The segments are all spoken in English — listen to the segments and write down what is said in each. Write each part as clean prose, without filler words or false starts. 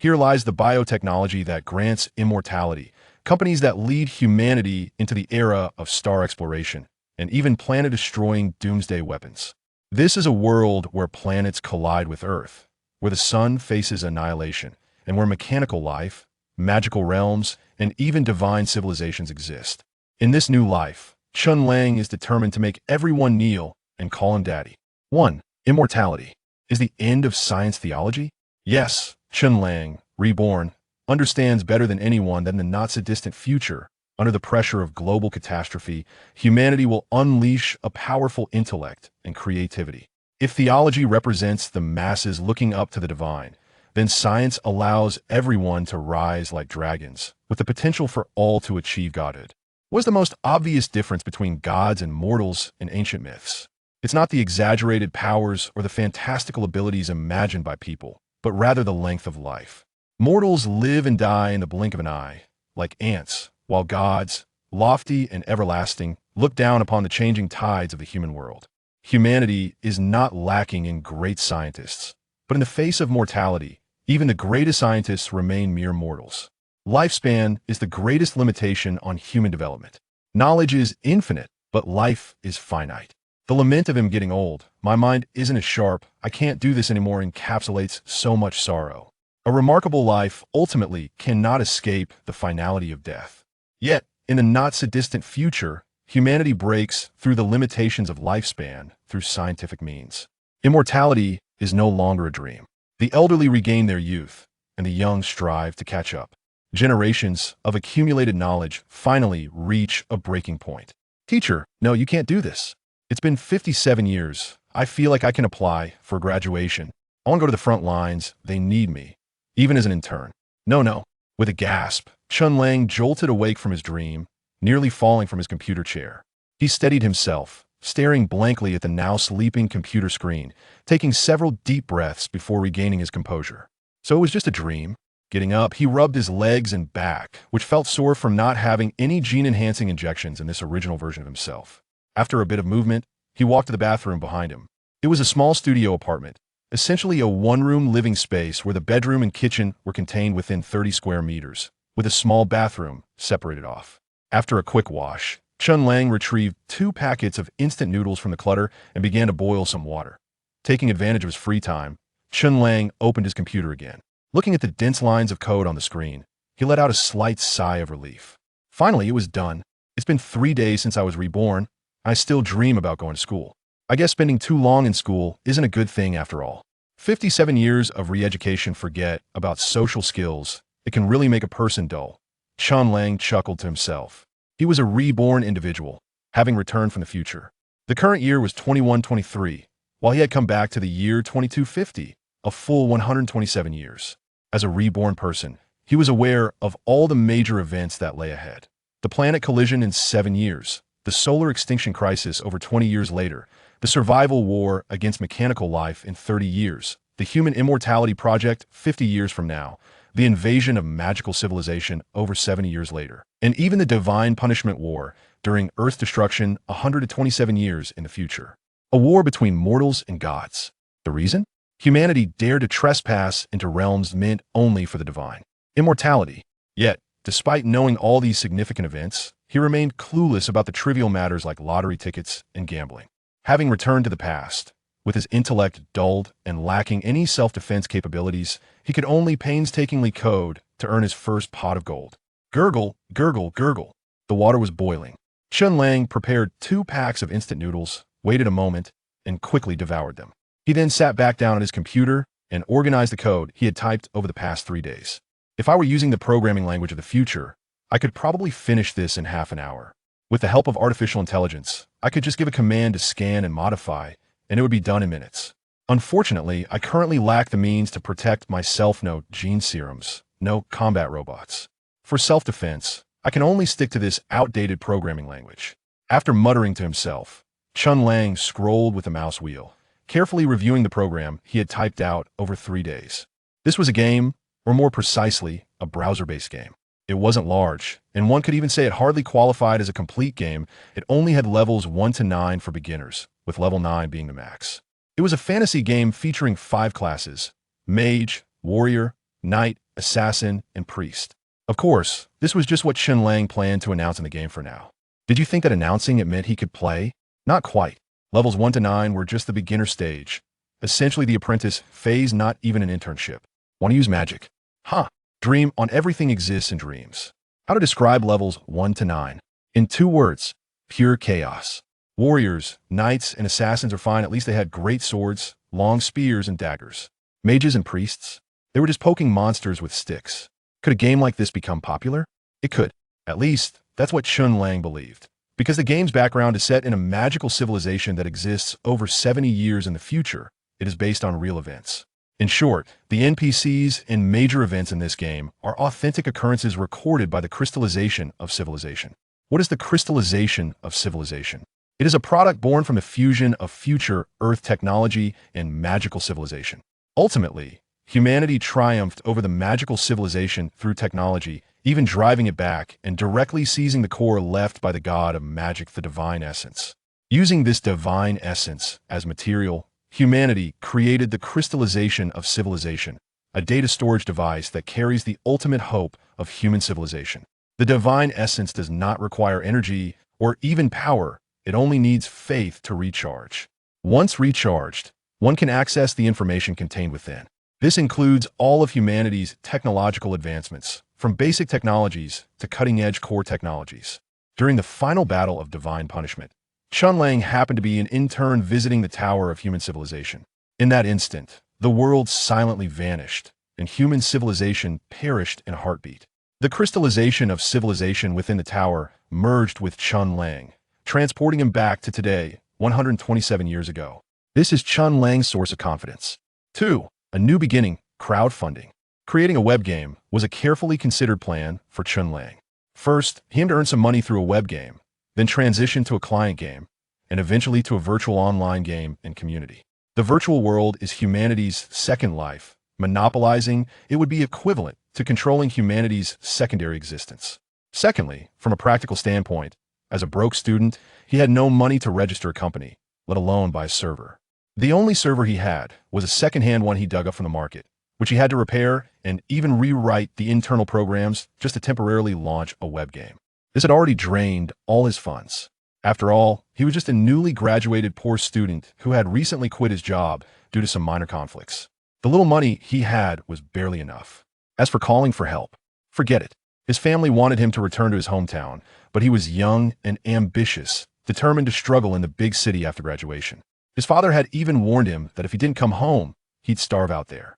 Here lies the biotechnology that grants immortality, companies that lead humanity into the era of star exploration, and even planet-destroying doomsday weapons. This is a world where planets collide with Earth, where the sun faces annihilation, and where mechanical life, magical realms, and even divine civilizations exist. In this new life, Chen Lang is determined to make everyone kneel and call him daddy. 1. Immortality. Is the end of science theology? Yes, Chen Lang, reborn, understands better than anyone that in the not-so-distant future, under the pressure of global catastrophe, humanity will unleash a powerful intellect and creativity. If theology represents the masses looking up to the divine, then science allows everyone to rise like dragons, with the potential for all to achieve godhood. What is the most obvious difference between gods and mortals in ancient myths? It's not the exaggerated powers or the fantastical abilities imagined by people, but rather the length of life. Mortals live and die in the blink of an eye, like ants, while gods, lofty and everlasting, look down upon the changing tides of the human world. Humanity is not lacking in great scientists, but in the face of mortality, even the greatest scientists remain mere mortals. Lifespan is the greatest limitation on human development. Knowledge is infinite, but life is finite. The lament of him getting old, my mind isn't as sharp, I can't do this anymore, encapsulates so much sorrow. A remarkable life ultimately cannot escape the finality of death. Yet, in the not-so-distant future, humanity breaks through the limitations of lifespan through scientific means. Immortality is no longer a dream. The elderly regain their youth, and the young strive to catch up. Generations of accumulated knowledge finally reach a breaking point. Teacher, no, you can't do this. It's been 57 years. I feel like I can apply for graduation. I want to go to the front lines. They need me, even as an intern. No. With a gasp, Chen Lang jolted awake from his dream, nearly falling from his computer chair. He steadied himself, staring blankly at the now sleeping computer screen, taking several deep breaths before regaining his composure. So it was just a dream. Getting up, he rubbed his legs and back, which felt sore from not having any gene-enhancing injections in this original version of himself. After a bit of movement, he walked to the bathroom behind him. It was a small studio apartment, essentially a one-room living space where the bedroom and kitchen were contained within 30 square meters, with a small bathroom separated off. After a quick wash, Chen Lang retrieved 2 packets of instant noodles from the clutter and began to boil some water. Taking advantage of his free time, Chen Lang opened his computer again. Looking at the dense lines of code on the screen, he let out a slight sigh of relief. Finally, it was done. It's been 3 days since I was reborn. I still dream about going to school. I guess spending too long in school isn't a good thing after all. 57 years of re-education forget about social skills. It can really make a person dull. Chen Lang chuckled to himself. He was a reborn individual, having returned from the future. The current year was 2123, while he had come back to the year 2250, a full 127 years. As a reborn person, he was aware of all the major events that lay ahead. The planet collision in 7 years, the solar extinction crisis over 20 years later, the survival war against mechanical life in 30 years, the human immortality project 50 years from now, the invasion of magical civilization over 70 years later, and even the divine punishment war during Earth's destruction 127 years in the future. A war between mortals and gods. The reason? Humanity dared to trespass into realms meant only for the divine. Immortality. Yet, despite knowing all these significant events, he remained clueless about the trivial matters like lottery tickets and gambling. Having returned to the past, with his intellect dulled and lacking any self-defense capabilities, he could only painstakingly code to earn his first pot of gold. Gurgle, gurgle, gurgle. The water was boiling. Chen Lang prepared 2 packs of instant noodles, waited a moment, and quickly devoured them. He then sat back down at his computer and organized the code he had typed over the past 3 days. If I were using the programming language of the future, I could probably finish this in half an hour. With the help of artificial intelligence, I could just give a command to scan and modify, and it would be done in minutes. Unfortunately, I currently lack the means to protect myself. No gene serums, no combat robots. For self-defense, I can only stick to this outdated programming language. After muttering to himself, Chen Lang scrolled with the mouse wheel, carefully reviewing the program he had typed out over 3 days. This was a game, or more precisely, a browser-based game. It wasn't large, and one could even say it hardly qualified as a complete game. It only had levels 1 to 9 for beginners, with level 9 being the max. It was a fantasy game featuring 5 classes: Mage, Warrior, Knight, assassin, and priest. Of course, this was just what Chen Lang planned to announce in the game for now. Did you think that announcing it meant he could play? Not quite. Levels 1 to 9 were just the beginner stage. Essentially the apprentice phase, not even an internship. Want to use magic? Huh. Dream on everything exists in dreams. How to describe levels 1 to 9? In 2 words, pure chaos. Warriors, knights, and assassins are fine. At least they had great swords, long spears, and daggers. Mages and priests? They were just poking monsters with sticks. Could a game like this become popular? It could. At least, that's what Chen Lang believed. Because the game's background is set in a magical civilization that exists over 70 years in the future, it is based on real events. In short, the NPCs and major events in this game are authentic occurrences recorded by the crystallization of civilization. What is the crystallization of civilization? It is a product born from the fusion of future Earth technology and magical civilization. Ultimately, humanity triumphed over the magical civilization through technology, even driving it back and directly seizing the core left by the god of magic, the divine essence. Using this divine essence as material, humanity created the crystallization of civilization, a data storage device that carries the ultimate hope of human civilization. The divine essence does not require energy or even power. It only needs faith to recharge. Once recharged, one can access the information contained within. This includes all of humanity's technological advancements, from basic technologies to cutting-edge core technologies. During the final battle of divine punishment, Chen Lang happened to be an intern visiting the Tower of Human Civilization. In that instant, the world silently vanished, and human civilization perished in a heartbeat. The crystallization of civilization within the tower merged with Chen Lang, transporting him back to today, 127 years ago. This is Chen Lang's source of confidence. 2. A new beginning, crowdfunding. Creating a web game was a carefully considered plan for Chen Lang. First, he aimed to earn some money through a web game, then transition to a client game, and eventually to a virtual online game and community. The virtual world is humanity's second life. Monopolizing it would be equivalent to controlling humanity's secondary existence. Secondly, from a practical standpoint, as a broke student, he had no money to register a company, let alone buy a server. The only server he had was a second-hand one he dug up from the market, which he had to repair and even rewrite the internal programs just to temporarily launch a web game. This had already drained all his funds. After all, he was just a newly graduated poor student who had recently quit his job due to some minor conflicts. The little money he had was barely enough. As for calling for help, forget it. His family wanted him to return to his hometown, but he was young and ambitious, determined to struggle in the big city after graduation. His father had even warned him that if he didn't come home, he'd starve out there.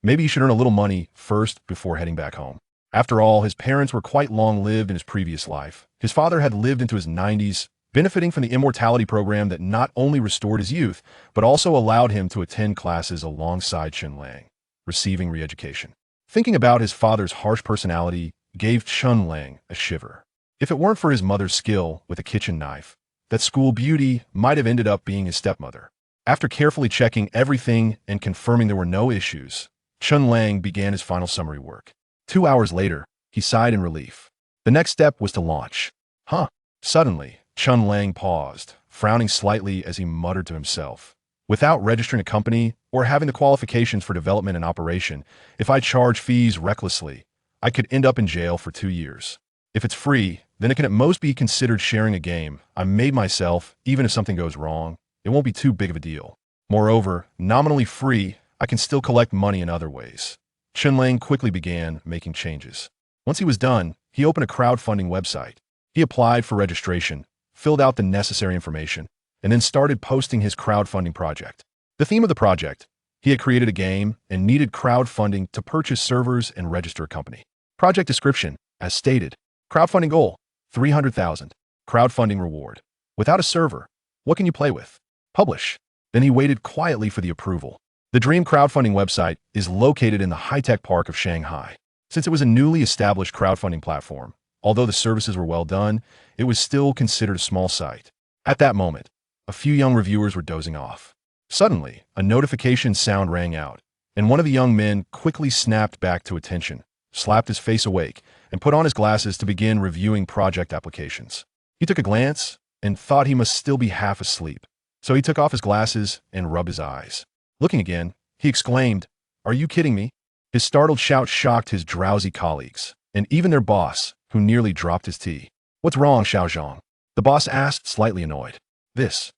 Maybe he should earn a little money first before heading back home. After all, his parents were quite long-lived in his previous life. His father had lived into his 90s, benefiting from the immortality program that not only restored his youth, but also allowed him to attend classes alongside Chen Lang, receiving re-education. Thinking about his father's harsh personality gave Chen Lang a shiver. If it weren't for his mother's skill with a kitchen knife, that school beauty might have ended up being his stepmother. After carefully checking everything and confirming there were no issues, Chen Lang began his final summary work. 2 hours later, he sighed in relief. The next step was to launch. Suddenly, Chen Lang paused, frowning slightly as he muttered to himself. Without registering a company or having the qualifications for development and operation, if I charge fees recklessly, I could end up in jail for 2 years. If it's free, then it can at most be considered sharing a game I made myself. Even if something goes wrong, it won't be too big of a deal. Moreover, nominally free, I can still collect money in other ways. Chen Lang quickly began making changes. Once he was done, he opened a crowdfunding website. He applied for registration, filled out the necessary information, and then started posting his crowdfunding project. The theme of the project: he had created a game and needed crowdfunding to purchase servers and register a company. Project description, as stated: crowdfunding goal, 300,000. Crowdfunding reward. Without a server, what can you play with? Publish. Then he waited quietly for the approval. The dream crowdfunding website is located in the high-tech park of Shanghai. Since it was a newly established crowdfunding platform, although the services were well done, it was still considered a small site. At that moment, a few young reviewers were dozing off. Suddenly, a notification sound rang out, and one of the young men quickly snapped back to attention, slapped his face awake, and put on his glasses to begin reviewing project applications. He took a glance and thought he must still be half asleep, so he took off his glasses and rubbed his eyes. Looking again, he exclaimed, "Are you kidding me? His startled shout shocked his drowsy colleagues, and even their boss, who nearly dropped his tea. "What's wrong, Xiao Zhang?" The boss asked, slightly annoyed. This.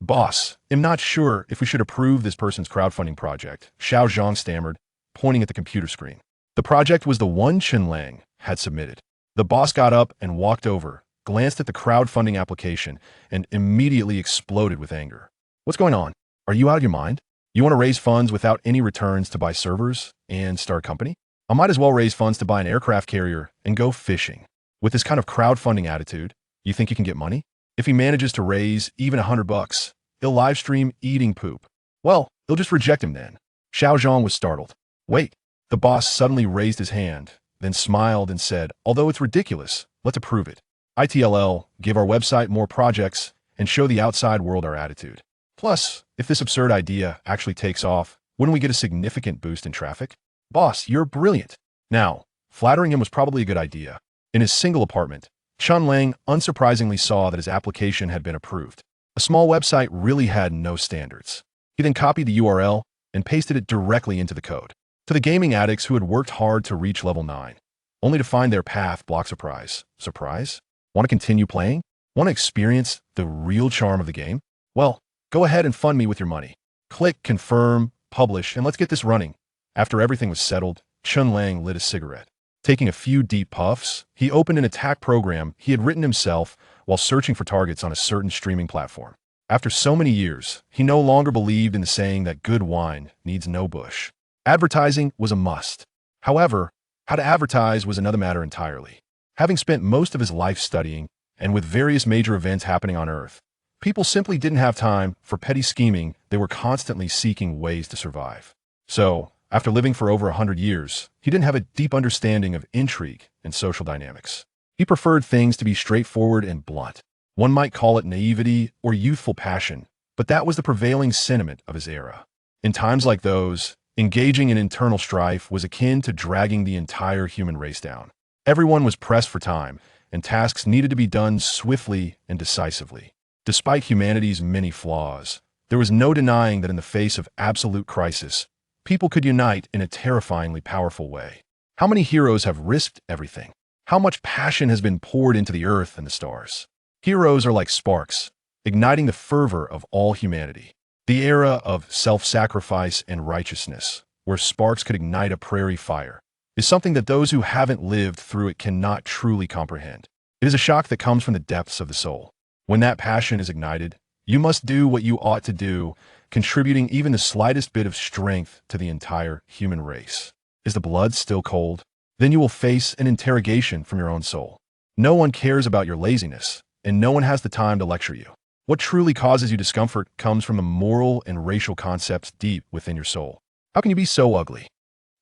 Boss, I'm not sure if we should approve this person's crowdfunding project, Xiao Zhang stammered, pointing at the computer screen. The project was the one Chen Lang had submitted. The boss got up and walked over, glanced at the crowdfunding application, and immediately exploded with anger. "What's going on? Are you out of your mind? You want to raise funds without any returns to buy servers and start a company? I might as well raise funds to buy an aircraft carrier and go fishing. With this kind of crowdfunding attitude, you think you can get money? If he manages to raise even $100, he'll live stream eating poop. Well, they'll just reject him then." Xiao Zhang was startled. "Wait." The boss suddenly raised his hand, then smiled and said, "Although it's ridiculous, let's approve it. ITLL, give our website more projects and show the outside world our attitude. Plus, if this absurd idea actually takes off, wouldn't we get a significant boost in traffic? Boss, you're brilliant." Now, flattering him was probably a good idea. In his single apartment, Chen Lang unsurprisingly saw that his application had been approved. A small website really had no standards. He then copied the URL and pasted it directly into the code. To the gaming addicts who had worked hard to reach level 9, only to find their path blocked. Surprise? Want to continue playing? Want to experience the real charm of the game? Well, go ahead and fund me with your money. Click confirm, publish, and let's get this running. After everything was settled, Chen Lang lit a cigarette. Taking a few deep puffs, he opened an attack program he had written himself while searching for targets on a certain streaming platform. After so many years, he no longer believed in the saying that good wine needs no bush. Advertising was a must. However, how to advertise was another matter entirely. Having spent most of his life studying, and with various major events happening on Earth, people simply didn't have time for petty scheming. They were constantly seeking ways to survive. So, after living for over 100 years, he didn't have a deep understanding of intrigue and social dynamics. He preferred things to be straightforward and blunt. One might call it naivety or youthful passion, but that was the prevailing sentiment of his era. In times like those, engaging in internal strife was akin to dragging the entire human race down. Everyone was pressed for time, and tasks needed to be done swiftly and decisively. Despite humanity's many flaws, there was no denying that in the face of absolute crisis, people could unite in a terrifyingly powerful way. How many heroes have risked everything? How much passion has been poured into the earth and the stars? Heroes are like sparks, igniting the fervor of all humanity. The era of self-sacrifice and righteousness, where sparks could ignite a prairie fire, is something that those who haven't lived through it cannot truly comprehend. It is a shock that comes from the depths of the soul. When that passion is ignited, you must do what you ought to do, contributing even the slightest bit of strength to the entire human race. Is the blood still cold? Then you will face an interrogation from your own soul. No one cares about your laziness, and no one has the time to lecture you. What truly causes you discomfort comes from the moral and racial concepts deep within your soul. How can you be so ugly?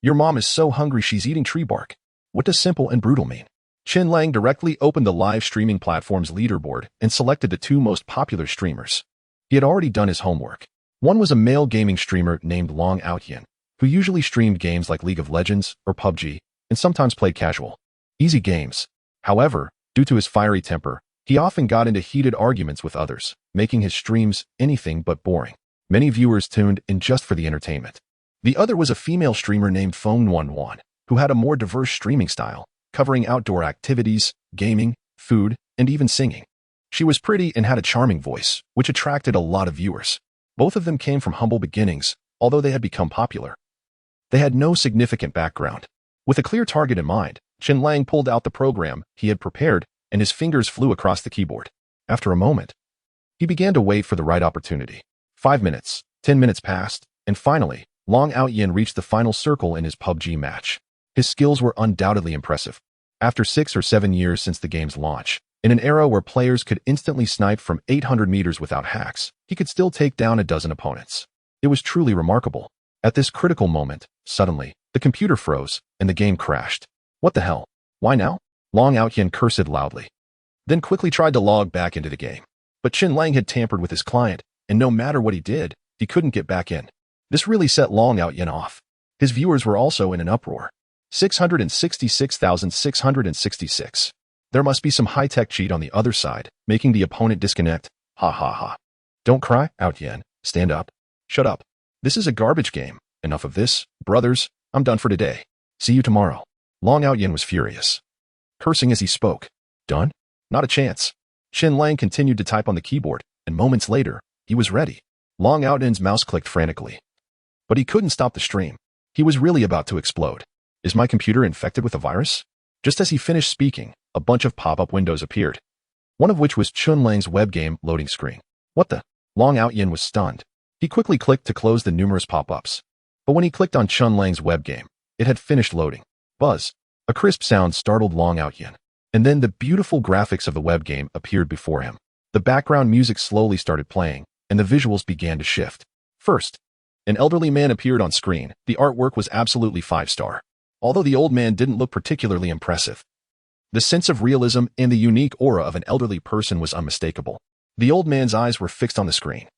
Your mom is so hungry she's eating tree bark. What does simple and brutal mean? Chen Lang directly opened the live streaming platform's leaderboard and selected the 2 most popular streamers. He had already done his homework. One was a male gaming streamer named Long Outyin, who usually streamed games like League of Legends or PUBG, and sometimes played casual, easy games. However, due to his fiery temper, he often got into heated arguments with others, making his streams anything but boring. Many viewers tuned in just for the entertainment. The other was a female streamer named Feng Nuan, who had a more diverse streaming style, covering outdoor activities, gaming, food, and even singing. She was pretty and had a charming voice, which attracted a lot of viewers. Both of them came from humble beginnings, although they had become popular. They had no significant background. With a clear target in mind, Chen Lang pulled out the program he had prepared, and his fingers flew across the keyboard. After a moment, he began to wait for the right opportunity. 5 minutes, 10 minutes passed, and finally, Long Outyin reached the final circle in his PUBG match. His skills were undoubtedly impressive. After 6 or 7 years since the game's launch, in an era where players could instantly snipe from 800 meters without hacks, he could still take down a dozen opponents. It was truly remarkable. At this critical moment, suddenly, the computer froze, and the game crashed. What the hell? Why now? Long Outyin cursed loudly, then quickly tried to log back into the game. But Chen Lang had tampered with his client, and no matter what he did, he couldn't get back in. This really set Long Outyin off. His viewers were also in an uproar. 666,666. There must be some high-tech cheat on the other side, making the opponent disconnect. Ha ha ha. Don't cry, Outyin. Stand up. Shut up. This is a garbage game. Enough of this, brothers. I'm done for today. See you tomorrow. Long Outyin was furious, cursing as he spoke. Done? Not a chance. Chen Lang continued to type on the keyboard, and moments later, he was ready. Long Outyin's mouse clicked frantically. But he couldn't stop the stream. He was really about to explode. Is my computer infected with a virus? Just as he finished speaking, a bunch of pop-up windows appeared, one of which was Chen Lang's web game loading screen. What the? Long Outyin was stunned. He quickly clicked to close the numerous pop-ups. But when he clicked on Chen Lang's web game, it had finished loading. Buzz. A crisp sound startled Long Outyin. And then the beautiful graphics of the web game appeared before him. The background music slowly started playing, and the visuals began to shift. First, an elderly man appeared on screen. The artwork was absolutely 5-star. Although the old man didn't look particularly impressive, the sense of realism and the unique aura of an elderly person was unmistakable. The old man's eyes were fixed on the screen,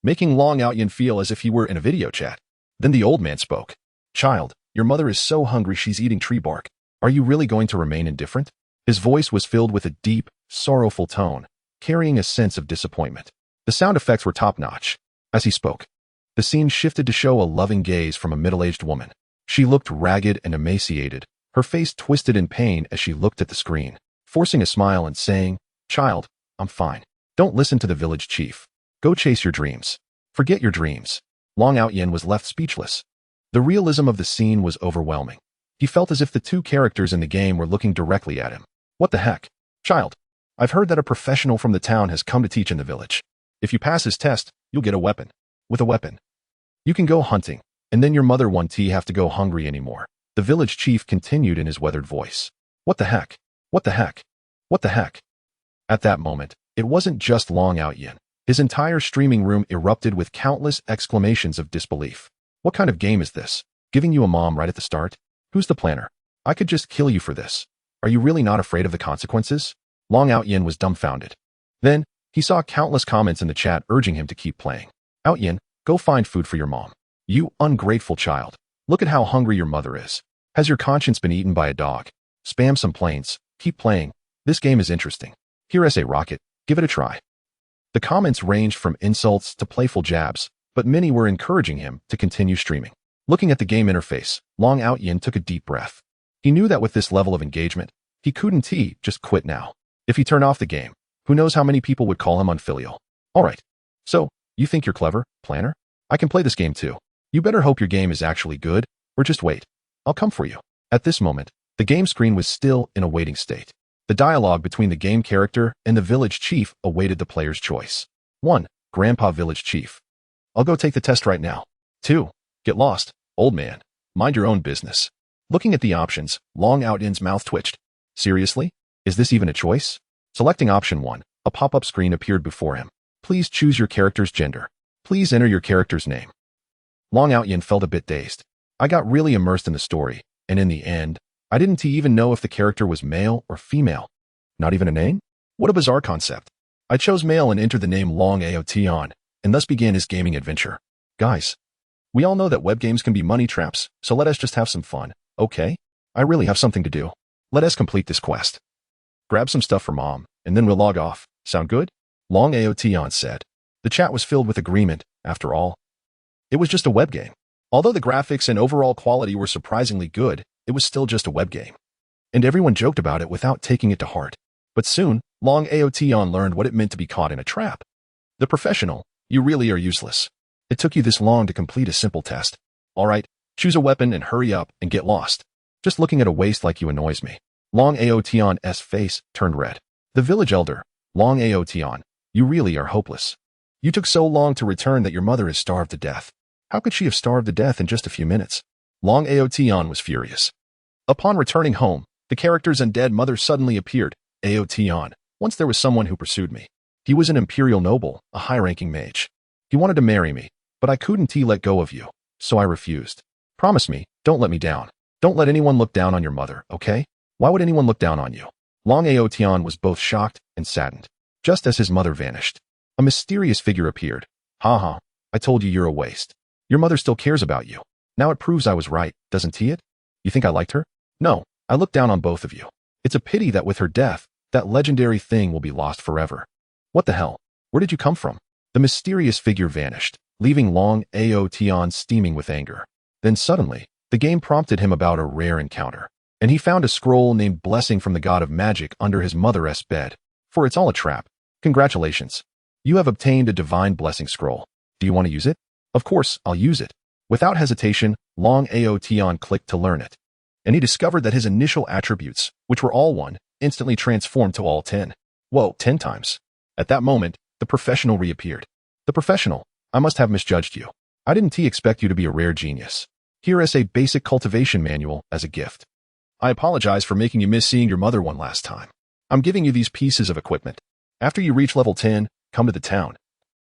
making Long Outyin feel as if he were in a video chat. Then the old man spoke. Child, your mother is so hungry she's eating tree bark. Are you really going to remain indifferent? His voice was filled with a deep, sorrowful tone, carrying a sense of disappointment. The sound effects were top-notch. As he spoke, the scene shifted to show a loving gaze from a middle-aged woman. She looked ragged and emaciated, her face twisted in pain as she looked at the screen, forcing a smile and saying, Child, I'm fine. Don't listen to the village chief. Go chase your dreams. Forget your dreams. Long Outyin was left speechless. The realism of the scene was overwhelming. He felt as if the two characters in the game were looking directly at him. What the heck? Child, I've heard that a professional from the town has come to teach in the village. If you pass his test, you'll get a weapon. With a weapon, you can go hunting, and then your mother won't have to go hungry anymore. The village chief continued in his weathered voice. What the heck? What the heck? What the heck? At that moment, it wasn't just Long Outyin. His entire streaming room erupted with countless exclamations of disbelief. What kind of game is this? Giving you a mom right at the start? Who's the planner? I could just kill you for this. Are you really not afraid of the consequences? Long Outyin was dumbfounded. Then, he saw countless comments in the chat urging him to keep playing. Outyin, go find food for your mom. You ungrateful child. Look at how hungry your mother is. Has your conscience been eaten by a dog? Spam some planes. Keep playing. This game is interesting. Here is a rocket. Give it a try. The comments ranged from insults to playful jabs, but many were encouraging him to continue streaming. Looking at the game interface, Long Outyin took a deep breath. He knew that with this level of engagement, he couldn't just quit now. If he turned off the game, who knows how many people would call him unfilial. Alright. So, you think you're clever, planner? I can play this game too. You better hope your game is actually good, or just wait. I'll come for you. At this moment, the game screen was still in a waiting state. The dialogue between the game character and the village chief awaited the player's choice. 1. Grandpa Village Chief. I'll go take the test right now. 2. Get lost, old man. Mind your own business. Looking at the options, Long Outyin's mouth twitched. Seriously? Is this even a choice? Selecting option 1, a pop-up screen appeared before him. Please choose your character's gender. Please enter your character's name. Long Outyin felt a bit dazed. I got really immersed in the story, and in the end, I didn't even know if the character was male or female. Not even a name? What a bizarre concept. I chose male and entered the name Long Outyin, and thus began his gaming adventure. Guys, we all know that web games can be money traps, so let us just have some fun, okay? I really have something to do. Let us complete this quest. Grab some stuff for mom, and then we'll log off. Sound good? Long Outyin said. The chat was filled with agreement, after all. It was just a web game. Although the graphics and overall quality were surprisingly good, it was still just a web game. And everyone joked about it without taking it to heart. But soon, Long Outyin learned what it meant to be caught in a trap. The professional, you really are useless. It took you this long to complete a simple test. Alright, choose a weapon and hurry up and get lost. Just looking at a waste like you annoys me. Long Outyin face turned red. The village elder, Long Outyin, you really are hopeless. You took so long to return that your mother is starved to death. How could she have starved to death in just a few minutes? Long Outyin was furious. Upon returning home, the character's undead mother suddenly appeared. Outyin, once there was someone who pursued me. He was an imperial noble, a high-ranking mage. He wanted to marry me, but I couldn't let go of you, so I refused. Promise me, don't let me down. Don't let anyone look down on your mother, okay? Why would anyone look down on you? Long Outyin was both shocked and saddened. Just as his mother vanished, a mysterious figure appeared. Haha, I told you you're a waste. Your mother still cares about you. Now it proves I was right, doesn't it? You think I liked her? No, I looked down on both of you. It's a pity that with her death, that legendary thing will be lost forever. What the hell? Where did you come from? The mysterious figure vanished, leaving Long Outyin steaming with anger. Then suddenly, The game prompted him about a rare encounter, and he found a scroll named Blessing from the God of Magic under his mother's bed. For it's all a trap. Congratulations. You have obtained a divine blessing scroll. Do you want to use it? Of course, I'll use it. Without hesitation, Long Aotion clicked to learn it. And he discovered that his initial attributes, which were all 1, instantly transformed to all 10. Whoa, 10 times. At that moment, the professional reappeared. The professional, I must have misjudged you. I didn't expect you to be a rare genius. Here is a basic cultivation manual as a gift. I apologize for making you miss seeing your mother one last time. I'm giving you these pieces of equipment. After you reach level 10, come to the town,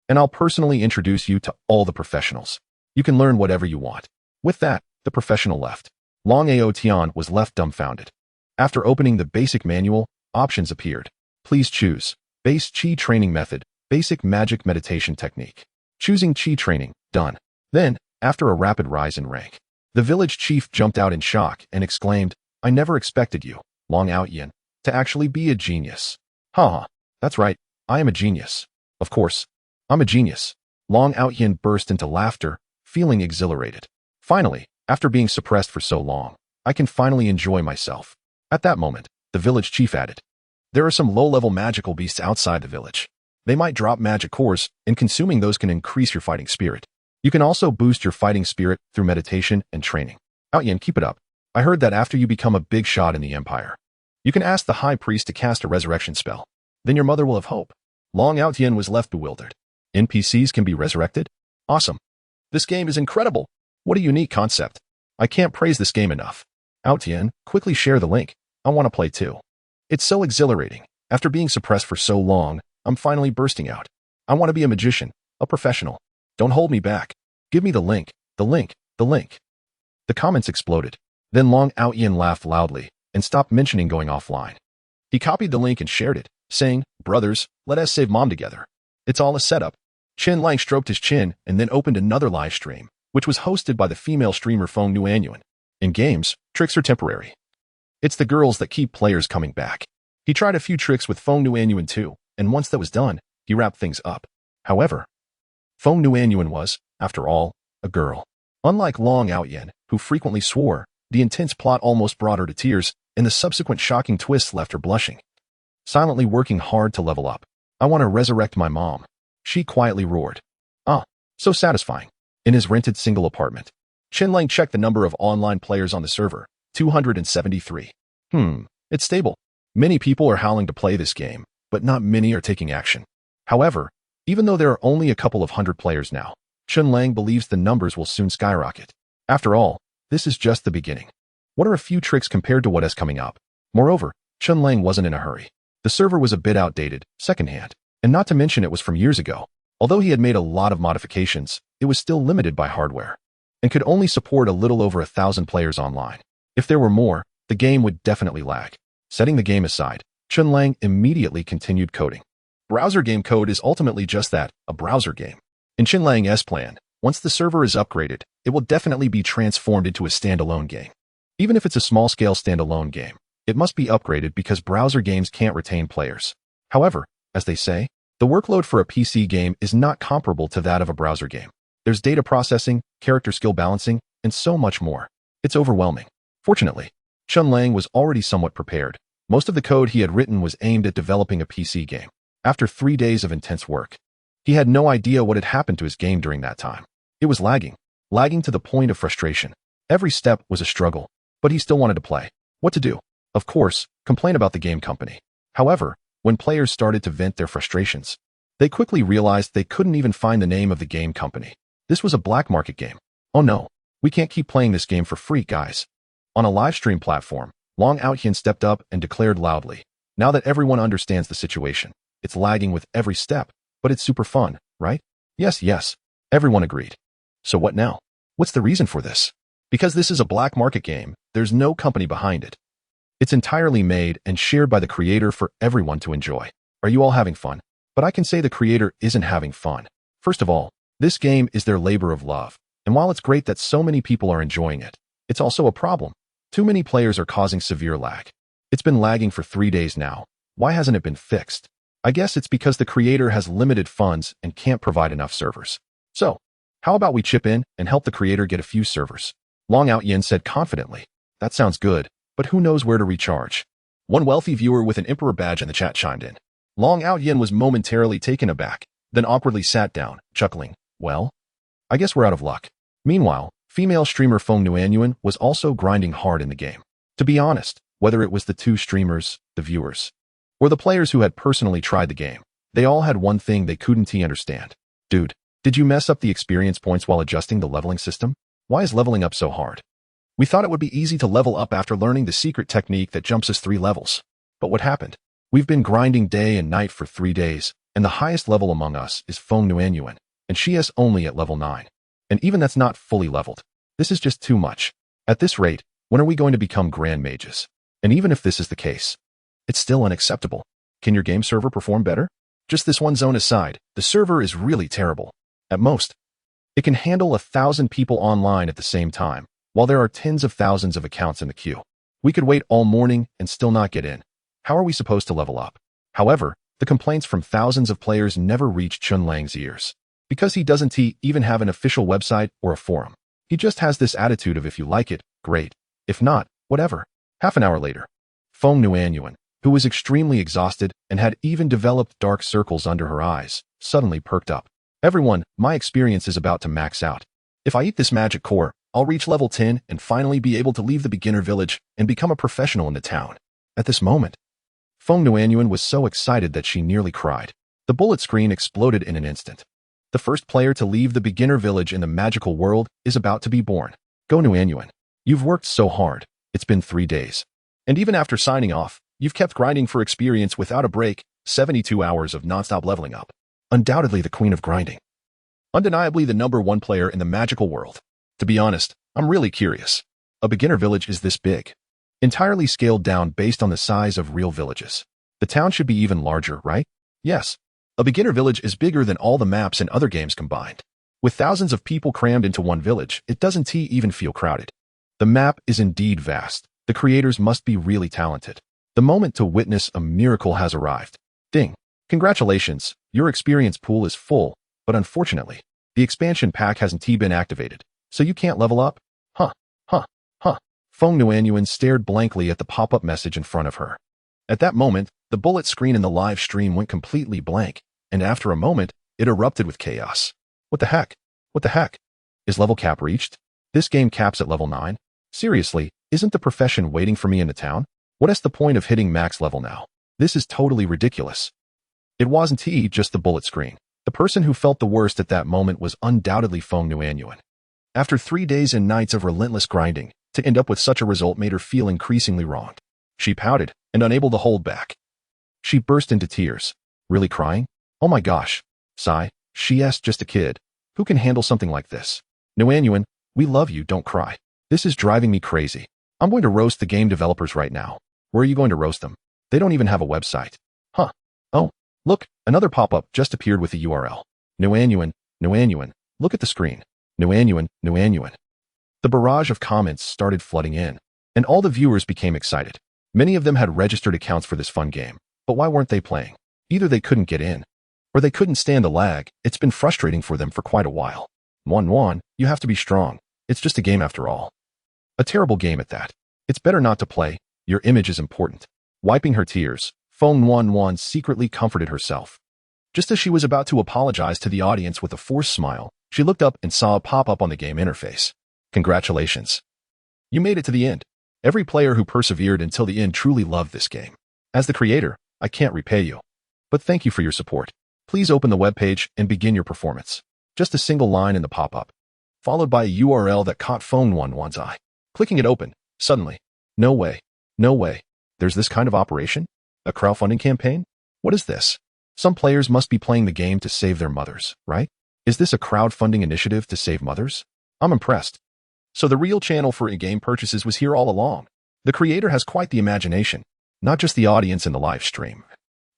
and I'll personally introduce you to all the professionals. You can learn whatever you want. With that, the professional left. Long Aotion was left dumbfounded. After opening the basic manual, options appeared. Please choose. Base Qi Training Method, Basic Magic Meditation Technique. Choosing Qi Training, done. Then, after a rapid rise in rank, the village chief jumped out in shock and exclaimed, I never expected you, Long Aotion, to actually be a genius. Haha, that's right, I am a genius. Of course, I'm a genius. Long Aotion burst into laughter, feeling exhilarated. Finally, after being suppressed for so long, I can finally enjoy myself. At that moment, the village chief added, there are some low-level magical beasts outside the village. They might drop magic cores, and consuming those can increase your fighting spirit. You can also boost your fighting spirit through meditation and training. Aotion, keep it up. I heard that after you become a big shot in the empire, you can ask the high priest to cast a resurrection spell. Then your mother will have hope. Long Aotion was left bewildered. NPCs can be resurrected? Awesome. This game is incredible. What a unique concept. I can't praise this game enough. Aotion, quickly share the link. I want to play too. It's so exhilarating. After being suppressed for so long, I'm finally bursting out. I want to be a magician, a professional. Don't hold me back. Give me the link, the link, the link. The comments exploded. Then Long Aotion laughed loudly and stopped mentioning going offline. He copied the link and shared it, saying, brothers, let us save mom together. It's all a setup. Chen Lang stroked his chin and then opened another live stream, which was hosted by the female streamer Feng Nuanyuan. In games, tricks are temporary. It's the girls that keep players coming back. He tried a few tricks with Feng Nuanyuan too, and once that was done, he wrapped things up. However, Feng Nuanyuan was, after all, a girl. Unlike Long Aotion, who frequently swore, the intense plot almost brought her to tears, and the subsequent shocking twists left her blushing. Silently working hard to level up. I want to resurrect my mom. She quietly roared. Ah, so satisfying. In his rented single apartment, Chen Lang checked the number of online players on the server, 273. It's stable. Many people are howling to play this game, but not many are taking action. However, even though there are only a couple of hundred players now, Chen Lang believes the numbers will soon skyrocket. After all, this is just the beginning. What are a few tricks compared to what is coming up? Moreover, Chen Lang wasn't in a hurry. The server was a bit outdated, secondhand, and not to mention it was from years ago. Although he had made a lot of modifications, it was still limited by hardware, and could only support a little over 1,000 players online. If there were more, the game would definitely lag. Setting the game aside, Chen Lang immediately continued coding. Browser game code is ultimately just that, a browser game. In Chen Lang's plan, once the server is upgraded, it will definitely be transformed into a standalone game. Even if it's a small-scale standalone game, it must be upgraded because browser games can't retain players. However, as they say, the workload for a PC game is not comparable to that of a browser game. There's data processing, character skill balancing, and so much more. It's overwhelming. Fortunately, Chen Lang was already somewhat prepared. Most of the code he had written was aimed at developing a PC game. After 3 days of intense work, he had no idea what had happened to his game during that time. It was lagging to the point of frustration. Every step was a struggle, but he still wanted to play. What to do? Of course, complain about the game company. However, when players started to vent their frustrations, they quickly realized they couldn't even find the name of the game company. This was a black market game. Oh no, we can't keep playing this game for free, guys. On a live stream platform, Long Aotion stepped up and declared loudly, now that everyone understands the situation, it's lagging with every step, but it's super fun, right? Yes, everyone agreed. So what now? What's the reason for this? Because this is a black market game, there's no company behind it. It's entirely made and shared by the creator for everyone to enjoy. Are you all having fun? But I can say the creator isn't having fun. First of all, this game is their labor of love, and while it's great that so many people are enjoying it, it's also a problem. Too many players are causing severe lag. It's been lagging for 3 days now. Why hasn't it been fixed? I guess it's because the creator has limited funds and can't provide enough servers. So, how about we chip in and help the creator get a few servers? Long Out Yin said confidently. That sounds good, but who knows where to recharge? One wealthy viewer with an emperor badge in the chat chimed in. Long Out Yin was momentarily taken aback, then awkwardly sat down, chuckling. Well, I guess we're out of luck. Meanwhile, female streamer Feng Nuanyuan was also grinding hard in the game. To be honest, whether it was the two streamers, the viewers, or the players who had personally tried the game, they all had one thing they couldn't understand. Dude, did you mess up the experience points while adjusting the leveling system? Why is leveling up so hard? We thought it would be easy to level up after learning the secret technique that jumps us 3 levels. But what happened? We've been grinding day and night for 3 days, and the highest level among us is Feng Nuanyuan, and she is only at level 9. And even that's not fully leveled. This is just too much. At this rate, when are we going to become grand mages? And even if this is the case, it's still unacceptable. Can your game server perform better? Just this one zone aside, the server is really terrible. At most, it can handle 1,000 people online at the same time, while there are tens of thousands of accounts in the queue. We could wait all morning and still not get in. How are we supposed to level up? However, the complaints from thousands of players never reached Chen Lang's ears. Because he doesn't even have an official website or a forum. He just has this attitude of if you like it, great. If not, whatever. Half an hour later, Feng Nuanyuan, who was extremely exhausted and had even developed dark circles under her eyes, suddenly perked up. Everyone, my experience is about to max out. If I eat this magic core, I'll reach level 10 and finally be able to leave the beginner village and become a professional in the town. At this moment, Feng Nuanyuan was so excited that she nearly cried. The bullet screen exploded in an instant. The first player to leave the beginner village in the magical world is about to be born. Go Nuanyuan. You've worked so hard. It's been 3 days. And even after signing off, you've kept grinding for experience without a break, 72 hours of nonstop leveling up. Undoubtedly the queen of grinding. Undeniably the #1 player in the magical world. To be honest, I'm really curious. A beginner village is this big. Entirely scaled down based on the size of real villages. The town should be even larger, right? Yes. A beginner village is bigger than all the maps in other games combined. With thousands of people crammed into one village, it doesn't even feel crowded. The map is indeed vast. The creators must be really talented. The moment to witness a miracle has arrived. Ding. Congratulations, your experience pool is full, but unfortunately, the expansion pack hasn't been activated, so you can't level up? Huh. Feng Nuanyuan stared blankly at the pop-up message in front of her. At that moment, the bullet screen in the live stream went completely blank, and after a moment, it erupted with chaos. What the heck? What the heck? Is level cap reached? This game caps at level 9? Seriously, isn't the profession waiting for me in the town? What is the point of hitting max level now? This is totally ridiculous. It wasn't just the bullet screen. The person who felt the worst at that moment was undoubtedly Feng Nuanyuan. After 3 days and nights of relentless grinding, to end up with such a result made her feel increasingly wronged. She pouted, and unable to hold back. She burst into tears. Really crying? Oh my gosh. Sigh, she's just a kid. Who can handle something like this? Nuanyuan, we love you, don't cry. This is driving me crazy. I'm going to roast the game developers right now. Where are you going to roast them? They don't even have a website. Huh. Oh, look, another pop-up just appeared with the URL. Nuanyuan, look at the screen. Nuanyuan. The barrage of comments started flooding in, and all the viewers became excited. Many of them had registered accounts for this fun game, but why weren't they playing? Either they couldn't get in, or they couldn't stand the lag. It's been frustrating for them for quite a while. Nuanyuan, you have to be strong. It's just a game after all. A terrible game at that. It's better not to play. Your image is important. Wiping her tears, Feng Nuanyuan secretly comforted herself. Just as she was about to apologize to the audience with a forced smile, she looked up and saw a pop-up on the game interface. Congratulations. You made it to the end. Every player who persevered until the end truly loved this game. As the creator, I can't repay you. But thank you for your support. Please open the webpage and begin your performance. Just a single line in the pop-up, followed by a URL that caught Feng Nuanyuan's eye. Clicking it open, suddenly. No way. There's this kind of operation? A crowdfunding campaign? What is this? Some players must be playing the game to save their mothers, right? Is this a crowdfunding initiative to save mothers? I'm impressed. So the real channel for in-game purchases was here all along. The creator has quite the imagination, not just the audience in the live stream.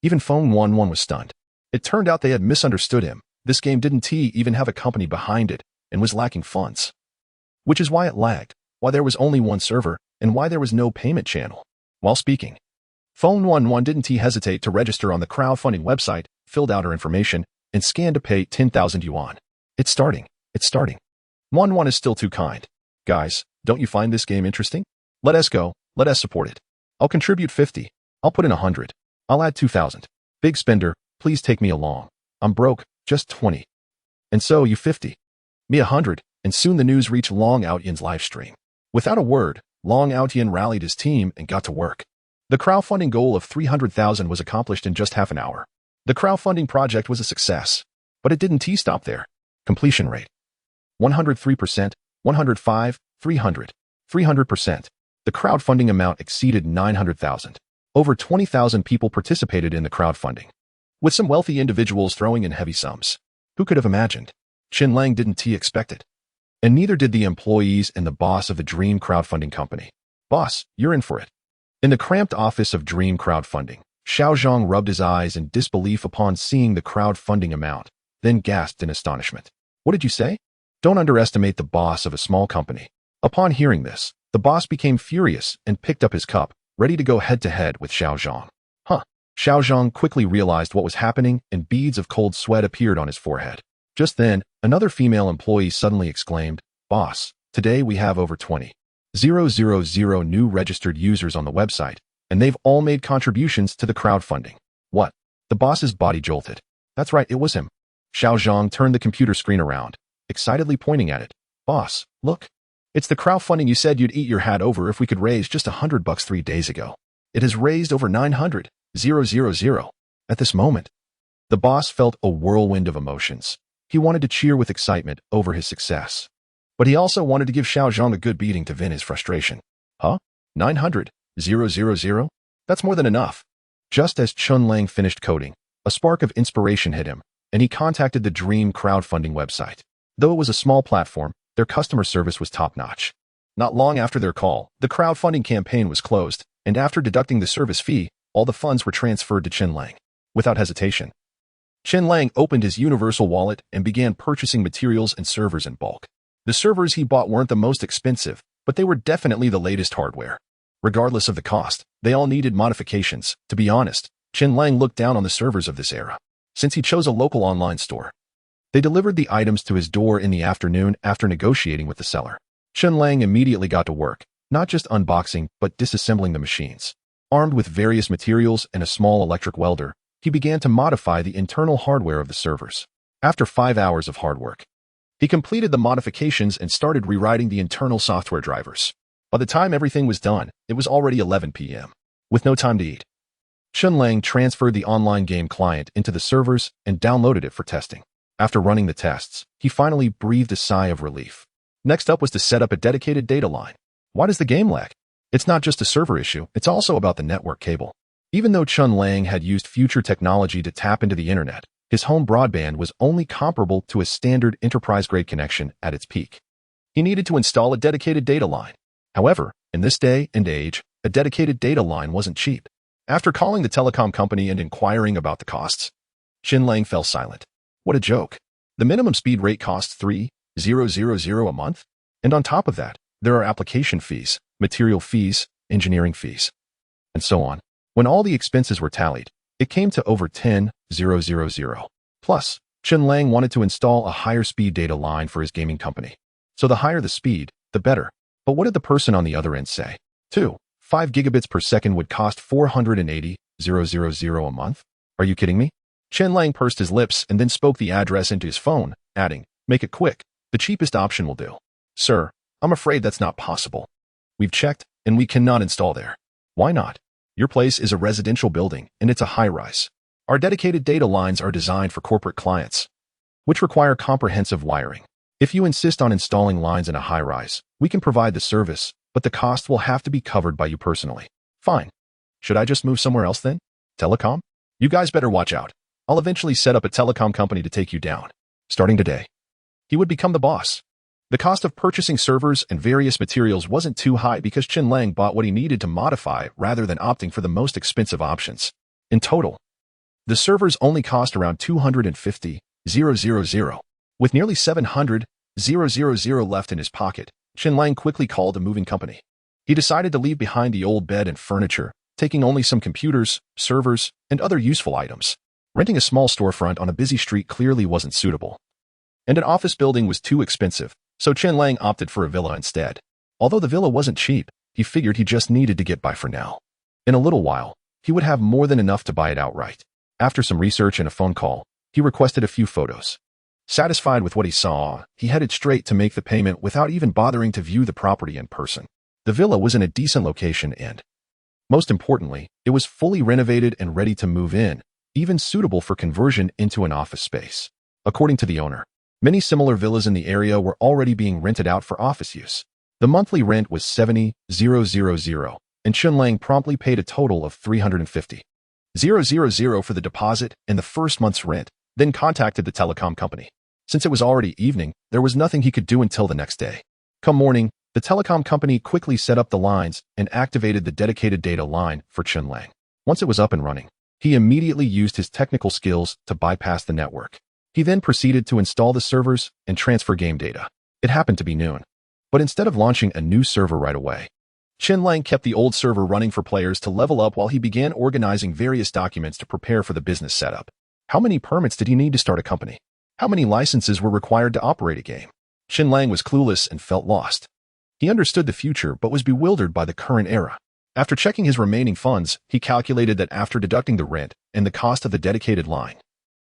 Even Feng Nuanyuan was stunned. It turned out they had misunderstood him. This game didn't even have a company behind it and was lacking funds. Which is why it lagged, why there was only one server, and why there was no payment channel. While speaking, Feng Nuanyuan didn't hesitate to register on the crowdfunding website, filled out her information, and scanned to pay 10,000 yuan. It's starting. Nuanyuan is still too kind. Guys, don't you find this game interesting? Let us go. Let us support it. I'll contribute 50. I'll put in 100. I'll add 2,000. Big spender, please take me along. I'm broke, just 20. And so you 50. Me 100, and soon the news reached Long Outyen's live stream. Without a word, Long Outyen rallied his team and got to work. The crowdfunding goal of 300,000 was accomplished in just half an hour. The crowdfunding project was a success, but it didn't stop there. Completion rate: 103%, 105, 300, 300%. The crowdfunding amount exceeded 900,000. Over 20,000 people participated in the crowdfunding, with some wealthy individuals throwing in heavy sums. Who could have imagined? Chen Lang didn't expect it. And neither did the employees and the boss of the Dream crowdfunding company. Boss, you're in for it. In the cramped office of Dream Crowdfunding, Xiaozhong rubbed his eyes in disbelief upon seeing the crowdfunding amount, then gasped in astonishment. What did you say? Don't underestimate the boss of a small company. Upon hearing this, the boss became furious and picked up his cup, ready to go head-to-head with Xiaozhong. Xiaozhong quickly realized what was happening, and beads of cold sweat appeared on his forehead. Just then, another female employee suddenly exclaimed, "Boss, today we have over 20,000 new registered users on the website, and they've all made contributions to the crowdfunding." What? The boss's body jolted. That's right, it was him. Xiaozhong turned the computer screen around, excitedly pointing at it. "Boss, look. It's the crowdfunding you said you'd eat your hat over if we could raise just $100 3 days ago. It has raised over 900,000. At this moment, the boss felt a whirlwind of emotions. He wanted to cheer with excitement over his success, but he also wanted to give Xiaozhong a good beating to vent his frustration. 900,000? That's more than enough. Just as Chen Lang finished coding, a spark of inspiration hit him, and he contacted the Dream crowdfunding website. Though it was a small platform, their customer service was top-notch. Not long after their call, the crowdfunding campaign was closed, and after deducting the service fee, all the funds were transferred to Chen Lang. Without hesitation, Chen Lang opened his universal wallet and began purchasing materials and servers in bulk. The servers he bought weren't the most expensive, but they were definitely the latest hardware. Regardless of the cost, they all needed modifications. To be honest, Chen Lang looked down on the servers of this era, since he chose a local online store. They delivered the items to his door in the afternoon after negotiating with the seller. Chen Lang immediately got to work, not just unboxing, but disassembling the machines. Armed with various materials and a small electric welder, he began to modify the internal hardware of the servers. After 5 hours of hard work, he completed the modifications and started rewriting the internal software drivers. By the time everything was done, it was already 11 p.m. With no time to eat, Chen Lang transferred the online game client into the servers and downloaded it for testing. After running the tests, he finally breathed a sigh of relief. Next up was to set up a dedicated data line. Why does the game lag? It's not just a server issue, it's also about the network cable. Even though Chen Lang had used future technology to tap into the internet, his home broadband was only comparable to a standard enterprise-grade connection at its peak. He needed to install a dedicated data line. However, in this day and age, a dedicated data line wasn't cheap. After calling the telecom company and inquiring about the costs, Chen Lang fell silent. What a joke. The minimum speed rate costs 3,000 a month? And on top of that, there are application fees, material fees, engineering fees, and so on. When all the expenses were tallied, it came to over 10,000. Plus, Chen Lang wanted to install a higher speed data line for his gaming company. So the higher the speed, the better. But what did the person on the other end say? 5 gigabits per second would cost 480,000 a month? Are you kidding me? Chen Lang pursed his lips and then spoke the address into his phone, adding, "Make it quick. The cheapest option will do." "Sir, I'm afraid that's not possible. We've checked, and we cannot install there." "Why not? Your place is a residential building, and it's a high-rise. Our dedicated data lines are designed for corporate clients, which require comprehensive wiring. If you insist on installing lines in a high-rise, we can provide the service, but the cost will have to be covered by you personally." "Fine. Should I just move somewhere else then? Telecom? You guys better watch out. I'll eventually set up a telecom company to take you down. Starting today." He would become the boss. The cost of purchasing servers and various materials wasn't too high because Chen Lang bought what he needed to modify rather than opting for the most expensive options. In total, the servers only cost around 250,000. With nearly 700,000 left in his pocket, Chen Lang quickly called a moving company. He decided to leave behind the old bed and furniture, taking only some computers, servers, and other useful items. Renting a small storefront on a busy street clearly wasn't suitable, and an office building was too expensive, So Chen Lang opted for a villa instead. Although the villa wasn't cheap, he figured he just needed to get by for now. In a little while, he would have more than enough to buy it outright. After some research and a phone call, he requested a few photos. Satisfied with what he saw, he headed straight to make the payment without even bothering to view the property in person. The villa was in a decent location and, most importantly, it was fully renovated and ready to move in, even suitable for conversion into an office space. According to the owner, many similar villas in the area were already being rented out for office use. The monthly rent was $70,000, and Chen Lang promptly paid a total of $350,000 for the deposit and the first month's rent, then contacted the telecom company. Since it was already evening, there was nothing he could do until the next day. Come morning, the telecom company quickly set up the lines and activated the dedicated data line for Chen Lang. Once it was up and running, he immediately used his technical skills to bypass the network. He then proceeded to install the servers and transfer game data. It happened to be noon. But instead of launching a new server right away, Chen Lang kept the old server running for players to level up while he began organizing various documents to prepare for the business setup. How many permits did he need to start a company? How many licenses were required to operate a game? Chen Lang was clueless and felt lost. He understood the future but was bewildered by the current era. After checking his remaining funds, he calculated that after deducting the rent and the cost of the dedicated line,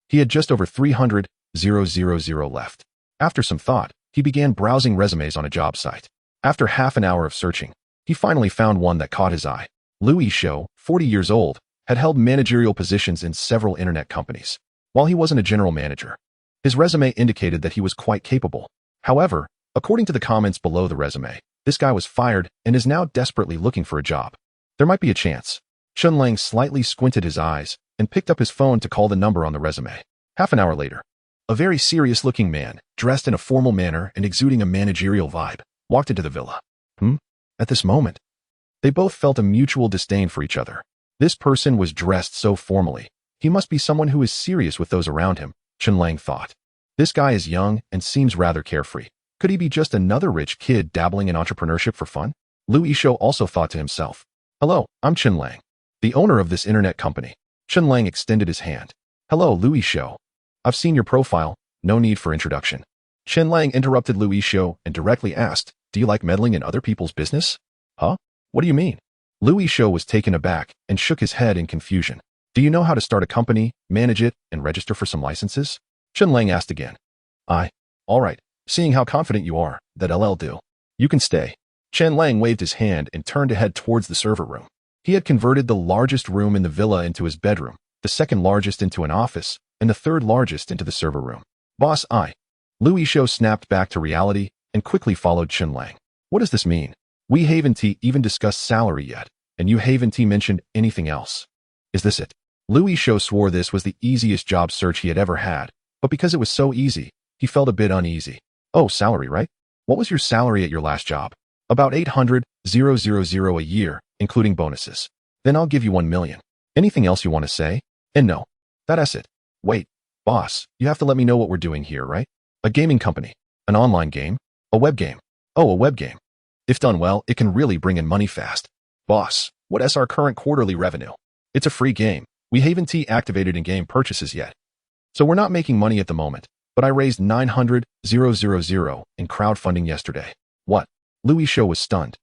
he had just over $300,000 left. After some thought, he began browsing resumes on a job site. After half an hour of searching, he finally found one that caught his eye. Louis Shou, 40 years old, had held managerial positions in several internet companies. While he wasn't a general manager, his resume indicated that he was quite capable. However, according to the comments below the resume, this guy was fired and is now desperately looking for a job. There might be a chance. Chen Lang slightly squinted his eyes and picked up his phone to call the number on the resume. Half an hour later, a very serious-looking man, dressed in a formal manner and exuding a managerial vibe, walked into the villa. At this moment, they both felt a mutual disdain for each other. This person was dressed so formally. He must be someone who is serious with those around him, Chen Lang thought. This guy is young and seems rather carefree. Could he be just another rich kid dabbling in entrepreneurship for fun? Louis Shou also thought to himself. Hello, I'm Chen Lang, the owner of this internet company. Chen Lang extended his hand. Hello, Louis Shou. I've seen your profile. No need for introduction. Chen Lang interrupted Louis Shou and directly asked, do you like meddling in other people's business? Huh? What do you mean? Louis Shou was taken aback and shook his head in confusion. Do you know how to start a company, manage it, and register for some licenses? Chen Lang asked again. All right. Seeing how confident you are, that'll do. You can stay. Chen Lang waved his hand and turned to head towards the server room. He had converted the largest room in the villa into his bedroom, the second largest into an office, and the third largest into the server room. Boss, Louis Shou snapped back to reality and quickly followed Chen Lang. What does this mean? We haven't even discussed salary yet, and you haven't mentioned anything else. Is this it? Louis Shou swore this was the easiest job search he had ever had, but because it was so easy, he felt a bit uneasy. Oh, salary, right? What was your salary at your last job? About $800,000 a year, including bonuses. Then I'll give you $1 million. Anything else you want to say? And no. That's it. Wait, boss, you have to let me know what we're doing here, right? A gaming company. An online game? A web game? Oh, a web game. If done well, it can really bring in money fast. Boss, what is our current quarterly revenue? It's a free game. We haven't activated in-game purchases yet. So we're not making money at the moment, but I raised $900,000 in crowdfunding yesterday. What? Louis Shou was stunned.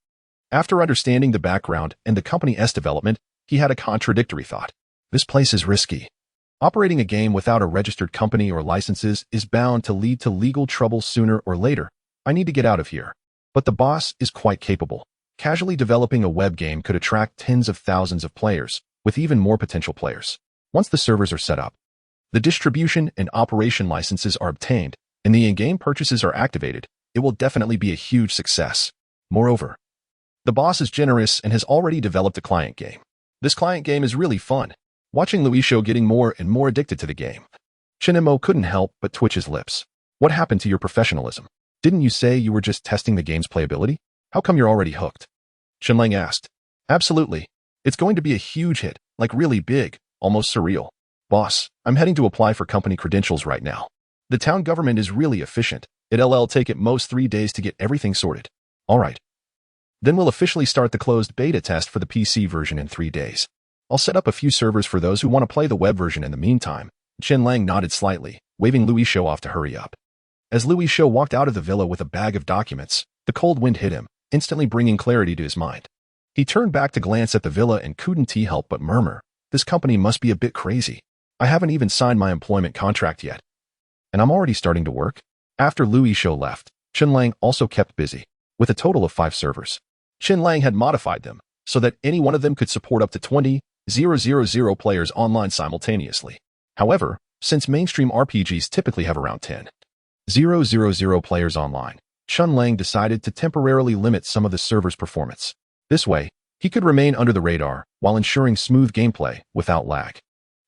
After understanding the background and the company's development, he had a contradictory thought. This place is risky. Operating a game without a registered company or licenses is bound to lead to legal trouble sooner or later. I need to get out of here. But the boss is quite capable. Casually developing a web game could attract tens of thousands of players, with even more potential players. Once the servers are set up, the distribution and operation licenses are obtained, and the in-game purchases are activated, it will definitely be a huge success. Moreover, the boss is generous and has already developed a client game. This client game is really fun. Watching Louis Shou getting more and more addicted to the game, Chen Mo couldn't help but twitch his lips. What happened to your professionalism? Didn't you say you were just testing the game's playability? How come you're already hooked? Chen Lang asked. Absolutely. It's going to be a huge hit, like really big, almost surreal. Boss, I'm heading to apply for company credentials right now. The town government is really efficient. It'll take at most 3 days to get everything sorted. All right. Then we'll officially start the closed beta test for the PC version in 3 days. I'll set up a few servers for those who want to play the web version in the meantime. Chen Lang nodded slightly, waving Louis Shou off to hurry up. As Louis Show walked out of the villa with a bag of documents, the cold wind hit him, instantly bringing clarity to his mind. He turned back to glance at the villa and couldn't help but murmur, "This company must be a bit crazy. I haven't even signed my employment contract yet. And I'm already starting to work?" After Louis Show left, Chen Lang also kept busy, with a total of 5 servers. Chen Lang had modified them so that any one of them could support up to 20,000 players online simultaneously. However, since mainstream RPGs typically have around 10,000 players online, Chen Lang decided to temporarily limit some of the servers' performance. This way, he could remain under the radar while ensuring smooth gameplay without lag.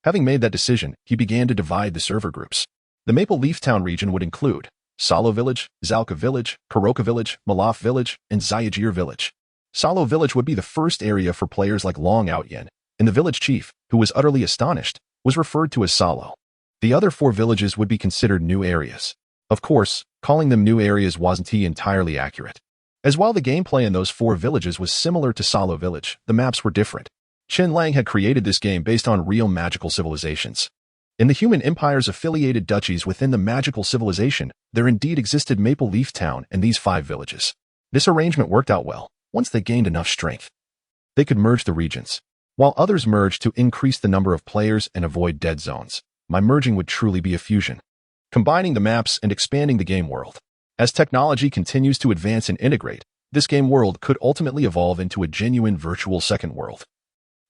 Having made that decision, he began to divide the server groups. The Maple Leaf Town region would include Salo Village, Zalka Village, Kuroka Village, Mech-life Village, and Zayajir Village. Salo Village would be the first area for players like Long Outyen, and the village chief, who was utterly astonished, was referred to as Salo. The other 4 villages would be considered new areas. Of course, calling them new areas wasn't entirely accurate. As while the gameplay in those 4 villages was similar to Salo Village, the maps were different. Chen Lang had created this game based on real magical civilizations. In the human empire's affiliated duchies within the magical civilization, there indeed existed Maple Leaf Town and these 5 villages. This arrangement worked out well. Once they gained enough strength, they could merge the regions, while others merged to increase the number of players and avoid dead zones. My merging would truly be a fusion, combining the maps and expanding the game world. As technology continues to advance and integrate, this game world could ultimately evolve into a genuine virtual second world.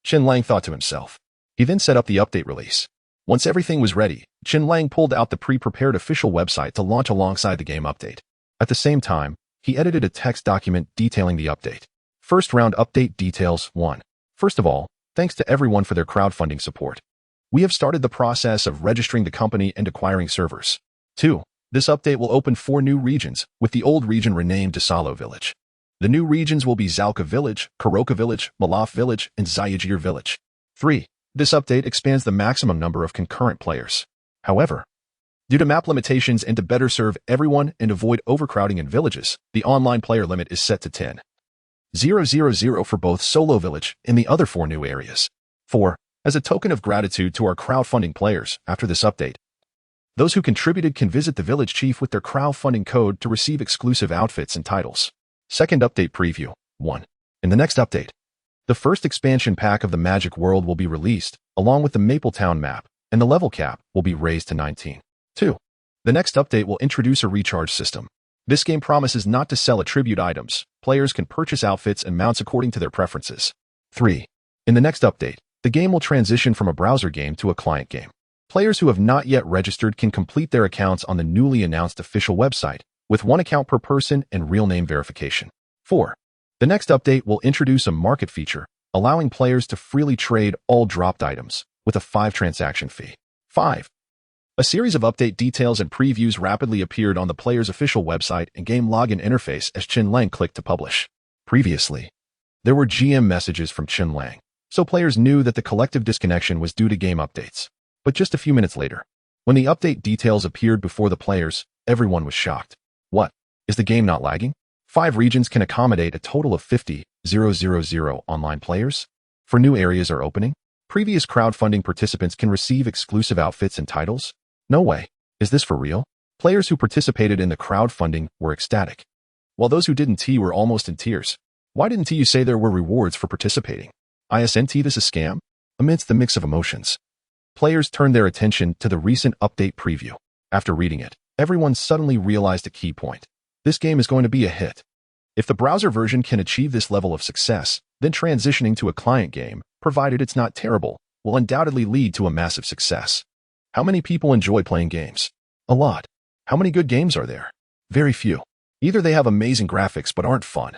Chen Lang thought to himself. He then set up the update release. Once everything was ready, Chen Lang pulled out the pre-prepared official website to launch alongside the game update. At the same time, he edited a text document detailing the update. First round update details 1. First of all, thanks to everyone for their crowdfunding support. We have started the process of registering the company and acquiring servers. 2. This update will open 4 new regions, with the old region renamed to Salo Village. The new regions will be Zalka Village, Kuroka Village, Mech-life Village, and Zayajir Village. 3. This update expands the maximum number of concurrent players. However, due to map limitations and to better serve everyone and avoid overcrowding in villages, the online player limit is set to 10,000 for both Solo Village and the other 4 new areas. 4. As a token of gratitude to our crowdfunding players, after this update, those who contributed can visit the village chief with their crowdfunding code to receive exclusive outfits and titles. Second update preview. 1. In the next update, the first expansion pack of the Magic World will be released, along with the Maple Town map, and the level cap will be raised to 19. 2. The next update will introduce a recharge system. This game promises not to sell attribute items. Players can purchase outfits and mounts according to their preferences. 3. In the next update, the game will transition from a browser game to a client game. Players who have not yet registered can complete their accounts on the newly announced official website, with 1 account per person and real name verification. 4. The next update will introduce a market feature, allowing players to freely trade all dropped items, with a 5 transaction fee. 5. A series of update details and previews rapidly appeared on the player's official website and game login interface as Chen Lang clicked to publish. Previously, there were GM messages from Chen Lang, so players knew that the collective disconnection was due to game updates. But just a few minutes later, when the update details appeared before the players, everyone was shocked. What? Is the game not lagging? 5 regions can accommodate a total of 50,000 online players. 4 new areas are opening. Previous crowdfunding participants can receive exclusive outfits and titles. No way. Is this for real? Players who participated in the crowdfunding were ecstatic, while those who didn't were almost in tears. Why didn't you say there were rewards for participating? Isn't this a scam? Amidst the mix of emotions, players turned their attention to the recent update preview. After reading it, everyone suddenly realized a key point. This game is going to be a hit. If the browser version can achieve this level of success, then transitioning to a client game, provided it's not terrible, will undoubtedly lead to a massive success. How many people enjoy playing games? A lot. How many good games are there? Very few. Either they have amazing graphics but aren't fun,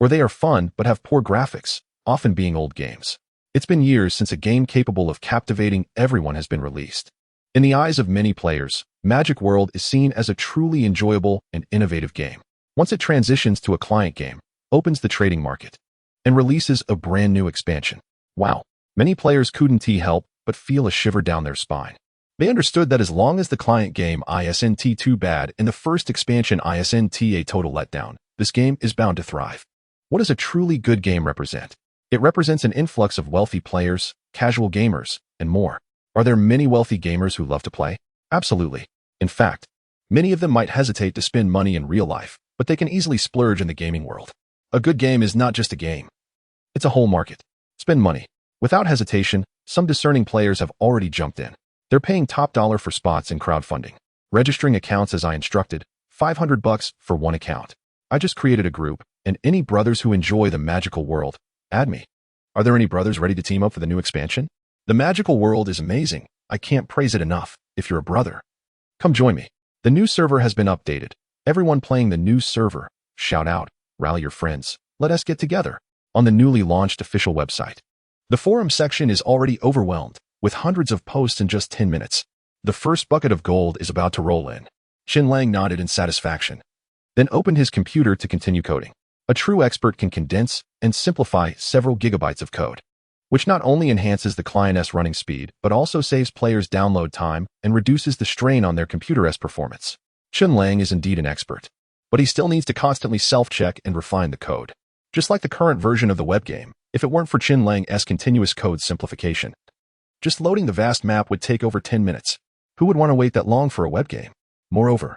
or they are fun but have poor graphics, often being old games. It's been years since a game capable of captivating everyone has been released. In the eyes of many players, Magic World is seen as a truly enjoyable and innovative game. Once it transitions to a client game, opens the trading market, and releases a brand new expansion. Wow. Many players couldn't help but feel a shiver down their spine. They understood that as long as the client game isn't too bad and the first expansion isn't a total letdown, this game is bound to thrive. What does a truly good game represent? It represents an influx of wealthy players, casual gamers, and more. Are there many wealthy gamers who love to play? Absolutely. In fact, Many of them might hesitate to spend money in real life, but they can easily splurge in the gaming world. A good game is not just a game. It's a whole market. Spend money. Without hesitation, some discerning players have already jumped in. They're paying top dollar for spots in crowdfunding. Registering accounts as I instructed, $500 for one account. I just created a group, and any brothers who enjoy the magical world, add me. Are there any brothers ready to team up for the new expansion? The magical world is amazing. I can't praise it enough. If you're a brother, come join me. The new server has been updated. Everyone playing the new server, shout out, rally your friends. Let us get together on the newly launched official website. The forum section is already overwhelmed, with hundreds of posts in just 10 minutes. The first bucket of gold is about to roll in. Chen Lang nodded in satisfaction, then opened his computer to continue coding. A true expert can condense and simplify several gigabytes of code, which not only enhances the client's running speed, but also saves players download time and reduces the strain on their computer's performance. Chen Lang is indeed an expert, but he still needs to constantly self-check and refine the code. Just like the current version of the web game, if it weren't for Chen Lang's continuous code simplification, just loading the vast map would take over 10 minutes. Who would want to wait that long for a web game? Moreover,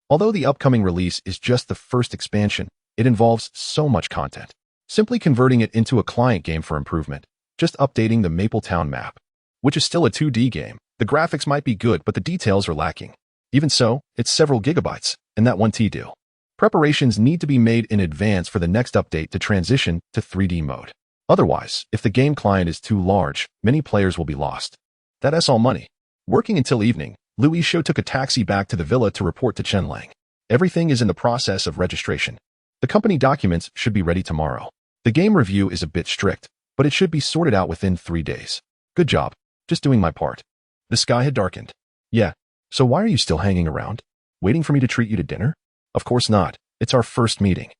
although the upcoming release is just the first expansion, it involves so much content. Simply converting it into a client game for improvement, just updating the Mapletown map, which is still a 2D game. The graphics might be good, but the details are lacking. Even so, it's several gigabytes, and that 1T deal. Preparations need to be made in advance for the next update to transition to 3D mode. Otherwise, if the game client is too large, many players will be lost. That's all money. Working until evening, Louis Shou took a taxi back to the villa to report to Chen Lang. Everything is in the process of registration. The company documents should be ready tomorrow. The game review is a bit strict, but it should be sorted out within 3 days. Good job. Just doing my part. The sky had darkened. Yeah. So why are you still hanging around? Waiting for me to treat you to dinner? Of course not. It's our first meeting.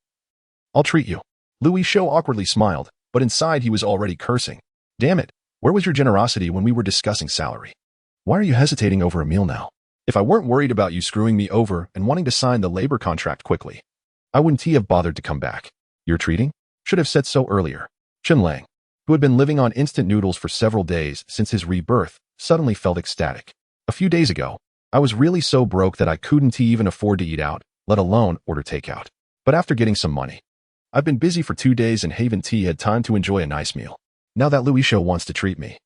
I'll treat you. Louis Shou awkwardly smiled, but inside he was already cursing. Damn it. Where was your generosity when we were discussing salary? Why are you hesitating over a meal now? If I weren't worried about you screwing me over and wanting to sign the labor contract quickly, I wouldn't have bothered to come back. You're treating? Should have said so earlier. Chen Lang, who had been living on instant noodles for several days since his rebirth, suddenly felt ecstatic. A few days ago, I was really so broke that I couldn't even afford to eat out, let alone order takeout. But after getting some money, I've been busy for 2 days and haven't had time to enjoy a nice meal. Now that Louis Shou wants to treat me.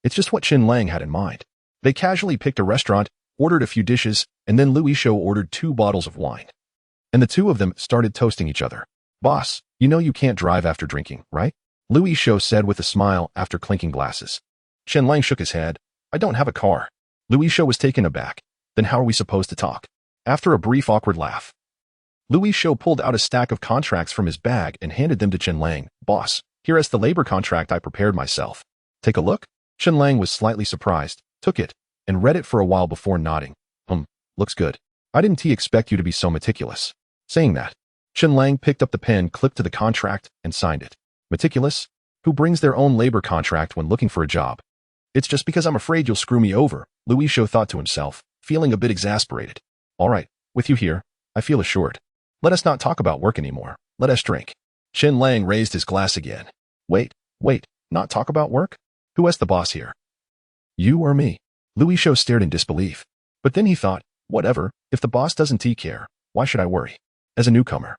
It's just what Chen Lang had in mind. They casually picked a restaurant, ordered a few dishes, and then Louis Shou ordered 2 bottles of wine. And the two of them started toasting each other. Boss, you know you can't drive after drinking, right? Louis Shou said with a smile after clinking glasses. Chen Lang shook his head. I don't have a car. Louis Shou was taken aback. Then how are we supposed to talk? After a brief awkward laugh, Louis Shou pulled out a stack of contracts from his bag and handed them to Chen Lang. Boss, here is the labor contract I prepared myself. Take a look? Chen Lang was slightly surprised, took it, and read it for a while before nodding. Looks good. I didn't expect you to be so meticulous. Saying that, Chen Lang picked up the pen clipped to the contract and signed it. Meticulous? Who brings their own labor contract when looking for a job? It's just because I'm afraid you'll screw me over, Louis Shou thought to himself, feeling a bit exasperated. All right, with you here, I feel assured. Let us not talk about work anymore. Let us drink. Chen Lang raised his glass again. Wait, not talk about work? Who is the boss here? You or me? Louis Shou stared in disbelief. But then he thought, whatever, if the boss doesn't care, why should I worry? As a newcomer,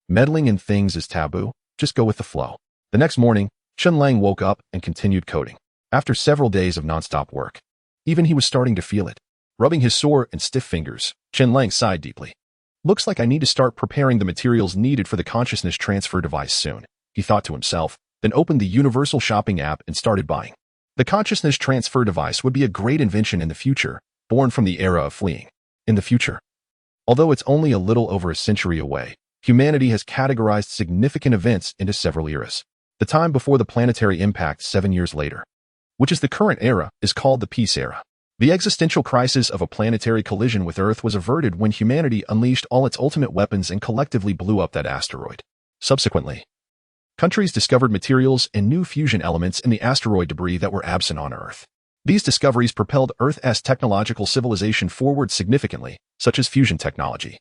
meddling in things is taboo, just go with the flow. The next morning, Chen Lang woke up and continued coding. After several days of nonstop work, even he was starting to feel it. Rubbing his sore and stiff fingers, Chen Lang sighed deeply. Looks like I need to start preparing the materials needed for the consciousness transfer device soon, he thought to himself, then opened the Universal Shopping app and started buying. The consciousness transfer device would be a great invention in the future, born from the era of fleeing. In the future, although it's only a little over a century away, humanity has categorized significant events into several eras. The time before the planetary impact 7 years later, which is the current era, is called the Peace Era. The existential crisis of a planetary collision with Earth was averted when humanity unleashed all its ultimate weapons and collectively blew up that asteroid. Subsequently, countries discovered materials and new fusion elements in the asteroid debris that were absent on Earth. These discoveries propelled Earth's technological civilization forward significantly, such as fusion technology,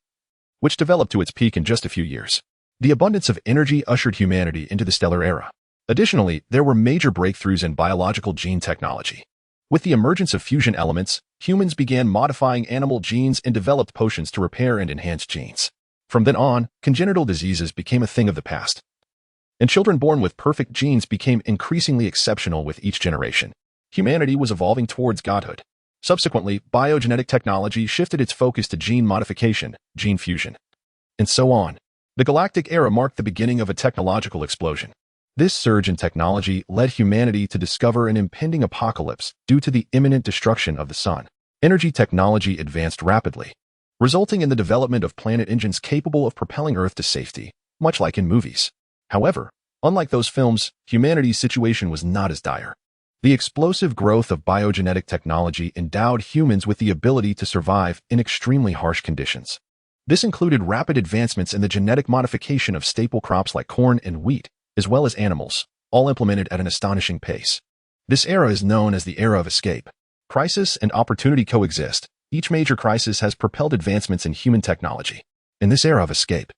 which developed to its peak in just a few years. The abundance of energy ushered humanity into the stellar era. Additionally, there were major breakthroughs in biological gene technology, With the emergence of fusion elements, humans began modifying animal genes and developed potions to repair and enhance genes. From then on, congenital diseases became a thing of the past, and children born with perfect genes became increasingly exceptional with each generation. Humanity was evolving towards godhood. Subsequently, biogenetic technology shifted its focus to gene modification, gene fusion, and so on. The galactic era marked the beginning of a technological explosion. This surge in technology led humanity to discover an impending apocalypse due to the imminent destruction of the sun. Energy technology advanced rapidly, resulting in the development of planet engines capable of propelling Earth to safety, much like in movies. However, unlike those films, humanity's situation was not as dire. The explosive growth of biogenetic technology endowed humans with the ability to survive in extremely harsh conditions. This included rapid advancements in the genetic modification of staple crops like corn and wheat, as well as animals, all implemented at an astonishing pace. This era is known as the era of escape. Crisis and opportunity coexist. Each major crisis has propelled advancements in human technology. In this era of escape,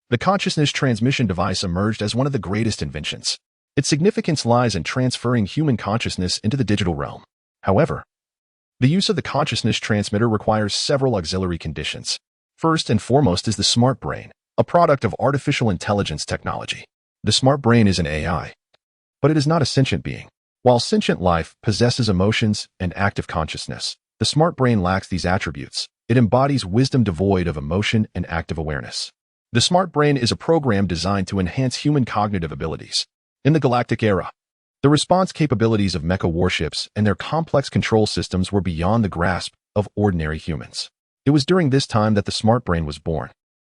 the consciousness transmission device emerged as one of the greatest inventions. Its significance lies in transferring human consciousness into the digital realm. However, the use of the consciousness transmitter requires several auxiliary conditions. First and foremost is the smart brain, a product of artificial intelligence technology. The smart brain is an AI, but it is not a sentient being. While sentient life possesses emotions and active consciousness, the smart brain lacks these attributes. It embodies wisdom devoid of emotion and active awareness. The smart brain is a program designed to enhance human cognitive abilities. In the galactic era, the response capabilities of mecha warships and their complex control systems were beyond the grasp of ordinary humans. It was during this time that the smart brain was born.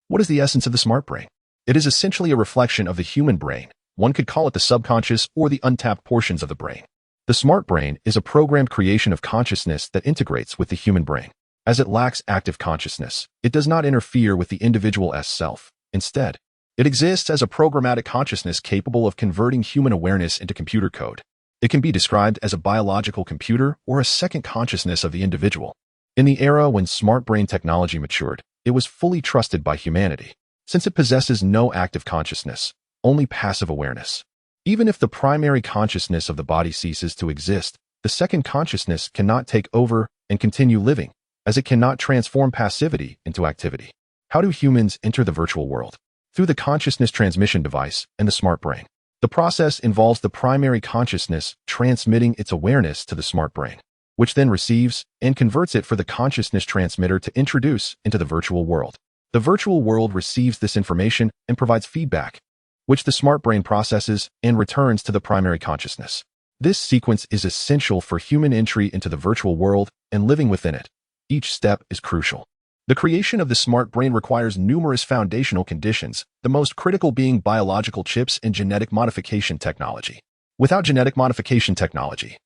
What is the essence of the smart brain? It is essentially a reflection of the human brain. One could call it the subconscious or the untapped portions of the brain. The smart brain is a programmed creation of consciousness that integrates with the human brain. As it lacks active consciousness, it does not interfere with the individual's self. Instead, it exists as a programmatic consciousness capable of converting human awareness into computer code. It can be described as a biological computer or a second consciousness of the individual. In the era when smart brain technology matured, it was fully trusted by humanity, since it possesses no active consciousness, only passive awareness. Even if the primary consciousness of the body ceases to exist, the second consciousness cannot take over and continue living, as it cannot transform passivity into activity. How do humans enter the virtual world? Through the consciousness transmission device and the smart brain. The process involves the primary consciousness transmitting its awareness to the smart brain, which then receives and converts it for the consciousness transmitter to introduce into the virtual world. The virtual world receives this information and provides feedback, which the smart brain processes and returns to the primary consciousness. This sequence is essential for human entry into the virtual world and living within it. Each step is crucial. The creation of the smart brain requires numerous foundational conditions, the most critical being biological chips and genetic modification technology. Without genetic modification technology,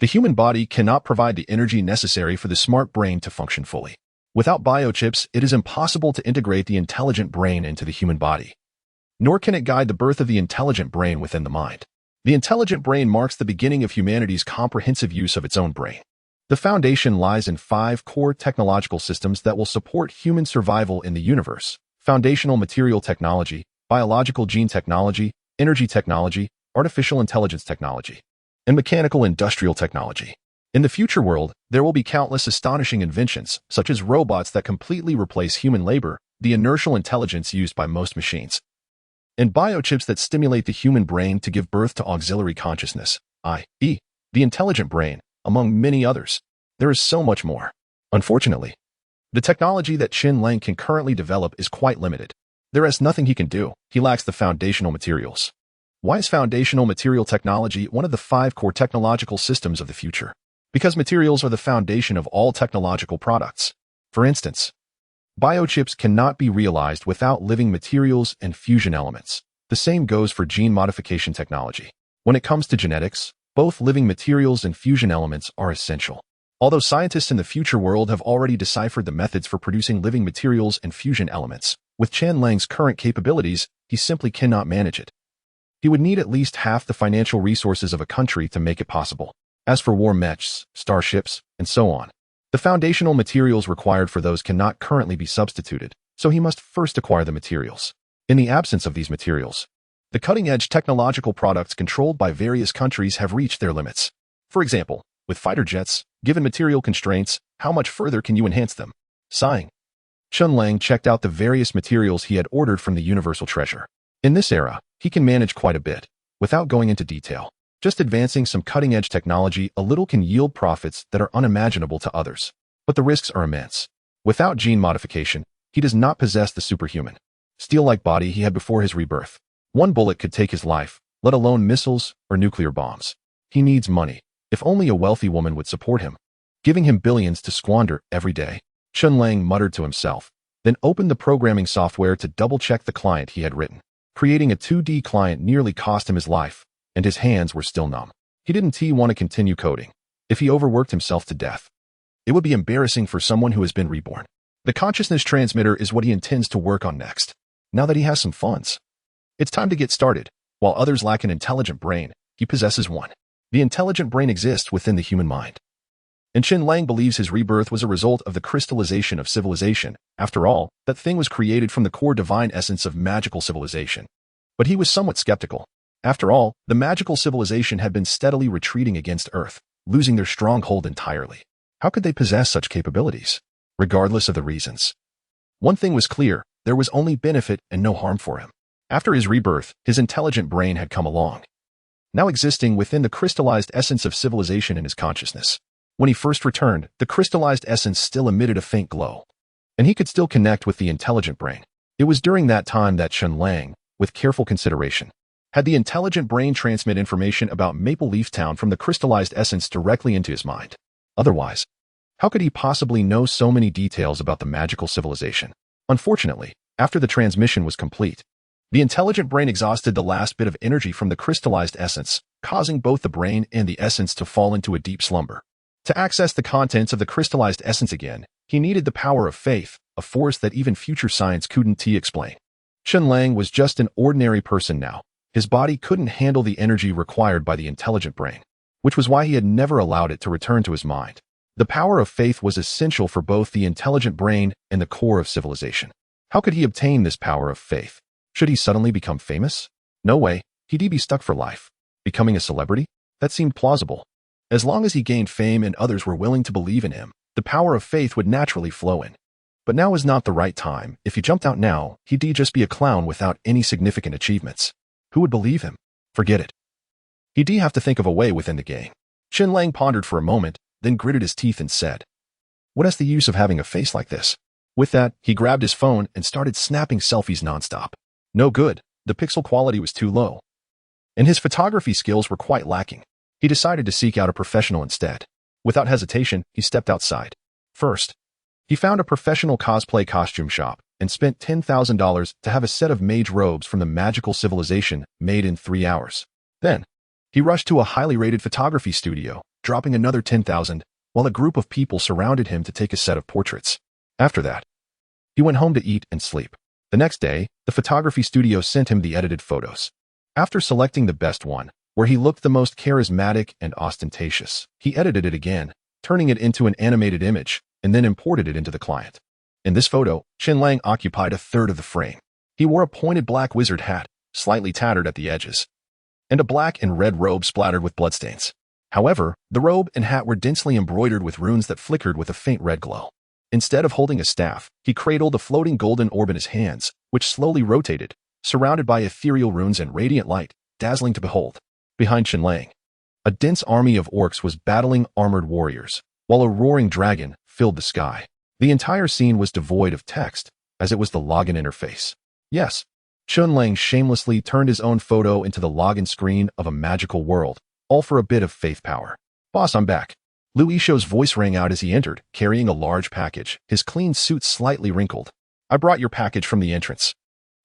the human body cannot provide the energy necessary for the smart brain to function fully. Without biochips, it is impossible to integrate the intelligent brain into the human body, nor can it guide the birth of the intelligent brain within the mind. The intelligent brain marks the beginning of humanity's comprehensive use of its own brain. The foundation lies in 5 core technological systems that will support human survival in the universe: foundational material technology, biological gene technology, energy technology, artificial intelligence technology, and mechanical industrial technology. In the future world, there will be countless astonishing inventions, such as robots that completely replace human labor, the inertial intelligence used by most machines, and biochips that stimulate the human brain to give birth to auxiliary consciousness, i.e., the intelligent brain, among many others. There is so much more. Unfortunately, the technology that Chen Lang can currently develop is quite limited. There is nothing he can do. He lacks the foundational materials. Why is foundational material technology one of the 5 core technological systems of the future? Because materials are the foundation of all technological products. For instance, biochips cannot be realized without living materials and fusion elements. The same goes for gene modification technology. When it comes to genetics, both living materials and fusion elements are essential. Although scientists in the future world have already deciphered the methods for producing living materials and fusion elements, with Chen Lang's current capabilities, he simply cannot manage it. He would need at least half the financial resources of a country to make it possible. As for war mechs, starships, and so on, the foundational materials required for those cannot currently be substituted, so he must first acquire the materials. In the absence of these materials, the cutting-edge technological products controlled by various countries have reached their limits. For example, With fighter jets, given material constraints, how much further can you enhance them? Sighing, Chen Lang checked out the various materials he had ordered from the Universal Treasure. In this era, he can manage quite a bit, without going into detail. Just advancing some cutting-edge technology a little can yield profits that are unimaginable to others. But the risks are immense. Without gene modification, he does not possess the superhuman, steel-like body he had before his rebirth. One bullet could take his life, let alone missiles or nuclear bombs. He needs money. If only a wealthy woman would support him, giving him billions to squander every day. Chen Lang muttered to himself, then opened the programming software to double-check the client he had written. Creating a 2D client nearly cost him his life, and his hands were still numb. He didn't want to continue coding. If he overworked himself to death, it would be embarrassing for someone who has been reborn. The consciousness transmitter is what he intends to work on next. Now that he has some funds, it's time to get started. While others lack an intelligent brain, he possesses one. The intelligent brain exists within the human mind. And Chen Lang believes his rebirth was a result of the crystallization of civilization. After all, that thing was created from the core divine essence of magical civilization. But he was somewhat skeptical. After all, the magical civilization had been steadily retreating against Earth, losing their stronghold entirely. How could they possess such capabilities? Regardless of the reasons. One thing was clear, there was only benefit and no harm for him. After his rebirth, his intelligent brain had come along, now existing within the crystallized essence of civilization in his consciousness. When he first returned, the crystallized essence still emitted a faint glow, and he could still connect with the intelligent brain. It was during that time that Chen Lang, with careful consideration, had the intelligent brain transmit information about Maple Leaf Town from the crystallized essence directly into his mind. Otherwise, how could he possibly know so many details about the magical civilization? Unfortunately, after the transmission was complete, the intelligent brain exhausted the last bit of energy from the crystallized essence, causing both the brain and the essence to fall into a deep slumber. To access the contents of the crystallized essence again, he needed the power of faith, a force that even future science couldn't explain. Chen Lang was just an ordinary person now. His body couldn't handle the energy required by the intelligent brain, which was why he had never allowed it to return to his mind. The power of faith was essential for both the intelligent brain and the core of civilization. How could he obtain this power of faith? Should he suddenly become famous? No way. He'd be stuck for life. Becoming a celebrity? That seemed plausible. As long as he gained fame and others were willing to believe in him, the power of faith would naturally flow in. But now is not the right time. If he jumped out now, he'd just be a clown without any significant achievements. Who would believe him? Forget it. He'd have to think of a way within the game. Chen Lang pondered for a moment, then gritted his teeth and said, "What is the use of having a face like this?" With that, he grabbed his phone and started snapping selfies nonstop. No good. The pixel quality was too low, and his photography skills were quite lacking. He decided to seek out a professional instead. Without hesitation, he stepped outside. First, he found a professional cosplay costume shop and spent $10,000 to have a set of mage robes from the magical civilization made in 3 hours. Then, he rushed to a highly rated photography studio, dropping another $10,000, while a group of people surrounded him to take a set of portraits. After that, he went home to eat and sleep. The next day, the photography studio sent him the edited photos. After selecting the best one, where he looked the most charismatic and ostentatious, he edited it again, turning it into an animated image, and then imported it into the client. In this photo, Chen Lang occupied a third of the frame. He wore a pointed black wizard hat, slightly tattered at the edges, and a black and red robe splattered with bloodstains. However, the robe and hat were densely embroidered with runes that flickered with a faint red glow. Instead of holding a staff, he cradled a floating golden orb in his hands, which slowly rotated, surrounded by ethereal runes and radiant light, dazzling to behold. Behind Chen Lang, a dense army of orcs was battling armored warriors, while a roaring dragon filled the sky. The entire scene was devoid of text, as it was the login interface. Yes, Chen Lang shamelessly turned his own photo into the login screen of a magical world, all for a bit of faith power. "Boss, I'm back." Lu Yishou's voice rang out as he entered, carrying a large package, his clean suit slightly wrinkled. "I brought your package from the entrance."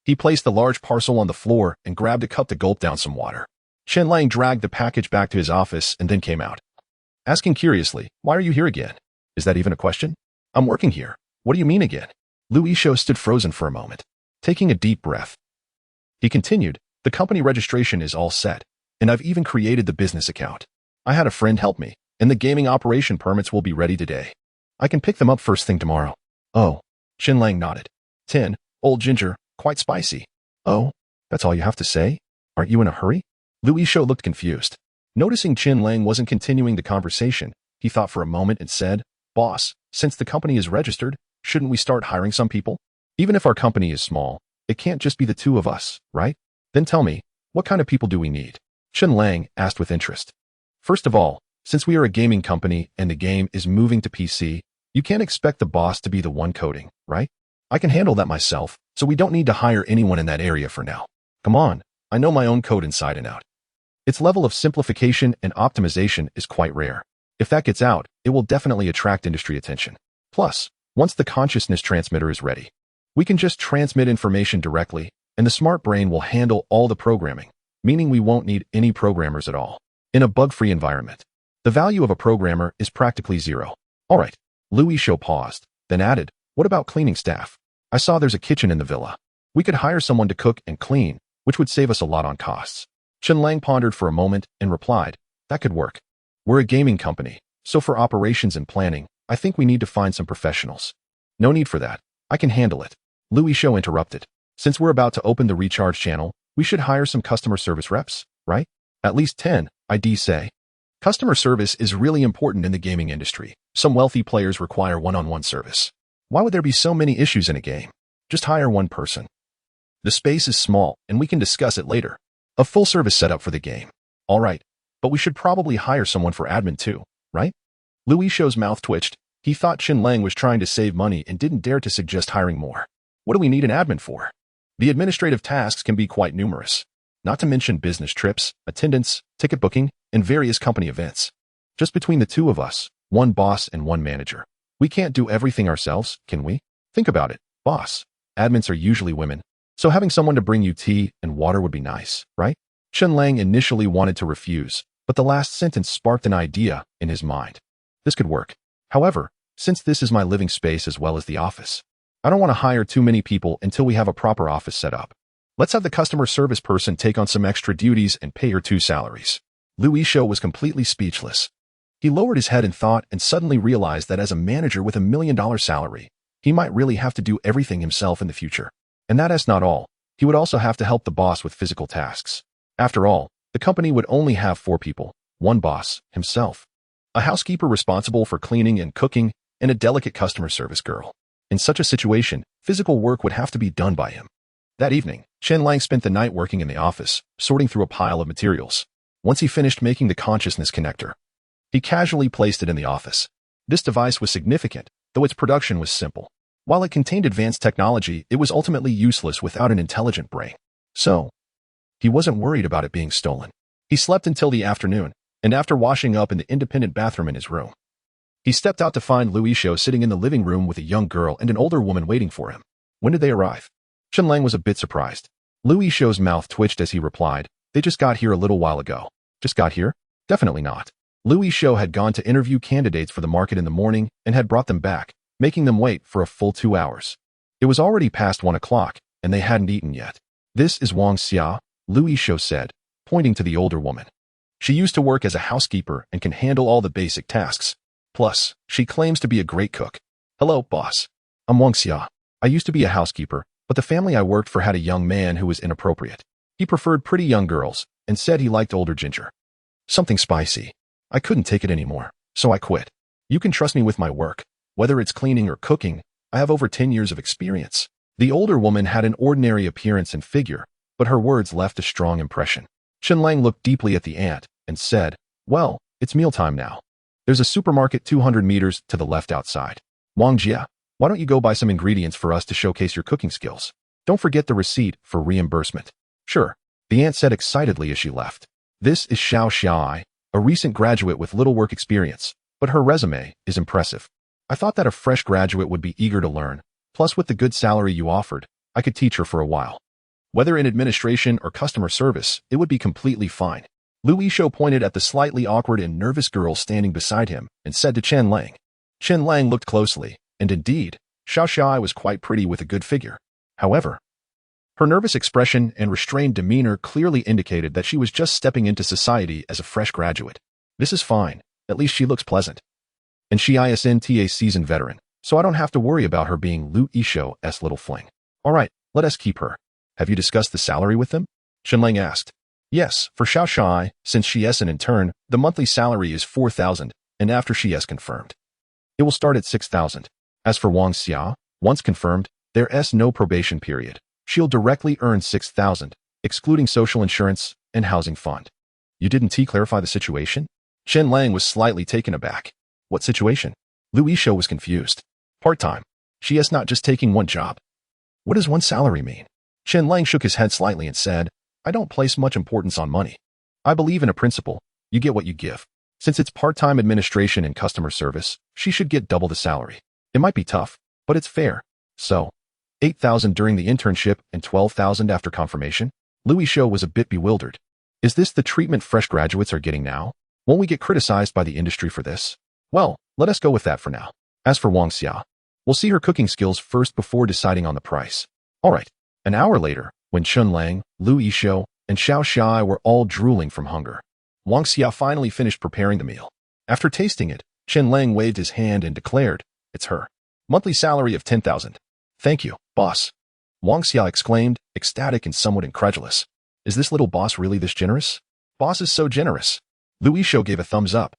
He placed the large parcel on the floor and grabbed a cup to gulp down some water. Chen Lang dragged the package back to his office and then came out, asking curiously, "Why are you here again? Is that even a question?" "I'm working here." "What do you mean again?" Lu Yishou stood frozen for a moment, taking a deep breath. He continued, "The company registration is all set, and I've even created the business account. I had a friend help me, and the gaming operation permits will be ready today. I can pick them up first thing tomorrow." "Oh." Chen Lang nodded. 10, old ginger, quite spicy. "Oh, that's all you have to say? Aren't you in a hurry?" Lu Yishou looked confused. Noticing Chen Lang wasn't continuing the conversation, he thought for a moment and said, "Boss, since the company is registered, shouldn't we start hiring some people? Even if our company is small, it can't just be the two of us, right? Then tell me, what kind of people do we need?" Chen Lang asked with interest. "First of all, since we are a gaming company and the game is moving to PC, you can't expect the boss to be the one coding, right? I can handle that myself, so we don't need to hire anyone in that area for now. Come on, I know my own code inside and out. Its level of simplification and optimization is quite rare. If that gets out, it will definitely attract industry attention. Plus, once the consciousness transmitter is ready, we can just transmit information directly, and the smart brain will handle all the programming, meaning we won't need any programmers at all. In a bug-free environment, the value of a programmer is practically zero." "All right." Louis Shou paused, then added, "What about cleaning staff? I saw there's a kitchen in the villa. We could hire someone to cook and clean, which would save us a lot on costs." Chen Lang pondered for a moment and replied, "That could work. We're a gaming company, so for operations and planning, I think we need to find some professionals." "No need for that. I can handle it." Louis Shou interrupted. "Since we're about to open the recharge channel, we should hire some customer service reps, right? At least 10, I'd say. Customer service is really important in the gaming industry. Some wealthy players require one-on-one service. Why would there be so many issues in a game? Just hire one person. The space is small, and we can discuss it later. A full-service setup for the game. All right, but we should probably hire someone for admin too, right?" Louis Shou's mouth twitched. He thought Chen Lang was trying to save money and didn't dare to suggest hiring more. What do we need an admin for? The administrative tasks can be quite numerous, not to mention business trips, attendance, ticket booking, and various company events. Just between the two of us, one boss and one manager. We can't do everything ourselves, can we? Think about it, boss. Admins are usually women, so having someone to bring you tea and water would be nice, right? Chen Lang initially wanted to refuse, but the last sentence sparked an idea in his mind. This could work. However, since this is my living space as well as the office, I don't want to hire too many people until we have a proper office set up. Let's have the customer service person take on some extra duties and pay her 2 salaries. Louis Shou was completely speechless. He lowered his head in thought and suddenly realized that as a manager with $1 million salary, he might really have to do everything himself in the future. And that's not all. He would also have to help the boss with physical tasks. After all, the company would only have 4 people, one boss, himself, a housekeeper responsible for cleaning and cooking, and a delicate customer service girl. In such a situation, physical work would have to be done by him. That evening, Chen Lang spent the night working in the office, sorting through a pile of materials. Once he finished making the consciousness connector, he casually placed it in the office. This device was significant, though its production was simple. While it contained advanced technology, it was ultimately useless without an intelligent brain. So, he wasn't worried about it being stolen. He slept until the afternoon, and after washing up in the independent bathroom in his room, he stepped out to find Louis Shou sitting in the living room with a young girl and an older woman waiting for him. When did they arrive? Chen Lang was a bit surprised. Louis Shou's mouth twitched as he replied, "They just got here a little while ago." "Just got here?" "Definitely not." Louis Shou had gone to interview candidates for the market in the morning and had brought them back, making them wait for a full 2 hours. It was already past 1 o'clock, and they hadn't eaten yet. "This is Wang Xia," Louis Shou said, pointing to the older woman. "She used to work as a housekeeper and can handle all the basic tasks. Plus, she claims to be a great cook." "Hello, boss. I'm Wang Xia. I used to be a housekeeper, but the family I worked for had a young man who was inappropriate. He preferred pretty young girls and said he liked older ginger. Something spicy. I couldn't take it anymore, so I quit. You can trust me with my work. Whether it's cleaning or cooking, I have over 10 years of experience." The older woman had an ordinary appearance and figure, but her words left a strong impression. Chen Lang looked deeply at the aunt and said, "Well, it's mealtime now. There's a supermarket 200 meters to the left outside. Wang Jia, why don't you go buy some ingredients for us to showcase your cooking skills? Don't forget the receipt for reimbursement." "Sure," the aunt said excitedly as she left. "This is Xiao Xiaoi, a recent graduate with little work experience, but her resume is impressive. I thought that a fresh graduate would be eager to learn, plus with the good salary you offered, I could teach her for a while. Whether in administration or customer service, it would be completely fine." Louis Shou pointed at the slightly awkward and nervous girl standing beside him and said to Chen Lang. Chen Lang looked closely, and indeed, Xiao Xiaoi was quite pretty with a good figure. However, her nervous expression and restrained demeanor clearly indicated that she was just stepping into society as a fresh graduate. "This is fine. At least she looks pleasant. And she isn't a seasoned veteran, so I don't have to worry about her being Louis Shou's little fling. All right, let us keep her." "Have you discussed the salary with them?" Chen Lang asked. Yes, for Xiao Shai, since she is an intern, the monthly salary is 4,000, and after she is confirmed, it will start at 6,000. As for Wang Xia, once confirmed, there is no probation period. She'll directly earn 6,000, excluding social insurance and housing fund. You didn't clarify the situation? Chen Lang was slightly taken aback. What situation? Lu Yishou was confused. Part-time. She is not just taking one job. What does one salary mean? Chen Lang shook his head slightly and said, I don't place much importance on money. I believe in a principle, you get what you give. Since it's part-time administration and customer service, she should get double the salary. It might be tough, but it's fair. So, 8,000 during the internship and 12,000 after confirmation? Lu Yishou was a bit bewildered. Is this the treatment fresh graduates are getting now? Won't we get criticized by the industry for this? Well, let us go with that for now. As for Wang Xia, we'll see her cooking skills first before deciding on the price. Alright. An hour later, when Chen Lang, Lu Yishou, and Xiao Shai were all drooling from hunger, Wang Xia finally finished preparing the meal. After tasting it, Chen Lang waved his hand and declared, it's her. Monthly salary of 10,000. Thank you, boss. Wang Xia exclaimed, ecstatic and somewhat incredulous. Is this little boss really this generous? Boss is so generous. Lu Yishou gave a thumbs up,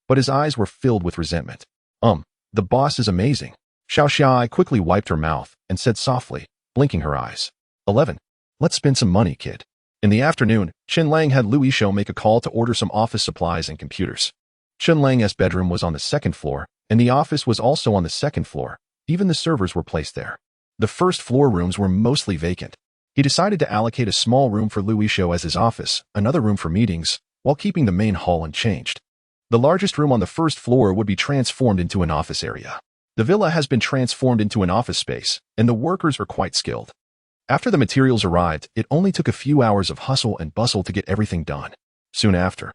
but his eyes were filled with resentment. The boss is amazing. Xiao Shai quickly wiped her mouth and said softly, blinking her eyes. 11. Let's spend some money, kid. In the afternoon, Chen Lang had Lu Yishou make a call to order some office supplies and computers. Chen Lang's bedroom was on the second floor, and the office was also on the second floor. Even the servers were placed there. The first floor rooms were mostly vacant. He decided to allocate a small room for Lu Yishou as his office, another room for meetings, while keeping the main hall unchanged. The largest room on the first floor would be transformed into an office area. The villa has been transformed into an office space, and the workers are quite skilled. After the materials arrived, it only took a few hours of hustle and bustle to get everything done. Soon after,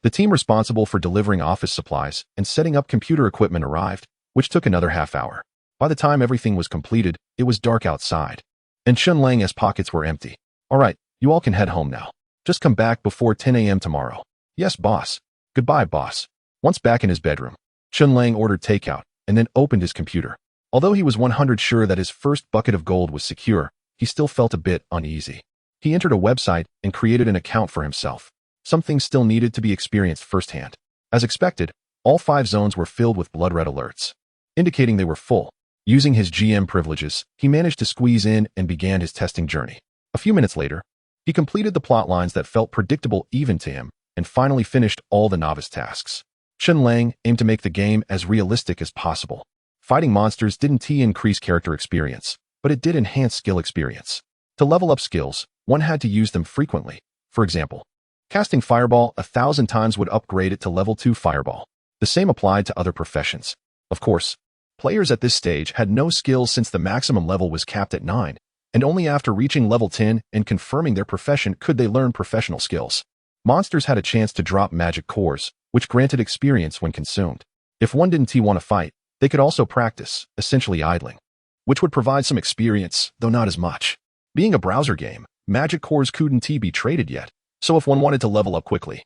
the team responsible for delivering office supplies and setting up computer equipment arrived, which took another half hour. By the time everything was completed, it was dark outside, and Chen Lang's pockets were empty. Alright, you all can head home now. Just come back before 10 a.m. tomorrow. Yes, boss. Goodbye, boss. Once back in his bedroom, Chen Lang ordered takeout and then opened his computer. Although he was 100% sure that his first bucket of gold was secure, he still felt a bit uneasy. He entered a website and created an account for himself. Some things still needed to be experienced firsthand. As expected, all 5 zones were filled with blood red alerts, indicating they were full. Using his GM privileges, he managed to squeeze in and began his testing journey. A few minutes later, he completed the plot lines that felt predictable even to him, and finally finished all the novice tasks. Chen Lang aimed to make the game as realistic as possible. Fighting monsters didn't increase character experience, but it did enhance skill experience. To level up skills, one had to use them frequently. For example, casting Fireball 1,000 times would upgrade it to level 2 Fireball. The same applied to other professions. Of course, players at this stage had no skills since the maximum level was capped at 9, and only after reaching level 10 and confirming their profession could they learn professional skills. Monsters had a chance to drop magic cores, which granted experience when consumed. If one didn't want to fight, they could also practice, essentially idling, which would provide some experience, though not as much. Being a browser game, magic cores couldn't be traded yet, so if one wanted to level up quickly,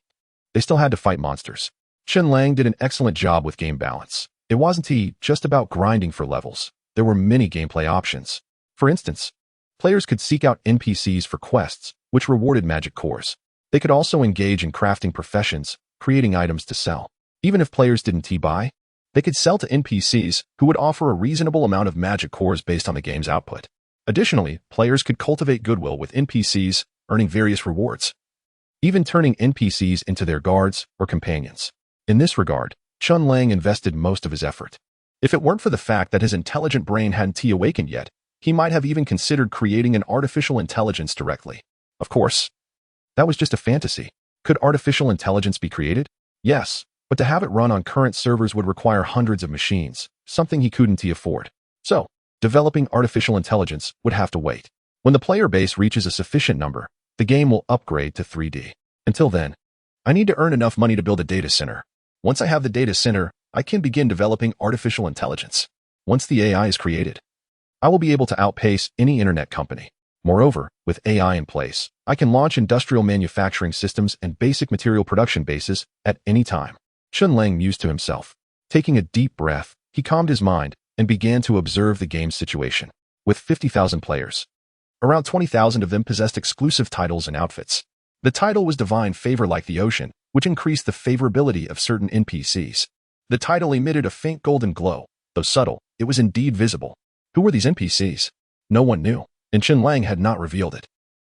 they still had to fight monsters. Chen Lang did an excellent job with game balance. It wasn't just about grinding for levels. There were many gameplay options. For instance, players could seek out NPCs for quests, which rewarded magic cores. They could also engage in crafting professions, creating items to sell. Even if players didn't buy, they could sell to NPCs who would offer a reasonable amount of magic cores based on the game's output. Additionally, players could cultivate goodwill with NPCs, earning various rewards, even turning NPCs into their guards or companions. In this regard, Chen Lang invested most of his effort. If it weren't for the fact that his intelligent brain hadn't awakened yet, he might have even considered creating an artificial intelligence directly. Of course, that was just a fantasy. Could artificial intelligence be created? Yes, but to have it run on current servers would require hundreds of machines, something he couldn't afford. So, developing artificial intelligence would have to wait. When the player base reaches a sufficient number, the game will upgrade to 3D. Until then, I need to earn enough money to build a data center. Once I have the data center, I can begin developing artificial intelligence. Once the AI is created, I will be able to outpace any internet company. Moreover, with AI in place, I can launch industrial manufacturing systems and basic material production bases at any time. Chen Lang mused to himself. Taking a deep breath, he calmed his mind and began to observe the game's situation. With 50,000 players, around 20,000 of them possessed exclusive titles and outfits. The title was Divine Favor Like the Ocean, which increased the favorability of certain NPCs. The title emitted a faint golden glow. Though subtle, it was indeed visible. Who were these NPCs? No one knew, and Chen Lang had not revealed it.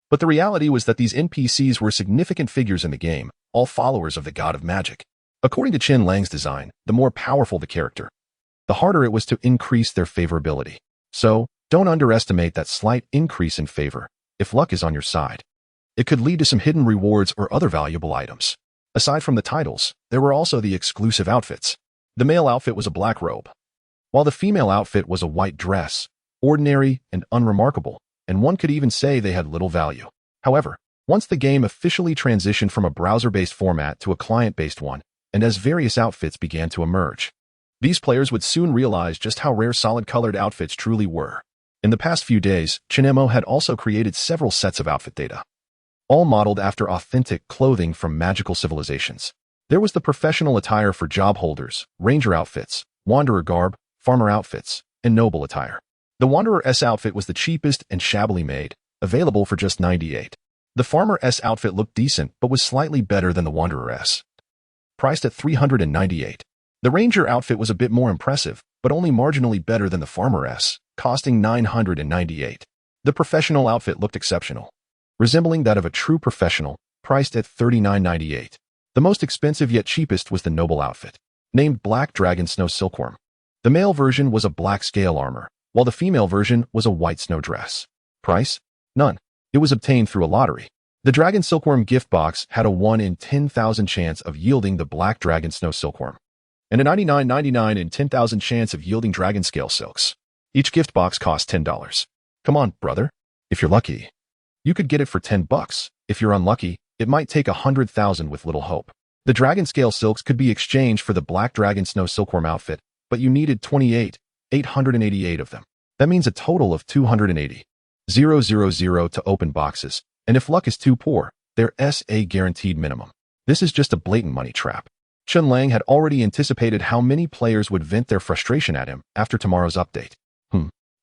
But the reality was that these NPCs were significant figures in the game, all followers of the god of magic. According to Chen Lang's design, the more powerful the character, the harder it was to increase their favorability. So, don't underestimate that slight increase in favor, if luck is on your side. It could lead to some hidden rewards or other valuable items. Aside from the titles, there were also the exclusive outfits. The male outfit was a black robe, while the female outfit was a white dress, ordinary and unremarkable, and one could even say they had little value. However, once the game officially transitioned from a browser-based format to a client-based one, and as various outfits began to emerge, these players would soon realize just how rare solid-colored outfits truly were. In the past few days, Chenemo had also created several sets of outfit data, all modeled after authentic clothing from magical civilizations. There was the professional attire for job holders, ranger outfits, wanderer garb, farmer outfits, and noble attire. The Wanderer S outfit was the cheapest and shabbily made, available for just 98. The Farmer S outfit looked decent but was slightly better than the Wanderer S, priced at 398. The Ranger outfit was a bit more impressive, but only marginally better than the Farmer S, costing 998. The Professional outfit looked exceptional, resembling that of a true professional, priced at 39.98. The most expensive yet cheapest was the Noble outfit, named Black Dragon Snow Silkworm. The male version was a black scale armor, while the female version was a white snow dress. Price? None. It was obtained through a lottery. The Dragon Silkworm gift box had a 1 in 10,000 chance of yielding the Black Dragon Snow Silkworm, and a 99.99 in 10,000 chance of yielding Dragon Scale Silks. Each gift box cost $10. Come on, brother. If you're lucky, you could get it for $10. If you're unlucky, it might take 100,000 with little hope. The Dragon Scale Silks could be exchanged for the Black Dragon Snow Silkworm outfit, but you needed 888 of them. That means a total of 280,000 to open boxes, and if luck is too poor, there's a guaranteed minimum. This is just a blatant money trap. Chen Lang had already anticipated how many players would vent their frustration at him after tomorrow's update.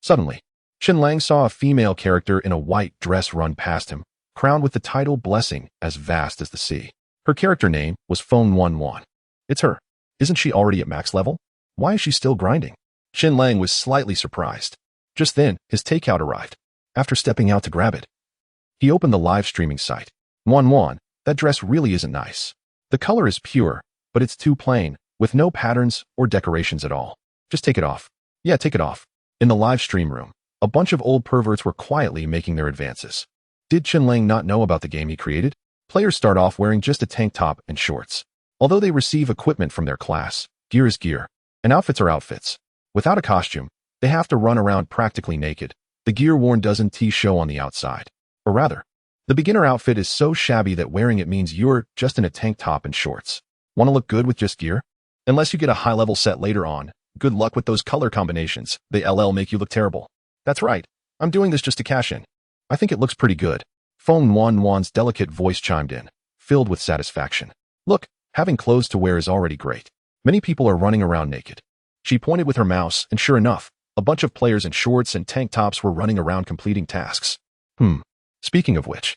Suddenly, Chen Lang saw a female character in a white dress run past him, crowned with the title Blessing as vast as the sea. Her character name was Phone 11. It's her. Isn't she already at max level? Why is she still grinding? Chen Lang was slightly surprised. Just then, his takeout arrived. After stepping out to grab it, he opened the live streaming site. 11, that dress really isn't nice. The color is pure, but it's too plain, with no patterns or decorations at all. Just take it off. Yeah, take it off. In the live stream room, a bunch of old perverts were quietly making their advances. Did Chen Lang not know about the game he created? Players start off wearing just a tank top and shorts. Although they receive equipment from their class, gear is gear, and outfits are outfits. Without a costume, they have to run around practically naked. The gear worn doesn't show on the outside. Or rather, the beginner outfit is so shabby that wearing it means you're just in a tank top and shorts. Want to look good with just gear? Unless you get a high-level set later on, good luck with those color combinations. They make you look terrible. That's right. I'm doing this just to cash in. I think it looks pretty good. Phone 11's delicate voice chimed in, filled with satisfaction. Look, having clothes to wear is already great. Many people are running around naked. She pointed with her mouse, and sure enough, a bunch of players in shorts and tank tops were running around completing tasks. Speaking of which,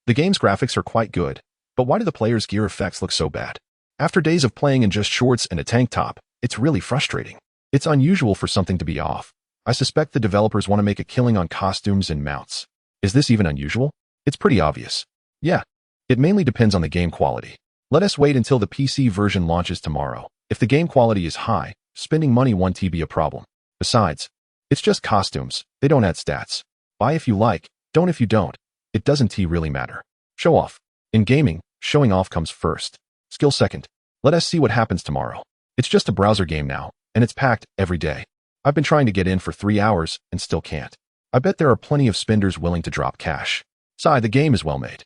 the game's graphics are quite good, but why do the players' gear effects look so bad? After days of playing in just shorts and a tank top, it's really frustrating. It's unusual for something to be off. I suspect the developers want to make a killing on costumes and mounts. Is this even unusual? It's pretty obvious. Yeah, it mainly depends on the game quality. Let us wait until the PC version launches tomorrow. If the game quality is high, spending money won't be a problem. Besides, it's just costumes. They don't add stats. Buy if you like, don't if you don't. It doesn't really matter. Show off. In gaming, showing off comes first. Skill second. Let us see what happens tomorrow. It's just a browser game now, and it's packed every day. I've been trying to get in for 3 hours and still can't. I bet there are plenty of spenders willing to drop cash. The game is well made,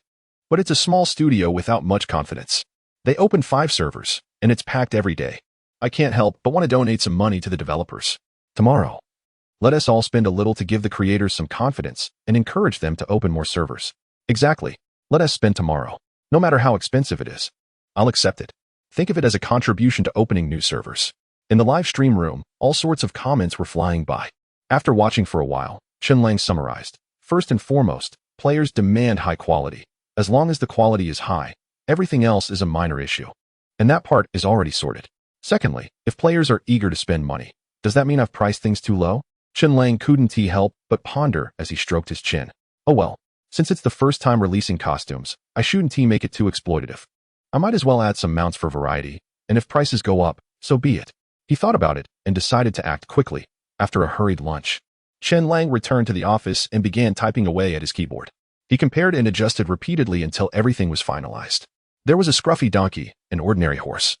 but it's a small studio without much confidence. They open 5 servers, and it's packed every day. I can't help but want to donate some money to the developers. Tomorrow, let us all spend a little to give the creators some confidence and encourage them to open more servers. Exactly. Let us spend tomorrow. No matter how expensive it is, I'll accept it. Think of it as a contribution to opening new servers. In the live stream room, all sorts of comments were flying by. After watching for a while, Chen Lang summarized. First and foremost, players demand high quality. As long as the quality is high, everything else is a minor issue. And that part is already sorted. Secondly, if players are eager to spend money, does that mean I've priced things too low? Chen Lang couldn't help but ponder as he stroked his chin. Oh well, since it's the first time releasing costumes, I shouldn't make it too exploitative. I might as well add some mounts for variety, and if prices go up, so be it. He thought about it and decided to act quickly. After a hurried lunch, Chen Lang returned to the office and began typing away at his keyboard. He compared and adjusted repeatedly until everything was finalized. There was a scruffy donkey, an ordinary horse,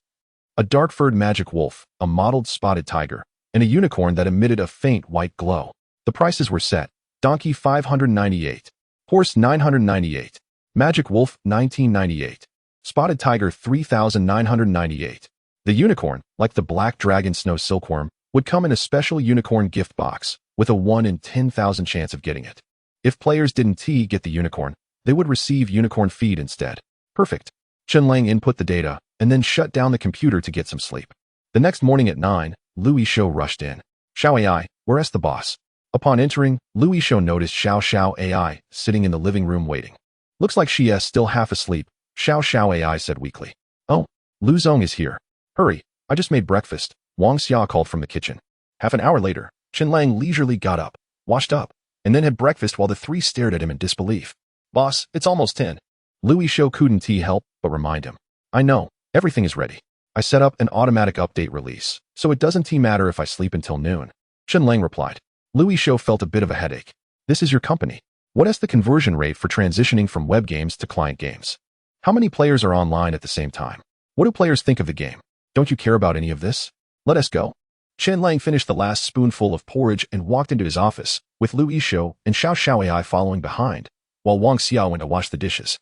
a dark-furred magic wolf, a mottled spotted tiger, and a unicorn that emitted a faint white glow. The prices were set. Donkey $598, horse $998, magic wolf $1998, spotted tiger $3,998. The unicorn, like the black dragon snow silkworm, would come in a special unicorn gift box with a 1 in 10,000 chance of getting it. If players didn't get the unicorn, they would receive unicorn feed instead. Perfect. Chen Lang input the data and then shut down the computer to get some sleep. The next morning at 9, Louis Shou rushed in. Xiao AI, where's the boss? Upon entering, Louis Shou noticed Xiao AI sitting in the living room waiting. Looks like she is still half asleep, Xiao AI said weakly. Oh, Lu Zong is here. Hurry, I just made breakfast, Wang Xia called from the kitchen. Half an hour later, Chen Lang leisurely got up, washed up, and then had breakfast while the three stared at him in disbelief. Boss, it's almost 10. Louis Shou couldn't help but remind him. I know, everything is ready. I set up an automatic update release, so it doesn't matter if I sleep until noon. Chen Lang replied. Louis Shou felt a bit of a headache. This is your company. What is the conversion rate for transitioning from web games to client games? How many players are online at the same time? What do players think of the game? Don't you care about any of this? Let us go. Chen Lang finished the last spoonful of porridge and walked into his office, with Louis Shou and Xiao AI following behind, while Wang Xia went to wash the dishes.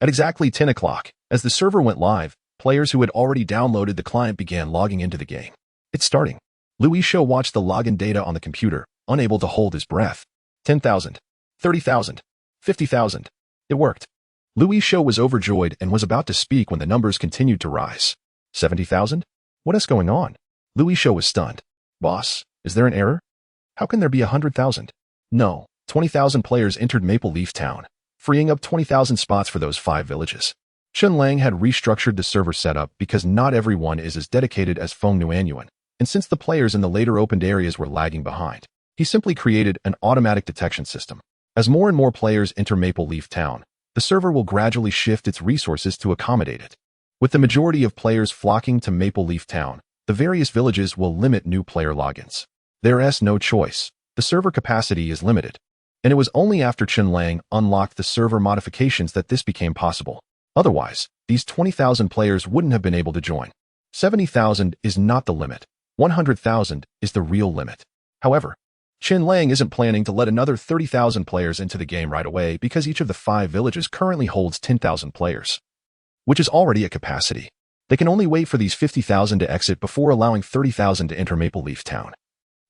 At exactly 10 o'clock, as the server went live, players who had already downloaded the client began logging into the game. It's starting. Louis Shou watched the login data on the computer, unable to hold his breath. 10,000, 30,000, 50,000. It worked. Louis Shou was overjoyed and was about to speak when the numbers continued to rise. 70,000? What is going on? Louis Shou was stunned. Boss, is there an error? How can there be 100,000? No, 20,000 players entered Maple Leaf Town, freeing up 20,000 spots for those 5 villages. Chen Lang had restructured the server setup because not everyone is as dedicated as Feng Nuanyuan, and since the players in the later opened areas were lagging behind, he simply created an automatic detection system. As more and more players enter Maple Leaf Town, the server will gradually shift its resources to accommodate it. With the majority of players flocking to Maple Leaf Town, the various villages will limit new player logins. There is no choice. The server capacity is limited. And it was only after Chen Lang unlocked the server modifications that this became possible. Otherwise, these 20,000 players wouldn't have been able to join. 70,000 is not the limit. 100,000 is the real limit. However, Chen Lang isn't planning to let another 30,000 players into the game right away because each of the 5 villages currently holds 10,000 players, which is already at capacity. They can only wait for these 50,000 to exit before allowing 30,000 to enter Maple Leaf Town,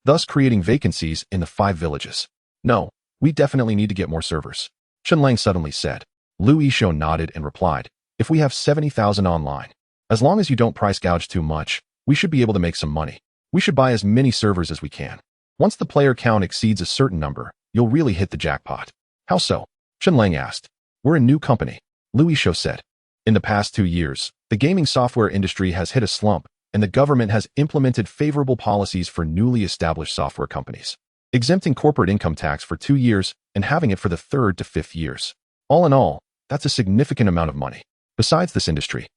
thus creating vacancies in the 5 villages. No, we definitely need to get more servers, Chen Lang suddenly said. Louis Shou nodded and replied, if we have 70,000 online, as long as you don't price gouge too much, we should be able to make some money. We should buy as many servers as we can. Once the player count exceeds a certain number, you'll really hit the jackpot. How so? Chen Lang asked. We're a new company, Louis Shou said. In the past 2 years, the gaming software industry has hit a slump, and the government has implemented favorable policies for newly established software companies, exempting corporate income tax for 2 years and having it for the 3rd to 5th years. All in all, that's a significant amount of money. Besides this industry,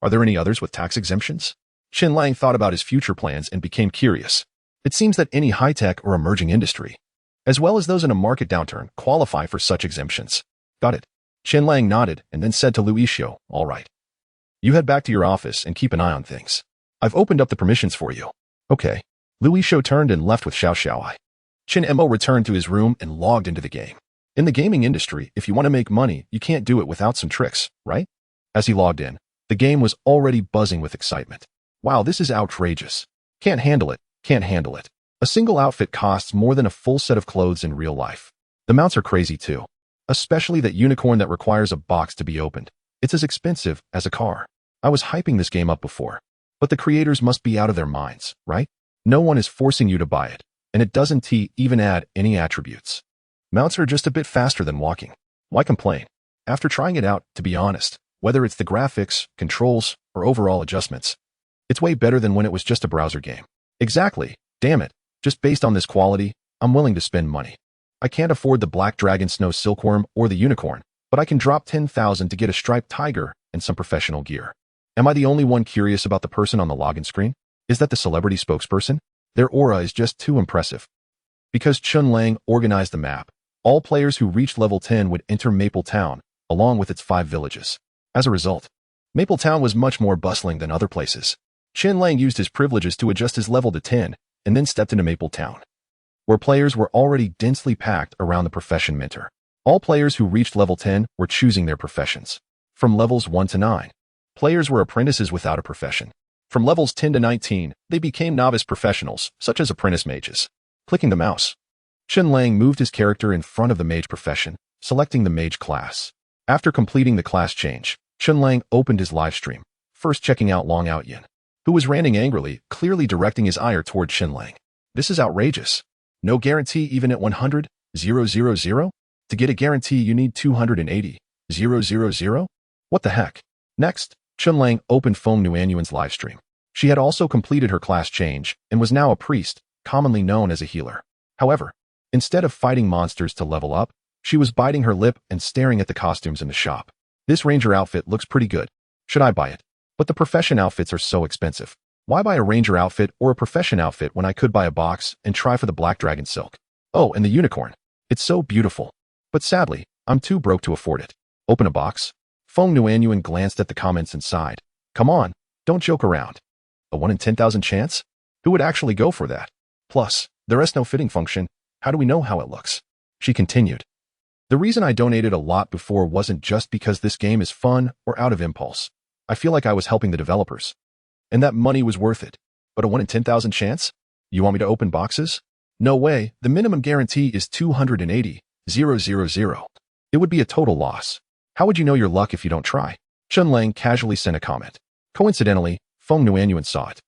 are there any others with tax exemptions? Chen Lang thought about his future plans and became curious. It seems that any high-tech or emerging industry, as well as those in a market downturn, qualify for such exemptions. Got it. Chen Lang nodded and then said to Louis Shou, all right. You head back to your office and keep an eye on things. I've opened up the permissions for you. Okay. Louis Shou turned and left with Xiao. Chen Mo returned to his room and logged into the game. In the gaming industry, if you want to make money, you can't do it without some tricks, right? As he logged in, the game was already buzzing with excitement. Wow, this is outrageous. Can't handle it. Can't handle it. A single outfit costs more than a full set of clothes in real life. The mounts are crazy too. Especially that unicorn that requires a box to be opened. It's as expensive as a car. I was hyping this game up before. But the creators must be out of their minds, right? No one is forcing you to buy it, and it doesn't even add any attributes. Mounts are just a bit faster than walking. Why complain? After trying it out, to be honest, whether it's the graphics, controls, or overall adjustments, it's way better than when it was just a browser game. Exactly. Damn it. Just based on this quality, I'm willing to spend money. I can't afford the Black Dragon Snow Silkworm or the Unicorn, but I can drop 10,000 to get a striped tiger and some professional gear. Am I the only one curious about the person on the login screen? Is that the celebrity spokesperson? Their aura is just too impressive. Because Chen Lang organized the map, all players who reached level 10 would enter Maple Town, along with its 5 villages. As a result, Maple Town was much more bustling than other places. Chen Lang used his privileges to adjust his level to 10, and then stepped into Maple Town, where players were already densely packed around the profession mentor. All players who reached level 10 were choosing their professions. From levels 1 to 9, players were apprentices without a profession. From levels 10 to 19, they became novice professionals, such as apprentice mages. Clicking the mouse, Chen Lang moved his character in front of the mage profession, selecting the mage class. After completing the class change, Chen Lang opened his live stream, first checking out Long Out Yin, who was ranting angrily, clearly directing his ire toward Chen Lang. This is outrageous. No guarantee even at 100,000? To get a guarantee, you need 280,000? What the heck? Next, Chen Lang opened Feng Nuanyuan's live stream. She had also completed her class change and was now a priest, commonly known as a healer. However, instead of fighting monsters to level up, she was biting her lip and staring at the costumes in the shop. This ranger outfit looks pretty good. Should I buy it? But the profession outfits are so expensive. Why buy a ranger outfit or a profession outfit when I could buy a box and try for the Black Dragon Silk? Oh, and the unicorn. It's so beautiful. But sadly, I'm too broke to afford it. Open a box? Feng Nuanyuan glanced at the comments inside. Come on, don't joke around. A 1 in 10,000 chance? Who would actually go for that? Plus, there is no fitting function. How do we know how it looks? She continued. The reason I donated a lot before wasn't just because this game is fun or out of impulse. I feel like I was helping the developers. And that money was worth it. But a 1 in 10,000 chance? You want me to open boxes? No way, the minimum guarantee is 280,000. It would be a total loss. How would you know your luck if you don't try? Chen Lang casually sent a comment. Coincidentally, Feng Nuanyuan saw it.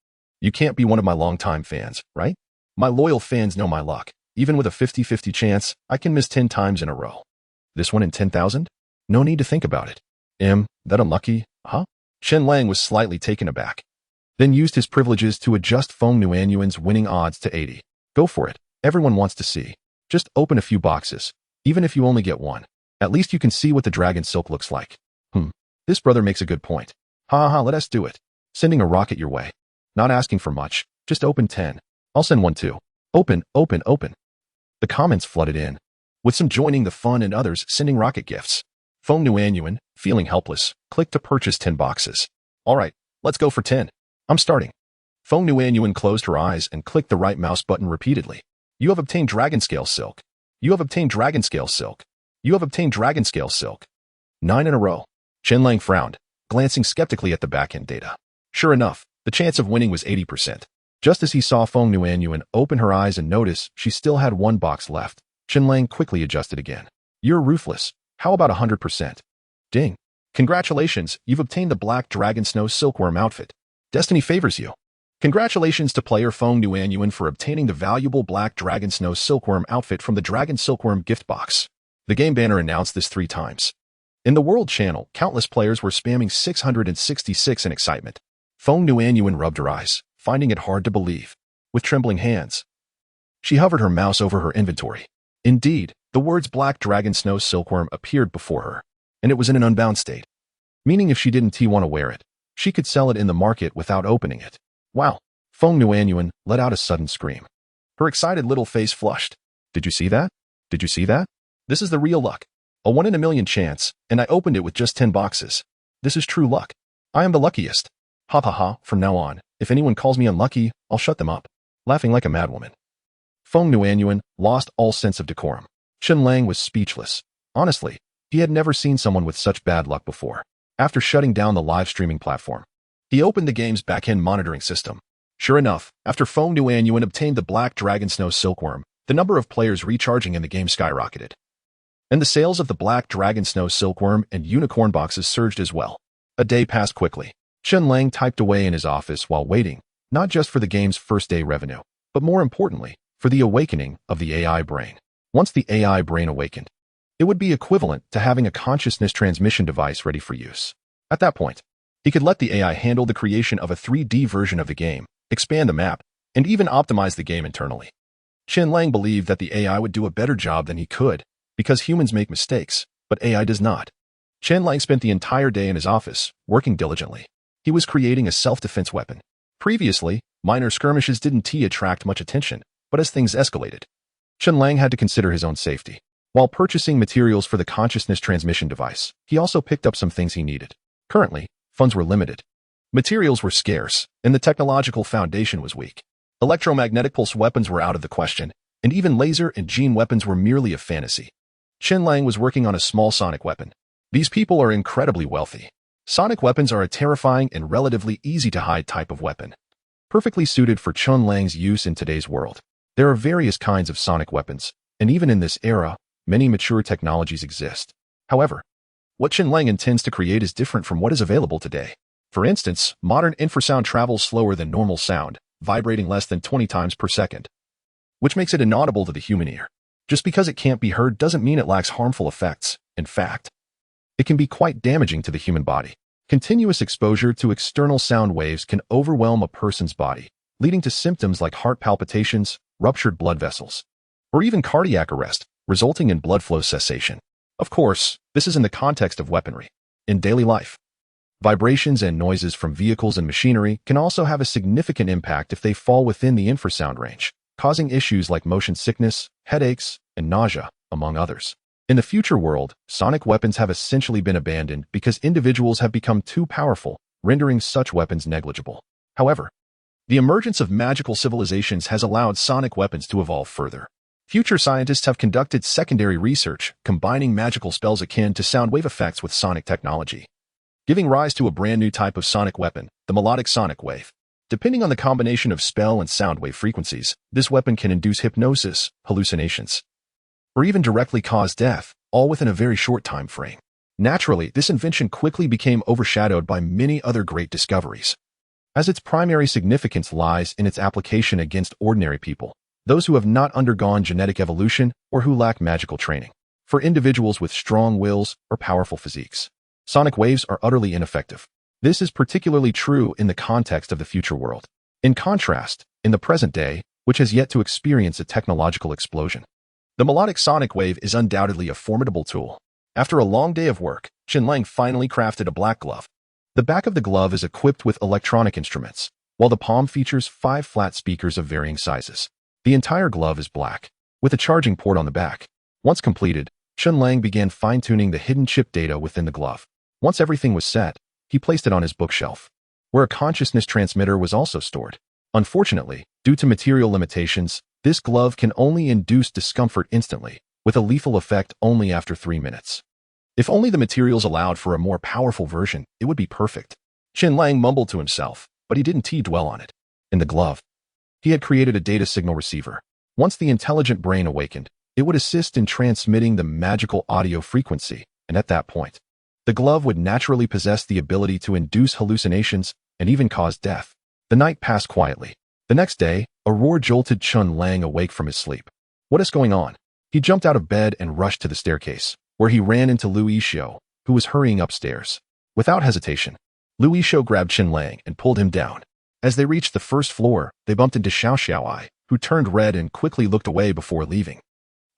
You can't be one of my longtime fans, right? My loyal fans know my luck. Even with a 50-50 chance, I can miss 10 times in a row. This 1 in 10,000? No need to think about it. That unlucky, huh? Chen Lang was slightly taken aback, then used his privileges to adjust Feng Nuanyuan's winning odds to 80. Go for it. Everyone wants to see. Just open a few boxes. Even if you only get one, at least you can see what the dragon silk looks like. This brother makes a good point. Let us do it. Sending a rocket your way. Not asking for much. Just open 10. I'll send one too. Open. The comments flooded in, with some joining the fun and others sending rocket gifts. Feng Nuanyuan, feeling helpless, clicked to purchase 10 boxes. All right, let's go for 10. I'm starting. Feng Nuanyuan closed her eyes and clicked the right mouse button repeatedly. You have obtained Dragon Scale Silk. You have obtained Dragon Scale Silk. You have obtained Dragon Scale Silk. 9 in a row. Chen Lang frowned, glancing skeptically at the back-end data. Sure enough, the chance of winning was 80%. Just as he saw Feng Nuanyuan open her eyes and notice she still had one box left, Chen Lang quickly adjusted again. You're ruthless. How about 100%? Ding. Congratulations, you've obtained the Black Dragon Snow Silkworm outfit. Destiny favors you. Congratulations to player Feng Nuanyuan for obtaining the valuable Black Dragon Snow Silkworm outfit from the Dragon Silkworm gift box. The game banner announced this 3 times. In the World channel, countless players were spamming 666 in excitement. Feng Nuanyuan rubbed her eyes, finding it hard to believe. With trembling hands, she hovered her mouse over her inventory. Indeed, the words Black Dragon Snow Silkworm appeared before her, and it was in an unbound state. Meaning if she didn't want to wear it, she could sell it in the market without opening it. Wow! Feng Nuanyuan let out a sudden scream. Her excited little face flushed. Did you see that? Did you see that? This is the real luck. A 1 in a million chance, and I opened it with just 10 boxes. This is true luck. I am the luckiest. Ha, from now on, if anyone calls me unlucky, I'll shut them up. Laughing like a madwoman. Feng Nuanyuan lost all sense of decorum. Chen Lang was speechless. Honestly, he had never seen someone with such bad luck before. After shutting down the live streaming platform, he opened the game's back-end monitoring system. Sure enough, after Feng Nuanyuan obtained the Black Dragon Snow Silkworm, the number of players recharging in the game skyrocketed. And the sales of the Black Dragon Snow Silkworm and Unicorn boxes surged as well. A day passed quickly. Chen Lang typed away in his office while waiting, not just for the game's first-day revenue, but more importantly, for the awakening of the AI brain. Once the AI brain awakened, It would be equivalent to having a consciousness transmission device ready for use. At that point, he could let the AI handle the creation of a 3D version of the game, expand the map, and even optimize the game internally. Chen Lang believed that the AI would do a better job than he could, because humans make mistakes, but AI does not. Chen Lang spent the entire day in his office, working diligently. He was creating a self-defense weapon. Previously, minor skirmishes didn't attract much attention, but as things escalated, Chen Lang had to consider his own safety. While purchasing materials for the consciousness transmission device, he also picked up some things he needed. Currently, funds were limited. Materials were scarce, and the technological foundation was weak. Electromagnetic pulse weapons were out of the question, and even laser and gene weapons were merely a fantasy. Chen Lang was working on a small sonic weapon. These people are incredibly wealthy. Sonic weapons are a terrifying and relatively easy-to-hide type of weapon, perfectly suited for Chen Lang's use in today's world. There are various kinds of sonic weapons, and even in this era, many mature technologies exist. However, what Chen Lang intends to create is different from what is available today. For instance, modern infrasound travels slower than normal sound, vibrating less than 20 times per second, which makes it inaudible to the human ear. Just because it can't be heard doesn't mean it lacks harmful effects. In fact, it can be quite damaging to the human body. Continuous exposure to external sound waves can overwhelm a person's body, leading to symptoms like heart palpitations, ruptured blood vessels, or even cardiac arrest, resulting in blood flow cessation. Of course, this is in the context of weaponry. In daily life, vibrations and noises from vehicles and machinery can also have a significant impact if they fall within the infrasound range, causing issues like motion sickness, headaches, and nausea, among others. In the future world, sonic weapons have essentially been abandoned because individuals have become too powerful, rendering such weapons negligible. However, the emergence of magical civilizations has allowed sonic weapons to evolve further. Future scientists have conducted secondary research, combining magical spells akin to sound wave effects with sonic technology, giving rise to a brand new type of sonic weapon, the melodic sonic wave. Depending on the combination of spell and sound wave frequencies, this weapon can induce hypnosis, hallucinations, or even directly cause death, all within a very short time frame. Naturally, this invention quickly became overshadowed by many other great discoveries, as its primary significance lies in its application against ordinary people, those who have not undergone genetic evolution or who lack magical training. For individuals with strong wills or powerful physiques, sonic waves are utterly ineffective. This is particularly true in the context of the future world. In contrast, in the present day, which has yet to experience a technological explosion, the melodic sonic wave is undoubtedly a formidable tool. After a long day of work, Chen Lang finally crafted a black glove. The back of the glove is equipped with electronic instruments, while the palm features 5 flat speakers of varying sizes. The entire glove is black, with a charging port on the back. Once completed, Chen Lang began fine-tuning the hidden chip data within the glove. Once everything was set, he placed it on his bookshelf, where a consciousness transmitter was also stored. Unfortunately, due to material limitations, this glove can only induce discomfort instantly, with a lethal effect only after 3 minutes. If only the materials allowed for a more powerful version, it would be perfect. Chen Lang mumbled to himself, but he didn't dwell on it. In the glove, he had created a data signal receiver. Once the intelligent brain awakened, it would assist in transmitting the magical audio frequency, and at that point, the glove would naturally possess the ability to induce hallucinations and even cause death. The night passed quietly. The next day, a roar jolted Chen Lang awake from his sleep. What is going on? He jumped out of bed and rushed to the staircase, where he ran into Lu Yishou, who was hurrying upstairs. Without hesitation, Lu Yishou grabbed Chen Lang and pulled him down. As they reached the first floor, they bumped into Xiao Xiaoai, who turned red and quickly looked away before leaving.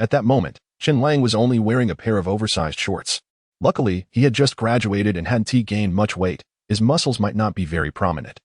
At that moment, Chen Lang was only wearing a pair of oversized shorts. Luckily, he had just graduated and hadn't gained much weight. His muscles might not be very prominent,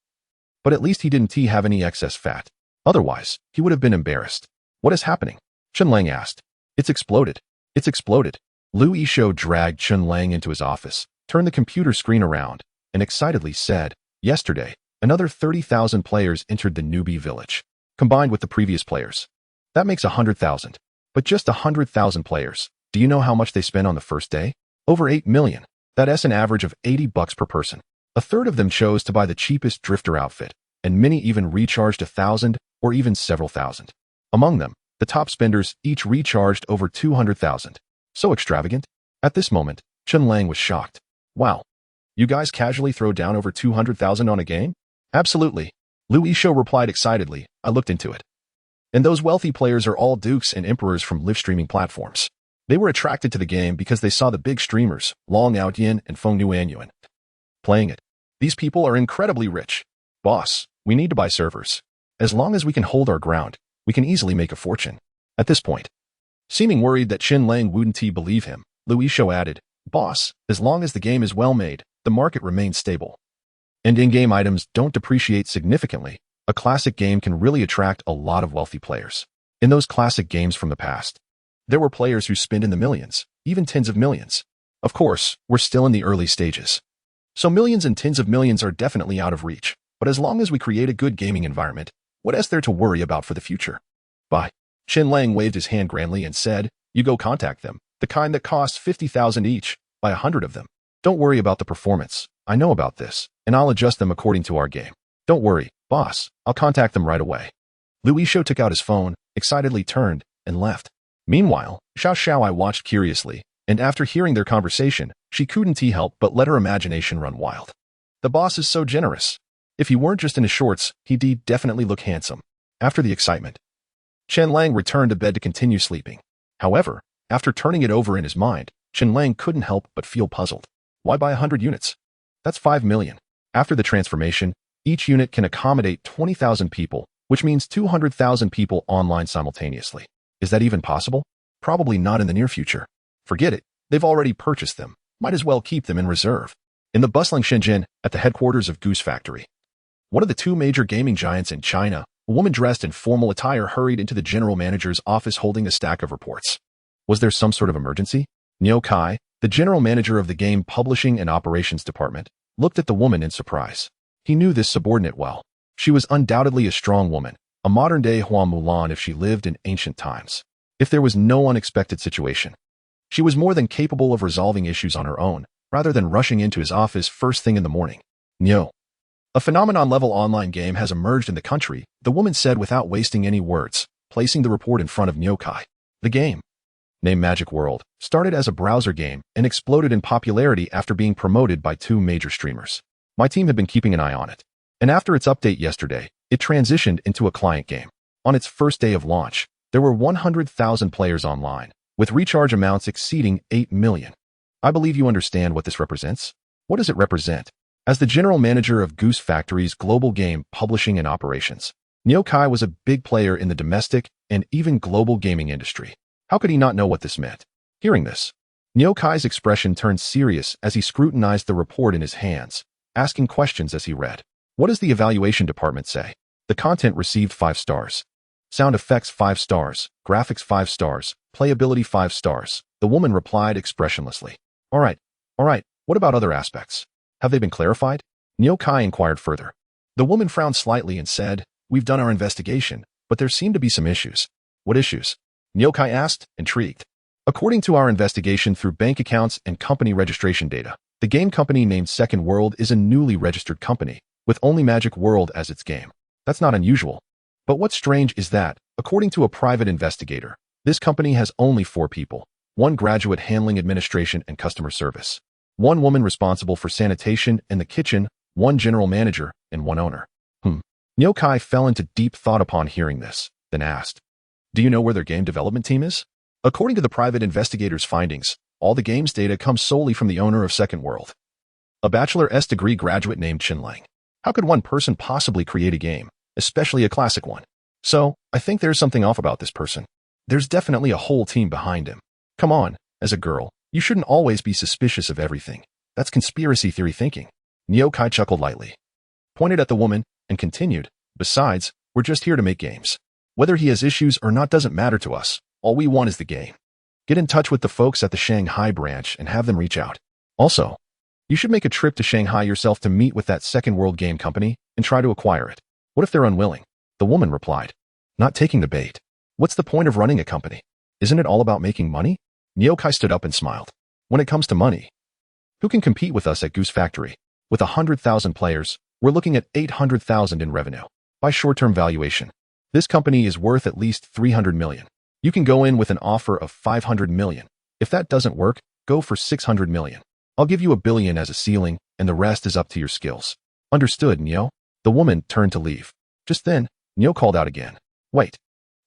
but at least he didn't have any excess fat. Otherwise, he would have been embarrassed. What is happening? Chen Lang asked. It's exploded. It's exploded. Lu Yishou dragged Chen Lang into his office, turned the computer screen around, and excitedly said, yesterday, another 30,000 players entered the newbie village, combined with the previous players. That makes 100,000. But just 100,000 players. Do you know how much they spent on the first day? Over 8 million. That's an average of $80 per person. A third of them chose to buy the cheapest drifter outfit, and many even recharged 1,000 or even several thousand. Among them, the top spenders each recharged over 200,000. So extravagant? At this moment, Chen Lang was shocked. Wow. You guys casually throw down over 200,000 on a game? Absolutely. Lu Yishou replied excitedly. I looked into it. And those wealthy players are all dukes and emperors from live streaming platforms. They were attracted to the game because they saw the big streamers, Long Outyin and Feng Nuanyuan, playing it. These people are incredibly rich. Boss, we need to buy servers. As long as we can hold our ground, we can easily make a fortune. At this point, seeming worried that Chen Lang wouldn't believe him, Luisho added, Boss, as long as the game is well made, the market remains stable. And in-game items don't depreciate significantly. A classic game can really attract a lot of wealthy players. In those classic games from the past, there were players who spent in the millions, even tens of millions. Of course, we're still in the early stages. So millions and tens of millions are definitely out of reach. But as long as we create a good gaming environment, what is there to worry about for the future? Bye. Chen Lang waved his hand grandly and said, You go contact them, the kind that costs 50,000 each, buy 100 of them. Don't worry about the performance. I know about this, and I'll adjust them according to our game. Don't worry, boss, I'll contact them right away. Luisho took out his phone, excitedly turned, and left. Meanwhile, Xiao Xiaoi watched curiously, and after hearing their conversation, she couldn't help but let her imagination run wild. The boss is so generous. If he weren't just in his shorts, he'd definitely look handsome. After the excitement, Chen Lang returned to bed to continue sleeping. However, after turning it over in his mind, Chen Lang couldn't help but feel puzzled. Why buy 100 units? That's 5 million. After the transformation, each unit can accommodate 20,000 people, which means 200,000 people online simultaneously. Is that even possible? Probably not in the near future. Forget it. They've already purchased them. Might as well keep them in reserve. In the bustling Shenzhen, at the headquarters of Goose Factory, one of the two major gaming giants in China, a woman dressed in formal attire hurried into the general manager's office holding a stack of reports. Was there some sort of emergency? Niu Kai, the general manager of the game publishing and operations department, looked at the woman in surprise. He knew this subordinate well. She was undoubtedly a strong woman, a modern-day Hua Mulan if she lived in ancient times. If there was no unexpected situation, she was more than capable of resolving issues on her own, rather than rushing into his office first thing in the morning. Niu. A phenomenon-level online game has emerged in the country, the woman said without wasting any words, placing the report in front of Niu Kai. The game, named Magic World, started as a browser game and exploded in popularity after being promoted by two major streamers. My team had been keeping an eye on it. And after its update yesterday, it transitioned into a client game. On its first day of launch, there were 100,000 players online, with recharge amounts exceeding 8 million. I believe you understand what this represents. What does it represent? As the general manager of Goose Factory's global game publishing and operations, Niu Kai was a big player in the domestic and even global gaming industry. How could he not know what this meant? Hearing this, Niu Kai's expression turned serious as he scrutinized the report in his hands, asking questions as he read. What does the evaluation department say? The content received 5 stars. Sound effects 5 stars, graphics 5 stars, playability 5 stars. The woman replied expressionlessly. All right, what about other aspects? Have they been clarified? Niu Kai inquired further. The woman frowned slightly and said, We've done our investigation, but there seem to be some issues. What issues? Niu Kai asked, intrigued. According to our investigation through bank accounts and company registration data, the game company named Second World is a newly registered company, with only Magic World as its game. That's not unusual. But what's strange is that, according to a private investigator, this company has only 4 people, 1 graduate handling administration and customer service, 1 woman responsible for sanitation and the kitchen, 1 general manager, and 1 owner. Niu Kai fell into deep thought upon hearing this, then asked, Do you know where their game development team is? According to the private investigator's findings, all the game's data comes solely from the owner of Second World, a bachelor's degree graduate named Chen Lang. How could one person possibly create a game, especially a classic one? So, I think there's something off about this person. There's definitely a whole team behind him. Come on, as a girl, you shouldn't always be suspicious of everything. That's conspiracy theory thinking. Niu Kai chuckled lightly, pointed at the woman, and continued, Besides, we're just here to make games. Whether he has issues or not doesn't matter to us. All we want is the game. Get in touch with the folks at the Shanghai branch and have them reach out. Also, you should make a trip to Shanghai yourself to meet with that Second World game company and try to acquire it. What if they're unwilling? The woman replied, Not taking the bait. What's the point of running a company? Isn't it all about making money? Niu Kai stood up and smiled. When it comes to money, who can compete with us at Goose Factory? With 100,000 players, we're looking at 800,000 in revenue. By short-term valuation, this company is worth at least 300 million. You can go in with an offer of 500 million. If that doesn't work, go for 600 million. I'll give you $1 billion as a ceiling, and the rest is up to your skills. Understood, Niu? The woman turned to leave. Just then, Niu called out again. Wait.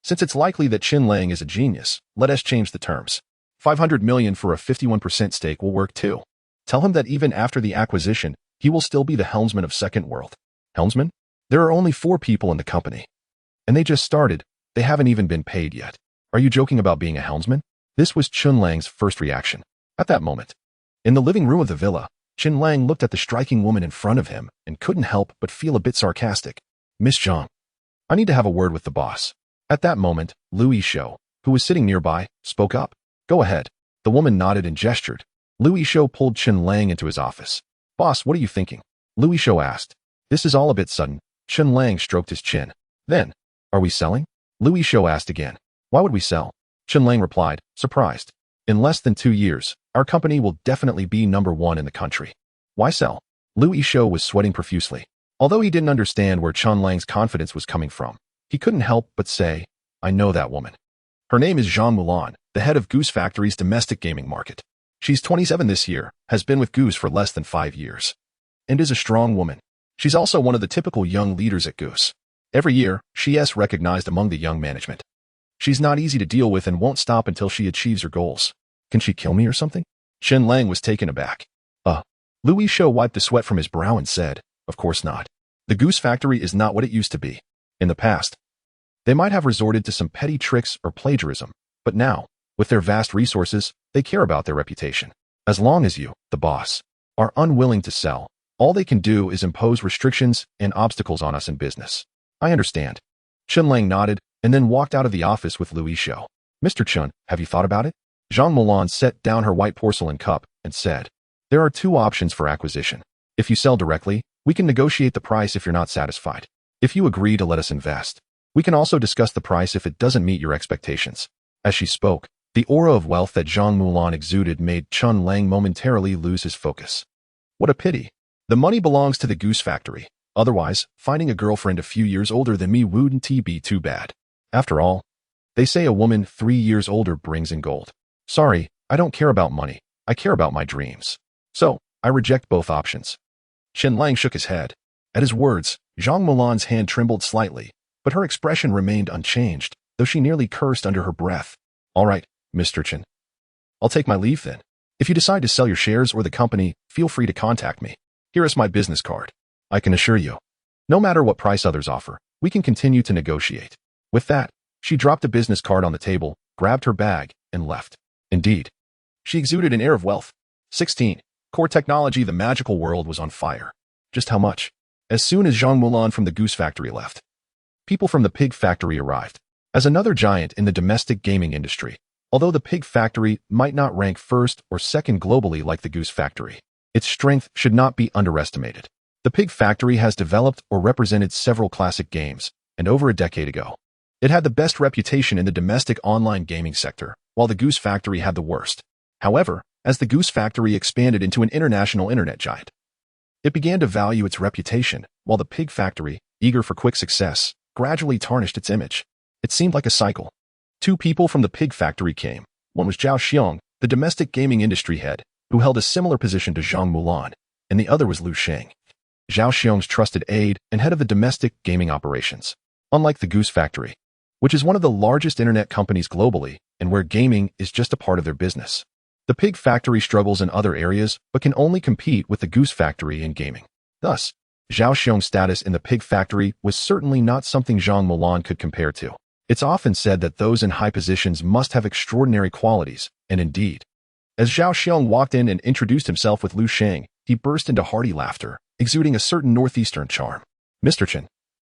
Since it's likely that Chen Lang is a genius, let us change the terms. $500 million for a 51% stake will work too. Tell him that even after the acquisition, he will still be the helmsman of Second World. Helmsman? There are only 4 people in the company. And they just started. They haven't even been paid yet. Are you joking about being a helmsman? This was Chen Lang's first reaction. At that moment, in the living room of the villa, Chen Lang looked at the striking woman in front of him and couldn't help but feel a bit sarcastic. Miss Zhang, I need to have a word with the boss. At that moment, Lu Yishou, who was sitting nearby, spoke up. Go ahead. The woman nodded and gestured. Lu Yishou pulled Chen Lang into his office. Boss, what are you thinking? Lu Yishou asked. This is all a bit sudden. Chen Lang stroked his chin. Then, are we selling? Lu Yishou asked again. Why would we sell? Chen Lang replied, surprised. In less than 2 years, our company will definitely be #1 in the country. Why sell? Lu Yishou was sweating profusely. Although he didn't understand where Chen Lang's confidence was coming from, he couldn't help but say, I know that woman. Her name is Zhang Mulan, the head of Goose Factory's domestic gaming market. She's 27 this year, has been with Goose for less than 5 years, and is a strong woman. She's also one of the typical young leaders at Goose. Every year, she is recognized among the young management. She's not easy to deal with and won't stop until she achieves her goals. Can she kill me or something? Chen Lang was taken aback. Lu Yishou wiped the sweat from his brow and said, of course not. The Goose Factory is not what it used to be. In the past, they might have resorted to some petty tricks or plagiarism, but now, with their vast resources, they care about their reputation. As long as you, the boss, are unwilling to sell, all they can do is impose restrictions and obstacles on us in business. I understand. Chen Lang nodded and then walked out of the office with Lu Yishou. Mr. Chen, have you thought about it? Zhang Mulan set down her white porcelain cup and said, there are 2 options for acquisition. If you sell directly, we can negotiate the price if you're not satisfied. If you agree to let us invest, we can also discuss the price if it doesn't meet your expectations. As she spoke, the aura of wealth that Zhang Mulan exuded made Chen Lang momentarily lose his focus. What a pity. The money belongs to the Goose Factory. Otherwise, finding a girlfriend a few years older than me wouldn't be too bad. After all, they say a woman 3 years older brings in gold. Sorry, I don't care about money. I care about my dreams. So, I reject both options. Chen Lang shook his head. At his words, Zhang Mulan's hand trembled slightly, but her expression remained unchanged, though she nearly cursed under her breath. All right, Mr. Chen. I'll take my leave then. If you decide to sell your shares or the company, feel free to contact me. Here is my business card. I can assure you, no matter what price others offer, we can continue to negotiate. With that, she dropped a business card on the table, grabbed her bag, and left. Indeed, she exuded an air of wealth. 16. Core technology. The magical world was on fire. Just how much? As soon as Zhang Mulan from the Goose Factory left, people from the Pig Factory arrived. As another giant in the domestic gaming industry, although the Pig Factory might not rank first or second globally like the Goose Factory, its strength should not be underestimated. The Pig Factory has developed or represented several classic games, and over a decade ago, it had the best reputation in the domestic online gaming sector, while the Goose Factory had the worst. However, as the Goose Factory expanded into an international internet giant, it began to value its reputation, while the Pig Factory, eager for quick success, gradually tarnished its image. It seemed like a cycle. 2 people from the Pig Factory came. One was Zhao Xiong, the domestic gaming industry head, who held a similar position to Zhang Mulan, and the other was Lu Sheng, Zhao Xiong's trusted aide and head of the domestic gaming operations. Unlike the Goose Factory, which is one of the largest internet companies globally and where gaming is just a part of their business, the Pig Factory struggles in other areas but can only compete with the Goose Factory in gaming. Thus, Zhao Xiong's status in the Pig Factory was certainly not something Zhang Mulan could compare to. It's often said that those in high positions must have extraordinary qualities, and indeed, as Zhao Xiong walked in and introduced himself with Lu Sheng, he burst into hearty laughter, exuding a certain northeastern charm. Mr. Chen,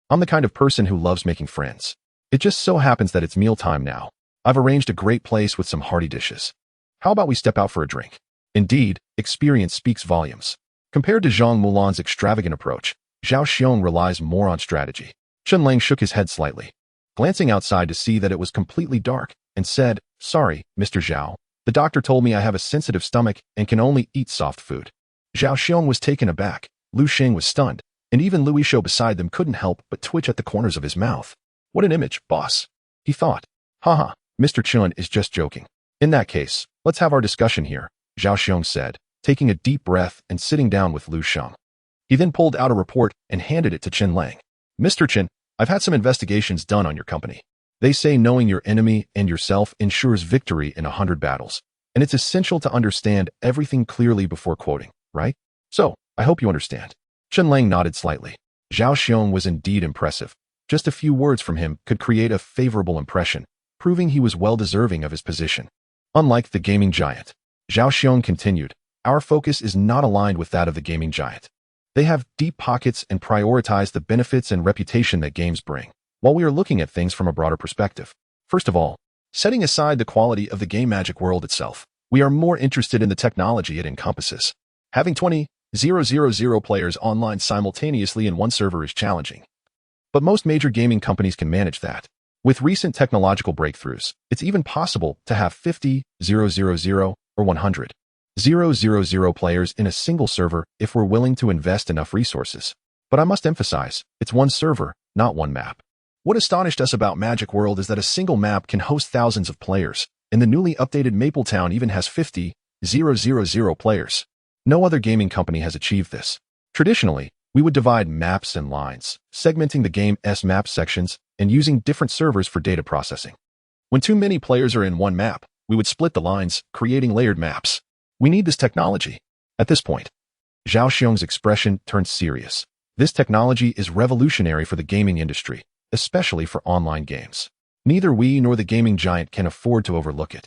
I'm the kind of person who loves making friends. It just so happens that it's mealtime now. I've arranged a great place with some hearty dishes. How about we step out for a drink? Indeed, experience speaks volumes. Compared to Zhang Mulan's extravagant approach, Zhao Xiong relies more on strategy. Chen Lang shook his head slightly, glancing outside to see that it was completely dark, and said, Sorry, Mr. Zhao. The doctor told me I have a sensitive stomach and can only eat soft food. Zhao Xiong was taken aback. Lu Sheng was stunned, and even Lu Yishou beside them couldn't help but twitch at the corners of his mouth. What an image, boss, he thought. Haha, Mr. Chen is just joking. In that case, let's have our discussion here, Zhao Xiong said, taking a deep breath and sitting down with Lu Sheng. He then pulled out a report and handed it to Chen Lang. Mr. Chen, I've had some investigations done on your company. They say knowing your enemy and yourself ensures victory in 100 battles. and it's essential to understand everything clearly before quoting, right? So, I hope you understand. Chen Lang nodded slightly. Zhao Xiong was indeed impressive. Just a few words from him could create a favorable impression, proving he was well-deserving of his position. Unlike the gaming giant, Zhao Xiong continued, our focus is not aligned with that of the gaming giant. They have deep pockets and prioritize the benefits and reputation that games bring, while we are looking at things from a broader perspective. First of all, setting aside the quality of the game magic world itself, we are more interested in the technology it encompasses. Having 20,000 players online simultaneously in one server is challenging. But most major gaming companies can manage that. With recent technological breakthroughs, it's even possible to have 50,000 or 100,000 players in a single server if we're willing to invest enough resources. But I must emphasize, it's one server, not one map. What astonished us about Magic World is that a single map can host thousands of players, and the newly updated Mapletown even has 50,000 players. No other gaming company has achieved this. Traditionally, we would divide maps and lines, segmenting the game's map sections and using different servers for data processing. When too many players are in one map, we would split the lines, creating layered maps. We need this technology. At this point, Zhao Xiong's expression turned serious. This technology is revolutionary for the gaming industry, especially for online games. Neither we nor the gaming giant can afford to overlook it.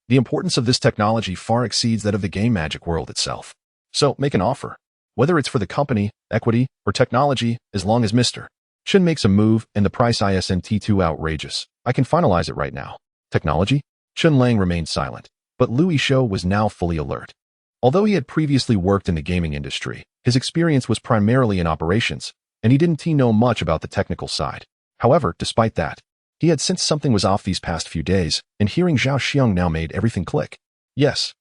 The importance of this technology far exceeds that of the game magic world itself. So, make an offer. Whether it's for the company, equity, or technology, as long as Mr. Chen makes a move and the price isn't too outrageous, I can finalize it right now. Technology? Chen Lang remained silent, but Louis Shou was now fully alert. Although he had previously worked in the gaming industry, his experience was primarily in operations, and he didn't know much about the technical side. However, despite that, he had sensed something was off these past few days, and hearing Zhao Xiong now made everything click. Yes,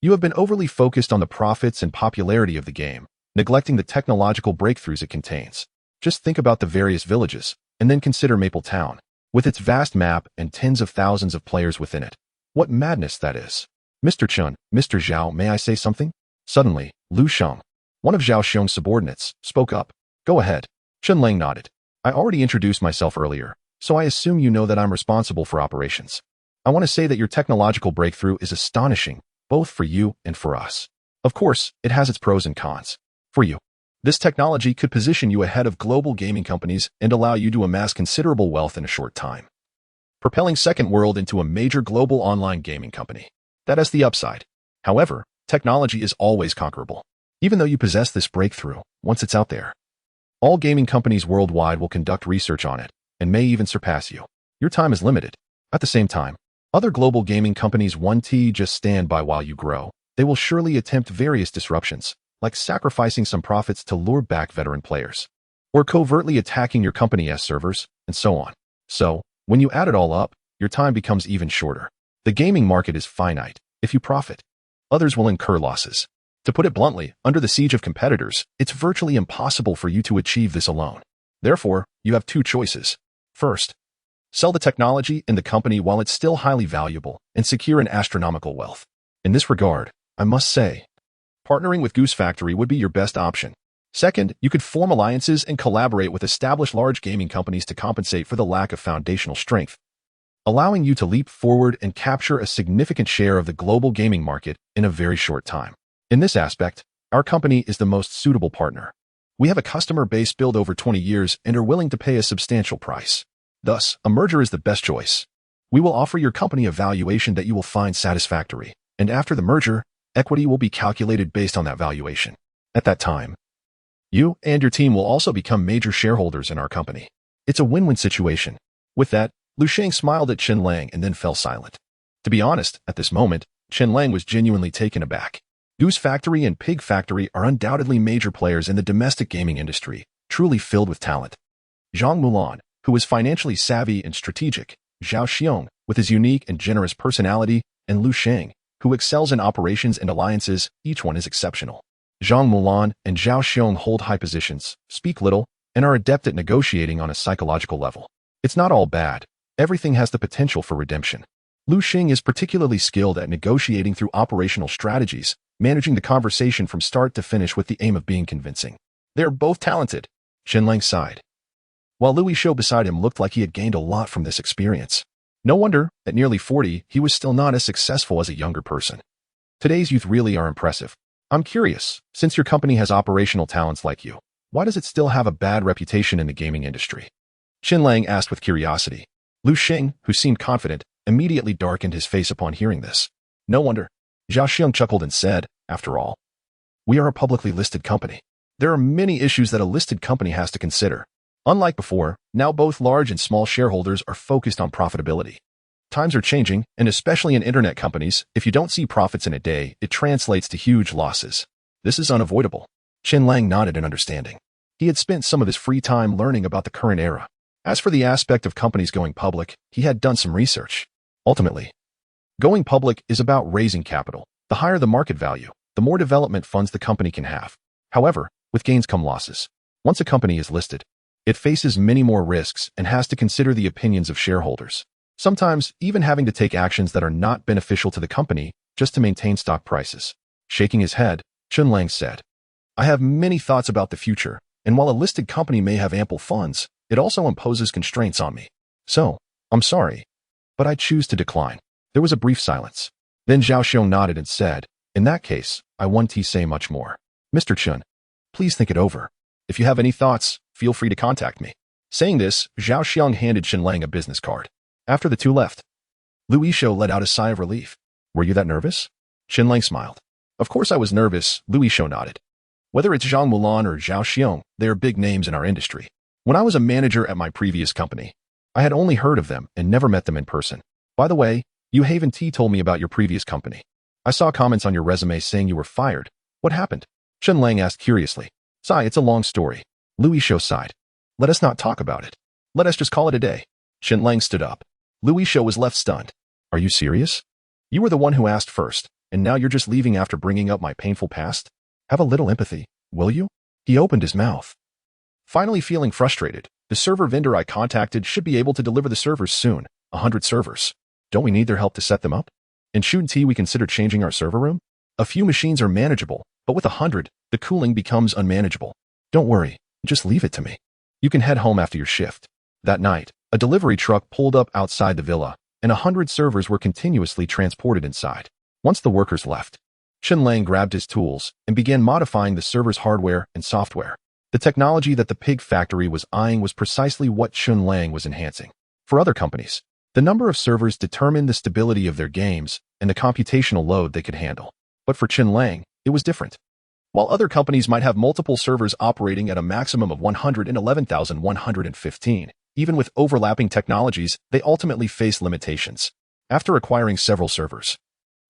you have been overly focused on the profits and popularity of the game, neglecting the technological breakthroughs it contains. Just think about the various villages, and then consider Mapletown, with its vast map and tens of thousands of players within it. What madness that is. Mr. Chen, Mr. Zhao, may I say something? Suddenly, Lu Sheng, one of Zhao Xiong's subordinates, spoke up. Go ahead. Chen Lang nodded. I already introduced myself earlier, so I assume you know that I'm responsible for operations. I want to say that your technological breakthrough is astonishing, both for you and for us. Of course, it has its pros and cons. For you, this technology could position you ahead of global gaming companies and allow you to amass considerable wealth in a short time, propelling Second World into a major global online gaming company. That is the upside. However, technology is always conquerable. Even though you possess this breakthrough, once it's out there, all gaming companies worldwide will conduct research on it and may even surpass you. Your time is limited. At the same time, other global gaming companies won't just stand by while you grow. They will surely attempt various disruptions, like sacrificing some profits to lure back veteran players, or covertly attacking your company's servers, and so on. So, when you add it all up, your time becomes even shorter. The gaming market is finite. If you profit, others will incur losses. To put it bluntly, under the siege of competitors, it's virtually impossible for you to achieve this alone. Therefore, you have two choices. First, sell the technology in the company while it's still highly valuable and secure an astronomical wealth. In this regard, I must say, partnering with Goose Factory would be your best option. Second, you could form alliances and collaborate with established large gaming companies to compensate for the lack of foundational strength, allowing you to leap forward and capture a significant share of the global gaming market in a very short time. In this aspect, our company is the most suitable partner. We have a customer base built over 20 years and are willing to pay a substantial price. Thus, a merger is the best choice. We will offer your company a valuation that you will find satisfactory, and after the merger, equity will be calculated based on that valuation. At that time, you and your team will also become major shareholders in our company. It's a win-win situation. With that, Lu Sheng smiled at Chen Lang and then fell silent. To be honest, at this moment, Chen Lang was genuinely taken aback. Goose Factory and Pig Factory are undoubtedly major players in the domestic gaming industry, truly filled with talent. Zhang Mulan, who is financially savvy and strategic, Zhao Xiong, with his unique and generous personality, and Lu Sheng, who excels in operations and alliances, each one is exceptional. Zhang Mulan and Zhao Xiong hold high positions, speak little, and are adept at negotiating on a psychological level. It's not all bad. Everything has the potential for redemption. Lu Sheng is particularly skilled at negotiating through operational strategies, managing the conversation from start to finish with the aim of being convincing. They are both talented. Chen Lang sighed, while Louis Shou beside him looked like he had gained a lot from this experience. No wonder, at nearly 40, he was still not as successful as a younger person. Today's youth really are impressive. I'm curious, since your company has operational talents like you, why does it still have a bad reputation in the gaming industry? Chen Lang asked with curiosity. Lu Xing, who seemed confident, immediately darkened his face upon hearing this. No wonder. Zhao Xiang chuckled and said, after all, we are a publicly listed company. There are many issues that a listed company has to consider. Unlike before, now both large and small shareholders are focused on profitability. Times are changing, and especially in internet companies, if you don't see profits in a day, it translates to huge losses. This is unavoidable. Chen Lang nodded in understanding. He had spent some of his free time learning about the current era. As for the aspect of companies going public, he had done some research. Ultimately, going public is about raising capital. The higher the market value, the more development funds the company can have. However, with gains come losses. Once a company is listed, it faces many more risks and has to consider the opinions of shareholders. Sometimes even having to take actions that are not beneficial to the company just to maintain stock prices. Shaking his head, Chen Lang said, I have many thoughts about the future, and while a listed company may have ample funds, it also imposes constraints on me. So, I'm sorry, but I choose to decline. There was a brief silence. Then Zhao Xiong nodded and said, in that case, I won't say much more. Mr. Chen, please think it over. If you have any thoughts, feel free to contact me. Saying this, Zhao Xiong handed Chen Lang a business card. After the two left, Lu Yishou let out a sigh of relief. Were you that nervous? Chen Lang smiled. Of course I was nervous, Lu Yishou nodded. Whether it's Zhang Mulan or Zhao Xiong, they are big names in our industry. When I was a manager at my previous company, I had only heard of them and never met them in person. By the way, Yu Haven T told me about your previous company. I saw comments on your resume saying you were fired. What happened? Chen Lang asked curiously. Sigh, it's a long story. Lu Yishou sighed. Let us not talk about it. Let us just call it a day. Chen Lang stood up. Lu Yishou was left stunned. Are you serious? You were the one who asked first, and now you're just leaving after bringing up my painful past? Have a little empathy, will you? He opened his mouth. Finally feeling frustrated, the server vendor I contacted should be able to deliver the servers soon. 100 servers. Don't we need their help to set them up? In Shun T, we considered changing our server room? A few machines are manageable, but with 100, the cooling becomes unmanageable. Don't worry, just leave it to me. You can head home after your shift. That night, a delivery truck pulled up outside the villa, and 100 servers were continuously transported inside. Once the workers left, Chen Lang grabbed his tools and began modifying the server's hardware and software. The technology that the pig factory was eyeing was precisely what Chen Lang was enhancing. For other companies, the number of servers determined the stability of their games and the computational load they could handle. But for Chen Lang, it was different. While other companies might have multiple servers operating at a maximum of 111,115, even with overlapping technologies, they ultimately faced limitations. After acquiring several servers,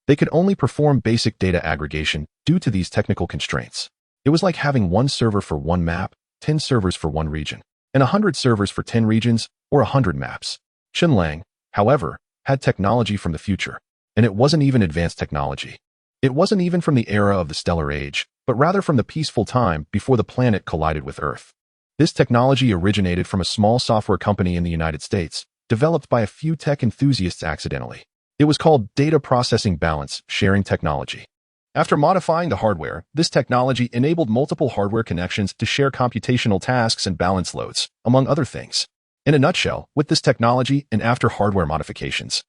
they could only perform basic data aggregation due to these technical constraints. It was like having one server for one map, 10 servers for one region, and 100 servers for 10 regions or 100 maps. Chen Lang, however, had technology from the future, and it wasn't even advanced technology. It wasn't even from the era of the Stellar Age, but rather from the peaceful time before the planet collided with Earth. This technology originated from a small software company in the United States, developed by a few tech enthusiasts accidentally. It was called Data Processing Balance Sharing Technology. After modifying the hardware, this technology enabled multiple hardware connections to share computational tasks and balance loads, among other things. In a nutshell, with this technology and after hardware modifications,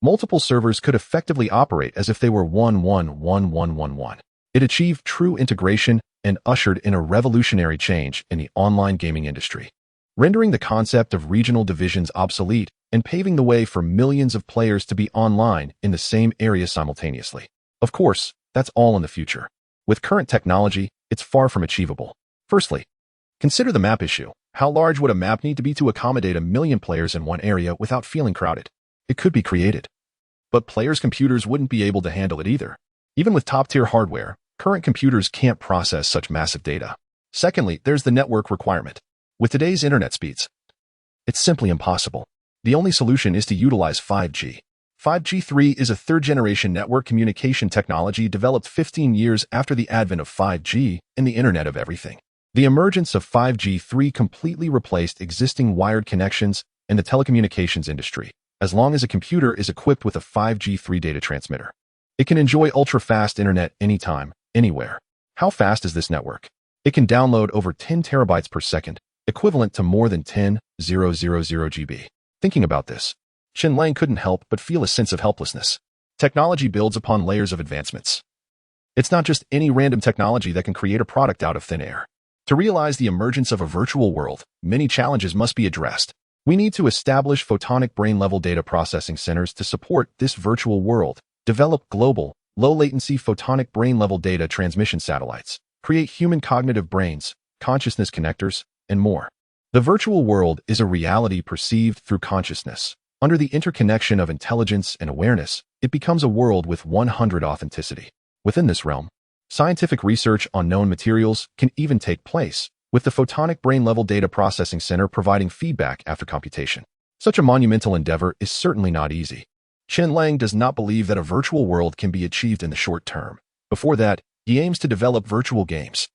multiple servers could effectively operate as if they were 1111111. It achieved true integration and ushered in a revolutionary change in the online gaming industry, rendering the concept of regional divisions obsolete and paving the way for millions of players to be online in the same area simultaneously. Of course, that's all in the future. With current technology, it's far from achievable. Firstly, consider the map issue. How large would a map need to be to accommodate 1 million players in one area without feeling crowded? It could be created, but players' computers wouldn't be able to handle it either. Even with top-tier hardware, current computers can't process such massive data. Secondly, there's the network requirement. With today's internet speeds, it's simply impossible. The only solution is to utilize 5G. 5G3 is a third-generation network communication technology developed 15 years after the advent of 5G and the Internet of Everything. The emergence of 5G3 completely replaced existing wired connections in the telecommunications industry, as long as a computer is equipped with a 5G3 data transmitter. It can enjoy ultra-fast internet anytime, anywhere. How fast is this network? It can download over 10 terabytes per second, equivalent to more than 10,000 GB. Thinking about this, Chen Lang couldn't help but feel a sense of helplessness. Technology builds upon layers of advancements. It's not just any random technology that can create a product out of thin air. To realize the emergence of a virtual world, many challenges must be addressed. We need to establish photonic brain-level data processing centers to support this virtual world, develop global, low-latency photonic brain-level data transmission satellites, create human cognitive brains, consciousness connectors, and more. The virtual world is a reality perceived through consciousness. Under the interconnection of intelligence and awareness, it becomes a world with 100 authenticity. Within this realm, scientific research on known materials can even take place, with the Photonic Brain-Level Data Processing Center providing feedback after computation. Such a monumental endeavor is certainly not easy. Chen Lang does not believe that a virtual world can be achieved in the short term. Before that, he aims to develop virtual games.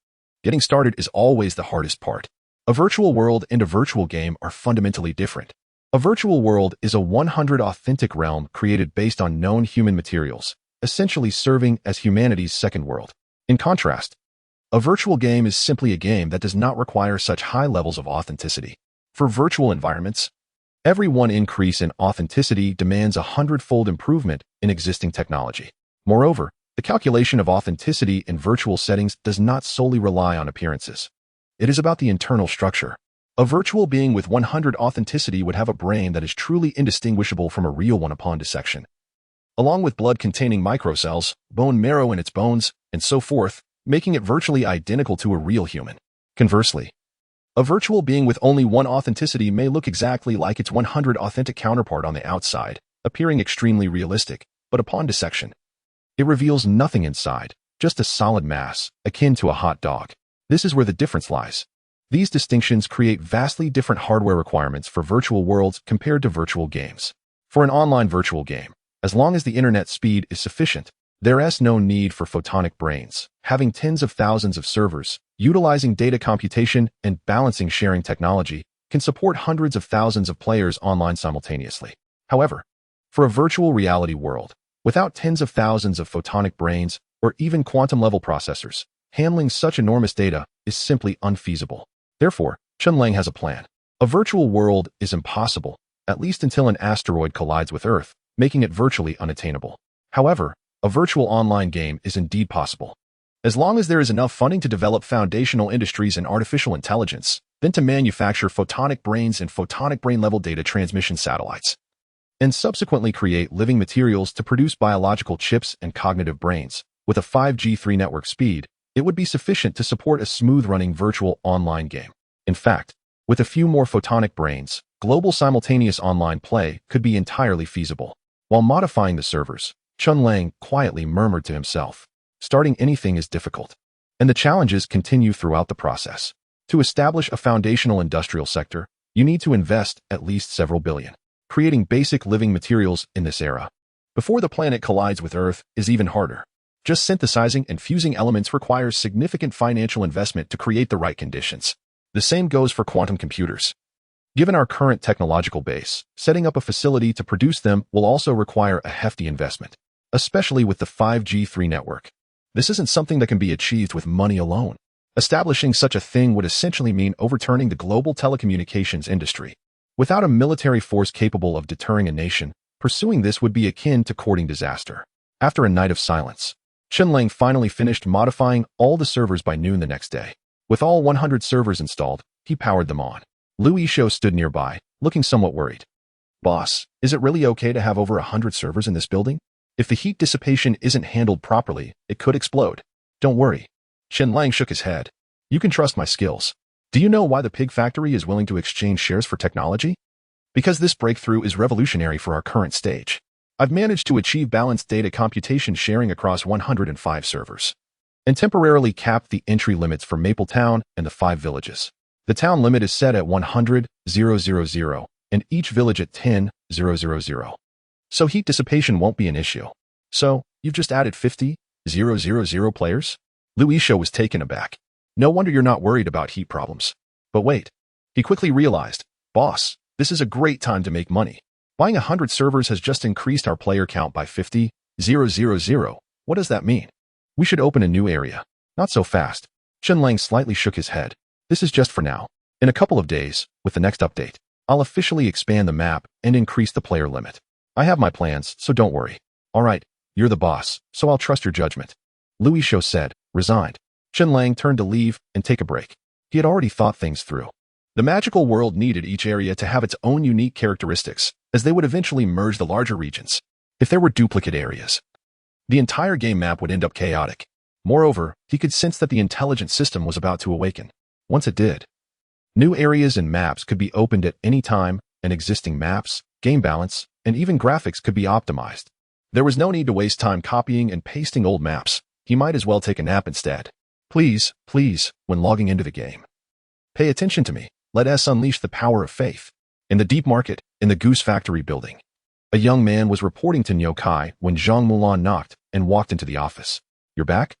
Getting started is always the hardest part. A virtual world and a virtual game are fundamentally different. A virtual world is a 100 authentic realm created based on known human materials, essentially serving as humanity's second world. In contrast, a virtual game is simply a game that does not require such high levels of authenticity. For virtual environments, every one increase in authenticity demands a 100-fold improvement in existing technology. Moreover, the calculation of authenticity in virtual settings does not solely rely on appearances. It is about the internal structure. A virtual being with 100 authenticity would have a brain that is truly indistinguishable from a real one upon dissection, along with blood containing microcells, bone marrow in its bones, and so forth, making it virtually identical to a real human. Conversely, a virtual being with only one authenticity may look exactly like its 100 authentic counterpart on the outside, appearing extremely realistic, but upon dissection, it reveals nothing inside, just a solid mass, akin to a hot dog. This is where the difference lies. These distinctions create vastly different hardware requirements for virtual worlds compared to virtual games. For an online virtual game, as long as the internet speed is sufficient, there is no need for photonic brains. Having tens of thousands of servers, utilizing data computation and balancing sharing technology can support hundreds of thousands of players online simultaneously. However, for a virtual reality world, without tens of thousands of photonic brains or even quantum-level processors, handling such enormous data is simply unfeasible. Therefore, Chen Lang has a plan. A virtual world is impossible, at least until an asteroid collides with Earth, making it virtually unattainable. However, a virtual online game is indeed possible. As long as there is enough funding to develop foundational industries and artificial intelligence, then to manufacture photonic brains and photonic brain-level data transmission satellites, and subsequently create living materials to produce biological chips and cognitive brains, with a 5G3 network speed, it would be sufficient to support a smooth-running virtual online game. In fact, with a few more photonic brains, global simultaneous online play could be entirely feasible. While modifying the servers, Chen Lang quietly murmured to himself, starting anything is difficult, and the challenges continue throughout the process. To establish a foundational industrial sector, you need to invest at least several billion. Creating basic living materials in this era, before the planet collides with Earth, is even harder. Just synthesizing and fusing elements requires significant financial investment to create the right conditions. The same goes for quantum computers. Given our current technological base, setting up a facility to produce them will also require a hefty investment, especially with the 5G3 network. This isn't something that can be achieved with money alone. Establishing such a thing would essentially mean overturning the global telecommunications industry. Without a military force capable of deterring a nation, pursuing this would be akin to courting disaster. After a night of silence, Chen Lang finally finished modifying all the servers by noon the next day. With all 100 servers installed, he powered them on. Lu Yishou stood nearby, looking somewhat worried. Boss, is it really okay to have over 100 servers in this building? If the heat dissipation isn't handled properly, it could explode. Don't worry. Chen Lang shook his head. You can trust my skills. Do you know why the pig factory is willing to exchange shares for technology? Because this breakthrough is revolutionary for our current stage. I've managed to achieve balanced data computation sharing across 105 servers, and temporarily capped the entry limits for Maple Town and the 5 villages. The town limit is set at 100,000, and each village at 10,000. So heat dissipation won't be an issue. So, you've just added 50,000 players? Lu Yishou was taken aback. No wonder you're not worried about heat problems. But wait. He quickly realized, boss, this is a great time to make money. Buying 100 servers has just increased our player count by 50,000. What does that mean? We should open a new area. Not so fast. Chen Lang slightly shook his head. This is just for now. In a couple of days, with the next update, I'll officially expand the map and increase the player limit. I have my plans, so don't worry. All right, you're the boss, so I'll trust your judgment. Louis Shou said, resigned. Chen Lang turned to leave and take a break. He had already thought things through. The magical world needed each area to have its own unique characteristics, as they would eventually merge the larger regions. If there were duplicate areas, the entire game map would end up chaotic. Moreover, he could sense that the intelligent system was about to awaken. Once it did, new areas and maps could be opened at any time, and existing maps, game balance, and even graphics could be optimized. There was no need to waste time copying and pasting old maps. He might as well take a nap instead. Please, when logging into the game, pay attention to me. Let us unleash the power of faith. In the deep market, in the Goose Factory building, a young man was reporting to Niu Kai when Zhang Mulan knocked and walked into the office. You're back?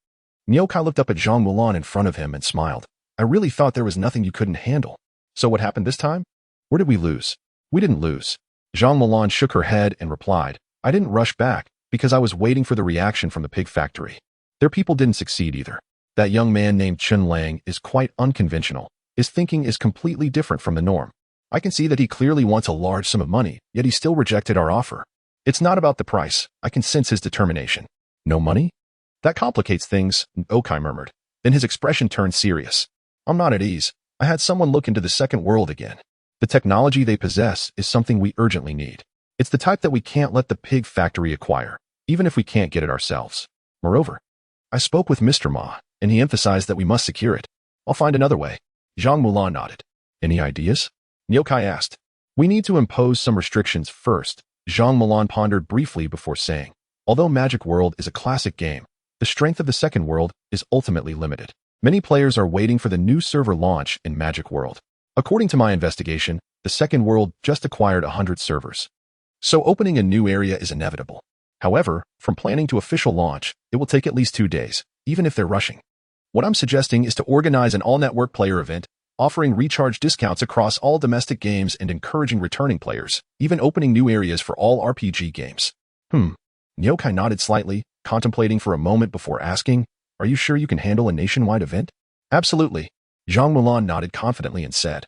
Niu Kai looked up at Zhang Mulan in front of him and smiled. I really thought there was nothing you couldn't handle. So what happened this time? Where did we lose? We didn't lose. Zhang Mulan shook her head and replied, I didn't rush back because I was waiting for the reaction from the pig factory. Their people didn't succeed either. That young man named Chen Lang is quite unconventional. His thinking is completely different from the norm. I can see that he clearly wants a large sum of money, yet he still rejected our offer. It's not about the price. I can sense his determination. No money? That complicates things, Okai murmured. Then his expression turned serious. I'm not at ease. I had someone look into the second world again. The technology they possess is something we urgently need. It's the type that we can't let the pig factory acquire, even if we can't get it ourselves. Moreover, I spoke with Mr. Ma, and he emphasized that we must secure it. I'll find another way. Zhang Mulan nodded. Any ideas? Niu Kai asked. We need to impose some restrictions first. Zhang Mulan pondered briefly before saying, although Magic World is a classic game, the strength of the second world is ultimately limited. Many players are waiting for the new server launch in Magic World. According to my investigation, the second world just acquired 100 servers. So opening a new area is inevitable. However, from planning to official launch, it will take at least 2 days, even if they're rushing. What I'm suggesting is to organize an all-network player event, offering recharge discounts across all domestic games and encouraging returning players, even opening new areas for all RPG games. Niu Kai nodded slightly, contemplating for a moment before asking, are you sure you can handle a nationwide event? Absolutely. Zhang Mulan nodded confidently and said,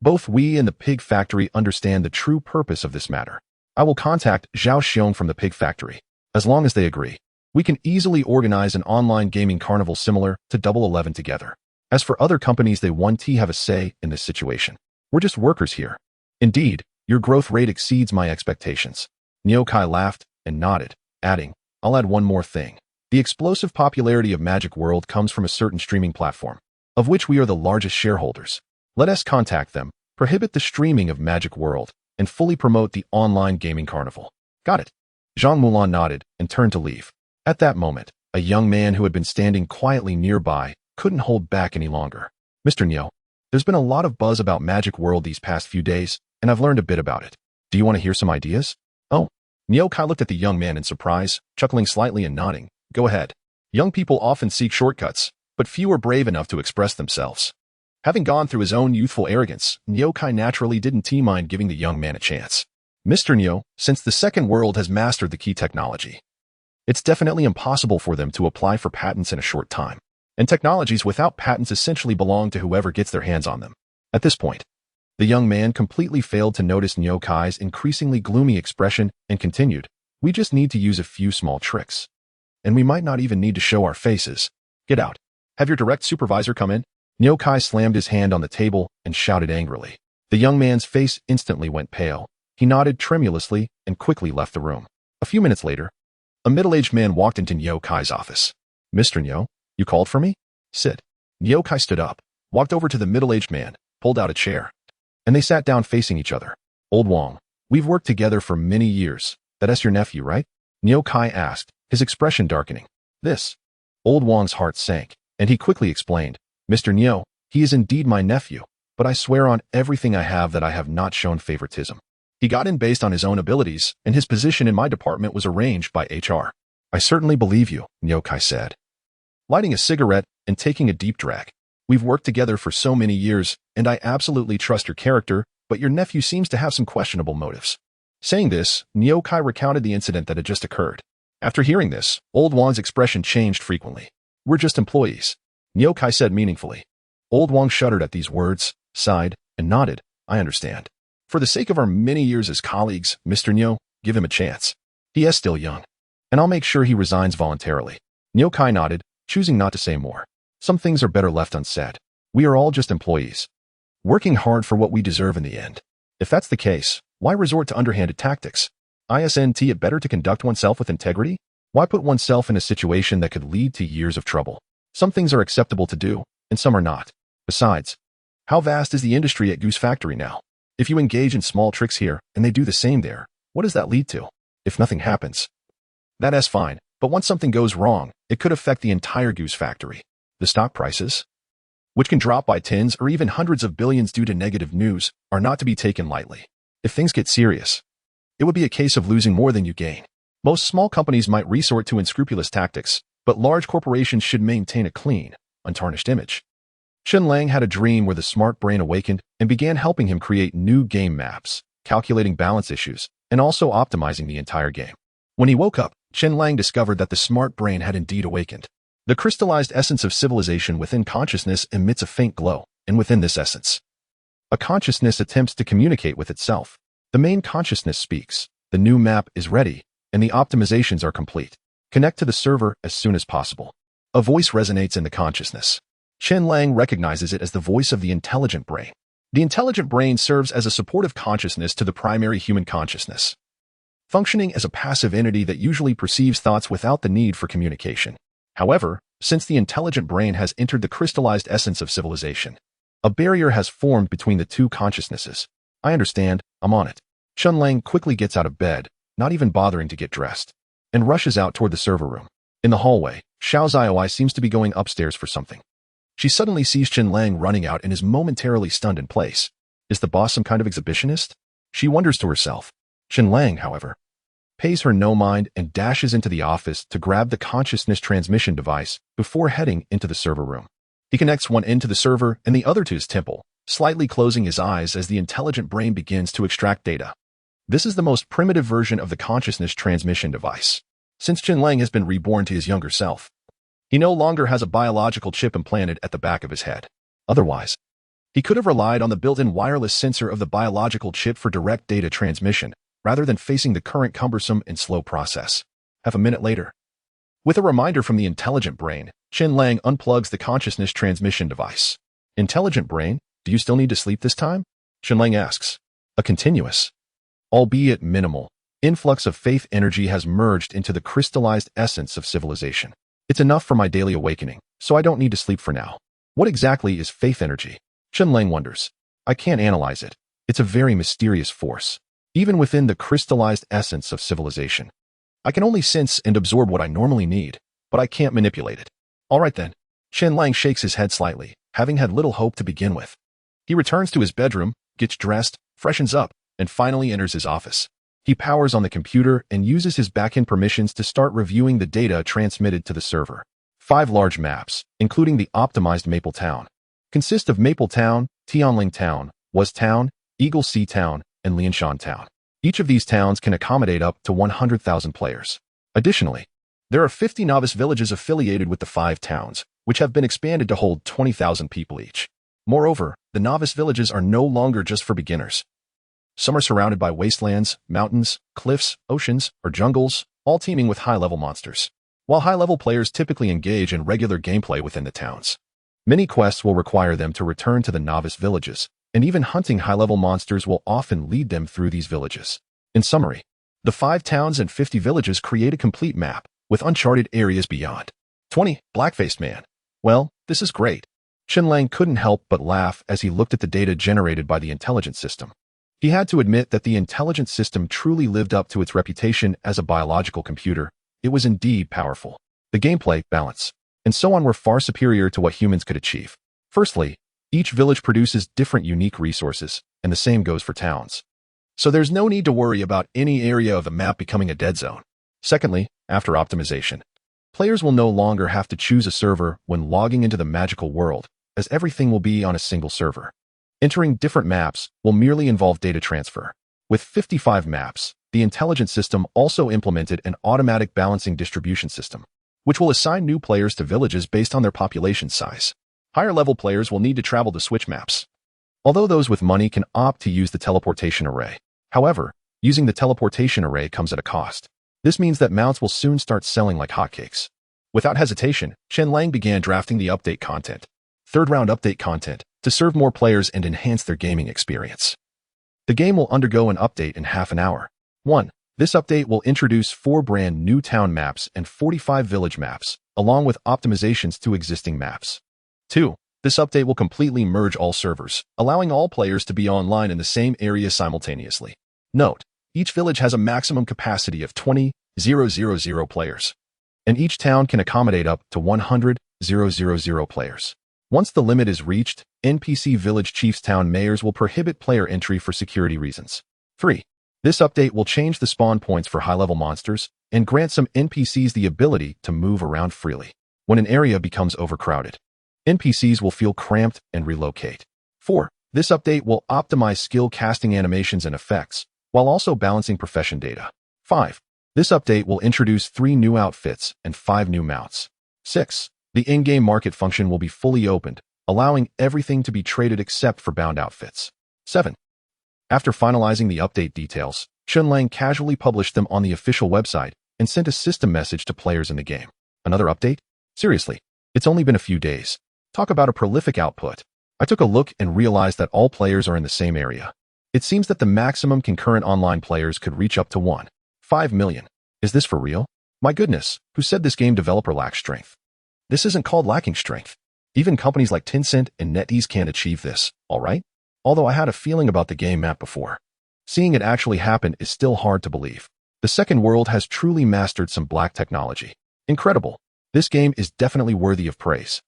both we and the pig factory understand the true purpose of this matter. I will contact Zhao Xiong from the pig factory. As long as they agree, we can easily organize an online gaming carnival similar to Double 11 together. As for other companies, they won't have a say in this situation. We're just workers here. Indeed, your growth rate exceeds my expectations. Niu Kai laughed and nodded, adding, I'll add one more thing. The explosive popularity of Magic World comes from a certain streaming platform, of which we are the largest shareholders. Let us contact them, prohibit the streaming of Magic World, and fully promote the online gaming carnival. Got it. Zhang Mulan nodded and turned to leave. At that moment, a young man who had been standing quietly nearby couldn't hold back any longer. Mr. Niu, there's been a lot of buzz about Magic World these past few days, and I've learned a bit about it. Do you want to hear some ideas? Oh. Niu Kai looked at the young man in surprise, chuckling slightly and nodding. Go ahead. Young people often seek shortcuts, but few are brave enough to express themselves. Having gone through his own youthful arrogance, Niu Kai naturally didn't mind giving the young man a chance. Mr. Niu, since the second world has mastered the key technology, it's definitely impossible for them to apply for patents in a short time. And technologies without patents essentially belong to whoever gets their hands on them. At this point, the young man completely failed to notice Niu Kai's increasingly gloomy expression and continued, we just need to use a few small tricks. And we might not even need to show our faces. Get out. Have your direct supervisor come in. Niu Kai slammed his hand on the table and shouted angrily. The young man's face instantly went pale. He nodded tremulously and quickly left the room. A few minutes later, a middle-aged man walked into Niu Kai's office. Mr. Niu, you called for me? Sit. Niu Kai stood up, walked over to the middle-aged man, pulled out a chair, and they sat down facing each other. Old Wang, we've worked together for many years. That's your nephew, right? Niu Kai asked, his expression darkening. This. Old Wang's heart sank, and he quickly explained, Mr. Niu, he is indeed my nephew, but I swear on everything I have that I have not shown favoritism. He got in based on his own abilities, and his position in my department was arranged by HR. I certainly believe you, Niu Kai said, lighting a cigarette and taking a deep drag. We've worked together for so many years, and I absolutely trust your character, but your nephew seems to have some questionable motives. Saying this, Niu Kai recounted the incident that had just occurred. After hearing this, Old Wang's expression changed frequently. We're just employees, Niu Kai said meaningfully. Old Wang shuddered at these words, sighed, and nodded. I understand. For the sake of our many years as colleagues, Mr. Nyo, give him a chance. He is still young. And I'll make sure he resigns voluntarily. Nyo Kai nodded, choosing not to say more. Some things are better left unsaid. We are all just employees, working hard for what we deserve in the end. If that's the case, why resort to underhanded tactics? Isn't it better to conduct oneself with integrity? Why put oneself in a situation that could lead to years of trouble? Some things are acceptable to do, and some are not. Besides, how vast is the industry at Goose Factory now? If you engage in small tricks here, and they do the same there, what does that lead to? If nothing happens, that is fine, but once something goes wrong, it could affect the entire Goose Factory. The stock prices, which can drop by tens or even hundreds of billions due to negative news, are not to be taken lightly. If things get serious, it would be a case of losing more than you gain. Most small companies might resort to unscrupulous tactics, but large corporations should maintain a clean, untarnished image. Chen Lang had a dream where the smart brain awakened and began helping him create new game maps, calculating balance issues, and also optimizing the entire game. When he woke up, Chen Lang discovered that the smart brain had indeed awakened. The crystallized essence of civilization within consciousness emits a faint glow, and within this essence, a consciousness attempts to communicate with itself. The main consciousness speaks. The new map is ready, and the optimizations are complete. Connect to the server as soon as possible. A voice resonates in the consciousness. Chen Lang recognizes it as the voice of the intelligent brain. The intelligent brain serves as a supportive consciousness to the primary human consciousness, functioning as a passive entity that usually perceives thoughts without the need for communication. However, since the intelligent brain has entered the crystallized essence of civilization, a barrier has formed between the two consciousnesses. I understand, I'm on it. Chen Lang quickly gets out of bed, not even bothering to get dressed, and rushes out toward the server room. In the hallway, Xiao Xiaoi seems to be going upstairs for something. She suddenly sees Chen Lang running out and is momentarily stunned in place. Is the boss some kind of exhibitionist? She wonders to herself. Chen Lang, however, pays her no mind and dashes into the office to grab the consciousness transmission device before heading into the server room. He connects one end to the server and the other to his temple, slightly closing his eyes as the intelligent brain begins to extract data. This is the most primitive version of the consciousness transmission device. Since Chen Lang has been reborn to his younger self, he no longer has a biological chip implanted at the back of his head. Otherwise, he could have relied on the built-in wireless sensor of the biological chip for direct data transmission, rather than facing the current cumbersome and slow process. Half a minute later, with a reminder from the intelligent brain, Chen Lang unplugs the consciousness transmission device. Intelligent brain, do you still need to sleep this time? Chen Lang asks. A continuous, albeit minimal, influx of faith energy has merged into the crystallized essence of civilization. It's enough for my daily awakening, so I don't need to sleep for now. What exactly is faith energy? Chen Lang wonders. I can't analyze it. It's a very mysterious force, even within the crystallized essence of civilization. I can only sense and absorb what I normally need, but I can't manipulate it. All right then. Chen Lang shakes his head slightly, having had little hope to begin with. He returns to his bedroom, gets dressed, freshens up, and finally enters his office. He powers on the computer and uses his backend permissions to start reviewing the data transmitted to the server. 5 large maps, including the optimized Maple Town, consist of Maple Town, Tianling Town, Was Town, Eagle Sea Town, and Lianshan Town. Each of these towns can accommodate up to 100,000 players. Additionally, there are 50 novice villages affiliated with the 5 towns, which have been expanded to hold 20,000 people each. Moreover, the novice villages are no longer just for beginners. Some are surrounded by wastelands, mountains, cliffs, oceans, or jungles, all teeming with high-level monsters. While high-level players typically engage in regular gameplay within the towns, many quests will require them to return to the novice villages, and even hunting high-level monsters will often lead them through these villages. In summary, the 5 towns and 50 villages create a complete map, with uncharted areas beyond. 20. Black-faced man. Well, this is great. Chen Lang couldn't help but laugh as he looked at the data generated by the intelligence system. He had to admit that the intelligence system truly lived up to its reputation as a biological computer. It was indeed powerful. The gameplay, balance, and so on were far superior to what humans could achieve. Firstly, each village produces different unique resources, and the same goes for towns. So there's no need to worry about any area of the map becoming a dead zone. Secondly, after optimization, players will no longer have to choose a server when logging into the magical world, as everything will be on a single server. Entering different maps will merely involve data transfer. With 55 maps, the intelligence system also implemented an automatic balancing distribution system, which will assign new players to villages based on their population size. Higher-level players will need to travel to switch maps. although those with money can opt to use the teleportation array. However, using the teleportation array comes at a cost. This means that mounts will soon start selling like hotcakes. Without hesitation, Chen Lang began drafting the update content, third-round update content, to serve more players and enhance their gaming experience. The game will undergo an update in half an hour. 1. This update will introduce 4 brand new town maps and 45 village maps, along with optimizations to existing maps. 2. This update will completely merge all servers, allowing all players to be online in the same area simultaneously. Note, each village has a maximum capacity of 20,000 players, and each town can accommodate up to 100,000 players. Once the limit is reached, NPC village chiefs town mayors will prohibit player entry for security reasons. 3. This update will change the spawn points for high-level monsters and grant some NPCs the ability to move around freely. When an area becomes overcrowded, NPCs will feel cramped and relocate. 4. This update will optimize skill casting animations and effects, while also balancing profession data. 5. This update will introduce 3 new outfits and 5 new mounts. 6. The in-game market function will be fully opened, allowing everything to be traded except for bound outfits. 7. After finalizing the update details, Chen Lang casually published them on the official website and sent a system message to players in the game. Another update? Seriously, it's only been a few days. Talk about a prolific output. I took a look and realized that all players are in the same area. It seems that the maximum concurrent online players could reach up to 1.5 million. Is this for real? My goodness, who said this game developer lacks strength? This isn't called lacking strength. Even companies like Tencent and NetEase can't achieve this, alright? Although I had a feeling about the game map before. Seeing it actually happen is still hard to believe. The second world has truly mastered some black technology. Incredible. This game is definitely worthy of praise.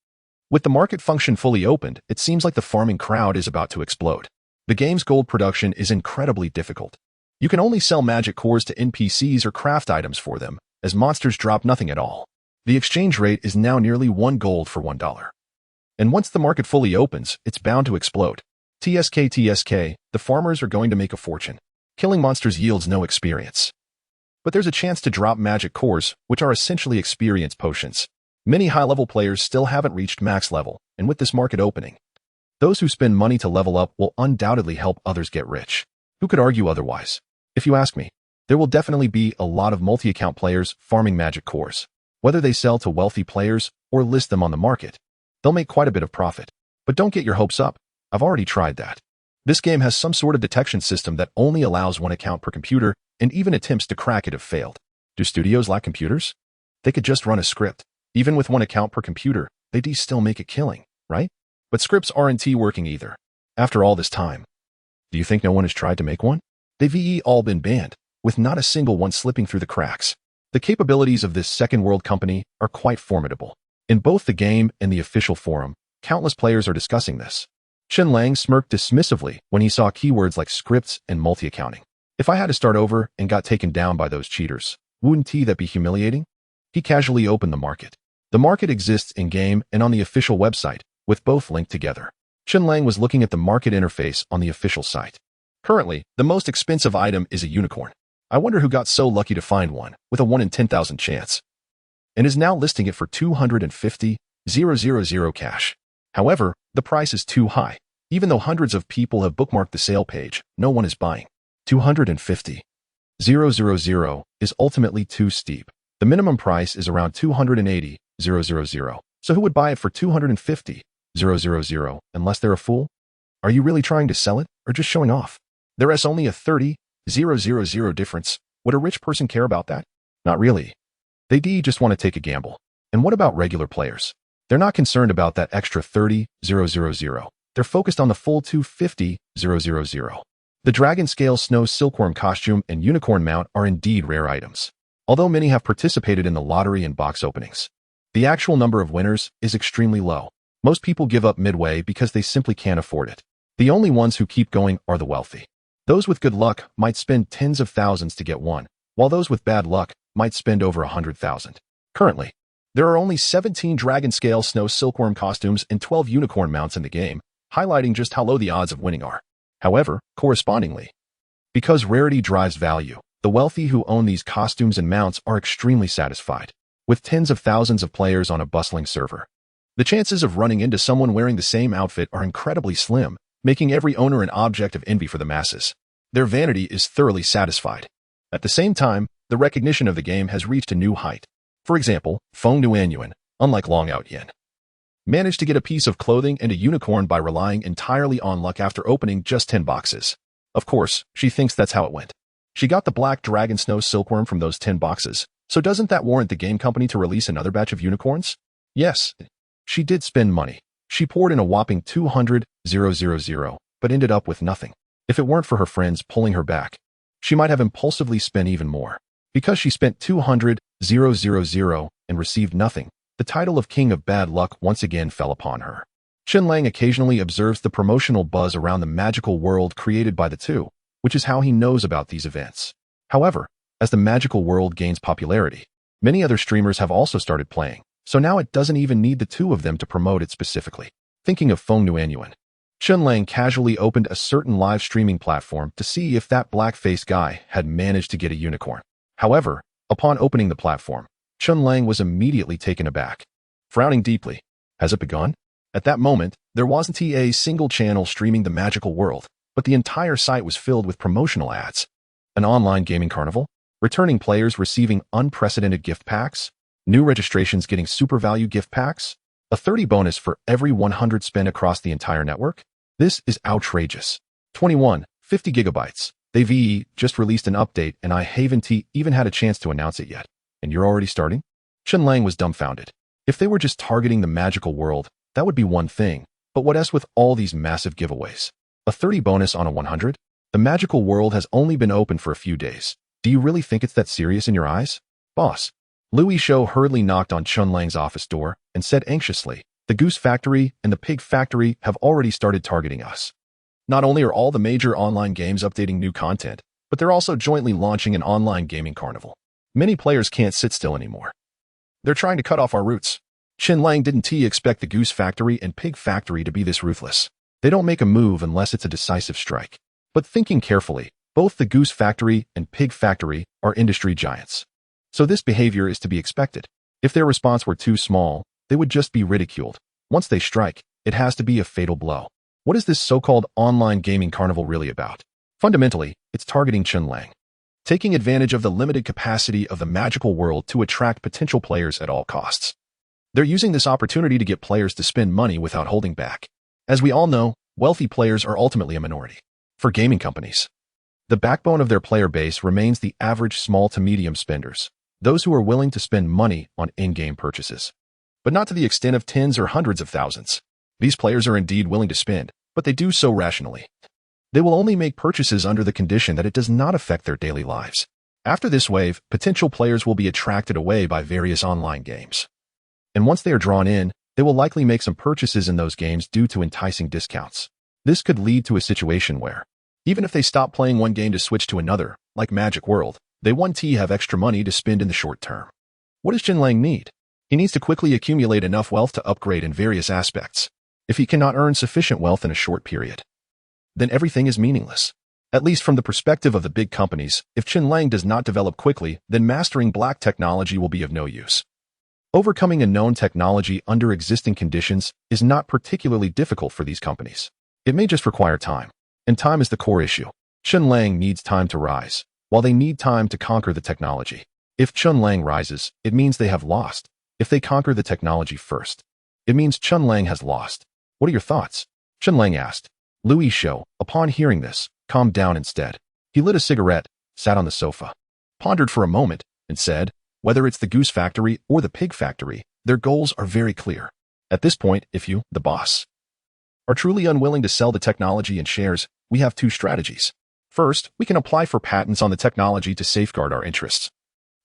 With the market function fully opened, it seems like the farming crowd is about to explode. The game's gold production is incredibly difficult. You can only sell magic cores to NPCs or craft items for them, as monsters drop nothing at all. The exchange rate is now nearly 1 gold for $1. And once the market fully opens, it's bound to explode. TSK, the farmers are going to make a fortune. Killing monsters yields no experience. But there's a chance to drop magic cores, which are essentially experience potions. Many high-level players still haven't reached max level, and with this market opening, those who spend money to level up will undoubtedly help others get rich. Who could argue otherwise? If you ask me, there will definitely be a lot of multi-account players farming magic cores. Whether they sell to wealthy players or list them on the market, they'll make quite a bit of profit. But don't get your hopes up. I've already tried that. This game has some sort of detection system that only allows 1 account per computer, and even attempts to crack it have failed. Do studios lack computers? They could just run a script. Even with 1 account per computer, they'd still make a killing, right? But scripts aren't working either. After all this time, do you think no one has tried to make one? They've all been banned, with not a single one slipping through the cracks. The capabilities of this second world company are quite formidable. In both the game and the official forum, countless players are discussing this. Chen Lang smirked dismissively when he saw keywords like scripts and multi-accounting. If I had to start over and got taken down by those cheaters, wouldn't that be humiliating? He casually opened the market. The market exists in-game and on the official website, with both linked together. Chen Lang was looking at the market interface on the official site. Currently, the most expensive item is a unicorn. I wonder who got so lucky to find one, with a 1 in 10,000 chance, and is now listing it for 250,000 cash. However, the price is too high. Even though hundreds of people have bookmarked the sale page, no one is buying. 250,000 is ultimately too steep. The minimum price is around 280,000. So who would buy it for 250,000 unless they're a fool? Are you really trying to sell it, or just showing off? There is only a 30,000 difference. Would a rich person care about that? Not really. They just want to take a gamble. And what about regular players? They're not concerned about that extra 30,000. They're focused on the full 250,000. The dragon scale snow silkworm costume and unicorn mount are indeed rare items. Although many have participated in the lottery and box openings, the actual number of winners is extremely low. Most people give up midway because they simply can't afford it. The only ones who keep going are the wealthy. Those with good luck might spend tens of thousands to get one, while those with bad luck might spend over 100,000. Currently, there are only 17 dragon scale snow silkworm costumes and 12 unicorn mounts in the game, highlighting just how low the odds of winning are. However, correspondingly, because rarity drives value, the wealthy who own these costumes and mounts are extremely satisfied. With tens of thousands of players on a bustling server, the chances of running into someone wearing the same outfit are incredibly slim, making every owner an object of envy for the masses. Their vanity is thoroughly satisfied. At the same time, the recognition of the game has reached a new height. For example, Feng Nuanyuan, unlike Long Out Yin, managed to get a piece of clothing and a unicorn by relying entirely on luck after opening just 10 boxes. Of course, she thinks that's how it went. She got the black dragon snow silkworm from those 10 boxes, so doesn't that warrant the game company to release another batch of unicorns? Yes, she did spend money. She poured in a whopping 200,000, but ended up with nothing. If it weren't for her friends pulling her back, she might have impulsively spent even more. Because she spent 200,000 and received nothing, the title of King of Bad Luck once again fell upon her. Chen Lang occasionally observes the promotional buzz around the magical world created by the two, which is how he knows about these events. However, as the magical world gains popularity, many other streamers have also started playing, so now it doesn't even need the two of them to promote it specifically. Thinking of Feng Nuanyuan, Chen Lang casually opened a certain live streaming platform to see if that black-faced guy had managed to get a unicorn. However, upon opening the platform, Chen Lang was immediately taken aback. Frowning deeply, has it begun? At that moment, there wasn't a single channel streaming the magical world, but the entire site was filled with promotional ads. An online gaming carnival? Returning players receiving unprecedented gift packs? New registrations getting super value gift packs? A 30 bonus for every 100 spent across the entire network? This is outrageous. 21, 50 gigabytes. They've just released an update and I haven't even had a chance to announce it yet. And you're already starting? Chen Lang was dumbfounded. If they were just targeting the magical world, that would be one thing, but what else with all these massive giveaways? A 30 bonus on a 100? The magical world has only been open for a few days. Do you really think it's that serious in your eyes? Boss. Louis Shou hurriedly knocked on Chen Lang's office door and said anxiously, the Goose Factory and the Pig Factory have already started targeting us. Not only are all the major online games updating new content, but they're also jointly launching an online gaming carnival. Many players can't sit still anymore. They're trying to cut off our roots. Chen Lang didn't expect the Goose Factory and Pig Factory to be this ruthless. They don't make a move unless it's a decisive strike. But thinking carefully, both the Goose Factory and Pig Factory are industry giants. So this behavior is to be expected. If their response were too small, they would just be ridiculed. Once they strike, it has to be a fatal blow. What is this so-called online gaming carnival really about? Fundamentally, it's targeting Chen Lang, taking advantage of the limited capacity of the magical world to attract potential players at all costs. They're using this opportunity to get players to spend money without holding back. As we all know, wealthy players are ultimately a minority. For gaming companies, the backbone of their player base remains the average small to medium spenders, those who are willing to spend money on in-game purchases. But not to the extent of tens or hundreds of thousands. These players are indeed willing to spend, but they do so rationally. They will only make purchases under the condition that it does not affect their daily lives. After this wave, potential players will be attracted away by various online games. And once they are drawn in, they will likely make some purchases in those games due to enticing discounts. This could lead to a situation where, even if they stop playing one game to switch to another, like Magic World, they won't have extra money to spend in the short term. What does Chen Lang need? He needs to quickly accumulate enough wealth to upgrade in various aspects. If he cannot earn sufficient wealth in a short period, then everything is meaningless. At least from the perspective of the big companies, if Chen Lang does not develop quickly, then mastering black technology will be of no use. Overcoming a known technology under existing conditions is not particularly difficult for these companies. It may just require time, and time is the core issue. Chen Lang needs time to rise, while they need time to conquer the technology. If Chen Lang rises, it means they have lost. If they conquer the technology first, it means Chen Lang has lost. What are your thoughts? Chen Lang asked. Louis Shou, upon hearing this, calmed down instead. He lit a cigarette, sat on the sofa, pondered for a moment, and said, whether it's the Goose Factory or the Pig Factory, their goals are very clear. At this point, if you, the boss, are truly unwilling to sell the technology in shares, we have two strategies. First, we can apply for patents on the technology to safeguard our interests.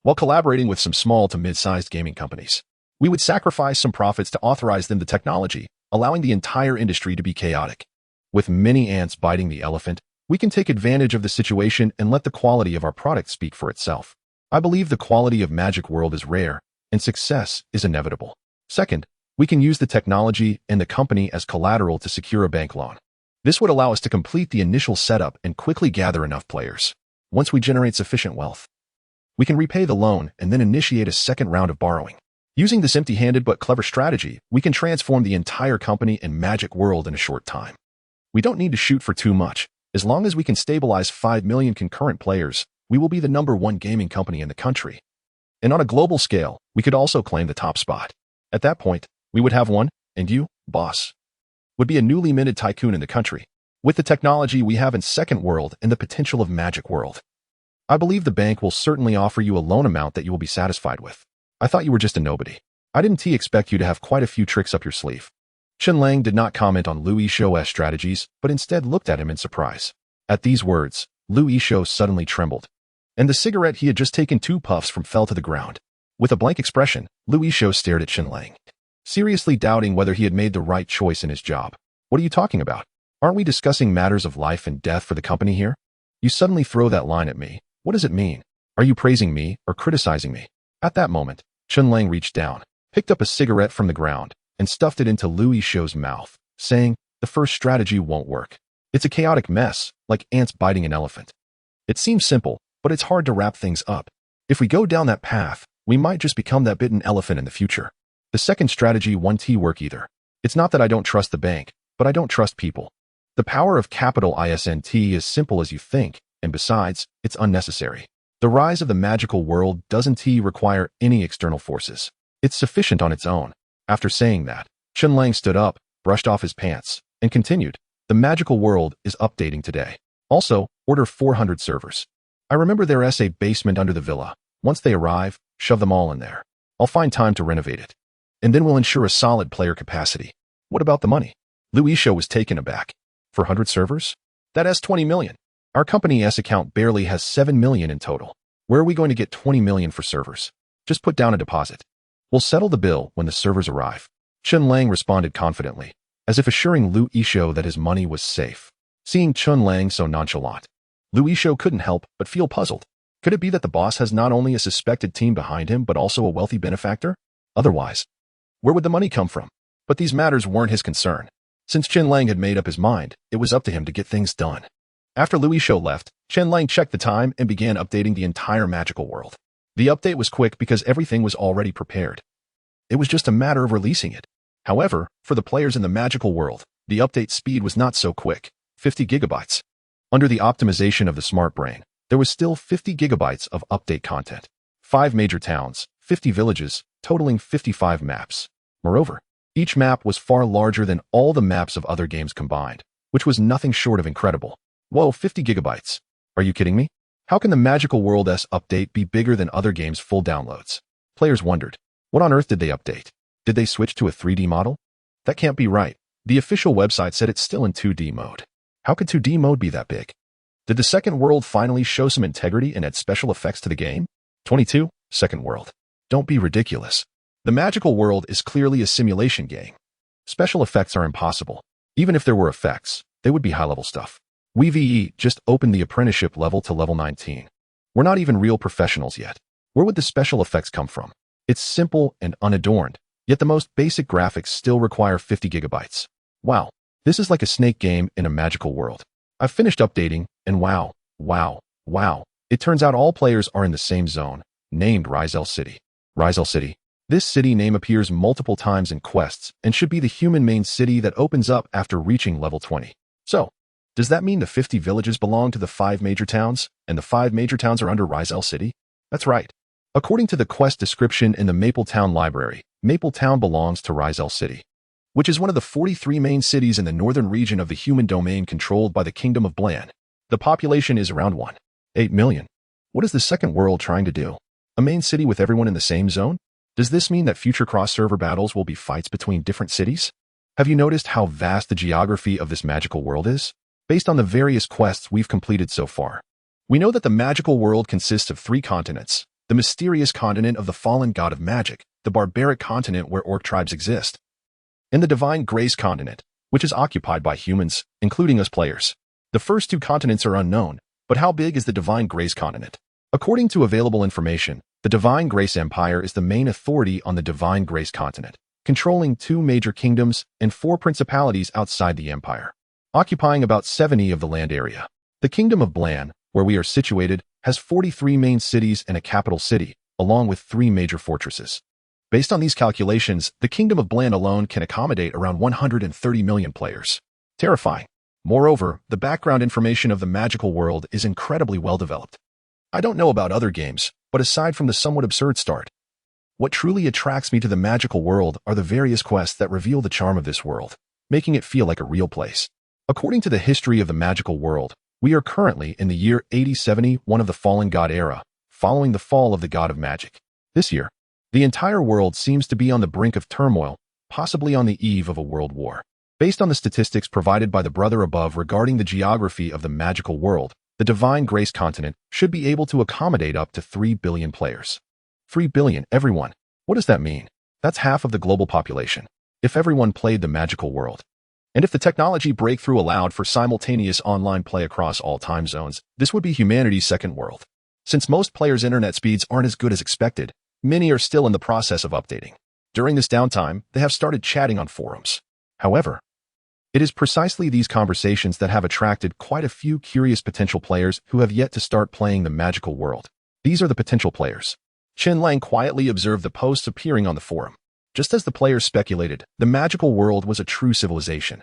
While collaborating with some small to mid-sized gaming companies, we would sacrifice some profits to authorize them the technology, allowing the entire industry to be chaotic. With many ants biting the elephant, we can take advantage of the situation and let the quality of our product speak for itself. I believe the quality of Magic World is rare, and success is inevitable. Second, we can use the technology and the company as collateral to secure a bank loan. This would allow us to complete the initial setup and quickly gather enough players. Once we generate sufficient wealth, we can repay the loan and then initiate a second round of borrowing. Using this empty-handed but clever strategy, we can transform the entire company and Magic World in a short time. We don't need to shoot for too much. As long as we can stabilize 5 million concurrent players, we will be the #1 gaming company in the country. And on a global scale, we could also claim the top spot. At that point, we would have one, and you, boss, would be a newly minted tycoon in the country. With the technology we have in Second World and the potential of Magic World, I believe the bank will certainly offer you a loan amount that you will be satisfied with. I thought you were just a nobody. I didn't expect you to have quite a few tricks up your sleeve. Chen Lang did not comment on Liu Yishou's strategies, but instead looked at him in surprise. At these words, Liu Yishou suddenly trembled, and the cigarette he had just taken 2 puffs from fell to the ground. With a blank expression, Liu Yishou stared at Chen Lang, seriously doubting whether he had made the right choice in his job. What are you talking about? Aren't we discussing matters of life and death for the company here? You suddenly throw that line at me. What does it mean? Are you praising me or criticizing me? At that moment, Chen Lang reached down, picked up a cigarette from the ground, and stuffed it into Liu Yishou's mouth, saying, "The first strategy won't work. It's a chaotic mess, like ants biting an elephant. It seems simple, but it's hard to wrap things up. If we go down that path, we might just become that bitten elephant in the future. The second strategy won't work either. It's not that I don't trust the bank, but I don't trust people. The power of capital isn't as simple as you think, and besides, it's unnecessary. The rise of the magical world doesn't require any external forces. It's sufficient on its own." After saying that, Chen Lang stood up, brushed off his pants, and continued, "The magical world is updating today. Also, order 400 servers. I remember there's a basement under the villa. Once they arrive, shove them all in there. I'll find time to renovate it. And then we'll ensure a solid player capacity." "What about the money?" Liu Yishou was taken aback. "400 servers? That's 20 million. Our company's account barely has 7 million in total. Where are we going to get 20 million for servers? Just put down a deposit. We'll settle the bill when the servers arrive." Chen Lang responded confidently, as if assuring Liu Yishou that his money was safe. Seeing Chen Lang so nonchalant, Liu Yishou couldn't help but feel puzzled. Could it be that the boss has not only a suspected team behind him, but also a wealthy benefactor? Otherwise, where would the money come from? But these matters weren't his concern. Since Chen Lang had made up his mind, it was up to him to get things done. After Liu Yishou left, Chen Lang checked the time and began updating the entire magical world. The update was quick because everything was already prepared. It was just a matter of releasing it. However, for the players in the magical world, the update speed was not so quick, 50 gigabytes. Under the optimization of the smart brain, there was still 50 gigabytes of update content. 5 major towns, 50 villages, totaling 55 maps. Moreover, each map was far larger than all the maps of other games combined, which was nothing short of incredible. Whoa, 50 gigabytes. Are you kidding me? How can the Magical World's update be bigger than other games' full downloads? Players wondered, what on earth did they update? Did they switch to a 3D model? That can't be right. The official website said it's still in 2D mode. How could 2D mode be that big? Did the Second World finally show some integrity and add special effects to the game? 22. Second World. Don't be ridiculous. The Magical World is clearly a simulation game. Special effects are impossible. Even if there were effects, they would be high-level stuff. We just opened the apprenticeship level to level 19. We're not even real professionals yet. Where would the special effects come from? It's simple and unadorned, yet the most basic graphics still require 50 gigabytes. Wow, this is like a snake game in a magical world. I've finished updating, and wow. It turns out all players are in the same zone, named Rizal City. Rizal City. This city name appears multiple times in quests and should be the human main city that opens up after reaching level 20. So, does that mean the 50 villages belong to the 5 major towns, and the 5 major towns are under Rizal City? That's right. According to the quest description in the Maple Town Library, Maple Town belongs to Rizal City, which is one of the 43 main cities in the northern region of the human domain controlled by the Kingdom of Blan. The population is around 1.8 million. What is the Second World trying to do? A main city with everyone in the same zone? Does this mean that future cross-server battles will be fights between different cities? Have you noticed how vast the geography of this magical world is? Based on the various quests we've completed so far, we know that the magical world consists of 3 continents: the mysterious continent of the fallen god of magic, the barbaric continent where orc tribes exist, and the divine grace continent, which is occupied by humans, including us players. The first 2 continents are unknown, but how big is the divine grace continent? According to available information, the Divine Grace Empire is the main authority on the Divine Grace continent, controlling 2 major kingdoms and 4 principalities outside the empire, occupying about 70 of the land area. The Kingdom of Blan, where we are situated, has 43 main cities and a capital city, along with 3 major fortresses. Based on these calculations, the Kingdom of Blan alone can accommodate around 130 million players. Terrifying. Moreover, the background information of the magical world is incredibly well developed. I don't know about other games, but aside from the somewhat absurd start, what truly attracts me to the magical world are the various quests that reveal the charm of this world, making it feel like a real place. According to the history of the magical world, we are currently in the year 8071 of the fallen god era, following the fall of the god of magic. This year, the entire world seems to be on the brink of turmoil, possibly on the eve of a world war. Based on the statistics provided by the brother above regarding the geography of the magical world, the Divine Grace continent should be able to accommodate up to 3 billion players. 3 billion, everyone. What does that mean? That's half of the global population. If everyone played the magical world. And if the technology breakthrough allowed for simultaneous online play across all time zones, this would be humanity's second world. Since most players' internet speeds aren't as good as expected, many are still in the process of updating. During this downtime, they have started chatting on forums. However, it is precisely these conversations that have attracted quite a few curious potential players who have yet to start playing the magical world. These are the potential players. Chen Lang quietly observed the posts appearing on the forum. Just as the players speculated, the magical world was a true civilization.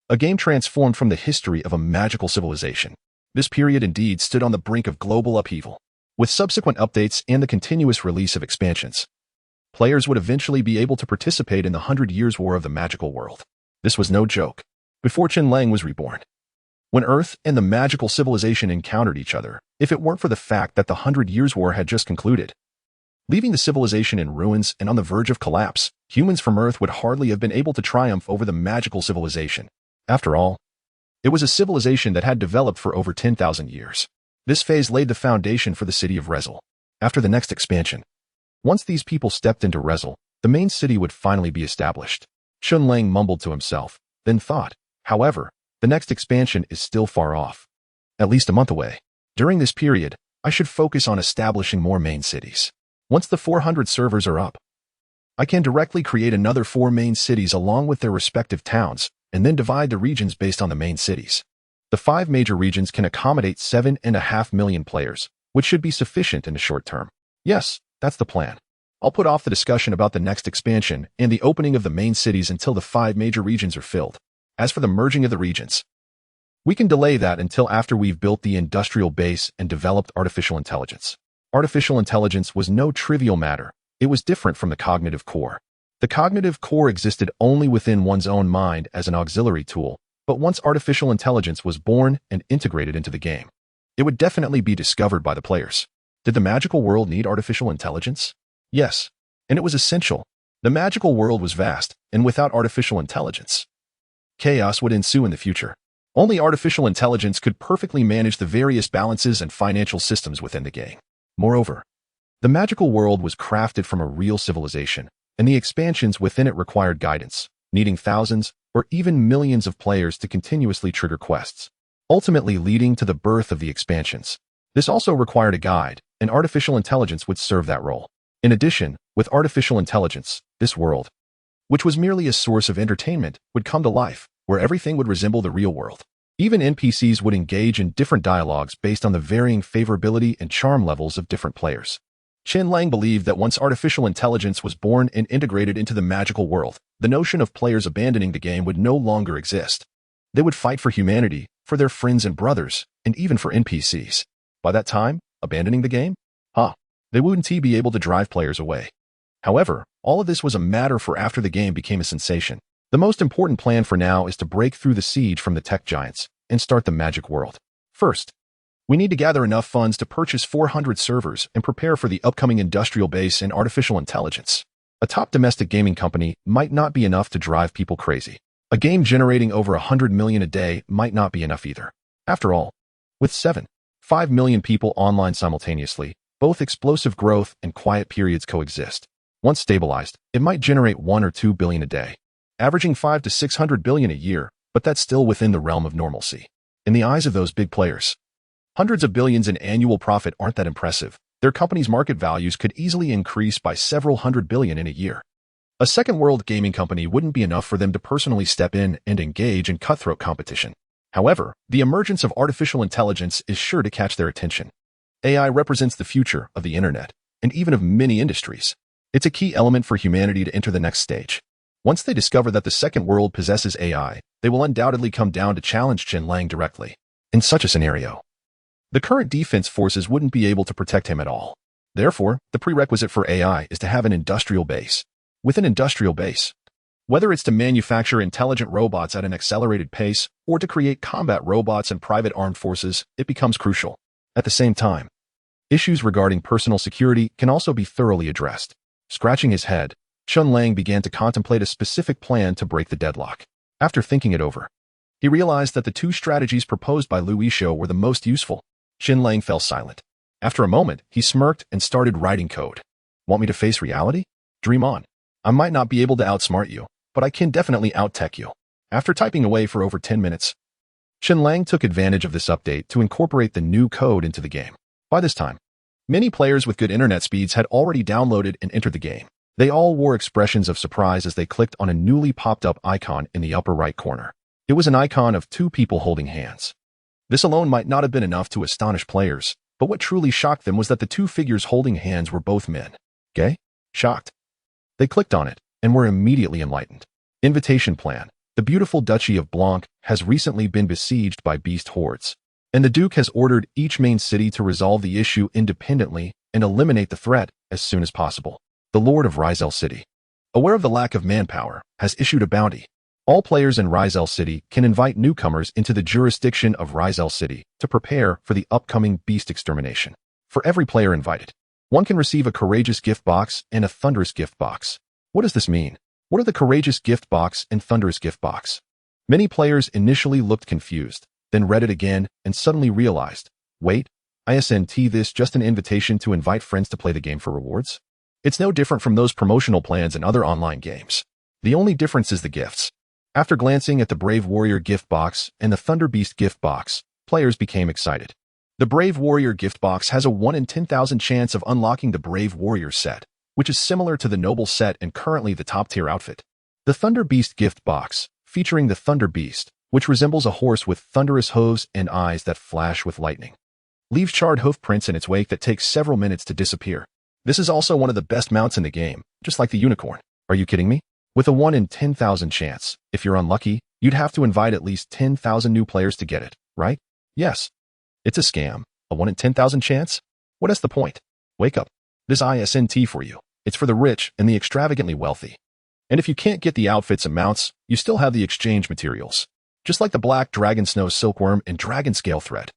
A game transformed from the history of a magical civilization. This period indeed stood on the brink of global upheaval. With subsequent updates and the continuous release of expansions, players would eventually be able to participate in the 100 Years' War of the magical world. This was no joke. Before Chen Lang was reborn, when Earth and the magical civilization encountered each other, if it weren't for the fact that the 100 Years' War had just concluded, leaving the civilization in ruins and on the verge of collapse, humans from Earth would hardly have been able to triumph over the magical civilization. After all, it was a civilization that had developed for over 10,000 years. This phase laid the foundation for the city of Rezel. After the next expansion, once these people stepped into Rezel, the main city would finally be established. Chen Lang mumbled to himself, then thought, however, the next expansion is still far off. At least a month away. During this period, I should focus on establishing more main cities. Once the 400 servers are up, I can directly create another 4 main cities along with their respective towns, and then divide the regions based on the main cities. The 5 major regions can accommodate 7.5 million players, which should be sufficient in the short term. Yes, that's the plan. I'll put off the discussion about the next expansion and the opening of the main cities until the 5 major regions are filled. As for the merging of the regions, we can delay that until after we've built the industrial base and developed artificial intelligence. Artificial intelligence was no trivial matter. It was different from the cognitive core. The cognitive core existed only within one's own mind as an auxiliary tool, but once artificial intelligence was born and integrated into the game, it would definitely be discovered by the players. Did the magical world need artificial intelligence? Yes, and it was essential. The magical world was vast, and without artificial intelligence, chaos would ensue in the future. Only artificial intelligence could perfectly manage the various balances and financial systems within the game. Moreover, the magical world was crafted from a real civilization, and the expansions within it required guidance, needing thousands or even millions of players to continuously trigger quests, ultimately leading to the birth of the expansions. This also required a guide, and artificial intelligence would serve that role. In addition, with artificial intelligence, this world, which was merely a source of entertainment, would come to life, where everything would resemble the real world. Even NPCs would engage in different dialogues based on the varying favorability and charm levels of different players. Chen Lang believed that once artificial intelligence was born and integrated into the magical world, the notion of players abandoning the game would no longer exist. They would fight for humanity, for their friends and brothers, and even for NPCs. By that time, abandoning the game? They wouldn't be able to drive players away. However, all of this was a matter for after the game became a sensation. The most important plan for now is to break through the siege from the tech giants and start the magic world. First, we need to gather enough funds to purchase 400 servers and prepare for the upcoming industrial base and artificial intelligence. A top domestic gaming company might not be enough to drive people crazy. A game generating over 100 million a day might not be enough either. After all, with 5 million people online simultaneously, both explosive growth and quiet periods coexist. Once stabilized, it might generate 1 or 2 billion a day, averaging 5 to 600 billion a year, but that's still within the realm of normalcy. In the eyes of those big players, hundreds of billions in annual profit aren't that impressive. Their company's market values could easily increase by several hundred billion in a year. A second-world gaming company wouldn't be enough for them to personally step in and engage in cutthroat competition. However, the emergence of artificial intelligence is sure to catch their attention. AI represents the future of the internet, and even of many industries. It's a key element for humanity to enter the next stage. Once they discover that the second world possesses AI, they will undoubtedly come down to challenge Chen Lang directly. In such a scenario, the current defense forces wouldn't be able to protect him at all. Therefore, the prerequisite for AI is to have an industrial base. With an industrial base, whether it's to manufacture intelligent robots at an accelerated pace or to create combat robots and private armed forces, it becomes crucial. At the same time, issues regarding personal security can also be thoroughly addressed. Scratching his head, Chen Lang began to contemplate a specific plan to break the deadlock. After thinking it over, he realized that the two strategies proposed by Lu Yishou were the most useful. Chen Lang fell silent. After a moment, he smirked and started writing code. Want me to face reality? Dream on. I might not be able to outsmart you, but I can definitely out-tech you. After typing away for over 10 minutes, Chen Lang took advantage of this update to incorporate the new code into the game. By this time, many players with good internet speeds had already downloaded and entered the game. They all wore expressions of surprise as they clicked on a newly popped-up icon in the upper right corner. It was an icon of two people holding hands. This alone might not have been enough to astonish players, but what truly shocked them was that the two figures holding hands were both men. Gay? Shocked. They clicked on it and were immediately enlightened. Invitation plan. The beautiful Duchy of Blanc has recently been besieged by beast hordes, and the Duke has ordered each main city to resolve the issue independently and eliminate the threat as soon as possible. The Lord of Rizel City, aware of the lack of manpower, has issued a bounty. All players in Rizel City can invite newcomers into the jurisdiction of Rizel City to prepare for the upcoming beast extermination. For every player invited, one can receive a courageous gift box and a thunderous gift box. What does this mean? What are the courageous gift box and thunderous gift box? Many players initially looked confused, then read it again and suddenly realized, wait, isn't this just an invitation to invite friends to play the game for rewards? It's no different from those promotional plans in other online games. The only difference is the gifts. After glancing at the Brave Warrior gift box and the Thunder Beast gift box, players became excited. The Brave Warrior gift box has a 1 in 10,000 chance of unlocking the Brave Warrior set, which is similar to the Noble set and currently the top-tier outfit. The Thunder Beast gift box, featuring the Thunder Beast, which resembles a horse with thunderous hooves and eyes that flash with lightning, leaves charred hoof prints in its wake that take several minutes to disappear. This is also one of the best mounts in the game, just like the unicorn. Are you kidding me? With a 1 in 10,000 chance, if you're unlucky, you'd have to invite at least 10,000 new players to get it, right? Yes. It's a scam. A 1 in 10,000 chance? What is the point? Wake up. This isn't for you. It's for the rich and the extravagantly wealthy. And if you can't get the outfits and mounts, you still have the exchange materials. Just like the Black Dragon Snow Silkworm and Dragon Scale Thread.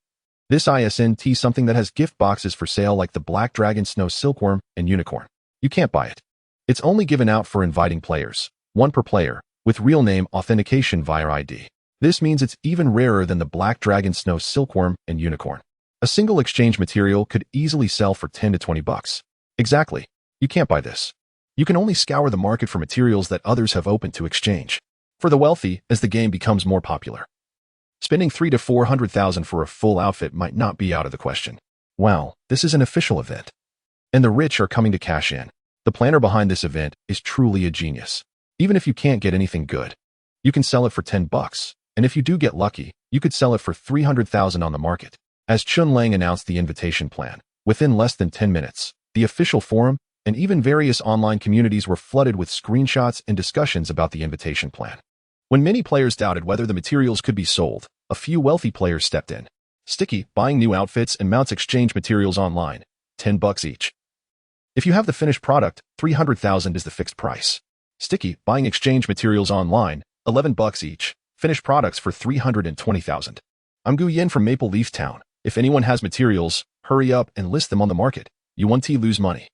This isn't something that has gift boxes for sale like the Black Dragon Snow Silkworm and Unicorn. You can't buy it. It's only given out for inviting players, one per player, with real name authentication via ID. This means it's even rarer than the Black Dragon Snow Silkworm and Unicorn. A single exchange material could easily sell for 10 to 20 bucks. Exactly. You can't buy this. You can only scour the market for materials that others have opened to exchange. For the wealthy, as the game becomes more popular, spending 300,000 to 400,000 for a full outfit might not be out of the question. Wow, this is an official event. And the rich are coming to cash in. The planner behind this event is truly a genius. Even if you can't get anything good, you can sell it for 10 bucks. And if you do get lucky, you could sell it for 300,000 on the market. As Chen Lang announced the invitation plan, within less than 10 minutes, the official forum and even various online communities were flooded with screenshots and discussions about the invitation plan. When many players doubted whether the materials could be sold, a few wealthy players stepped in. Sticky, buying new outfits and mounts exchange materials online, 10 bucks each. If you have the finished product, 300,000 is the fixed price. Sticky, buying exchange materials online, 11 bucks each. Finished products for 320,000. I'm Gu Yin from Maple Leaf Town. If anyone has materials, hurry up and list them on the market. You won't lose money.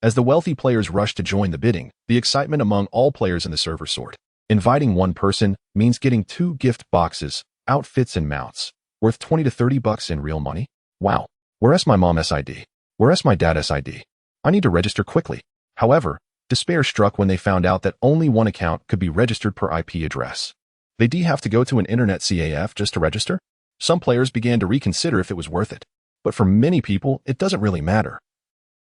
As the wealthy players rushed to join the bidding, the excitement among all players in the server soared. Inviting one person means getting 2 gift boxes, outfits and mounts, worth 20 to 30 bucks in real money. Wow. Where's my mom's ID? Where's my dad's ID? I need to register quickly. However, despair struck when they found out that only one account could be registered per IP address. They'd have to go to an internet CAF just to register? Some players began to reconsider if it was worth it. But for many people, it doesn't really matter.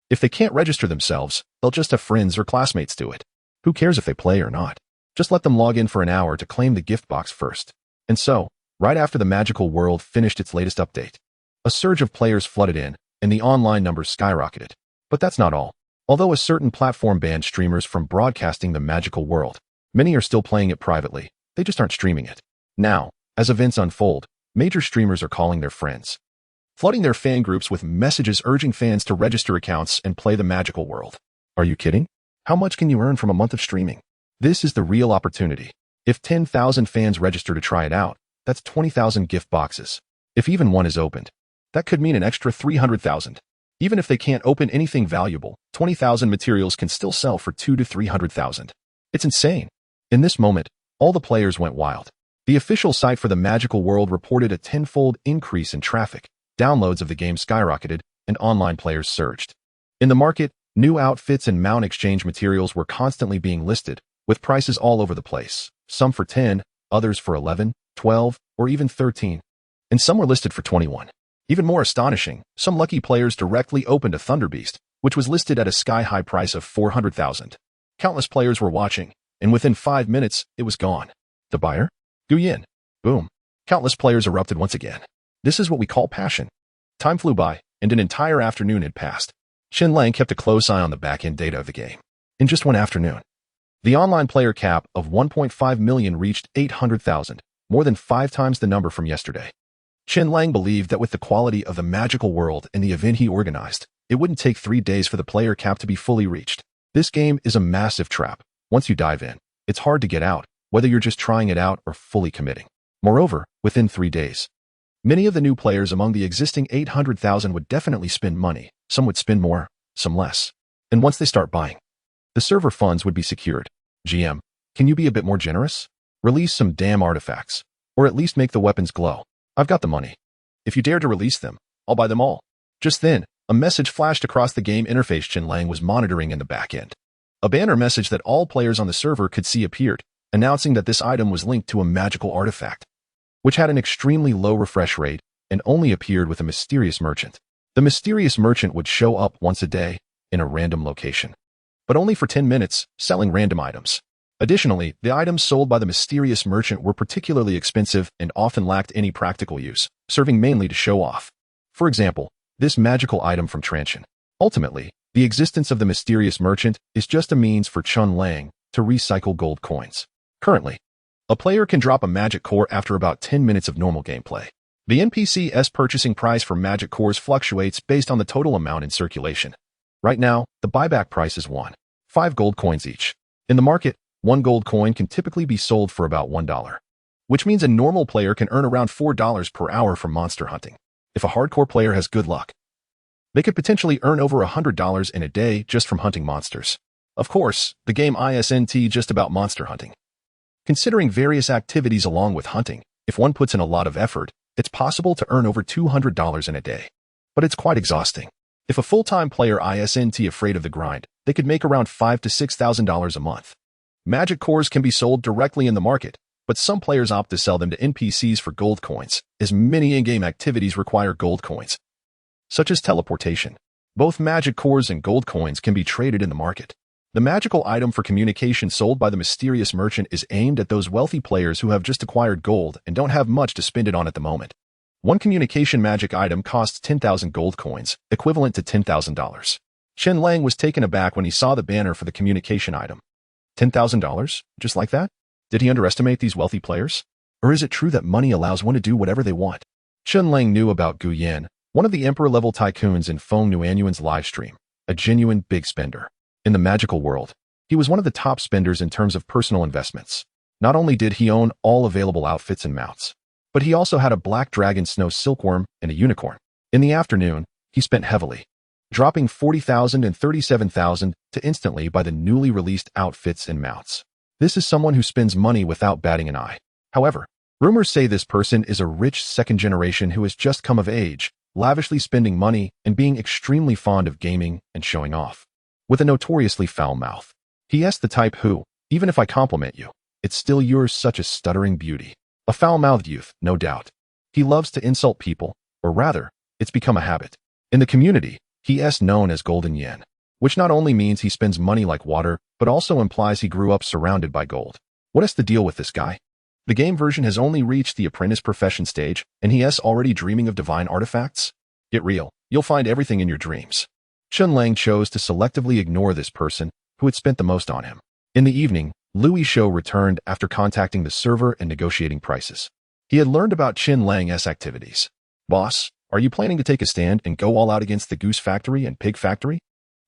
If they can't register themselves, they'll just have friends or classmates do it. Who cares if they play or not? Just let them log in for an hour to claim the gift box first. And so, right after the magical world finished its latest update, a surge of players flooded in, and the online numbers skyrocketed. But that's not all. Although a certain platform banned streamers from broadcasting the magical world, Many are still playing it privately, they just aren't streaming it. Now, as events unfold, major streamers are calling their friends, flooding their fan groups with messages urging fans to register accounts and play the magical world. Are you kidding? How much can you earn from a month of streaming? This is the real opportunity. If 10,000 fans register to try it out, that's 20,000 gift boxes. If even one is opened, that could mean an extra 300,000. Even if they can't open anything valuable, 20,000 materials can still sell for 2 to 300,000. It's insane. In this moment, all the players went wild. The official site for the magical world reported a tenfold increase in traffic. Downloads of the game skyrocketed, and online players surged. In the market, new outfits and mount exchange materials were constantly being listed, with prices all over the place. Some for 10, others for 11, 12, or even 13. And some were listed for 21. Even more astonishing, some lucky players directly opened a Thunderbeast, which was listed at a sky-high price of 400,000. Countless players were watching, and within 5 minutes, it was gone. The buyer? Guyan. Boom. Countless players erupted once again. This is what we call passion. Time flew by, and an entire afternoon had passed. Chen Lang kept a close eye on the back-end data of the game. In just one afternoon, the online player cap of 1.5 million reached 800,000, more than 5 times the number from yesterday. Chen Lang believed that with the quality of the magical world and the event he organized, it wouldn't take 3 days for the player cap to be fully reached. This game is a massive trap. Once you dive in, it's hard to get out, whether you're just trying it out or fully committing. Moreover, within 3 days, many of the new players among the existing 800,000 would definitely spend money. Some would spend more, some less. And once they start buying, the server funds would be secured. GM, can you be a bit more generous? Release some damn artifacts, or at least make the weapons glow. I've got the money. If you dare to release them, I'll buy them all. Just then, a message flashed across the game interface Chen Lang was monitoring in the back end. A banner message that all players on the server could see appeared, announcing that this item was linked to a magical artifact, which had an extremely low refresh rate and only appeared with a mysterious merchant. The mysterious merchant would show up once a day in a random location, but only for 10 minutes, selling random items. Additionally, the items sold by the mysterious merchant were particularly expensive and often lacked any practical use, serving mainly to show off. For example, this magical item from Transsion. Ultimately, the existence of the mysterious merchant is just a means for Chen Lang to recycle gold coins. Currently, a player can drop a magic core after about 10 minutes of normal gameplay. The NPC's purchasing price for magic cores fluctuates based on the total amount in circulation. Right now, the buyback price is 5 gold coins each. In the market, 1 gold coin can typically be sold for about $1, which means a normal player can earn around $4 per hour from monster hunting. If a hardcore player has good luck, they could potentially earn over $100 in a day just from hunting monsters. Of course, the game isn't just about monster hunting. Considering various activities along with hunting, if one puts in a lot of effort, it's possible to earn over $200 in a day. But it's quite exhausting. If a full-time player isn't afraid of the grind, they could make around $5,000 to $6,000 a month. Magic cores can be sold directly in the market, but some players opt to sell them to NPCs for gold coins, as many in-game activities require gold coins, such as teleportation. Both magic cores and gold coins can be traded in the market. The magical item for communication sold by the mysterious merchant is aimed at those wealthy players who have just acquired gold and don't have much to spend it on at the moment. One communication magic item costs 10,000 gold coins, equivalent to $10,000. Chen Lang was taken aback when he saw the banner for the communication item. $10,000? Just like that? Did he underestimate these wealthy players? Or is it true that money allows one to do whatever they want? Chen Lang knew about Guyan, one of the emperor-level tycoons in Feng Nuanyuan's livestream, a genuine big spender. In the magical world, he was one of the top spenders in terms of personal investments. Not only did he own all available outfits and mounts, but he also had a black dragon snow silkworm and a unicorn. In the afternoon, he spent heavily, dropping 40,000 and 37,000 to instantly buy the newly released outfits and mounts. This is someone who spends money without batting an eye. However, rumors say this person is a rich second generation who has just come of age, lavishly spending money and being extremely fond of gaming and showing off. With a notoriously foul mouth, he is the type who, even if I compliment you, it's still yours such a stuttering beauty. A foul-mouthed youth, no doubt. He loves to insult people, or rather, it's become a habit. In the community, he is known as Golden Yen, which not only means he spends money like water, but also implies he grew up surrounded by gold. What is the deal with this guy? The game version has only reached the apprentice profession stage, and he is already dreaming of divine artifacts? Get real, you'll find everything in your dreams. Chen Lang chose to selectively ignore this person who had spent the most on him. In the evening, Louis Shou returned after contacting the server and negotiating prices. He had learned about Chen Lang's activities. Boss, are you planning to take a stand and go all out against the goose factory and pig factory?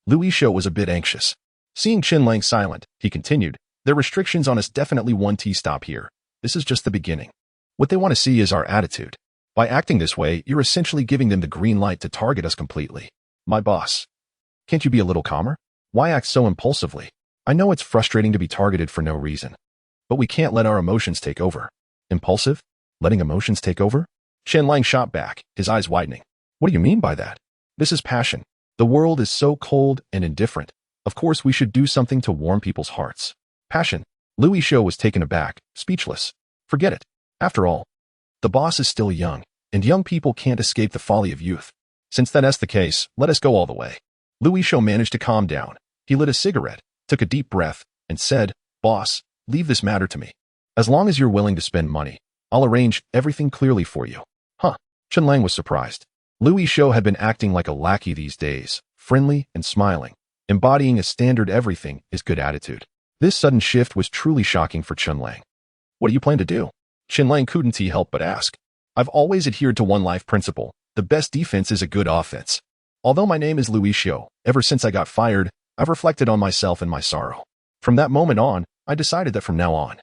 Louis Shou was a bit anxious. Seeing Chen Lang silent, he continued, their restrictions on us definitely won't stop here. This is just the beginning. What they want to see is our attitude. By acting this way, you're essentially giving them the green light to target us completely. My boss. Can't you be a little calmer? Why act so impulsively? I know it's frustrating to be targeted for no reason. But we can't let our emotions take over. Impulsive? Letting emotions take over? Chen Lang shot back, his eyes widening. What do you mean by that? This is passion. The world is so cold and indifferent. Of course, we should do something to warm people's hearts. Passion. Louis Shou was taken aback, speechless. Forget it. After all, the boss is still young, and young people can't escape the folly of youth. Since that's the case, let us go all the way. Louis Shou managed to calm down. He lit a cigarette, took a deep breath, and said, Boss, leave this matter to me. As long as you're willing to spend money, I'll arrange everything clearly for you. Huh. Chen Lang was surprised. Louis Shou had been acting like a lackey these days, friendly and smiling, embodying a standard everything is good attitude. This sudden shift was truly shocking for Chen Lang. What do you plan to do? Chen Lang couldn't help but ask. I've always adhered to one life principle. The best defense is a good offense. Although my name is Louis Shou, ever since I got fired, I've reflected on myself and my sorrow. From that moment on, I decided that from now on,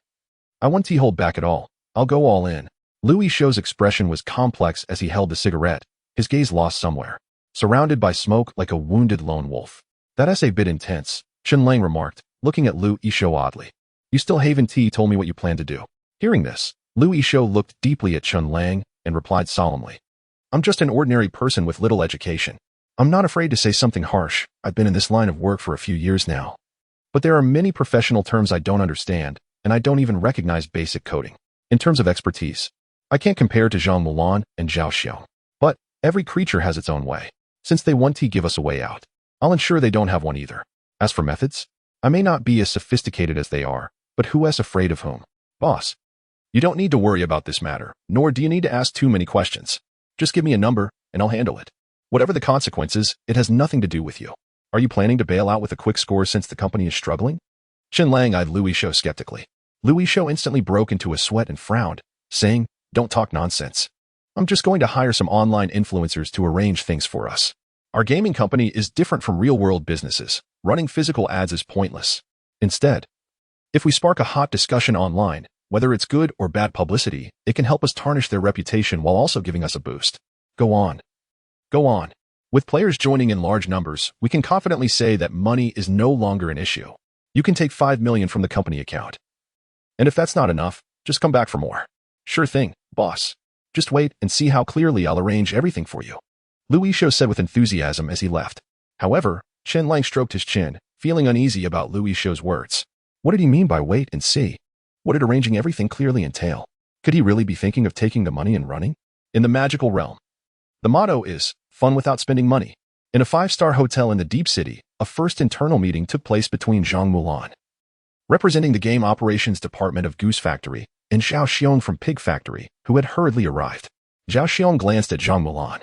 I won't hold back at all. I'll go all in. Louis Shou's expression was complex as he held the cigarette, his gaze lost somewhere, surrounded by smoke like a wounded lone wolf. That's a bit intense, Chen Lang remarked, looking at Louis Shou oddly. You still haven't told me what you plan to do. Hearing this, Louis Shou looked deeply at Chen Lang and replied solemnly. I'm just an ordinary person with little education. I'm not afraid to say something harsh. I've been in this line of work for a few years now. But there are many professional terms I don't understand, and I don't even recognize basic coding. In terms of expertise, I can't compare to Zhang Mulan and Zhao Xiong. But every creature has its own way. Since they want to give us a way out, I'll ensure they don't have one either. As for methods, I may not be as sophisticated as they are, but who is afraid of whom? Boss. You don't need to worry about this matter, nor do you need to ask too many questions. Just give me a number, and I'll handle it. Whatever the consequences, it has nothing to do with you. Are you planning to bail out with a quick score since the company is struggling? Chen Lang eyed Louis Shou skeptically. Louis Shou instantly broke into a sweat and frowned, saying, Don't talk nonsense. I'm just going to hire some online influencers to arrange things for us. Our gaming company is different from real-world businesses. Running physical ads is pointless. Instead, if we spark a hot discussion online, whether it's good or bad publicity, it can help us tarnish their reputation while also giving us a boost. Go on. Go on. With players joining in large numbers, we can confidently say that money is no longer an issue. You can take 5 million from the company account. And if that's not enough, just come back for more. Sure thing, boss. Just wait and see how clearly I'll arrange everything for you. Louis Shou said with enthusiasm as he left. However, Chen Lang stroked his chin, feeling uneasy about Louis Shou's words. What did he mean by wait and see? What did arranging everything clearly entail? Could he really be thinking of taking the money and running? In the magical realm, the motto is, fun without spending money. In a 5-star hotel in the Deep City, a first internal meeting took place between Zhang Mulan, representing the game operations department of Goose Factory, and Zhao Xiong from Pig Factory, who had hurriedly arrived. Zhao Xiong glanced at Zhang Mulan,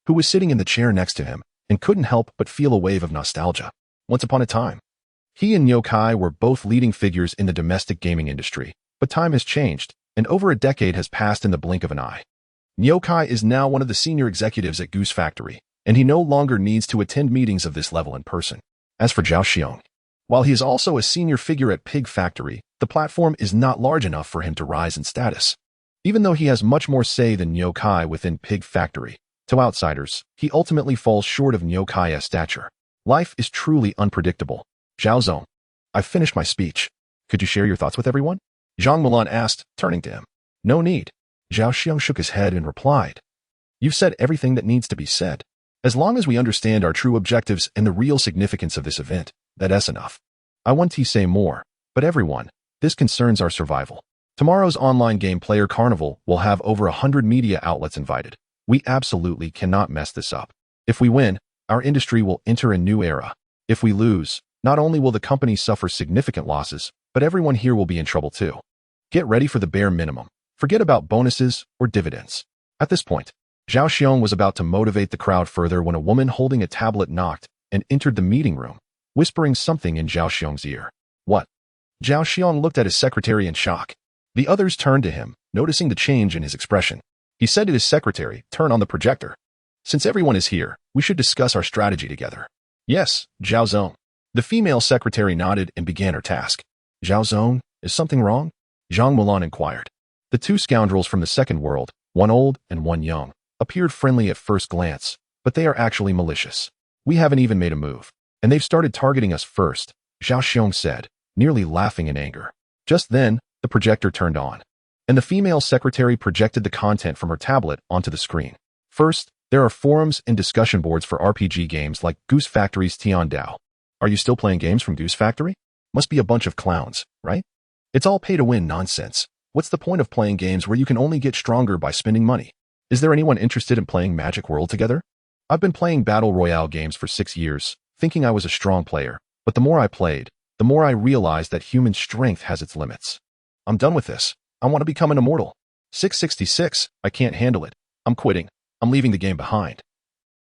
who was sitting in the chair next to him, and couldn't help but feel a wave of nostalgia. Once upon a time, he and Niu Kai were both leading figures in the domestic gaming industry, but time has changed, and over a decade has passed in the blink of an eye. Niu Kai is now one of the senior executives at Goose Factory, and he no longer needs to attend meetings of this level in person. As for Zhao Xiong, while he is also a senior figure at Pig Factory, the platform is not large enough for him to rise in status. Even though he has much more say than Niu Kai within Pig Factory, to outsiders, he ultimately falls short of Niu Kai's stature. Life is truly unpredictable. Zhao Zong, I've finished my speech. Could you share your thoughts with everyone? Zhang Mulan asked, turning to him. No need. Zhao Xiong shook his head and replied. You've said everything that needs to be said. As long as we understand our true objectives and the real significance of this event, that's enough. I want to say more, but everyone, this concerns our survival. Tomorrow's online game player carnival will have over 100 media outlets invited. We absolutely cannot mess this up. If we win, our industry will enter a new era. If we lose, not only will the company suffer significant losses, but everyone here will be in trouble too. Get ready for the bare minimum. Forget about bonuses or dividends. At this point, Zhao Xiong was about to motivate the crowd further when a woman holding a tablet knocked and entered the meeting room, whispering something in Zhao Xiong's ear. What? Zhao Xiong looked at his secretary in shock. The others turned to him, noticing the change in his expression. He said to his secretary, "Turn on the projector. Since everyone is here, we should discuss our strategy together." "Yes, Zhao Zong." The female secretary nodded and began her task. "Zhao Zong, is something wrong?" Zhang Mulan inquired. The two scoundrels from the second world, one old and one young, appeared friendly at first glance, but they are actually malicious. "We haven't even made a move, and they've started targeting us first," Zhao Xiong said, nearly laughing in anger. Just then, the projector turned on, and the female secretary projected the content from her tablet onto the screen. First, there are forums and discussion boards for RPG games like Goose Factory's Tiandao. Are you still playing games from Goose Factory? Must be a bunch of clowns, right? It's all pay-to-win nonsense. What's the point of playing games where you can only get stronger by spending money? Is there anyone interested in playing Magic World together? I've been playing Battle Royale games for 6 years, thinking I was a strong player, but the more I played, the more I realized that human strength has its limits. I'm done with this. I want to become an immortal. 666, I can't handle it. I'm quitting. I'm leaving the game behind.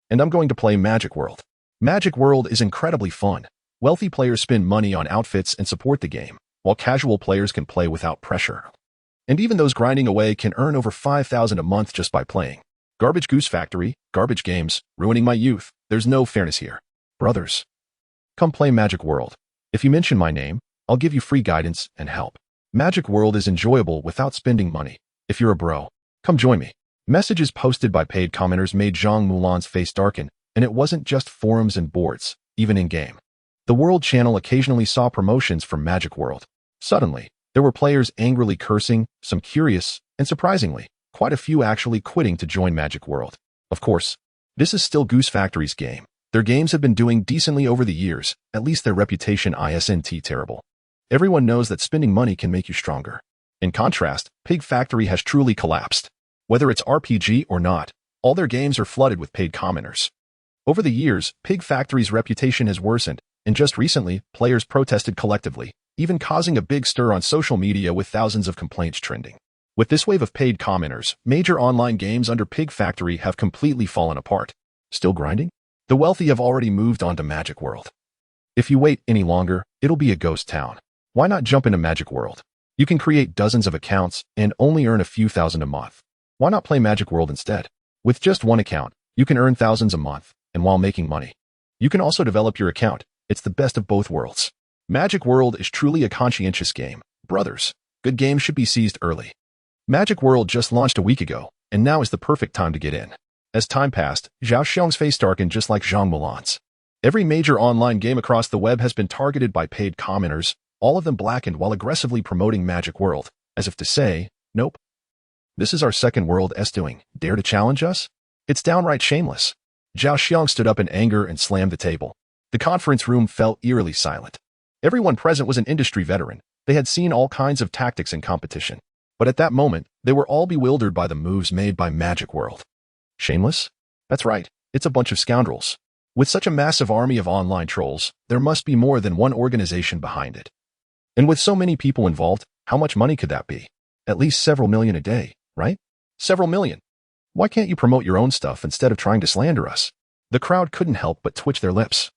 And I'm going to play Magic World. Magic World is incredibly fun. Wealthy players spend money on outfits and support the game, while casual players can play without pressure. And even those grinding away can earn over 5,000 a month just by playing. Garbage Goose Factory, garbage games, ruining my youth. There's no fairness here. Brothers, come play Magic World. If you mention my name, I'll give you free guidance and help. Magic World is enjoyable without spending money. If you're a bro, come join me. Messages posted by paid commenters made Zhang Mulan's face darken, and it wasn't just forums and boards, even in-game. The World channel occasionally saw promotions from Magic World. Suddenly, there were players angrily cursing, some curious, and surprisingly, quite a few actually quitting to join Magic World. Of course, this is still Goose Factory's game. Their games have been doing decently over the years, at least their reputation isn't terrible. Everyone knows that spending money can make you stronger. In contrast, Pig Factory has truly collapsed. Whether it's RPG or not, all their games are flooded with paid commenters. Over the years, Pig Factory's reputation has worsened, and just recently, players protested collectively, even causing a big stir on social media with thousands of complaints trending. With this wave of paid commenters, major online games under Pig Factory have completely fallen apart. Still grinding? The wealthy have already moved on to Magic World. If you wait any longer, it'll be a ghost town. Why not jump into Magic World? You can create dozens of accounts and only earn a few thousand a month. Why not play Magic World instead? With just one account, you can earn thousands a month, and while making money. You can also develop your account. It's the best of both worlds. Magic World is truly a conscientious game. Brothers, good games should be seized early. Magic World just launched a week ago, and now is the perfect time to get in. As time passed, Zhao Xiong's face darkened just like Zhang Mulan's. Every major online game across the web has been targeted by paid commenters, all of them blackened while aggressively promoting Magic World, as if to say, nope. This is our second world's doing. Dare to challenge us? It's downright shameless. Zhao Xiong stood up in anger and slammed the table. The conference room fell eerily silent. Everyone present was an industry veteran. They had seen all kinds of tactics in competition. But at that moment, they were all bewildered by the moves made by Magic World. Shameless? That's right, it's a bunch of scoundrels. With such a massive army of online trolls, there must be more than one organization behind it. And with so many people involved, how much money could that be? At least several million a day, right? Several million. Why can't you promote your own stuff instead of trying to slander us? The crowd couldn't help but twitch their lips.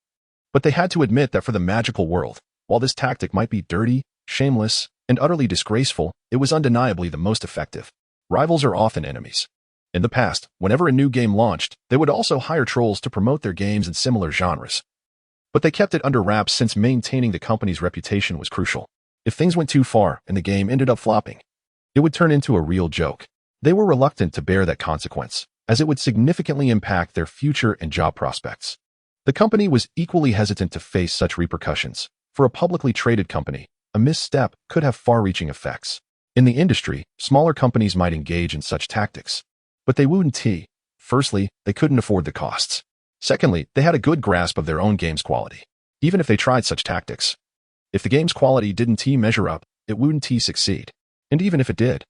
But they had to admit that for the magical world, while this tactic might be dirty, shameless, and utterly disgraceful, it was undeniably the most effective. Rivals are often enemies. In the past, whenever a new game launched, they would also hire trolls to promote their games in similar genres. But they kept it under wraps since maintaining the company's reputation was crucial. If things went too far and the game ended up flopping, it would turn into a real joke. They were reluctant to bear that consequence, as it would significantly impact their future and job prospects. The company was equally hesitant to face such repercussions. For a publicly traded company, a misstep could have far-reaching effects. In the industry, smaller companies might engage in such tactics. But they wouldn't. Firstly, they couldn't afford the costs. Secondly, they had a good grasp of their own game's quality. Even if they tried such tactics, if the game's quality didn't measure up, it wouldn't succeed. And even if it did,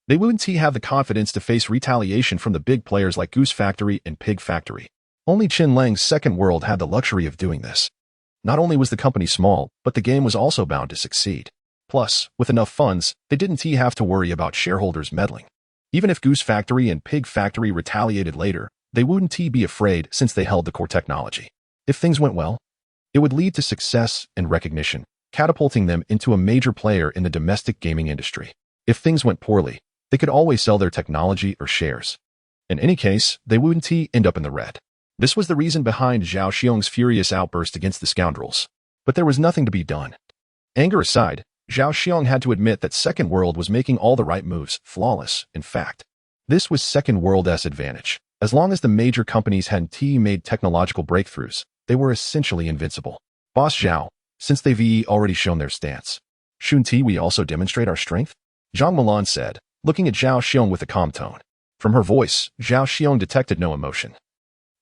they wouldn't have the confidence to face retaliation from the big players like Goose Factory and Pig Factory. Only Chen Lang's second world had the luxury of doing this. Not only was the company small, but the game was also bound to succeed. Plus, with enough funds, they didn't have to worry about shareholders meddling. Even if Goose Factory and Pig Factory retaliated later, they wouldn't be afraid since they held the core technology. If things went well, it would lead to success and recognition. catapulting them into a major player in the domestic gaming industry. If things went poorly, they could always sell their technology or shares. In any case, they wouldn't end up in the red. This was the reason behind Zhao Xiong's furious outburst against the scoundrels. But there was nothing to be done. Anger aside, Zhao Xiong had to admit that Second World was making all the right moves, flawless, in fact. This was Second World's advantage. As long as the major companies hadn't made technological breakthroughs, they were essentially invincible. Boss Zhao, since they've already shown their stance, shouldn't we also demonstrate our strength? Zhang Milan said, looking at Zhao Xiong with a calm tone. From her voice, Zhao Xiong detected no emotion.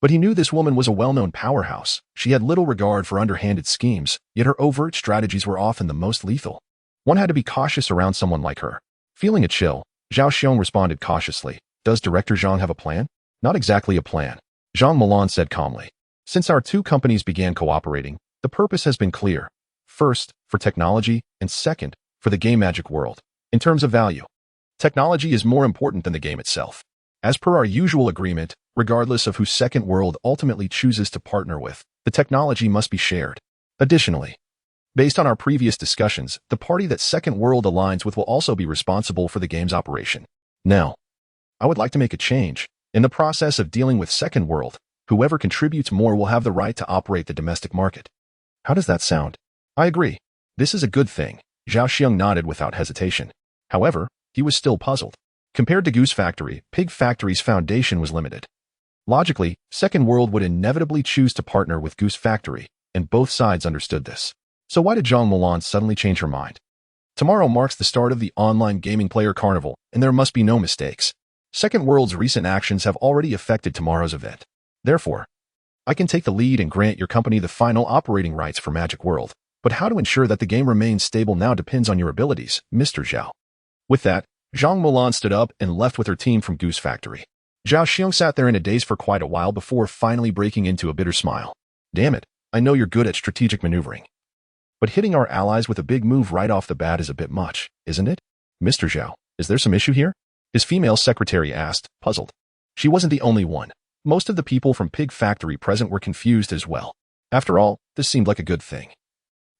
But he knew this woman was a well-known powerhouse. She had little regard for underhanded schemes, yet her overt strategies were often the most lethal. One had to be cautious around someone like her. Feeling a chill, Zhao Xiong responded cautiously. Does Director Zhang have a plan? Not exactly a plan, Zhang Milan said calmly. Since our two companies began cooperating, the purpose has been clear. First, for technology, and second, for the game magic world. In terms of value, technology is more important than the game itself. As per our usual agreement, regardless of who Second World ultimately chooses to partner with, the technology must be shared. Additionally, based on our previous discussions, the party that Second World aligns with will also be responsible for the game's operation. Now, I would like to make a change. In the process of dealing with Second World, whoever contributes more will have the right to operate the domestic market. How does that sound? I agree. This is a good thing. Zhao Xiong nodded without hesitation. However, he was still puzzled. Compared to Goose Factory, Pig Factory's foundation was limited. Logically, Second World would inevitably choose to partner with Goose Factory, and both sides understood this. So why did Zhang Milan suddenly change her mind? Tomorrow marks the start of the online gaming player carnival, and there must be no mistakes. Second World's recent actions have already affected tomorrow's event. Therefore, I can take the lead and grant your company the final operating rights for Magic World. But how to ensure that the game remains stable now depends on your abilities, Mr. Zhao. With that, Zhang Milan stood up and left with her team from Goose Factory. Zhao Xiong sat there in a daze for quite a while before finally breaking into a bitter smile. Damn it, I know you're good at strategic maneuvering. But hitting our allies with a big move right off the bat is a bit much, isn't it? Mr. Zhao, is there some issue here? His female secretary asked, puzzled. She wasn't the only one. Most of the people from Pig Factory present were confused as well. After all, this seemed like a good thing.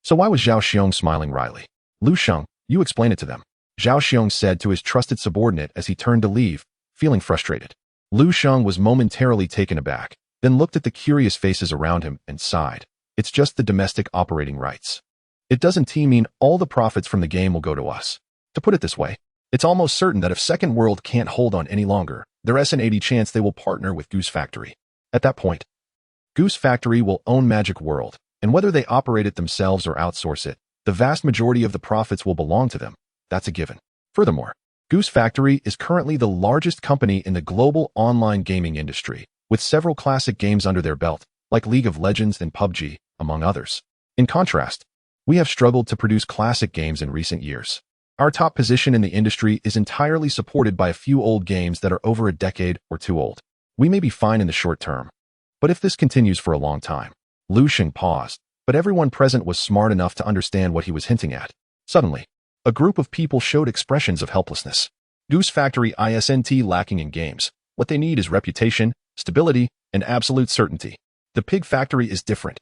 So why was Zhao Xiong smiling wryly? Lu Sheng, you explain it to them, Zhao Xiong said to his trusted subordinate as he turned to leave, feeling frustrated. Lu Sheng was momentarily taken aback, then looked at the curious faces around him and sighed. It's just the domestic operating rights. It doesn't mean all the profits from the game will go to us. To put it this way, it's almost certain that if Second World can't hold on any longer, there's an 80% chance they will partner with Goose Factory. At that point, Goose Factory will own Magic World, and whether they operate it themselves or outsource it, the vast majority of the profits will belong to them. That's a given. Furthermore, Goose Factory is currently the largest company in the global online gaming industry, with several classic games under their belt, like League of Legends and PUBG, among others. In contrast, we have struggled to produce classic games in recent years. Our top position in the industry is entirely supported by a few old games that are over a decade or two old. We may be fine in the short term, but if this continues for a long time. Lu Sheng paused, but everyone present was smart enough to understand what he was hinting at. Suddenly, a group of people showed expressions of helplessness. Goose Factory isn't lacking in games. What they need is reputation, stability, and absolute certainty. The Pig Factory is different.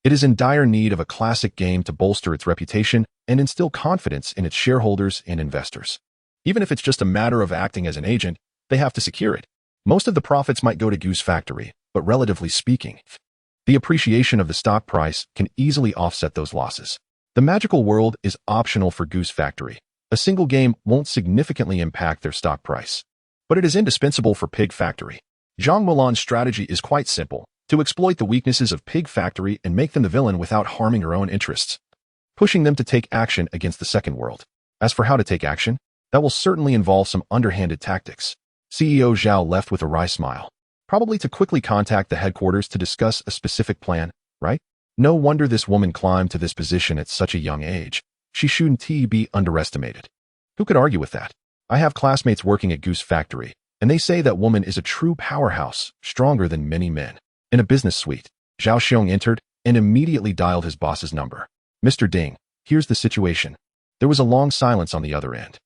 It is in dire need of a classic game to bolster its reputation and instill confidence in its shareholders and investors. Even if it's just a matter of acting as an agent, they have to secure it. Most of the profits might go to Goose Factory, but relatively speaking, the appreciation of the stock price can easily offset those losses. The magical world is optional for Goose Factory. A single game won't significantly impact their stock price, but it is indispensable for Pig Factory. Zhang Milan's strategy is quite simple, to exploit the weaknesses of Pig Factory and make them the villain without harming her own interests, pushing them to take action against the Second World. As for how to take action, that will certainly involve some underhanded tactics. CEO Zhao left with a wry smile. Probably to quickly contact the headquarters to discuss a specific plan, right? No wonder this woman climbed to this position at such a young age. She shouldn't be underestimated. Who could argue with that? I have classmates working at Goose Factory, and they say that woman is a true powerhouse, stronger than many men. In a business suite, Zhao Xiong entered and immediately dialed his boss's number. Mr. Ding, here's the situation. There was a long silence on the other end.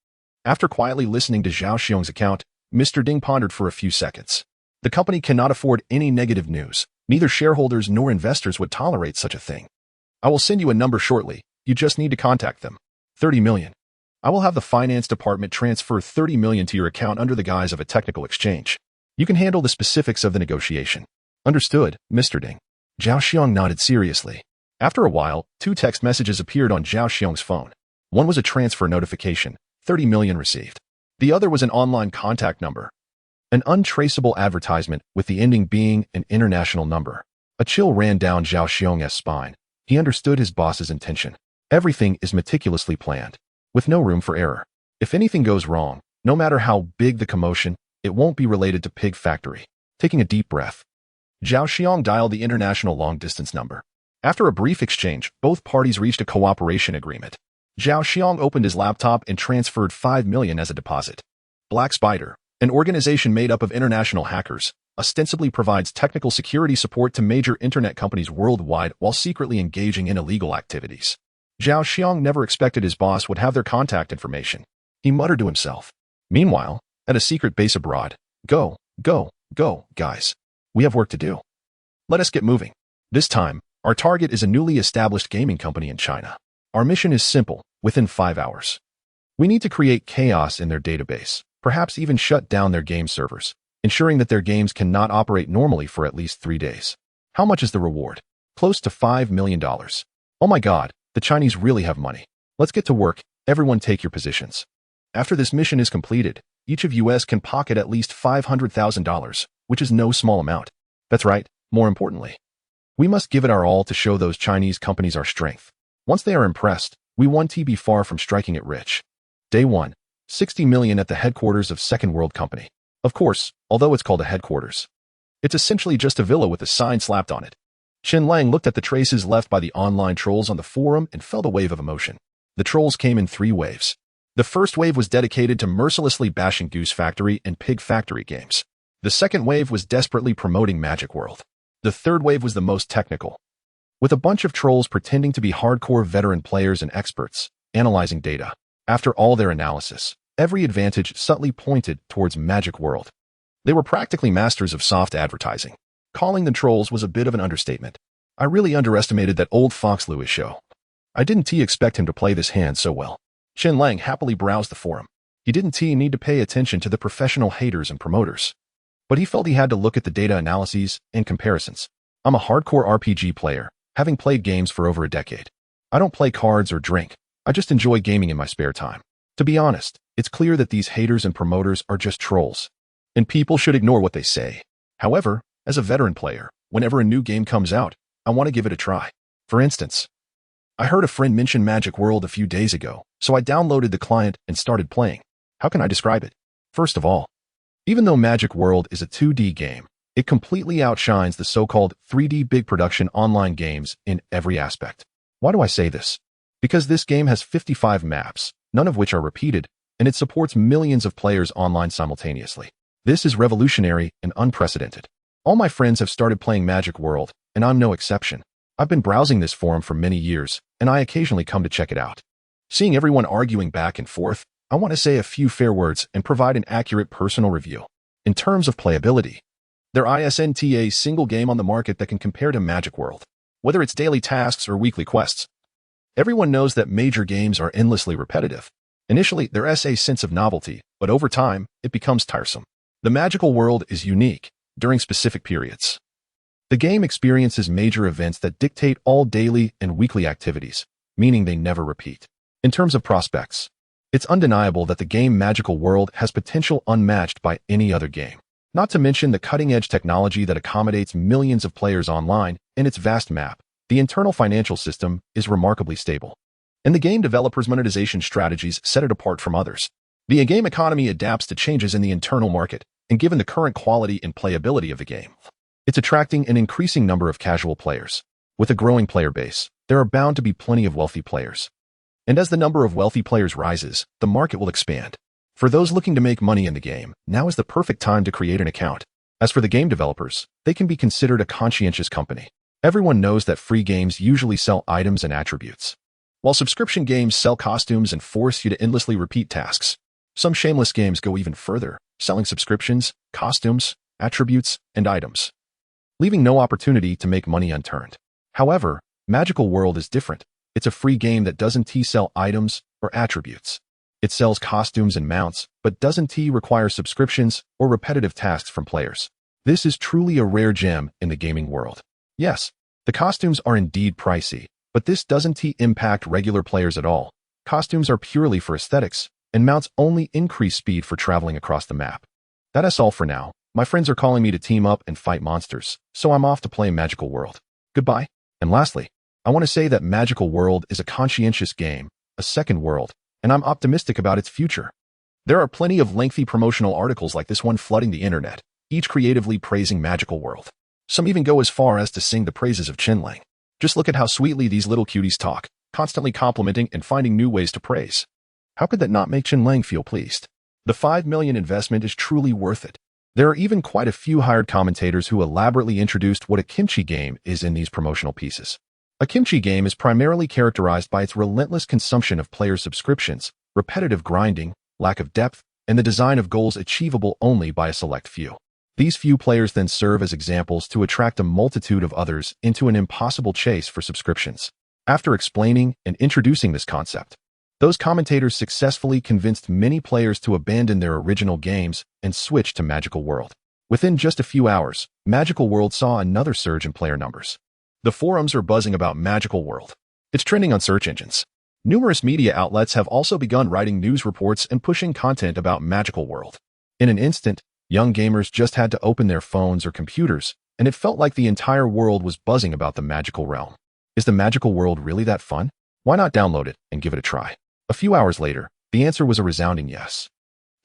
After quietly listening to Zhao Xiong's account, Mr. Ding pondered for a few seconds. The company cannot afford any negative news. Neither shareholders nor investors would tolerate such a thing. I will send you a number shortly. You just need to contact them. 30 million. I will have the finance department transfer 30 million to your account under the guise of a technical exchange. You can handle the specifics of the negotiation. Understood, Mr. Ding. Zhao Xiong nodded seriously. After a while, 2 text messages appeared on Zhao Xiong's phone. One was a transfer notification, 30 million received. The other was an online contact number. An untraceable advertisement with the ending being an international number. A chill ran down Zhao Xiong's spine. He understood his boss's intention. Everything is meticulously planned, with no room for error. If anything goes wrong, no matter how big the commotion, it won't be related to Pig Factory. Taking a deep breath, Zhao Xiong dialed the international long-distance number. After a brief exchange, both parties reached a cooperation agreement. Zhao Xiong opened his laptop and transferred 5 million as a deposit. Black Spider, an organization made up of international hackers, ostensibly provides technical security support to major internet companies worldwide while secretly engaging in illegal activities. Zhao Xiong never expected his boss would have their contact information. He muttered to himself. Meanwhile, at a secret base abroad, go, guys. We have work to do. Let us get moving. This time, our target is a newly established gaming company in China. Our mission is simple, within 5 hours. We need to create chaos in their database, perhaps even shut down their game servers, ensuring that their games cannot operate normally for at least 3 days. How much is the reward? Close to $5 million. Oh my God, the Chinese really have money. Let's get to work, everyone take your positions. After this mission is completed, each of us can pocket at least $500,000, which is no small amount. That's right, more importantly. We must give it our all to show those Chinese companies our strength. Once they are impressed, we won't be far from striking it rich. Day 1. 60 million at the headquarters of Second World Company. Of course, although it's called a headquarters, it's essentially just a villa with a sign slapped on it. Chen Lang looked at the traces left by the online trolls on the forum and felt a wave of emotion. The trolls came in 3 waves. The first wave was dedicated to mercilessly bashing Goose Factory and Pig Factory games. The second wave was desperately promoting Magic World. The third wave was the most technical, with a bunch of trolls pretending to be hardcore veteran players and experts, analyzing data. After all their analysis, every advantage subtly pointed towards Magic World. They were practically masters of soft advertising. Calling them trolls was a bit of an understatement. I really underestimated that old fox Louis show. I didn't expect him to play this hand so well. Chen Lang happily browsed the forum. He didn't need to pay attention to the professional haters and promoters, but he felt he had to look at the data analyses and comparisons. I'm a hardcore RPG player, having played games for over a decade. I don't play cards or drink. I just enjoy gaming in my spare time. To be honest, it's clear that these haters and promoters are just trolls, and people should ignore what they say. However, as a veteran player, whenever a new game comes out, I want to give it a try. For instance, I heard a friend mention Magic World a few days ago, so I downloaded the client and started playing. How can I describe it? First of all, even though Magic World is a 2D game, it completely outshines the so-called 3D big production online games in every aspect. Why do I say this? Because this game has 55 maps, none of which are repeated, and it supports millions of players online simultaneously. This is revolutionary and unprecedented. All my friends have started playing Magic World, and I'm no exception. I've been browsing this forum for many years, and I occasionally come to check it out. Seeing everyone arguing back and forth, I want to say a few fair words and provide an accurate personal review. In terms of playability, there isn't a single game on the market that can compare to Magic World, whether it's daily tasks or weekly quests. Everyone knows that major games are endlessly repetitive. Initially, there's a sense of novelty, but over time, it becomes tiresome. The magical world is unique during specific periods. The game experiences major events that dictate all daily and weekly activities, meaning they never repeat. In terms of prospects, it's undeniable that the game Magical World has potential unmatched by any other game. Not to mention the cutting-edge technology that accommodates millions of players online and its vast map. The internal financial system is remarkably stable, and the game developers' monetization strategies set it apart from others. The game economy adapts to changes in the internal market, and given the current quality and playability of the game, it's attracting an increasing number of casual players. With a growing player base, there are bound to be plenty of wealthy players. And as the number of wealthy players rises, the market will expand. For those looking to make money in the game, now is the perfect time to create an account. As for the game developers, they can be considered a conscientious company. Everyone knows that free games usually sell items and attributes, while subscription games sell costumes and force you to endlessly repeat tasks. Some shameless games go even further, selling subscriptions, costumes, attributes, and items, leaving no opportunity to make money unturned. However, Magical World is different. It's a free game that doesn't sell items or attributes. It sells costumes and mounts, but doesn't require subscriptions or repetitive tasks from players. This is truly a rare gem in the gaming world. Yes, the costumes are indeed pricey, but this doesn't impact regular players at all. Costumes are purely for aesthetics, and mounts only increase speed for traveling across the map. That's all for now. My friends are calling me to team up and fight monsters, so I'm off to play Magical World. Goodbye. And lastly, I want to say that Magical World is a conscientious game, a second world, and I'm optimistic about its future. There are plenty of lengthy promotional articles like this one flooding the internet, each creatively praising Magical World. Some even go as far as to sing the praises of Chen Lang. Just look at how sweetly these little cuties talk, constantly complimenting and finding new ways to praise. How could that not make Chen Lang feel pleased? The $5 million investment is truly worth it. There are even quite a few hired commentators who elaborately introduced what a kimchi game is in these promotional pieces. A kimchi game is primarily characterized by its relentless consumption of player subscriptions, repetitive grinding, lack of depth, and the design of goals achievable only by a select few. These few players then serve as examples to attract a multitude of others into an impossible chase for subscriptions. After explaining and introducing this concept, those commentators successfully convinced many players to abandon their original games and switch to Magical World. Within just a few hours, Magical World saw another surge in player numbers. The forums are buzzing about Magical World. It's trending on search engines. Numerous media outlets have also begun writing news reports and pushing content about Magical World. In an instant, young gamers just had to open their phones or computers, and it felt like the entire world was buzzing about the magical realm. Is the Magical World really that fun? Why not download it and give it a try? A few hours later, the answer was a resounding yes.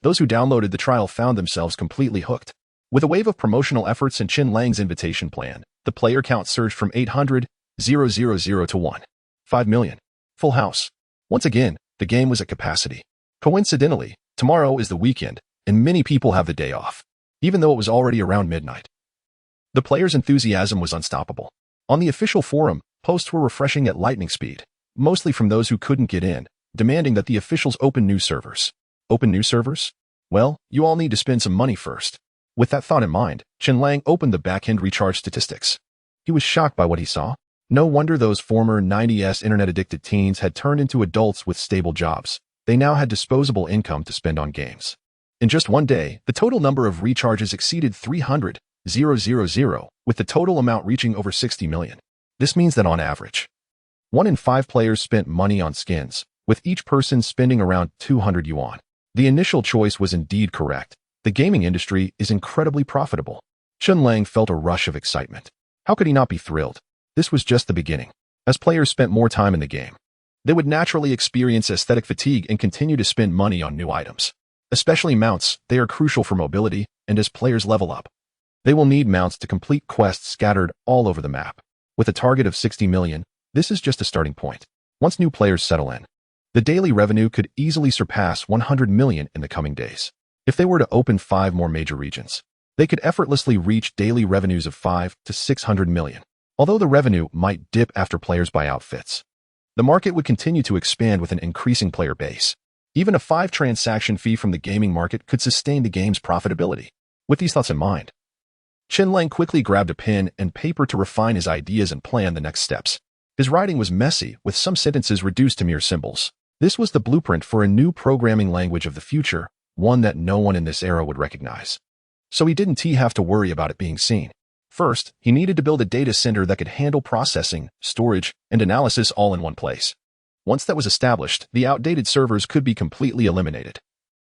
Those who downloaded the trial found themselves completely hooked. With a wave of promotional efforts and Chen Lang's invitation plan, the player count surged from 800,000 to 1.5 million. Full house. Once again, the game was at capacity. Coincidentally, tomorrow is the weekend, and many people have the day off, even though it was already around midnight. The players' enthusiasm was unstoppable. On the official forum, posts were refreshing at lightning speed, mostly from those who couldn't get in, demanding that the officials open new servers. Open new servers? Well, you all need to spend some money first. With that thought in mind, Chen Lang opened the backend recharge statistics. He was shocked by what he saw. No wonder those former 90s internet-addicted teens had turned into adults with stable jobs. They now had disposable income to spend on games. In just one day, the total number of recharges exceeded 300,000, with the total amount reaching over 60 million. This means that on average, 1 in 5 players spent money on skins, with each person spending around 200 yuan. The initial choice was indeed correct. The gaming industry is incredibly profitable. Chen Lang felt a rush of excitement. How could he not be thrilled? This was just the beginning. As players spent more time in the game, they would naturally experience aesthetic fatigue and continue to spend money on new items. Especially mounts, they are crucial for mobility, and as players level up, they will need mounts to complete quests scattered all over the map. With a target of 60 million, this is just a starting point. Once new players settle in, the daily revenue could easily surpass 100 million in the coming days. If they were to open 5 more major regions, they could effortlessly reach daily revenues of 5 to 600 million. Although the revenue might dip after players buy outfits, the market would continue to expand with an increasing player base. Even a 5 transaction fee from the gaming market could sustain the game's profitability. With these thoughts in mind, Chen Lang quickly grabbed a pen and paper to refine his ideas and plan the next steps. His writing was messy, with some sentences reduced to mere symbols. This was the blueprint for a new programming language of the future, one that no one in this era would recognize. So he didn't have to worry about it being seen. First, he needed to build a data center that could handle processing, storage, and analysis all in one place. Once that was established, the outdated servers could be completely eliminated.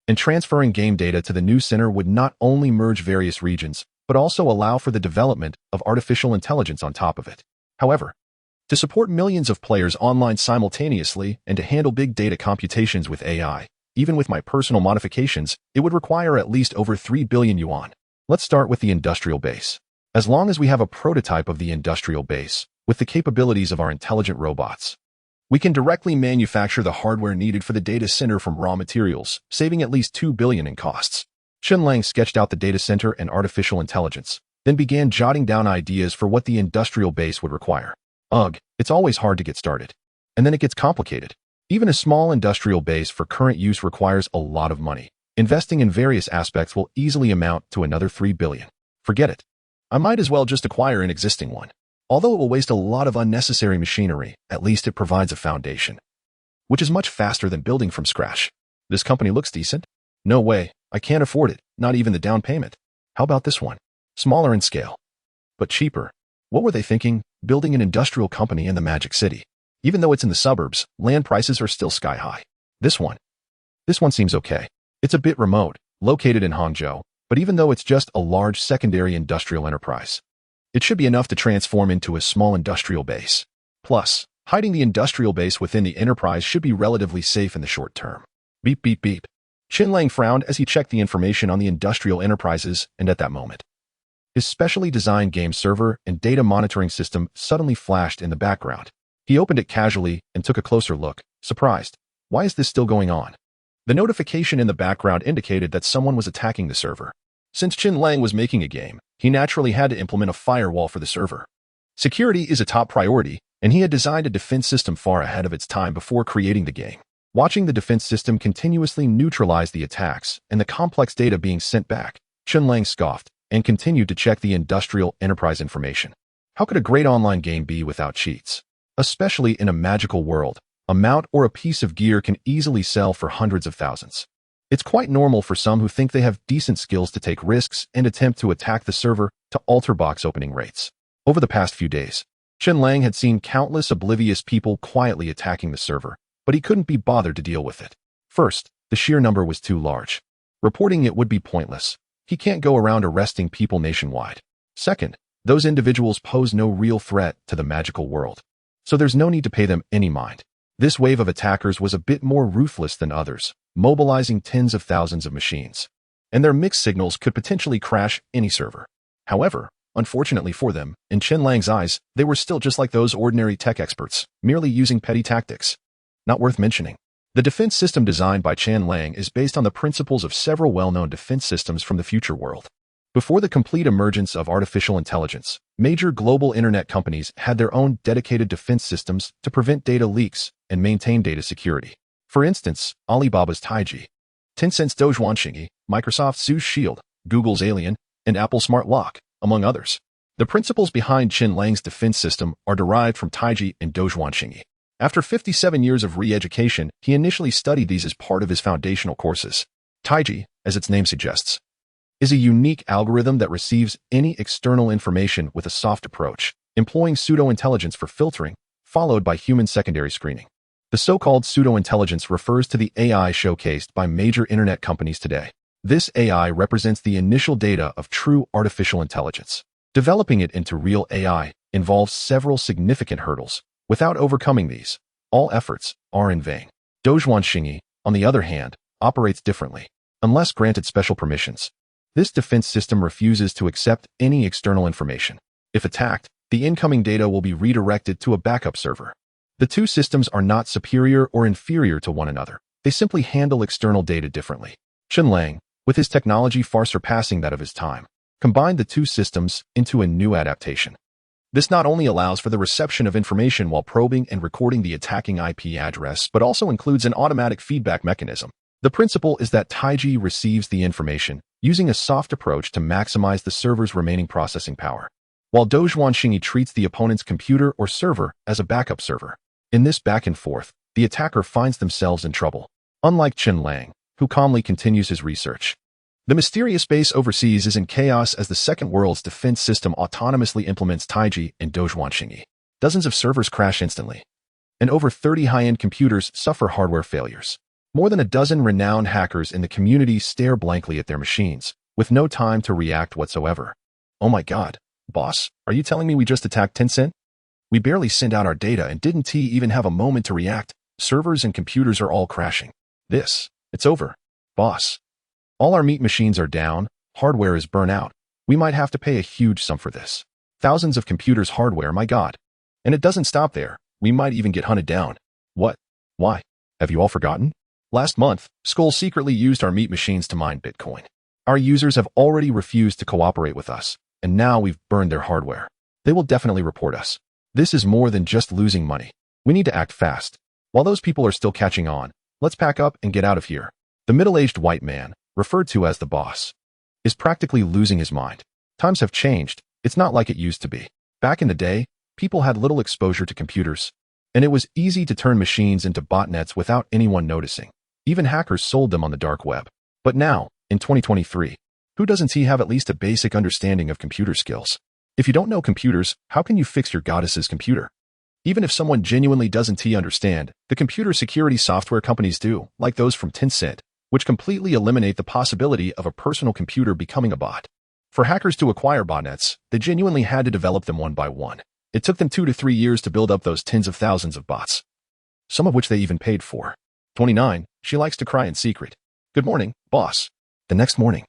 And transferring game data to the new center would not only merge various regions, but also allow for the development of artificial intelligence on top of it. However, to support millions of players online simultaneously and to handle big data computations with AI, even with my personal modifications, it would require at least over 3 billion yuan. Let's start with the industrial base. As long as we have a prototype of the industrial base, with the capabilities of our intelligent robots, we can directly manufacture the hardware needed for the data center from raw materials, saving at least 2 billion in costs. Chen Lang sketched out the data center and artificial intelligence, then began jotting down ideas for what the industrial base would require. Ugh, it's always hard to get started. And then it gets complicated. Even a small industrial base for current use requires a lot of money. Investing in various aspects will easily amount to another 3 billion. Forget it. I might as well just acquire an existing one. Although it will waste a lot of unnecessary machinery, at least it provides a foundation, which is much faster than building from scratch. This company looks decent. No way, I can't afford it, not even the down payment. How about this one? Smaller in scale, but cheaper. What were they thinking, building an industrial company in the Magic City? Even though it's in the suburbs, land prices are still sky high. This one seems okay. It's a bit remote, located in Hangzhou, but even though it's just a large secondary industrial enterprise, it should be enough to transform into a small industrial base. Plus, hiding the industrial base within the enterprise should be relatively safe in the short term. Beep, beep, beep. Chen Lang frowned as he checked the information on the industrial enterprises, and at that moment, his specially designed game server and data monitoring system suddenly flashed in the background. He opened it casually and took a closer look, surprised. Why is this still going on? The notification in the background indicated that someone was attacking the server. Since Chen Lang was making a game, he naturally had to implement a firewall for the server. Security is a top priority, and he had designed a defense system far ahead of its time before creating the game. Watching the defense system continuously neutralize the attacks and the complex data being sent back, Chen Lang scoffed and continued to check the industrial enterprise information. How could a great online game be without cheats? Especially in a magical world, a mount or a piece of gear can easily sell for hundreds of thousands. It's quite normal for some who think they have decent skills to take risks and attempt to attack the server to alter box opening rates. Over the past few days, Chen Lang had seen countless oblivious people quietly attacking the server, but he couldn't be bothered to deal with it. First, the sheer number was too large. Reporting it would be pointless. He can't go around arresting people nationwide. Second, those individuals pose no real threat to the magical world, so there's no need to pay them any mind. This wave of attackers was a bit more ruthless than others, mobilizing tens of thousands of machines, and their mixed signals could potentially crash any server. However, unfortunately for them, in Chen Lang's eyes, they were still just like those ordinary tech experts, merely using petty tactics. Not worth mentioning. The defense system designed by Chen Lang is based on the principles of several well-known defense systems from the future world. Before the complete emergence of artificial intelligence, major global internet companies had their own dedicated defense systems to prevent data leaks and maintain data security. For instance, Alibaba's Taiji, Tencent's Doujuanxingyi, Microsoft's Zeus Shield, Google's Alien, and Apple's Smart Lock, among others. The principles behind Chen Lang's defense system are derived from Taiji and Doujuanxingyi. After 57 years of re-education, he initially studied these as part of his foundational courses. Taiji, as its name suggests, is a unique algorithm that receives any external information with a soft approach, employing pseudo-intelligence for filtering, followed by human secondary screening. The so-called pseudo-intelligence refers to the AI showcased by major internet companies today. This AI represents the initial data of true artificial intelligence. Developing it into real AI involves several significant hurdles. Without overcoming these, all efforts are in vain. Doujuanxingyi, on the other hand, operates differently. Unless granted special permissions, this defense system refuses to accept any external information. If attacked, the incoming data will be redirected to a backup server. The two systems are not superior or inferior to one another. They simply handle external data differently. Chen Lang, with his technology far surpassing that of his time, combined the two systems into a new adaptation. This not only allows for the reception of information while probing and recording the attacking IP address, but also includes an automatic feedback mechanism. The principle is that Taiji receives the information using a soft approach to maximize the server's remaining processing power, while Doujuanxingyi treats the opponent's computer or server as a backup server. In this back and forth, the attacker finds themselves in trouble. Unlike Chen Lang, who calmly continues his research, the mysterious base overseas is in chaos as the second world's defense system autonomously implements Taiji and Doujuanxingyi. Dozens of servers crash instantly, and over 30 high-end computers suffer hardware failures. More than a dozen renowned hackers in the community stare blankly at their machines, with no time to react whatsoever. Oh my god, boss, are you telling me we just attacked Tencent? We barely sent out our data and didn't even have a moment to react. Servers and computers are all crashing. It's over, boss. All our meat machines are down, hardware is burnt out. We might have to pay a huge sum for this. Thousands of computers' hardware, my god. And it doesn't stop there. We might even get hunted down. What? Why? Have you all forgotten? Last month, Skull secretly used our meat machines to mine Bitcoin. Our users have already refused to cooperate with us, and now we've burned their hardware. They will definitely report us. This is more than just losing money. We need to act fast. While those people are still catching on, let's pack up and get out of here. The middle-aged white man, referred to as the boss, is practically losing his mind. Times have changed. It's not like it used to be. Back in the day, people had little exposure to computers, and it was easy to turn machines into botnets without anyone noticing. Even hackers sold them on the dark web. But now, in 2023, who doesn't have at least a basic understanding of computer skills? If you don't know computers, how can you fix your goddess's computer? Even if someone genuinely doesn't understand, the computer security software companies do, like those from Tencent, which completely eliminate the possibility of a personal computer becoming a bot. For hackers to acquire botnets, they genuinely had to develop them one by one. It took them 2 to 3 years to build up those tens of thousands of bots, some of which they even paid for. 29. She likes to cry in secret. Good morning, boss. The next morning,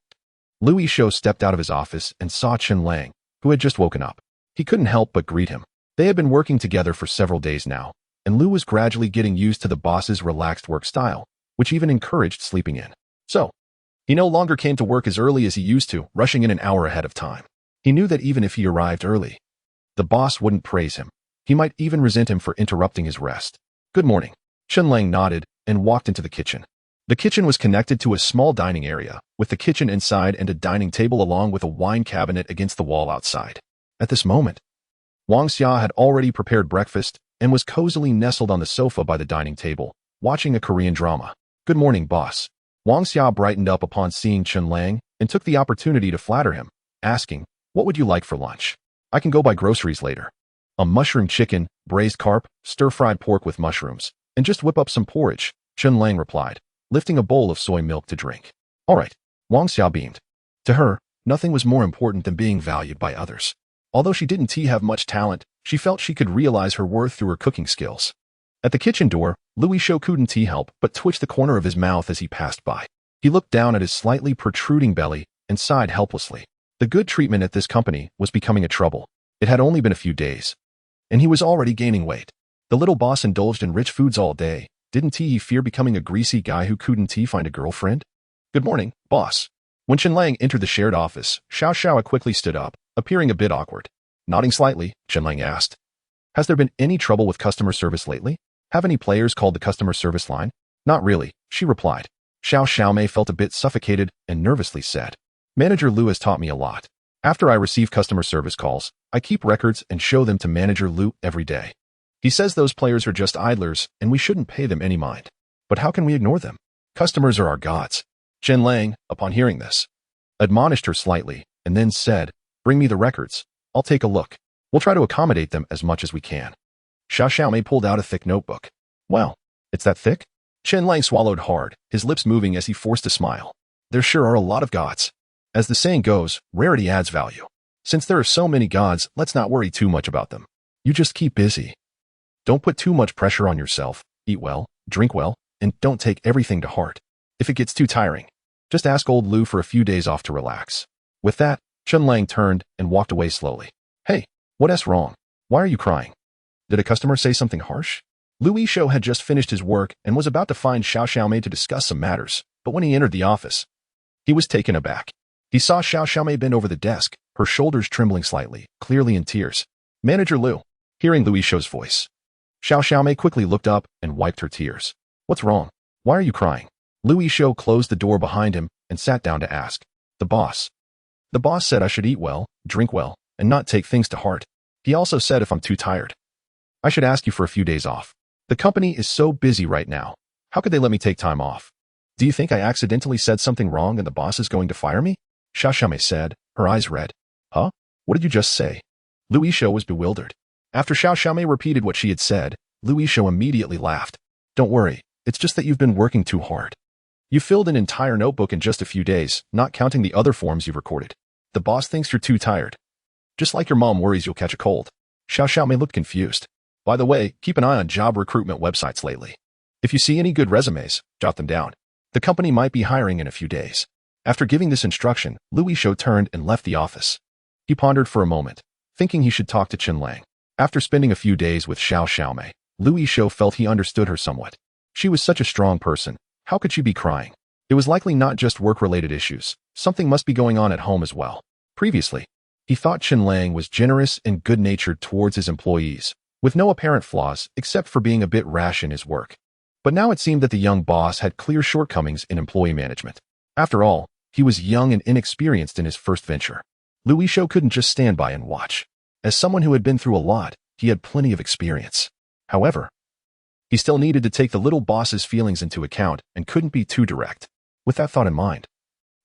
Louis Shou stepped out of his office and saw Chen Lang, who had just woken up. He couldn't help but greet him. They had been working together for several days now, and Lou was gradually getting used to the boss's relaxed work style, which even encouraged sleeping in. So, he no longer came to work as early as he used to, rushing in an hour ahead of time. He knew that even if he arrived early, the boss wouldn't praise him. He might even resent him for interrupting his rest. Good morning. Chen Lang nodded and walked into the kitchen. The kitchen was connected to a small dining area, with the kitchen inside and a dining table along with a wine cabinet against the wall outside. At this moment, Wang Xia had already prepared breakfast and was cozily nestled on the sofa by the dining table, watching a Korean drama. Good morning, boss. Wang Xia brightened up upon seeing Chen Lang and took the opportunity to flatter him, asking, "What would you like for lunch? I can go buy groceries later." A mushroom chicken, braised carp, stir-fried pork with mushrooms, and just whip up some porridge, Chen Lang replied, lifting a bowl of soy milk to drink. All right, Wang Xia beamed. To her, nothing was more important than being valued by others. Although she didn't have much talent, she felt she could realize her worth through her cooking skills. At the kitchen door, Louis Shou couldn't help but twitch the corner of his mouth as he passed by. He looked down at his slightly protruding belly and sighed helplessly. The good treatment at this company was becoming a trouble. It had only been a few days, and he was already gaining weight. The little boss indulged in rich foods all day. Didn't he fear becoming a greasy guy who couldn't find a girlfriend? Good morning, boss. When Chen Lang entered the shared office, Xiao quickly stood up, appearing a bit awkward. Nodding slightly, Chen Lang asked, "Has there been any trouble with customer service lately? Have any players called the customer service line?" "Not really," she replied. Xiao felt a bit suffocated and nervously said, "Manager Lu has taught me a lot. After I receive customer service calls, I keep records and show them to Manager Lu every day. He says those players are just idlers and we shouldn't pay them any mind. But how can we ignore them? Customers are our gods." Chen Lang, upon hearing this, admonished her slightly and then said, "Bring me the records. I'll take a look. We'll try to accommodate them as much as we can." Xiao pulled out a thick notebook. "Well, it's that thick?" Chen Lang swallowed hard, his lips moving as he forced a smile. "There sure are a lot of gods. As the saying goes, rarity adds value. Since there are so many gods, let's not worry too much about them. You just keep busy. Don't put too much pressure on yourself, eat well, drink well, and don't take everything to heart. If it gets too tiring, just ask old Lu for a few days off to relax." With that, Chen Lang turned and walked away slowly. "Hey, what's wrong? Why are you crying? Did a customer say something harsh?" Louis Shou had just finished his work and was about to find Xiao to discuss some matters, but when he entered the office, he was taken aback. He saw Xiao bend over the desk, her shoulders trembling slightly, clearly in tears. "Manager Lu," hearing Louis Shou's voice. Xiao quickly looked up and wiped her tears. "What's wrong? Why are you crying?" Louis Shou closed the door behind him and sat down to ask. The boss said I should eat well, drink well, and not take things to heart. He also said if I'm too tired, I should ask you for a few days off. The company is so busy right now. How could they let me take time off? Do you think I accidentally said something wrong and the boss is going to fire me?" Xiao said, her eyes red. "Huh? What did you just say?" Louis Shou was bewildered. After Xiao repeated what she had said, Louis Shou immediately laughed. "Don't worry, it's just that you've been working too hard. You filled an entire notebook in just a few days, not counting the other forms you've recorded. The boss thinks you're too tired. Just like your mom worries you'll catch a cold." Xiao looked confused. "By the way, keep an eye on job recruitment websites lately. If you see any good resumes, jot them down. The company might be hiring in a few days." After giving this instruction, Louis Shou turned and left the office. He pondered for a moment, thinking he should talk to Chen Lang. After spending a few days with Xiao, Louis Shou felt he understood her somewhat. She was such a strong person. How could she be crying? It was likely not just work-related issues. Something must be going on at home as well. Previously, he thought Chen Lang was generous and good-natured towards his employees, with no apparent flaws except for being a bit rash in his work. But now it seemed that the young boss had clear shortcomings in employee management. After all, he was young and inexperienced in his first venture. Louis Shou couldn't just stand by and watch. As someone who had been through a lot, he had plenty of experience. However, he still needed to take the little boss's feelings into account and couldn't be too direct. With that thought in mind,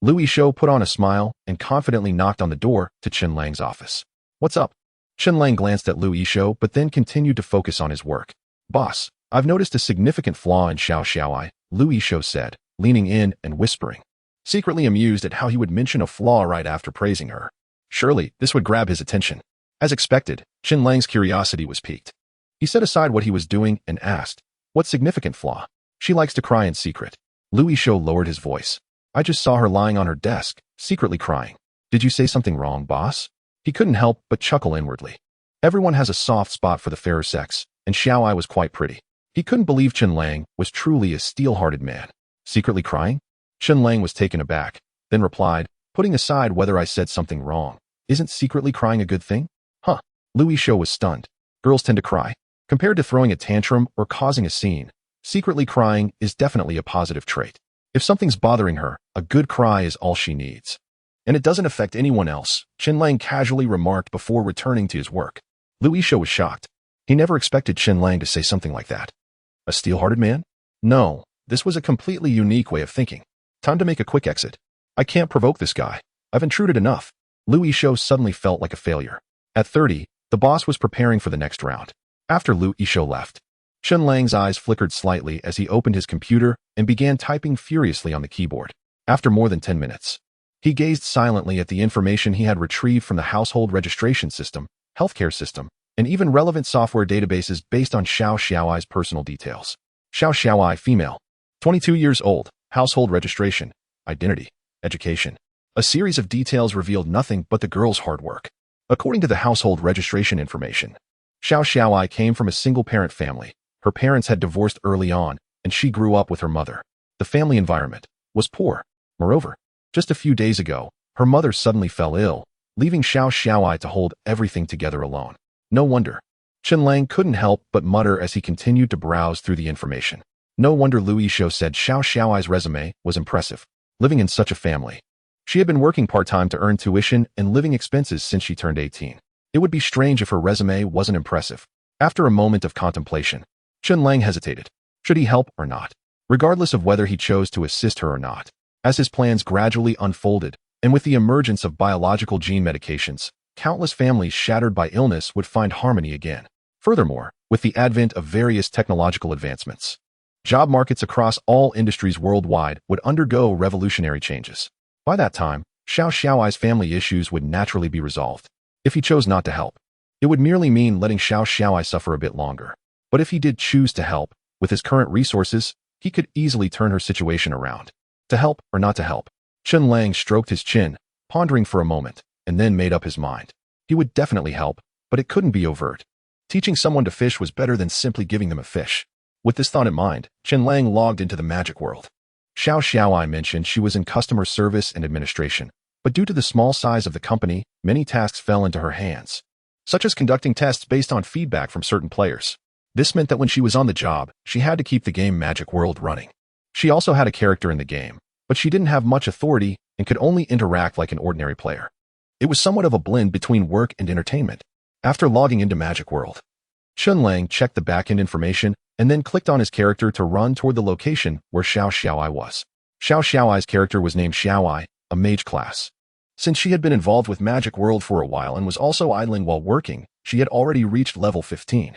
Louis Shou put on a smile and confidently knocked on the door to Chen Lang's office. "What's up?" Chen Lang glanced at Louis Shou but then continued to focus on his work. "Boss, I've noticed a significant flaw in Xiao Xiaoai," Louis Shou said, leaning in and whispering, secretly amused at how he would mention a flaw right after praising her. Surely, this would grab his attention. As expected, Chen Lang's curiosity was piqued. He set aside what he was doing and asked, "What significant flaw?" "She likes to cry in secret." Louis Shou lowered his voice. "I just saw her lying on her desk, secretly crying." "Did you say something wrong, boss?" He couldn't help but chuckle inwardly. Everyone has a soft spot for the fairer sex, and Xiaoai was quite pretty. He couldn't believe Chen Lang was truly a steel-hearted man. "Secretly crying?" Chen Lang was taken aback, then replied, "Putting aside whether I said something wrong, isn't secretly crying a good thing?" "Huh." Louis Shou was stunned. Girls tend to cry. Compared to throwing a tantrum or causing a scene, secretly crying is definitely a positive trait. If something's bothering her, a good cry is all she needs. And it doesn't affect anyone else, Chen Lang casually remarked before returning to his work. Louis Shou was shocked. He never expected Chen Lang to say something like that. A steel-hearted man? No, this was a completely unique way of thinking. Time to make a quick exit. I can't provoke this guy. I've intruded enough. Louis Shou suddenly felt like a failure. At 30, the boss was preparing for the next round. After Louis Shou left, Chen Lang's eyes flickered slightly as he opened his computer and began typing furiously on the keyboard. After more than 10 minutes, he gazed silently at the information he had retrieved from the household registration system, healthcare system, and even relevant software databases based on Xiao Xiaoai's personal details. Xiao Xiaoai, female, 22 years old, household registration, identity, education. A series of details revealed nothing but the girl's hard work. According to the household registration information, Xiao Xiaoai came from a single-parent family. Her parents had divorced early on, and she grew up with her mother. The family environment was poor. Moreover, just a few days ago, her mother suddenly fell ill, leaving Xiao Xiaoai to hold everything together alone. No wonder. Chen Lang couldn't help but mutter as he continued to browse through the information. No wonder Louis Shou said Xiao Xiaoai's resume was impressive. Living in such a family. She had been working part-time to earn tuition and living expenses since she turned 18. It would be strange if her resume wasn't impressive. After a moment of contemplation, Chen Lang hesitated. Should he help or not? Regardless of whether he chose to assist her or not. As his plans gradually unfolded, and with the emergence of biological gene medications, countless families shattered by illness would find harmony again. Furthermore, with the advent of various technological advancements, job markets across all industries worldwide would undergo revolutionary changes. By that time, Xiao Xiaoai's family issues would naturally be resolved. If he chose not to help, it would merely mean letting Xiao Xiaoai suffer a bit longer. But if he did choose to help, with his current resources, he could easily turn her situation around. To help or not to help? Chen Lang stroked his chin, pondering for a moment, and then made up his mind. He would definitely help, but it couldn't be overt. Teaching someone to fish was better than simply giving them a fish. With this thought in mind, Chen Lang logged into the magic world. Xiao Xiaoai mentioned she was in customer service and administration, but due to the small size of the company, many tasks fell into her hands, such as conducting tests based on feedback from certain players. This meant that when she was on the job, she had to keep the game Magic World running. She also had a character in the game, but she didn't have much authority and could only interact like an ordinary player. It was somewhat of a blend between work and entertainment. After logging into Magic World, Chen Lang checked the backend information and then clicked on his character to run toward the location where Xiao Xiaoai was. Xiao Xiaoai's character was named Xiaoai, a mage class. Since she had been involved with Magic World for a while and was also idling while working, she had already reached level 15.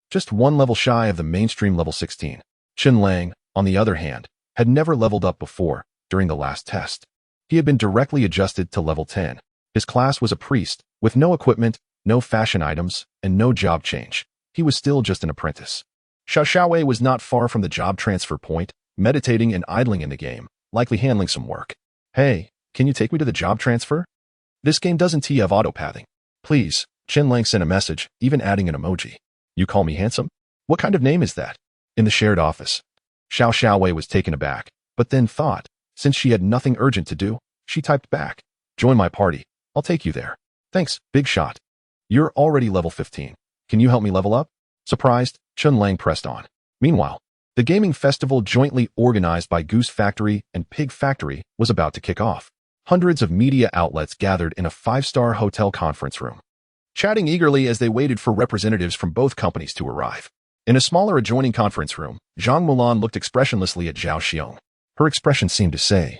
Just one level shy of the mainstream level 16. Chen Lang, on the other hand, had never leveled up before during the last test. He had been directly adjusted to level 10. His class was a priest, with no equipment, no fashion items, and no job change. He was still just an apprentice. Xiao Xiaoai was not far from the job transfer point, meditating and idling in the game, likely handling some work. Hey, can you take me to the job transfer? This game doesn't have autopathing. Please, Chen Lang sent a message, even adding an emoji. You call me handsome? What kind of name is that? In the shared office. Xiao Xiaoai was taken aback, but then thought, since she had nothing urgent to do, she typed back. Join my party. I'll take you there. Thanks, big shot. You're already level 15. Can you help me level up? Surprised, Chen Lang pressed on. Meanwhile, the gaming festival jointly organized by Goose Factory and Pig Factory was about to kick off. Hundreds of media outlets gathered in a 5-star hotel conference room. chatting eagerly as they waited for representatives from both companies to arrive. In a smaller adjoining conference room, Zhang Mulan looked expressionlessly at Zhao Xiong. Her expression seemed to say,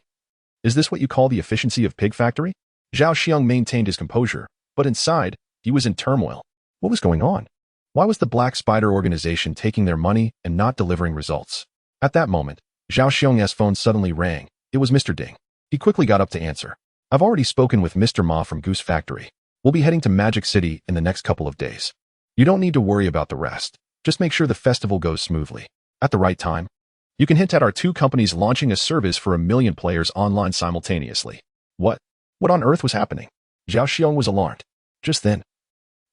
"Is this what you call the efficiency of pig factory?" Zhao Xiong maintained his composure, but inside, he was in turmoil. What was going on? Why was the Black Spider organization taking their money and not delivering results? At that moment, Zhao Xiong's phone suddenly rang. It was Mr. Ding. He quickly got up to answer. "I've already spoken with Mr. Ma from Goose Factory. We'll be heading to Magic City in the next couple of days. You don't need to worry about the rest. Just make sure the festival goes smoothly. At the right time, you can hint at our two companies launching a service for 1 million players online simultaneously." What on earth was happening? Zhao Xiong was alarmed. Just then,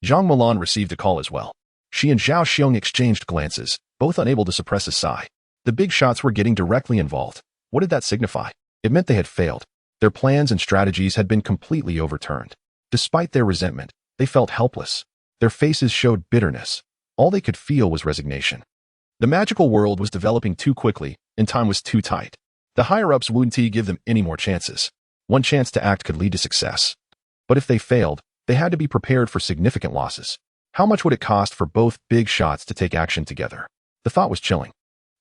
Zhang Mulan received a call as well. She and Zhao Xiong exchanged glances, both unable to suppress a sigh. The big shots were getting directly involved. What did that signify? It meant they had failed. Their plans and strategies had been completely overturned. Despite their resentment, they felt helpless. Their faces showed bitterness. All they could feel was resignation. The magical world was developing too quickly, and time was too tight. The higher-ups wouldn't give them any more chances. One chance to act could lead to success. But if they failed, they had to be prepared for significant losses. How much would it cost for both big shots to take action together? The thought was chilling.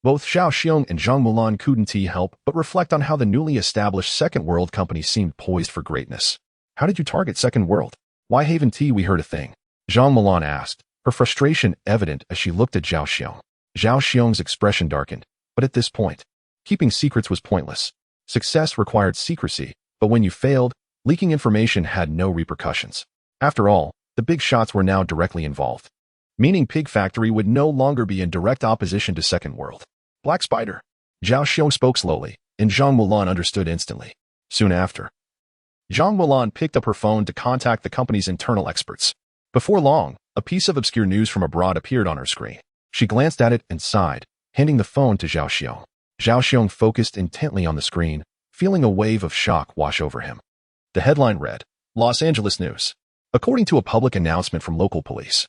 Both Zhao Xiong and Zhang Mulan couldn't help but reflect on how the newly established Second World company seemed poised for greatness. "How did you target Second World? Why haven't we heard a thing?" Zhang Mulan asked, her frustration evident as she looked at Zhao Xiong. Zhao Xiong's expression darkened, but at this point, keeping secrets was pointless. Success required secrecy, but when you failed, leaking information had no repercussions. After all, the big shots were now directly involved, meaning Pig Factory would no longer be in direct opposition to Second World. Black Spider. Zhao Xiong spoke slowly, and Zhang Mulan understood instantly. Soon after, Zhang Mulan picked up her phone to contact the company's internal experts. Before long, a piece of obscure news from abroad appeared on her screen. She glanced at it and sighed, handing the phone to Zhao Xiong. Zhao Xiong focused intently on the screen, feeling a wave of shock wash over him. The headline read, Los Angeles News. According to a public announcement from local police,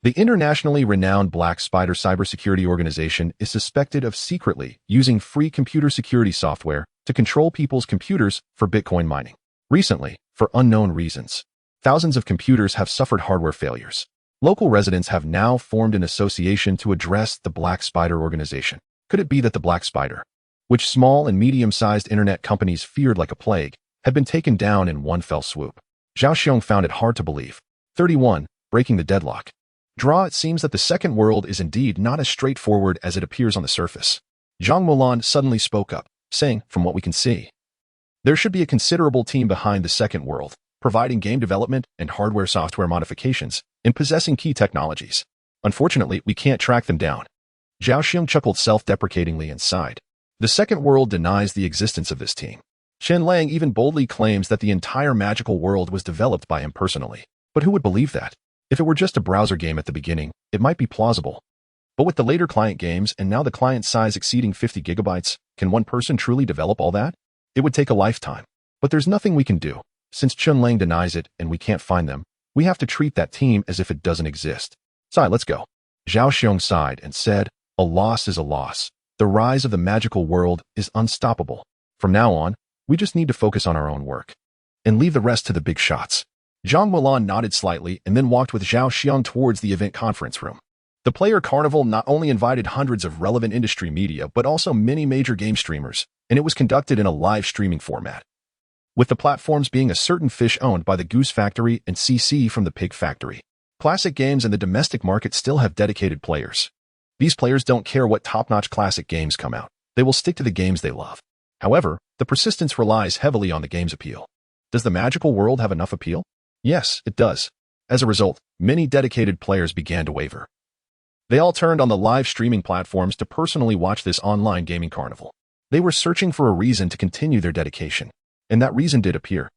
the internationally renowned Black Spider cybersecurity organization is suspected of secretly using free computer security software to control people's computers for Bitcoin mining. Recently, for unknown reasons, thousands of computers have suffered hardware failures. Local residents have now formed an association to address the Black Spider organization. Could it be that the Black Spider, which small and medium-sized internet companies feared like a plague, had been taken down in one fell swoop? Zhao Xiong found it hard to believe. 31. Breaking the deadlock. It seems that the Second World is indeed not as straightforward as it appears on the surface. Zhang Mulan suddenly spoke up, saying, "From what we can see, there should be a considerable team behind the Second World, providing game development and hardware-software modifications, and possessing key technologies. Unfortunately, we can't track them down." Zhao Xiong chuckled self-deprecatingly and sighed. The Second World denies the existence of this team. Chen Lang even boldly claims that the entire magical world was developed by him personally. But who would believe that? If it were just a browser game at the beginning, it might be plausible. But with the later client games and now the client size exceeding 50 gigabytes, can one person truly develop all that? It would take a lifetime. But there's nothing we can do. Since Chen Lang denies it and we can't find them, we have to treat that team as if it doesn't exist. "Sai, let's go." Zhao Xiong sighed and said, "A loss is a loss. The rise of the magical world is unstoppable. From now on, we just need to focus on our own work and leave the rest to the big shots." Zhang Mulan nodded slightly and then walked with Zhao Xiong towards the event conference room. The Player Carnival not only invited hundreds of relevant industry media, but also many major game streamers, and it was conducted in a live streaming format, with the platforms being a certain fish owned by the Goose Factory and CC from the Pig Factory. Classic games in the domestic market still have dedicated players. These players don't care what top-notch classic games come out. They will stick to the games they love. However, the persistence relies heavily on the game's appeal. Does the magical world have enough appeal? Yes, it does. As a result, many dedicated players began to waver. They all turned on the live streaming platforms to personally watch this online gaming carnival. They were searching for a reason to continue their dedication, and that reason did appear.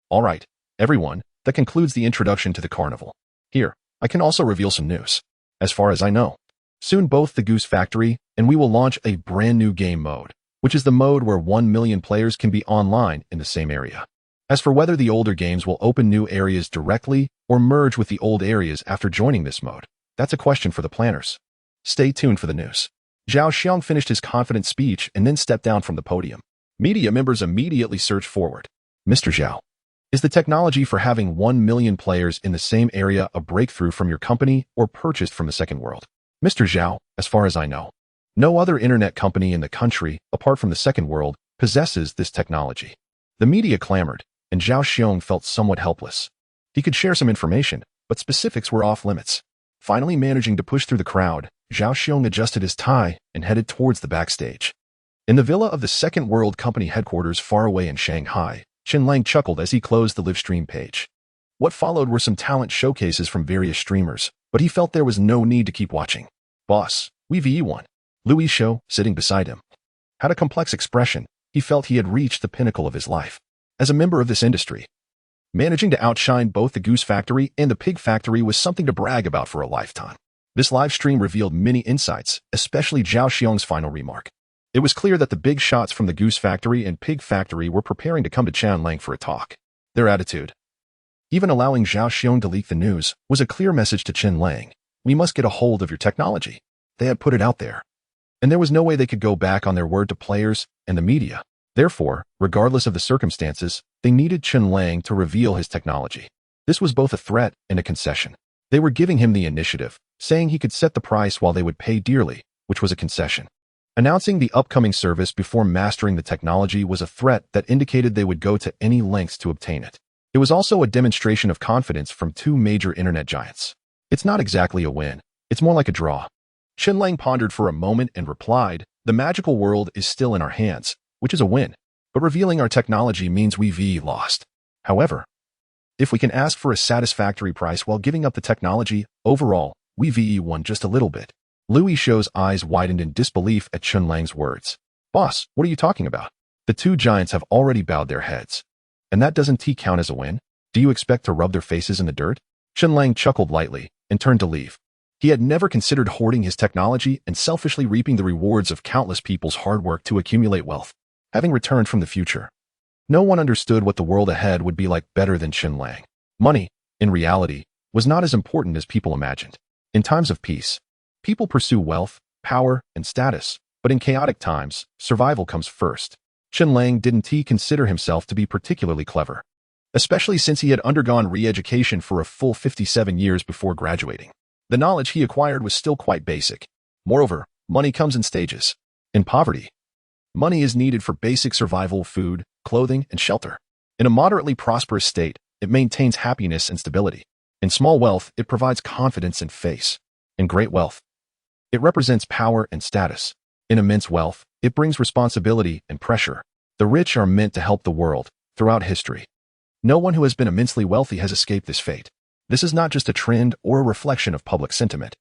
All right, everyone, that concludes the introduction to the carnival. Here, I can also reveal some news. As far as I know, soon both the Goose Factory and we will launch a brand new game mode, which is the mode where 1 million players can be online in the same area. As for whether the older games will open new areas directly or merge with the old areas after joining this mode, that's a question for the planners. Stay tuned for the news. Zhao Xiong finished his confident speech and then stepped down from the podium. Media members immediately surged forward. "Mr. Zhao, Is the technology for having 1 million players in the same area a breakthrough from your company or purchased from the second world? Mr. Zhao, as far as I know, no other internet company in the country, apart from the second world, possesses this technology. The media clamored, and Zhao Xiong felt somewhat helpless. He could share some information, but specifics were off limits. Finally managing to push through the crowd, Zhao Xiong adjusted his tie and headed towards the backstage. In the villa of the Second World Company headquarters far away in Shanghai, Chen Lang chuckled as he closed the live stream page. What followed were some talent showcases from various streamers, but he felt there was no need to keep watching. Boss, we VE1. Louis Shou, sitting beside him, had a complex expression. He felt he had reached the pinnacle of his life. As a member of this industry, managing to outshine both the Goose Factory and the Pig Factory was something to brag about for a lifetime. This live stream revealed many insights, especially Zhao Xiong's final remark. It was clear that the big shots from the Goose Factory and Pig Factory were preparing to come to Chen Lang for a talk. Their attitude, even allowing Zhao Xiong to leak the news, was a clear message to Chen Lang. We must get a hold of your technology. They had put it out there, and there was no way they could go back on their word to players and the media. Therefore, regardless of the circumstances, they needed Chen Lang to reveal his technology. This was both a threat and a concession. They were giving him the initiative, saying he could set the price while they would pay dearly, which was a concession. Announcing the upcoming service before mastering the technology was a threat that indicated they would go to any lengths to obtain it. It was also a demonstration of confidence from two major internet giants. It's not exactly a win. It's more like a draw. Chen Lang pondered for a moment and replied, the magical world is still in our hands, which is a win. But revealing our technology means we VE lost. However, if we can ask for a satisfactory price while giving up the technology, overall, we VE won just a little bit. Louis Shou's eyes widened in disbelief at Chen Lang's words. Boss, what are you talking about? The two giants have already bowed their heads. And that doesn't count as a win? Do you expect to rub their faces in the dirt? Chen Lang chuckled lightly and turned to leave. He had never considered hoarding his technology and selfishly reaping the rewards of countless people's hard work to accumulate wealth. Having returned from the future, no one understood what the world ahead would be like better than Chen Lang. Money, in reality, was not as important as people imagined. In times of peace, people pursue wealth, power, and status, but in chaotic times, survival comes first. Chen Lang didn't consider himself to be particularly clever, especially since he had undergone re-education for a full 57 years before graduating. The knowledge he acquired was still quite basic. Moreover, money comes in stages. In poverty, money is needed for basic survival, food, clothing, and shelter. In a moderately prosperous state, it maintains happiness and stability. In small wealth, it provides confidence and faith. In great wealth, it represents power and status. In immense wealth, it brings responsibility and pressure. The rich are meant to help the world. Throughout history, no one who has been immensely wealthy has escaped this fate. This is not just a trend or a reflection of public sentiment.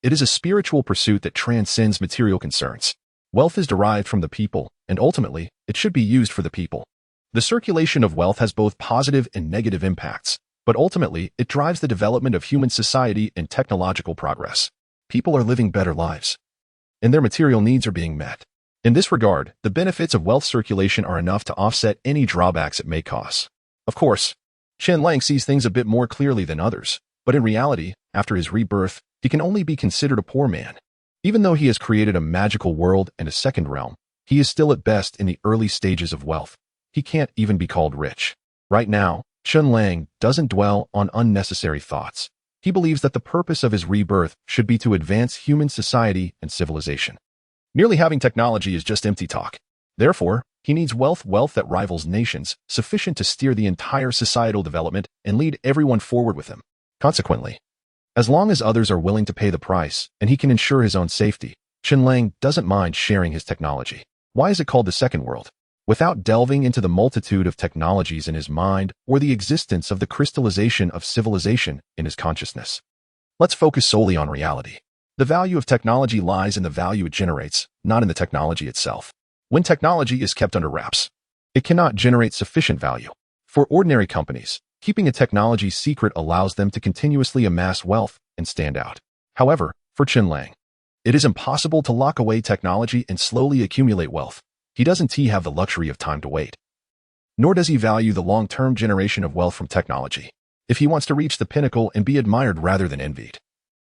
It is a spiritual pursuit that transcends material concerns. Wealth is derived from the people, and ultimately, it should be used for the people. The circulation of wealth has both positive and negative impacts, but ultimately, it drives the development of human society and technological progress. People are living better lives, and their material needs are being met. In this regard, the benefits of wealth circulation are enough to offset any drawbacks it may cause. Of course, Chen Lang sees things a bit more clearly than others, but in reality, after his rebirth, he can only be considered a poor man. Even though he has created a magical world and a second realm, he is still at best in the early stages of wealth. He can't even be called rich. Right now, Chen Lang doesn't dwell on unnecessary thoughts. He believes that the purpose of his rebirth should be to advance human society and civilization. Merely having technology is just empty talk. Therefore, he needs wealth that rivals nations, sufficient to steer the entire societal development and lead everyone forward with him. Consequently, as long as others are willing to pay the price and he can ensure his own safety, Chen Lang doesn't mind sharing his technology. Why is it called the second world? Without delving into the multitude of technologies in his mind or the existence of the crystallization of civilization in his consciousness, let's focus solely on reality. The value of technology lies in the value it generates, not in the technology itself. When technology is kept under wraps, it cannot generate sufficient value. For ordinary companies, keeping a technology secret allows them to continuously amass wealth and stand out. However, for Chen Lang, it is impossible to lock away technology and slowly accumulate wealth. He doesn't have the luxury of time to wait. Nor does he value the long-term generation of wealth from technology. If he wants to reach the pinnacle and be admired rather than envied,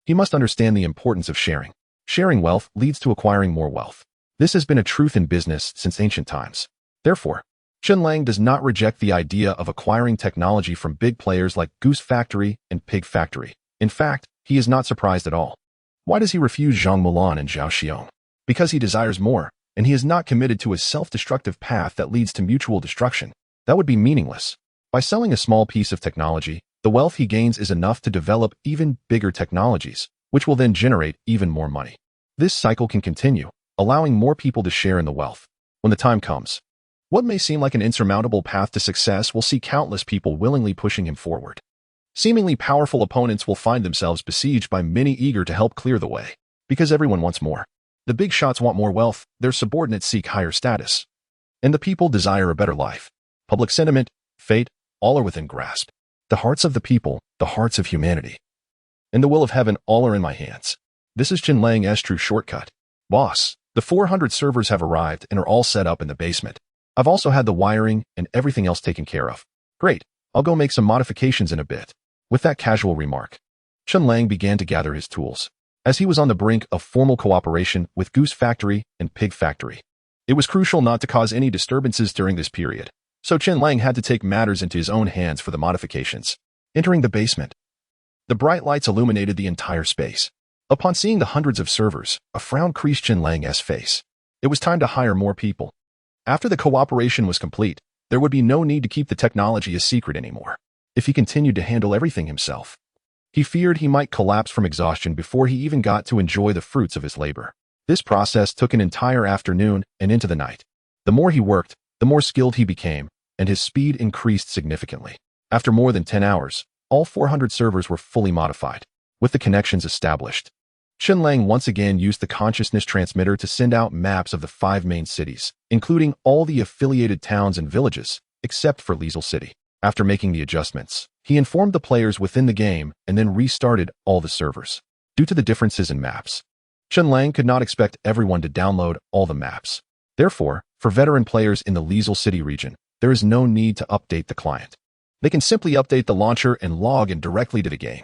he must understand the importance of sharing. Sharing wealth leads to acquiring more wealth. This has been a truth in business since ancient times. Therefore, Chen Lang does not reject the idea of acquiring technology from big players like Goose Factory and Pig Factory. In fact, he is not surprised at all. Why does he refuse Zhang Mulan and Zhao Xiong? Because he desires more, and he is not committed to a self-destructive path that leads to mutual destruction. That would be meaningless. By selling a small piece of technology, the wealth he gains is enough to develop even bigger technologies, which will then generate even more money. This cycle can continue, allowing more people to share in the wealth. When the time comes, what may seem like an insurmountable path to success will see countless people willingly pushing him forward. Seemingly powerful opponents will find themselves besieged by many eager to help clear the way, because everyone wants more. The big shots want more wealth, their subordinates seek higher status, and the people desire a better life. Public sentiment, fate, all are within grasp. The hearts of the people, the hearts of humanity, and the will of heaven all are in my hands. This is Chen Lang's true shortcut. Boss, the 400 servers have arrived and are all set up in the basement. I've also had the wiring and everything else taken care of. Great, I'll go make some modifications in a bit. With that casual remark, Chen Lang began to gather his tools, as he was on the brink of formal cooperation with Goose Factory and Pig Factory. It was crucial not to cause any disturbances during this period, so Chen Lang had to take matters into his own hands for the modifications. Entering the basement, the bright lights illuminated the entire space. Upon seeing the hundreds of servers, a frown creased Chen Lang's face. It was time to hire more people. After the cooperation was complete, there would be no need to keep the technology a secret anymore. If he continued to handle everything himself, he feared he might collapse from exhaustion before he even got to enjoy the fruits of his labor. This process took an entire afternoon and into the night. The more he worked, the more skilled he became, and his speed increased significantly. After more than 10 hours, all 400 servers were fully modified. With the connections established, Chen Lang once again used the consciousness transmitter to send out maps of the 5 main cities, including all the affiliated towns and villages, except for Liesel City. After making the adjustments, he informed the players within the game and then restarted all the servers. Due to the differences in maps, Chen Lang could not expect everyone to download all the maps. Therefore, for veteran players in the Liesel City region, there is no need to update the client. They can simply update the launcher and log in directly to the game.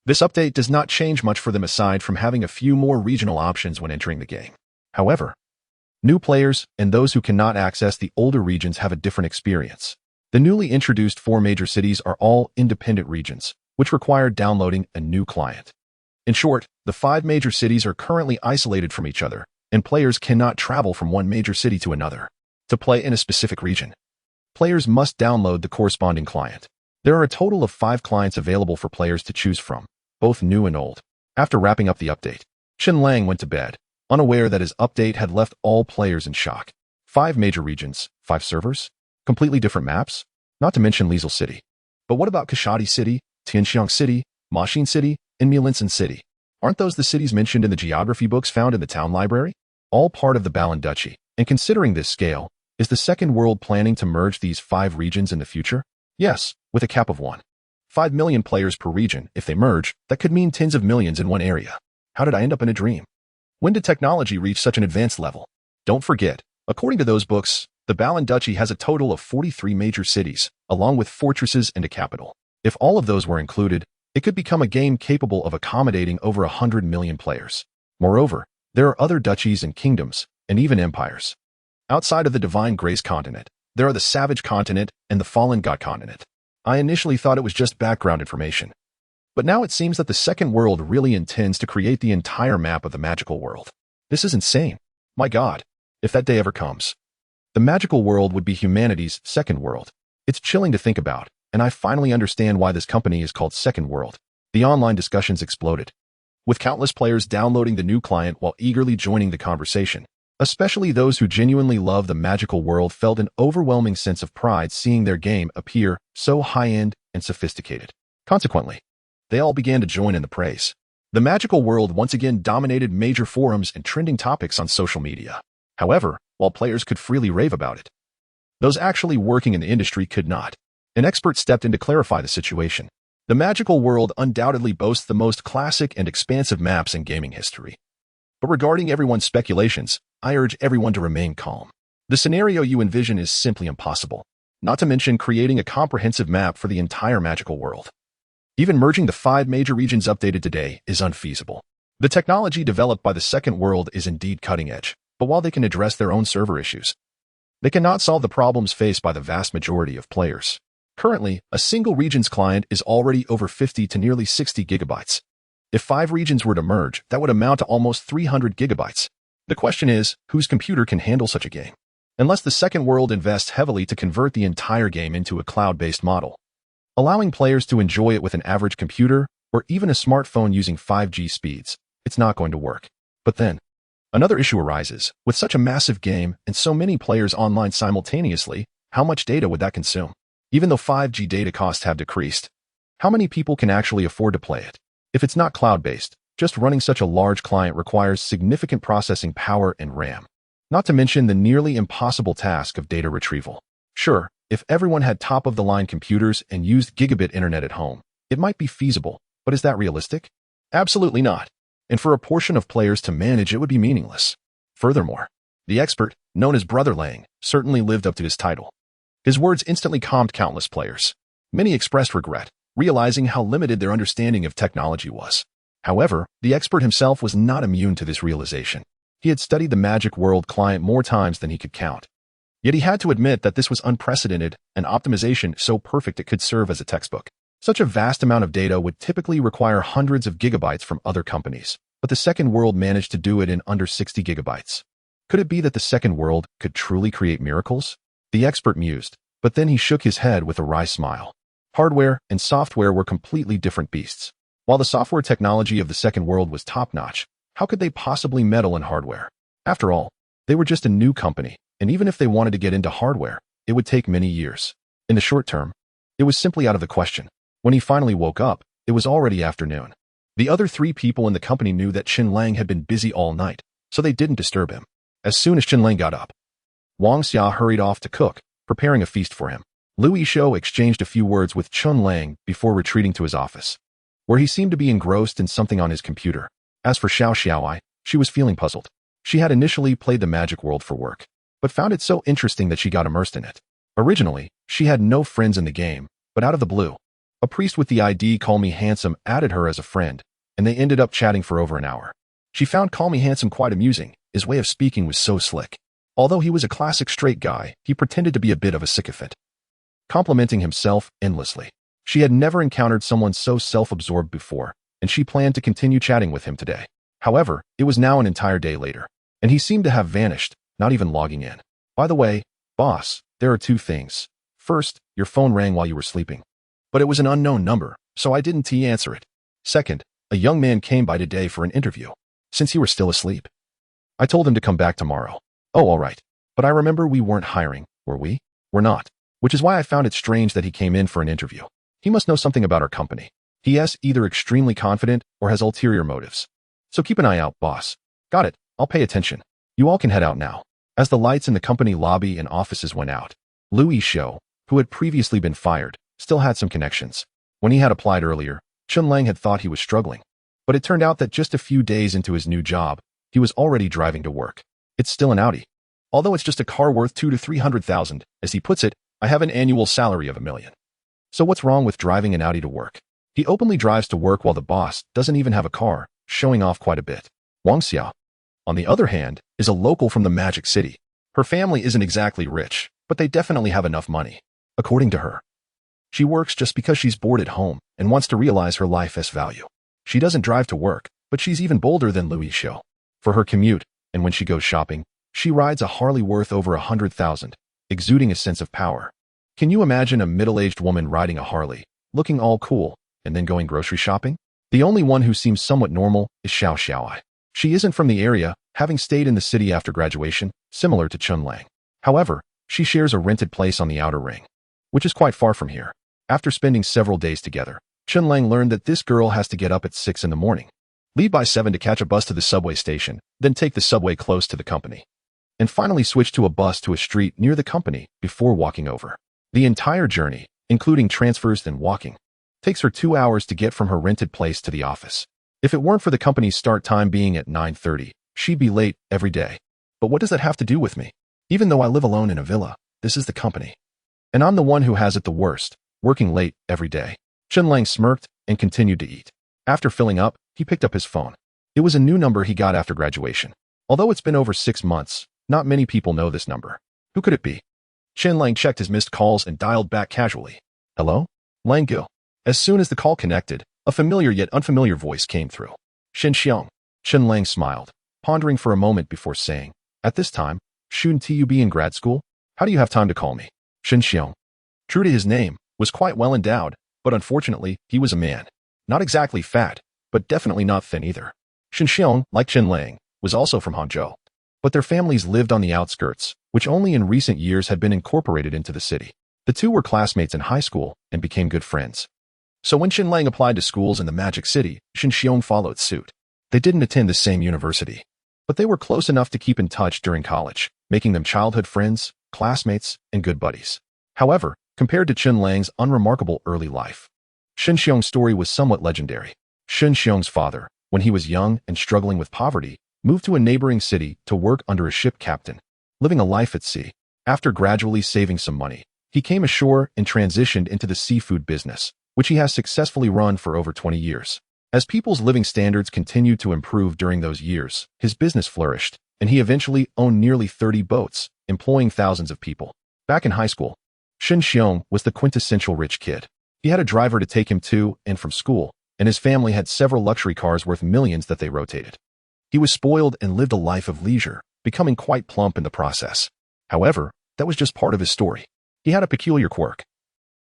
This update does not change much for them aside from having a few more regional options when entering the game. However, new players and those who cannot access the older regions have a different experience. The newly introduced 4 major cities are all independent regions, which require downloading a new client. In short, the 5 major cities are currently isolated from each other, and players cannot travel from one major city to another. To play in a specific region, players must download the corresponding client. There are a total of 5 clients available for players to choose from, both new and old. After wrapping up the update, Chen Lang went to bed, unaware that his update had left all players in shock. 5 major regions, 5 servers, completely different maps, not to mention Liesel City. But what about Kashadi City, Tianxiang City, Maxin City, and Mielinsen City? Aren't those the cities mentioned in the geography books found in the town library? All part of the Balan Duchy, and considering this scale, is the Second World planning to merge these 5 regions in the future? Yes, with a cap of 5 million players per region. If they merge, that could mean tens of millions in one area. How did I end up in a dream? When did technology reach such an advanced level? Don't forget, according to those books, the Balan Duchy has a total of 43 major cities, along with fortresses and a capital. If all of those were included, it could become a game capable of accommodating over 100 million players. Moreover, there are other duchies and kingdoms, and even empires. Outside of the Divine Grace continent, there are the Savage continent and the Fallen God continent. I initially thought it was just background information, but now it seems that the Second World really intends to create the entire map of the magical world. This is insane. My God, if that day ever comes. The magical world would be humanity's second world. It's chilling to think about, and I finally understand why this company is called Second World. The online discussions exploded, with countless players downloading the new client while eagerly joining the conversation. Especially those who genuinely love the magical world felt an overwhelming sense of pride seeing their game appear so high-end and sophisticated. Consequently, they all began to join in the praise. The magical world once again dominated major forums and trending topics on social media. However, while players could freely rave about it, those actually working in the industry could not. An expert stepped in to clarify the situation. The magical world undoubtedly boasts the most classic and expansive maps in gaming history. But regarding everyone's speculations, I urge everyone to remain calm. The scenario you envision is simply impossible, not to mention creating a comprehensive map for the entire magical world. Even merging the 5 major regions updated today is unfeasible. The technology developed by the Second World is indeed cutting edge, but while they can address their own server issues, They cannot solve the problems faced by the vast majority of players. Currently, a single region's client is already over 50 to nearly 60 gigabytes. If 5 regions were to merge, that would amount to almost 300 gigabytes. The question is, whose computer can handle such a game? Unless the second world invests heavily to convert the entire game into a cloud-based model, allowing players to enjoy it with an average computer or even a smartphone using 5G speeds, it's not going to work. But then, another issue arises. With such a massive game and so many players online simultaneously, how much data would that consume? Even though 5G data costs have decreased, how many people can actually afford to play it? If it's not cloud-based, just running such a large client requires significant processing power and RAM. Not to mention the nearly impossible task of data retrieval. Sure, if everyone had top-of-the-line computers and used gigabit internet at home, it might be feasible, but is that realistic? Absolutely not. And for a portion of players to manage, it would be meaningless. Furthermore, the expert, known as Brother Lang, certainly lived up to his title. His words instantly calmed countless players. Many expressed regret, realizing how limited their understanding of technology was. However, the expert himself was not immune to this realization. He had studied the Magic World client more times than he could count. Yet he had to admit that this was unprecedented, an optimization so perfect it could serve as a textbook. Such a vast amount of data would typically require hundreds of gigabytes from other companies, but the second world managed to do it in under 60 gigabytes. Could it be that the second world could truly create miracles? The expert mused, but then he shook his head with a wry smile. Hardware and software were completely different beasts. While the software technology of the second world was top-notch, how could they possibly meddle in hardware? After all, they were just a new company, and even if they wanted to get into hardware, it would take many years. In the short term, it was simply out of the question. When he finally woke up, it was already afternoon. The other 3 people in the company knew that Chen Lang had been busy all night, so they didn't disturb him. As soon as Chen Lang got up, Wang Xia hurried off to cook, preparing a feast for him. Liu Yishou exchanged a few words with Chen Lang before retreating to his office, where he seemed to be engrossed in something on his computer. As for Xiao Xiaoai, she was feeling puzzled. She had initially played the Magic World for work, but found it so interesting that she got immersed in it. Originally, she had no friends in the game, but out of the blue, a priest with the ID Call Me Handsome added her as a friend, and they ended up chatting for over an hour. She found Call Me Handsome quite amusing. His way of speaking was so slick. Although he was a classic straight guy, he pretended to be a bit of a sycophant, complimenting himself endlessly. She had never encountered someone so self-absorbed before, and she planned to continue chatting with him today. However, it was now an entire day later, and he seemed to have vanished, not even logging in. By the way, boss, there are 2 things. First, your phone rang while you were sleeping, but it was an unknown number, so I didn't answer it. Second, a young man came by today for an interview. Since you were still asleep, I told him to come back tomorrow. Oh, all right. But I remember we weren't hiring, were we? We're not. Which is why I found it strange that he came in for an interview. He must know something about our company. He is either extremely confident or has ulterior motives. So keep an eye out, boss. Got it. I'll pay attention. You all can head out now. As the lights in the company lobby and offices went out, Liu Yishou, who had previously been fired, still had some connections. When he had applied earlier, Chen Lang had thought he was struggling. But it turned out that just a few days into his new job, he was already driving to work. It's still an Audi. Although it's just a car worth 200,000 to 300,000, as he puts it, I have an annual salary of $1 million. So what's wrong with driving an Audi to work? He openly drives to work while the boss doesn't even have a car, showing off quite a bit. Wang Xia, on the other hand, is a local from the Magic City. Her family isn't exactly rich, but they definitely have enough money. According to her, she works just because she's bored at home and wants to realize her life's value. She doesn't drive to work, but she's even bolder than Liu Yishou. For her commute, and when she goes shopping, she rides a Harley worth over 100,000, exuding a sense of power. Can you imagine a middle-aged woman riding a Harley, looking all cool, and then going grocery shopping? The only one who seems somewhat normal is Xiao Xiaoai. She isn't from the area, having stayed in the city after graduation, similar to Chen Lang. However, she shares a rented place on the outer ring, which is quite far from here. After spending several days together, Chen Lang learned that this girl has to get up at 6 in the morning, leave by 7 to catch a bus to the subway station, then take the subway close to the company, and finally switch to a bus to a street near the company before walking over. The entire journey, including transfers and walking, takes her 2 hours to get from her rented place to the office. If it weren't for the company's start time being at 9:30, she'd be late every day. But what does that have to do with me? Even though I live alone in a villa, this is the company. And I'm the one who has it the worst, working late every day. Chen Lang smirked and continued to eat. After filling up, he picked up his phone. It was a new number he got after graduation. Although it's been over 6 months, not many people know this number. Who could it be? Chen Lang checked his missed calls and dialed back casually. Hello? Lang Gil. As soon as the call connected, a familiar yet unfamiliar voice came through. Shin Xiong. Chen Lang smiled, pondering for a moment before saying, At this time, shouldn't you be in grad school? How do you have time to call me? Shin Xiong. True to his name, was quite well endowed, but unfortunately, he was a man. Not exactly fat, but definitely not thin either. Shin Xiong, like Chen Lang, was also from Hangzhou. But their families lived on the outskirts, which only in recent years had been incorporated into the city. The two were classmates in high school and became good friends. So when Chen Lang applied to schools in the Magic City, Shin Xiong followed suit. They didn't attend the same university, but they were close enough to keep in touch during college, making them childhood friends, classmates, and good buddies. However, compared to Chen Lang's unremarkable early life, Shin Xiong's story was somewhat legendary. Shin Xiong's father, when he was young and struggling with poverty, moved to a neighboring city to work under a ship captain, living a life at sea. After gradually saving some money, he came ashore and transitioned into the seafood business, which he has successfully run for over 20 years. As people's living standards continued to improve during those years, his business flourished, and he eventually owned nearly 30 boats, employing thousands of people. Back in high school, Shin Xiong was the quintessential rich kid. He had a driver to take him to and from school, and his family had several luxury cars worth millions that they rotated. He was spoiled and lived a life of leisure, becoming quite plump in the process. However, that was just part of his story. He had a peculiar quirk.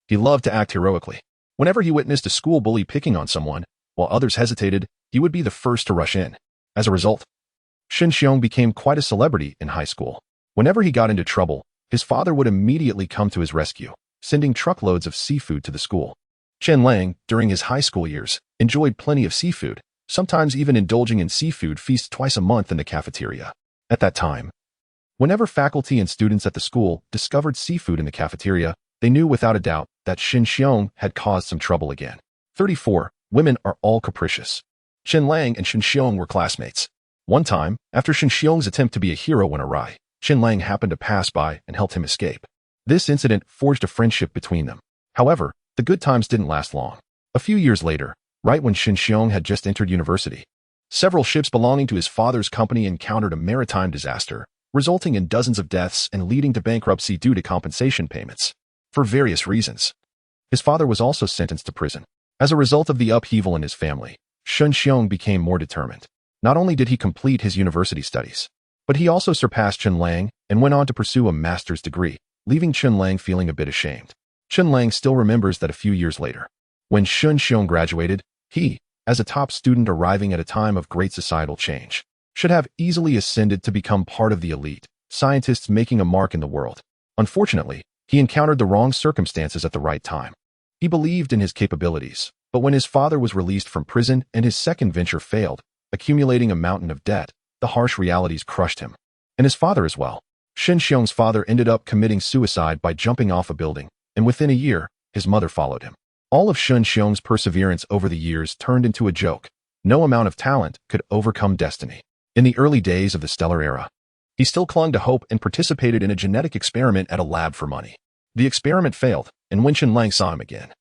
He loved to act heroically. Whenever he witnessed a school bully picking on someone, while others hesitated, he would be the first to rush in. As a result, Shin Xiong became quite a celebrity in high school. Whenever he got into trouble, his father would immediately come to his rescue, sending truckloads of seafood to the school. Chen Lang, during his high school years, enjoyed plenty of seafood, sometimes even indulging in seafood feasts twice a month in the cafeteria. At that time, whenever faculty and students at the school discovered seafood in the cafeteria, they knew without a doubt that Shin Xiong had caused some trouble again. 34. Women are all capricious. Chen Lang and Shin Xiong were classmates. One time, after Shin Xiong's attempt to be a hero went awry, Chen Lang happened to pass by and helped him escape. This incident forged a friendship between them. However, the good times didn't last long. A few years later, right when Shin Xiong had just entered university, several ships belonging to his father's company encountered a maritime disaster, resulting in dozens of deaths and leading to bankruptcy due to compensation payments. For various reasons, his father was also sentenced to prison. As a result of the upheaval in his family, Shin Xiong became more determined. Not only did he complete his university studies, but he also surpassed Chen Lang and went on to pursue a master's degree, leaving Chen Lang feeling a bit ashamed. Chen Lang still remembers that a few years later, when Shin Xiong graduated, he, as a top student arriving at a time of great societal change, should have easily ascended to become part of the elite, scientists making a mark in the world. Unfortunately, he encountered the wrong circumstances at the right time. He believed in his capabilities, but when his father was released from prison and his second venture failed, accumulating a mountain of debt, the harsh realities crushed him. And his father as well. Shin Xiong's father ended up committing suicide by jumping off a building, and within a year, his mother followed him. All of Shin Xiong's perseverance over the years turned into a joke. No amount of talent could overcome destiny. In the early days of the stellar era, he still clung to hope and participated in a genetic experiment at a lab for money. The experiment failed, and when Chen Lang saw him again,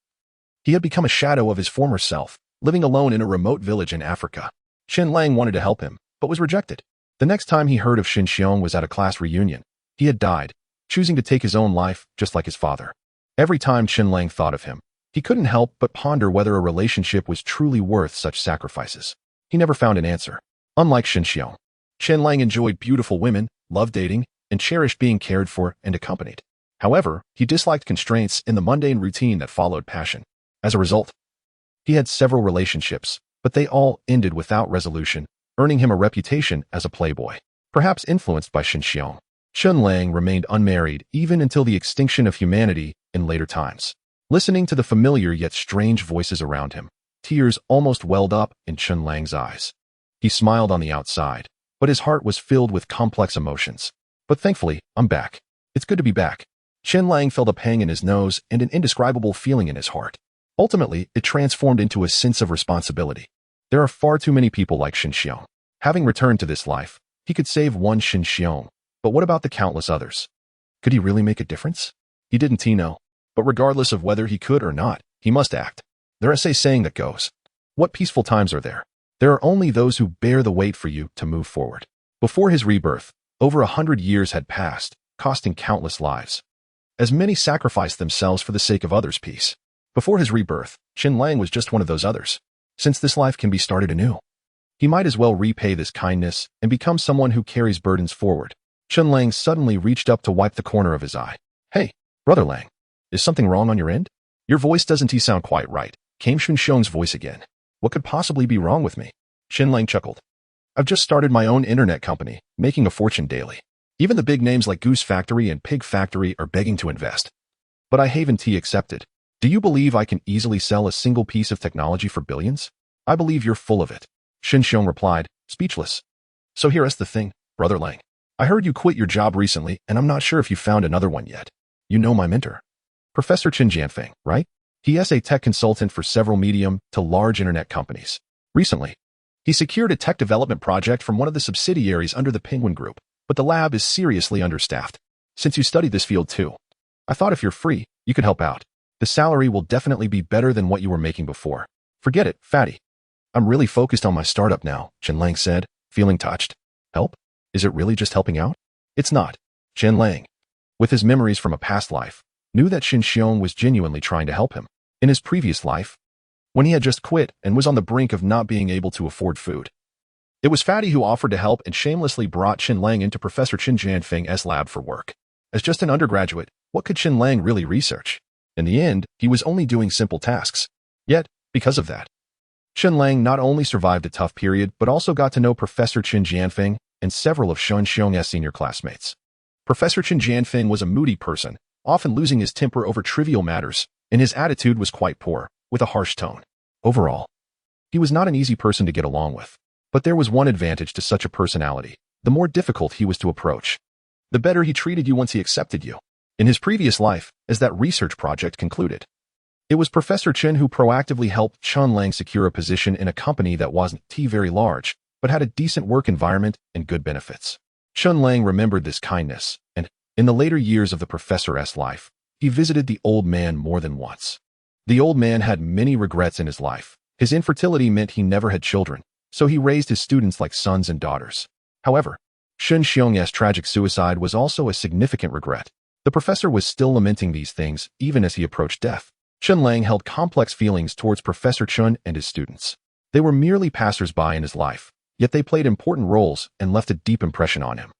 he had become a shadow of his former self, living alone in a remote village in Africa. Chen Lang wanted to help him, but was rejected. The next time he heard of Shin Xiong was at a class reunion. He had died, choosing to take his own life, just like his father. Every time Chen Lang thought of him, he couldn't help but ponder whether a relationship was truly worth such sacrifices. He never found an answer. Unlike Shin Xiong, Chen Lang enjoyed beautiful women, loved dating, and cherished being cared for and accompanied. However, he disliked constraints in the mundane routine that followed passion. As a result, he had several relationships, but they all ended without resolution, earning him a reputation as a playboy. Perhaps influenced by Shin Xiong, Chen Lang remained unmarried even until the extinction of humanity in later times. Listening to the familiar yet strange voices around him, tears almost welled up in Chen Lang's eyes. He smiled on the outside, but his heart was filled with complex emotions. But thankfully, I'm back. It's good to be back. Chen Lang felt a pang in his nose and an indescribable feeling in his heart. Ultimately, it transformed into a sense of responsibility. There are far too many people like Shin Xiong. Having returned to this life, he could save one Shin Xiong, but what about the countless others? Could he really make a difference? He didn't know, but regardless of whether he could or not, he must act. There's a saying that goes, what peaceful times are there? There are only those who bear the weight for you to move forward. Before his rebirth, over 100 years had passed, costing countless lives. As many sacrificed themselves for the sake of others' peace. Before his rebirth, Chen Lang was just one of those others. Since this life can be started anew, he might as well repay this kindness and become someone who carries burdens forward. Chen Lang suddenly reached up to wipe the corner of his eye. Hey, Brother Lang, is something wrong on your end? Your voice doesn't sound quite right, came Chen Xiong's voice again. What could possibly be wrong with me? Chen Lang chuckled. I've just started my own internet company, making a fortune daily. Even the big names like Goose Factory and Pig Factory are begging to invest. But I haven tea accepted. Do you believe I can easily sell a single piece of technology for billions? I believe you're full of it. Chen Xiong replied, speechless. So here's the thing, Brother Lang. I heard you quit your job recently, and I'm not sure if you found another one yet. You know my mentor, Professor Chen Jianfeng, right? He is a tech consultant for several medium to large internet companies. Recently, he secured a tech development project from one of the subsidiaries under the Penguin Group, but the lab is seriously understaffed. Since you studied this field too, I thought if you're free, you could help out. The salary will definitely be better than what you were making before. Forget it, fatty. I'm really focused on my startup now, Chen Lang said, feeling touched. Help? Is it really just helping out? It's not. Chen Lang, with his memories from a past life, knew that Chen Xiong was genuinely trying to help him. In his previous life, when he had just quit and was on the brink of not being able to afford food, it was Fatty who offered to help and shamelessly brought Chen Lang into Professor Chen Jianfeng's lab for work. As just an undergraduate, what could Chen Lang really research? In the end, he was only doing simple tasks. Yet, because of that, Chen Lang not only survived a tough period but also got to know Professor Chen Jianfeng and several of Chen Xiong's senior classmates. Professor Chen Jianfeng was a moody person, often losing his temper over trivial matters, and his attitude was quite poor, with a harsh tone. Overall, he was not an easy person to get along with. But there was one advantage to such a personality: the more difficult he was to approach, the better he treated you once he accepted you. In his previous life, as that research project concluded, it was Professor Chen who proactively helped Chen Lang secure a position in a company that wasn't very large, but had a decent work environment and good benefits. Chen Lang remembered this kindness, and, in the later years of the professor's life, he visited the old man more than once. The old man had many regrets in his life. His infertility meant he never had children, so he raised his students like sons and daughters. However, Chen Xiong's tragic suicide was also a significant regret. The professor was still lamenting these things even as he approached death. Chen Lang held complex feelings towards Professor Chen and his students. They were merely passers-by in his life, yet they played important roles and left a deep impression on him.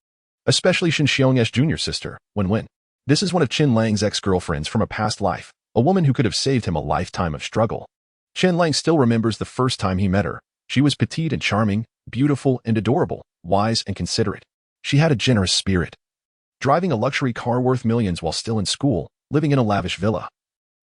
Especially Chen Xiong's junior sister, Wen. This is one of Chen Lang's ex-girlfriends from a past life, a woman who could have saved him a lifetime of struggle. Chen Lang still remembers the first time he met her. She was petite and charming, beautiful and adorable, wise and considerate. She had a generous spirit, driving a luxury car worth millions while still in school, living in a lavish villa.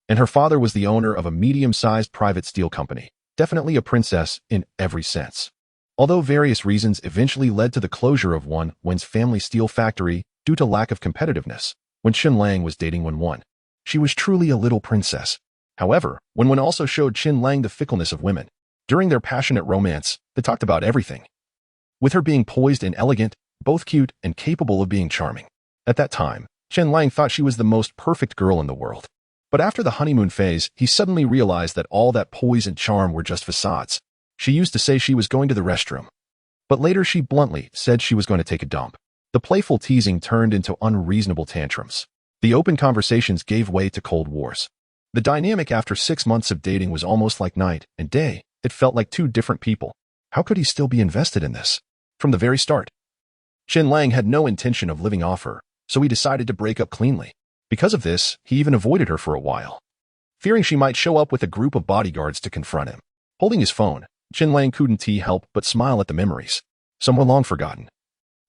And her father was the owner of a medium-sized private steel company, definitely a princess in every sense. Although various reasons eventually led to the closure of Wen's family steel factory due to lack of competitiveness, when Chen Lang was dating Wen, she was truly a little princess. However, Wen also showed Chen Lang the fickleness of women. During their passionate romance, they talked about everything, with her being poised and elegant, both cute and capable of being charming. At that time, Chen Lang thought she was the most perfect girl in the world. But after the honeymoon phase, he suddenly realized that all that poise and charm were just facades. She used to say she was going to the restroom, but later she bluntly said she was going to take a dump. The playful teasing turned into unreasonable tantrums. The open conversations gave way to cold wars. The dynamic after 6 months of dating was almost like night and day. It felt like two different people. How could he still be invested in this? From the very start, Chen Lang had no intention of living off her, so he decided to break up cleanly. Because of this, he even avoided her for a while, fearing she might show up with a group of bodyguards to confront him. Holding his phone, Chen Lang couldn't help but smile at the memories. Some were long forgotten,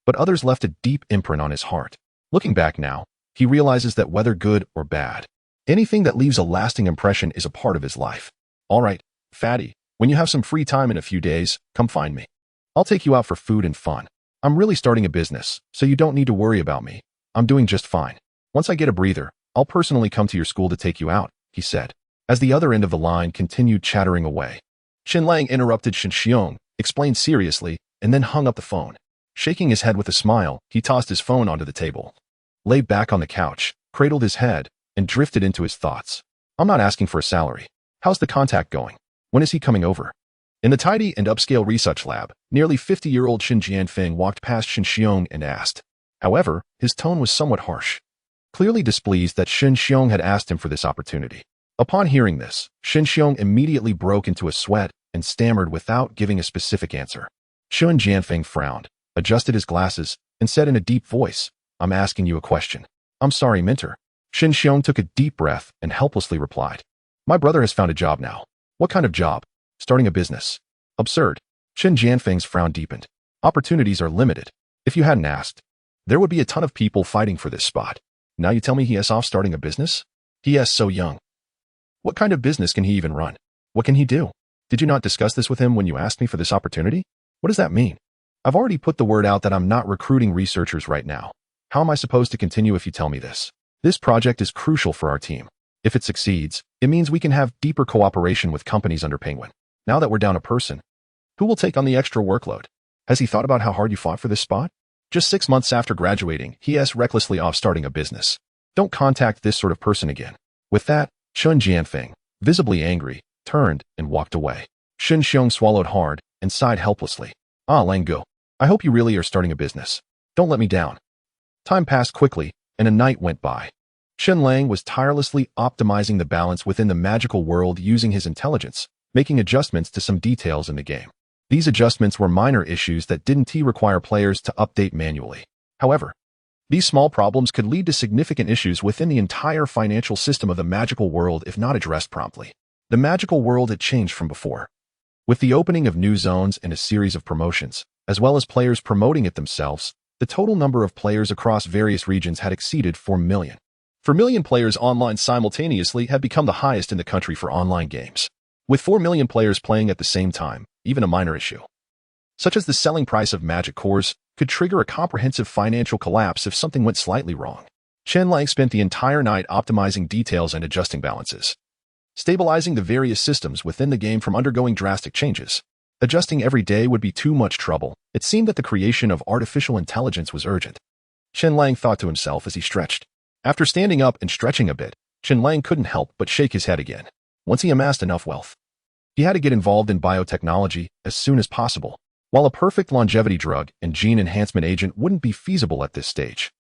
but others left a deep imprint on his heart. Looking back now, he realizes that whether good or bad, anything that leaves a lasting impression is a part of his life. All right, fatty, when you have some free time in a few days, come find me. I'll take you out for food and fun. I'm really starting a business, so you don't need to worry about me. I'm doing just fine. Once I get a breather, I'll personally come to your school to take you out, he said, as the other end of the line continued chattering away. Chen Lang interrupted Chen Xiong, explained seriously, and then hung up the phone. Shaking his head with a smile, he tossed his phone onto the table, lay back on the couch, cradled his head, and drifted into his thoughts. I'm not asking for a salary. How's the contact going? When is he coming over? In the tidy and upscale research lab, nearly 50-year-old Chen Jianfeng walked past Chen Xiong and asked. However, his tone was somewhat harsh, clearly displeased that Shen Xiong had asked him for this opportunity. Upon hearing this, Shen Xiong immediately broke into a sweat and stammered without giving a specific answer. Chun Jianfeng frowned, adjusted his glasses, and said in a deep voice, "I'm asking you a question." "I'm sorry, Mentor." Shen Xiong took a deep breath and helplessly replied, "My brother has found a job now." "What kind of job?" "Starting a business." "Absurd." Chen Jianfeng's frown deepened. "Opportunities are limited. If you hadn't asked, there would be a ton of people fighting for this spot. Now you tell me he is off starting a business? He is so young. What kind of business can he even run? What can he do? Did you not discuss this with him when you asked me for this opportunity? What does that mean? I've already put the word out that I'm not recruiting researchers right now. How am I supposed to continue if you tell me this? This project is crucial for our team. If it succeeds, it means we can have deeper cooperation with companies under Penguin. Now that we're down a person, who will take on the extra workload? Has he thought about how hard you fought for this spot? Just 6 months after graduating, he is recklessly off starting a business. Don't contact this sort of person again." With that, Chun Jianfeng, visibly angry, turned and walked away. Shen Xiong swallowed hard and sighed helplessly. "Ah, Lang Go, I hope you really are starting a business. Don't let me down." Time passed quickly, and a night went by. Chen Lang was tirelessly optimizing the balance within the magical world using his intelligence, making adjustments to some details in the game. These adjustments were minor issues that didn't require players to update manually. However, these small problems could lead to significant issues within the entire financial system of the magical world if not addressed promptly. The magical world had changed from before. With the opening of new zones and a series of promotions, as well as players promoting it themselves, the total number of players across various regions had exceeded 4 million. 4 million players online simultaneously had become the highest in the country for online games. With 4 million players playing at the same time, even a minor issue, such as the selling price of magic cores, could trigger a comprehensive financial collapse if something went slightly wrong. Chen Lang spent the entire night optimizing details and adjusting balances, stabilizing the various systems within the game from undergoing drastic changes. Adjusting every day would be too much trouble. It seemed that the creation of artificial intelligence was urgent. Chen Lang thought to himself as he stretched. After standing up and stretching a bit, Chen Lang couldn't help but shake his head again. Once he amassed enough wealth, he had to get involved in biotechnology as soon as possible. While a perfect longevity drug and gene enhancement agent wouldn't be feasible at this stage,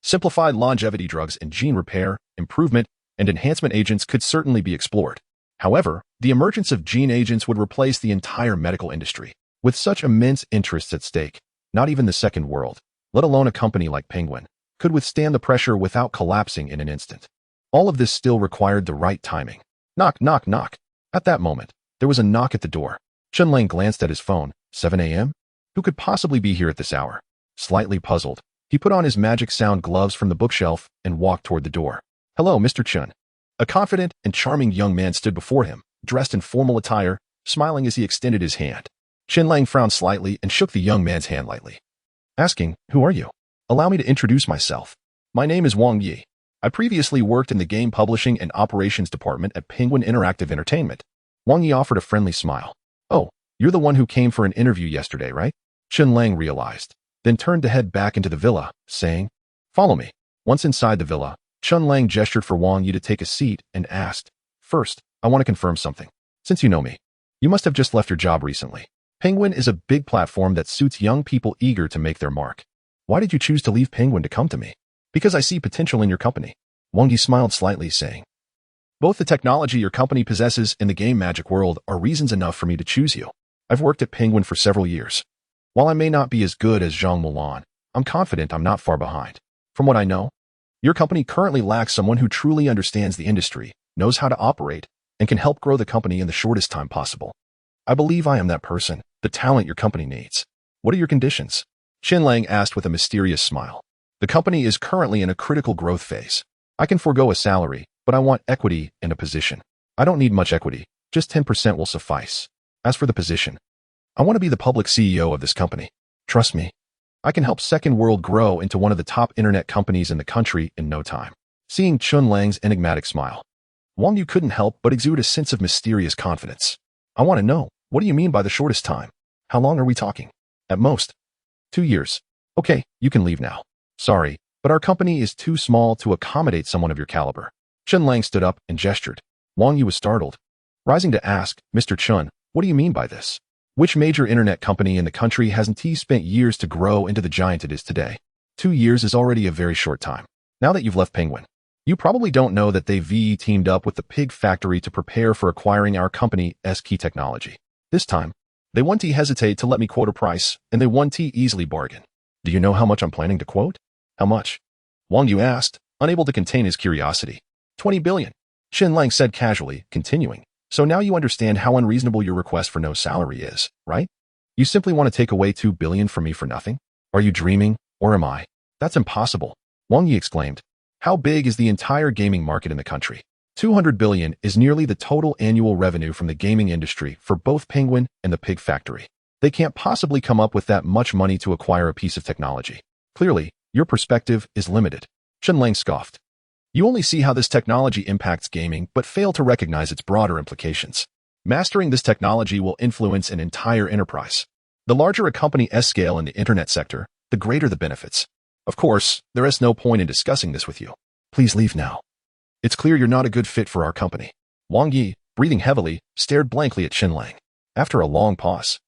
simplified longevity drugs and gene repair, improvement, and enhancement agents could certainly be explored. However, the emergence of gene agents would replace the entire medical industry. With such immense interests at stake, not even the second world, let alone a company like Penguin, could withstand the pressure without collapsing in an instant. All of this still required the right timing. Knock, knock, knock. At that moment, there was a knock at the door. Chen Lang glanced at his phone. 7 a.m.? Who could possibly be here at this hour? Slightly puzzled, he put on his magic sound gloves from the bookshelf and walked toward the door. "Hello, Mr. Chen." A confident and charming young man stood before him, dressed in formal attire, smiling as he extended his hand. Chen Lang frowned slightly and shook the young man's hand lightly, asking, "Who are you?" "Allow me to introduce myself. My name is Wang Yi. I previously worked in the game publishing and operations department at Penguin Interactive Entertainment." Wang Yi offered a friendly smile. "Oh, you're the one who came for an interview yesterday, right?" Chen Lang realized, then turned to head back into the villa, saying, "Follow me." Once inside the villa, Chen Lang gestured for Wang Yi to take a seat and asked, "First, I want to confirm something. Since you know me, you must have just left your job recently. Penguin is a big platform that suits young people eager to make their mark. Why did you choose to leave Penguin to come to me?" "Because I see potential in your company." Wang Yi smiled slightly, saying, "Both the technology your company possesses and the game magic world are reasons enough for me to choose you. I've worked at Penguin for several years. While I may not be as good as Zhang Mulan, I'm confident I'm not far behind. From what I know, your company currently lacks someone who truly understands the industry, knows how to operate, and can help grow the company in the shortest time possible. I believe I am that person, the talent your company needs. What are your conditions?" Chen Lang asked with a mysterious smile. "The company is currently in a critical growth phase. I can forego a salary, but I want equity and a position. I don't need much equity, just 10% will suffice. As for the position, I want to be the public CEO of this company. Trust me, I can help Second World grow into one of the top internet companies in the country in no time." Seeing Chen Lang's enigmatic smile, Wang Yu couldn't help but exude a sense of mysterious confidence. "I want to know, what do you mean by the shortest time? How long are we talking?" "At most, 2 years. Okay, you can leave now. Sorry, but our company is too small to accommodate someone of your caliber." Chen Lang stood up and gestured. Wang Yu was startled, rising to ask, "Mr. Chen, what do you mean by this? Which major internet company in the country hasn't he spent years to grow into the giant it is today?" 2 years is already a very short time. Now that you've left Penguin, you probably don't know that they teamed up with the pig factory to prepare for acquiring our company's key technology. This time, they won't hesitate to let me quote a price, and they won't easily bargain. Do you know how much I'm planning to quote? How much? Wang Yu asked, unable to contain his curiosity. 20 billion. Chen Lang said casually, continuing. So now you understand how unreasonable your request for no salary is, right? You simply want to take away 2 billion from me for nothing? Are you dreaming, or am I? That's impossible, Wang Yi exclaimed. How big is the entire gaming market in the country? 200 billion is nearly the total annual revenue from the gaming industry for both Penguin and the pig factory. They can't possibly come up with that much money to acquire a piece of technology. Clearly, your perspective is limited. Chen Lang scoffed. You only see how this technology impacts gaming, but fail to recognize its broader implications. Mastering this technology will influence an entire enterprise. The larger a company's scale in the internet sector, the greater the benefits. Of course, there is no point in discussing this with you. Please leave now. It's clear you're not a good fit for our company. Wang Yi, breathing heavily, stared blankly at Chen Lang. After a long pause,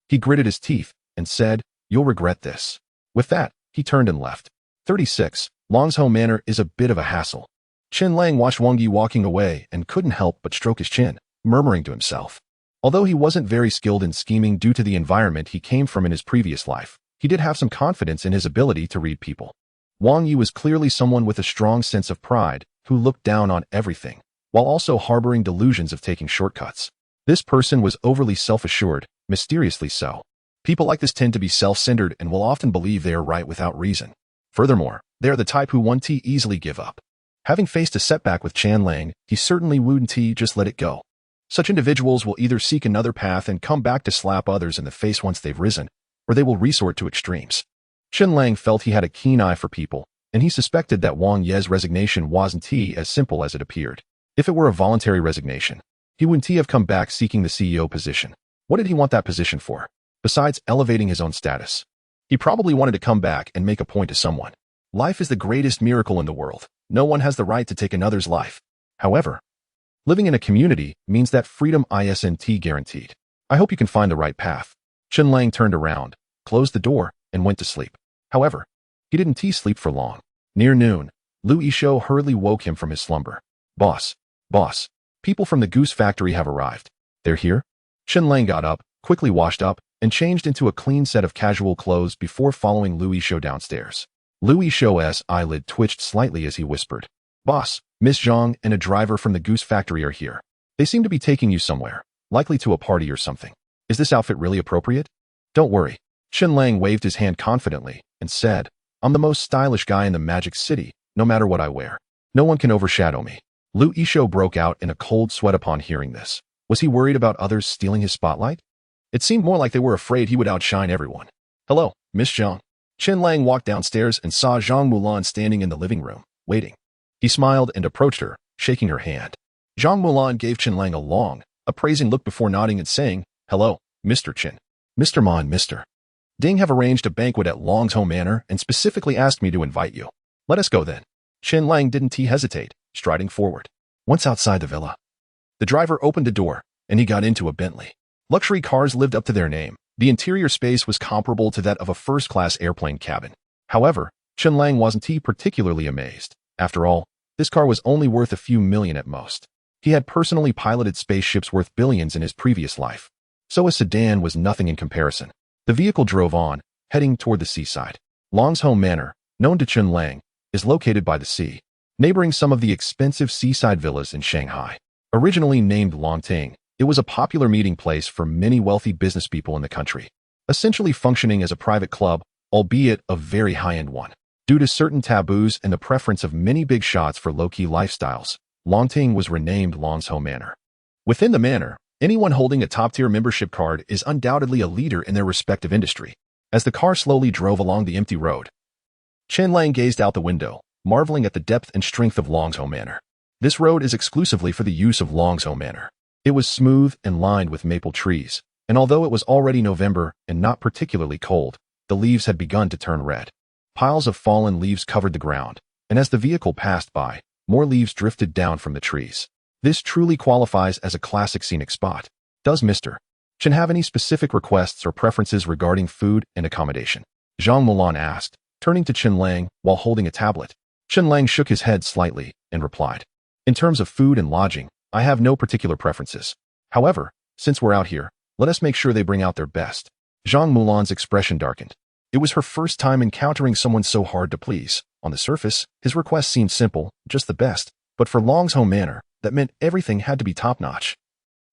he gritted his teeth and said, You'll regret this. With that, he turned and left. 36. Longshou Manor is a bit of a hassle. Chen Lang watched Wang Yi walking away and couldn't help but stroke his chin, murmuring to himself. Although he wasn't very skilled in scheming due to the environment he came from in his previous life, he did have some confidence in his ability to read people. Wang Yi was clearly someone with a strong sense of pride who looked down on everything, while also harboring delusions of taking shortcuts. This person was overly self-assured, mysteriously so. People like this tend to be self-centered and will often believe they are right without reason. Furthermore, they are the type who won't easily give up. Having faced a setback with Chen Lang, he certainly wouldn't just let it go. Such individuals will either seek another path and come back to slap others in the face once they've risen, or they will resort to extremes. Chen Lang felt he had a keen eye for people, and he suspected that Wang Yi's resignation wasn't as simple as it appeared. If it were a voluntary resignation, he wouldn't have come back seeking the CEO position. What did he want that position for? Besides elevating his own status, he probably wanted to come back and make a point to someone. Life is the greatest miracle in the world. No one has the right to take another's life. However, living in a community means that freedom isn't guaranteed. I hope you can find the right path. Chen Lang turned around, closed the door, and went to sleep. However, he didn't sleep for long. Near noon, Lu Yishou hurriedly woke him from his slumber. Boss, people from the goose factory have arrived. They're here? Chen Lang got up, quickly washed up, and changed into a clean set of casual clothes before following Lu Yishou downstairs. Lu Yishou's eyelid twitched slightly as he whispered, Boss, Miss Zhang and a driver from the goose factory are here. They seem to be taking you somewhere, likely to a party or something. Is this outfit really appropriate? Don't worry. Chen Lang waved his hand confidently and said, I'm the most stylish guy in the Magic City, no matter what I wear. No one can overshadow me. Lu Yishou broke out in a cold sweat upon hearing this. Was he worried about others stealing his spotlight? It seemed more like they were afraid he would outshine everyone. Hello, Miss Zhang. Chen Lang walked downstairs and saw Zhang Mulan standing in the living room, waiting. He smiled and approached her, shaking her hand. Zhang Mulan gave Chen Lang a long, appraising look before nodding and saying, Hello, Mr. Chen. Mr. Ma and Mr. Ding have arranged a banquet at Longshou Manor and specifically asked me to invite you. Let us go then. Chen Lang didn't hesitate, striding forward. Once outside the villa, the driver opened the door, and he got into a Bentley. Luxury cars lived up to their name. The interior space was comparable to that of a first-class airplane cabin. However, Chen Lang wasn't particularly amazed. After all, this car was only worth a few million at most. He had personally piloted spaceships worth billions in his previous life. So a sedan was nothing in comparison. The vehicle drove on, heading toward the seaside. Longshou Manor, known to Chen Lang, is located by the sea, neighboring some of the expensive seaside villas in Shanghai. Originally named Longting, it was a popular meeting place for many wealthy business people in the country, essentially functioning as a private club, albeit a very high-end one. Due to certain taboos and the preference of many big shots for low-key lifestyles, Longting was renamed Longshou Manor. Within the manor, anyone holding a top-tier membership card is undoubtedly a leader in their respective industry. As the car slowly drove along the empty road, Chen Lang gazed out the window, marveling at the depth and strength of Longshou Manor. This road is exclusively for the use of Longshou Manor. It was smooth and lined with maple trees, and although it was already November and not particularly cold, the leaves had begun to turn red. Piles of fallen leaves covered the ground, and as the vehicle passed by, more leaves drifted down from the trees. This truly qualifies as a classic scenic spot. Does Mr. Chen have any specific requests or preferences regarding food and accommodation? Zhang Mulan asked, turning to Chen Lang while holding a tablet. Chen Lang shook his head slightly and replied, "In terms of food and lodging, I have no particular preferences. However, since we're out here, let us make sure they bring out their best." Zhang Mulan's expression darkened. It was her first time encountering someone so hard to please. On the surface, his request seemed simple, just the best, but for Long's home manor, that meant everything had to be top-notch.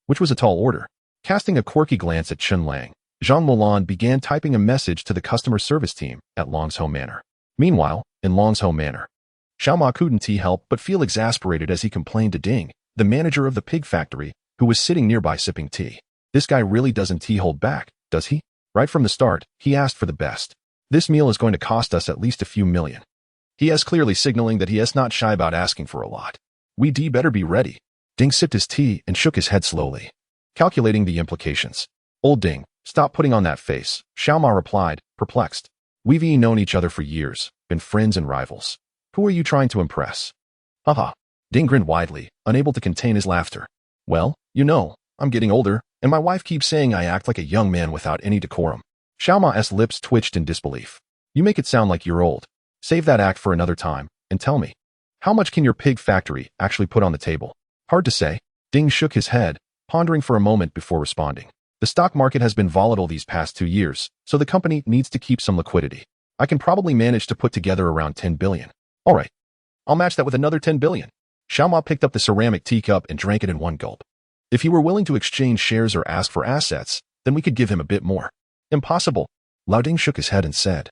Which was a tall order. Casting a quirky glance at Chen Lang, Zhang Mulan began typing a message to the customer service team at Long's home manor. Meanwhile, in Long's home manor, Xiaoma couldn't help but feel exasperated as he complained to Ding, the manager of the pig factory, who was sitting nearby sipping tea. This guy really doesn't hold back, does he? Right from the start, he asked for the best. This meal is going to cost us at least a few million. He is clearly signaling that he is not shy about asking for a lot. We better be ready. Ding sipped his tea and shook his head slowly, calculating the implications. Old Ding, stop putting on that face, Xiaoma replied, perplexed. We've known each other for years, been friends and rivals. Who are you trying to impress? Haha. Ding grinned widely, unable to contain his laughter. Well, I'm getting older, and my wife keeps saying I act like a young man without any decorum. Xiaoma's lips twitched in disbelief. You make it sound like you're old. Save that act for another time, and tell me, how much can your pig factory actually put on the table? Hard to say. Ding shook his head, pondering for a moment before responding. The stock market has been volatile these past 2 years, so the company needs to keep some liquidity. I can probably manage to put together around 10 billion. All right. I'll match that with another 10 billion. Xiaoma picked up the ceramic teacup and drank it in one gulp. If he were willing to exchange shares or ask for assets, then we could give him a bit more. Impossible. Lao Ding shook his head and said,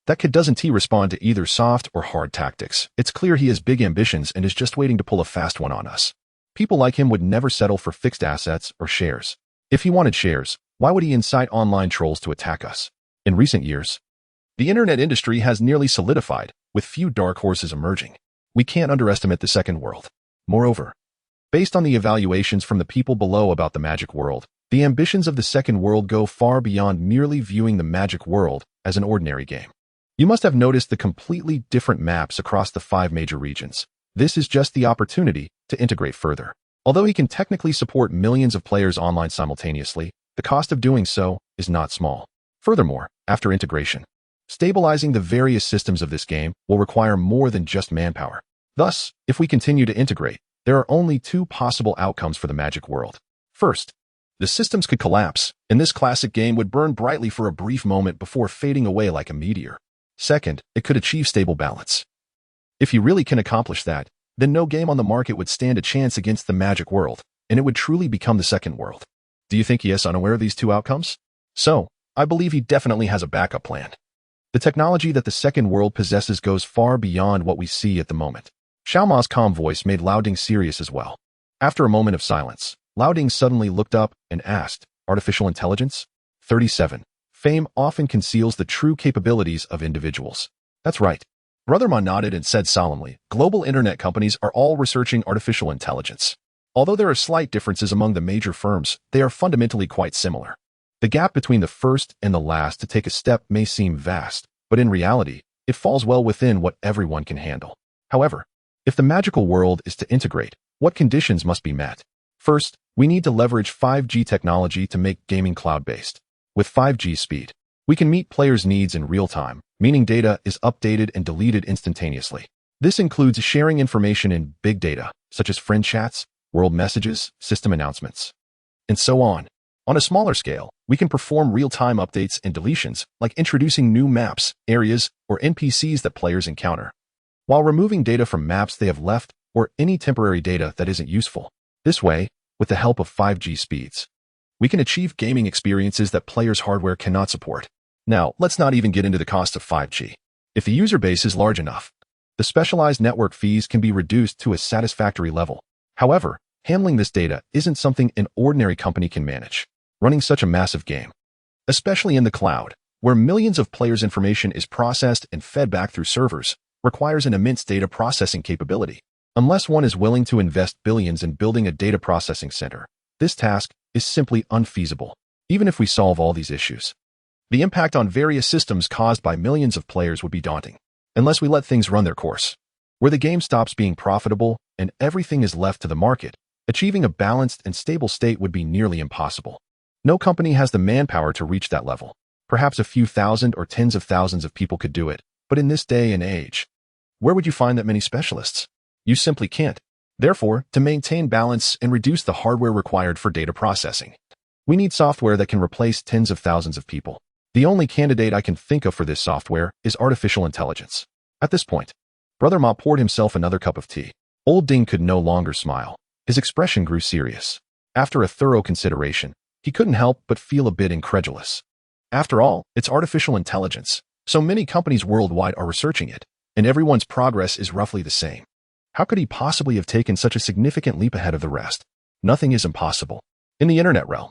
that kid doesn't respond to either soft or hard tactics. It's clear he has big ambitions and is just waiting to pull a fast one on us. People like him would never settle for fixed assets or shares. If he wanted shares, why would he incite online trolls to attack us? In recent years, the internet industry has nearly solidified, with few dark horses emerging. We can't underestimate the second world. Moreover, based on the evaluations from the people below about the magic world, the ambitions of the second world go far beyond merely viewing the magic world as an ordinary game. You must have noticed the completely different maps across the 5 major regions. This is just the opportunity to integrate further. Although he can technically support millions of players online simultaneously, the cost of doing so is not small. Furthermore, after integration, stabilizing the various systems of this game will require more than just manpower. Thus, if we continue to integrate, there are only 2 possible outcomes for the magic world. First, the systems could collapse, and this classic game would burn brightly for a brief moment before fading away like a meteor. Second, it could achieve stable balance. If he really can accomplish that, then no game on the market would stand a chance against the magic world, and it would truly become the second world. Do you think he is unaware of these 2 outcomes? So, I believe he definitely has a backup plan. The technology that the second world possesses goes far beyond what we see at the moment. Xiaoma's calm voice made Lao Ding serious as well. After a moment of silence, Lao Ding suddenly looked up and asked, Artificial intelligence? 37. Fame often conceals the true capabilities of individuals. That's right. Brother Ma nodded and said solemnly, global internet companies are all researching artificial intelligence. Although there are slight differences among the major firms, they are fundamentally quite similar. The gap between the first and the last to take a step may seem vast, but in reality, it falls well within what everyone can handle. However, if the magical world is to integrate, what conditions must be met? First, we need to leverage 5G technology to make gaming cloud-based. With 5G speed, we can meet players' needs in real time, meaning data is updated and deleted instantaneously. This includes sharing information in big data, such as friend chats, world messages, system announcements, and so on. On a smaller scale, we can perform real-time updates and deletions, like introducing new maps, areas, or NPCs that players encounter, while removing data from maps they have left or any temporary data that isn't useful. This way, with the help of 5G speeds, we can achieve gaming experiences that players' hardware cannot support. Now, let's not even get into the cost of 5G. If the user base is large enough, the specialized network fees can be reduced to a satisfactory level. However, handling this data isn't something an ordinary company can manage. Running such a massive game, especially in the cloud, where millions of players' information is processed and fed back through servers, requires an immense data processing capability. Unless one is willing to invest billions in building a data processing center, this task is simply unfeasible. Even if we solve all these issues, the impact on various systems caused by millions of players would be daunting. Unless we let things run their course, where the game stops being profitable and everything is left to the market, achieving a balanced and stable state would be nearly impossible. No company has the manpower to reach that level. Perhaps a few thousand or tens of thousands of people could do it, But in this day and age, where would you find that many specialists? You simply can't. Therefore, to maintain balance and reduce the hardware required for data processing, we need software that can replace tens of thousands of people. The only candidate I can think of for this software is artificial intelligence. At this point, Brother Ma poured himself another cup of tea. Old Ding could no longer smile. His expression grew serious. After a thorough consideration, he couldn't help but feel a bit incredulous. After all, it's artificial intelligence. So many companies worldwide are researching it, and everyone's progress is roughly the same. How could he possibly have taken such a significant leap ahead of the rest? Nothing is impossible. In the internet realm,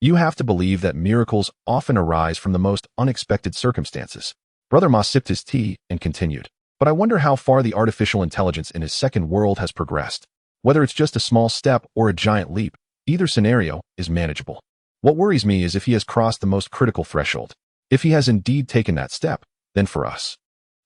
you have to believe that miracles often arise from the most unexpected circumstances. Brother Ma sipped his tea and continued. But I wonder how far the artificial intelligence in his second world has progressed. Whether it's just a small step or a giant leap, either scenario is manageable. What worries me is if he has crossed the most critical threshold. If he has indeed taken that step, then for us,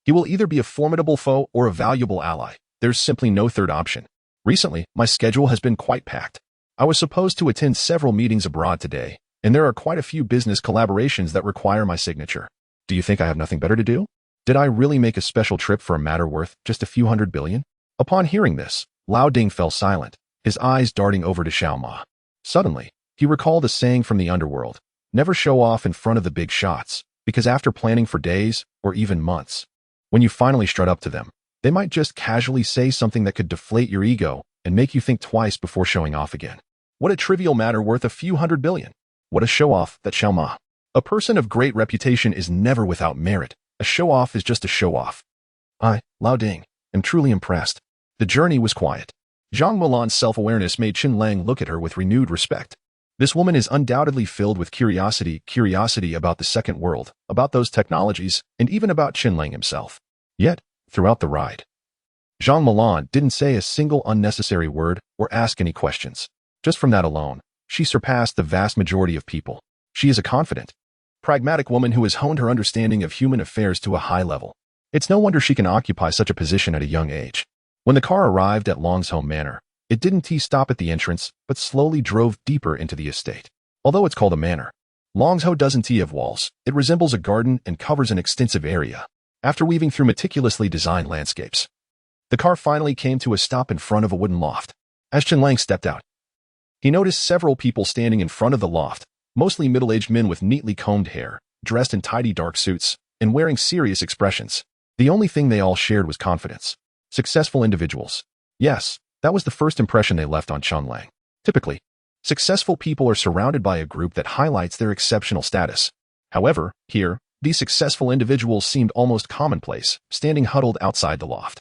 he will either be a formidable foe or a valuable ally. There's simply no third option. Recently, my schedule has been quite packed. I was supposed to attend several meetings abroad today, and there are quite a few business collaborations that require my signature. Do you think I have nothing better to do? Did I really make a special trip for a matter worth just a few $100 billion? Upon hearing this, Lao Ding fell silent, his eyes darting over to Xiao Ma. Suddenly, he recalled a saying from the underworld, never show off in front of the big shots, because after planning for days, or even months, when you finally strut up to them, they might just casually say something that could deflate your ego and make you think twice before showing off again. What a trivial matter worth a few $100 billion. What a show-off, that Xiao Ma. A person of great reputation is never without merit. A show-off is just a show-off. I, Lao Ding, am truly impressed. The journey was quiet. Zhang Mulan's self-awareness made Chen Lang look at her with renewed respect. This woman is undoubtedly filled with curiosity about the second world, about those technologies, and even about Chen Lang himself. Yet, throughout the ride, Zhang Mulan didn't say a single unnecessary word or ask any questions. Just from that alone, she surpassed the vast majority of people. She is a confident, pragmatic woman who has honed her understanding of human affairs to a high level. It's no wonder she can occupy such a position at a young age. When the car arrived at Long's home manor, it didn't stop at the entrance, but slowly drove deeper into the estate. Although it's called a manor, Long's home doesn't have walls. It resembles a garden and covers an extensive area. After weaving through meticulously designed landscapes, the car finally came to a stop in front of a wooden loft. As Chen Lang stepped out, he noticed several people standing in front of the loft, mostly middle-aged men with neatly combed hair, dressed in tidy dark suits, and wearing serious expressions. The only thing they all shared was confidence. Successful individuals. Yes, that was the first impression they left on Chen Lang. Typically, successful people are surrounded by a group that highlights their exceptional status. However, here, these successful individuals seemed almost commonplace, standing huddled outside the loft.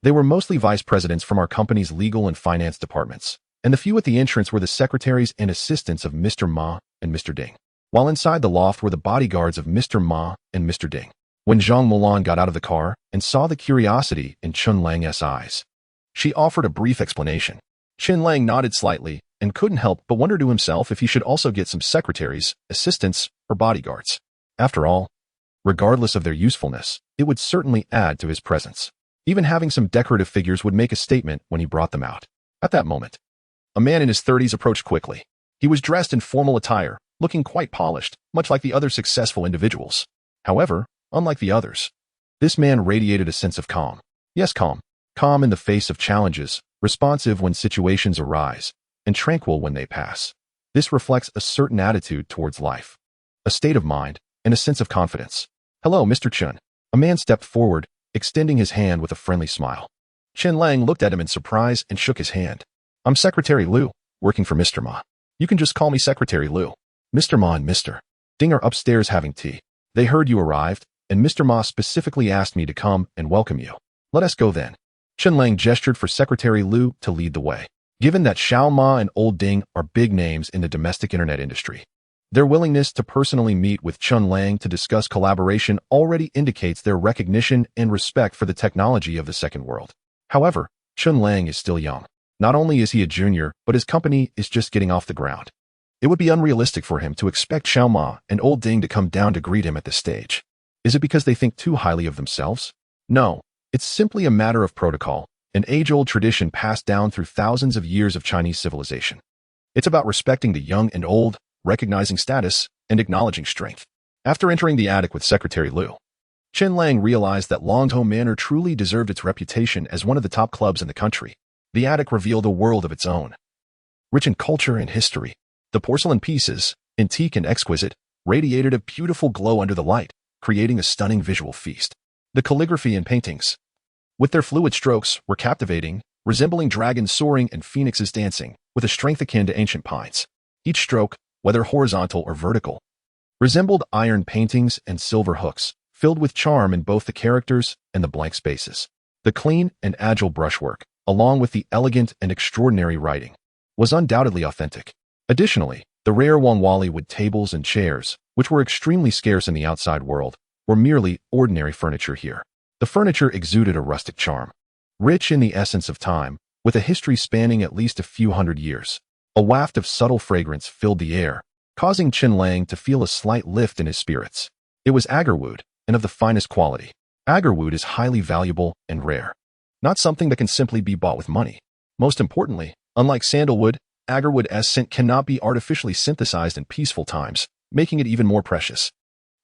They were mostly vice presidents from our company's legal and finance departments, and the few at the entrance were the secretaries and assistants of Mr. Ma and Mr. Ding, while inside the loft were the bodyguards of Mr. Ma and Mr. Ding. When Zhang Mulan got out of the car and saw the curiosity in Chen Lang's eyes, she offered a brief explanation. Chen Lang nodded slightly and couldn't help but wonder to himself if he should also get some secretaries, assistants, or bodyguards. After all, regardless of their usefulness, it would certainly add to his presence. Even having some decorative figures would make a statement when he brought them out. At that moment, a man in his 30s approached quickly. He was dressed in formal attire, looking quite polished, much like the other successful individuals. However, unlike the others, this man radiated a sense of calm. Yes, calm. Calm in the face of challenges, responsive when situations arise, and tranquil when they pass. This reflects a certain attitude towards life, a state of mind, and a sense of confidence. Hello, Mr. Chen. A man stepped forward, extending his hand with a friendly smile. Chen Lang looked at him in surprise and shook his hand. I'm Secretary Liu, working for Mr. Ma. You can just call me Secretary Liu. Mr. Ma and Mr. Ding are upstairs having tea. They heard you arrived, and Mr. Ma specifically asked me to come and welcome you. Let us go then. Chen Lang gestured for Secretary Liu to lead the way. Given that Xiao Ma and Old Ding are big names in the domestic internet industry, their willingness to personally meet with Chen Lang to discuss collaboration already indicates their recognition and respect for the technology of the second world. However, Chen Lang is still young. Not only is he a junior, but his company is just getting off the ground. It would be unrealistic for him to expect Xiao Ma and Old Ding to come down to greet him at this stage. Is it because they think too highly of themselves? No, it's simply a matter of protocol, an age-old tradition passed down through thousands of years of Chinese civilization. It's about respecting the young and old, recognizing status, and acknowledging strength. After entering the attic with Secretary Liu, Chen Lang realized that Longtou Manor truly deserved its reputation as one of the top clubs in the country. The attic revealed a world of its own, rich in culture and history. The porcelain pieces, antique and exquisite, radiated a beautiful glow under the light, creating a stunning visual feast. The calligraphy and paintings, with their fluid strokes, were captivating, resembling dragons soaring and phoenixes dancing, with a strength akin to ancient pines. Each stroke, whether horizontal or vertical, resembled iron paintings and silver hooks, filled with charm in both the characters and the blank spaces. The clean and agile brushwork, along with the elegant and extraordinary writing, was undoubtedly authentic. Additionally, the rare Wangwali wood tables and chairs, which were extremely scarce in the outside world, were merely ordinary furniture here. The furniture exuded a rustic charm, rich in the essence of time, with a history spanning at least a few hundred years. A waft of subtle fragrance filled the air, causing Chen Lang to feel a slight lift in his spirits. It was agarwood, and of the finest quality. Agarwood is highly valuable and rare, not something that can simply be bought with money. Most importantly, unlike sandalwood, agarwood scent cannot be artificially synthesized in peaceful times, making it even more precious.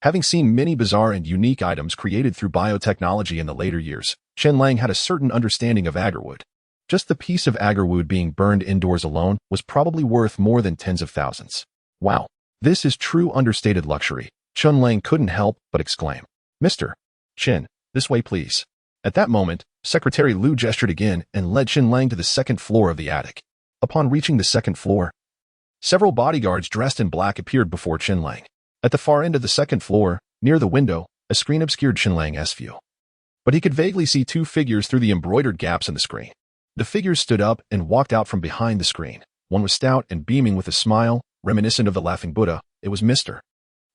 Having seen many bizarre and unique items created through biotechnology in the later years, Chen Lang had a certain understanding of agarwood. Just the piece of agarwood being burned indoors alone was probably worth more than tens of thousands. Wow, this is true understated luxury, Chen Lang couldn't help but exclaim. Mr. Chen, this way please. At that moment, Secretary Liu gestured again and led Chen Lang to the second floor of the attic. Upon reaching the second floor, several bodyguards dressed in black appeared before Chen Lang. At the far end of the second floor, near the window, a screen obscured Chen Lang's view. But he could vaguely see two figures through the embroidered gaps in the screen. The figures stood up and walked out from behind the screen. One was stout and beaming with a smile, reminiscent of the laughing Buddha. It was Mr.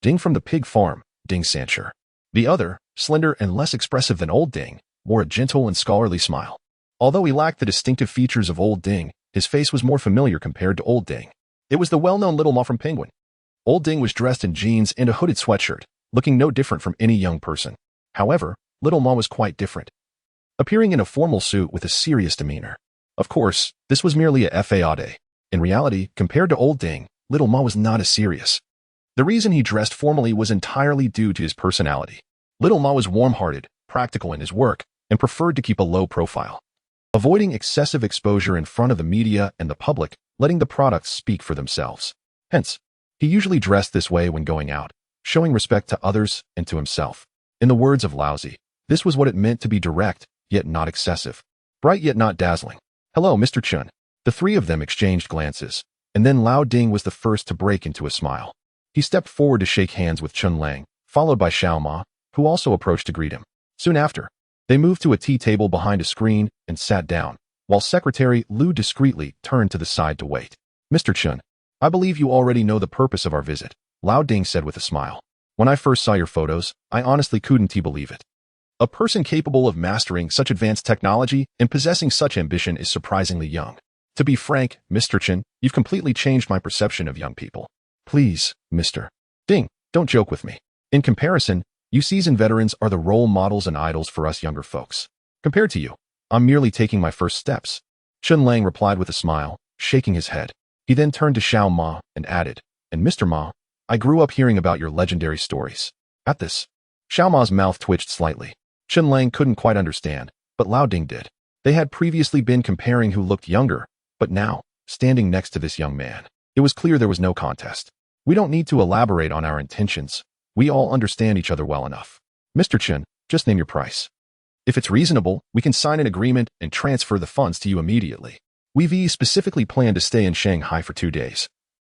Ding from the pig farm, Ding Sancher. The other, slender and less expressive than Old Ding, wore a gentle and scholarly smile. Although he lacked the distinctive features of Old Ding, his face was more familiar compared to Old Ding. It was the well-known Little Ma from Penguin. Old Ding was dressed in jeans and a hooded sweatshirt, looking no different from any young person. However, Little Ma was quite different, appearing in a formal suit with a serious demeanor. Of course, this was merely a fade. In reality, compared to Old Ding, Little Ma was not as serious. The reason he dressed formally was entirely due to his personality. Little Ma was warm-hearted, practical in his work, and preferred to keep a low profile, avoiding excessive exposure in front of the media and the public, letting the products speak for themselves. Hence, he usually dressed this way when going out, showing respect to others and to himself. In the words of Laozi, this was what it meant to be direct, yet not excessive, bright yet not dazzling. Hello, Mr. Chen. The three of them exchanged glances, and then Lao Ding was the first to break into a smile. He stepped forward to shake hands with Chen Lang, followed by Xiao Ma, who also approached to greet him. Soon after, they moved to a tea table behind a screen and sat down, while Secretary Liu discreetly turned to the side to wait. Mr. Chen, I believe you already know the purpose of our visit, Lao Ding said with a smile. When I first saw your photos, I honestly couldn't believe it. A person capable of mastering such advanced technology and possessing such ambition is surprisingly young. To be frank, Mr. Chen, you've completely changed my perception of young people. Please, Mr. Ding, don't joke with me. In comparison, you seasoned veterans are the role models and idols for us younger folks. Compared to you, I'm merely taking my first steps. Chen Lang replied with a smile, shaking his head. He then turned to Xiao Ma and added, and Mr. Ma, I grew up hearing about your legendary stories. At this, Xiao Ma's mouth twitched slightly. Chen Lang couldn't quite understand, but Lao Ding did. They had previously been comparing who looked younger, but now, standing next to this young man, it was clear there was no contest. We don't need to elaborate on our intentions. We all understand each other well enough. Mr. Chen, just name your price. If it's reasonable, we can sign an agreement and transfer the funds to you immediately. We've specifically planned to stay in Shanghai for 2 days.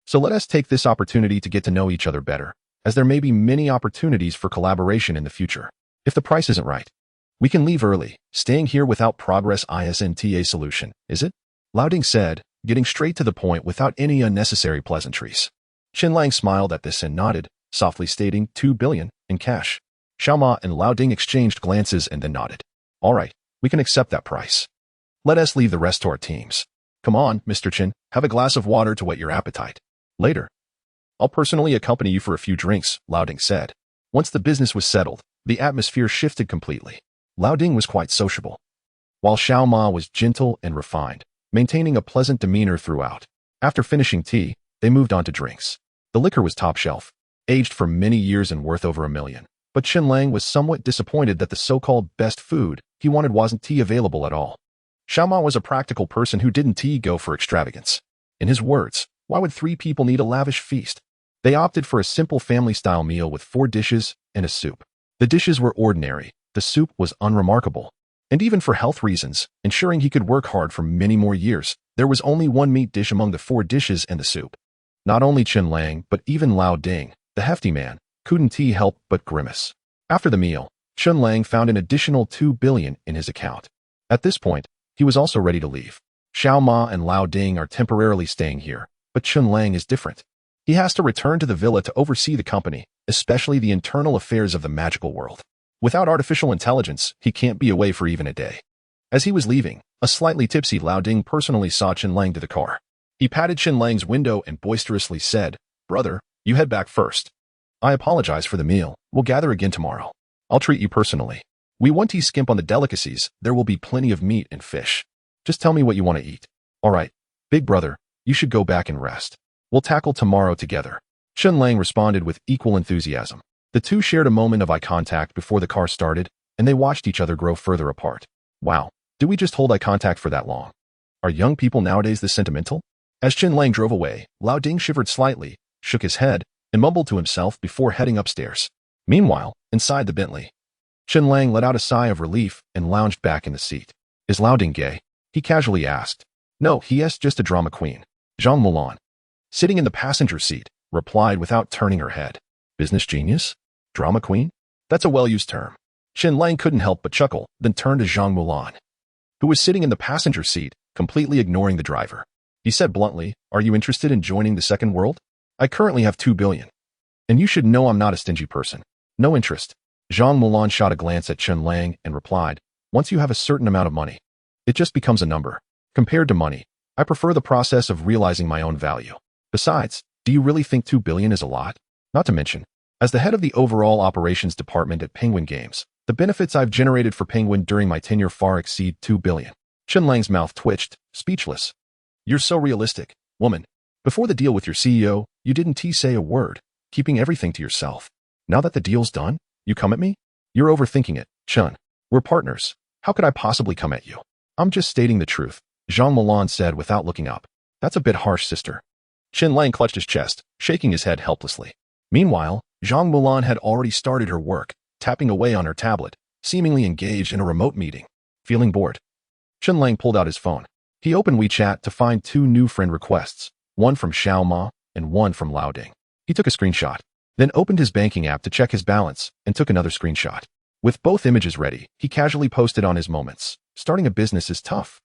So let us take this opportunity to get to know each other better, as there may be many opportunities for collaboration in the future. If the price isn't right, we can leave early. Staying here without progress isn't a solution, is it? Lao Ding said, getting straight to the point without any unnecessary pleasantries. Chen Lang smiled at this and nodded, softly stating 2 billion in cash. Xiao Ma and Lao Ding exchanged glances and then nodded. All right, we can accept that price. Let us leave the rest to our teams. Come on, Mr. Chen, have a glass of water to whet your appetite. Later, I'll personally accompany you for a few drinks, Lao Ding said. Once the business was settled, the atmosphere shifted completely. Lao Ding was quite sociable, while Xiao Ma was gentle and refined, maintaining a pleasant demeanor throughout. After finishing tea, they moved on to drinks. The liquor was top shelf, aged for many years and worth over $1 million. But Chen Lang was somewhat disappointed that the so-called best food he wanted wasn't tea available at all. Xiao Ma was a practical person who didn't go for extravagance. In his words, why would 3 people need a lavish feast? They opted for a simple family-style meal with 4 dishes and a soup. The dishes were ordinary, the soup was unremarkable. And even for health reasons, ensuring he could work hard for many more years, there was only one meat dish among the 4 dishes and the soup. Not only Chen Lang, but even Lao Ding, the hefty man, couldn't help but grimace. After the meal, Chen Lang found an additional 2 billion in his account. At this point, he was also ready to leave. Xiao Ma and Lao Ding are temporarily staying here, but Chen Lang is different. He has to return to the villa to oversee the company, especially the internal affairs of the magical world. Without artificial intelligence, he can't be away for even a day. As he was leaving, a slightly tipsy Lao Ding personally saw Chen Lang to the car. He patted Chen Lang's window and boisterously said, "Brother, you head back first. I apologize for the meal. We'll gather again tomorrow. I'll treat you personally. We won't skimp on the delicacies. There will be plenty of meat and fish. Just tell me what you want to eat." "All right, big brother, you should go back and rest. We'll tackle tomorrow together." Chen Lang responded with equal enthusiasm. The two shared a moment of eye contact before the car started, and they watched each other grow further apart. Wow, did we just hold eye contact for that long? Are young people nowadays this sentimental? As Chen Lang drove away, Lao Ding shivered slightly, shook his head, and mumbled to himself before heading upstairs. Meanwhile, inside the Bentley, Chen Lang let out a sigh of relief and lounged back in the seat. "Is Lao Ding gay?" he casually asked. "No, he is just a drama queen." Zhang Mulan, sitting in the passenger seat, replied without turning her head. "Business genius? Drama queen? That's a well-used term." Chen Lang couldn't help but chuckle, then turned to Zhang Mulan, who was sitting in the passenger seat, completely ignoring the driver. He said bluntly, "Are you interested in joining the second world? I currently have 2 billion. And you should know I'm not a stingy person. No interest." Zhang Mulan shot a glance at Chen Lang and replied, "Once you have a certain amount of money, it just becomes a number. Compared to money, I prefer the process of realizing my own value. Besides, do you really think 2 billion is a lot? Not to mention, as the head of the overall operations department at Penguin Games, the benefits I've generated for Penguin during my tenure far exceed 2 billion. Chen Lang's mouth twitched, speechless. "You're so realistic, woman. Before the deal with your CEO, you didn't say a word, keeping everything to yourself. Now that the deal's done, you come at me? You're overthinking it, Chen. We're partners. How could I possibly come at you?" "I'm just stating the truth," Zhang Mulan said without looking up. "That's a bit harsh, sister." Chen Lang clutched his chest, shaking his head helplessly. Meanwhile, Zhang Mulan had already started her work, tapping away on her tablet, seemingly engaged in a remote meeting. Feeling bored, Chen Lang pulled out his phone. He opened WeChat to find 2 new friend requests, one from Xiao Ma and one from Lao Ding. He took a screenshot, then opened his banking app to check his balance and took another screenshot. With both images ready, he casually posted on his moments. "Starting a business is tough.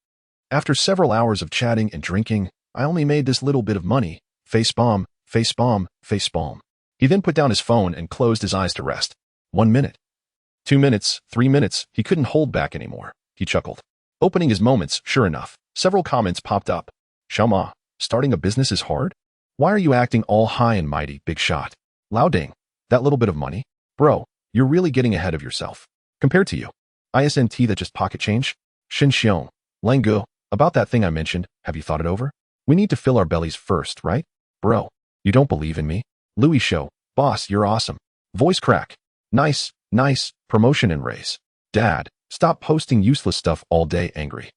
After several hours of chatting and drinking, I only made this little bit of money. Facepalm, facepalm, facepalm." He then put down his phone and closed his eyes to rest. 1 minute. 2 minutes, 3 minutes, he couldn't hold back anymore. He chuckled. Opening his moments, sure enough, several comments popped up. "Xiao Ma, starting a business is hard? Why are you acting all high and mighty, big shot? Lao Ding, that little bit of money? Bro, you're really getting ahead of yourself. Compared to you. ISNT that just pocket change? Shin Xiong, Langu, about that thing I mentioned, have you thought it over? We need to fill our bellies first, right? Bro, you don't believe in me? Louis Show, boss, you're awesome. Voice crack. Nice, nice, promotion and raise. Dad, stop posting useless stuff all day angry.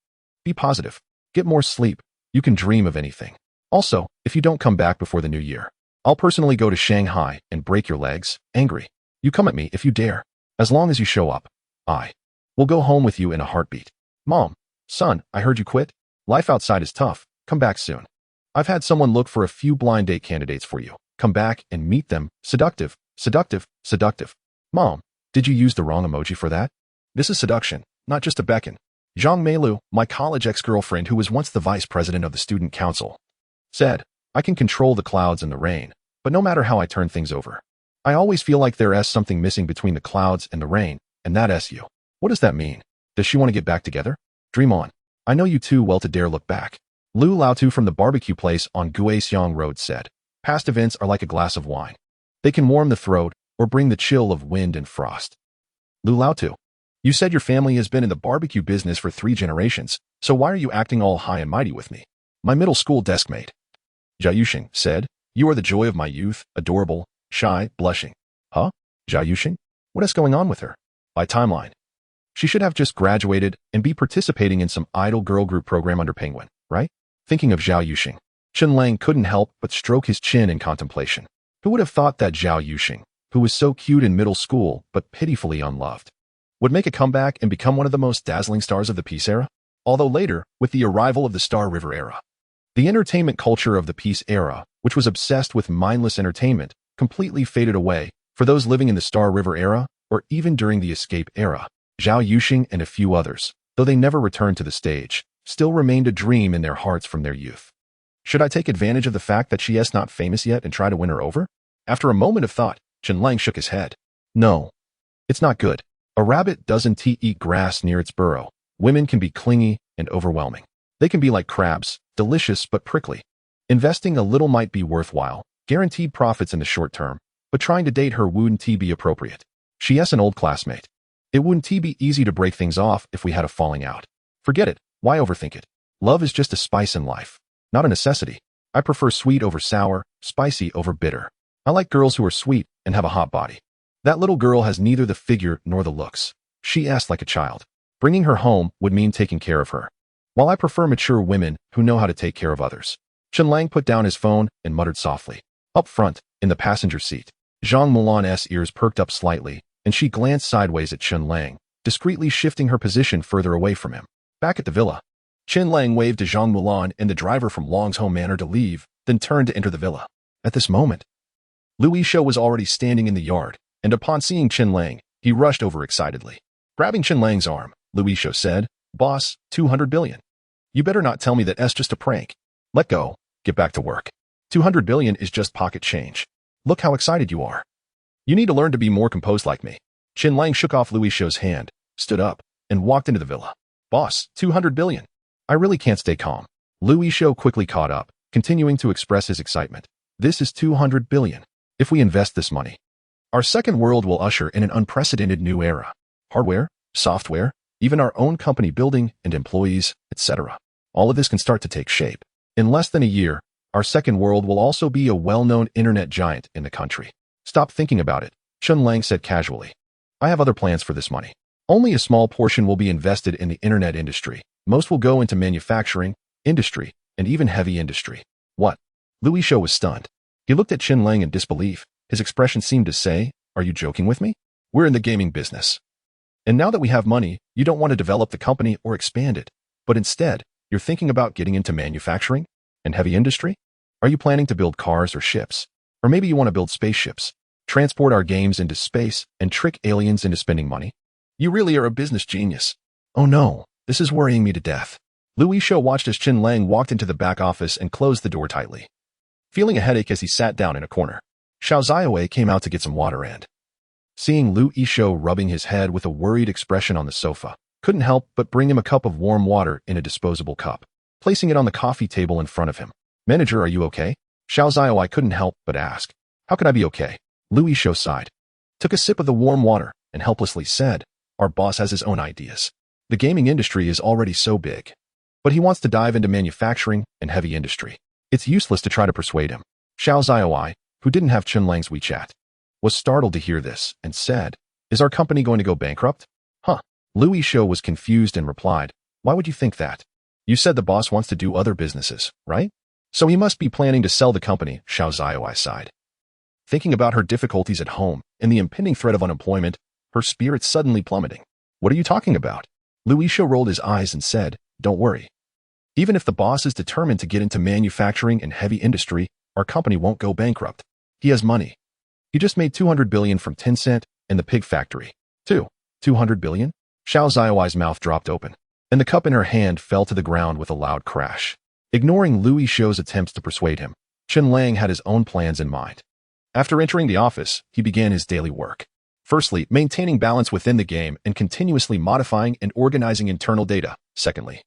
Be positive. Get more sleep. You can dream of anything. Also, if you don't come back before the new year, I'll personally go to Shanghai and break your legs, angry. You come at me if you dare. As long as you show up, I will go home with you in a heartbeat. Mom, son, I heard you quit. Life outside is tough. Come back soon. I've had someone look for a few blind date candidates for you. Come back and meet them. Seductive, seductive, seductive. Mom, did you use the wrong emoji for that? This is seduction, not just a beckon. Zhang Meilu, my college ex-girlfriend who was once the vice president of the student council, said, I can control the clouds and the rain, but no matter how I turn things over, I always feel like there's something missing between the clouds and the rain, and that's you. What does that mean? Does she want to get back together? Dream on. I know you too well to dare look back. Lu Laotu from the barbecue place on Guixiang Road said, past events are like a glass of wine. They can warm the throat or bring the chill of wind and frost. Lu Laotu, you said your family has been in the barbecue business for 3 generations, so why are you acting all high and mighty with me? My middle school desk mate, Jia Yuxing, said, you are the joy of my youth, adorable, shy, blushing. Huh? Jia Yuxing? What is going on with her? By timeline, she should have just graduated and be participating in some idol girl group program under Penguin, right? Thinking of Zhao Yuxing, Chen Lang couldn't help but stroke his chin in contemplation. Who would have thought that Zhao Yuxing, who was so cute in middle school but pitifully unloved, would make a comeback and become one of the most dazzling stars of the Peace era? Although later, with the arrival of the Star River era, the entertainment culture of the Peace era, which was obsessed with mindless entertainment, completely faded away for those living in the Star River era or even during the Escape era. Zhao Yuxing and a few others, though they never returned to the stage, still remained a dream in their hearts from their youth. Should I take advantage of the fact that she is not famous yet and try to win her over? After a moment of thought, Chen Lang shook his head. No, it's not good. A rabbit doesn't eat grass near its burrow. Women can be clingy and overwhelming. They can be like crabs, delicious but prickly. Investing a little might be worthwhile, guaranteed profits in the short term, but trying to date her wouldn't be appropriate. She is an old classmate. It wouldn't be easy to break things off if we had a falling out. Forget it. Why overthink it? Love is just a spice in life, not a necessity. I prefer sweet over sour, spicy over bitter. I like girls who are sweet and have a hot body. That little girl has neither the figure nor the looks. She acts like a child. Bringing her home would mean taking care of her. While I prefer mature women who know how to take care of others. Chen Lang put down his phone and muttered softly. Up front, in the passenger seat, Zhang Mulan's ears perked up slightly, and she glanced sideways at Chen Lang, discreetly shifting her position further away from him. Back at the villa, Chen Lang waved to Zhang Mulan and the driver from Long's home manor to leave, then turned to enter the villa. At this moment, Louis Shou was already standing in the yard, and upon seeing Chen Lang, he rushed over excitedly. Grabbing Chen Lang's arm, Louis Shou said, "Boss, 200 billion. You better not tell me that it's just a prank. Let go. Get back to work. 200 billion is just pocket change. Look how excited you are. You need to learn to be more composed like me." Chen Lang shook off Louis Shou's hand, stood up, and walked into the villa. "Boss, 200 billion. I really can't stay calm." Louis Shou quickly caught up, continuing to express his excitement. "This is 200 billion. If we invest this money, our second world will usher in an unprecedented new era. Hardware, software, even our own company building and employees, etc. All of this can start to take shape. In less than a year, our second world will also be a well-known internet giant in the country." "Stop thinking about it," Chen Lang said casually. "I have other plans for this money. Only a small portion will be invested in the internet industry. Most will go into manufacturing, industry, and even heavy industry." "What?" Louis Shou was stunned. He looked at Chen Lang in disbelief. His expression seemed to say, "Are you joking with me? We're in the gaming business. And now that we have money, you don't want to develop the company or expand it, but instead, you're thinking about getting into manufacturing and heavy industry? Are you planning to build cars or ships? Or maybe you want to build spaceships, transport our games into space, and trick aliens into spending money? You really are a business genius." "Oh no, this is worrying me to death." Louis Shou watched as Chen Lang walked into the back office and closed the door tightly, feeling a headache as he sat down in a corner. Xiao Zaiwei came out to get some water and, seeing Louis Shou rubbing his head with a worried expression on the sofa, couldn't help but bring him a cup of warm water in a disposable cup, placing it on the coffee table in front of him. "Manager, are you okay?" Xiao Zaiwei couldn't help but ask. "How can I be okay?" Louis Shou sighed, took a sip of the warm water, and helplessly said, "Our boss has his own ideas. The gaming industry is already so big, but he wants to dive into manufacturing and heavy industry. It's useless to try to persuade him." Xiao Zaiwei, who didn't have Chen Lang's WeChat, was startled to hear this and said, "Is our company going to go bankrupt?" "Huh." Louis Shou was confused and replied, "Why would you think that? You said the boss wants to do other businesses, right? So he must be planning to sell the company." Xiao Zaiwei sighed. Thinking about her difficulties at home and the impending threat of unemployment, her spirits suddenly plummeting. "What are you talking about?" Louis Shou rolled his eyes and said, "Don't worry. Even if the boss is determined to get into manufacturing and heavy industry, our company won't go bankrupt. He has money. He just made 200 billion from Tencent and the pig factory. 200 billion? Xiao Zaiwei's mouth dropped open, and the cup in her hand fell to the ground with a loud crash. Ignoring Louis Shou's attempts to persuade him, Chen Lang had his own plans in mind. After entering the office, he began his daily work. Firstly, maintaining balance within the game and continuously modifying and organizing internal data. Secondly,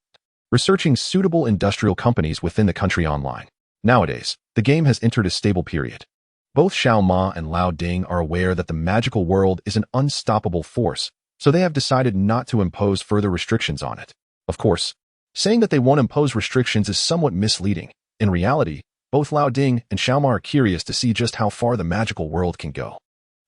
researching suitable industrial companies within the country online. Nowadays, the game has entered a stable period. Both Xiao Ma and Lao Ding are aware that the magical world is an unstoppable force, so they have decided not to impose further restrictions on it. Of course, saying that they won't impose restrictions is somewhat misleading. In reality, both Lao Ding and Xiao Ma are curious to see just how far the magical world can go.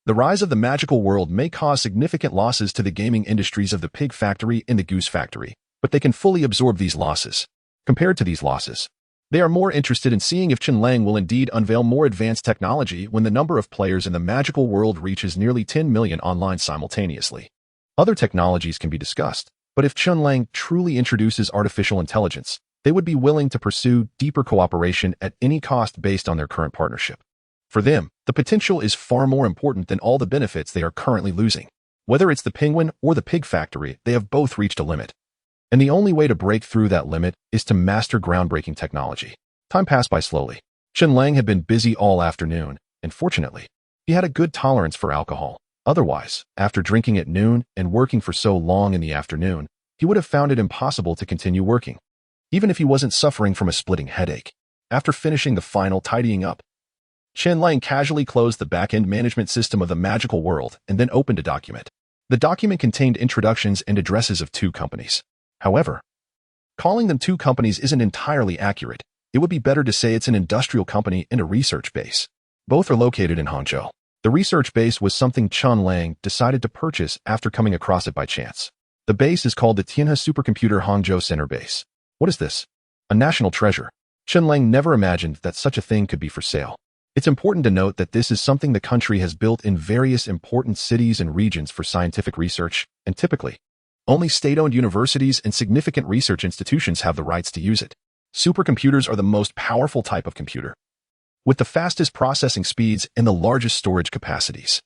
The rise of the magical world may cause significant losses to the gaming industries of the pig factory and the goose factory, but they can fully absorb these losses. Compared to these losses, they are more interested in seeing if Chen Lang will indeed unveil more advanced technology when the number of players in the magical world reaches nearly 10 million online simultaneously. Other technologies can be discussed, but if Chen Lang truly introduces artificial intelligence, they would be willing to pursue deeper cooperation at any cost based on their current partnership. For them, the potential is far more important than all the benefits they are currently losing. Whether it's the penguin or the pig factory, they have both reached a limit. And the only way to break through that limit is to master groundbreaking technology. Time passed by slowly. Chen Lang had been busy all afternoon, and fortunately, he had a good tolerance for alcohol. Otherwise, after drinking at noon and working for so long in the afternoon, he would have found it impossible to continue working, even if he wasn't suffering from a splitting headache. After finishing the final tidying up, Chen Lang casually closed the back-end management system of the magical world and then opened a document. The document contained introductions and addresses of two companies. However, calling them two companies isn't entirely accurate. It would be better to say it's an industrial company and a research base. Both are located in Hangzhou. The research base was something Chen Lang decided to purchase after coming across it by chance. The base is called the Tianhe Supercomputer Hangzhou Center Base. What is this? A national treasure. Chen Lang never imagined that such a thing could be for sale. It's important to note that this is something the country has built in various important cities and regions for scientific research, and typically, only state-owned universities and significant research institutions have the rights to use it. Supercomputers are the most powerful type of computer, with the fastest processing speeds and the largest storage capacities.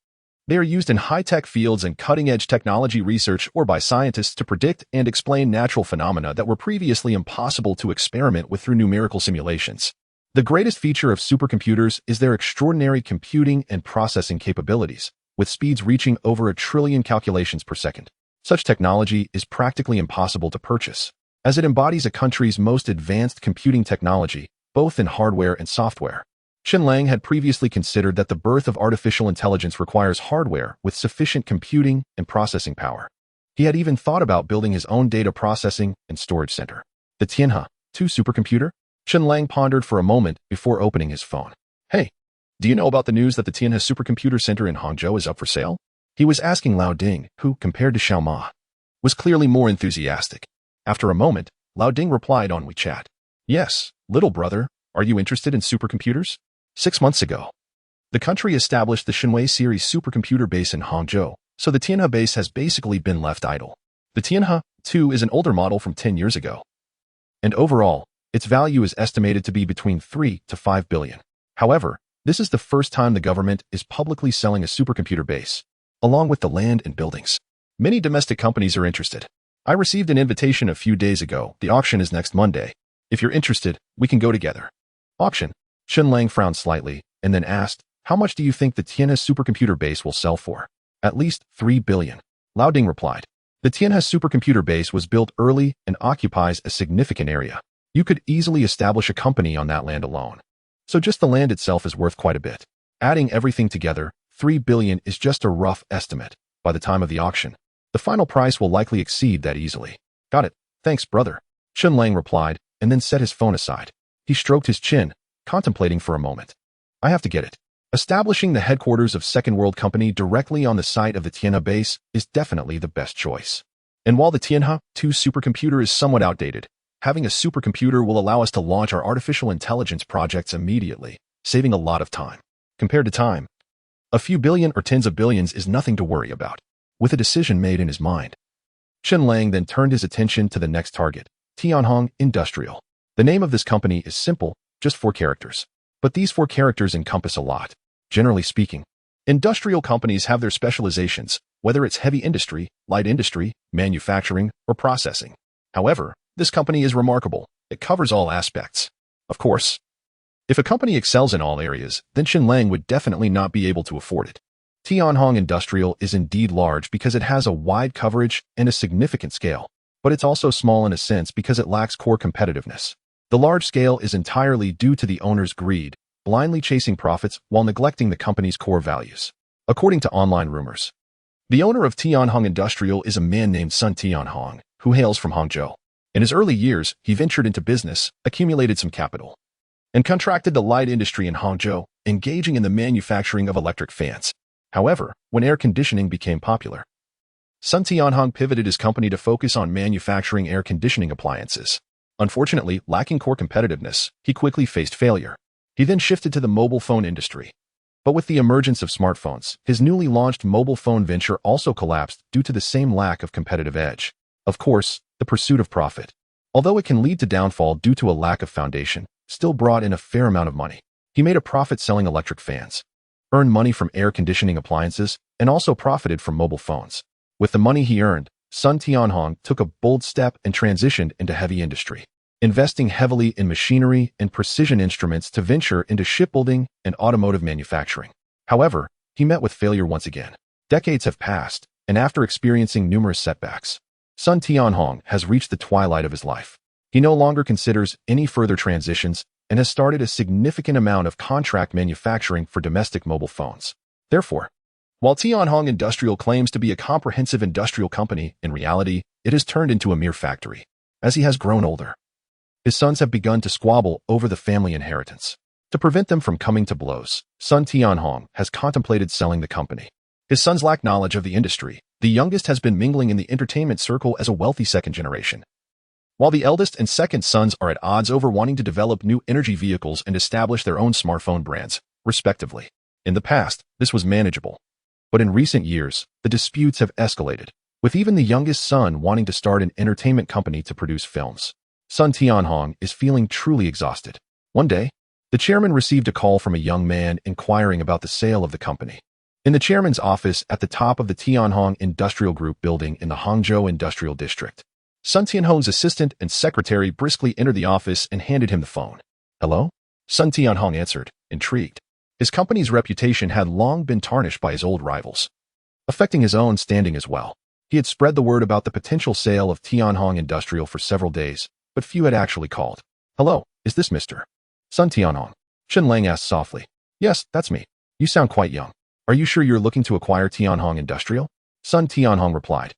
They are used in high-tech fields and cutting-edge technology research or by scientists to predict and explain natural phenomena that were previously impossible to experiment with through numerical simulations. The greatest feature of supercomputers is their extraordinary computing and processing capabilities, with speeds reaching over 1 trillion calculations per second. Such technology is practically impossible to purchase, as it embodies a country's most advanced computing technology, both in hardware and software. Chen Lang had previously considered that the birth of artificial intelligence requires hardware with sufficient computing and processing power. He had even thought about building his own data processing and storage center. The Tianhe 2 supercomputer? Chen Lang pondered for a moment before opening his phone. Hey, do you know about the news that the Tianhe Supercomputer Center in Hangzhou is up for sale? He was asking Lao Ding, who, compared to Xiao Ma, was clearly more enthusiastic. After a moment, Lao Ding replied on WeChat. Yes, little brother, are you interested in supercomputers? 6 months ago, the country established the Shenwei series supercomputer base in Hangzhou, so the Tianhe base has basically been left idle. The Tianhe 2 is an older model from 10 years ago, and overall, its value is estimated to be between 3 to 5 billion. However, this is the first time the government is publicly selling a supercomputer base, along with the land and buildings. Many domestic companies are interested. I received an invitation a few days ago. The auction is next Monday. If you're interested, we can go together. Auction? Chen Lang frowned slightly and then asked, how much do you think the Tianhe supercomputer base will sell for? At least 3 billion. Lao Ding replied. The Tianhe supercomputer base was built early and occupies a significant area. You could easily establish a company on that land alone. So just the land itself is worth quite a bit. Adding everything together, 3 billion is just a rough estimate. By the time of the auction, the final price will likely exceed that easily. Got it. Thanks, brother. Chen Lang replied, and then set his phone aside. He stroked his chin, contemplating for a moment. I have to get it. Establishing the headquarters of Second World Company directly on the site of the Tianhe base is definitely the best choice. And while the Tianhe 2 supercomputer is somewhat outdated, having a supercomputer will allow us to launch our artificial intelligence projects immediately, saving a lot of time. Compared to time, a few billion or tens of billions is nothing to worry about. With a decision made in his mind, Chen Lang then turned his attention to the next target, Tianhong Industrial. The name of this company is simple, just 4 characters. But these 4 characters encompass a lot. Generally speaking, industrial companies have their specializations, whether it's heavy industry, light industry, manufacturing, or processing. However, this company is remarkable. It covers all aspects. Of course, if a company excels in all areas, then Chen Lang would definitely not be able to afford it. Tianhong Industrial is indeed large because it has a wide coverage and a significant scale, but it's also small in a sense because it lacks core competitiveness. The large scale is entirely due to the owner's greed, blindly chasing profits while neglecting the company's core values. According to online rumors, the owner of Tianhong Industrial is a man named Sun Tianhong, who hails from Hangzhou. In his early years, he ventured into business, accumulated some capital, and contracted the light industry in Hangzhou, engaging in the manufacturing of electric fans. However, when air conditioning became popular, Sun Tianhong pivoted his company to focus on manufacturing air conditioning appliances. Unfortunately, lacking core competitiveness, he quickly faced failure. He then shifted to the mobile phone industry. But with the emergence of smartphones, his newly launched mobile phone venture also collapsed due to the same lack of competitive edge. Of course, the pursuit of profit, although it can lead to downfall due to a lack of foundation, still brought in a fair amount of money. He made a profit selling electric fans, earned money from air conditioning appliances, and also profited from mobile phones. With the money he earned, Sun Tianhong took a bold step and transitioned into heavy industry, investing heavily in machinery and precision instruments to venture into shipbuilding and automotive manufacturing. However, he met with failure once again. Decades have passed, and after experiencing numerous setbacks, Sun Tianhong has reached the twilight of his life. He no longer considers any further transitions and has started a significant amount of contract manufacturing for domestic mobile phones. Therefore, while Tianhong Industrial claims to be a comprehensive industrial company, in reality, it has turned into a mere factory. As he has grown older, his sons have begun to squabble over the family inheritance. To prevent them from coming to blows, Sun Tianhong has contemplated selling the company. His sons lack knowledge of the industry. The youngest has been mingling in the entertainment circle as a wealthy second generation, while the eldest and second sons are at odds over wanting to develop new energy vehicles and establish their own smartphone brands, respectively. In the past, this was manageable. But in recent years, the disputes have escalated, with even the youngest son wanting to start an entertainment company to produce films. Sun Tianhong is feeling truly exhausted. One day, the chairman received a call from a young man inquiring about the sale of the company. In the chairman's office at the top of the Tianhong Industrial Group building in the Hangzhou Industrial District, Sun Tianhong's assistant and secretary briskly entered the office and handed him the phone. "Hello?" Sun Tianhong answered, intrigued. His company's reputation had long been tarnished by his old rivals, affecting his own standing as well. He had spread the word about the potential sale of Tianhong Industrial for several days, but few had actually called. "Hello, is this Mr. Sun Tianhong?" Chen Lang asked softly. "Yes, that's me. You sound quite young. Are you sure you're looking to acquire Tianhong Industrial?" Sun Tianhong replied,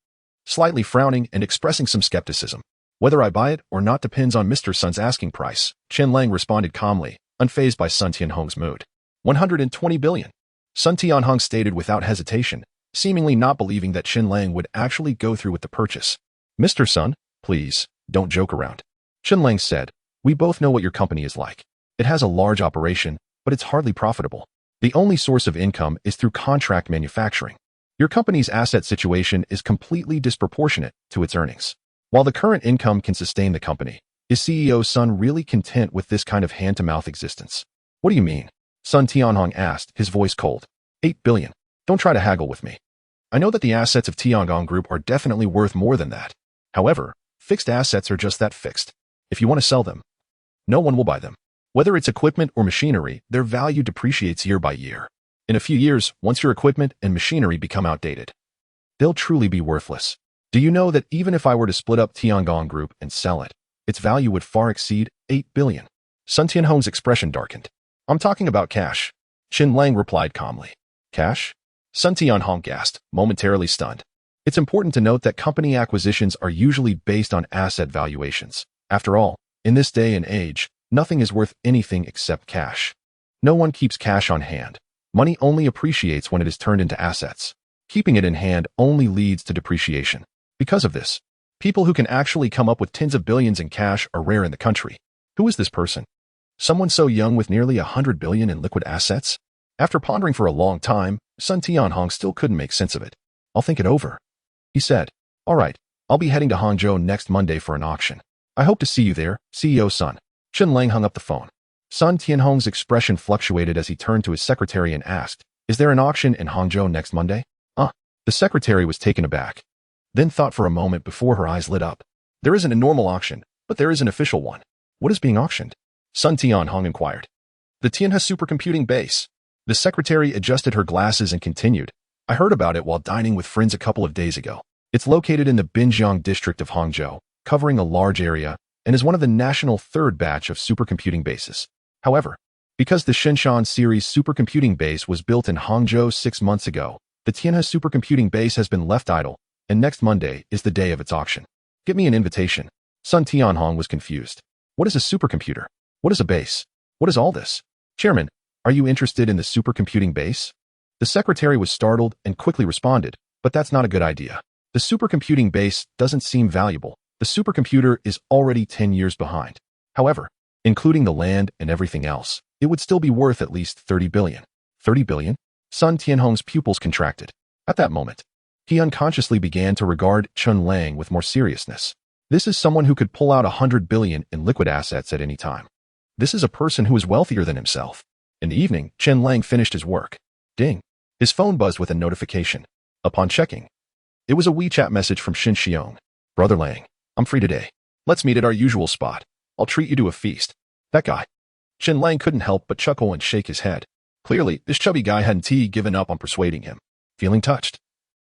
slightly frowning and expressing some skepticism. "Whether I buy it or not depends on Mr. Sun's asking price," Chen Lang responded calmly, unfazed by Sun Tianhong's mood. 120 billion. Sun Tianhong stated without hesitation, seemingly not believing that Chen Lang would actually go through with the purchase. "Mr. Sun, please, don't joke around." Chen Lang said, "We both know what your company is like. It has a large operation, but it's hardly profitable. The only source of income is through contract manufacturing. Your company's asset situation is completely disproportionate to its earnings. While the current income can sustain the company, is CEO Sun really content with this kind of hand-to-mouth existence?" "What do you mean?" Sun Tianhong asked, his voice cold. 8 billion. Don't try to haggle with me. I know that the assets of Tianhong Group are definitely worth more than that. However, fixed assets are just that fixed. If you want to sell them, no one will buy them. Whether it's equipment or machinery, their value depreciates year by year. In a few years, once your equipment and machinery become outdated, they'll truly be worthless. Do you know that even if I were to split up Tianhong Group and sell it, its value would far exceed 8 billion. Sun Tianhong's expression darkened. "I'm talking about cash," Chen Lang replied calmly. "Cash?" Sun Tianhong gasped, momentarily stunned. It's important to note that company acquisitions are usually based on asset valuations. After all, in this day and age, nothing is worth anything except cash. No one keeps cash on hand. Money only appreciates when it is turned into assets. Keeping it in hand only leads to depreciation. Because of this, people who can actually come up with tens of billions in cash are rare in the country. Who is this person? Someone so young with nearly 100 billion in liquid assets? After pondering for a long time, Sun Tianhong still couldn't make sense of it. "I'll think it over," he said. "All right, I'll be heading to Hangzhou next Monday for an auction. I hope to see you there, CEO Sun." Chen Lang hung up the phone. Sun Tianhong's expression fluctuated as he turned to his secretary and asked, "Is there an auction in Hangzhou next Monday?" The secretary was taken aback, then thought for a moment before her eyes lit up. "There isn't a normal auction, but there is an official one." "What is being auctioned?" Sun Tianhong inquired. "The Tianhe supercomputing base." The secretary adjusted her glasses and continued, "I heard about it while dining with friends a couple of days ago. It's located in the Binjiang district of Hangzhou, covering a large area, and is one of the national third batch of supercomputing bases. However, because the Shenshan series supercomputing base was built in Hangzhou 6 months ago, the Tianhe supercomputing base has been left idle, and next Monday is the day of its auction. Get me an invitation." Sun Tianhong was confused. What is a supercomputer? What is a base? What is all this? "Chairman, are you interested in the supercomputing base?" The secretary was startled and quickly responded, but that's not a good idea. The supercomputing base doesn't seem valuable. The supercomputer is already 10 years behind. However, including the land and everything else, it would still be worth at least 30 billion. 30 billion? Sun Tianhong's pupils contracted. At that moment, he unconsciously began to regard Chen Lang with more seriousness. This is someone who could pull out 100 billion in liquid assets at any time. This is a person who is wealthier than himself. In the evening, Chen Lang finished his work. Ding. His phone buzzed with a notification. Upon checking, it was a WeChat message from Shin Xiong. Brother Lang, I'm free today. Let's meet at our usual spot. I'll treat you to a feast. That guy. Chen Lang couldn't help but chuckle and shake his head. Clearly, this chubby guy hadn't given up on persuading him. Feeling touched,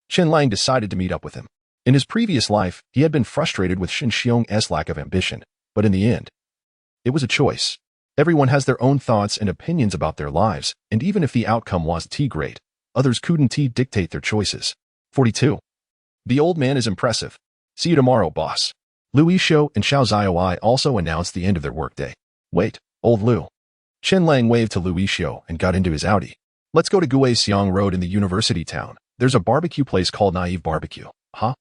Chen Lang decided to meet up with him. In his previous life, he had been frustrated with Shin Xiong's lack of ambition, but in the end, it was a choice. Everyone has their own thoughts and opinions about their lives, and even if the outcome was great, others couldn't dictate their choices. 42. The old man is impressive. See you tomorrow, boss. Lu Yishou and Xiao Zioi also announced the end of their workday. Wait, old Lu. Chen Lang waved to Lu Yishou and got into his Audi. Let's go to Guixiang Road in the university town. There's a barbecue place called Naive Barbecue. Huh?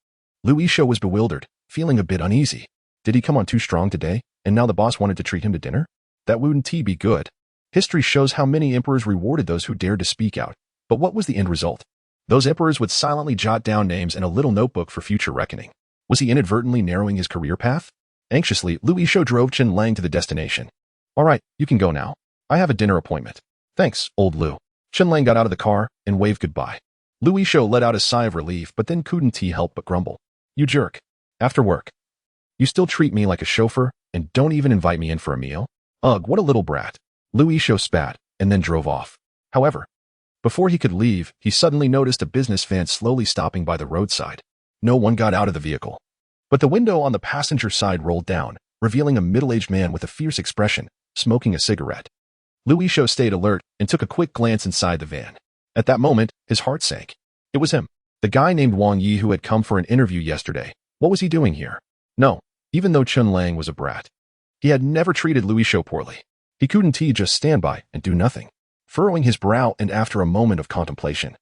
Lu Yishou was bewildered, feeling a bit uneasy. Did he come on too strong today, and now the boss wanted to treat him to dinner? That wouldn't be good. History shows how many emperors rewarded those who dared to speak out. But what was the end result? Those emperors would silently jot down names in a little notebook for future reckoning. Was he inadvertently narrowing his career path? Anxiously, Lu Yishou drove Chen Lang to the destination. All right, you can go now. I have a dinner appointment. Thanks, old Lu. Chen Lang got out of the car and waved goodbye. Lu Yishou let out a sigh of relief, but then couldn't help but grumble. You jerk. After work, you still treat me like a chauffeur and don't even invite me in for a meal? Ugh, what a little brat. Lu Yishou spat and then drove off. However, before he could leave, he suddenly noticed a business van slowly stopping by the roadside. No one got out of the vehicle. But the window on the passenger side rolled down, revealing a middle-aged man with a fierce expression, smoking a cigarette. Lu Yishou stayed alert and took a quick glance inside the van. At that moment, his heart sank. It was him, the guy named Wang Yi who had come for an interview yesterday. What was he doing here? No, even though Chen Lang was a brat, he had never treated Lu Yishou poorly. He couldn't just stand by and do nothing. Furrowing his brow and after a moment of contemplation,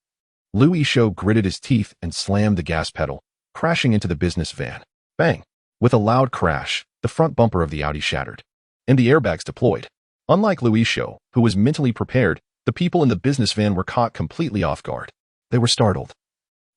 Lu Yishou gritted his teeth and slammed the gas pedal, crashing into the business van. Bang! With a loud crash, the front bumper of the Audi shattered, and the airbags deployed. Unlike Lu Yishou, who was mentally prepared, the people in the business van were caught completely off guard. They were startled.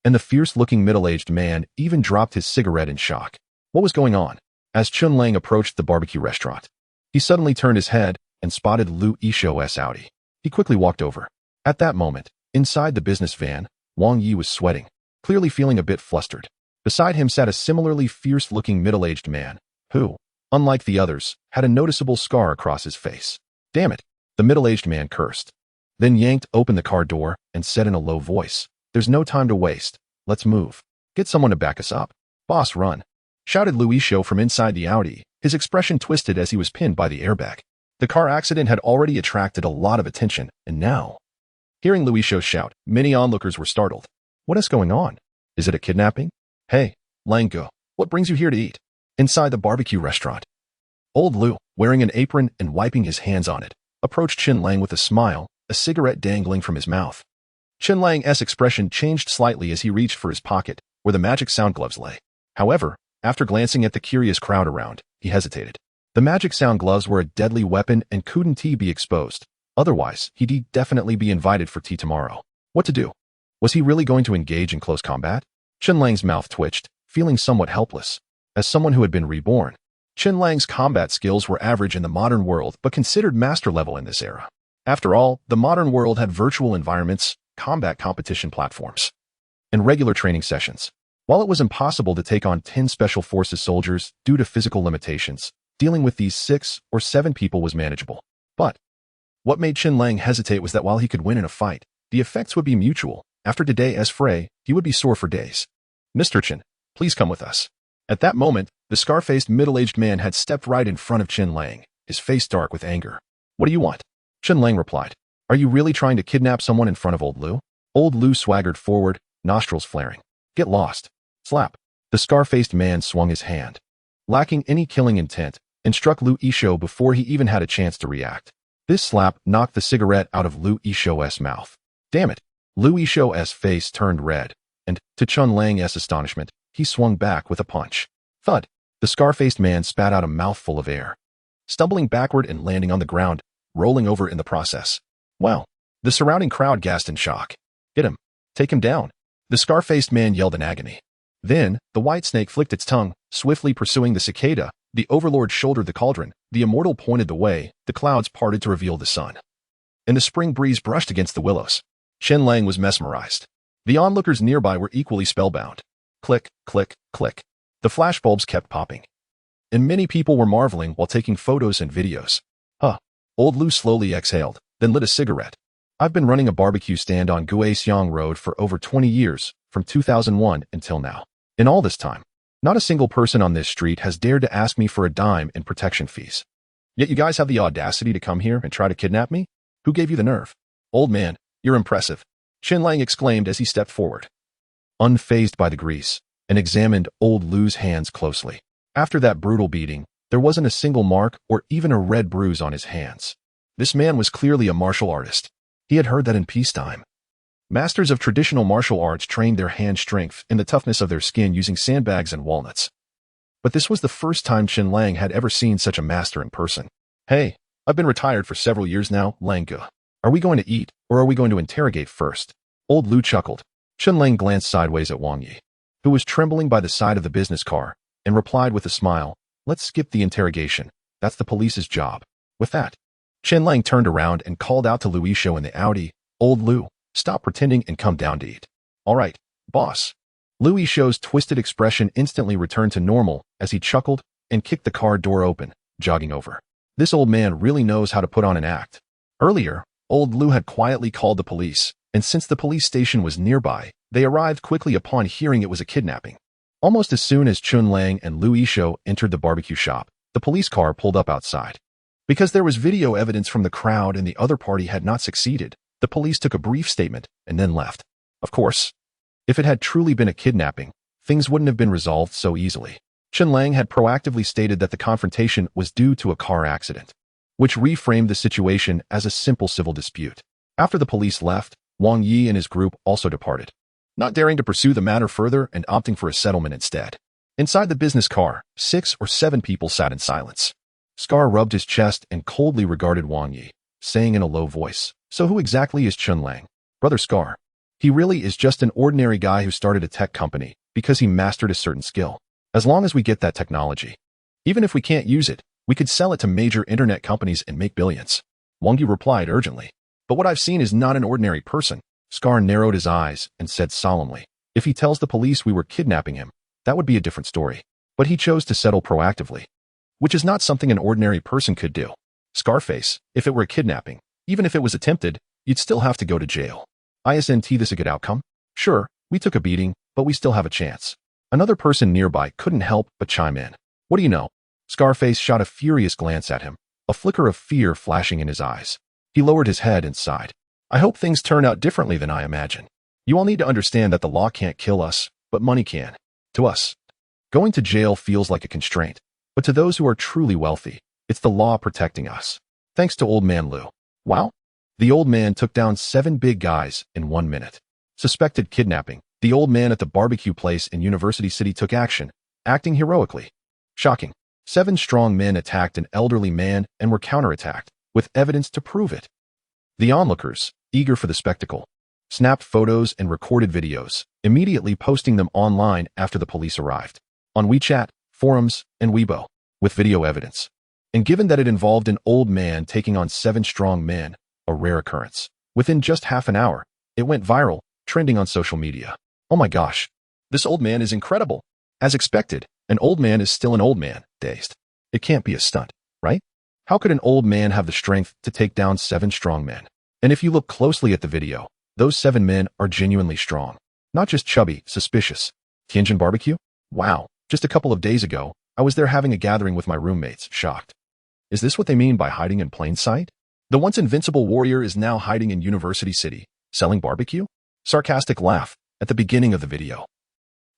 And the fierce-looking middle-aged man even dropped his cigarette in shock. What was going on? As Chen Lang approached the barbecue restaurant, he suddenly turned his head and spotted Lu Yishou's Audi. He quickly walked over. At that moment, inside the business van, Wang Yi was sweating, clearly feeling a bit flustered. Beside him sat a similarly fierce-looking middle-aged man, who, unlike the others, had a noticeable scar across his face. Damn it, the middle-aged man cursed. Then yanked open the car door and said in a low voice, There's no time to waste. Let's move. Get someone to back us up. Boss, run. Shouted Lu Yishou from inside the Audi, his expression twisted as he was pinned by the airbag. The car accident had already attracted a lot of attention, and now, hearing Lu Yishou's shout, many onlookers were startled. What is going on? Is it a kidnapping? Hey, Lango, what brings you here to eat? Inside the barbecue restaurant. Old Lu, wearing an apron and wiping his hands on it, approached Chen Lang with a smile, a cigarette dangling from his mouth. Chen Lang's expression changed slightly as he reached for his pocket, where the magic sound gloves lay. However, after glancing at the curious crowd around, he hesitated. The magic sound gloves were a deadly weapon and couldn't be exposed. Otherwise, he'd definitely be invited for tea tomorrow. What to do? Was he really going to engage in close combat? Chen Lang's mouth twitched, feeling somewhat helpless. As someone who had been reborn, Chen Lang's combat skills were average in the modern world but considered master level in this era. After all, the modern world had virtual environments, combat competition platforms, and regular training sessions. While it was impossible to take on 10 Special Forces soldiers due to physical limitations, dealing with these 6 or 7 people was manageable. But what made Chen Lang hesitate was that while he could win in a fight, the effects would be mutual. After today's fray, he would be sore for days. Mr. Chen, please come with us. At that moment, the scar-faced middle-aged man had stepped right in front of Chen Lang, his face dark with anger. What do you want? Chen Lang replied. Are you really trying to kidnap someone in front of old Lu? Old Lu swaggered forward, nostrils flaring. Get lost. Slap. The scar-faced man swung his hand, lacking any killing intent, and struck Lu Yishou before he even had a chance to react. This slap knocked the cigarette out of Lu Yishou's mouth. Damn it. Lu Yishou's face turned red, and, to Chen Lang's astonishment, he swung back with a punch. Thud! The scar-faced man spat out a mouthful of air, stumbling backward and landing on the ground, rolling over in the process. Wow! The surrounding crowd gasped in shock. Get him! Take him down! The scar-faced man yelled in agony. Then, the white snake flicked its tongue, swiftly pursuing the cicada. The overlord shouldered the cauldron, the immortal pointed the way, the clouds parted to reveal the sun. And the spring breeze brushed against the willows. Chen Lang was mesmerized. The onlookers nearby were equally spellbound. Click, click, click. The flashbulbs kept popping. And many people were marveling while taking photos and videos. Huh. Old Lu slowly exhaled, then lit a cigarette. I've been running a barbecue stand on Guixiang Road for over 20 years, from 2001 until now. In all this time, not a single person on this street has dared to ask me for a dime in protection fees. Yet you guys have the audacity to come here and try to kidnap me? Who gave you the nerve? Old man, you're impressive, Chen Lang exclaimed as he stepped forward, unfazed by the grease, and examined old Lu's hands closely. After that brutal beating, there wasn't a single mark or even a red bruise on his hands. This man was clearly a martial artist. He had heard that in peacetime, masters of traditional martial arts trained their hand strength and the toughness of their skin using sandbags and walnuts. But this was the first time Chen Lang had ever seen such a master in person. Hey, I've been retired for several years now, Lang. Are we going to eat, or are we going to interrogate first? Old Lu chuckled. Chen Lang glanced sideways at Wang Yi, who was trembling by the side of the business car, and replied with a smile, let's skip the interrogation. That's the police's job. With that, Chen Lang turned around and called out to Lu Yishou in the Audi, Old Lu, stop pretending and come down to eat. All right, boss. Lu Yishou's twisted expression instantly returned to normal as he chuckled and kicked the car door open, jogging over. This old man really knows how to put on an act. Earlier, Old Lu had quietly called the police, and since the police station was nearby, they arrived quickly upon hearing it was a kidnapping. Almost as soon as Chen Lang and Lu Yishou entered the barbecue shop, the police car pulled up outside. Because there was video evidence from the crowd and the other party had not succeeded, the police took a brief statement and then left. Of course, if it had truly been a kidnapping, things wouldn't have been resolved so easily. Chen Lang had proactively stated that the confrontation was due to a car accident, which reframed the situation as a simple civil dispute. After the police left, Wang Yi and his group also departed, not daring to pursue the matter further and opting for a settlement instead. Inside the business car, 6 or 7 people sat in silence. Scar rubbed his chest and coldly regarded Wang Yi, saying in a low voice, so who exactly is Chen Lang? Brother Scar. He really is just an ordinary guy who started a tech company because he mastered a certain skill. As long as we get that technology, even if we can't use it, we could sell it to major internet companies and make billions. Wang Yi replied urgently. But what I've seen is not an ordinary person. Scar narrowed his eyes and said solemnly, if he tells the police we were kidnapping him, that would be a different story. But he chose to settle proactively, which is not something an ordinary person could do. Scarface, if it were a kidnapping, even if it was attempted, you'd still have to go to jail. Isn't this a good outcome? Sure, we took a beating, but we still have a chance. Another person nearby couldn't help but chime in. What do you know? Scarface shot a furious glance at him, a flicker of fear flashing in his eyes. He lowered his head and sighed. I hope things turn out differently than I imagine. You all need to understand that the law can't kill us, but money can. To us, going to jail feels like a constraint, but to those who are truly wealthy, it's the law protecting us. Thanks to Old Man Lu. Wow. The old man took down 7 big guys in 1 minute. Suspected kidnapping. The old man at the barbecue place in University City took action, acting heroically. Shocking. 7 strong men attacked an elderly man and were counterattacked, with evidence to prove it. The onlookers, eager for the spectacle, snapped photos and recorded videos, immediately posting them online after the police arrived. On WeChat, forums, and Weibo, with video evidence. And given that it involved an old man taking on 7 strong men, a rare occurrence, within just half an hour, it went viral, trending on social media. Oh my gosh, this old man is incredible. As expected, an old man is still an old man, dazed. It can't be a stunt, right? How could an old man have the strength to take down 7 strong men? And if you look closely at the video, those 7 men are genuinely strong. Not just chubby, suspicious. Tianjin barbecue? Wow, just a couple of days ago, I was there having a gathering with my roommates, shocked. Is this what they mean by hiding in plain sight? The once invincible warrior is now hiding in University City, selling barbecue? Sarcastic laugh at the beginning of the video.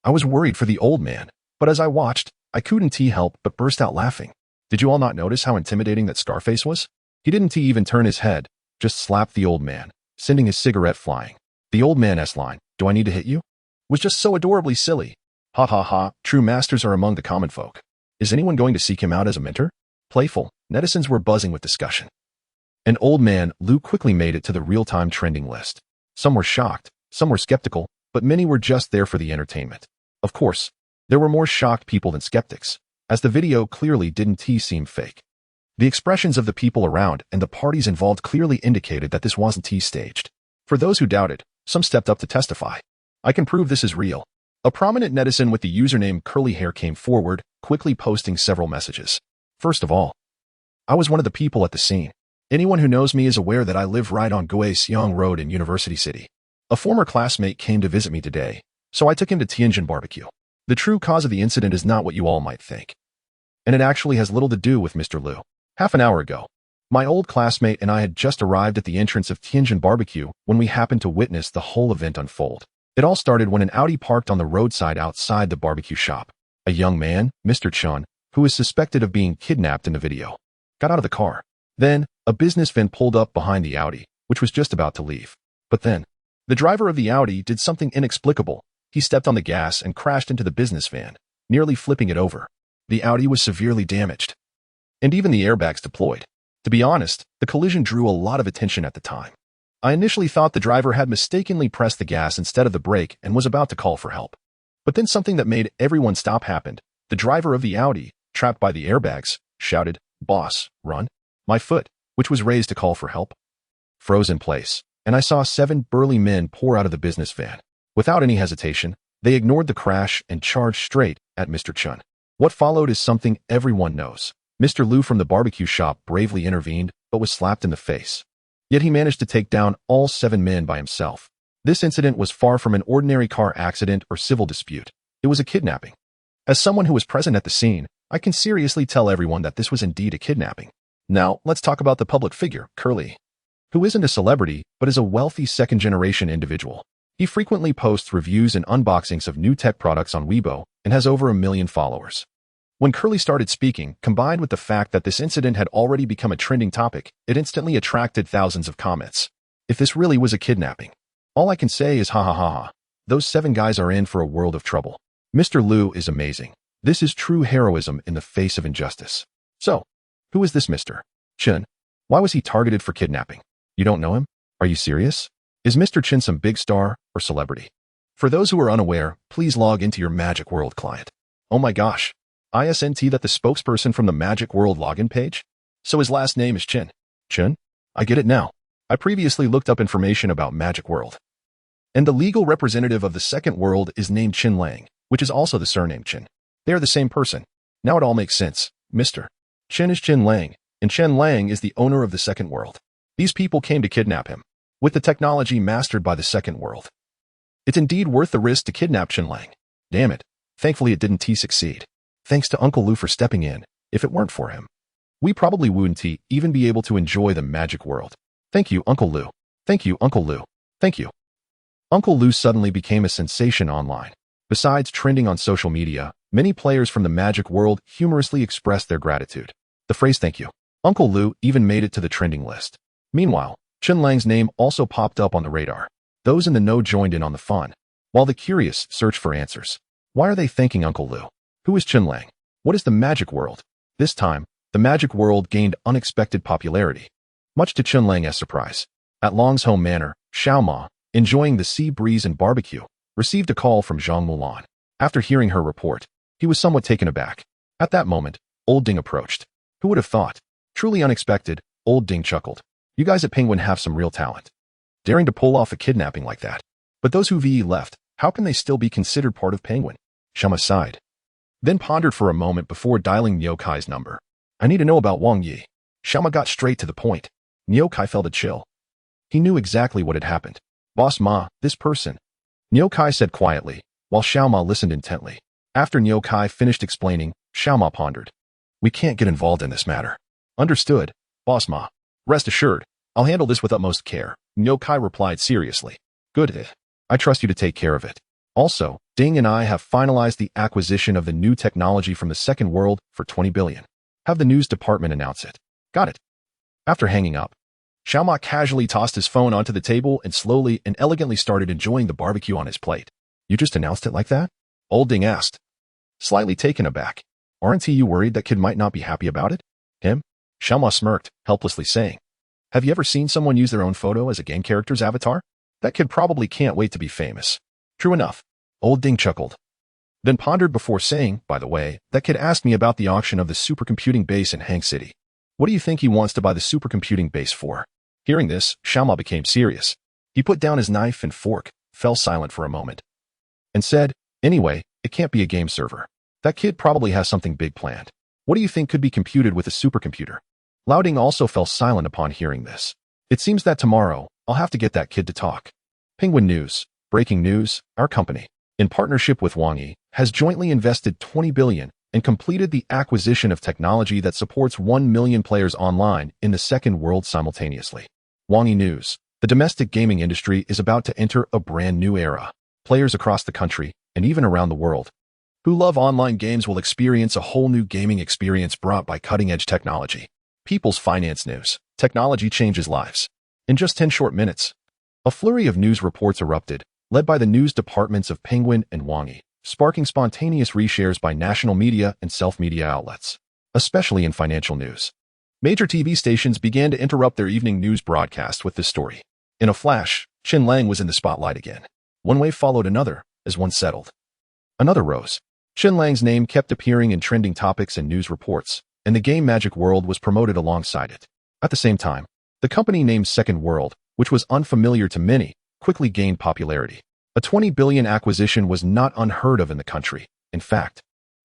I was worried for the old man, but as I watched, I couldn't help but burst out laughing. Did you all not notice how intimidating that Scarface was? He didn't even turn his head, just slapped the old man, sending his cigarette flying. The old man's line, "Do I need to hit you?" was just so adorably silly. Ha ha ha, true masters are among the common folk. Is anyone going to seek him out as a mentor? Playful, netizens were buzzing with discussion. And old man Lou quickly made it to the real-time trending list. Some were shocked, some were skeptical, but many were just there for the entertainment. Of course, there were more shocked people than skeptics, as the video clearly didn't seem fake. The expressions of the people around and the parties involved clearly indicated that this wasn't staged. For those who doubted, some stepped up to testify. "I can prove this is real." A prominent netizen with the username Curly Hair came forward, quickly posting several messages. "First of all, I was one of the people at the scene. Anyone who knows me is aware that I live right on Goeseong Road in University City. A former classmate came to visit me today, so I took him to Tianjin Barbecue. The true cause of the incident is not what you all might think. And it actually has little to do with Mr. Liu. Half an hour ago, my old classmate and I had just arrived at the entrance of Tianjin Barbecue when we happened to witness the whole event unfold. It all started when an Audi parked on the roadside outside the barbecue shop. A young man, Mr. Chen, who is suspected of being kidnapped in the video, got out of the car. Then, a business van pulled up behind the Audi, which was just about to leave. But then, the driver of the Audi did something inexplicable. He stepped on the gas and crashed into the business van, nearly flipping it over. The Audi was severely damaged, and even the airbags deployed. To be honest, the collision drew a lot of attention at the time. I initially thought the driver had mistakenly pressed the gas instead of the brake and was about to call for help. But then something that made everyone stop happened. The driver of the Audi, trapped by the airbags, shouted, "Boss, run." My foot, which was raised to call for help, froze in place, and I saw 7 burly men pour out of the business van. Without any hesitation, they ignored the crash and charged straight at Mr. Chen. What followed is something everyone knows. Mr. Liu from the barbecue shop bravely intervened, but was slapped in the face. Yet he managed to take down all 7 men by himself. This incident was far from an ordinary car accident or civil dispute. It was a kidnapping. As someone who was present at the scene, I can seriously tell everyone that this was indeed a kidnapping. Now, let's talk about the public figure, Curly, who isn't a celebrity, but is a wealthy second-generation individual. He frequently posts reviews and unboxings of new tech products on Weibo and has over 1 million followers. When Curly started speaking, combined with the fact that this incident had already become a trending topic, it instantly attracted thousands of comments. If this really was a kidnapping, all I can say is ha ha ha ha. Those 7 guys are in for a world of trouble. Mr. Liu is amazing. This is true heroism in the face of injustice. So, who is this Mr. Chen? Why was he targeted for kidnapping? You don't know him? Are you serious? Is Mr. Chen some big star or celebrity? For those who are unaware, please log into your Magic World client. Oh my gosh. Isn't that the spokesperson from the Magic World login page? So his last name is Chen. Chen? I get it now. I previously looked up information about Magic World. And the legal representative of the second world is named Chen Lang, which is also the surname Chen. They are the same person. Now it all makes sense. Mr. Chen is Chen Lang, and Chen Lang is the owner of the second world. These people came to kidnap him, with the technology mastered by the second world. It's indeed worth the risk to kidnap Chen Lang. Damn it. Thankfully it didn't succeed. Thanks to Uncle Lou for stepping in. If it weren't for him, we probably wouldn't even be able to enjoy the Magic World. Thank you, Uncle Lou. Thank you, Uncle Lou. Thank you. Uncle Lou suddenly became a sensation online. Besides trending on social media, many players from the Magic World humorously expressed their gratitude. The phrase "thank you, Uncle Lou" even made it to the trending list. Meanwhile, Chen Lang's name also popped up on the radar. Those in the know joined in on the fun, while the curious searched for answers. Why are they thanking Uncle Lou? Who is Chen Lang? What is the Magic World? This time, the Magic World gained unexpected popularity. Much to Chen Lang's surprise, at Long's home manor, Xiaoma, enjoying the sea breeze and barbecue, received a call from Zhang Mulan. After hearing her report, he was somewhat taken aback. At that moment, Old Ding approached. Who would have thought? Truly unexpected, Old Ding chuckled. You guys at Penguin have some real talent, daring to pull off a kidnapping like that. But those who left, how can they still be considered part of Penguin? Xiaoma sighed, then pondered for a moment before dialing Niu Kai's number. I need to know about Wang Yi. Xiaoma got straight to the point. Niu Kai felt a chill. He knew exactly what had happened. Boss Ma, this person, Niu Kai said quietly, while Xiaoma listened intently. After Niu Kai finished explaining, Xiaoma pondered. We can't get involved in this matter. Understood, Boss Ma. Rest assured, I'll handle this with utmost care, Niu Kai replied seriously. Good. I trust you to take care of it. Also, Ding and I have finalized the acquisition of the new technology from the second world for 20 billion. Have the news department announce it. Got it. After hanging up, Xiaoma casually tossed his phone onto the table and slowly and elegantly started enjoying the barbecue on his plate. You just announced it like that? Old Ding asked, slightly taken aback. Aren't you worried that kid might not be happy about it? Him? Xiaoma smirked, helplessly saying, have you ever seen someone use their own photo as a game character's avatar? That kid probably can't wait to be famous. True enough. Old Ding chuckled, then pondered before saying, by the way, that kid asked me about the auction of the supercomputing base in Hang City. What do you think he wants to buy the supercomputing base for? Hearing this, Xiaoma became serious. He put down his knife and fork, fell silent for a moment, and said, anyway, it can't be a game server. That kid probably has something big planned. What do you think could be computed with a supercomputer? Ding also fell silent upon hearing this. It seems that tomorrow, I'll have to get that kid to talk. Penguin News. Breaking news, our company, in partnership with Wang Yi, has jointly invested 20 billion and completed the acquisition of technology that supports 1 million players online in the second world simultaneously. Wang Yi News. The domestic gaming industry is about to enter a brand new era. Players across the country, and even around the world, who love online games will experience a whole new gaming experience brought by cutting-edge technology. People's Finance News. Technology changes lives. In just 10 short minutes, a flurry of news reports erupted, led by the news departments of Penguin and Wang Yi, sparking spontaneous reshares by national media and self-media outlets, especially in financial news. Major TV stations began to interrupt their evening news broadcast with this story. In a flash, Chen Lang was in the spotlight again. One wave followed another, as one settled. Another rose. Chen Lang's name kept appearing in trending topics and news reports, and the game Magic World was promoted alongside it. At the same time, the company named Second World, which was unfamiliar to many, quickly gained popularity. A 20 billion acquisition was not unheard of in the country. In fact,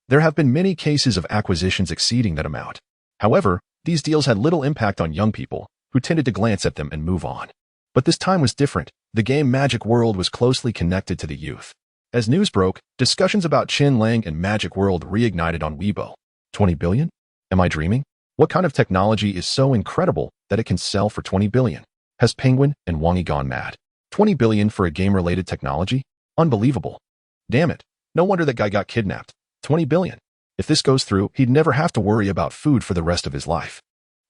there have been many cases of acquisitions exceeding that amount. However, these deals had little impact on young people, who tended to glance at them and move on. But this time was different. The game Magic World was closely connected to the youth. As news broke, discussions about Chen Lang and Magic World reignited on Weibo. 20 billion? Am I dreaming? What kind of technology is so incredible that it can sell for 20 billion? Has Penguin and Wang Yi gone mad? 20 billion for a game-related technology? Unbelievable. Damn it. No wonder that guy got kidnapped. 20 billion. If this goes through, he'd never have to worry about food for the rest of his life.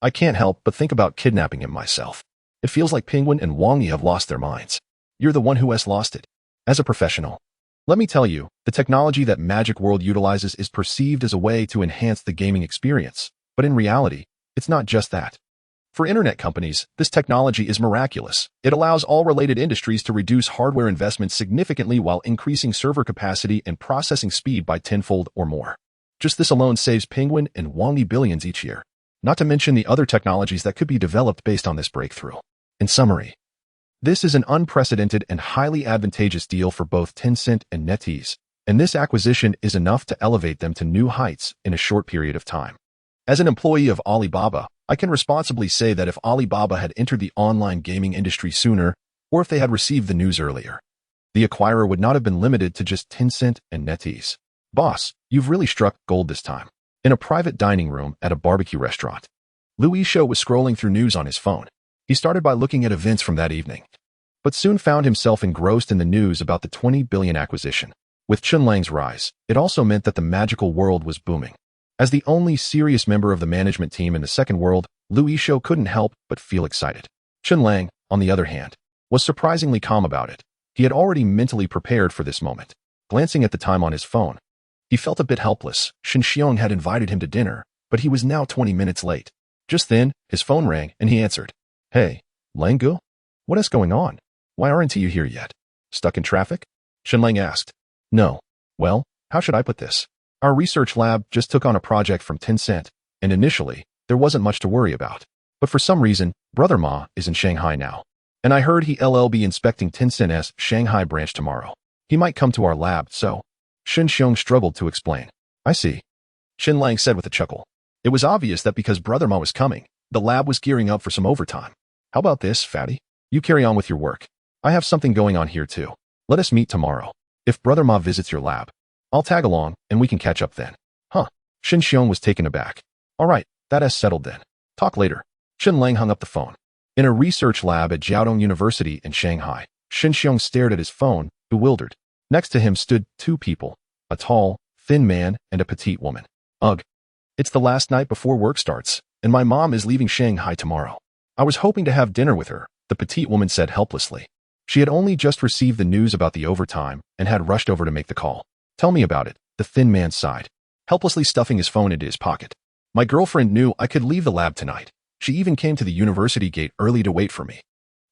I can't help but think about kidnapping him myself. It feels like Penguin and Wang Yi have lost their minds. You're the one who has lost it. As a professional, let me tell you, the technology that Magic World utilizes is perceived as a way to enhance the gaming experience, but in reality, it's not just that. For internet companies, this technology is miraculous. It allows all related industries to reduce hardware investments significantly while increasing server capacity and processing speed by tenfold or more. Just this alone saves Penguin and Wang Yi billions each year, not to mention the other technologies that could be developed based on this breakthrough. In summary, this is an unprecedented and highly advantageous deal for both Tencent and NetEase, and this acquisition is enough to elevate them to new heights in a short period of time. As an employee of Alibaba, I can responsibly say that if Alibaba had entered the online gaming industry sooner, or if they had received the news earlier, the acquirer would not have been limited to just Tencent and NetEase. Boss, you've really struck gold this time. In a private dining room at a barbecue restaurant, Louis Shou was scrolling through news on his phone. He started by looking at events from that evening, but soon found himself engrossed in the news about the 20 billion acquisition. With Chen Lang's rise, it also meant that the magical world was booming. As the only serious member of the management team in the second world, Louis Shou couldn't help but feel excited. Chen Lang, on the other hand, was surprisingly calm about it. He had already mentally prepared for this moment. Glancing at the time on his phone, he felt a bit helpless. Shen Xiong had invited him to dinner, but he was now 20 minutes late. Just then, his phone rang and he answered. Hey, Langgu? What is going on? Why aren't you here yet? Stuck in traffic? Chen Lang asked. No. Well, how should I put this? Our research lab just took on a project from Tencent, and initially, there wasn't much to worry about. But for some reason, Brother Ma is in Shanghai now. And I heard he'll be inspecting Tencent's Shanghai branch tomorrow. He might come to our lab, so. Shen Xiong struggled to explain. I see. Chen Lang said with a chuckle. It was obvious that because Brother Ma was coming, the lab was gearing up for some overtime. How about this, fatty? You carry on with your work. I have something going on here too. Let us meet tomorrow. If Brother Ma visits your lab, I'll tag along and we can catch up then. Huh. Shen Xiong was taken aback. All right, that is settled then. Talk later. Chen Lang hung up the phone. In a research lab at Jiaotong University in Shanghai, Shen Xiong stared at his phone, bewildered. Next to him stood two people, a tall, thin man and a petite woman. Ugh. It's the last night before work starts, and my mom is leaving Shanghai tomorrow. I was hoping to have dinner with her, the petite woman said helplessly. She had only just received the news about the overtime and had rushed over to make the call. Tell me about it, the thin man sighed, helplessly stuffing his phone into his pocket. My girlfriend knew I could leave the lab tonight. She even came to the university gate early to wait for me.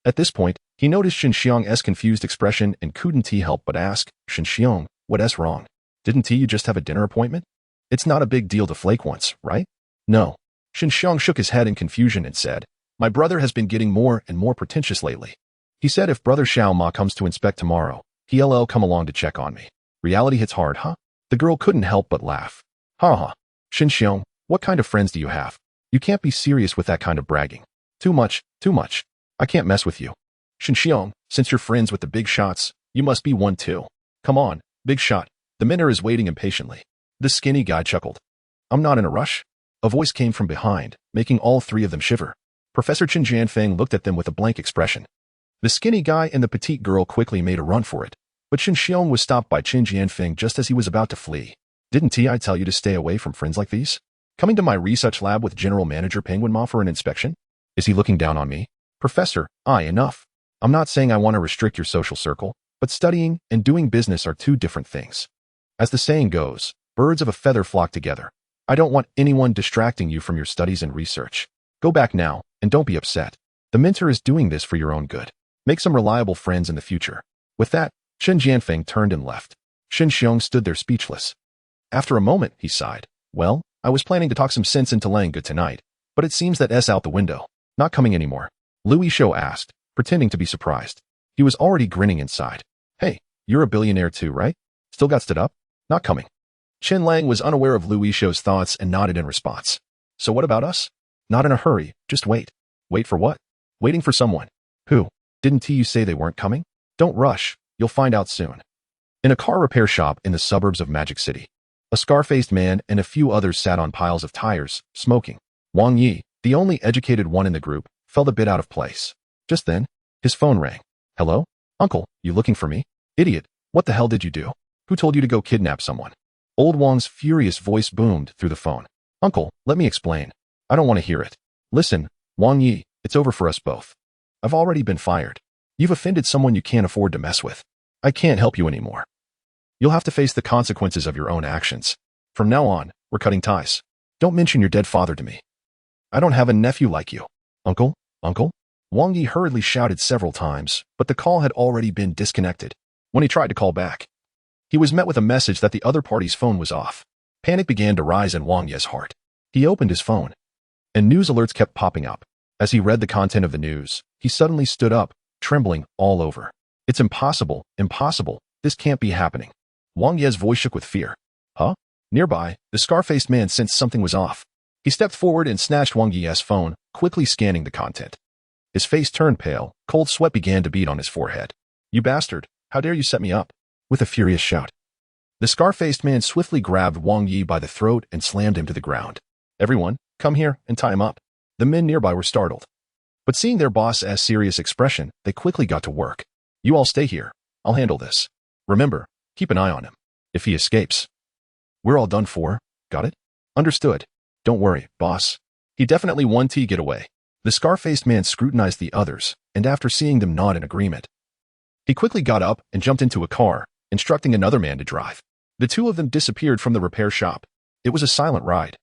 At this point, he noticed Shen Xiong's confused expression and couldn't he help but ask, Shen Xiong, what's wrong? Didn't you just have a dinner appointment? It's not a big deal to flake once, right? No. Shen Xiong shook his head in confusion and said, my brother has been getting more and more pretentious lately. He said if brother Xiao Ma comes to inspect tomorrow, he'll come along to check on me. Reality hits hard, huh? The girl couldn't help but laugh. Ha ha. Shen Xiong, what kind of friends do you have? You can't be serious with that kind of bragging. Too much. I can't mess with you. Shen Xiong, since you're friends with the big shots, you must be one too. Come on, big shot. The mentor is waiting impatiently. The skinny guy chuckled. I'm not in a rush. A voice came from behind, making all three of them shiver. Professor Chen Jianfeng looked at them with a blank expression. The skinny guy and the petite girl quickly made a run for it, but Shen Xiong was stopped by Chen Jianfeng just as he was about to flee. Didn't I tell you to stay away from friends like these? Coming to my research lab with General Manager Penguin Ma for an inspection? Is he looking down on me? Professor, enough. I'm not saying I want to restrict your social circle, but studying and doing business are two different things. As the saying goes, birds of a feather flock together. I don't want anyone distracting you from your studies and research. Go back now, and don't be upset. The mentor is doing this for your own good. Make some reliable friends in the future. With that, Chen Jianfeng turned and left. Shen Xiong stood there speechless. After a moment, he sighed. Well, I was planning to talk some sense into Lang good tonight, but it seems that S out the window. Not coming anymore. Louis Shou asked, pretending to be surprised. He was already grinning inside. Hey, you're a billionaire too, right? Still got stood up? Not coming. Chen Lang was unaware of Louis Shou's thoughts and nodded in response. So what about us? Not in a hurry, just wait. Wait for what? Waiting for someone. Who? Didn't you say they weren't coming? Don't rush, you'll find out soon. In a car repair shop in the suburbs of Magic City, a scar-faced man and a few others sat on piles of tires, smoking. Wang Yi, the only educated one in the group, felt a bit out of place. Just then, his phone rang. Hello? Uncle, you looking for me? Idiot, what the hell did you do? Who told you to go kidnap someone? Old Wang's furious voice boomed through the phone. Uncle, let me explain. I don't want to hear it. Listen, Wang Yi, it's over for us both. I've already been fired. You've offended someone you can't afford to mess with. I can't help you anymore. You'll have to face the consequences of your own actions. From now on, we're cutting ties. Don't mention your dead father to me. I don't have a nephew like you. Uncle? Uncle? Wang Yi hurriedly shouted several times, but the call had already been disconnected. When he tried to call back, he was met with a message that the other party's phone was off. Panic began to rise in Wang Yi's heart. He opened his phone, and news alerts kept popping up. As he read the content of the news, he suddenly stood up, trembling all over. It's impossible, impossible. This can't be happening. Wang Yi's voice shook with fear. Huh? Nearby, the scar-faced man sensed something was off. He stepped forward and snatched Wang Yi's phone, quickly scanning the content. His face turned pale, cold sweat began to bead on his forehead. You bastard, how dare you set me up? With a furious shout, the scar-faced man swiftly grabbed Wang Yi by the throat and slammed him to the ground. Everyone, come here and tie him up. The men nearby were startled. But seeing their boss's serious expression, they quickly got to work. You all stay here. I'll handle this. Remember, keep an eye on him. If he escapes, we're all done for. Got it? Understood. Don't worry, boss. He definitely won to get away. The scar-faced man scrutinized the others, and after seeing them nod in agreement, he quickly got up and jumped into a car, instructing another man to drive. The two of them disappeared from the repair shop. It was a silent ride,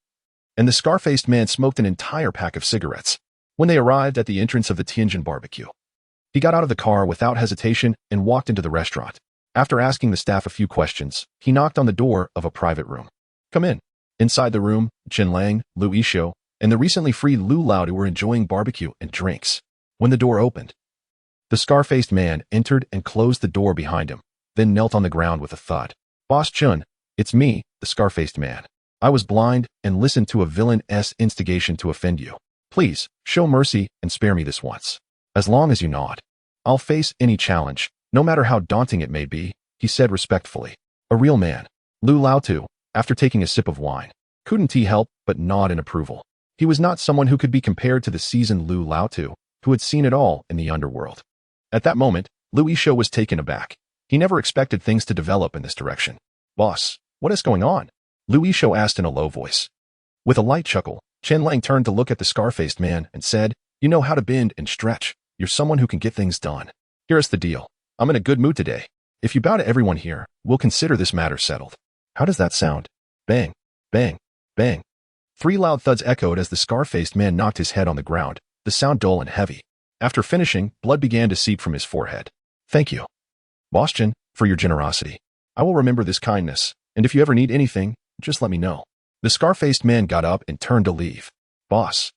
and the scar-faced man smoked an entire pack of cigarettes. When they arrived at the entrance of the Tianjin barbecue, he got out of the car without hesitation and walked into the restaurant. After asking the staff a few questions, he knocked on the door of a private room. Come in. Inside the room, Chen Lang, Louis Shou, and the recently freed Lu Lao were enjoying barbecue and drinks. When the door opened, the scar-faced man entered and closed the door behind him, then knelt on the ground with a thud. Boss Chun, it's me, the scar-faced man. I was blind and listened to a villain's instigation to offend you. Please, show mercy and spare me this once. As long as you nod, I'll face any challenge, no matter how daunting it may be, he said respectfully. A real man. Lu Lao, after taking a sip of wine, couldn't he help but nod in approval. He was not someone who could be compared to the seasoned Lu Lao, who had seen it all in the underworld. At that moment, Louis Shou was taken aback. He never expected things to develop in this direction. Boss, what is going on? Louis Shou asked in a low voice. With a light chuckle, Chen Lang turned to look at the scar-faced man and said, You know how to bend and stretch. You're someone who can get things done. Here's the deal. I'm in a good mood today. If you bow to everyone here, we'll consider this matter settled. How does that sound? Bang, bang, bang. 3 loud thuds echoed as the scar-faced man knocked his head on the ground, the sound dull and heavy. After finishing, blood began to seep from his forehead. Thank you, Boss Chen, for your generosity. I will remember this kindness, and if you ever need anything, just let me know. The scar-faced man got up and turned to leave. Boss,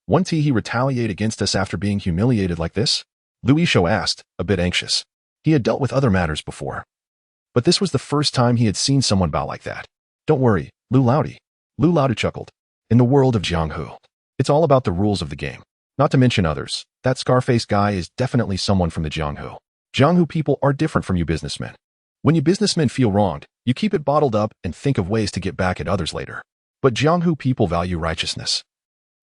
won't he retaliate against us after being humiliated like this? Lu Yishou asked, a bit anxious. He had dealt with other matters before, but this was the first time he had seen someone bow like that. Don't worry, Lu Lao chuckled. In the world of Jianghu, it's all about the rules of the game. Not to mention others, that scar-faced guy is definitely someone from the Jianghu. Jianghu people are different from you businessmen. When you businessmen feel wronged, you keep it bottled up and think of ways to get back at others later. But Jianghu people value righteousness.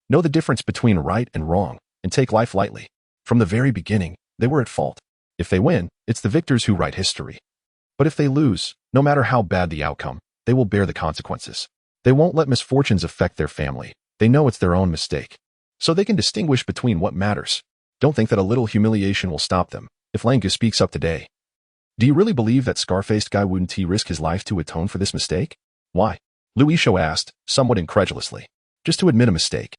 Know the difference between right and wrong, and take life lightly. From the very beginning, they were at fault. If they win, it's the victors who write history. But if they lose, no matter how bad the outcome, they will bear the consequences. They won't let misfortunes affect their family. They know it's their own mistake. So they can distinguish between what matters. Don't think that a little humiliation will stop them. If Lang speaks up today. Do you really believe that scar-faced guy wouldn't risk his life to atone for this mistake? Why? Lu Yishou asked, somewhat incredulously. Just to admit a mistake.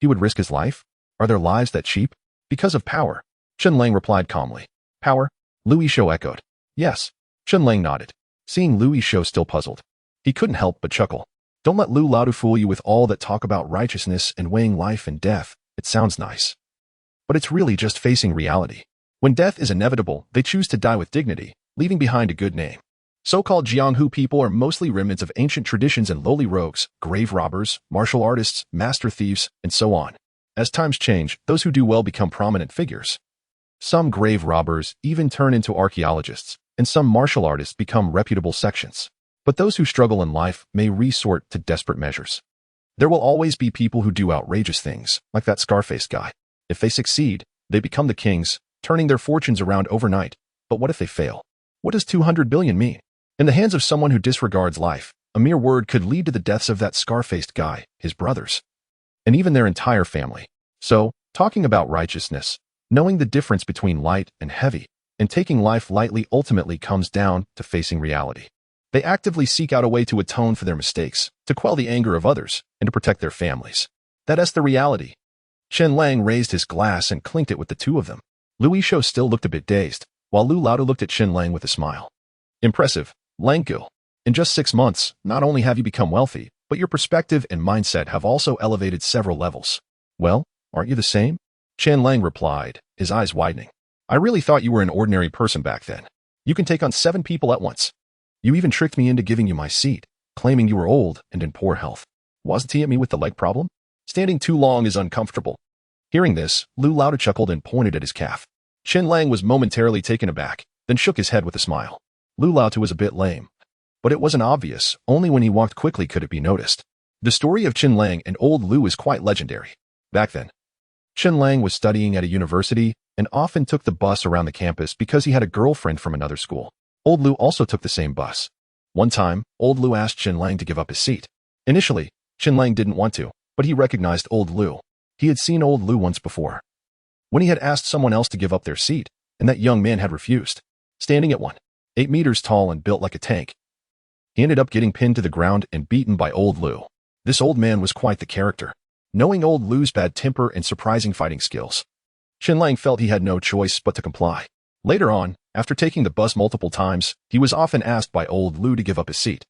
He would risk his life? Are their lives that cheap? Because of power. Chen Lang replied calmly. Power? Lu Yishou echoed. Yes. Chen Lang nodded. Seeing Lu Yishou still puzzled, he couldn't help but chuckle. Don't let Lu Lao fool you with all that talk about righteousness and weighing life and death. It sounds nice. But it's really just facing reality. When death is inevitable, they choose to die with dignity, leaving behind a good name. So-called Jianghu people are mostly remnants of ancient traditions and lowly rogues, grave robbers, martial artists, master thieves, and so on. As times change, those who do well become prominent figures. Some grave robbers even turn into archaeologists, and some martial artists become reputable sections. But those who struggle in life may resort to desperate measures. There will always be people who do outrageous things, like that scar-faced guy. If they succeed, they become the kings, turning their fortunes around overnight. But what if they fail? What does 200 billion mean? In the hands of someone who disregards life, a mere word could lead to the deaths of that scar-faced guy, his brothers, and even their entire family. So, talking about righteousness, knowing the difference between light and heavy, and taking life lightly ultimately comes down to facing reality. They actively seek out a way to atone for their mistakes, to quell the anger of others, and to protect their families. That's the reality. Chen Lang raised his glass and clinked it with the two of them. Lu Yishou still looked a bit dazed, while Lu Lao looked at Chen Lang with a smile. Impressive, Lang Gu. In just 6 months, not only have you become wealthy, but your perspective and mindset have also elevated several levels. Well, aren't you the same? Chen Lang replied, his eyes widening. I really thought you were an ordinary person back then. You can take on 7 people at once. You even tricked me into giving you my seat, claiming you were old and in poor health. Wasn't he at me with the leg problem? Standing too long is uncomfortable. Hearing this, Lu Lao chuckled and pointed at his calf. Chen Lang was momentarily taken aback, then shook his head with a smile. Lu Lao was a bit lame. But it wasn't obvious, only when he walked quickly could it be noticed. The story of Chen Lang and old Lu is quite legendary. Back then, Chen Lang was studying at a university and often took the bus around the campus because he had a girlfriend from another school. Old Lu also took the same bus. One time, old Lu asked Chen Lang to give up his seat. Initially, Chen Lang didn't want to, but he recognized old Lu. He had seen old Lu once before, when he had asked someone else to give up their seat, and that young man had refused. Standing at 8 meters tall and built like a tank, he ended up getting pinned to the ground and beaten by old Lu. This old man was quite the character. Knowing old Lu's bad temper and surprising fighting skills, Chen Lang felt he had no choice but to comply. Later on, after taking the bus multiple times, he was often asked by old Lu to give up his seat.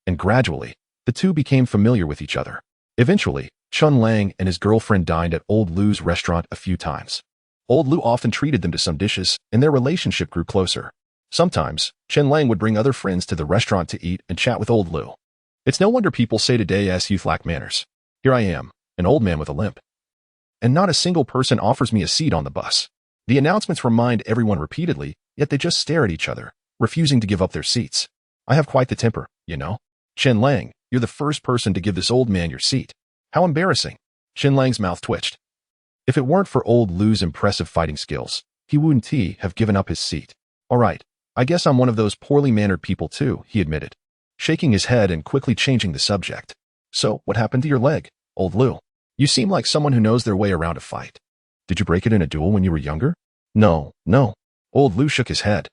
And gradually, the two became familiar with each other. Eventually, Chen Lang and his girlfriend dined at old Lu's restaurant a few times. Old Lu often treated them to some dishes, and their relationship grew closer. Sometimes, Chen Lang would bring other friends to the restaurant to eat and chat with old Lu. It's no wonder people say today as youth lack manners. Here I am, an old man with a limp. And not a single person offers me a seat on the bus. The announcements remind everyone repeatedly, yet they just stare at each other, refusing to give up their seats. I have quite the temper, you know. Chen Lang, you're the first person to give this old man your seat. How embarrassing. Chen Lang's mouth twitched. If it weren't for old Lu's impressive fighting skills, he wouldn't have given up his seat. All right, I guess I'm one of those poorly mannered people too, he admitted, shaking his head and quickly changing the subject. So, what happened to your leg, old Lu? You seem like someone who knows their way around a fight. Did you break it in a duel when you were younger? No, no. Old Lu shook his head.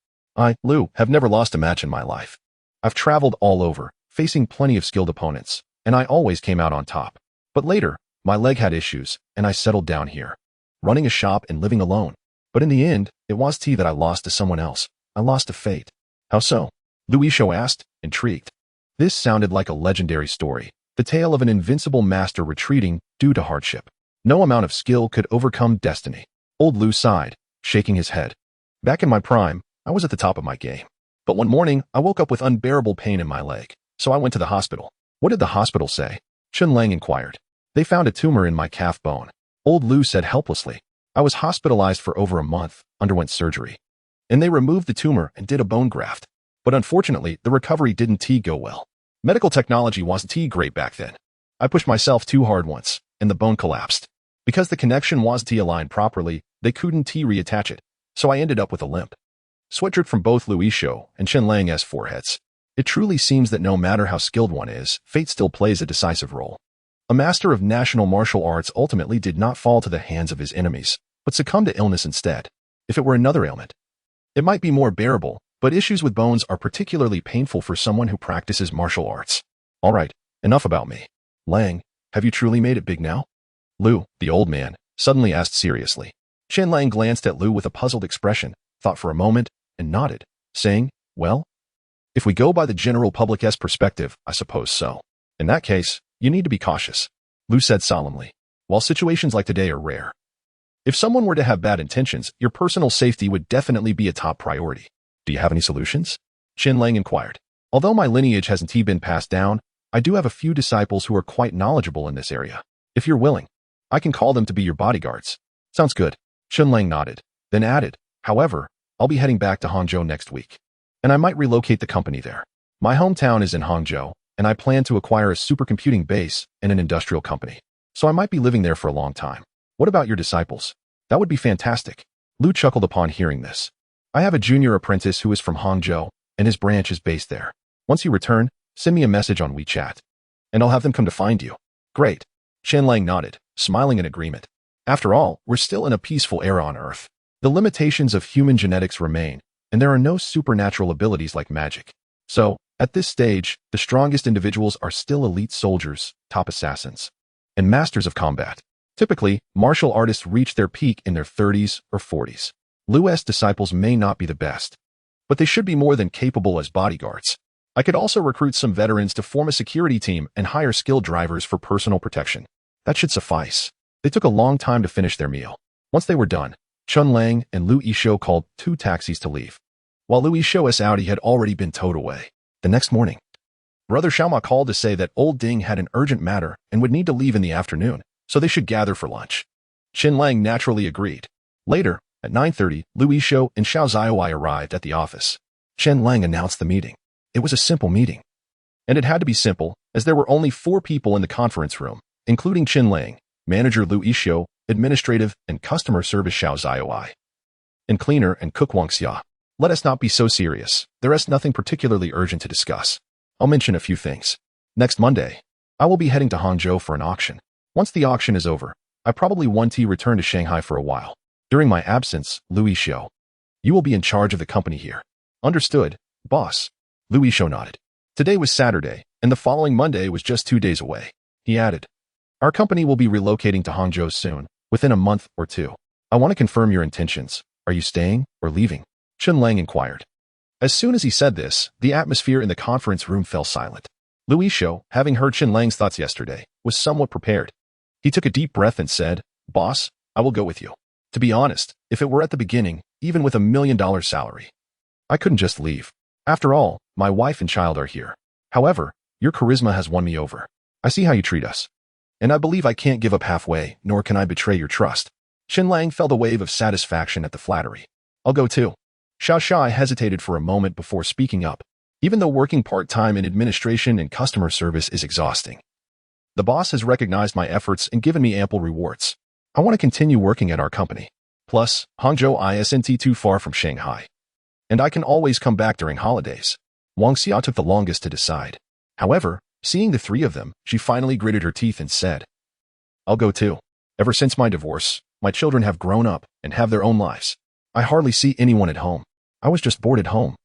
Lu, have never lost a match in my life. I've traveled all over, facing plenty of skilled opponents, and I always came out on top. But later, my leg had issues, and I settled down here, running a shop and living alone. But in the end, it was tea that I lost to someone else. I lost to fate. How so? Lu Yishou asked, intrigued. This sounded like a legendary story, the tale of an invincible master retreating due to hardship. No amount of skill could overcome destiny. Old Lu sighed, shaking his head. Back in my prime, I was at the top of my game. But one morning, I woke up with unbearable pain in my leg, so I went to the hospital. What did the hospital say? Chen Lang inquired. They found a tumor in my calf bone. Old Lu said helplessly. I was hospitalized for over a month, underwent surgery. And they removed the tumor and did a bone graft. But unfortunately, the recovery didn't go well. Medical technology wasn't great back then. I pushed myself too hard once, and the bone collapsed. Because the connection wasn't aligned properly, they couldn't reattach it, so I ended up with a limp. Sweat dripped from both Lu Yishou and Chen Lang's foreheads. It truly seems that no matter how skilled one is, fate still plays a decisive role. A master of national martial arts ultimately did not fall to the hands of his enemies, but succumbed to illness instead. If it were another ailment, it might be more bearable, but issues with bones are particularly painful for someone who practices martial arts. All right, enough about me. Lang, have you truly made it big now? Lu, the old man, suddenly asked seriously. Chen Lang glanced at Lu with a puzzled expression, thought for a moment, and nodded, saying, well, if we go by the general public's perspective, I suppose so. In that case, you need to be cautious, Lu said solemnly. While situations like today are rare, if someone were to have bad intentions, your personal safety would definitely be a top priority. Do you have any solutions? Chen Lang inquired. Although my lineage hasn't been passed down, I do have a few disciples who are quite knowledgeable in this area. If you're willing, I can call them to be your bodyguards. Sounds good. Chen Lang nodded, then added, however, I'll be heading back to Hangzhou next week, and I might relocate the company there. My hometown is in Hangzhou, and I plan to acquire a supercomputing base and an industrial company, so I might be living there for a long time. What about your disciples? That would be fantastic. Lu chuckled upon hearing this. I have a junior apprentice who is from Hangzhou, and his branch is based there. Once you return, send me a message on WeChat, and I'll have them come to find you. Great. Chen Lang nodded, smiling in agreement. After all, we're still in a peaceful era on Earth. The limitations of human genetics remain, and there are no supernatural abilities like magic. So, at this stage, the strongest individuals are still elite soldiers, top assassins, and masters of combat. Typically, martial artists reach their peak in their 30s or 40s. Lu's disciples may not be the best, but they should be more than capable as bodyguards. I could also recruit some veterans to form a security team and hire skilled drivers for personal protection. That should suffice. They took a long time to finish their meal. Once they were done, Chen Lang and Lu Yishou called 2 taxis to leave, while Lu Yishou's Audi had already been towed away. The next morning, Brother Xiaoma called to say that Old Ding had an urgent matter and would need to leave in the afternoon, so they should gather for lunch. Chen Lang naturally agreed. Later, at 9:30, Lu Yishou and Xiao Zaiwei arrived at the office. Chen Lang announced the meeting. It was a simple meeting. And it had to be simple, as there were only 4 people in the conference room, including Chen Lang, manager Lu Yishou, administrative and customer service Xiao Zaiwei, and cleaner and cook Wang Xia. Let us not be so serious. There is nothing particularly urgent to discuss. I'll mention a few things. Next Monday, I will be heading to Hangzhou for an auction. Once the auction is over, I probably want to return to Shanghai for a while. During my absence, Lu Yishou, you will be in charge of the company here. Understood, boss. Lu Yishou nodded. Today was Saturday, and the following Monday was just 2 days away. He added, our company will be relocating to Hangzhou soon, within a month or 2. I want to confirm your intentions. Are you staying or leaving? Chen Lang inquired. As soon as he said this, the atmosphere in the conference room fell silent. Lu Yishou, having heard Chen Lang's thoughts yesterday, was somewhat prepared. He took a deep breath and said, boss, I will go with you. To be honest, if it were at the beginning, even with $1 million salary, I couldn't just leave. After all, my wife and child are here. However, your charisma has won me over. I see how you treat us, and I believe I can't give up halfway, nor can I betray your trust. Chen Lang felt a wave of satisfaction at the flattery. I'll go too. Xiao Shai hesitated for a moment before speaking up. Even though working part-time in administration and customer service is exhausting, the boss has recognized my efforts and given me ample rewards. I want to continue working at our company. Plus, Hangzhou isn't too far from Shanghai, and I can always come back during holidays. Wang Xia took the longest to decide. However, seeing the 3 of them, she finally gritted her teeth and said, I'll go too. Ever since my divorce, my children have grown up and have their own lives. I hardly see anyone at home. I was just bored at home.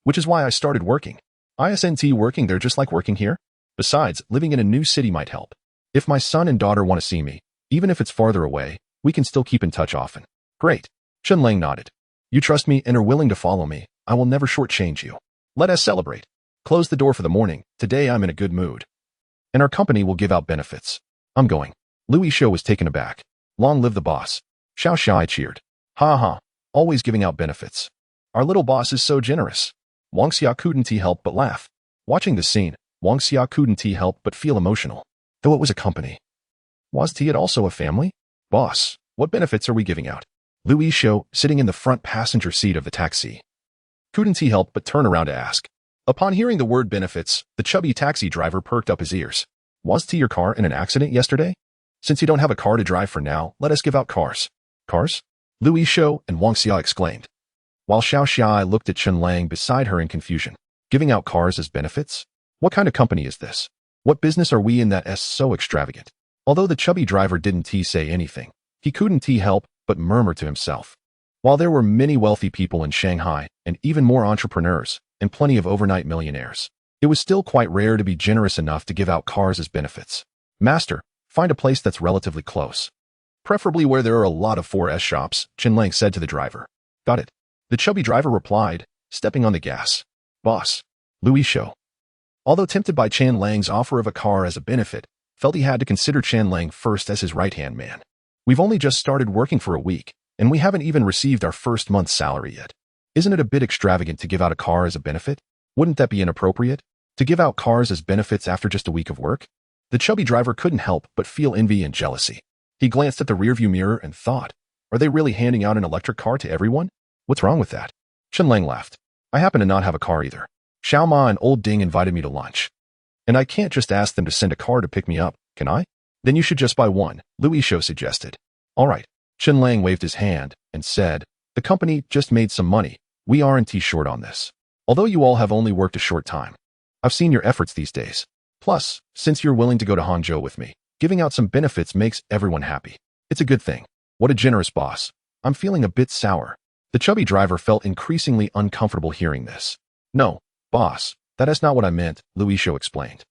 Which is why I started working. Isn't working there just like working here? Besides, living in a new city might help. If my son and daughter want to see me, even if it's farther away, we can still keep in touch often. Great. Chen Lang nodded. You trust me and are willing to follow me. I will never shortchange you. Let us celebrate. Close the door for the morning. Today I'm in a good mood. And our company will give out benefits. I'm going. Louis Shou was taken aback. Long live the boss. Xiao Shai cheered. Ha ha. Always giving out benefits. Our little boss is so generous. Wang Xia couldn't help but laugh. Watching the scene, Wang Xia couldn't help but feel emotional. Though it was a company. Was it also a family? Boss, what benefits are we giving out? Louis Shou, sitting in the front passenger seat of the taxi. Couldn't help but turn around to ask. Upon hearing the word benefits, the chubby taxi driver perked up his ears. Was your car in an accident yesterday? Since you don't have a car to drive for now, let us give out cars. Cars? Louis Shou and Wang Xia exclaimed. While Xiao Xiai looked at Chen Lang beside her in confusion. Giving out cars as benefits? What kind of company is this? What business are we in that is so extravagant? Although the chubby driver didn't say anything, he couldn't help but murmur to himself. While there were many wealthy people in Shanghai, and even more entrepreneurs, and plenty of overnight millionaires, it was still quite rare to be generous enough to give out cars as benefits. Master, find a place that's relatively close. Preferably where there are a lot of 4S shops, Chen Lang said to the driver. Got it. The chubby driver replied, stepping on the gas. Boss. Louis Shou. Although tempted by Chen Lang's offer of a car as a benefit, felt he had to consider Chen Lang first as his right-hand man. We've only just started working for a week, and we haven't even received our first month's salary yet. Isn't it a bit extravagant to give out a car as a benefit? Wouldn't that be inappropriate? To give out cars as benefits after just a week of work? The chubby driver couldn't help but feel envy and jealousy. He glanced at the rearview mirror and thought, are they really handing out an electric car to everyone? What's wrong with that? Chen Lang laughed. I happen to not have a car either. Xiao Ma and Old Ding invited me to lunch. And I can't just ask them to send a car to pick me up, can I? Then you should just buy one, Louis Shou suggested. All right. Chen Lang waved his hand and said, the company just made some money. We aren't short on this. Although you all have only worked a short time. I've seen your efforts these days. Plus, since you're willing to go to Hangzhou with me, giving out some benefits makes everyone happy. It's a good thing. What a generous boss. I'm feeling a bit sour. The chubby driver felt increasingly uncomfortable hearing this. No, boss, that is not what I meant, Louis Shou explained.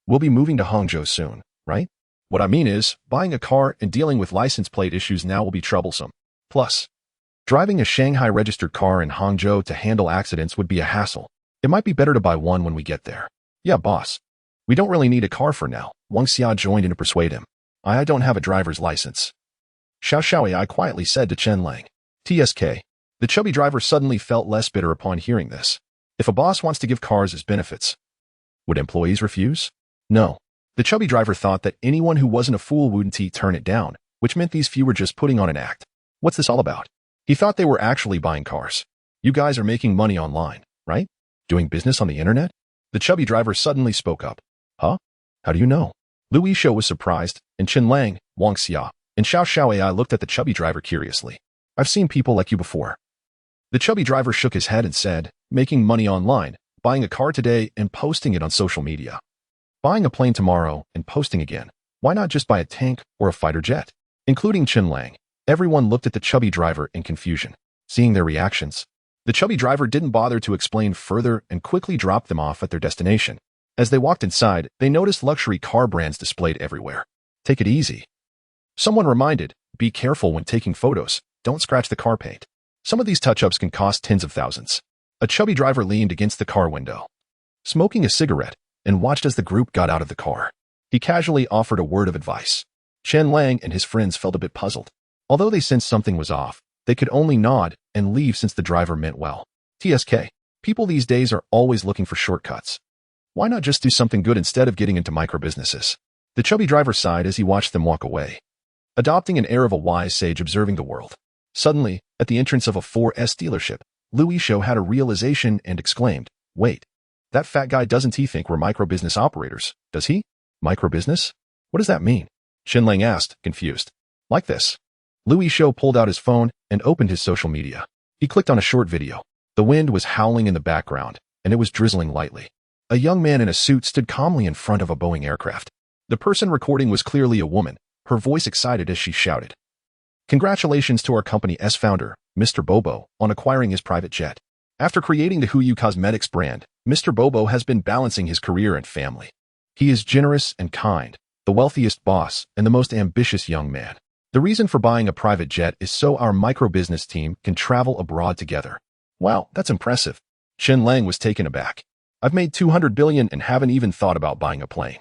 We'll be moving to Hangzhou soon, right? What I mean is, buying a car and dealing with license plate issues now will be troublesome. Plus, driving a Shanghai-registered car in Hangzhou to handle accidents would be a hassle. It might be better to buy one when we get there. Yeah, boss. We don't really need a car for now, Wang Xia joined in to persuade him. I don't have a driver's license. Xiao Xiaoyai quietly said to Chen Lang. TSK. The chubby driver suddenly felt less bitter upon hearing this. If a boss wants to give cars as benefits, would employees refuse? No. The chubby driver thought that anyone who wasn't a fool wouldn't turn it down, which meant these few were just putting on an act. What's this all about? He thought they were actually buying cars. You guys are making money online, right? Doing business on the internet? The chubby driver suddenly spoke up. Huh? How do you know? Louis Shou was surprised, and Chen Lang, Wang Xia, and Xiao Xiaoyai looked at the chubby driver curiously. I've seen people like you before. The chubby driver shook his head and said, making money online, buying a car today and posting it on social media. Buying a plane tomorrow and posting again. Why not just buy a tank or a fighter jet? Including Chen Lang. Everyone looked at the chubby driver in confusion. Seeing their reactions, the chubby driver didn't bother to explain further and quickly dropped them off at their destination. As they walked inside, they noticed luxury car brands displayed everywhere. Take it easy. Someone reminded, be careful when taking photos. Don't scratch the car paint. Some of these touch-ups can cost tens of thousands. A chubby driver leaned against the car window, smoking a cigarette, and watched as the group got out of the car. He casually offered a word of advice. Chen Lang and his friends felt a bit puzzled. Although they sensed something was off, they could only nod and leave since the driver meant well. TSK. People these days are always looking for shortcuts. Why not just do something good instead of getting into micro-businesses? The chubby driver sighed as he watched them walk away, adopting an air of a wise sage observing the world. Suddenly, at the entrance of a 4S dealership, Louis Shou had a realization and exclaimed, wait, that fat guy doesn't he think we're micro-business operators, does he? Micro-business? What does that mean? Chen Lang asked, confused. Like this. Louis Shou pulled out his phone and opened his social media. He clicked on a short video. The wind was howling in the background, and it was drizzling lightly. A young man in a suit stood calmly in front of a Boeing aircraft. The person recording was clearly a woman. Her her voice excited as she shouted. Congratulations to our company's founder, Mr. Bobo, on acquiring his private jet. After creating the Huyu Cosmetics brand, Mr. Bobo has been balancing his career and family. He is generous and kind, the wealthiest boss, and the most ambitious young man. The reason for buying a private jet is so our micro-business team can travel abroad together. Wow, that's impressive. Chen Lang was taken aback. I've made 200 billion and haven't even thought about buying a plane.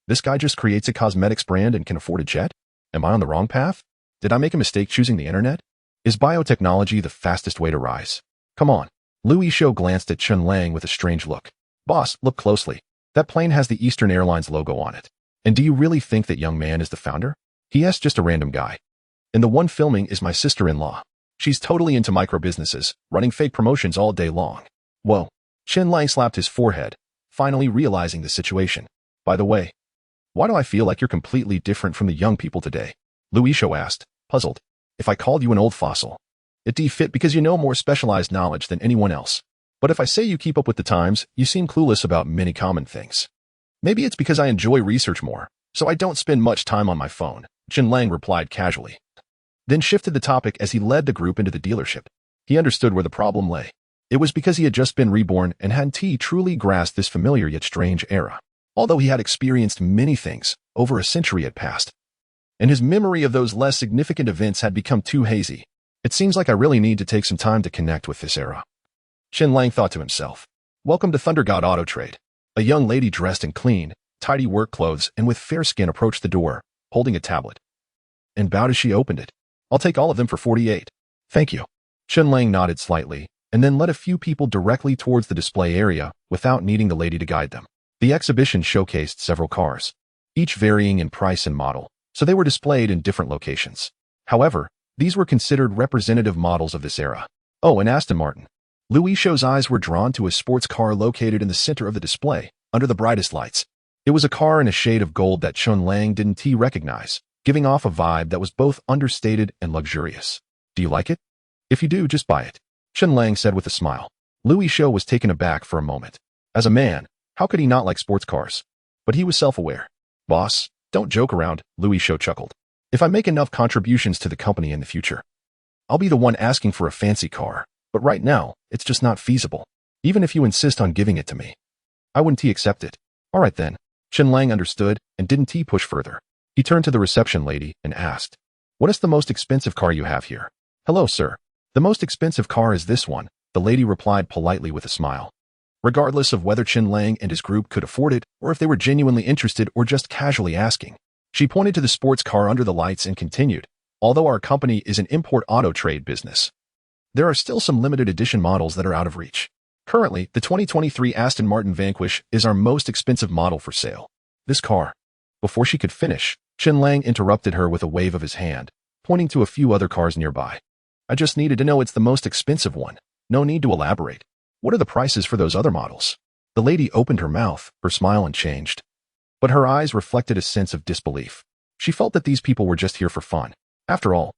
This guy just creates a cosmetics brand and can afford a jet? Am I on the wrong path? Did I make a mistake choosing the internet? Is biotechnology the fastest way to rise? Come on. Louis Shou glanced at Chen Lang with a strange look. Boss, look closely. That plane has the Eastern Airlines logo on it. And do you really think that young man is the founder? He's just a random guy. And the one filming is my sister-in-law. She's totally into micro-businesses, running fake promotions all day long. Whoa. Chen Lang slapped his forehead, finally realizing the situation. By the way, why do I feel like you're completely different from the young people today? Louis Shou asked, puzzled. If I called you an old fossil, it'd fit because you know more specialized knowledge than anyone else. But if I say you keep up with the times, you seem clueless about many common things. Maybe it's because I enjoy research more, so I don't spend much time on my phone, Chen Lang replied casually. Then shifted the topic as he led the group into the dealership. He understood where the problem lay. It was because he had just been reborn and hadn't truly grasped this familiar yet strange era. Although he had experienced many things, over a century had passed. And his memory of those less significant events had become too hazy. It seems like I really need to take some time to connect with this era. Chen Lang thought to himself. Welcome to Thunder God Auto Trade. A young lady dressed in clean, tidy work clothes and with fair skin approached the door, holding a tablet. And bowed as she opened it. I'll take all of them for 48. Thank you. Chen Lang nodded slightly, and then led a few people directly towards the display area without needing the lady to guide them. The exhibition showcased several cars, each varying in price and model, so they were displayed in different locations. However, these were considered representative models of this era. Oh, and Aston Martin. Louis Shou's eyes were drawn to a sports car located in the center of the display, under the brightest lights. It was a car in a shade of gold that Chen Lang didn't recognize, giving off a vibe that was both understated and luxurious. Do you like it? If you do, just buy it, Chen Lang said with a smile. Louis Shou was taken aback for a moment. As a man, how could he not like sports cars? But he was self-aware. Boss, don't joke around, Louis Shou chuckled. If I make enough contributions to the company in the future, I'll be the one asking for a fancy car. But right now, it's just not feasible. Even if you insist on giving it to me, I wouldn't accept it. All right then. Chen Lang understood and didn't push further. He turned to the reception lady and asked, what is the most expensive car you have here? Hello, sir. The most expensive car is this one, the lady replied politely with a smile. Regardless of whether Chen Lang and his group could afford it or if they were genuinely interested or just casually asking, she pointed to the sports car under the lights and continued, although our company is an import auto trade business, there are still some limited edition models that are out of reach. Currently, the 2023 Aston Martin Vanquish is our most expensive model for sale. This car. Before she could finish, Chen Lang interrupted her with a wave of his hand, pointing to a few other cars nearby. I just needed to know it's the most expensive one. No need to elaborate. What are the prices for those other models? The lady opened her mouth, her smile unchanged. But her eyes reflected a sense of disbelief. She felt that these people were just here for fun. After all,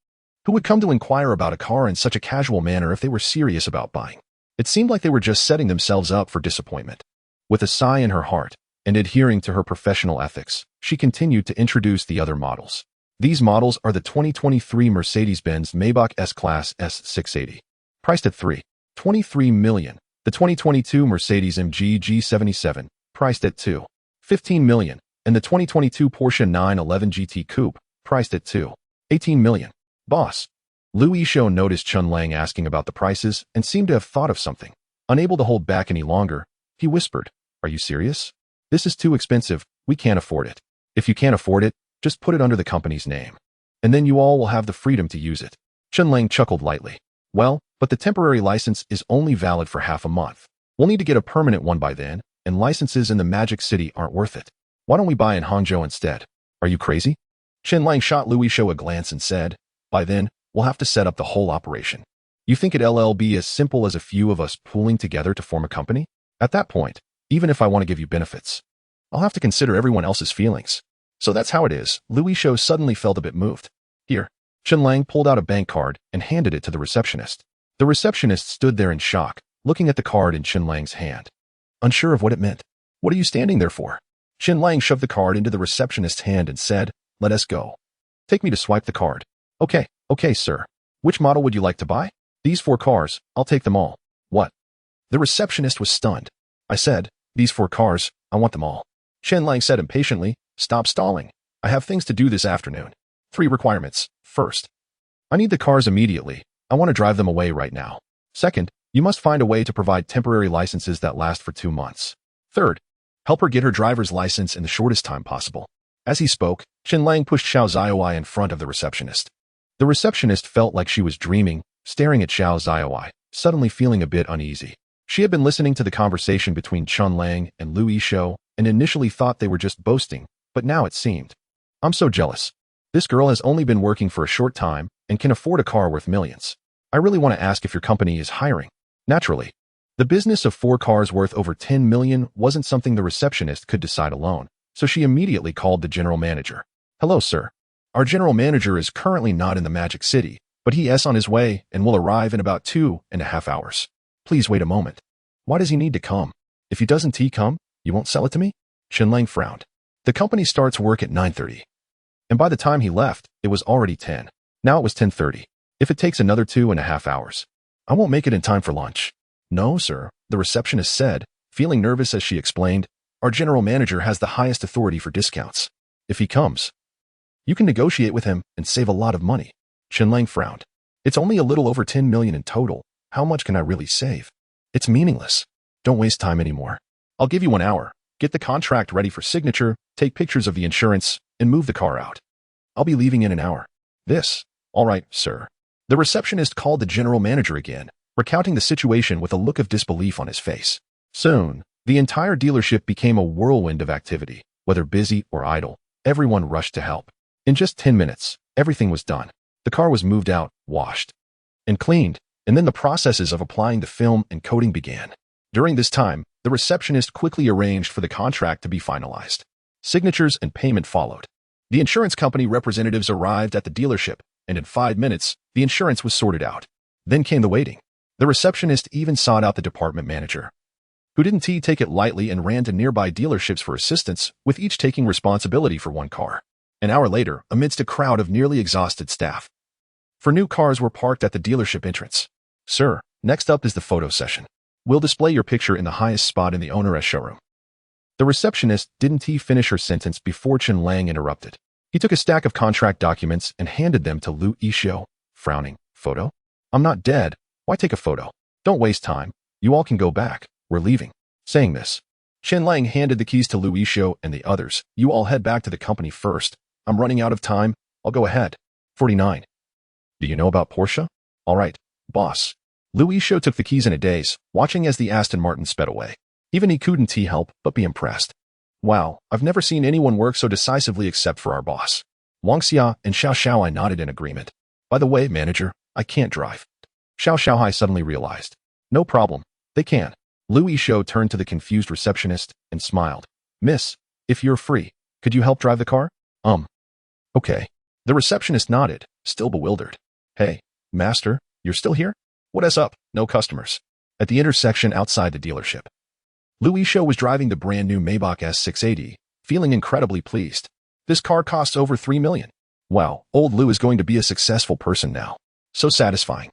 who would come to inquire about a car in such a casual manner if they were serious about buying? It seemed like they were just setting themselves up for disappointment. With a sigh in her heart, and adhering to her professional ethics, she continued to introduce the other models. These models are the 2023 Mercedes-Benz Maybach S-Class S680, priced at $3.23 million. The 2022 Mercedes-AMG G77, priced at $2.15 million. And the 2022 Porsche 911 GT Coupe, priced at $2.18 million. Boss. Louis Shou noticed Chen Lang asking about the prices and seemed to have thought of something. Unable to hold back any longer, he whispered, are you serious? This is too expensive, we can't afford it. If you can't afford it, just put it under the company's name. And then you all will have the freedom to use it. Chen Lang chuckled lightly. Well, but the temporary license is only valid for half a month. We'll need to get a permanent one by then, and licenses in the Magic City aren't worth it. Why don't we buy in Hangzhou instead? Are you crazy? Chen Lang shot Louis Shou a glance and said, by then, we'll have to set up the whole operation. You think it'll be as simple as a few of us pooling together to form a company? At that point, even if I want to give you benefits, I'll have to consider everyone else's feelings. So that's how it is. Louis Shou suddenly felt a bit moved. Here. Chen Lang pulled out a bank card and handed it to the receptionist. The receptionist stood there in shock, looking at the card in Chen Lang's hand, unsure of what it meant. What are you standing there for? Chen Lang shoved the card into the receptionist's hand and said, let us go. Take me to swipe the card. Okay, sir. Which model would you like to buy? These 4 cars, I'll take them all. What? The receptionist was stunned. I said, these 4 cars, I want them all. Chen Lang said impatiently, stop stalling. I have things to do this afternoon. 3 requirements. First, I need the cars immediately. I want to drive them away right now. Second, you must find a way to provide temporary licenses that last for 2 months. Third, help her get her driver's license in the shortest time possible. As he spoke, Chen Lang pushed Xiao Zaiwei in front of the receptionist. The receptionist felt like she was dreaming, staring at Xiao Zaiwei, suddenly feeling a bit uneasy. She had been listening to the conversation between Chen Lang and Lu Yishou and initially thought they were just boasting, but now it seemed. I'm so jealous. This girl has only been working for a short time and can afford a car worth millions. I really want to ask if your company is hiring. Naturally, the business of 4 cars worth over 10 million wasn't something the receptionist could decide alone, so she immediately called the general manager. Hello, sir. Our general manager is currently not in the Magic City, but he is on his way and will arrive in about 2.5 hours. Please wait a moment. Why does he need to come? If he doesn't come, you won't sell it to me? Chen Lang frowned. The company starts work at 9:30. And by the time he left, it was already 10. Now it was 10:30. If it takes another 2.5 hours, I won't make it in time for lunch. No, sir, the receptionist said, feeling nervous as she explained, our general manager has the highest authority for discounts. If he comes, you can negotiate with him and save a lot of money. Chen Lang frowned. It's only a little over 10 million in total. How much can I really save? It's meaningless. Don't waste time anymore. I'll give you 1 hour. Get the contract ready for signature, take pictures of the insurance, and move the car out. I'll be leaving in an hour. All right, sir. The receptionist called the general manager again, recounting the situation with a look of disbelief on his face. Soon, the entire dealership became a whirlwind of activity. Whether busy or idle, everyone rushed to help. In just 10 minutes, everything was done. The car was moved out, washed, and cleaned, and then the processes of applying the film and coating began. During this time, the receptionist quickly arranged for the contract to be finalized. Signatures and payment followed. The insurance company representatives arrived at the dealership, and in 5 minutes, the insurance was sorted out. Then came the waiting. The receptionist even sought out the department manager, who didn't take it lightly and ran to nearby dealerships for assistance, with each taking responsibility for 1 car. An hour later, amidst a crowd of nearly exhausted staff, 4 new cars were parked at the dealership entrance. Sir, next up is the photo session. We'll display your picture in the highest spot in the owner's showroom. The receptionist didn't finish her sentence before Chen Lang interrupted. He took a stack of contract documents and handed them to Lu Yishou, frowning. Photo? I'm not dead. Why take a photo? Don't waste time. You all can go back. We're leaving. Saying this, Chen Lang handed the keys to Lu Yishou and the others. You all head back to the company first. I'm running out of time. I'll go ahead. 49. Do you know about Porsche? All right, boss. Lu Yishou took the keys in a daze, watching as the Aston Martin sped away. Even he couldn't help but be impressed. Wow, I've never seen anyone work so decisively except for our boss. Wang Xia and Xiao Xiaohai nodded in agreement. By the way, manager, I can't drive. Xiao Xiaohai suddenly realized. No problem. They can. Lu Yishou turned to the confused receptionist and smiled. Miss, if you're free, could you help drive the car? Okay. The receptionist nodded, still bewildered. Hey, master, you're still here? What is up? No customers. At the intersection outside the dealership, Lu Yishou was driving the brand new Maybach S680, feeling incredibly pleased. This car costs over 3 million. Wow, old Lu is going to be a successful person now. So satisfying.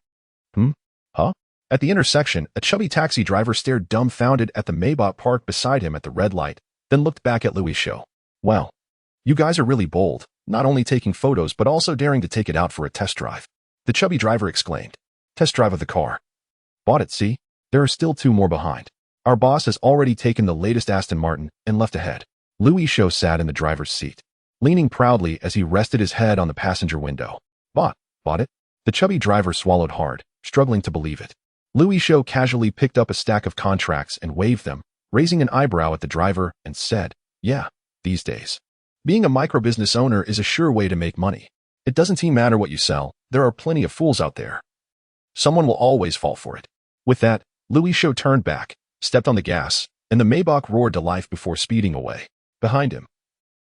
Huh? At the intersection, a chubby taxi driver stared dumbfounded at the Maybach parked beside him at the red light, then looked back at Lu Yishou. Wow. You guys are really bold, not only taking photos but also daring to take it out for a test drive. The chubby driver exclaimed. Test drive of the car. Bought it, see? There are still 2 more behind. Our boss has already taken the latest Aston Martin and left ahead. Lu Yishou sat in the driver's seat, leaning proudly as he rested his head on the passenger window. Bought it? The chubby driver swallowed hard, struggling to believe it. Lu Yishou casually picked up a stack of contracts and waved them, raising an eyebrow at the driver, and said, Yeah, these days, being a micro-business owner is a sure way to make money. It doesn't matter what you sell, there are plenty of fools out there. Someone will always fall for it. With that, Lu Yishou turned back, stepped on the gas, and the Maybach roared to life before speeding away. Behind him,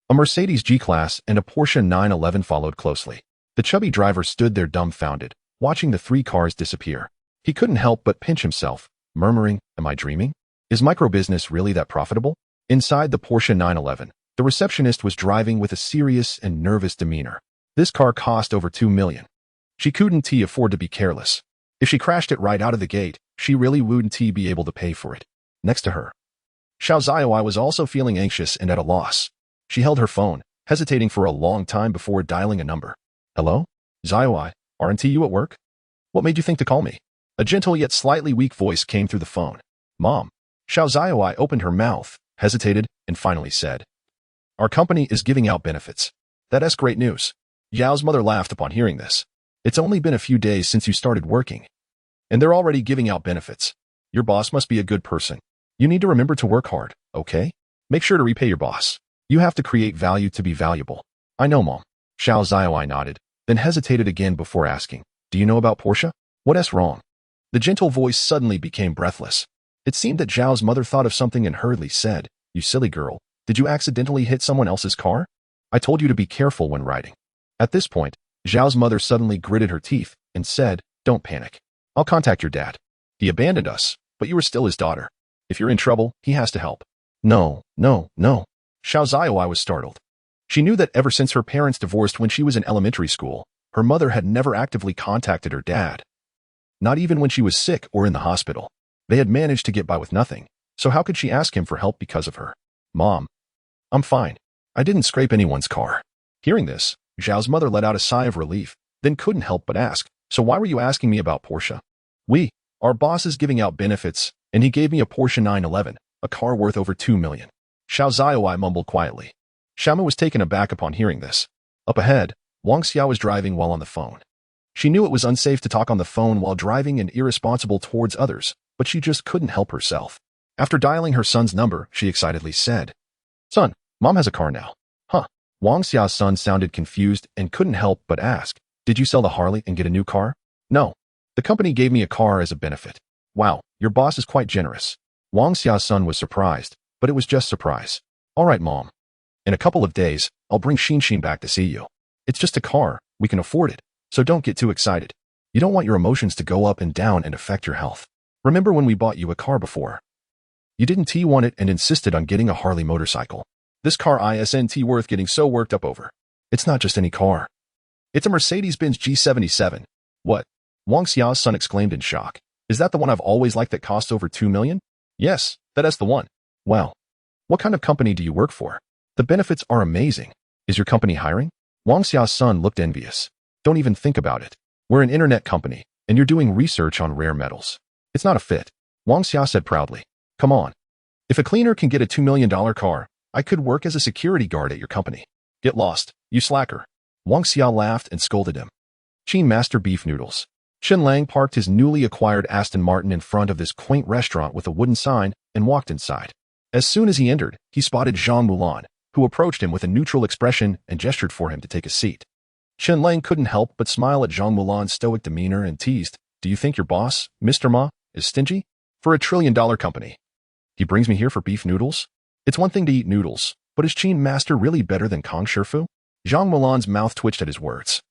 a Mercedes G-Class and a Porsche 911 followed closely. The chubby driver stood there dumbfounded, watching the 3 cars disappear. He couldn't help but pinch himself, murmuring, Am I dreaming? Is micro-business really that profitable? Inside the Porsche 911, the receptionist was driving with a serious and nervous demeanor. This car cost over 2 million. She couldn't afford to be careless. If she crashed it right out of the gate, she really wouldn't be able to pay for it. Next to her, Xiao Ziyoi was also feeling anxious and at a loss. She held her phone, hesitating for a long time before dialing a number. Hello? Ziyoi, aren't you at work? What made you think to call me? A gentle yet slightly weak voice came through the phone. Mom. Xiao Ziyoi opened her mouth, hesitated, and finally said, Our company is giving out benefits. That's great news. Yao's mother laughed upon hearing this. It's only been a few days since you started working. And they're already giving out benefits. Your boss must be a good person. You need to remember to work hard, okay? Make sure to repay your boss. You have to create value to be valuable. I know, Mom. Xiao Ziyoi nodded, then hesitated again before asking, Do you know about Porsche? What's wrong? The gentle voice suddenly became breathless. It seemed that Zhao's mother thought of something and hurriedly said, You silly girl, did you accidentally hit someone else's car? I told you to be careful when riding. At this point, Zhao's mother suddenly gritted her teeth and said, Don't panic. I'll contact your dad. He abandoned us, but you are still his daughter. If you're in trouble, he has to help. No. Xiao Ziyoi was startled. She knew that ever since her parents divorced when she was in elementary school, her mother had never actively contacted her dad. Not even when she was sick or in the hospital. They had managed to get by with nothing, so how could she ask him for help because of her? Mom. I'm fine. I didn't scrape anyone's car. Hearing this, Zhao's mother let out a sigh of relief, then couldn't help but ask, So why were you asking me about Porsche? Our boss is giving out benefits, and he gave me a Porsche 911, a car worth over 2 million. Xiao Ziyoi mumbled quietly. Xiaoma was taken aback upon hearing this. Up ahead, Wang Xiao was driving while on the phone. She knew it was unsafe to talk on the phone while driving and irresponsible towards others, but she just couldn't help herself. After dialing her son's number, she excitedly said, Son, Mom has a car now. Huh. Wang Xiao's son sounded confused and couldn't help but ask, Did you sell the Harley and get a new car? No. The company gave me a car as a benefit. Wow, your boss is quite generous. Wang Xiao's son was surprised, but it was just surprise. All right, Mom. In a couple of days, I'll bring Xin back to see you. It's just a car, we can afford it, so don't get too excited. You don't want your emotions to go up and down and affect your health. Remember when we bought you a car before? You didn't want it and insisted on getting a Harley motorcycle. This car isn't worth getting so worked up over. It's not just any car. It's a Mercedes-Benz G77. What? Wang Xiao's son exclaimed in shock. Is that the one I've always liked that costs over 2 million? Yes, that's the one. Well, what kind of company do you work for? The benefits are amazing. Is your company hiring? Wang Xiao's son looked envious. Don't even think about it. We're an internet company, and you're doing research on rare metals. It's not a fit. Wang Xiao said proudly. Come on. If a cleaner can get a $2 million car, I could work as a security guard at your company. Get lost, you slacker. Wang Xiao laughed and scolded him. Chen Master Beef Noodles. Chen Lang parked his newly acquired Aston Martin in front of this quaint restaurant with a wooden sign and walked inside. As soon as he entered, he spotted Zhang Mulan, who approached him with a neutral expression and gestured for him to take a seat. Chen Lang couldn't help but smile at Zhang Mulan's stoic demeanor and teased, Do you think your boss, Mr. Ma, is stingy? For a $1 trillion company. He brings me here for beef noodles? It's one thing to eat noodles, but is Chen Master really better than Kong Shifu? Zhang Mulan's mouth twitched at his words.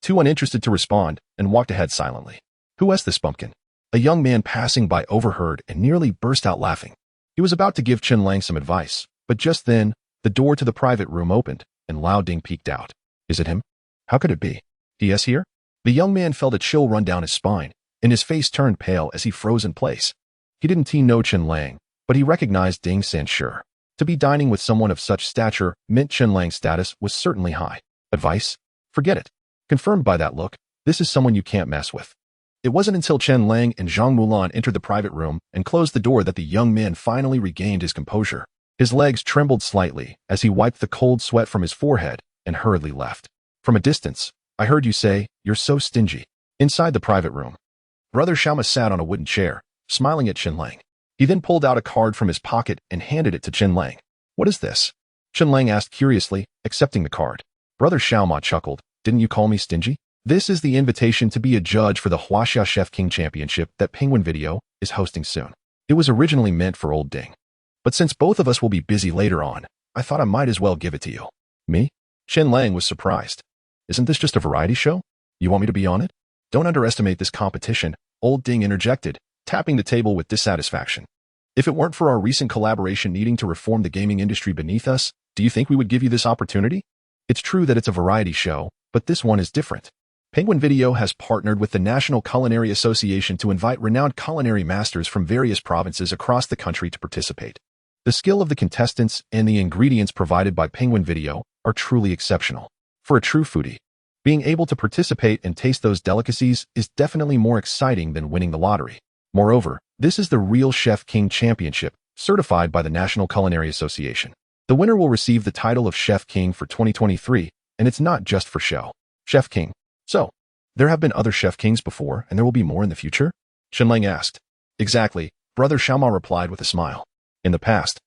Too uninterested to respond, and walked ahead silently. Who is this bumpkin? A young man passing by overheard and nearly burst out laughing. He was about to give Chen Lang some advice, but just then, the door to the private room opened, and Lao Ding peeked out. Is it him? How could it be? He is here? The young man felt a chill run down his spine, and his face turned pale as he froze in place. He didn't know Chen Lang, but he recognized Ding Sanshur. To be dining with someone of such stature meant Chen Lang's status was certainly high. Advice? Forget it. Confirmed by that look, this is someone you can't mess with. It wasn't until Chen Lang and Zhang Mulan entered the private room and closed the door that the young man finally regained his composure. His legs trembled slightly as he wiped the cold sweat from his forehead and hurriedly left. From a distance, I heard you say, You're so stingy. Inside the private room, Brother Xiaoma sat on a wooden chair, smiling at Chen Lang. He then pulled out a card from his pocket and handed it to Chen Lang. What is this? Chen Lang asked curiously, accepting the card. Brother Xiaoma chuckled. Didn't you call me stingy? This is the invitation to be a judge for the Huaxia Chef King Championship that Penguin Video is hosting soon. It was originally meant for old Ding. But since both of us will be busy later on, I thought I might as well give it to you. Me? Chen Lang was surprised. Isn't this just a variety show? You want me to be on it? Don't underestimate this competition, old Ding interjected, tapping the table with dissatisfaction. If it weren't for our recent collaboration needing to reform the gaming industry beneath us, do you think we would give you this opportunity? It's true that it's a variety show, But this one is different. Penguin Video has partnered with the National Culinary Association to invite renowned culinary masters from various provinces across the country to participate. The skill of the contestants and the ingredients provided by Penguin Video are truly exceptional. For a true foodie, being able to participate and taste those delicacies is definitely more exciting than winning the lottery. Moreover, this is the real Chef King Championship, certified by the National Culinary Association. The winner will receive the title of Chef King for 2023, and it's not just for show. Chef King. So, there have been other Chef Kings before, and there will be more in the future? Chen Lang asked. Exactly, Brother Xiaoma replied with a smile. In the past,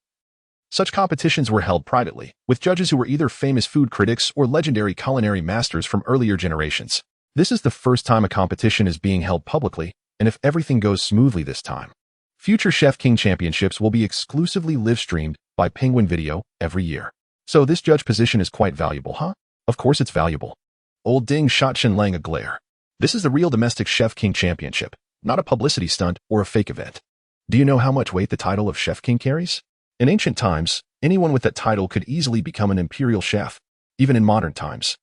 such competitions were held privately, with judges who were either famous food critics or legendary culinary masters from earlier generations. This is the first time a competition is being held publicly, and if everything goes smoothly this time, future Chef King Championships will be exclusively live-streamed by Penguin Video every year. So this judge position is quite valuable, huh? Of course it's valuable. Old Ding shot Chen Lang a glare. This is the real domestic Chef King Championship, not a publicity stunt or a fake event. Do you know how much weight the title of Chef King carries? In ancient times, anyone with that title could easily become an imperial chef, even in modern times.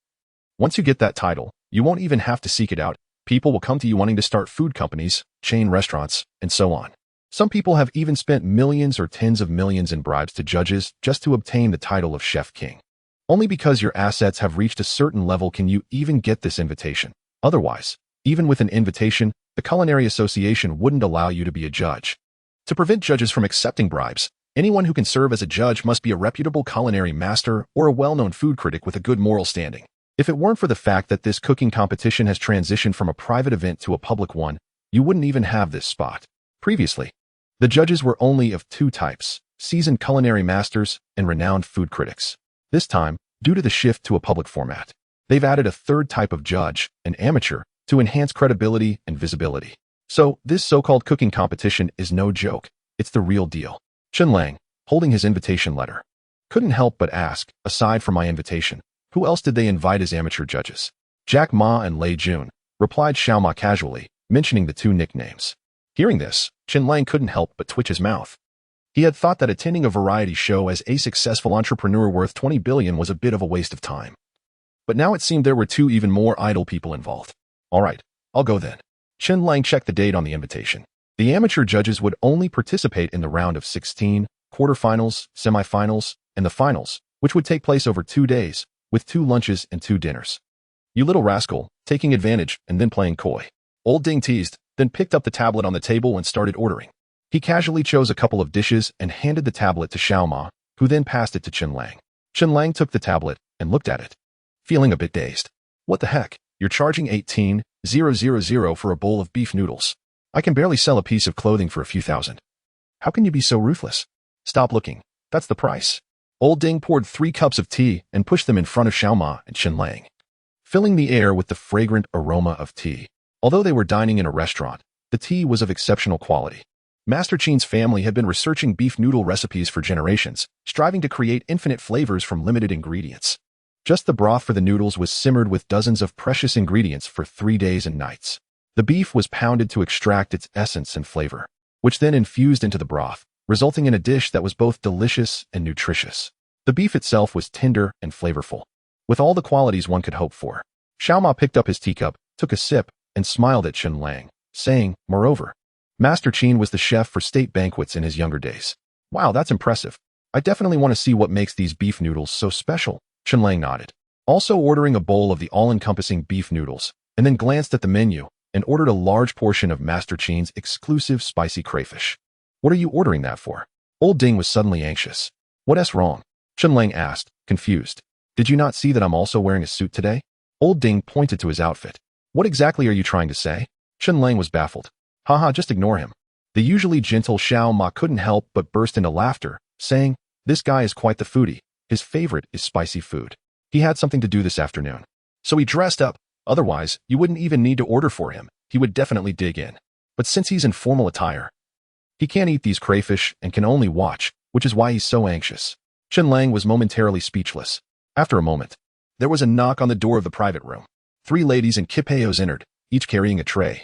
Once you get that title, you won't even have to seek it out. People will come to you wanting to start food companies, chain restaurants, and so on. Some people have even spent millions or tens of millions in bribes to judges just to obtain the title of Chef King. Only because your assets have reached a certain level can you even get this invitation. Otherwise, even with an invitation, the Culinary Association wouldn't allow you to be a judge. To prevent judges from accepting bribes, anyone who can serve as a judge must be a reputable culinary master or a well-known food critic with a good moral standing. If it weren't for the fact that this cooking competition has transitioned from a private event to a public one, you wouldn't even have this spot. Previously, the judges were only of two types: seasoned culinary masters and renowned food critics. This time, due to the shift to a public format, they've added a third type of judge, an amateur, to enhance credibility and visibility. So, this so-called cooking competition is no joke. It's the real deal. Chen Lang, holding his invitation letter, couldn't help but ask, aside from my invitation, who else did they invite as amateur judges? Jack Ma and Lei Jun, replied Xiaoma casually, mentioning the two nicknames. Hearing this, Chen Lang couldn't help but twitch his mouth. He had thought that attending a variety show as a successful entrepreneur worth 20 billion was a bit of a waste of time. But now it seemed there were two even more idle people involved. All right, I'll go then. Chen Lang checked the date on the invitation. The amateur judges would only participate in the round of 16, quarterfinals, semifinals, and the finals, which would take place over 2 days, with 2 lunches and 2 dinners. You little rascal, taking advantage and then playing coy. Old Ding teased, then picked up the tablet on the table and started ordering. He casually chose a couple of dishes and handed the tablet to Xiaoma, who then passed it to Chen Lang. Chen Lang took the tablet and looked at it, feeling a bit dazed. What the heck? You're charging 18,000 for a bowl of beef noodles. I can barely sell a piece of clothing for a few thousand. How can you be so ruthless? Stop looking. That's the price. Old Ding poured 3 cups of tea and pushed them in front of Xiaoma and Chen Lang, filling the air with the fragrant aroma of tea. Although they were dining in a restaurant, the tea was of exceptional quality. Master Chen's family had been researching beef noodle recipes for generations, striving to create infinite flavors from limited ingredients. Just the broth for the noodles was simmered with dozens of precious ingredients for 3 days and nights. The beef was pounded to extract its essence and flavor, which then infused into the broth, resulting in a dish that was both delicious and nutritious. The beef itself was tender and flavorful, with all the qualities one could hope for. Xiaoma picked up his teacup, took a sip, and smiled at Chen Lang, saying, moreover, Master Chen was the chef for state banquets in his younger days. Wow, that's impressive. I definitely want to see what makes these beef noodles so special. Chen Lang nodded, also ordering a bowl of the all-encompassing beef noodles, and then glanced at the menu and ordered a large portion of Master Chen's exclusive spicy crayfish. What are you ordering that for? Old Ding was suddenly anxious. What's wrong? Chen Lang asked, confused. Did you not see that I'm also wearing a suit today? Old Ding pointed to his outfit. What exactly are you trying to say? Chen Lang was baffled. Haha, just ignore him. The usually gentle Xiaoma couldn't help but burst into laughter, saying, this guy is quite the foodie. His favorite is spicy food. He had something to do this afternoon, so he dressed up. Otherwise, you wouldn't even need to order for him. He would definitely dig in. But since he's in formal attire, he can't eat these crayfish and can only watch, which is why he's so anxious. Chen Lang was momentarily speechless. After a moment, there was a knock on the door of the private room. 3 ladies in kipayos entered, each carrying a tray,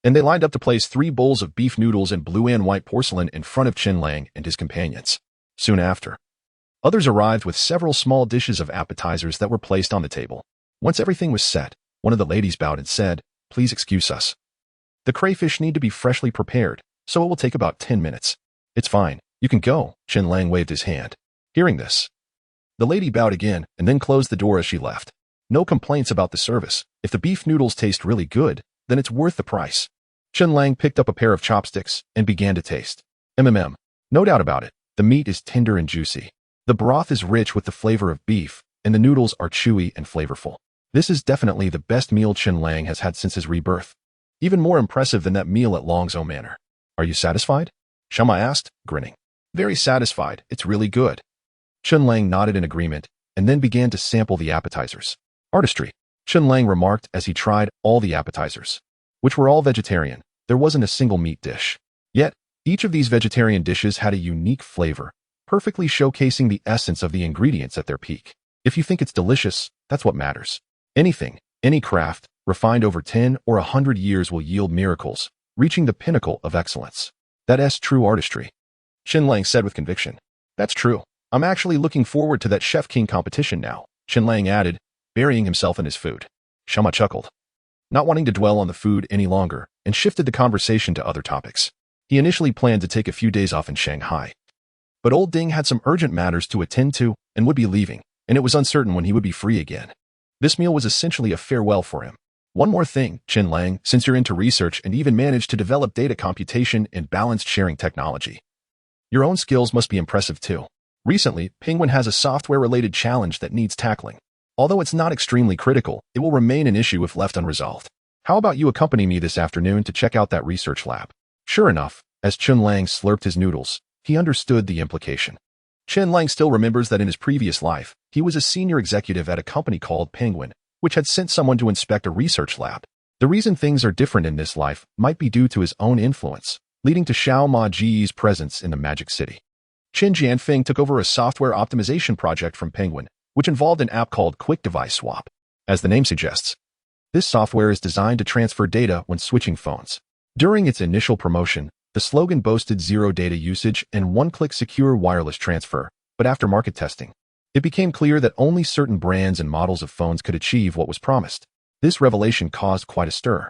and they lined up to place 3 bowls of beef noodles and blue and white porcelain in front of Chen Lang and his companions. Soon after, others arrived with several small dishes of appetizers that were placed on the table. Once everything was set, one of the ladies bowed and said, "Please excuse us. The crayfish need to be freshly prepared, so it will take about 10 minutes. It's fine. You can go." Chen Lang waved his hand. Hearing this, the lady bowed again and then closed the door as she left. No complaints about the service. If the beef noodles taste really good, then it's worth the price. Chen Lang picked up a pair of chopsticks and began to taste. No doubt about it, the meat is tender and juicy. The broth is rich with the flavor of beef, and the noodles are chewy and flavorful. This is definitely the best meal Chen Lang has had since his rebirth. Even more impressive than that meal at Longzhou Manor. "Are you satisfied?" Shama asked, grinning. "Very satisfied. It's really good." Chen Lang nodded in agreement and then began to sample the appetizers. "Artistry," Chen Lang remarked as he tried all the appetizers, which were all vegetarian. There wasn't a single meat dish. Yet, each of these vegetarian dishes had a unique flavor, perfectly showcasing the essence of the ingredients at their peak. If you think it's delicious, that's what matters. Anything, any craft, refined over 10 or 100 years will yield miracles, reaching the pinnacle of excellence. That's true artistry. Chen Lang said with conviction. "That's true. I'm actually looking forward to that Chef King competition now," Chen Lang added, burying himself in his food. Shama chuckled, not wanting to dwell on the food any longer, and shifted the conversation to other topics. He initially planned to take a few days off in Shanghai. But old Ding had some urgent matters to attend to and would be leaving, and it was uncertain when he would be free again. This meal was essentially a farewell for him. "One more thing, Chen Lang, since you're into research and even managed to develop data computation and balanced sharing technology. Your own skills must be impressive too. Recently, Penguin has a software-related challenge that needs tackling. Although it's not extremely critical, it will remain an issue if left unresolved. How about you accompany me this afternoon to check out that research lab?" Sure enough, as Chen Lang slurped his noodles, he understood the implication. Chen Lang still remembers that in his previous life, he was a senior executive at a company called Penguin, which had sent someone to inspect a research lab. The reason things are different in this life might be due to his own influence, leading to Xiao Ma Ji's presence in the Magic City. Chen Jianfeng took over a software optimization project from Penguin, which involved an app called Quick Device Swap. As the name suggests, this software is designed to transfer data when switching phones. During its initial promotion, the slogan boasted zero data usage and one-click secure wireless transfer, but after market testing, it became clear that only certain brands and models of phones could achieve what was promised. This revelation caused quite a stir.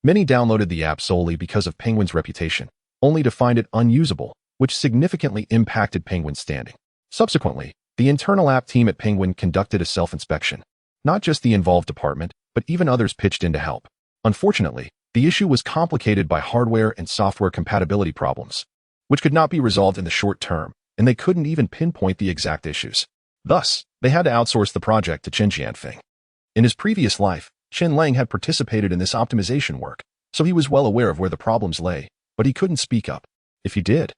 Many downloaded the app solely because of Penguin's reputation, only to find it unusable, which significantly impacted Penguin's standing. Subsequently, the internal app team at Penguin conducted a self-inspection. Not just the involved department, but even others pitched in to help. Unfortunately, the issue was complicated by hardware and software compatibility problems, which could not be resolved in the short term, and they couldn't even pinpoint the exact issues. Thus, they had to outsource the project to Chen Jianfeng. In his previous life, Chen Lang had participated in this optimization work, so he was well aware of where the problems lay, but he couldn't speak up. If he did,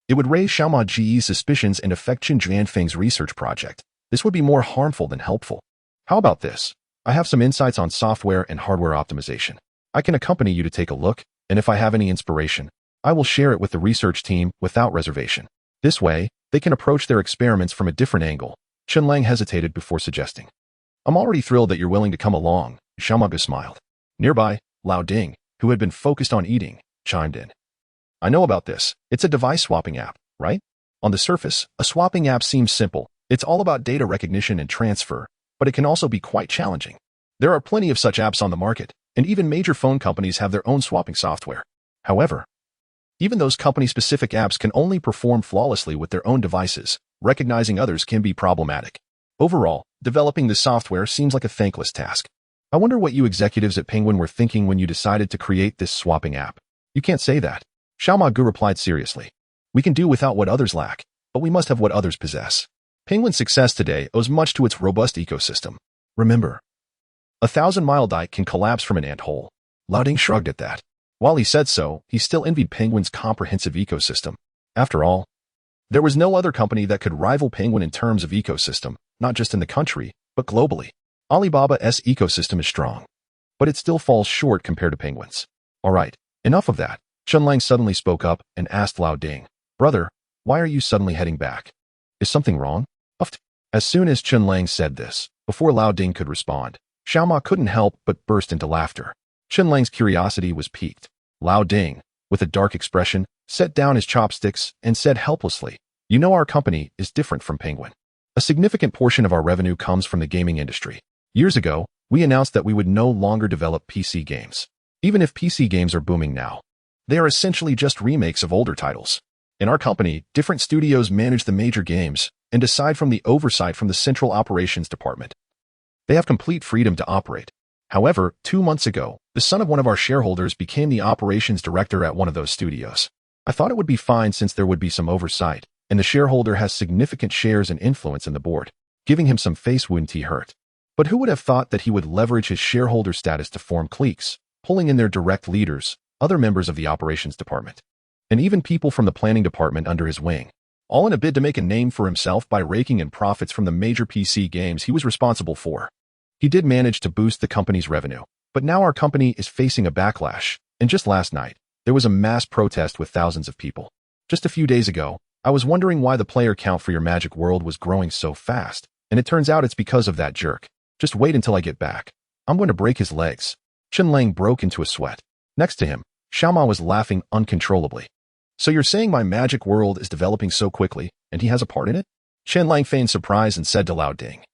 it would raise Xiao Ma Ji's suspicions and affect Chen Jianfeng's research project. This would be more harmful than helpful. How about this? I have some insights on software and hardware optimization. I can accompany you to take a look, and if I have any inspiration, I will share it with the research team without reservation. This way, they can approach their experiments from a different angle. Chen Lang hesitated before suggesting. "I'm already thrilled that you're willing to come along," Xiaomagu smiled. Nearby, Lao Ding, who had been focused on eating, chimed in. "I know about this. It's a device swapping app, right? On the surface, a swapping app seems simple. It's all about data recognition and transfer, but it can also be quite challenging. There are plenty of such apps on the market, and even major phone companies have their own swapping software. However, even those company-specific apps can only perform flawlessly with their own devices. Recognizing others can be problematic. Overall, developing this software seems like a thankless task. I wonder what you executives at Penguin were thinking when you decided to create this swapping app." "You can't say that," Xiaomagu replied seriously. "We can do without what others lack, but we must have what others possess. Penguin's success today owes much to its robust ecosystem. Remember, a 1,000-mile dike can collapse from an ant-hole." Lao Ding shrugged at that. While he said so, he still envied Penguin's comprehensive ecosystem. After all, there was no other company that could rival Penguin in terms of ecosystem, not just in the country, but globally. Alibaba's ecosystem is strong, but it still falls short compared to Penguin's. "All right, enough of that." Chen Lang suddenly spoke up and asked Lao Ding, "Brother, why are you suddenly heading back? Is something wrong?" As soon as Chen Lang said this, before Lao Ding could respond, Xiao Ma couldn't help but burst into laughter. Chen Lang's curiosity was piqued. Lao Ding, with a dark expression, set down his chopsticks and said helplessly, "You know our company is different from Penguin. A significant portion of our revenue comes from the gaming industry. Years ago, We announced that we would no longer develop PC games. Even if PC games are booming now, they are essentially just remakes of older titles. In our company, different studios manage the major games and decide from the oversight from the Central Operations Department. They have complete freedom to operate. However, 2 months ago, the son of one of our shareholders became the operations director at one of those studios. I thought it would be fine since there would be some oversight, and the shareholder has significant shares and influence in the board, giving him some face wound he hurt. But who would have thought that he would leverage his shareholder status to form cliques, pulling in their direct leaders, other members of the operations department, and even people from the planning department under his wing, all in a bid to make a name for himself by raking in profits from the major PC games he was responsible for. He did manage to boost the company's revenue, but now our company is facing a backlash, and just last night, there was a mass protest with thousands of people. Just a few days ago, I was wondering why the player count for your Magic World was growing so fast, and it turns out it's because of that jerk. Just wait until I get back. I'm going to break his legs. Chen Lang broke into a sweat. Next to him, Xiaoma was laughing uncontrollably. So you're saying my Magic World is developing so quickly, and he has a part in it? Chen Lang feigned surprise and said to Lao Ding,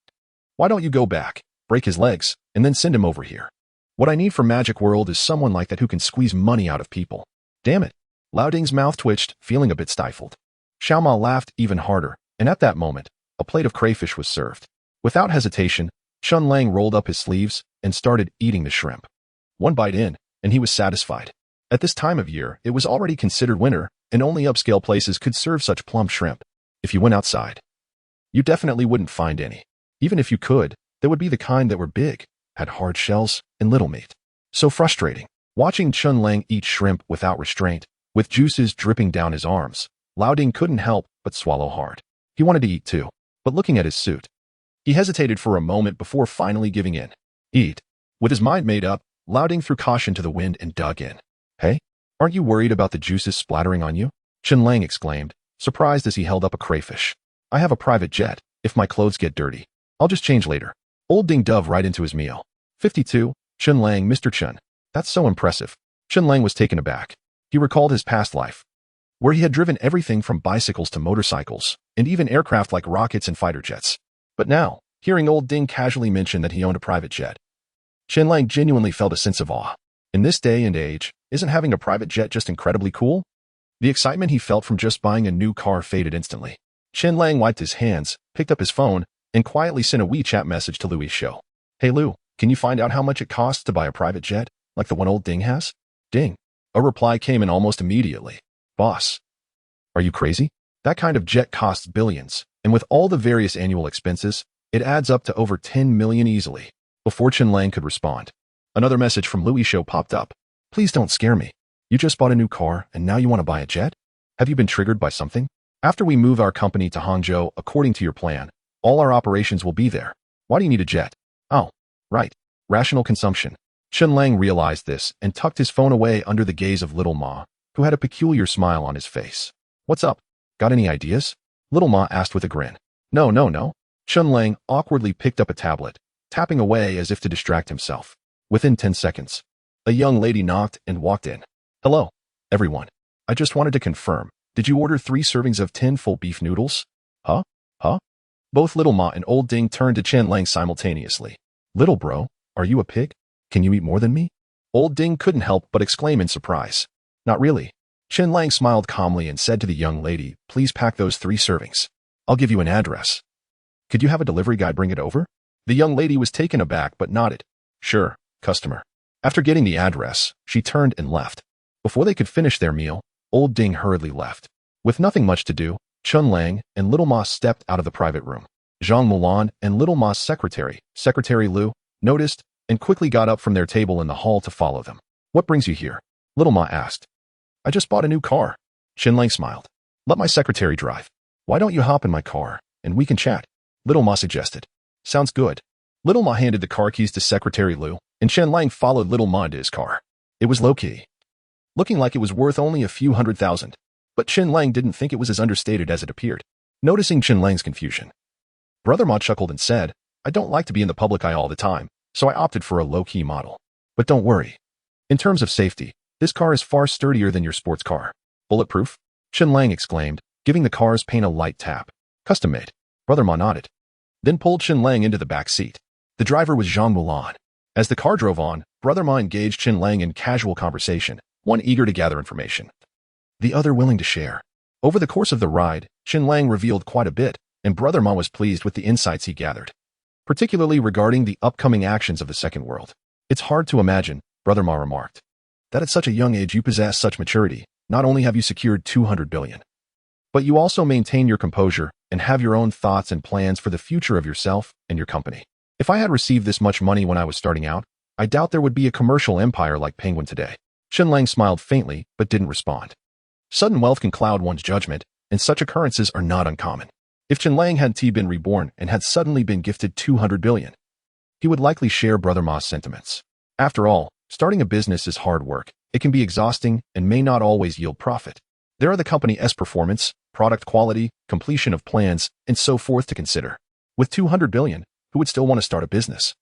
"Why don't you go back, break his legs, and then send him over here? What I need for Magic World is someone like that who can squeeze money out of people." Damn it. Lao Ding's mouth twitched, feeling a bit stifled. Xiaoma laughed even harder, and at that moment, a plate of crayfish was served. Without hesitation, Chen Lang rolled up his sleeves and started eating the shrimp. One bite in, and he was satisfied. At this time of year, it was already considered winter, and only upscale places could serve such plump shrimp. If you went outside, you definitely wouldn't find any. Even if you could, they would be the kind that were big, had hard shells, and little meat. So frustrating. Watching Chen Lang eat shrimp without restraint, with juices dripping down his arms, Lao Ding couldn't help but swallow hard. He wanted to eat too, but looking at his suit, he hesitated for a moment before finally giving in. Eat. With his mind made up, Lao Ding threw caution to the wind and dug in. Hey, aren't you worried about the juices splattering on you? Chen Lang exclaimed, surprised as he held up a crayfish. I have a private jet. If my clothes get dirty, I'll just change later. Old Ding dove right into his meal. 52, Chen Lang, Mr. Chen. That's so impressive. Chen Lang was taken aback. He recalled his past life, where he had driven everything from bicycles to motorcycles, and even aircraft like rockets and fighter jets. But now, hearing Old Ding casually mention that he owned a private jet, Chen Lang genuinely felt a sense of awe. In this day and age, isn't having a private jet just incredibly cool? The excitement he felt from just buying a new car faded instantly. Chen Lang wiped his hands, picked up his phone, and quietly sent a WeChat message to Louis Shou. Hey Lou, can you find out how much it costs to buy a private jet, like the one Old Ding has? Ding. A reply came in almost immediately. Boss, are you crazy? That kind of jet costs billions, and with all the various annual expenses, it adds up to over 10 million easily. Before Chen Lang could respond, another message from Louis Shou popped up. Please don't scare me. You just bought a new car, and now you want to buy a jet? Have you been triggered by something? After we move our company to Hangzhou, according to your plan, all our operations will be there. Why do you need a jet? Oh, right. Rational consumption. Chen Lang realized this and tucked his phone away under the gaze of Little Ma, who had a peculiar smile on his face. What's up? Got any ideas? Little Ma asked with a grin. No. Chen Lang awkwardly picked up a tablet, tapping away as if to distract himself. Within 10 seconds, a young lady knocked and walked in. Hello, everyone. I just wanted to confirm. Did you order 3 servings of 10 full beef noodles? Huh? Both Little Ma and Old Ding turned to Chen Lang simultaneously. Little bro, are you a pig? Can you eat more than me? Old Ding couldn't help but exclaim in surprise. Not really. Chen Lang smiled calmly and said to the young lady, please pack those 3 servings. I'll give you an address. Could you have a delivery guy bring it over? The young lady was taken aback but nodded. Sure, customer. After getting the address, she turned and left. Before they could finish their meal, Old Ding hurriedly left. With nothing much to do, Chen Lang and Little Ma stepped out of the private room. Zhang Mulan and Little Ma's secretary, Secretary Liu, noticed and quickly got up from their table in the hall to follow them. What brings you here? Little Ma asked. I just bought a new car. Chen Lang smiled. Let my secretary drive. Why don't you hop in my car, and we can chat? Little Ma suggested. Sounds good. Little Ma handed the car keys to Secretary Liu, and Chen Lang followed Little Ma into his car. It was low-key, looking like it was worth only a few $100,000. But Chen Lang didn't think it was as understated as it appeared. Noticing Chen Lang's confusion, Brother Ma chuckled and said, I don't like to be in the public eye all the time, so I opted for a low-key model. But don't worry. In terms of safety, this car is far sturdier than your sports car. Bulletproof? Chen Lang exclaimed, giving the car's paint a light tap. Custom-made. Brother Ma nodded. Then pulled Chen Lang into the back seat. The driver was Zhang Mulan. As the car drove on, Brother Ma engaged Chen Lang in casual conversation, one eager to gather information, the other willing to share. Over the course of the ride, Chen Lang revealed quite a bit, and Brother Ma was pleased with the insights he gathered, particularly regarding the upcoming actions of the Second World. It's hard to imagine, Brother Ma remarked, that at such a young age you possess such maturity. Not only have you secured 200 billion, but you also maintain your composure and have your own thoughts and plans for the future of yourself and your company. If I had received this much money when I was starting out, I doubt there would be a commercial empire like Penguin today. Chen Lang smiled faintly but didn't respond. Sudden wealth can cloud one's judgment, and such occurrences are not uncommon. If Chen Lang had been reborn and had suddenly been gifted 200 billion, he would likely share Brother Ma's sentiments. After all, starting a business is hard work. It can be exhausting and may not always yield profit. There are the company's performance, product quality, completion of plans, and so forth to consider. With 200 billion, who would still want to start a business?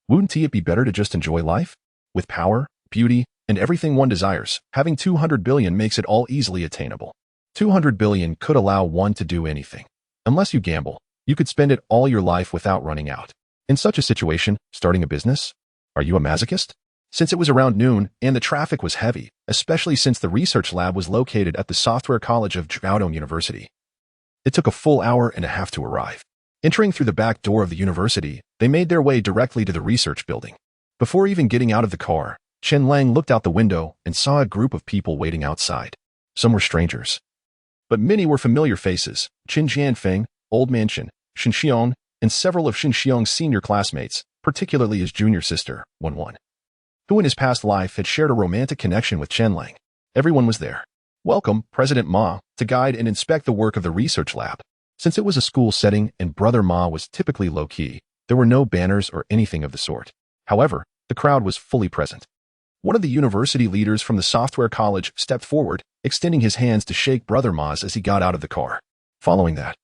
Wouldn't it be better to just enjoy life? With power, beauty, and everything one desires, having 200 billion makes it all easily attainable. 200 billion could allow one to do anything. Unless you gamble, you could spend it all your life without running out. In such a situation, starting a business? Are you a masochist? Since it was around noon and the traffic was heavy, especially since the research lab was located at the Software College of Jiaodong University, it took a full hour and a half to arrive. Entering through the back door of the university, they made their way directly to the research building. Before even getting out of the car, Chen Lang looked out the window and saw a group of people waiting outside. Some were strangers, but many were familiar faces: Qin Jianfeng, Old Man Chen, Shen Xiong, and several of Shen Xiong's senior classmates, particularly his junior sister, Wen, who in his past life had shared a romantic connection with Chen Lang. Everyone was there. Welcome, President Ma, to guide and inspect the work of the research lab. Since it was a school setting and Brother Ma was typically low-key, there were no banners or anything of the sort. However, the crowd was fully present. One of the university leaders from the software college stepped forward, extending his hands to shake Brother Ma's as he got out of the car. Following that,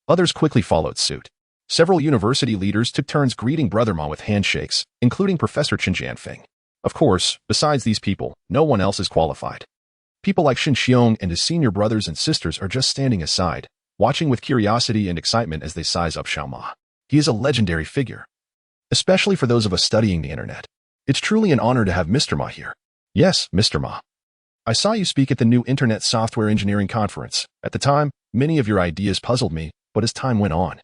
others quickly followed suit. Several university leaders took turns greeting Brother Ma with handshakes, including Professor Chen Jianfeng. Of course, besides these people, no one else is qualified. People like Shen Xiong and his senior brothers and sisters are just standing aside, watching with curiosity and excitement as they size up Xiao Ma. He is a legendary figure, especially for those of us studying the internet. It's truly an honor to have Mr. Ma here. Yes, Mr. Ma. I saw you speak at the new Internet Software Engineering Conference. At the time, many of your ideas puzzled me, but as time went on,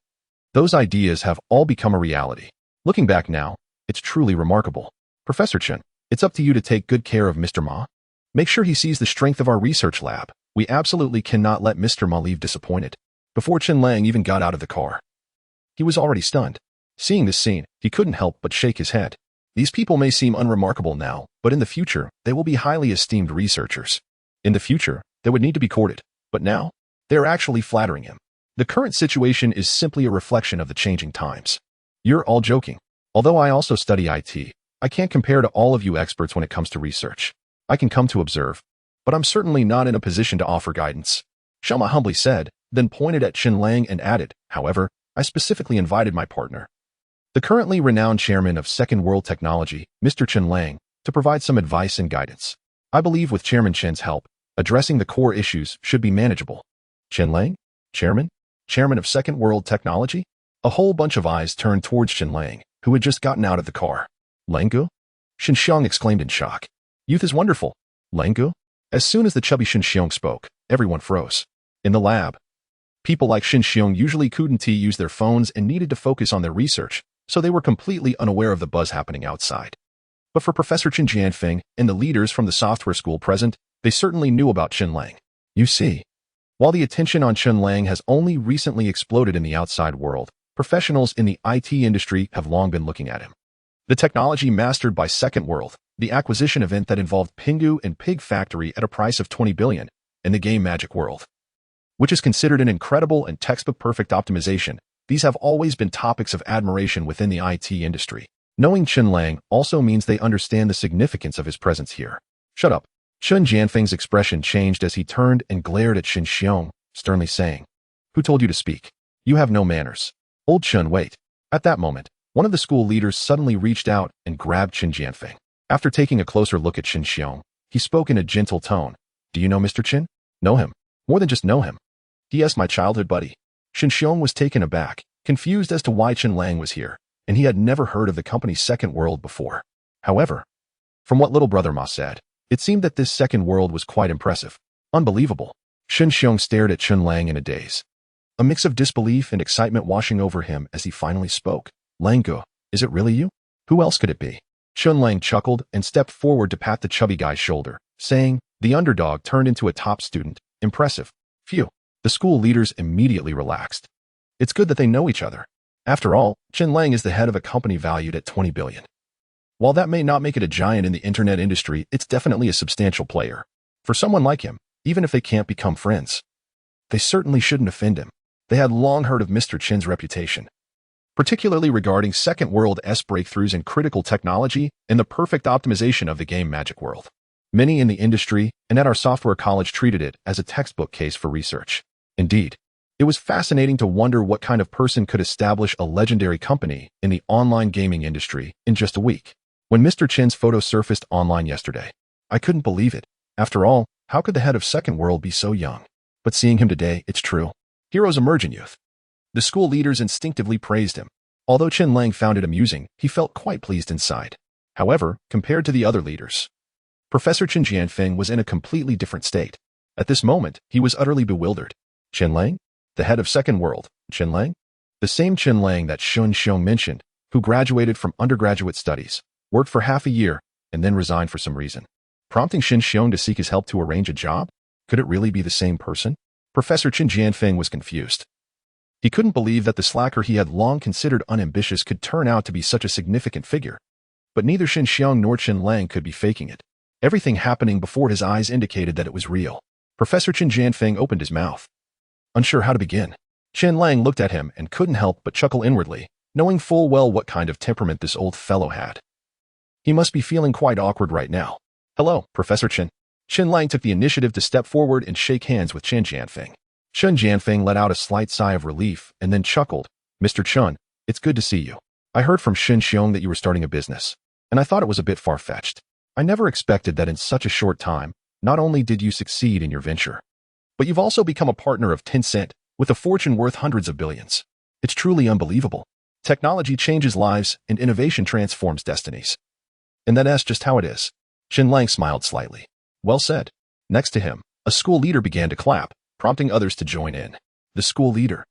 those ideas have all become a reality. Looking back now, it's truly remarkable. Professor Chen, it's up to you to take good care of Mr. Ma. Make sure he sees the strength of our research lab. We absolutely cannot let Mr. Ma leave disappointed. Before Chen Lang even got out of the car, he was already stunned. Seeing this scene, he couldn't help but shake his head. These people may seem unremarkable now, but in the future, they will be highly esteemed researchers. In the future, they would need to be courted, but now, they are actually flattering him. The current situation is simply a reflection of the changing times. You're all joking. Although I also study IT, I can't compare to all of you experts when it comes to research. I can come to observe, but I'm certainly not in a position to offer guidance. Xiao Ma humbly said, then pointed at Chen Lang and added, however, I specifically invited my partner, the currently renowned chairman of Second World Technology, Mr. Chen Lang, to provide some advice and guidance. I believe with Chairman Chen's help, addressing the core issues should be manageable. Chen Lang? Chairman? Chairman of Second World Technology? A whole bunch of eyes turned towards Chen Lang, who had just gotten out of the car. Langgu? Shen Xiong exclaimed in shock. Youth is wonderful. Langgu? As soon as the chubby Shen Xiong spoke, everyone froze. In the lab, people like Shen Xiong usually couldn't use their phones and needed to focus on their research, so they were completely unaware of the buzz happening outside. But for Professor Chen Jianfeng and the leaders from the software school present, they certainly knew about Chen Lang. You see, while the attention on Chen Lang has only recently exploded in the outside world, professionals in the IT industry have long been looking at him. The technology mastered by Second World, the acquisition event that involved Pingu and Pig Factory at a price of 20 billion, and the game Magic World, which is considered an incredible and textbook-perfect optimization. These have always been topics of admiration within the IT industry. Knowing Chen Lang also means they understand the significance of his presence here. Shut up. Chen Jianfeng's expression changed as he turned and glared at Shen Xiong, sternly saying, Who told you to speak? You have no manners. Old Chen, wait. At that moment, one of the school leaders suddenly reached out and grabbed Chen Jianfeng. After taking a closer look at Shen Xiong, he spoke in a gentle tone. Do you know Mr. Chen? Know him. More than just know him. He is my childhood buddy. Shen Xiong was taken aback, confused as to why Chen Lang was here. and he had never heard of the company's second world before. However, from what little brother Ma said, it seemed that this second world was quite impressive. Unbelievable. Chen Xiong stared at Chen Lang in a daze, a mix of disbelief and excitement washing over him as he finally spoke. Langgo, is it really you? Who else could it be? Chen Lang chuckled and stepped forward to pat the chubby guy's shoulder, saying, the underdog turned into a top student. Impressive. Phew. The school leaders immediately relaxed. It's good that they know each other. After all, Chen Lang is the head of a company valued at 20 billion. While that may not make it a giant in the internet industry, it's definitely a substantial player. For someone like him, even if they can't become friends, they certainly shouldn't offend him. They had long heard of Mr. Chen's reputation, particularly regarding Second World's breakthroughs in critical technology and the perfect optimization of the game Magic World. Many in the industry and at our software college treated it as a textbook case for research. Indeed, it was fascinating to wonder what kind of person could establish a legendary company in the online gaming industry in just a week. When Mr. Chen's photo surfaced online yesterday, I couldn't believe it. After all, how could the head of Second World be so young? But seeing him today, it's true. Heroes emerge in youth. The school leaders instinctively praised him. Although Chen Lang found it amusing, he felt quite pleased inside. However, compared to the other leaders, Professor Chen Jianfeng was in a completely different state. At this moment, he was utterly bewildered. Chen Lang? The head of Second World, Chen Lang? The same Chen Lang that Chen Xiong mentioned, who graduated from undergraduate studies, worked for half a year, and then resigned for some reason, prompting Chen Xiong to seek his help to arrange a job? Could it really be the same person? Professor Chen Jianfeng was confused. He couldn't believe that the slacker he had long considered unambitious could turn out to be such a significant figure. But neither Chen Xiong nor Chen Lang could be faking it. Everything happening before his eyes indicated that it was real. Professor Chen Jianfeng opened his mouth, unsure how to begin. Chen Lang looked at him and couldn't help but chuckle inwardly, knowing full well what kind of temperament this old fellow had. He must be feeling quite awkward right now. Hello, Professor Chen. Chen Lang took the initiative to step forward and shake hands with Chen Jianfeng. Chen Jianfeng let out a slight sigh of relief and then chuckled. Mr. Chen, it's good to see you. I heard from Chen Xiong that you were starting a business, and I thought it was a bit far-fetched. I never expected that in such a short time, not only did you succeed in your venture, but you've also become a partner of Tencent with a fortune worth hundreds of billions. It's truly unbelievable. Technology changes lives and innovation transforms destinies. And that's just how it is. Chen Lang smiled slightly. Well said. Next to him, a school leader began to clap, prompting others to join in. The school leader,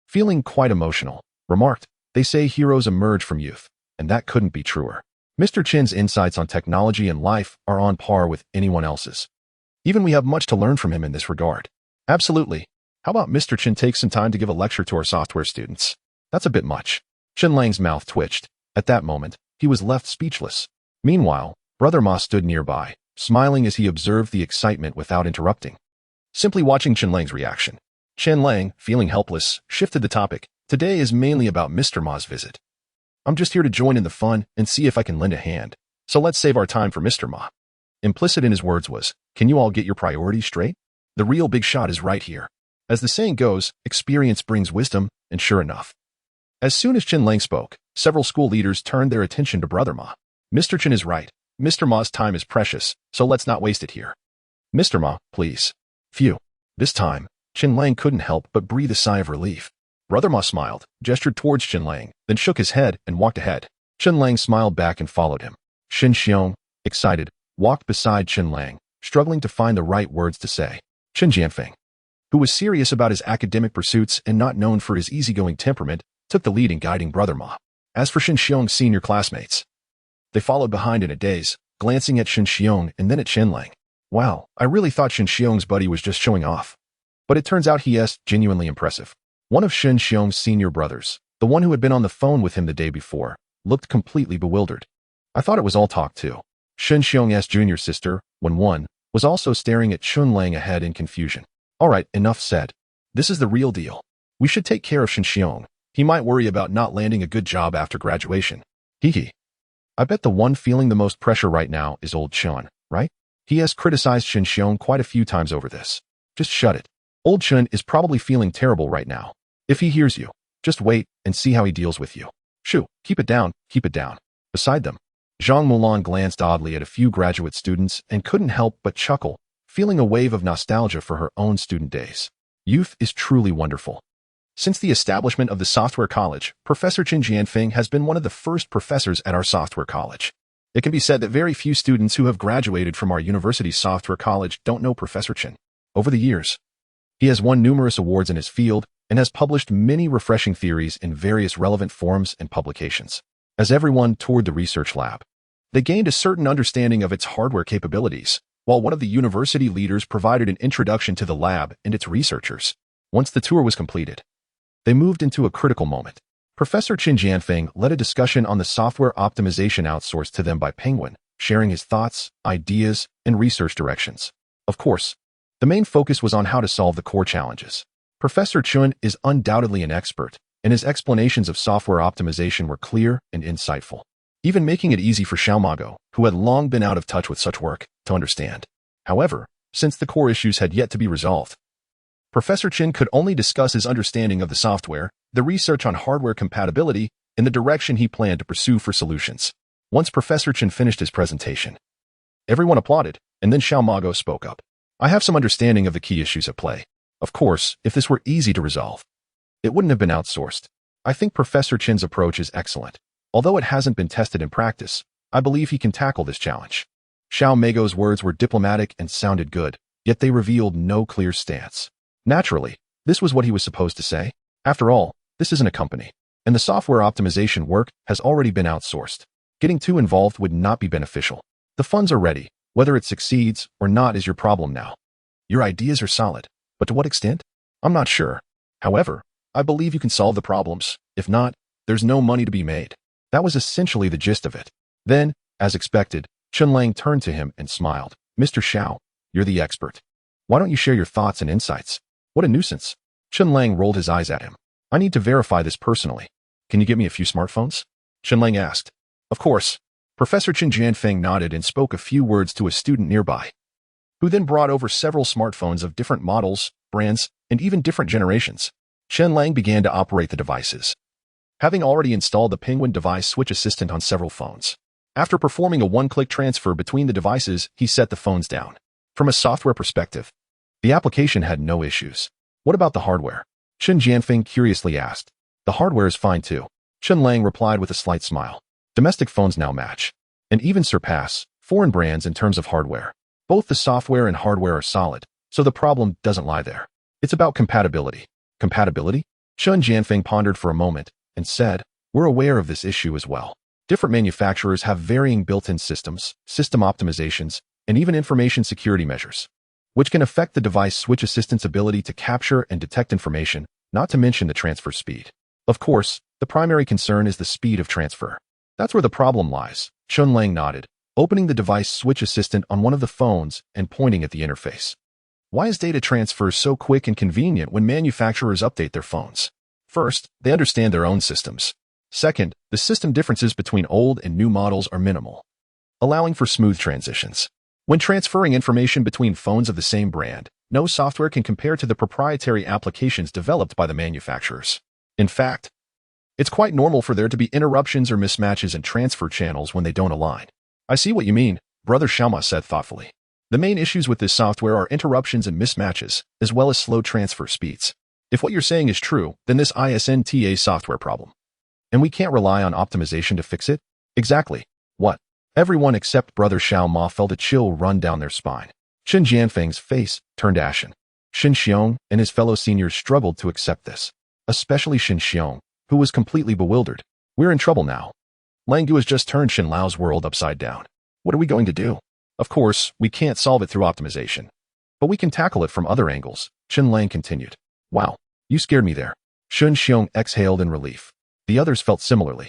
feeling quite emotional, remarked, they say heroes emerge from youth, and that couldn't be truer. Mr. Chen's insights on technology and life are on par with anyone else's. Even we have much to learn from him in this regard. Absolutely. How about Mr. Chen takes some time to give a lecture to our software students? That's a bit much. Chen Lang's mouth twitched. At that moment, he was left speechless. Meanwhile, Brother Ma stood nearby, smiling as he observed the excitement without interrupting, simply watching Chen Lang's reaction. Chen Lang, feeling helpless, shifted the topic. Today is mainly about Mr. Ma's visit. I'm just here to join in the fun and see if I can lend a hand. So let's save our time for Mr. Ma. Implicit in his words was, can you all get your priorities straight? The real big shot is right here. As the saying goes, experience brings wisdom, and sure enough, as soon as Chen Lang spoke, several school leaders turned their attention to Brother Ma. Mr. Chen is right. Mr. Ma's time is precious, so let's not waste it here. Mr. Ma, please. Phew. This time, Chen Lang couldn't help but breathe a sigh of relief. Brother Ma smiled, gestured towards Chen Lang, then shook his head and walked ahead. Chen Lang smiled back and followed him. Chen Xiong, excited, walked beside Chen Lang, struggling to find the right words to say. Chen Jianfeng, who was serious about his academic pursuits and not known for his easygoing temperament, took the lead in guiding Brother Ma. As for Chen Xiong's senior classmates, they followed behind in a daze, glancing at Chen Xiong and then at Chen Lang. Wow, I really thought Chen Xiong's buddy was just showing off. But it turns out he is genuinely impressive. One of Chen Xiong's senior brothers, the one who had been on the phone with him the day before, looked completely bewildered. I thought it was all talk too. Chen Xiong's junior sister, Wen, was also staring at Chen Lang ahead in confusion. Alright, enough said. This is the real deal. We should take care of Chen Xiong. He might worry about not landing a good job after graduation. Hee. I bet the one feeling the most pressure right now is old Chen, right? He has criticized Chen Xiong quite a few times over this. Just shut it. Old Chen is probably feeling terrible right now. If he hears you, just wait and see how he deals with you. Shoo, keep it down, keep it down. Beside them, Zhang Mulan glanced oddly at a few graduate students and couldn't help but chuckle, feeling a wave of nostalgia for her own student days. Youth is truly wonderful. Since the establishment of the software college, Professor Chen Jianfeng has been one of the first professors at our software college. It can be said that very few students who have graduated from our university's software college don't know Professor Chen. Over the years, he has won numerous awards in his field and has published many refreshing theories in various relevant forums and publications. As everyone toured the research lab, they gained a certain understanding of its hardware capabilities, while one of the university leaders provided an introduction to the lab and its researchers. Once the tour was completed, they moved into a critical moment. Professor Chen Jianfeng led a discussion on the software optimization outsourced to them by Penguin, sharing his thoughts, ideas, and research directions. Of course, the main focus was on how to solve the core challenges. Professor Chen is undoubtedly an expert, and his explanations of software optimization were clear and insightful, even making it easy for Xiaomago, who had long been out of touch with such work, to understand. However, since the core issues had yet to be resolved, Professor Chen could only discuss his understanding of the software, the research on hardware compatibility, and the direction he planned to pursue for solutions. Once Professor Chen finished his presentation, everyone applauded, and then Xiaomago spoke up. I have some understanding of the key issues at play. Of course, if this were easy to resolve, it wouldn't have been outsourced. I think Professor Chen's approach is excellent. Although it hasn't been tested in practice, I believe he can tackle this challenge. Xiaomago's words were diplomatic and sounded good, yet they revealed no clear stance. Naturally, this was what he was supposed to say. After all, this isn't a company, and the software optimization work has already been outsourced. Getting too involved would not be beneficial. The funds are ready. Whether it succeeds or not is your problem now. Your ideas are solid, but to what extent? I'm not sure. However, I believe you can solve the problems. If not, there's no money to be made. That was essentially the gist of it. Then, as expected, Chen Lang turned to him and smiled. Mr. Xiao, you're the expert. Why don't you share your thoughts and insights? What a nuisance. Chen Lang rolled his eyes at him. I need to verify this personally. Can you get me a few smartphones? Chen Lang asked. Of course. Professor Chen Jianfeng nodded and spoke a few words to a student nearby, who then brought over several smartphones of different models, brands, and even different generations. Chen Lang began to operate the devices, having already installed the Penguin device switch assistant on several phones. After performing a one-click transfer between the devices, he set the phones down. From a software perspective, the application had no issues. What about the hardware? Chen Jianfeng curiously asked. The hardware is fine too. Chen Lang replied with a slight smile. Domestic phones now match, and even surpass, foreign brands in terms of hardware. Both the software and hardware are solid, so the problem doesn't lie there. It's about compatibility. Compatibility? Chen Jianfeng pondered for a moment and said, we're aware of this issue as well. Different manufacturers have varying built-in systems, system optimizations, and even information security measures, which can affect the device switch assistant's ability to capture and detect information, not to mention the transfer speed. Of course, the primary concern is the speed of transfer. That's where the problem lies. Chen Lang nodded, opening the device switch assistant on one of the phones and pointing at the interface. Why is data transfer so quick and convenient when manufacturers update their phones? First, they understand their own systems. Second, the system differences between old and new models are minimal, allowing for smooth transitions. When transferring information between phones of the same brand, no software can compare to the proprietary applications developed by the manufacturers. In fact, it's quite normal for there to be interruptions or mismatches in transfer channels when they don't align. I see what you mean, Brother Xiaoma said thoughtfully. The main issues with this software are interruptions and mismatches, as well as slow transfer speeds. If what you're saying is true, then this isn't a software problem, and we can't rely on optimization to fix it? Exactly. What? Everyone except Brother Xiaoma felt a chill run down their spine. Chen Jianfeng's face turned ashen. Shin Xiong and his fellow seniors struggled to accept this, especially Shin Xiong, who was completely bewildered. We're in trouble now. Langgu has just turned Shin Lao's world upside down. What are we going to do? Of course, we can't solve it through optimization, but we can tackle it from other angles, Chen Lang continued. Wow, you scared me there. Shin Xiong exhaled in relief. The others felt similarly,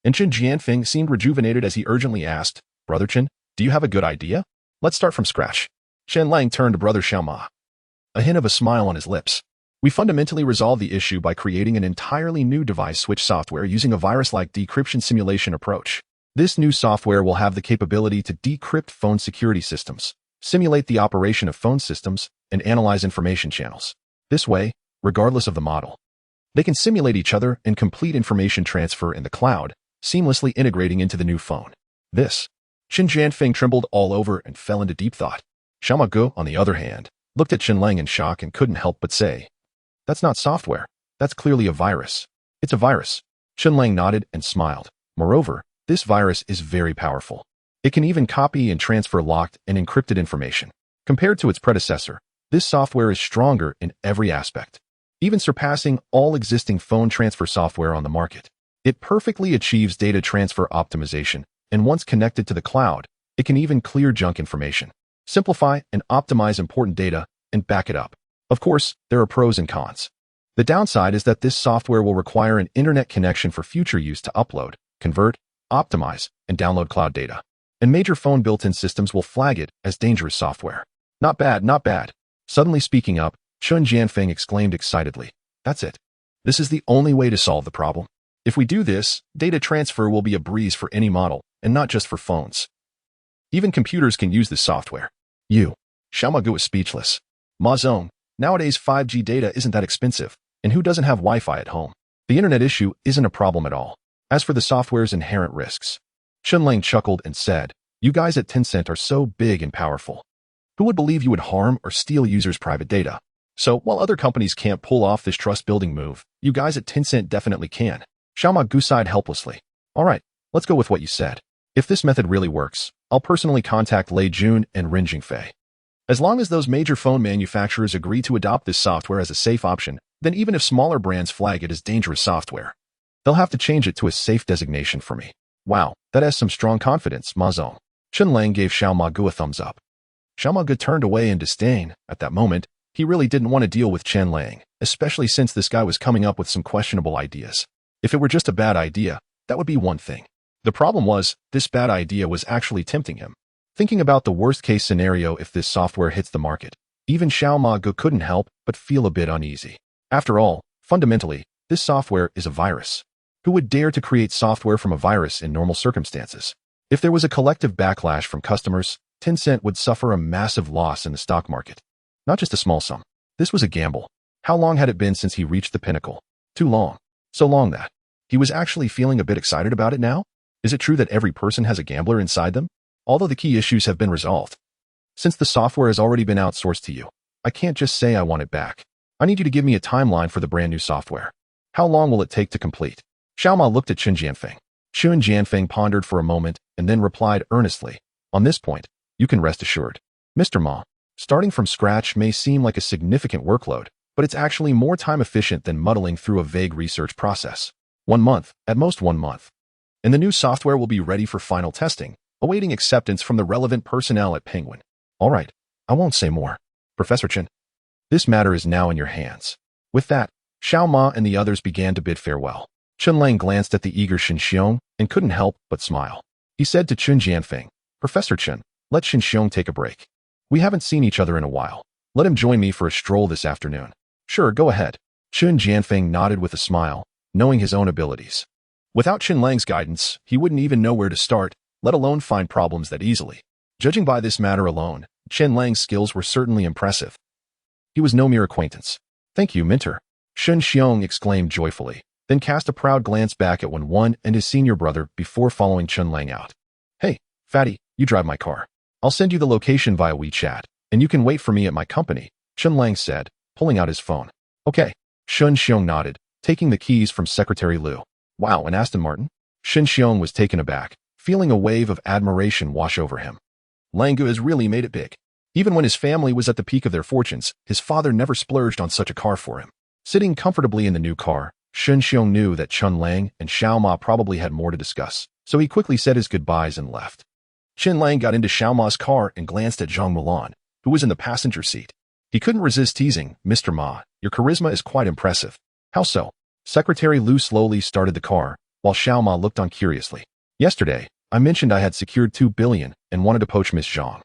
and Chen Jianfeng seemed rejuvenated as he urgently asked, Brother Chen, do you have a good idea? Let's start from scratch. Chen Lang turned to Brother Xiaoma, a hint of a smile on his lips. We fundamentally resolve the issue by creating an entirely new device switch software using a virus-like decryption simulation approach. This new software will have the capability to decrypt phone security systems, simulate the operation of phone systems, and analyze information channels. This way, regardless of the model, they can simulate each other and complete information transfer in the cloud, seamlessly integrating into the new phone. This. Chen Jianfeng trembled all over and fell into deep thought. Xiaomago, on the other hand, looked at Chen Lang in shock and couldn't help but say, that's not software. That's clearly a virus. It's a virus. Chen Lang nodded and smiled. Moreover, this virus is very powerful. It can even copy and transfer locked and encrypted information. Compared to its predecessor, this software is stronger in every aspect, even surpassing all existing phone transfer software on the market. It perfectly achieves data transfer optimization, and once connected to the cloud, it can even clear junk information, simplify and optimize important data, and back it up. Of course, there are pros and cons. The downside is that this software will require an internet connection for future use to upload, convert, optimize, and download cloud data. And major phone built-in systems will flag it as dangerous software. Not bad, not bad. Suddenly speaking up, Chen Jianfeng exclaimed excitedly. That's it. This is the only way to solve the problem. If we do this, data transfer will be a breeze for any model, and not just for phones. Even computers can use this software. Xiao Magu was speechless. Ma Zong, nowadays 5G data isn't that expensive, and who doesn't have Wi-Fi at home? The internet issue isn't a problem at all. As for the software's inherent risks, Chen Lang chuckled and said, you guys at Tencent are so big and powerful. Who would believe you would harm or steal users' private data? So, while other companies can't pull off this trust-building move, you guys at Tencent definitely can. Xiao Magu sighed helplessly. Alright, let's go with what you said. If this method really works, I'll personally contact Lei Jun and Rin Jingfei. As long as those major phone manufacturers agree to adopt this software as a safe option, then even if smaller brands flag it as dangerous software, they'll have to change it to a safe designation for me. Wow, that has some strong confidence, Ma Zong. Chen Lang gave Xiao Magu a thumbs up. Xiao Magu turned away in disdain. At that moment, he really didn't want to deal with Chen Lang, especially since this guy was coming up with some questionable ideas. If it were just a bad idea, that would be one thing. The problem was, this bad idea was actually tempting him. Thinking about the worst-case scenario if this software hits the market, even Xiao Magu couldn't help but feel a bit uneasy. After all, fundamentally, this software is a virus. Who would dare to create software from a virus in normal circumstances? If there was a collective backlash from customers, Tencent would suffer a massive loss in the stock market. Not just a small sum. This was a gamble. How long had it been since he reached the pinnacle? Too long. So long that he was actually feeling a bit excited about it now? Is it true that every person has a gambler inside them? Although the key issues have been resolved. Since the software has already been outsourced to you, I can't just say I want it back. I need you to give me a timeline for the brand new software. How long will it take to complete? Xiao Ma looked at Chen Jianfeng. Chen Jianfeng pondered for a moment and then replied earnestly, on this point, you can rest assured. Mr. Ma, starting from scratch may seem like a significant workload, but it's actually more time efficient than muddling through a vague research process. 1 month, at most 1 month. And the new software will be ready for final testing, awaiting acceptance from the relevant personnel at Penguin. All right, I won't say more. Professor Chen, this matter is now in your hands. With that, Xiao Ma and the others began to bid farewell. Chen Lang glanced at the eager Shen Xiong and couldn't help but smile. He said to Chen Jianfeng, Professor Chen, let Shen Xiong take a break. We haven't seen each other in a while. Let him join me for a stroll this afternoon. Sure, go ahead. Chen Jianfeng nodded with a smile, knowing his own abilities. Without Chen Lang's guidance, he wouldn't even know where to start, let alone find problems that easily. Judging by this matter alone, Chen Lang's skills were certainly impressive. He was no mere acquaintance. Thank you, Mentor. Shen Xiong exclaimed joyfully, then cast a proud glance back at Wen and his senior brother before following Chen Lang out. Hey, fatty, you drive my car. I'll send you the location via WeChat, and you can wait for me at my company, Chen Lang said, pulling out his phone. Okay. Shen Xiong nodded, taking the keys from Secretary Liu. Wow, an Aston Martin? Shen Xiong was taken aback, feeling a wave of admiration wash over him. Langu has really made it big. Even when his family was at the peak of their fortunes, his father never splurged on such a car for him. Sitting comfortably in the new car, Shen Xiong knew that Chen Lang and Xiao Ma probably had more to discuss, so he quickly said his goodbyes and left. Chen Lang got into Xiao Ma's car and glanced at Zhang Mulan, who was in the passenger seat. He couldn't resist teasing, Mr. Ma, your charisma is quite impressive. How so? Secretary Liu slowly started the car, while Xiao Ma looked on curiously. Yesterday, I mentioned I had secured 2 billion and wanted to poach Miss Zhang.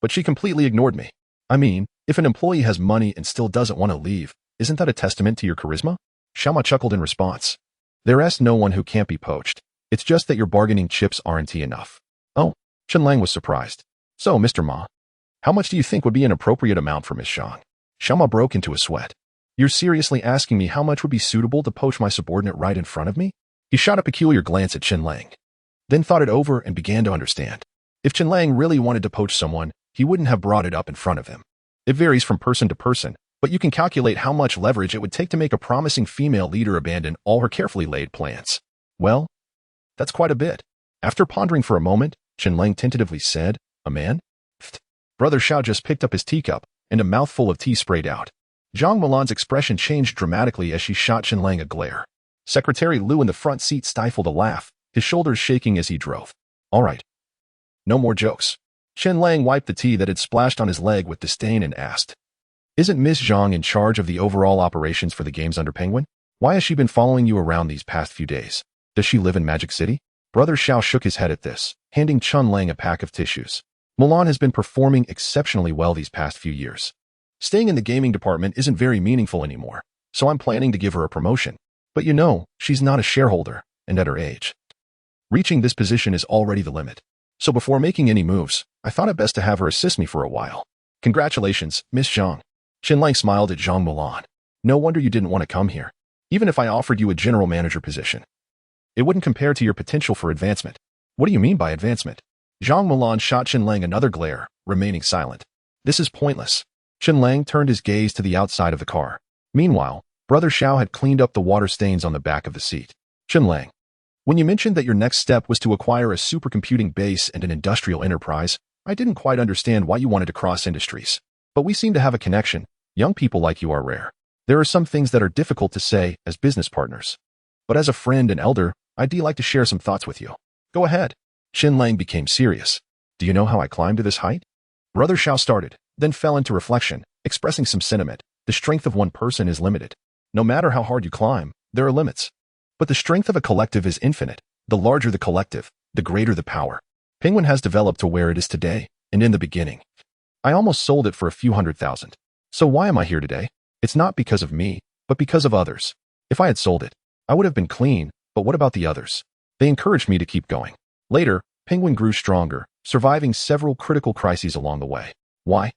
But she completely ignored me. I mean, if an employee has money and still doesn't want to leave, isn't that a testament to your charisma? Xiao Ma chuckled in response. There's no one who can't be poached. It's just that your bargaining chips aren't enough. Oh, Chen Lang was surprised. So, Mr. Ma, how much do you think would be an appropriate amount for Miss Zhang? Xiao Ma broke into a sweat. You're seriously asking me how much would be suitable to poach my subordinate right in front of me? He shot a peculiar glance at Chen Lang, then thought it over and began to understand. If Chen Lang really wanted to poach someone, he wouldn't have brought it up in front of him. It varies from person to person, but you can calculate how much leverage it would take to make a promising female leader abandon all her carefully laid plans. Well, that's quite a bit. After pondering for a moment, Chen Lang tentatively said, "A man?" Pfft. Brother Xiao just picked up his teacup, and a mouthful of tea sprayed out. Zhang Milan's expression changed dramatically as she shot Chen Lang a glare. Secretary Liu in the front seat stifled a laugh, his shoulders shaking as he drove. "All right. No more jokes." Chen Lang wiped the tea that had splashed on his leg with disdain and asked, "Isn't Miss Zhang in charge of the overall operations for the games under Penguin? Why has she been following you around these past few days? Does she live in Magic City?" Brother Xiao shook his head at this, handing Chen Lang a pack of tissues. Milan has been performing exceptionally well these past few years. Staying in the gaming department isn't very meaningful anymore, so I'm planning to give her a promotion. But you know, she's not a shareholder, and at her age, reaching this position is already the limit. So before making any moves, I thought it best to have her assist me for a while. Congratulations, Miss Zhang. Chen Lang smiled at Zhang Milan. No wonder you didn't want to come here. Even if I offered you a general manager position, it wouldn't compare to your potential for advancement. What do you mean by advancement? Zhang Milan shot Chen Lang another glare, remaining silent. This is pointless. Chen Lang turned his gaze to the outside of the car. Meanwhile, Brother Xiao had cleaned up the water stains on the back of the seat. Chen Lang, when you mentioned that your next step was to acquire a supercomputing base and an industrial enterprise, I didn't quite understand why you wanted to cross industries. But we seem to have a connection. Young people like you are rare. There are some things that are difficult to say as business partners. But as a friend and elder, I'd like to share some thoughts with you. Go ahead. Chen Lang became serious. Do you know how I climbed to this height? Brother Xiao started, then fell into reflection, expressing some sentiment. The strength of one person is limited. No matter how hard you climb, there are limits. But the strength of a collective is infinite. The larger the collective, the greater the power. Penguin has developed to where it is today, and in the beginning, I almost sold it for a few $100,000. So why am I here today? It's not because of me, but because of others. If I had sold it, I would have been clean, but what about the others? They encouraged me to keep going. Later, Penguin grew stronger, surviving several critical crises along the way. Why?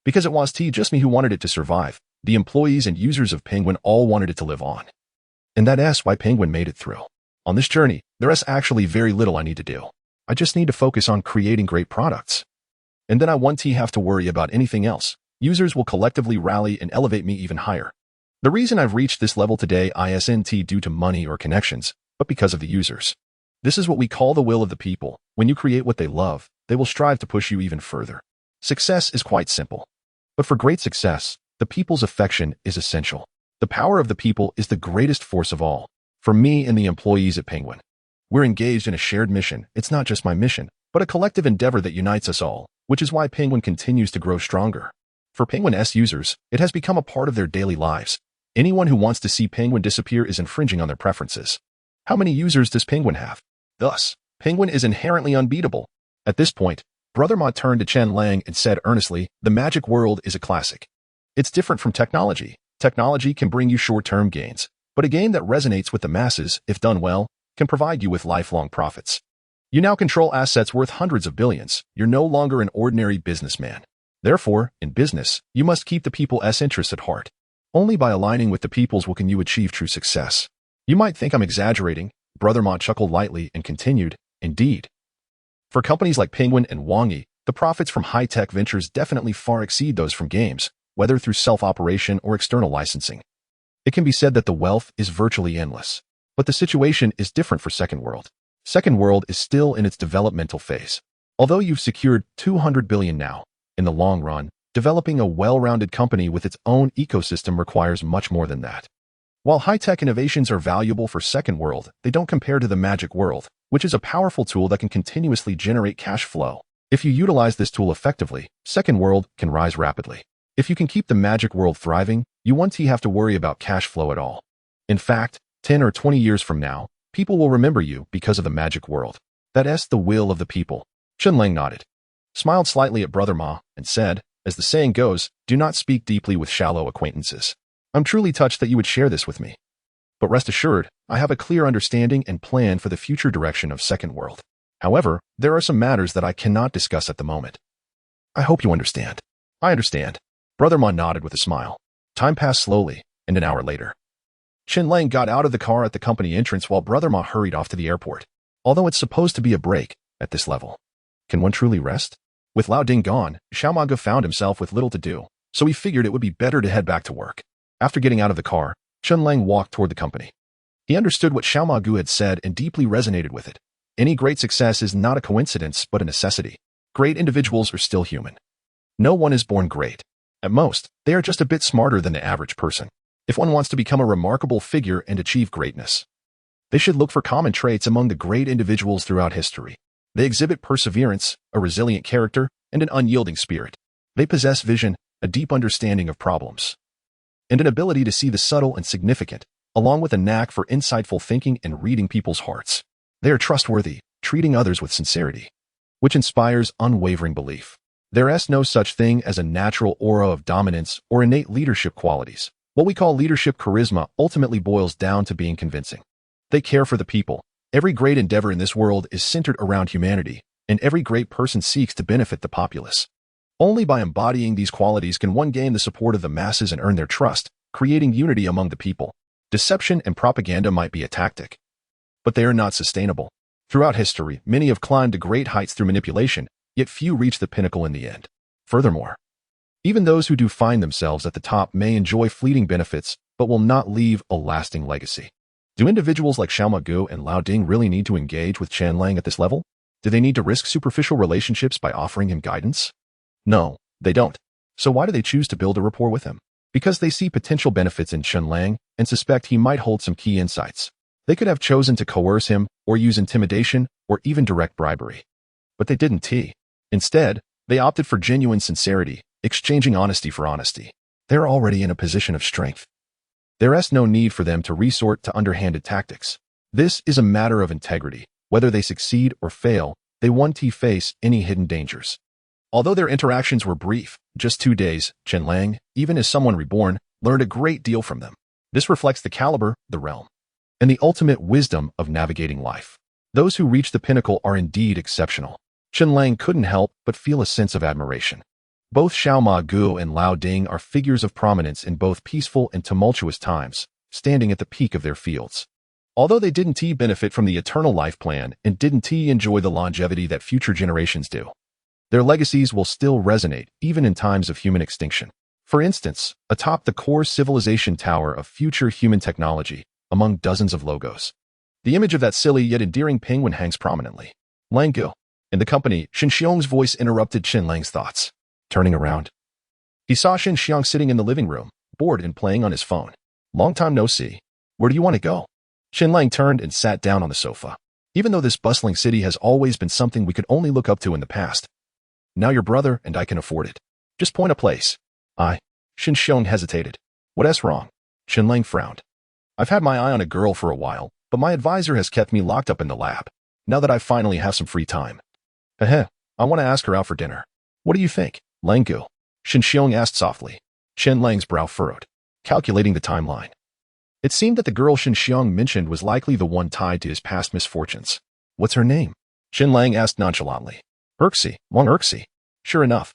Because it was just me who wanted it to survive. The employees and users of Penguin all wanted it to live on. And that's why Penguin made it through. On this journey, there is actually very little I need to do. I just need to focus on creating great products. And then I won't have to worry about anything else. Users will collectively rally and elevate me even higher. The reason I've reached this level today isn't due to money or connections, but because of the users. This is what we call the will of the people. When you create what they love, they will strive to push you even further. Success is quite simple. But for great success, the people's affection is essential. The power of the people is the greatest force of all. For me and the employees at Penguin, we're engaged in a shared mission. It's not just my mission, but a collective endeavor that unites us all, which is why Penguin continues to grow stronger. For Penguin's users, it has become a part of their daily lives. Anyone who wants to see Penguin disappear is infringing on their preferences. How many users does Penguin have? Thus, Penguin is inherently unbeatable. At this point, Brother Ma turned to Chen Lang and said earnestly, "The magic world is a classic. It's different from technology. Technology can bring you short-term gains, but a game that resonates with the masses, if done well, can provide you with lifelong profits. You now control assets worth hundreds of billions. You're no longer an ordinary businessman. Therefore, in business, you must keep the people's interests at heart. Only by aligning with the people's will can you achieve true success." You might think I'm exaggerating. Brother Ma chuckled lightly and continued, "Indeed. For companies like Penguin and Wang Yi, the profits from high-tech ventures definitely far exceed those from games, whether through self-operation or external licensing. It can be said that the wealth is virtually endless. But the situation is different for Second World. Second World is still in its developmental phase. Although you've secured 200 billion now, in the long run, developing a well-rounded company with its own ecosystem requires much more than that. While high-tech innovations are valuable for Second World, they don't compare to the magic world, which is a powerful tool that can continuously generate cash flow. If you utilize this tool effectively, Second World can rise rapidly. If you can keep the magic world thriving, you won't have to worry about cash flow at all. In fact, 10 or 20 years from now, people will remember you because of the magic world. That's the will of the people. Chen Lang nodded, smiled slightly at Brother Ma, and said, "As the saying goes, do not speak deeply with shallow acquaintances. I'm truly touched that you would share this with me. But rest assured, I have a clear understanding and plan for the future direction of Second World. However, there are some matters that I cannot discuss at the moment. I hope you understand." "I understand." Brother Ma nodded with a smile. Time passed slowly, and an hour later, Chen Lang got out of the car at the company entrance while Brother Ma hurried off to the airport. Although it's supposed to be a break at this level, can one truly rest? With Lao Ding gone, Xiao Maga found himself with little to do. so he figured it would be better to head back to work. After getting out of the car, Chen Lang walked toward the company. He understood what Xiao Magu had said and deeply resonated with it. Any great success is not a coincidence but a necessity. Great individuals are still human. No one is born great. At most, they are just a bit smarter than the average person. If one wants to become a remarkable figure and achieve greatness, they should look for common traits among the great individuals throughout history. They exhibit perseverance, a resilient character, and an unyielding spirit. They possess vision, a deep understanding of problems, and an ability to see the subtle and significant, along with a knack for insightful thinking and reading people's hearts. They are trustworthy, treating others with sincerity, which inspires unwavering belief. There is no such thing as a natural aura of dominance or innate leadership qualities. What we call leadership charisma ultimately boils down to being convincing. They care for the people. Every great endeavor in this world is centered around humanity, and every great person seeks to benefit the populace. Only by embodying these qualities can one gain the support of the masses and earn their trust, creating unity among the people. Deception and propaganda might be a tactic, but they are not sustainable. Throughout history, many have climbed to great heights through manipulation, yet few reach the pinnacle in the end. Furthermore, even those who do find themselves at the top may enjoy fleeting benefits, but will not leave a lasting legacy. Do individuals like Xiao Magu and Lao Ding really need to engage with Chen Lang at this level? Do they need to risk superficial relationships by offering him guidance? No, they don't. So why do they choose to build a rapport with him? Because they see potential benefits in Chen Lang and suspect he might hold some key insights. They could have chosen to coerce him, or use intimidation, or even direct bribery. But they didn't. Instead, they opted for genuine sincerity, exchanging honesty for honesty. They're already in a position of strength. There is no need for them to resort to underhanded tactics. This is a matter of integrity. Whether they succeed or fail, they won't face any hidden dangers. Although their interactions were brief, just 2 days, Chen Lang, even as someone reborn, learned a great deal from them. This reflects the caliber, the realm, and the ultimate wisdom of navigating life. Those who reach the pinnacle are indeed exceptional. Chen Lang couldn't help but feel a sense of admiration. Both Xiao Magu and Lao Ding are figures of prominence in both peaceful and tumultuous times, standing at the peak of their fields. Although they didn't benefit from the eternal life plan and didn't enjoy the longevity that future generations do, their legacies will still resonate even in times of human extinction. For instance, atop the core civilization tower of future human technology, among dozens of logos, the image of that silly yet endearing penguin hangs prominently. Langgu. In the company, Shen Xiong's voice interrupted Chen Lang's thoughts. Turning around, he saw Shen Xiong sitting in the living room, bored and playing on his phone. Long time no see. Where do you want to go? Chen Lang turned and sat down on the sofa. Even though this bustling city has always been something we could only look up to in the past, now your brother and I can afford it. Just point a place. Shen Xiong hesitated. What's wrong? Chen Lang frowned. I've had my eye on a girl for a while, but my advisor has kept me locked up in the lab. Now that I finally have some free time, I want to ask her out for dinner. What do you think, Langgu? Shen Xiong asked softly. Chen Lang's brow furrowed, calculating the timeline. It seemed that the girl Shen Xiong mentioned was likely the one tied to his past misfortunes. What's her name? Chen Lang asked nonchalantly. Wang Erxi. Sure enough.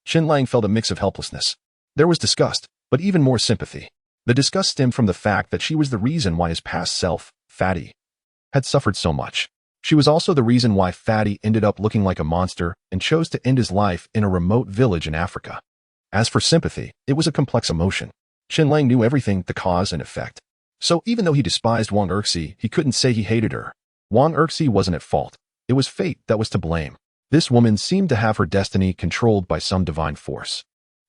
Chen Lang felt a mix of helplessness. There was disgust, but even more sympathy. The disgust stemmed from the fact that she was the reason why his past self, Fatty, had suffered so much. She was also the reason why Fatty ended up looking like a monster and chose to end his life in a remote village in Africa. As for sympathy, it was a complex emotion. Chen Lang knew everything, the cause and effect. So even though he despised Wang Erxi, he couldn't say he hated her. Wang Erxi wasn't at fault. It was fate that was to blame. This woman seemed to have her destiny controlled by some divine force.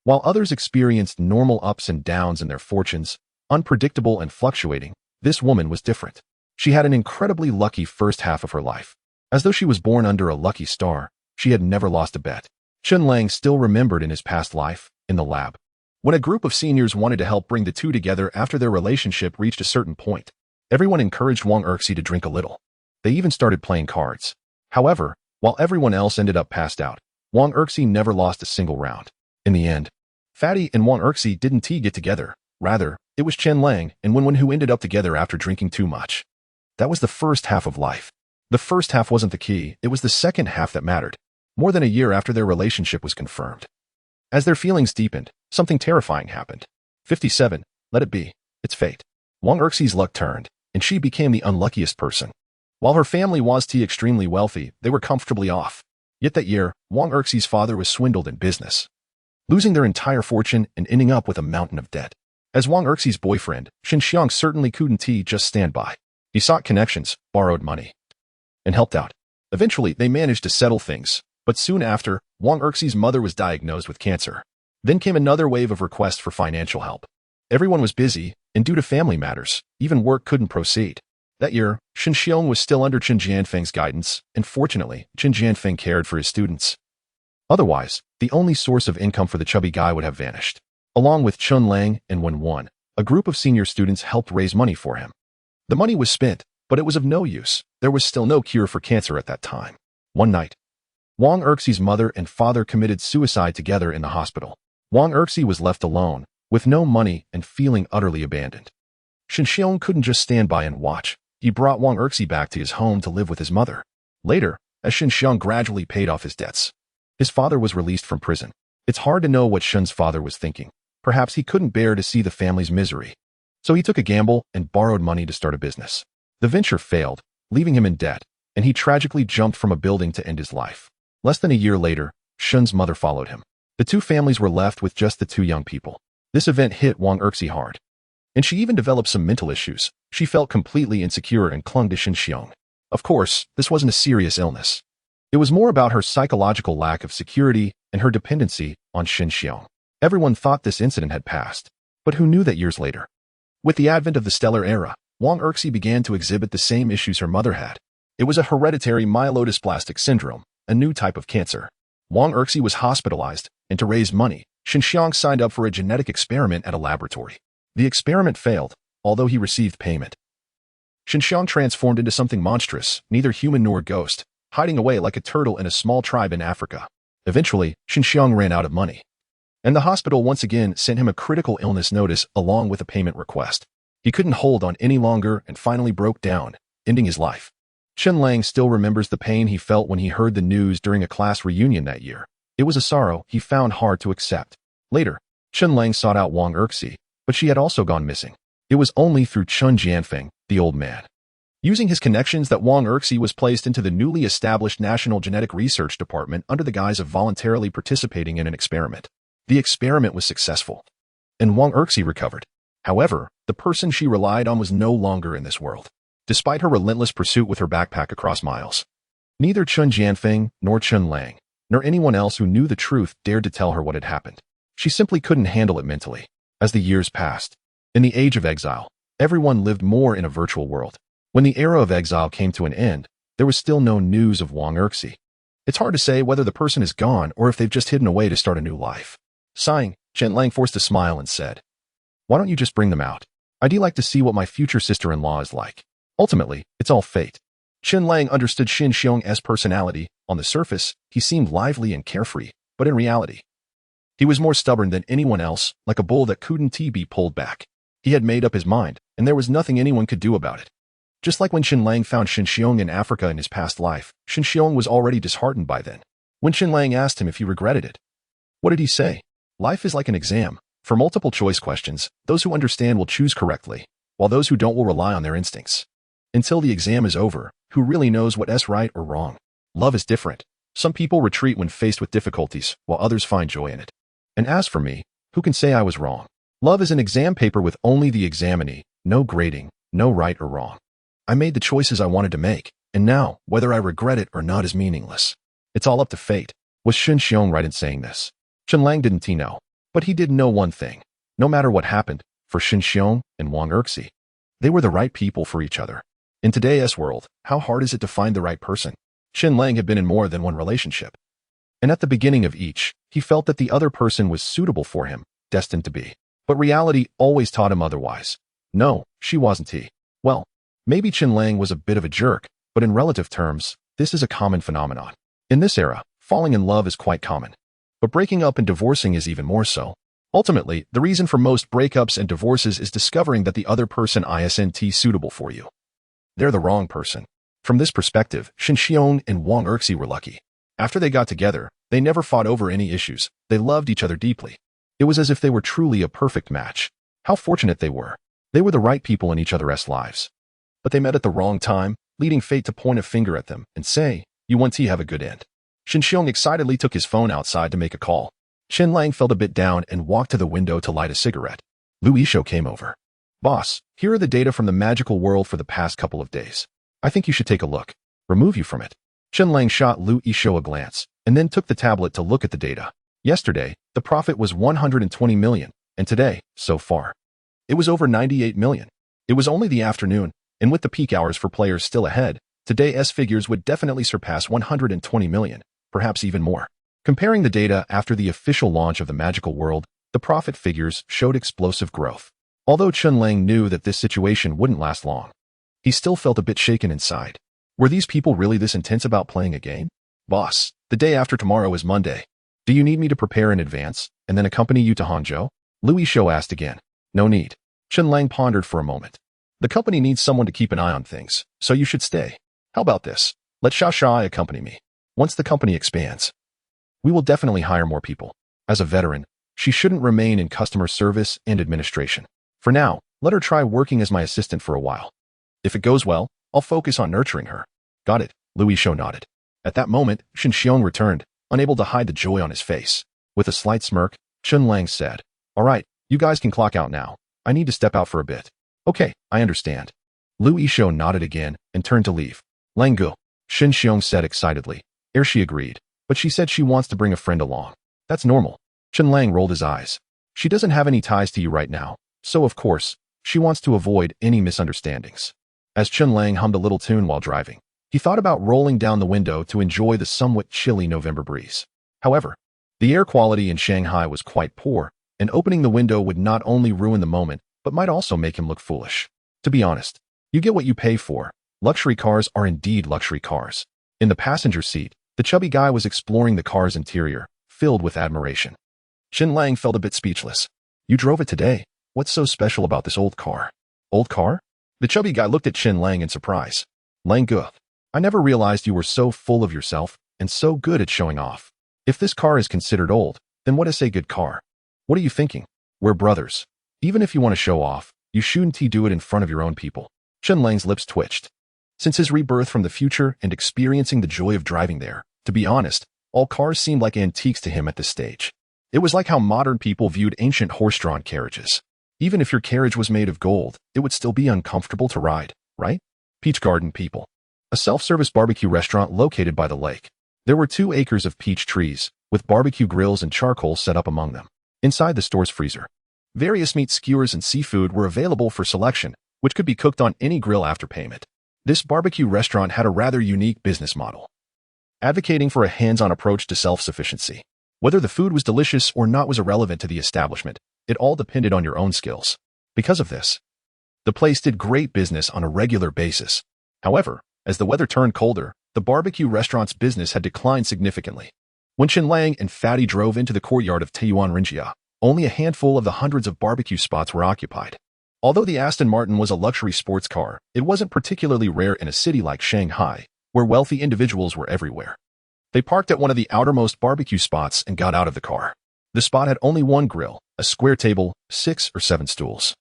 While others experienced normal ups and downs in their fortunes, unpredictable and fluctuating, this woman was different. She had an incredibly lucky first half of her life. As though she was born under a lucky star, she had never lost a bet. Chen Lang still remembered in his past life, in the lab, when a group of seniors wanted to help bring the two together after their relationship reached a certain point. Everyone encouraged Wang Erxi to drink a little. They even started playing cards. However, while everyone else ended up passed out, Wang Erxi never lost a single round. In the end, Fatty and Wang Erxi didn't get together. Rather, it was Chen Lang and Wenwen who ended up together after drinking too much. That was the first half of life. The first half wasn't the key, it was the second half that mattered. More than a year after their relationship was confirmed, as their feelings deepened, something terrifying happened. 57. Let it be. It's fate. Wang Erxi's luck turned, and she became the unluckiest person. While her family was extremely wealthy, they were comfortably off. Yet that year, Wang Erxi's father was swindled in business. losing their entire fortune and ending up with a mountain of debt. As Wang Erxi's boyfriend, Chen Xiang certainly couldn't just stand by. He sought connections, borrowed money, and helped out. Eventually, they managed to settle things, but soon after, Wang Erxi's mother was diagnosed with cancer. Then came another wave of requests for financial help. Everyone was busy, and due to family matters, even work couldn't proceed. That year, Chen Xiong was still under Chen Jianfeng's guidance, and fortunately, Chen Jianfeng cared for his students. Otherwise, the only source of income for the chubby guy would have vanished. Along with Chen Lang and Wen, a group of senior students helped raise money for him. The money was spent, but it was of no use. There was still no cure for cancer at that time. One night, Wang Erxi's mother and father committed suicide together in the hospital. Wang Erxi was left alone, with no money and feeling utterly abandoned. Chen Xiong couldn't just stand by and watch. He brought Wang Erxi back to his home to live with his mother. Later, as Chen Xiong gradually paid off his debts, his father was released from prison. It's hard to know what Shen's father was thinking. Perhaps he couldn't bear to see the family's misery. So he took a gamble and borrowed money to start a business. The venture failed, leaving him in debt, and he tragically jumped from a building to end his life. Less than a year later, Shen's mother followed him. The two families were left with just the two young people. This event hit Wang Erxi hard, and she even developed some mental issues. She felt completely insecure and clung to Chen Xiong. Of course, this wasn't a serious illness. It was more about her psychological lack of security and her dependency on Chen Xiong. Everyone thought this incident had passed, but who knew that years later? With the advent of the stellar era, Wang Erxi began to exhibit the same issues her mother had. It was a hereditary myelodysplastic syndrome, a new type of cancer. Wang Erxi was hospitalized, and to raise money, Chen Xiang signed up for a genetic experiment at a laboratory. The experiment failed, although he received payment. Chen Xiang transformed into something monstrous, neither human nor ghost, hiding away like a turtle in a small tribe in Africa. Eventually, Chen Xiang ran out of money, and the hospital once again sent him a critical illness notice along with a payment request. He couldn't hold on any longer and finally broke down, ending his life. Chen Lang still remembers the pain he felt when he heard the news during a class reunion that year. It was a sorrow he found hard to accept. Later, Chen Lang sought out Wang Erxi, but she had also gone missing. It was only through Chen Jianfeng, the old man, using his connections, that Wang Erxi was placed into the newly established National Genetic Research Department under the guise of voluntarily participating in an experiment. The experiment was successful, and Wang Erxi recovered. However, the person she relied on was no longer in this world. Despite her relentless pursuit with her backpack across miles, neither Chen Jianfeng nor Chen Lang, nor anyone else who knew the truth dared to tell her what had happened. She simply couldn't handle it mentally. As the years passed, in the age of exile, everyone lived more in a virtual world. When the era of exile came to an end, there was still no news of Wang Erxi. It's hard to say whether the person is gone or if they've just hidden away to start a new life. Sighing, Chen Lang forced a smile and said, "Why don't you just bring them out? I'd like to see what my future sister-in-law is like." Ultimately, it's all fate. Chen Lang understood Chen Xiong's personality. On the surface, he seemed lively and carefree, but in reality, he was more stubborn than anyone else, like a bull that couldn't be pulled back. He had made up his mind, and there was nothing anyone could do about it. Just like when Chen Lang found Chen Xiong in Africa in his past life, Chen Xiong was already disheartened by then. When Chen Lang asked him if he regretted it, what did he say? Life is like an exam. For multiple choice questions, those who understand will choose correctly, while those who don't will rely on their instincts. Until the exam is over, who really knows what's right or wrong? Love is different. Some people retreat when faced with difficulties, while others find joy in it. And as for me, who can say I was wrong? Love is an exam paper with only the examinee, no grading, no right or wrong. I made the choices I wanted to make, and now, whether I regret it or not is meaningless. It's all up to fate. Was Chen Xiong right in saying this? Chen Lang didn't know, but he did know one thing. No matter what happened, for Chen Xiong and Wang Erxi, they were the right people for each other. In today's world, how hard is it to find the right person? Chen Lang had been in more than one relationship, and at the beginning of each, he felt that the other person was suitable for him, destined to be. But reality always taught him otherwise. No, she wasn't he. Well, maybe Chen Lang was a bit of a jerk, but in relative terms, this is a common phenomenon. In this era, falling in love is quite common, but breaking up and divorcing is even more so. Ultimately, the reason for most breakups and divorces is discovering that the other person isn't suitable for you. They're the wrong person. From this perspective, Chen Xiong and Wang Erxi were lucky. After they got together, they never fought over any issues. They loved each other deeply. It was as if they were truly a perfect match. How fortunate they were. They were the right people in each other's lives. But they met at the wrong time, leading fate to point a finger at them and say, "You want to have a good end." Chen Xiong excitedly took his phone outside to make a call. Chen Lang felt a bit down and walked to the window to light a cigarette. Lu Yishou came over. Boss, here are the data from the magical world for the past couple of days. I think you should take a look. Remove you from it. Chen Lang shot Lu Yishou a glance, and then took the tablet to look at the data. Yesterday, the profit was 120 million, and today, so far, it was over 98 million. It was only the afternoon, and with the peak hours for players still ahead, today's figures would definitely surpass 120 million, perhaps even more. Comparing the data after the official launch of the magical world, the profit figures showed explosive growth. Although Chen Lang knew that this situation wouldn't last long, he still felt a bit shaken inside. Were these people really this intense about playing a game? Boss, the day after tomorrow is Monday. Do you need me to prepare in advance, and then accompany you to Hangzhou? Lu Yishou asked again. No need. Chen Lang pondered for a moment. The company needs someone to keep an eye on things, so you should stay. How about this? Let Shai accompany me. Once the company expands, we will definitely hire more people. As a veteran, she shouldn't remain in customer service and administration. For now, let her try working as my assistant for a while. If it goes well, I'll focus on nurturing her. Got it, Lu Yishou nodded. At that moment, Shen Xiong returned, unable to hide the joy on his face. With a slight smirk, Chen Lang said, All right, you guys can clock out now. I need to step out for a bit. Okay, I understand. Lu Yishou nodded again and turned to leave. Lang Gu, Shen Xiong said excitedly. Ere she agreed, but she said she wants to bring a friend along. That's normal. Chen Lang rolled his eyes. She doesn't have any ties to you right now, so of course, she wants to avoid any misunderstandings. As Chen Lang hummed a little tune while driving, he thought about rolling down the window to enjoy the somewhat chilly November breeze. However, the air quality in Shanghai was quite poor, and opening the window would not only ruin the moment, but might also make him look foolish. To be honest, you get what you pay for. Luxury cars are indeed luxury cars. In the passenger seat, the chubby guy was exploring the car's interior, filled with admiration. Chen Lang felt a bit speechless. You drove it today. What's so special about this old car? Old car? The chubby guy looked at Chen Lang in surprise. Lang Gu, I never realized you were so full of yourself and so good at showing off. If this car is considered old, then what is a good car? What are you thinking? We're brothers. Even if you want to show off, you shouldn't do it in front of your own people. Chen Lang's lips twitched. Since his rebirth from the future and experiencing the joy of driving there, to be honest, all cars seemed like antiques to him at this stage. It was like how modern people viewed ancient horse-drawn carriages. Even if your carriage was made of gold, it would still be uncomfortable to ride, right? Peach Garden people. A self-service barbecue restaurant located by the lake. There were 2 acres of peach trees, with barbecue grills and charcoal set up among them. Inside the store's freezer, various meat skewers and seafood were available for selection, which could be cooked on any grill after payment. This barbecue restaurant had a rather unique business model, advocating for a hands-on approach to self-sufficiency. Whether the food was delicious or not was irrelevant to the establishment. It all depended on your own skills. Because of this, the place did great business on a regular basis. However, as the weather turned colder, the barbecue restaurant's business had declined significantly. When Chen Lang and Fatty drove into the courtyard of Taiyuan, only a handful of the hundreds of barbecue spots were occupied. Although the Aston Martin was a luxury sports car, it wasn't particularly rare in a city like Shanghai, where wealthy individuals were everywhere. They parked at one of the outermost barbecue spots and got out of the car. The spot had only one grill, a square table, 6 or 7 stools,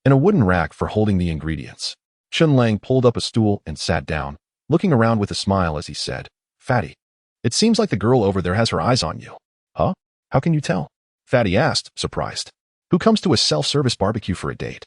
and a wooden rack for holding the ingredients. Chen Lang pulled up a stool and sat down, looking around with a smile as he said, Fatty, it seems like the girl over there has her eyes on you. Huh? How can you tell? Fatty asked, surprised. Who comes to a self-service barbecue for a date?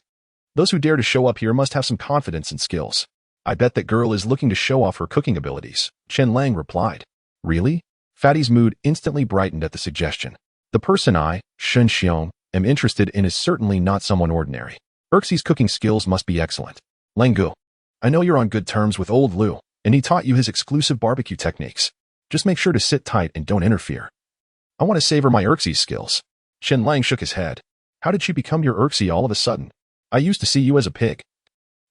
Those who dare to show up here must have some confidence and skills. I bet that girl is looking to show off her cooking abilities, Chen Lang replied. Really? Fatty's mood instantly brightened at the suggestion. The person I, Shen Xiong, am interested in is certainly not someone ordinary. Erxie's cooking skills must be excellent. Lang Gu, I know you're on good terms with old Lu, and he taught you his exclusive barbecue techniques. Just make sure to sit tight and don't interfere. I want to savor my Erxie's skills. Chen Lang shook his head. How did she become your Erxie all of a sudden? I used to see you as a pig.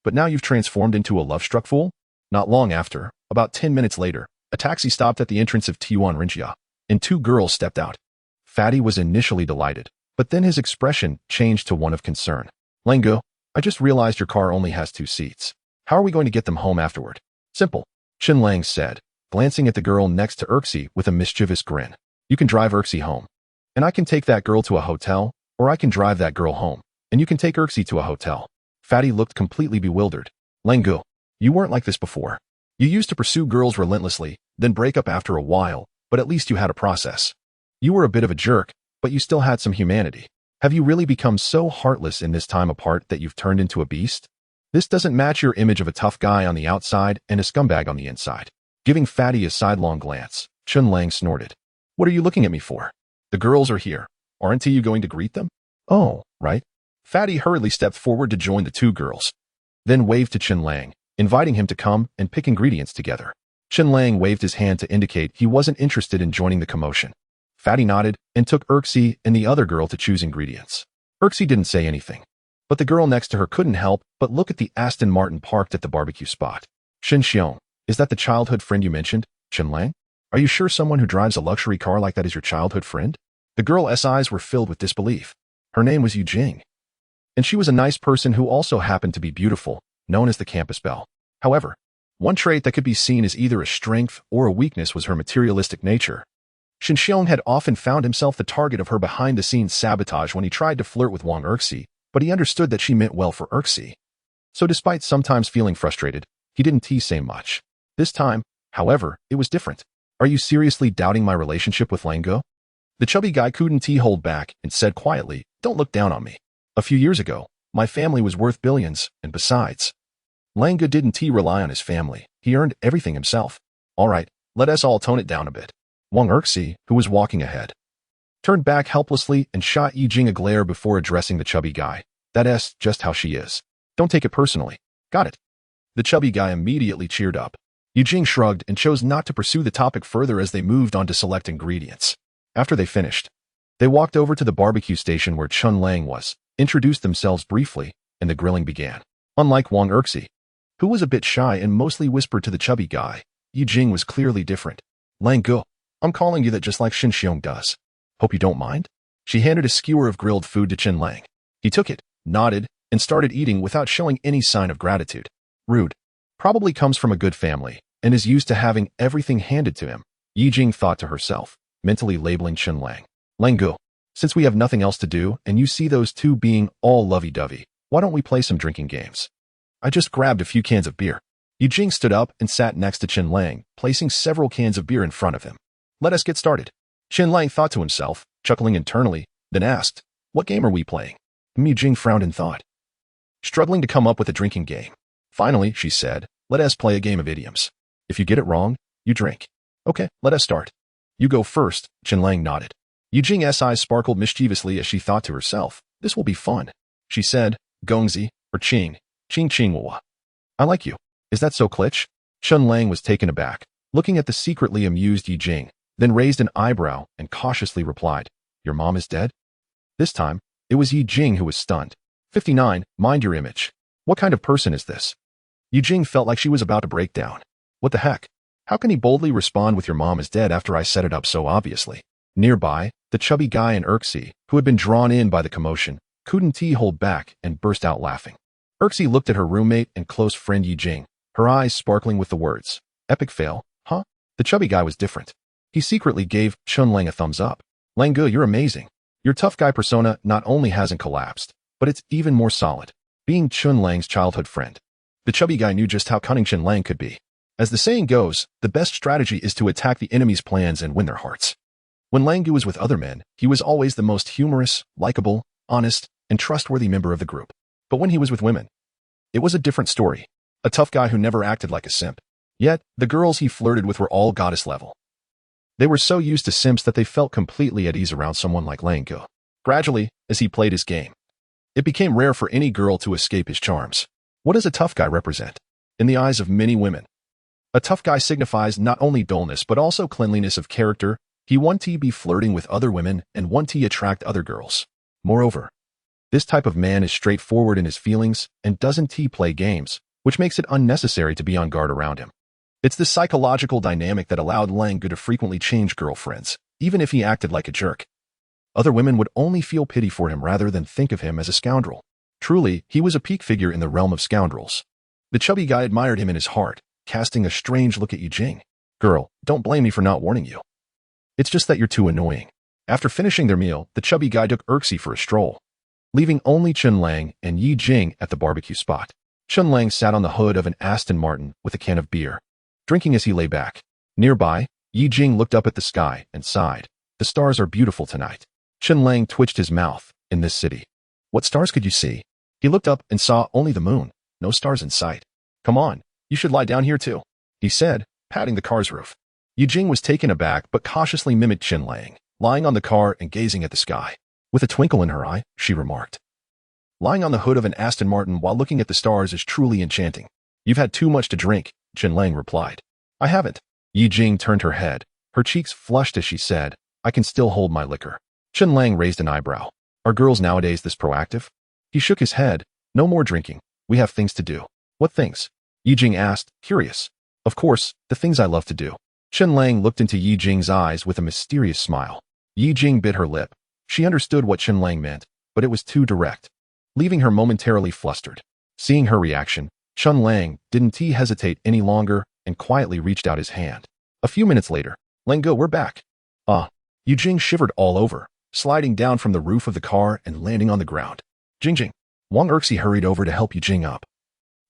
But now you've transformed into a love-struck fool? Not long after, about 10 minutes later, a taxi stopped at the entrance of Taiyuan, and 2 girls stepped out. Fatty was initially delighted, but then his expression changed to one of concern. Lang Gu, I just realized your car only has 2 seats. How are we going to get them home afterward? Simple, Chen Lang said, glancing at the girl next to Erxie with a mischievous grin. You can drive Erxie home, and I can take that girl to a hotel, or I can drive that girl home, and you can take Erxie to a hotel. Fatty looked completely bewildered. Lang Gu, you weren't like this before. You used to pursue girls relentlessly, then break up after a while, but at least you had a process. You were a bit of a jerk, but you still had some humanity. Have you really become so heartless in this time apart that you've turned into a beast? This doesn't match your image of a tough guy on the outside and a scumbag on the inside. Giving Fatty a sidelong glance, Chen Lang snorted. What are you looking at me for? The girls are here. Aren't you going to greet them? Oh, right. Fatty hurriedly stepped forward to join the two girls, then waved to Chen Lang, inviting him to come and pick ingredients together. Chen Lang waved his hand to indicate he wasn't interested in joining the commotion. Fatty nodded and took Erxie and the other girl to choose ingredients. Erxie didn't say anything, but the girl next to her couldn't help but look at the Aston Martin parked at the barbecue spot. Shen Xiong, is that the childhood friend you mentioned, Chen Lang? Are you sure someone who drives a luxury car like that is your childhood friend? The girl's eyes were filled with disbelief. Her name was Yu Jing, and she was a nice person who also happened to be beautiful, known as the campus belle. However, one trait that could be seen as either a strength or a weakness was her materialistic nature. Shen Xiong had often found himself the target of her behind-the-scenes sabotage when he tried to flirt with Wang Erxie, but he understood that she meant well for Erxie. So despite sometimes feeling frustrated, he didn't say much. This time, however, it was different. Are you seriously doubting my relationship with Lango? The chubby guy couldn't hold back and said quietly, don't look down on me. A few years ago, my family was worth billions, and besides, Lango didn't rely on his family. He earned everything himself. All right, let us all tone it down a bit. Wang Erxie, who was walking ahead, turned back helplessly and shot Yi Jing a glare before addressing the chubby guy. That's just how she is. Don't take it personally. Got it. The chubby guy immediately cheered up. Yi Jing shrugged and chose not to pursue the topic further as they moved on to select ingredients. After they finished, they walked over to the barbecue station where Chen Lang was, introduced themselves briefly, and the grilling began. Unlike Wang Erxie, who was a bit shy and mostly whispered to the chubby guy, Yi Jing was clearly different. Lang Ge, I'm calling you that just like Shen Xiong does. Hope you don't mind? She handed a skewer of grilled food to Chen Lang. He took it, nodded, and started eating without showing any sign of gratitude. Rude. Probably comes from a good family, and is used to having everything handed to him, Yi Jing thought to herself, mentally labeling Chen Lang. Lang Ge, since we have nothing else to do and you see those two being all lovey-dovey, why don't we play some drinking games? I just grabbed a few cans of beer. Yi Jing stood up and sat next to Chen Lang, placing several cans of beer in front of him. Let us get started. Chen Lang thought to himself, chuckling internally, then asked, what game are we playing? Yi Jing frowned in thought, struggling to come up with a drinking game. Finally, she said, let us play a game of idioms. If you get it wrong, you drink. Okay, let us start. You go first, Chen Lang nodded. Yi Jing's eyes sparkled mischievously as she thought to herself, this will be fun. She said, Gongzi, or Ching Wawa. I like you. Is that so Klitsch? Chen Lang was taken aback, looking at the secretly amused Yi Jing, then raised an eyebrow and cautiously replied, your mom is dead? This time, it was Yi Jing who was stunned. 59, mind your image. What kind of person is this? Yi Jing felt like she was about to break down. What the heck? How can he boldly respond with your mom is dead after I set it up so obviously? Nearby, the chubby guy and Erxie, who had been drawn in by the commotion, couldn't hold back and burst out laughing. Erxie looked at her roommate and close friend Yi Jing, her eyes sparkling with the words, epic fail, huh? The chubby guy was different. He secretly gave Chen Lang a thumbs up. Lang Ge, you're amazing. Your tough guy persona not only hasn't collapsed, but it's even more solid. Being Chen Lang's childhood friend, the chubby guy knew just how cunning Chen Lang could be. As the saying goes, the best strategy is to attack the enemy's plans and win their hearts. When Lang Ge was with other men, he was always the most humorous, likable, honest, and trustworthy member of the group. But when he was with women, it was a different story. A tough guy who never acted like a simp. Yet, the girls he flirted with were all goddess level. They were so used to simps that they felt completely at ease around someone like Lang Ge. Gradually, as he played his game, it became rare for any girl to escape his charms. What does a tough guy represent? In the eyes of many women, a tough guy signifies not only dullness but also cleanliness of character. He want to be flirting with other women and want to attract other girls. Moreover, this type of man is straightforward in his feelings and doesn't play games, which makes it unnecessary to be on guard around him. It's the psychological dynamic that allowed Lang Ge to frequently change girlfriends, even if he acted like a jerk. Other women would only feel pity for him rather than think of him as a scoundrel. Truly, he was a peak figure in the realm of scoundrels. The chubby guy admired him in his heart, casting a strange look at Yi Jing. Girl, don't blame me for not warning you. It's just that you're too annoying. After finishing their meal, the chubby guy took Erxie for a stroll, leaving only Chen Lang and Yi Jing at the barbecue spot. Chen Lang sat on the hood of an Aston Martin with a can of beer, drinking as he lay back. Nearby, Yi Jing looked up at the sky and sighed. The stars are beautiful tonight. Chen Lang twitched his mouth. In this city, what stars could you see? He looked up and saw only the moon, no stars in sight. Come on, you should lie down here too, he said, patting the car's roof. Yijing was taken aback but cautiously mimicked Chen Lang, lying on the car and gazing at the sky. With a twinkle in her eye, she remarked, lying on the hood of an Aston Martin while looking at the stars is truly enchanting. You've had too much to drink, Chen Lang replied. I haven't. Yijing turned her head. Her cheeks flushed as she said, I can still hold my liquor. Chen Lang raised an eyebrow. Are girls nowadays this proactive? He shook his head. No more drinking. We have things to do. What things? Yijing asked, curious. Of course, the things I love to do. Chen Lang looked into Yijing's eyes with a mysterious smile. Yijing bit her lip. She understood what Chen Lang meant, but it was too direct, leaving her momentarily flustered. Seeing her reaction, Chen Lang didn't hesitate any longer and quietly reached out his hand. A few minutes later, Lango, we're back. Yijing shivered all over, sliding down from the roof of the car and landing on the ground. Jingjing. Wang Erxi hurried over to help Yijing up,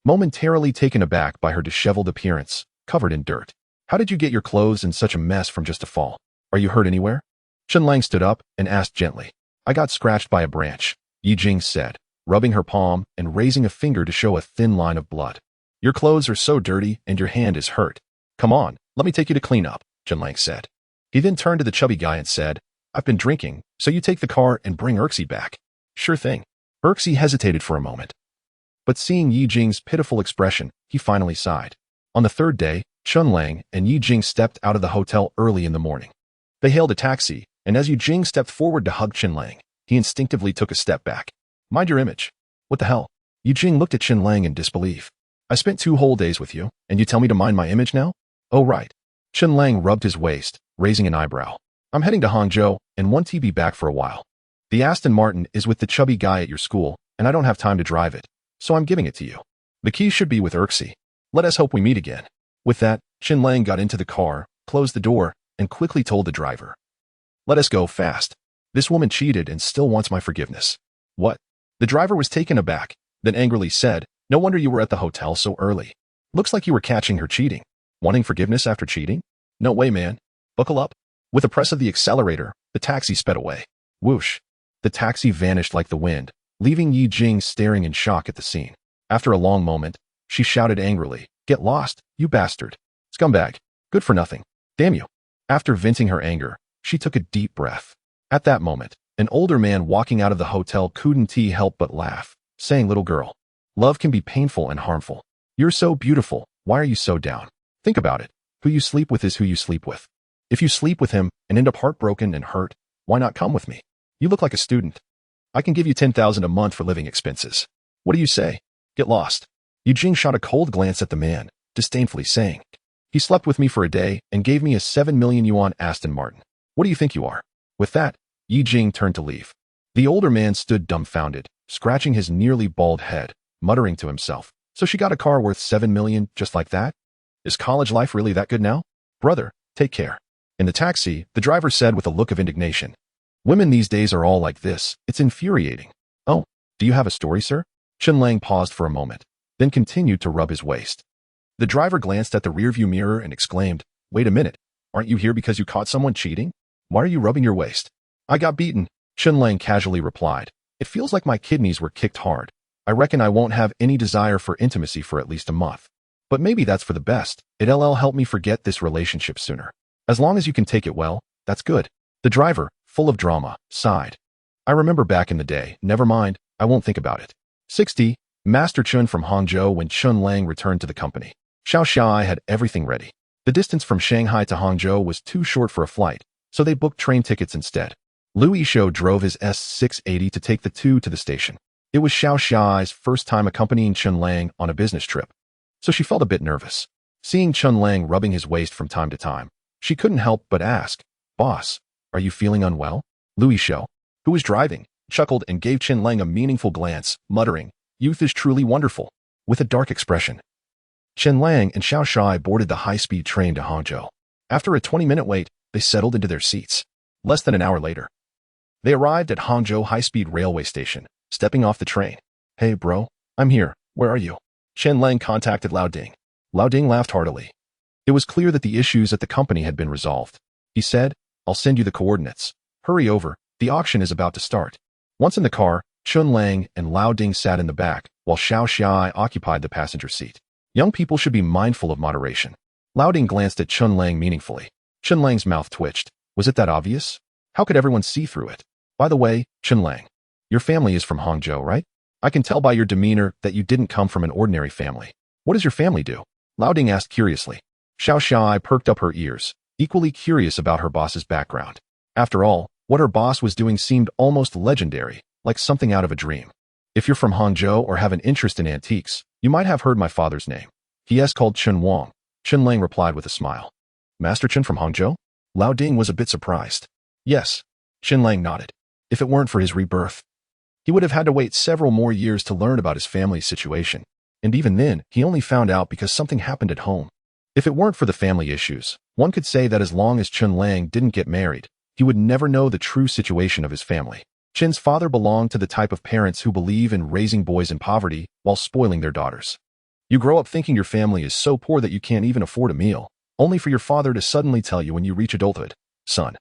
momentarily taken aback by her disheveled appearance, covered in dirt. How did you get your clothes in such a mess from just a fall? Are you hurt anywhere? Chen Lang stood up and asked gently. I got scratched by a branch, Yijing said, rubbing her palm and raising a finger to show a thin line of blood. Your clothes are so dirty and your hand is hurt. Come on, let me take you to clean up, Chen Lang said. He then turned to the chubby guy and said, I've been drinking, so you take the car and bring Erxi back. Sure thing. Erxi hesitated for a moment, but seeing Yijing's pitiful expression, he finally sighed. On the third day, Chen Lang and Yijing stepped out of the hotel early in the morning. They hailed a taxi, and as Yijing stepped forward to hug Chen Lang, he instinctively took a step back. Mind your image. What the hell? Yijing looked at Chen Lang in disbelief. I spent 2 whole days with you, and you tell me to mind my image now? Oh right. Chen Lang rubbed his waist, raising an eyebrow. I'm heading to Hangzhou and want to be back for a while. The Aston Martin is with the chubby guy at your school, and I don't have time to drive it, so I'm giving it to you. The keys should be with Erxi. Let us hope we meet again. With that, Chen Lang got into the car, closed the door, and quickly told the driver. Let us go fast. This woman cheated and still wants my forgiveness. What? The driver was taken aback, then angrily said, no wonder you were at the hotel so early. Looks like you were catching her cheating. Wanting forgiveness after cheating? No way, man. Buckle up. With a press of the accelerator, the taxi sped away. Whoosh. The taxi vanished like the wind, leaving Yijing staring in shock at the scene. After a long moment, she shouted angrily, Get lost, you bastard. Scumbag. Good for nothing. Damn you. After venting her anger, she took a deep breath. At that moment, an older man walking out of the hotel couldn't help but laugh, saying, Little girl, love can be painful and harmful. You're so beautiful. Why are you so down? Think about it. Who you sleep with is who you sleep with. If you sleep with him and end up heartbroken and hurt, why not come with me? You look like a student. I can give you 10,000 a month for living expenses. What do you say? Get lost. Yijing shot a cold glance at the man, disdainfully saying, He slept with me for a day and gave me a 7 million yuan Aston Martin. What do you think you are? With that, Yijing turned to leave. The older man stood dumbfounded, scratching his nearly bald head, muttering to himself, So she got a car worth 7 million just like that? Is college life really that good now? Brother, take care. In the taxi, the driver said with a look of indignation, Women these days are all like this. It's infuriating. Oh, do you have a story, sir? Chen Lang paused for a moment, then continued to rub his waist. The driver glanced at the rearview mirror and exclaimed, Wait a minute. Aren't you here because you caught someone cheating? Why are you rubbing your waist? I got beaten, Chen Lang casually replied. It feels like my kidneys were kicked hard. I reckon I won't have any desire for intimacy for at least a month. But maybe that's for the best. It'll help me forget this relationship sooner. As long as you can take it well, that's good. The driver, full of drama, sighed. I remember back in the day. Never mind, I won't think about it. 60. Master Chun from Hangzhou when Chen Lang returned to the company. Xiao Xiai had everything ready. The distance from Shanghai to Hangzhou was too short for a flight, so they booked train tickets instead. Lu Yishou drove his S680 to take the 2 to the station. It was Xiao Xiai's first time accompanying Chen Lang on a business trip, so she felt a bit nervous. Seeing Chen Lang rubbing his waist from time to time, she couldn't help but ask, Boss, are you feeling unwell? Lu Yishou, who was driving, chuckled and gave Chen Lang a meaningful glance, muttering, Youth is truly wonderful, with a dark expression. Chen Lang and Xiao Xiai boarded the high-speed train to Hangzhou. After a 20-minute wait, they settled into their seats. Less than an hour later, they arrived at Hangzhou High-Speed Railway Station, stepping off the train. Hey bro, I'm here. Where are you? Chen Lang contacted Lao Ding. Lao Ding laughed heartily. It was clear that the issues at the company had been resolved. He said, I'll send you the coordinates. Hurry over, The auction is about to start. Once in the car, Chen Lang and Lao Ding sat in the back, while Xiao Xiai occupied the passenger seat. Young people should be mindful of moderation. Lao Ding glanced at Chen Lang meaningfully. Chen Lang's mouth twitched. Was it that obvious? How could everyone see through it? By the way, Chen Lang, your family is from Hangzhou, right? I can tell by your demeanor that you didn't come from an ordinary family. What does your family do? Lao Ding asked curiously. Xiao Xiai perked up her ears, equally curious about her boss's background. After all, what her boss was doing seemed almost legendary, like something out of a dream. If you're from Hangzhou or have an interest in antiques, you might have heard my father's name. He is called Chen Wang. Chen Lang replied with a smile. Master Chen from Hangzhou? Lao Ding was a bit surprised. Yes. Chen Lang nodded. If it weren't for his rebirth, he would have had to wait several more years to learn about his family's situation. And even then, he only found out because something happened at home. If it weren't for the family issues, one could say that as long as Chen Lang didn't get married, he would never know the true situation of his family. Chen's father belonged to the type of parents who believe in raising boys in poverty while spoiling their daughters. You grow up thinking your family is so poor that you can't even afford a meal, only for your father to suddenly tell you when you reach adulthood, son,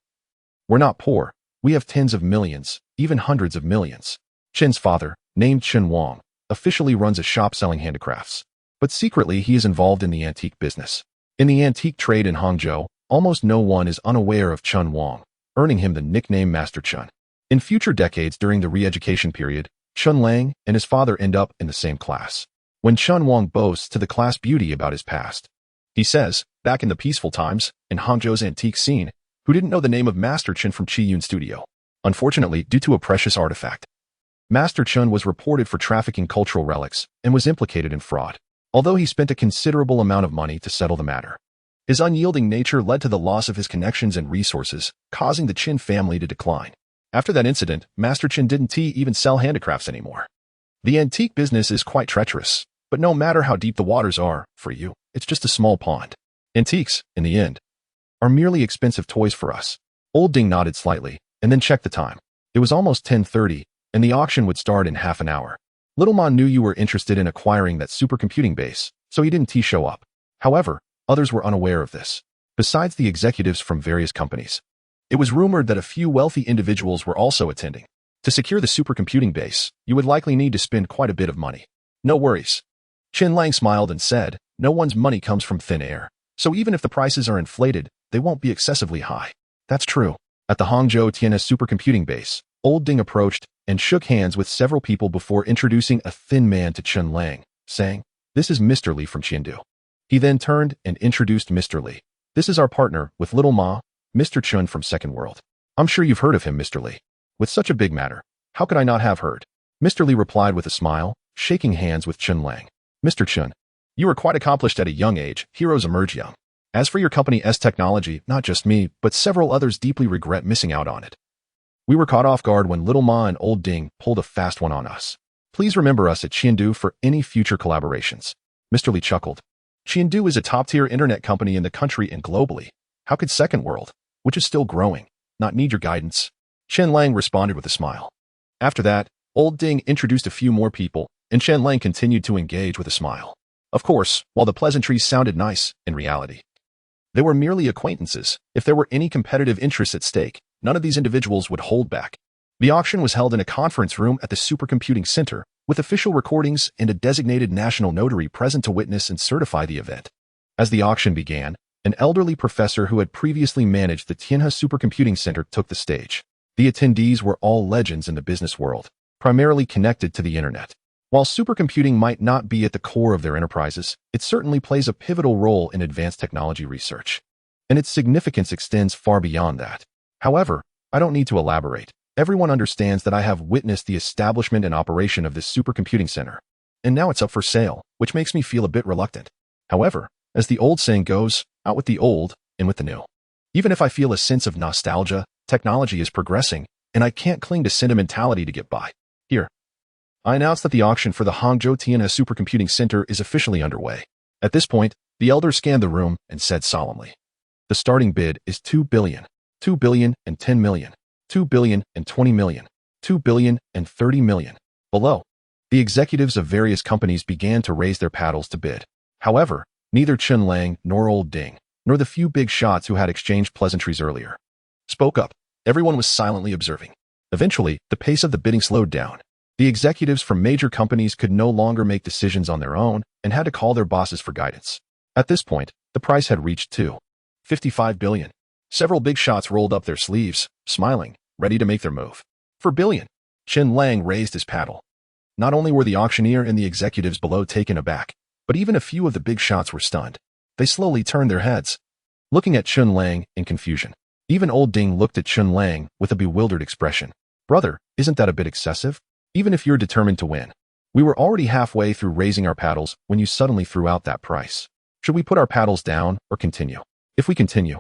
we're not poor, we have tens of millions, even hundreds of millions. Chen's father, named Chen Wang, officially runs a shop selling handicrafts, but secretly he is involved in the antique business. In the antique trade in Hangzhou, almost no one is unaware of Chen Wang, earning him the nickname Master Chen. In future decades during the re-education period, Chen Lang and his father end up in the same class. When Chen Wang boasts to the class beauty about his past, he says, back in the peaceful times, in Hangzhou's antique scene, who didn't know the name of Master Chen from Qiyun Studio? Unfortunately, due to a precious artifact, Master Chen was reported for trafficking cultural relics and was implicated in fraud, although he spent a considerable amount of money to settle the matter. His unyielding nature led to the loss of his connections and resources, causing the Chen family to decline. After that incident, Master Chen didn't even sell handicrafts anymore. The antique business is quite treacherous, but no matter how deep the waters are, for you, it's just a small pond. Antiques, in the end, are merely expensive toys for us. Old Ding nodded slightly, and then checked the time. It was almost 10:30, and the auction would start in half an hour. Little Ma knew you were interested in acquiring that supercomputing base, so he didn't show up. However, others were unaware of this. Besides the executives from various companies, it was rumored that a few wealthy individuals were also attending. To secure the supercomputing base, you would likely need to spend quite a bit of money. No worries. Chen Lang smiled and said, no one's money comes from thin air, so even if the prices are inflated, they won't be excessively high. That's true. At the Hangzhou TNS supercomputing base, Old Ding approached and shook hands with several people before introducing a thin man to Chen Lang, saying, this is Mr. Li from Chengdu. He then turned and introduced Mr. Li. This is our partner with Little Ma, Mr. Chen from Second World. I'm sure you've heard of him, Mr. Li. With such a big matter, how could I not have heard? Mr. Li replied with a smile, shaking hands with Chen Lang. Mr. Chen, you were quite accomplished at a young age. Heroes emerge young. As for your company's technology, not just me, but several others deeply regret missing out on it. We were caught off guard when Little Ma and Old Ding pulled a fast one on us. Please remember us at Chengdu for any future collaborations. Mr. Li chuckled. Chengdu is a top-tier internet company in the country and globally. How could Second World, which is still growing, not need your guidance? Chen Lang responded with a smile. After that, Old Ding introduced a few more people, and Chen Lang continued to engage with a smile. Of course, while the pleasantries sounded nice, in reality, they were merely acquaintances. If there were any competitive interests at stake, none of these individuals would hold back. The auction was held in a conference room at the Supercomputing Center, with official recordings and a designated national notary present to witness and certify the event. As the auction began, an elderly professor who had previously managed the Tianhe Supercomputing Center took the stage. The attendees were all legends in the business world, primarily connected to the internet. While supercomputing might not be at the core of their enterprises, it certainly plays a pivotal role in advanced technology research, and its significance extends far beyond that. However, I don't need to elaborate. Everyone understands that I have witnessed the establishment and operation of this supercomputing center, and now it's up for sale, which makes me feel a bit reluctant. However, as the old saying goes, out with the old, in with the new. Even if I feel a sense of nostalgia, technology is progressing, and I can't cling to sentimentality to get by. Here, I announce that the auction for the Hangzhou Tianhe Supercomputing Center is officially underway. At this point, the elder scanned the room and said solemnly, the starting bid is 2 billion, 2 billion and 10 million, 2 billion and 20 million, 2 billion and 30 million. Below, the executives of various companies began to raise their paddles to bid. However, neither Chen Lang nor Old Ding, nor the few big shots who had exchanged pleasantries earlier, spoke up. Everyone was silently observing. Eventually, the pace of the bidding slowed down. The executives from major companies could no longer make decisions on their own and had to call their bosses for guidance. At this point, the price had reached $55 billion. Several big shots rolled up their sleeves, smiling, ready to make their move. $4 billion. Chen Lang raised his paddle. Not only were the auctioneer and the executives below taken aback, but even a few of the big shots were stunned. They slowly turned their heads, looking at Chen Lang in confusion. Even old Ding looked at Chen Lang with a bewildered expression. Brother, isn't that a bit excessive? Even if you're determined to win. We were already halfway through raising our paddles when you suddenly threw out that price. Should we put our paddles down or continue? If we continue,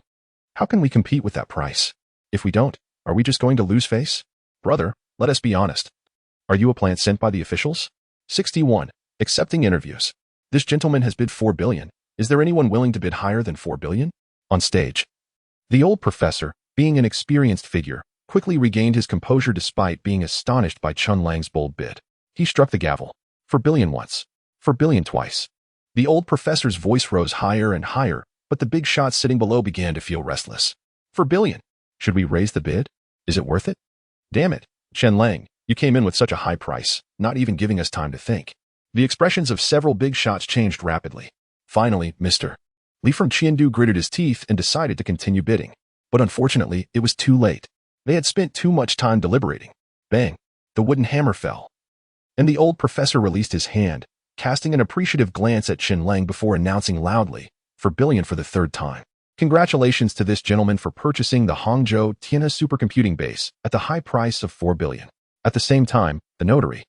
how can we compete with that price? If we don't, are we just going to lose face? Brother, let us be honest. Are you a plant sent by the officials? 61. Accepting interviews. This gentleman has bid $4 billion. Is there anyone willing to bid higher than $4 billion? On stage. The old professor, being an experienced figure, quickly regained his composure despite being astonished by Chen Lang's bold bid. He struck the gavel. $4 billion once. $4 billion twice. The old professor's voice rose higher and higher, but the big shots sitting below began to feel restless. $4 billion. Should we raise the bid? Is it worth it? Damn it, Chen Lang, you came in with such a high price, not even giving us time to think. The expressions of several big shots changed rapidly. Finally, Mr. Li from Chengdu gritted his teeth and decided to continue bidding. But unfortunately, it was too late. They had spent too much time deliberating. Bang! The wooden hammer fell. And the old professor released his hand, casting an appreciative glance at Chen Lang before announcing loudly, $4 billion for the third time. Congratulations to this gentleman for purchasing the Hangzhou Tianhe supercomputing base at the high price of $4 billion. At the same time, the notary,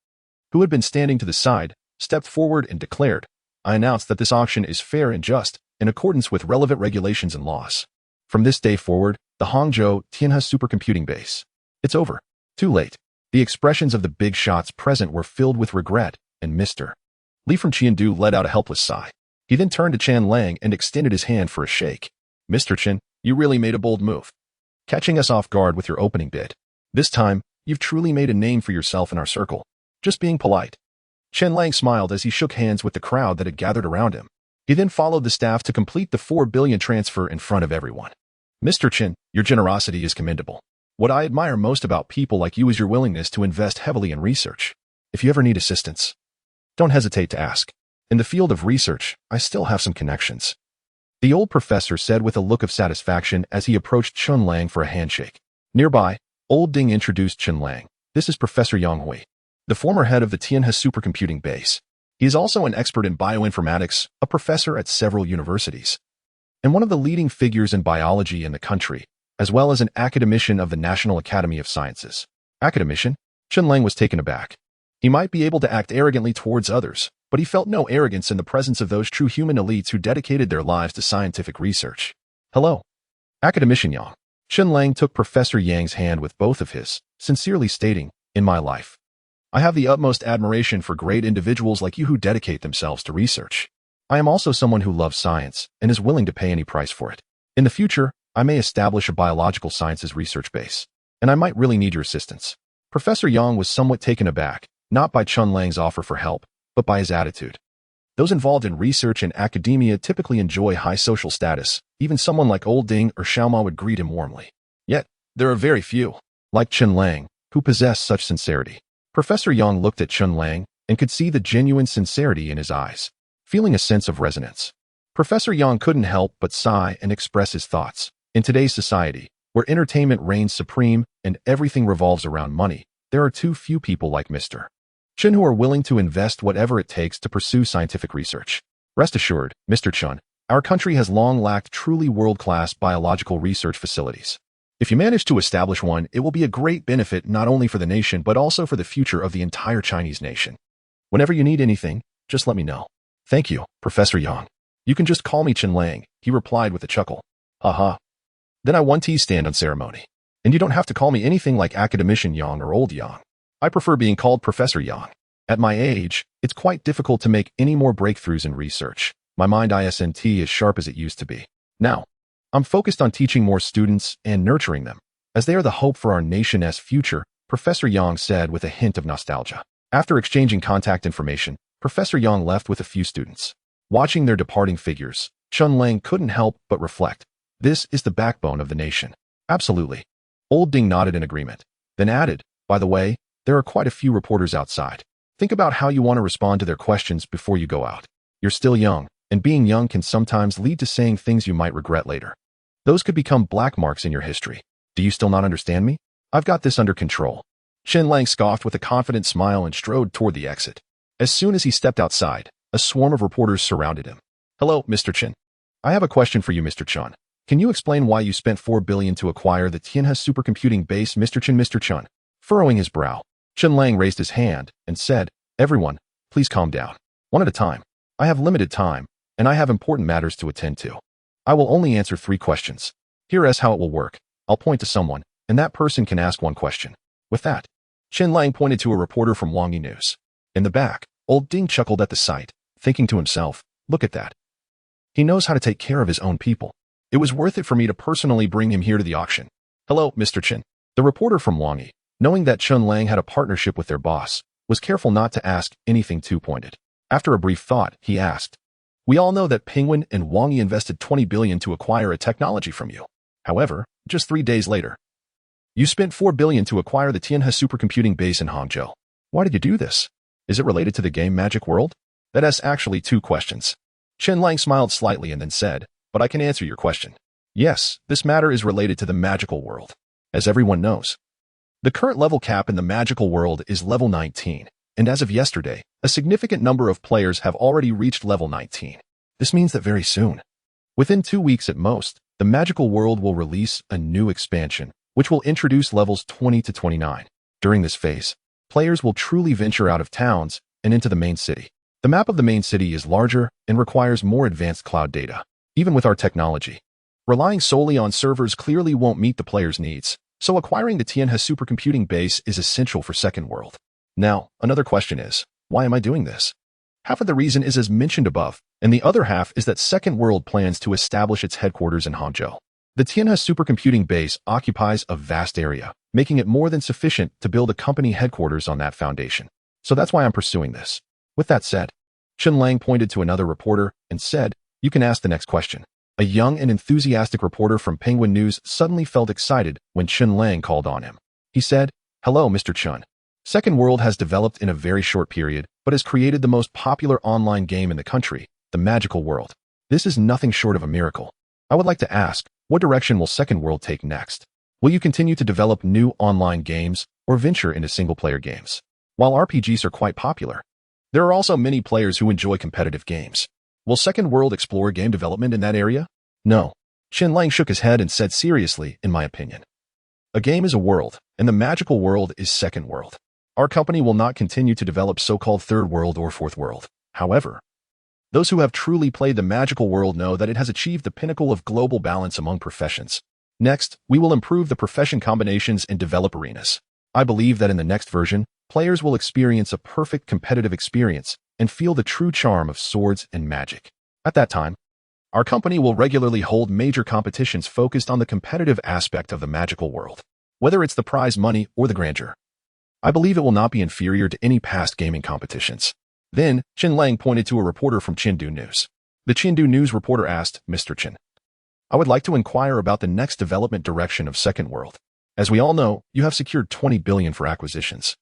who had been standing to the side, stepped forward and declared, I announce that this auction is fair and just, in accordance with relevant regulations and laws. From this day forward, the Hangzhou Tianhe supercomputing base. It's over. Too late. The expressions of the big shots present were filled with regret, and Mr. Li from Chengdu let out a helpless sigh. He then turned to Chen Lang and extended his hand for a shake. Mr. Chen, you really made a bold move, catching us off guard with your opening bid. This time, you've truly made a name for yourself in our circle. Just being polite. Chen Lang smiled as he shook hands with the crowd that had gathered around him. He then followed the staff to complete the $4 billion transfer in front of everyone. Mr. Chen, your generosity is commendable. What I admire most about people like you is your willingness to invest heavily in research. If you ever need assistance, don't hesitate to ask. In the field of research, I still have some connections. The old professor said with a look of satisfaction as he approached Chen Lang for a handshake. Nearby, old Ding introduced Chen Lang. This is Professor Yang Hui, the former head of the Tianhe supercomputing base. He is also an expert in bioinformatics, a professor at several universities, and one of the leading figures in biology in the country, as well as an academician of the National Academy of Sciences. Academician? Chen Lang was taken aback. He might be able to act arrogantly towards others, but he felt no arrogance in the presence of those true human elites who dedicated their lives to scientific research. Hello. Academician Yang. Chen Lang took Professor Yang's hand with both of his, sincerely stating, in my life, I have the utmost admiration for great individuals like you who dedicate themselves to research. I am also someone who loves science and is willing to pay any price for it. In the future, I may establish a biological sciences research base, and I might really need your assistance. Professor Yang was somewhat taken aback, not by Chen Lang's offer for help, but by his attitude. Those involved in research and academia typically enjoy high social status. Even someone like Old Ding or Xiaoma would greet him warmly. Yet, there are very few, like Chen Lang, who possess such sincerity. Professor Yang looked at Chen Lang and could see the genuine sincerity in his eyes, feeling a sense of resonance. Professor Yang couldn't help but sigh and express his thoughts. In today's society, where entertainment reigns supreme and everything revolves around money, there are too few people like Mr. Chen who are willing to invest whatever it takes to pursue scientific research. Rest assured, Mr. Chen, our country has long lacked truly world-class biological research facilities. If you manage to establish one, it will be a great benefit not only for the nation but also for the future of the entire Chinese nation. Whenever you need anything, just let me know. Thank you, Professor Yang. You can just call me Chen Lang, he replied with a chuckle. Haha. Then I one tea stand on ceremony. And you don't have to call me anything like Academician Yang or Old Yang. I prefer being called Professor Yang. At my age, it's quite difficult to make any more breakthroughs in research. My mind isn't as sharp as it used to be. Now, I'm focused on teaching more students and nurturing them, as they are the hope for our nation's future, Professor Yang said with a hint of nostalgia. After exchanging contact information, Professor Yang left with a few students. Watching their departing figures, Chen Lang couldn't help but reflect. This is the backbone of the nation. Absolutely. Old Ding nodded in agreement, then added, By the way, there are quite a few reporters outside. Think about how you want to respond to their questions before you go out. You're still young, and being young can sometimes lead to saying things you might regret later. Those could become black marks in your history. Do you still not understand me? I've got this under control. Chen Lang scoffed with a confident smile and strode toward the exit. As soon as he stepped outside, a swarm of reporters surrounded him. Hello, Mr. Chen. I have a question for you, Mr. Chen. Can you explain why you spent $4 billion to acquire the Tianhe supercomputing base, Mr. Chen? Mr. Chen, furrowing his brow, Chen Lang raised his hand and said, Everyone, please calm down. One at a time. I have limited time, and I have important matters to attend to. I will only answer 3 questions. Here is how it will work. I'll point to someone, and that person can ask 1 question. With that, Chen Lang pointed to a reporter from Wangyi News. In the back, old Ding chuckled at the sight, thinking to himself, look at that. He knows how to take care of his own people. It was worth it for me to personally bring him here to the auction. Hello, Mr. Chen. The reporter from Wangyi, knowing that Chen Lang had a partnership with their boss, was careful not to ask anything too pointed. After a brief thought, he asked, We all know that Penguin and Wangyi invested $20 billion to acquire a technology from you. However, just 3 days later, you spent $4 billion to acquire the Tianhe supercomputing base in Hangzhou. Why did you do this? Is it related to the game Magic World? That is actually 2 questions. Chen Lang smiled slightly and then said, But I can answer your question. Yes, this matter is related to the magical world. As everyone knows, the current level cap in the magical world is level 19, and as of yesterday, a significant number of players have already reached level 19. This means that very soon, within 2 weeks at most, the magical world will release a new expansion, which will introduce levels 20 to 29. During this phase, players will truly venture out of towns and into the main city. The map of the main city is larger and requires more advanced cloud data. Even with our technology, relying solely on servers clearly won't meet the player's needs, so acquiring the Tianhe supercomputing base is essential for Second World. Now, another question is, why am I doing this? Half of the reason is as mentioned above, and the other half is that Second World plans to establish its headquarters in Hangzhou. The Tianhe supercomputing base occupies a vast area, making it more than sufficient to build a company headquarters on that foundation. So that's why I'm pursuing this. With that said, Chen Lang pointed to another reporter and said, You can ask the next question. A young and enthusiastic reporter from Penguin News suddenly felt excited when Chen Lang called on him. He said, Hello, Mr. Chen. Second World has developed in a very short period, but has created the most popular online game in the country, the Magical World. This is nothing short of a miracle. I would like to ask, what direction will Second World take next? Will you continue to develop new online games or venture into single-player games? While RPGs are quite popular, there are also many players who enjoy competitive games. Will Second World explore game development in that area? No. Chen Lang shook his head and said seriously, in my opinion. A game is a world, and the magical world is Second World. Our company will not continue to develop so-called Third World or Fourth World. However, those who have truly played the magical world know that it has achieved the pinnacle of global balance among professions. Next, we will improve the profession combinations and develop arenas. I believe that in the next version, players will experience a perfect competitive experience and feel the true charm of swords and magic. At that time, our company will regularly hold major competitions focused on the competitive aspect of the magical world, whether it's the prize money or the grandeur. I believe it will not be inferior to any past gaming competitions. Then, Chen Lang pointed to a reporter from Chengdu News. The Chengdu News reporter asked, Mr. Chen, I would like to inquire about the next development direction of Second World. As we all know, you have secured $20 billion for acquisitions,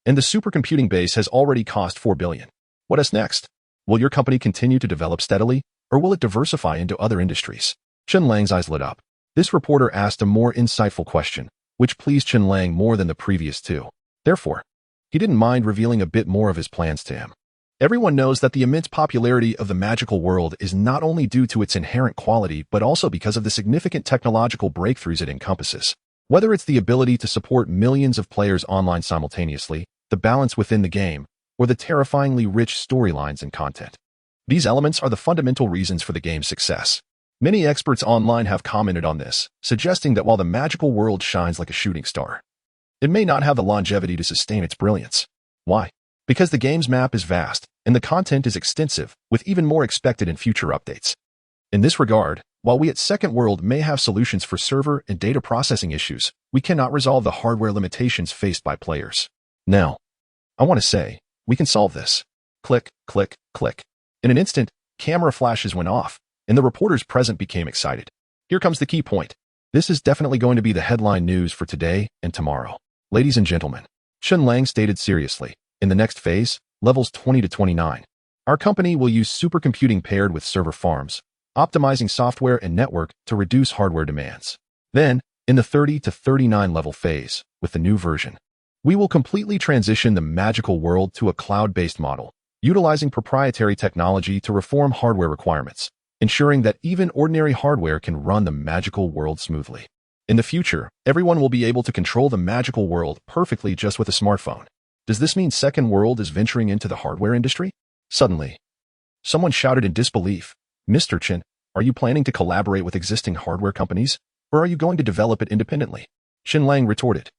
and the supercomputing base has already cost $4 billion. What is next? Will your company continue to develop steadily, or will it diversify into other industries? Chen Lang's eyes lit up. This reporter asked a more insightful question, which pleased Chen Lang more than the previous 2. Therefore, he didn't mind revealing a bit more of his plans to him. Everyone knows that the immense popularity of the magical world is not only due to its inherent quality, but also because of the significant technological breakthroughs it encompasses. Whether it's the ability to support millions of players online simultaneously, the balance within the game, or the terrifyingly rich storylines and content. These elements are the fundamental reasons for the game's success. Many experts online have commented on this, suggesting that while the magical world shines like a shooting star, it may not have the longevity to sustain its brilliance. Why? Because the game's map is vast, and the content is extensive, with even more expected in future updates. In this regard, while we at Second World may have solutions for server and data processing issues, we cannot resolve the hardware limitations faced by players. Now, I want to say, we can solve this. Click, click, click. In an instant, camera flashes went off, and the reporters present became excited. Here comes the key point. This is definitely going to be the headline news for today and tomorrow. Ladies and gentlemen, Chen Lang stated seriously, in the next phase, levels 20 to 29, our company will use supercomputing paired with server farms, optimizing software and network to reduce hardware demands. Then, in the 30 to 39 level phase, with the new version, we will completely transition the magical world to a cloud-based model, utilizing proprietary technology to reform hardware requirements, ensuring that even ordinary hardware can run the magical world smoothly. In the future, everyone will be able to control the magical world perfectly just with a smartphone. Does this mean Second World is venturing into the hardware industry? Suddenly, someone shouted in disbelief, "Mr. Chen, are you planning to collaborate with existing hardware companies, or are you going to develop it independently?" Chen Lang retorted,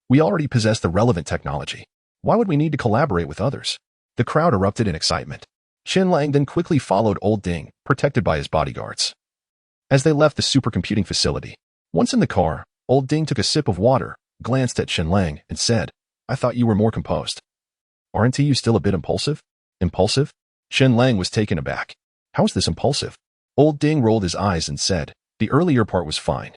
"We already possess the relevant technology. Why would we need to collaborate with others?" The crowd erupted in excitement. Chen Lang then quickly followed Old Ding, protected by his bodyguards. As they left the supercomputing facility, once in the car, Old Ding took a sip of water, glanced at Chen Lang, and said, "I thought you were more composed. Aren't you still a bit impulsive?" "Impulsive?" Chen Lang was taken aback. "How is this impulsive?" Old Ding rolled his eyes and said, "The earlier part was fine.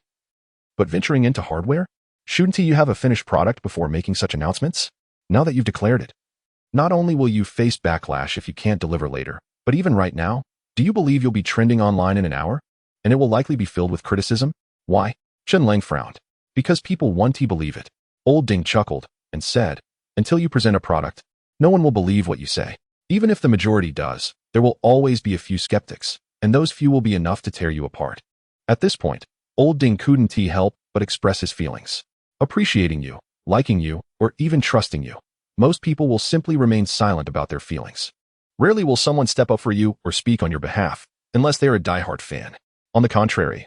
But venturing into hardware? Shouldn't you have a finished product before making such announcements? Now that you've declared it, not only will you face backlash if you can't deliver later, but even right now, do you believe you'll be trending online in an hour? And it will likely be filled with criticism? Why?" Chen Lang frowned. "Because people want to believe it." Old Ding chuckled and said, "Until you present a product, no one will believe what you say. Even if the majority does, there will always be a few skeptics, and those few will be enough to tear you apart." At this point, Old Ding couldn't help but express his feelings. Appreciating you, liking you, or even trusting you, most people will simply remain silent about their feelings. Rarely will someone step up for you or speak on your behalf, unless they are a diehard fan. On the contrary,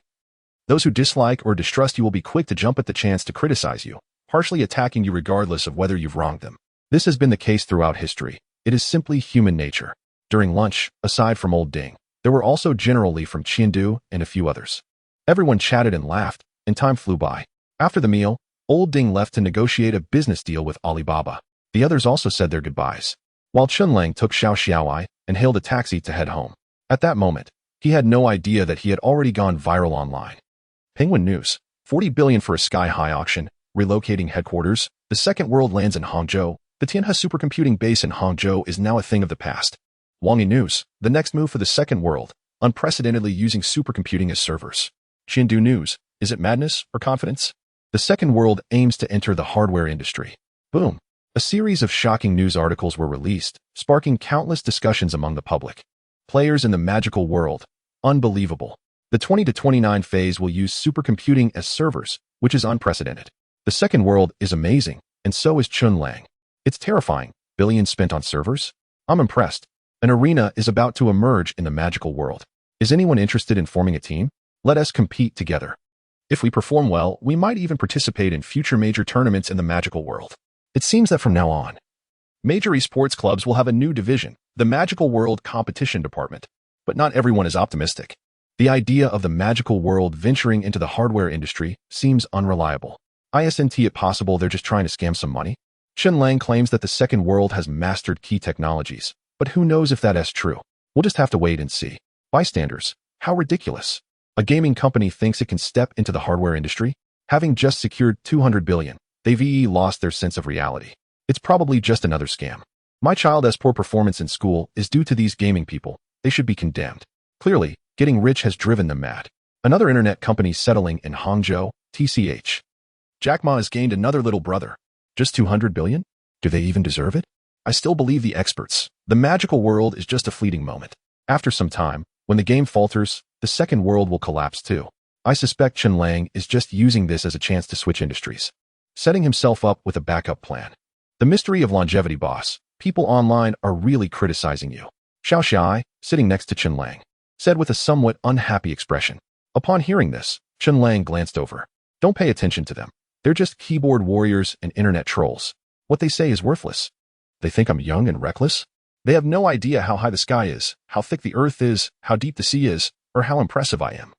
those who dislike or distrust you will be quick to jump at the chance to criticize you, harshly attacking you regardless of whether you've wronged them. This has been the case throughout history. It is simply human nature. During lunch, aside from Old Ding, there were also General Li from Chengdu and a few others. Everyone chatted and laughed, and time flew by. After the meal, Old Ding left to negotiate a business deal with Alibaba. The others also said their goodbyes, while Chen Lang took Xiao Xiaoai and hailed a taxi to head home. At that moment, he had no idea that he had already gone viral online. Penguin News, 40 billion for a sky-high auction, relocating headquarters, the Second World lands in Hangzhou. The Tianhe supercomputing base in Hangzhou is now a thing of the past. Wangi News, the next move for the Second World, unprecedentedly using supercomputing as servers. Chengdu News, is it madness or confidence? The Second World aims to enter the hardware industry. Boom. A series of shocking news articles were released, sparking countless discussions among the public. Players in the magical world. Unbelievable. The 20 to 29 phase will use supercomputing as servers, which is unprecedented. The Second World is amazing, and so is Chen Lang. It's terrifying. Billions spent on servers? I'm impressed. An arena is about to emerge in the magical world. Is anyone interested in forming a team? Let us compete together. If we perform well, we might even participate in future major tournaments in the magical world. It seems that from now on, major esports clubs will have a new division, the Magical World Competition Department. But not everyone is optimistic. The idea of the magical world venturing into the hardware industry seems unreliable. Isn't it possible they're just trying to scam some money? Chen Lang claims that the Second World has mastered key technologies, but who knows if that is true? We'll just have to wait and see. Bystanders, how ridiculous. A gaming company thinks it can step into the hardware industry? Having just secured 200 billion, they've lost their sense of reality. It's probably just another scam. My child's poor performance in school is due to these gaming people. They should be condemned. Clearly, getting rich has driven them mad. Another internet company settling in Hangzhou, TCH. Jack Ma has gained another little brother. Just 200 billion? Do they even deserve it? I still believe the experts. The magical world is just a fleeting moment. After some time, when the game falters, the Second World will collapse too. I suspect Chen Lang is just using this as a chance to switch industries, setting himself up with a backup plan. The mystery of longevity, boss. People online are really criticizing you. Xiao Xiai, sitting next to Chen Lang, said with a somewhat unhappy expression. Upon hearing this, Chen Lang glanced over. Don't pay attention to them. They're just keyboard warriors and internet trolls. What they say is worthless. They think I'm young and reckless? They have no idea how high the sky is, how thick the earth is, how deep the sea is, or how impressive I am.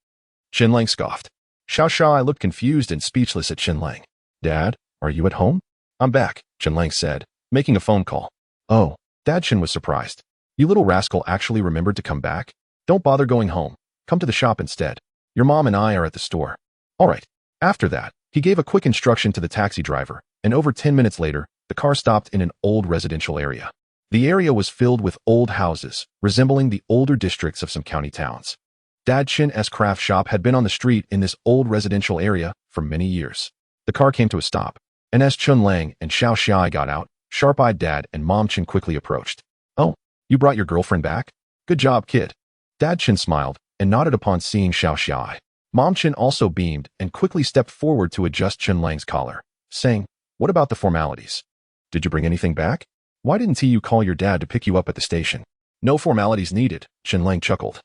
Chen Lang scoffed. Xiao Xiai looked confused and speechless at Chen Lang. Dad, are you at home? I'm back, Chen Lang said, making a phone call. Oh, Dad. Chen was surprised. You little rascal actually remembered to come back? Don't bother going home. Come to the shop instead. Your mom and I are at the store. All right. After that, He gave a quick instruction to the taxi driver, and over 10 minutes later, the car stopped in an old residential area. The area was filled with old houses, resembling the older districts of some county towns. Dad Chen's craft shop had been on the street in this old residential area for many years. The car came to a stop, and as Chen Lang and Xiao Xiai got out, sharp-eyed Dad and Mom Chen quickly approached. "Oh, you brought your girlfriend back? Good job, kid." Dad Chen smiled and nodded upon seeing Xiao Xiai. Mom Chen also beamed and quickly stepped forward to adjust Chen Lang's collar, saying, "What about the formalities? Did you bring anything back? Why didn't you call your dad to pick you up at the station?" "No formalities needed," Chen Lang chuckled.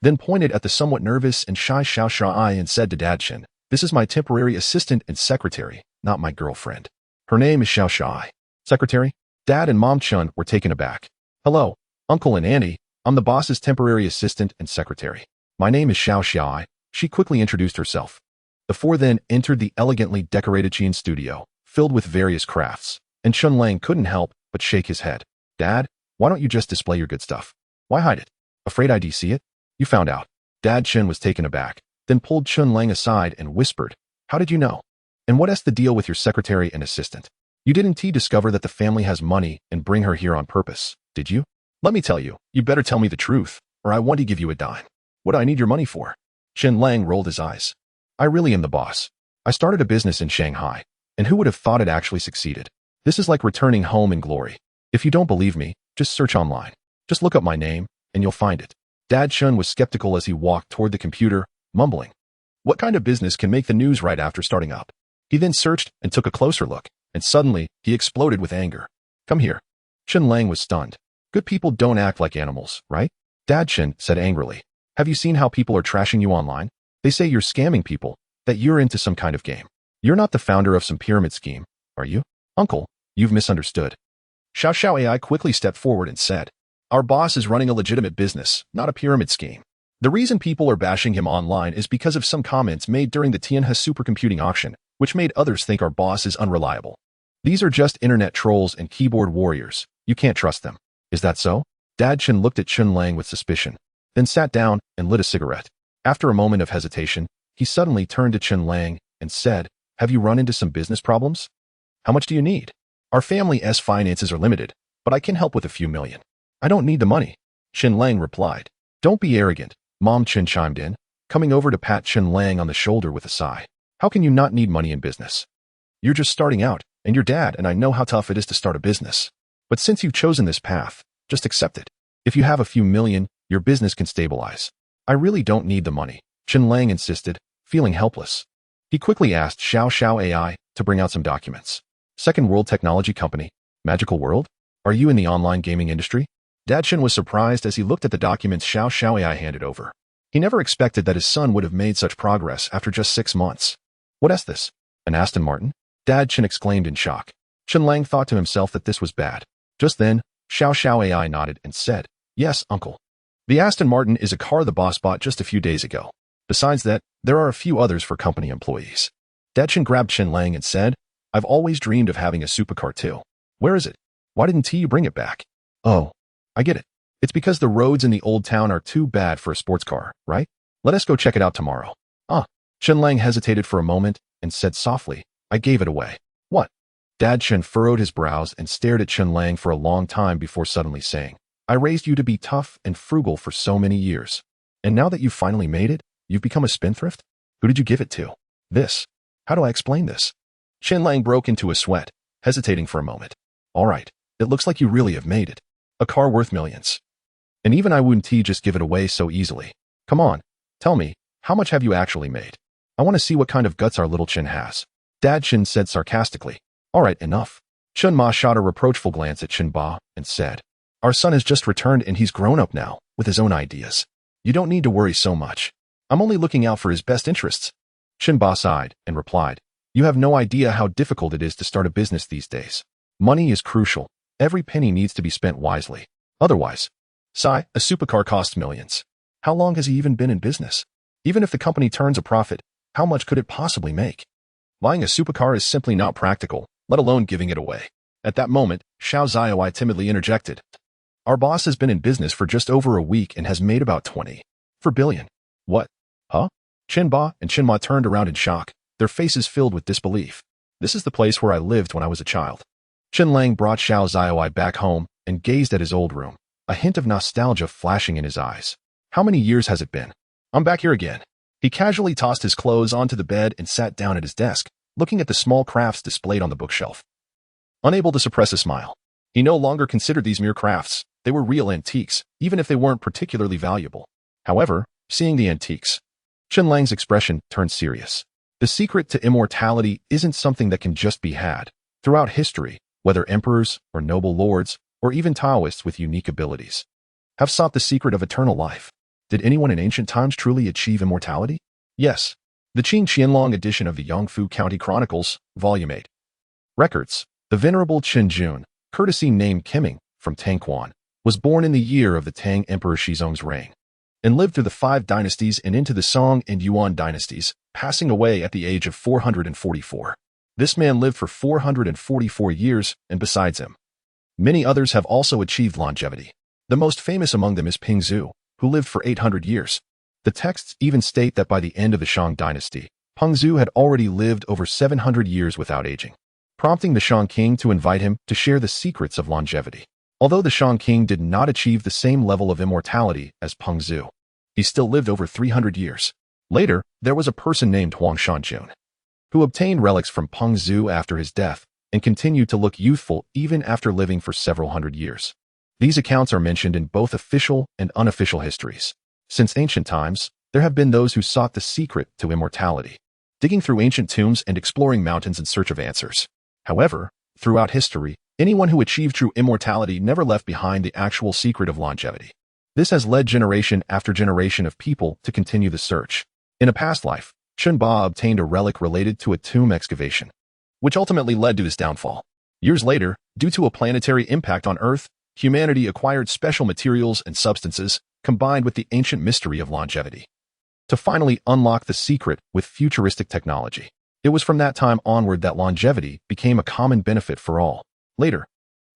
Then pointed at the somewhat nervous and shy Xiao Xiai and said to Dad Chen, "This is my temporary assistant and secretary, not my girlfriend. Her name is Xiao Xiai." "Secretary?" Dad and Mom Chen were taken aback. "Hello, Uncle and Auntie. I'm the boss's temporary assistant and secretary. My name is Xiao Xiai." She quickly introduced herself. The four then entered the elegantly decorated Qian studio, filled with various crafts, and Chen Lang couldn't help but shake his head. "Dad, why don't you just display your good stuff? Why hide it? Afraid I'd see it? You found out." Dad Chen was taken aback, then pulled Chen Lang aside and whispered, "How did you know? And what's the deal with your secretary and assistant? You didn't discover that the family has money and bring her here on purpose, did you? Let me tell you, you better tell me the truth, or I want to give you a dime. What do I need your money for?" Chen Lang rolled his eyes. "I really am the boss. I started a business in Shanghai, and who would have thought it actually succeeded? This is like returning home in glory. If you don't believe me, just search online. Just look up my name, and you'll find it." Dad Chen was skeptical as he walked toward the computer, mumbling, "What kind of business can make the news right after starting up?" He then searched and took a closer look, and suddenly, he exploded with anger. "Come here." Chen Lang was stunned. "Good people don't act like animals, right?" Dad Chen said angrily. "Have you seen how people are trashing you online? They say you're scamming people, that you're into some kind of game. You're not the founder of some pyramid scheme, are you? Uncle, you've misunderstood." Xiao Xiao AI quickly stepped forward and said, "Our boss is running a legitimate business, not a pyramid scheme. The reason people are bashing him online is because of some comments made during the TECH supercomputing auction, which made others think our boss is unreliable. These are just internet trolls and keyboard warriors. You can't trust them. Is that so?" Dad Chen looked at Chen Lang with suspicion, then sat down and lit a cigarette. After a moment of hesitation, he suddenly turned to Chen Lang and said, "Have you run into some business problems? How much do you need? Our family's finances are limited, but I can help with a few million." "I don't need the money," Chen Lang replied. "Don't be arrogant," Mom Chen chimed in, coming over to pat Chen Lang on the shoulder with a sigh. "How can you not need money in business? You're just starting out, and your dad and I know how tough it is to start a business. But since you've chosen this path, just accept it. If you have a few million, your business can stabilize." "I really don't need the money," Chen Lang insisted, feeling helpless. He quickly asked Xiao Xiao AI to bring out some documents. "Second World Technology Company, Magical World? Are you in the online gaming industry?" Dad Chen was surprised as he looked at the documents Xiao Xiao AI handed over. He never expected that his son would have made such progress after just 6 months. "What's this? An Aston Martin?" Dad Chen exclaimed in shock. Chen Lang thought to himself that this was bad. Just then, Xiao Xiao AI nodded and said, "Yes, uncle. The Aston Martin is a car the boss bought just a few days ago. Besides that, there are a few others for company employees." Dad Chen grabbed Chen Lang and said, "I've always dreamed of having a supercar too. Where is it? Why didn't you bring it back?" "Oh, I get it. It's because the roads in the old town are too bad for a sports car, right? Let us go check it out tomorrow." "Ah." Chen Lang hesitated for a moment and said softly, "I gave it away." "What?" Dad Chen furrowed his brows and stared at Chen Lang for a long time before suddenly saying, "I raised you to be tough and frugal for so many years. And now that you've finally made it, you've become a spendthrift? Who did you give it to? This. How do I explain this?" Chen Lang broke into a sweat, hesitating for a moment. "All right, it looks like you really have made it. A car worth millions. And even I wouldn't just give it away so easily. Come on, tell me, how much have you actually made? I want to see what kind of guts our little Chen has." Dad Chen said sarcastically. "All right, enough." Chen Ma shot a reproachful glance at Chen Ba and said, "Our son has just returned and he's grown up now, with his own ideas. You don't need to worry so much. I'm only looking out for his best interests." Chen Ba sighed and replied, "You have no idea how difficult it is to start a business these days. Money is crucial. Every penny needs to be spent wisely. Otherwise, a supercar costs millions. How long has he even been in business? Even if the company turns a profit, how much could it possibly make? Buying a supercar is simply not practical, let alone giving it away." At that moment, Xiao Xiaowai timidly interjected, "Our boss has been in business for just over a week and has made about 20 billion. What? Huh?" Chen Ba and Chen Ma turned around in shock, their faces filled with disbelief. This is the place where I lived when I was a child. Chen Lang brought Xiao Xiaowei back home and gazed at his old room, a hint of nostalgia flashing in his eyes. How many years has it been? I'm back here again. He casually tossed his clothes onto the bed and sat down at his desk, looking at the small crafts displayed on the bookshelf. Unable to suppress a smile. He no longer considered these mere crafts. They were real antiques, even if they weren't particularly valuable. However, seeing the antiques, Chen Lang's expression turned serious. The secret to immortality isn't something that can just be had. Throughout history, whether emperors or noble lords, or even Taoists with unique abilities, have sought the secret of eternal life. Did anyone in ancient times truly achieve immortality? Yes. The Qing Qianlong edition of the Yangfu County Chronicles, Volume 8. Records. The Venerable Qin Jun, courtesy named Qiming, from Tangquan, was born in the year of the Tang Emperor Shizong's reign, and lived through the 5 dynasties and into the Song and Yuan dynasties, passing away at the age of 444. This man lived for 444 years, and besides him, many others have also achieved longevity. The most famous among them is Ping Zhu, who lived for 800 years. The texts even state that by the end of the Shang dynasty, Peng Zhu had already lived over 700 years without aging, prompting the Shang king to invite him to share the secrets of longevity. Although the Shang king did not achieve the same level of immortality as Peng Zhu, he still lived over 300 years. Later, there was a person named Huang Shanjun, who obtained relics from Peng Zhu after his death and continued to look youthful even after living for several hundred years. These accounts are mentioned in both official and unofficial histories. Since ancient times, there have been those who sought the secret to immortality, digging through ancient tombs and exploring mountains in search of answers. However, throughout history, anyone who achieved true immortality never left behind the actual secret of longevity. This has led generation after generation of people to continue the search. In a past life, Chen Ba obtained a relic related to a tomb excavation, which ultimately led to his downfall. Years later, due to a planetary impact on Earth, humanity acquired special materials and substances combined with the ancient mystery of longevity to finally unlock the secret with futuristic technology. It was from that time onward that longevity became a common benefit for all. Later,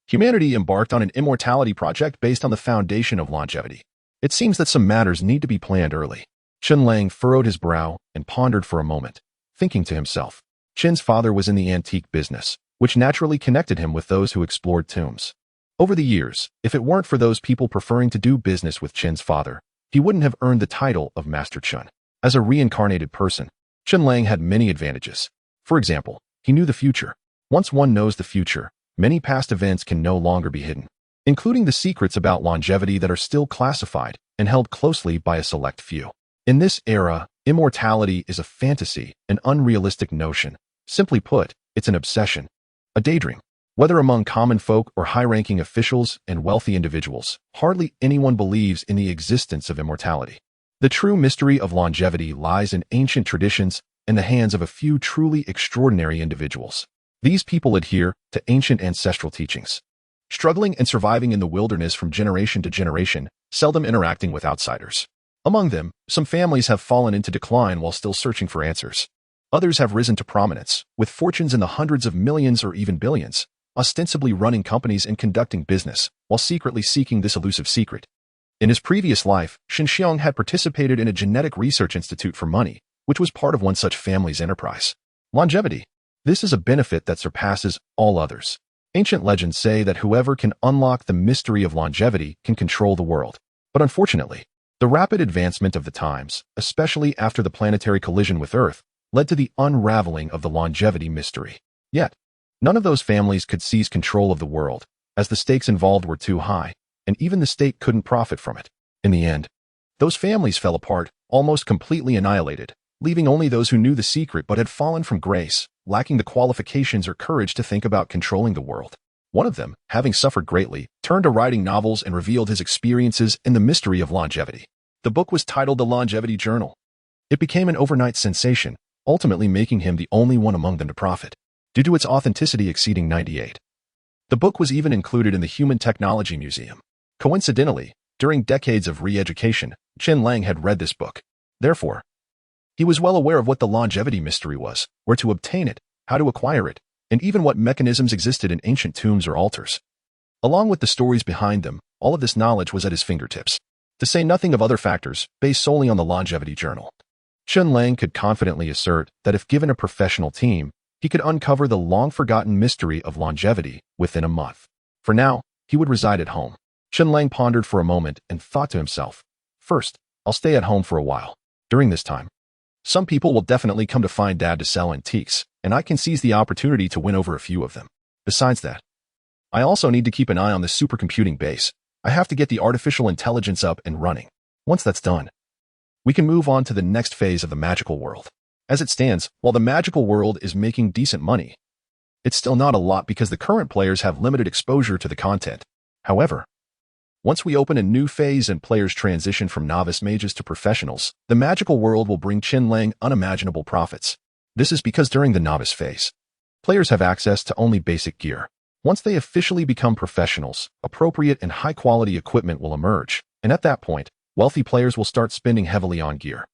humanity embarked on an immortality project based on the foundation of longevity. It seems that some matters need to be planned early. Chen Lang furrowed his brow and pondered for a moment, thinking to himself. Chen's father was in the antique business, which naturally connected him with those who explored tombs. Over the years, if it weren't for those people preferring to do business with Chen's father, he wouldn't have earned the title of Master Chen. As a reincarnated person, Chen Lang had many advantages. For example, he knew the future. Once one knows the future, many past events can no longer be hidden, including the secrets about longevity that are still classified and held closely by a select few. In this era, immortality is a fantasy, an unrealistic notion. Simply put, it's an obsession, a daydream. Whether among common folk or high-ranking officials and wealthy individuals, hardly anyone believes in the existence of immortality. The true mystery of longevity lies in ancient traditions in the hands of a few truly extraordinary individuals. These people adhere to ancient ancestral teachings, struggling and surviving in the wilderness from generation to generation, seldom interacting with outsiders. Among them, some families have fallen into decline while still searching for answers. Others have risen to prominence, with fortunes in the hundreds of millions or even billions, ostensibly running companies and conducting business, while secretly seeking this elusive secret. In his previous life, Shenxiang had participated in a genetic research institute for money, which was part of one such family's enterprise. Longevity. This is a benefit that surpasses all others. Ancient legends say that whoever can unlock the mystery of longevity can control the world. But unfortunately, the rapid advancement of the times, especially after the planetary collision with Earth, led to the unraveling of the longevity mystery. Yet, none of those families could seize control of the world, as the stakes involved were too high, and even the state couldn't profit from it. In the end, those families fell apart, almost completely annihilated, leaving only those who knew the secret but had fallen from grace, lacking the qualifications or courage to think about controlling the world. One of them, having suffered greatly, turned to writing novels and revealed his experiences in the mystery of longevity. The book was titled The Longevity Journal. It became an overnight sensation, ultimately making him the only one among them to profit, due to its authenticity exceeding 98. The book was even included in the Human Technology Museum. Coincidentally, during decades of re-education, Chen Lang had read this book. Therefore, he was well aware of what the longevity mystery was, where to obtain it, how to acquire it, and even what mechanisms existed in ancient tombs or altars. Along with the stories behind them, all of this knowledge was at his fingertips, to say nothing of other factors based solely on the Longevity Journal. Chen Lang could confidently assert that if given a professional team, he could uncover the long-forgotten mystery of longevity within a month. For now, he would reside at home. Chen Lang pondered for a moment and thought to himself, "First, I'll stay at home for a while. During this time, some people will definitely come to find Dad to sell antiques, and I can seize the opportunity to win over a few of them. Besides that, I also need to keep an eye on the supercomputing base. I have to get the artificial intelligence up and running. Once that's done, we can move on to the next phase of the magical world." As it stands, while the magical world is making decent money, it's still not a lot because the current players have limited exposure to the content. However, once we open a new phase and players transition from novice mages to professionals, the magical world will bring Chen Lang unimaginable profits. This is because during the novice phase, players have access to only basic gear. Once they officially become professionals, appropriate and high-quality equipment will emerge, and at that point, wealthy players will start spending heavily on gear,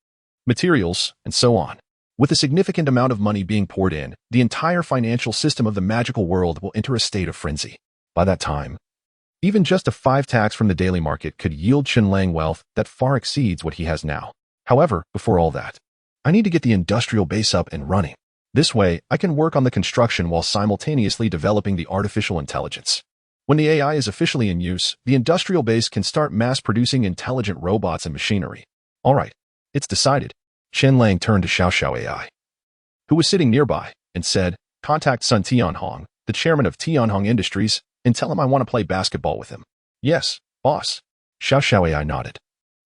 materials, and so on. With a significant amount of money being poured in, the entire financial system of the magical world will enter a state of frenzy. By that time, even just a 5 tax from the daily market could yield Chen Lang wealth that far exceeds what he has now. However, before all that, I need to get the industrial base up and running. This way, I can work on the construction while simultaneously developing the artificial intelligence. When the AI is officially in use, the industrial base can start mass-producing intelligent robots and machinery. All right, it's decided. Chen Lang turned to Xiao AI, who was sitting nearby, and said, "Contact Sun Tianhong, the chairman of Tianhong Industries, and tell him I want to play basketball with him." "Yes, boss." Xiao AI nodded,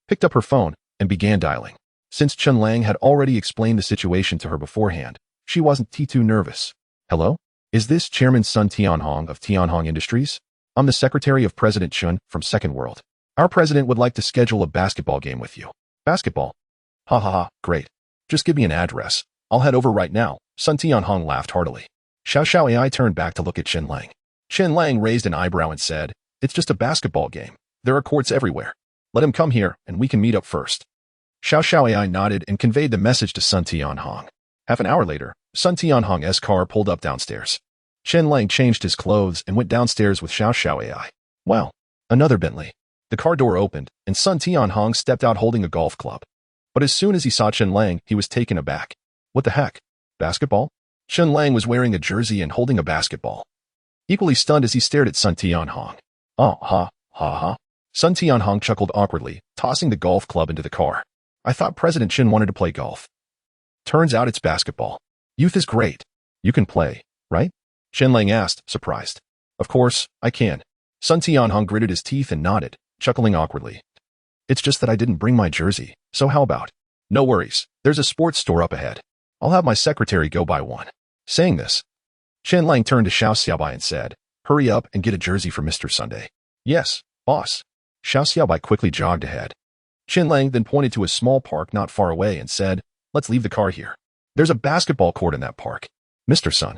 picked up her phone, and began dialing. Since Chen Lang had already explained the situation to her beforehand, she wasn't too nervous. "Hello? Is this Chairman Sun Tianhong of Tianhong Industries? I'm the secretary of President Chen from Second World. Our president would like to schedule a basketball game with you." "Basketball? Ha ha ha, great. Just give me an address. I'll head over right now." Sun Tianhong laughed heartily. Xiao AI turned back to look at Chen Lang. Chen Lang raised an eyebrow and said, "It's just a basketball game. There are courts everywhere. Let him come here, and we can meet up first." Xiao AI nodded and conveyed the message to Sun Tianhong. Half an hour later, Sun Tianhong's car pulled up downstairs. Chen Lang changed his clothes and went downstairs with Xiao AI. Wow, another Bentley. The car door opened, and Sun Tianhong stepped out holding a golf club. But as soon as he saw Chen Lang, he was taken aback. "What the heck? Basketball?" Chen Lang was wearing a jersey and holding a basketball. Equally stunned as he stared at Sun Tianhong. "Oh, ha, ha, ha." Sun Tianhong chuckled awkwardly, tossing the golf club into the car. "I thought President Chen wanted to play golf. Turns out it's basketball. Youth is great. You can play, right?" Chen Lang asked, surprised. "Of course, I can." Sun Tianhong gritted his teeth and nodded, chuckling awkwardly. "It's just that I didn't bring my jersey, so how about?" "No worries, there's a sports store up ahead. I'll have my secretary go buy one." Saying this, Chen Lang turned to Xiaobai and said, "Hurry up and get a jersey for Mr. Sunday." "Yes, boss." Xiaobai quickly jogged ahead. Chen Lang then pointed to a small park not far away and said, "Let's leave the car here. There's a basketball court in that park." "Mr. Sun,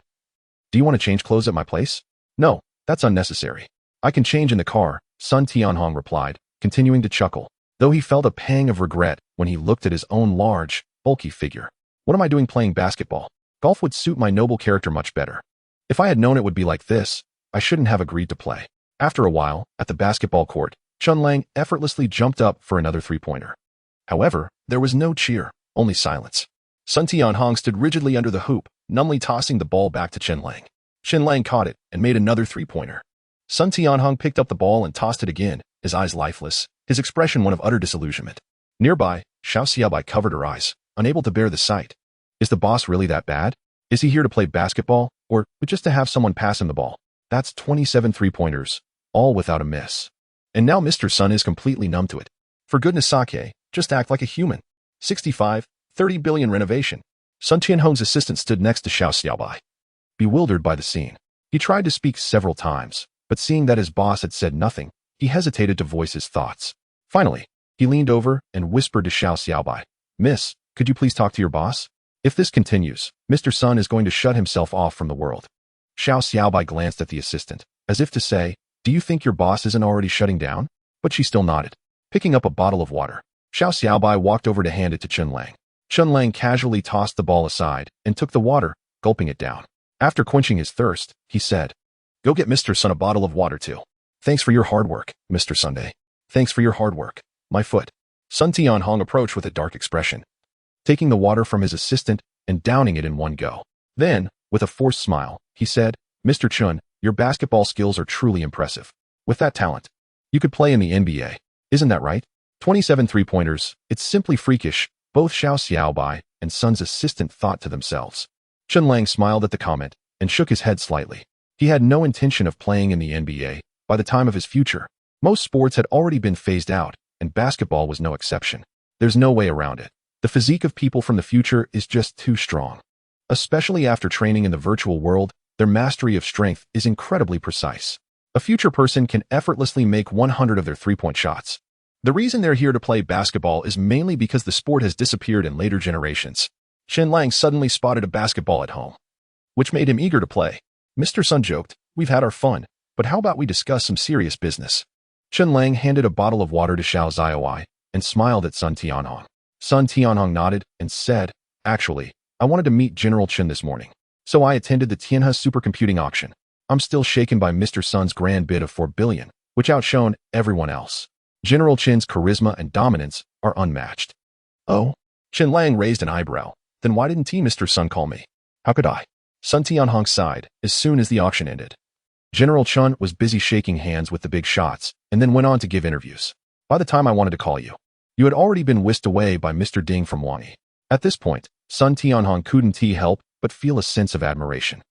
do you want to change clothes at my place?" "No, that's unnecessary. I can change in the car," Sun Tianhong replied, continuing to chuckle, though he felt a pang of regret when he looked at his own large, bulky figure. "What am I doing playing basketball? Golf would suit my noble character much better. If I had known it would be like this, I shouldn't have agreed to play." After a while, at the basketball court, Chen Lang effortlessly jumped up for another three-pointer. However, there was no cheer, only silence. Sun Tianhong stood rigidly under the hoop, numbly tossing the ball back to Chen Lang. Chen Lang caught it and made another three-pointer. Sun Tianhong picked up the ball and tossed it again, his eyes lifeless, his expression one of utter disillusionment. Nearby, Xiaobai covered her eyes, unable to bear the sight. Is the boss really that bad? Is he here to play basketball, or just to have someone pass him the ball? That's 27 three-pointers, all without a miss. And now Mr. Sun is completely numb to it. For goodness sake, just act like a human. 65, 30 billion renovation. Sun Tianhong's assistant stood next to Xiaobai, bewildered by the scene. He tried to speak several times, but seeing that his boss had said nothing, he hesitated to voice his thoughts. Finally, he leaned over and whispered to Xiaobai, "Miss, could you please talk to your boss? If this continues, Mr. Sun is going to shut himself off from the world." Xiaobai glanced at the assistant, as if to say, "Do you think your boss isn't already shutting down?" But she still nodded. Picking up a bottle of water, Xiaobai walked over to hand it to Chen Lang. Chen Lang casually tossed the ball aside and took the water, gulping it down. After quenching his thirst, he said, "Go get Mr. Sun a bottle of water too." "Thanks for your hard work, Mr. Sunday. Thanks for your hard work, my foot." Sun Tianhong approached with a dark expression. taking the water from his assistant and downing it in one go. Then, with a forced smile, he said, "Mr. Chen, your basketball skills are truly impressive. With that talent, you could play in the NBA. Isn't that right? 27 three-pointers, it's simply freakish," both Xiao Xiaobai and Sun's assistant thought to themselves. Chen Lang smiled at the comment and shook his head slightly. He had no intention of playing in the NBA by the time of his future. Most sports had already been phased out, and basketball was no exception. There's no way around it. The physique of people from the future is just too strong. Especially after training in the virtual world, their mastery of strength is incredibly precise. A future person can effortlessly make 100 of their three-point shots. The reason they're here to play basketball is mainly because the sport has disappeared in later generations. Chen Lang suddenly spotted a basketball at home, which made him eager to play. Mr. Sun joked, "We've had our fun, but how about we discuss some serious business?" Chen Lang handed a bottle of water to Xiao Xiaowai and smiled at Sun Tianhong. Sun Tianhong nodded and said, "Actually, I wanted to meet General Chen this morning, so I attended the Tianhe supercomputing auction. I'm still shaken by Mr. Sun's grand bid of 4 billion, which outshone everyone else. General Chen's charisma and dominance are unmatched." "Oh?" Chen Lang raised an eyebrow. "Then why didn't Mr. Sun call me? How could I?" Sun Tianhong sighed as soon as the auction ended. General Chen was busy shaking hands with the big shots and then went on to give interviews. "By the time I wanted to call you, you had already been whisked away by Mr. Ding from Wangyi." At this point, Sun Tianhong couldn't help but feel a sense of admiration.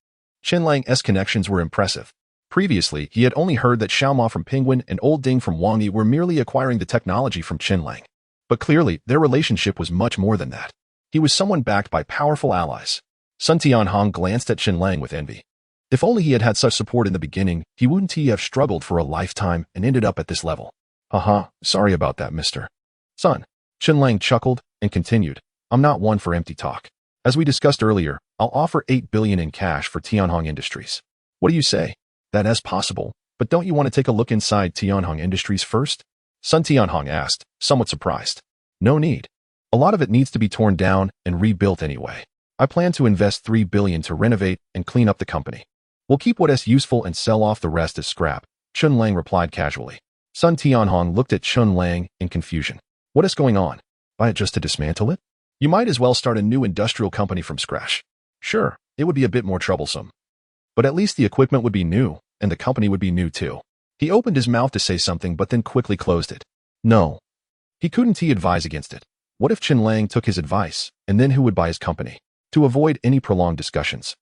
Chen Lang's connections were impressive. Previously, he had only heard that Xiaoma from Penguin and Old Ding from Wangyi were merely acquiring the technology from Chen Lang. But clearly, their relationship was much more than that. He was someone backed by powerful allies. Sun Tianhong glanced at Chen Lang with envy. If only he had had such support in the beginning, he wouldn't have struggled for a lifetime and ended up at this level. "Haha, sorry about that, Mr. Sun." Chen Lang chuckled and continued, "I'm not one for empty talk. As we discussed earlier, I'll offer 8 billion in cash for Tianhong Industries. What do you say?" "That is possible, but don't you want to take a look inside Tianhong Industries first?" Sun Tianhong asked, somewhat surprised. "No need. A lot of it needs to be torn down and rebuilt anyway. I plan to invest 3 billion to renovate and clean up the company. We'll keep what is useful and sell off the rest as scrap," Chen Lang replied casually. Sun Tianhong looked at Chen Lang in confusion. "What is going on? Buy it just to dismantle it? You might as well start a new industrial company from scratch." "Sure, it would be a bit more troublesome. But at least the equipment would be new, and the company would be new too." He opened his mouth to say something but then quickly closed it. No. He couldn't advise against it. What if Chen Lang took his advice, and then who would buy his company? To avoid any prolonged discussions,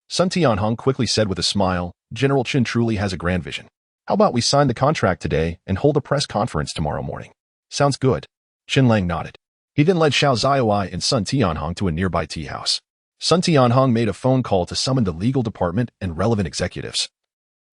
Sun Tianhong quickly said with a smile, "General Chen truly has a grand vision. How about we sign the contract today and hold a press conference tomorrow morning?" "Sounds good." Chen Lang nodded. He then led Xiao Xiaowai and Sun Tianhong to a nearby tea house. Sun Tianhong made a phone call to summon the legal department and relevant executives.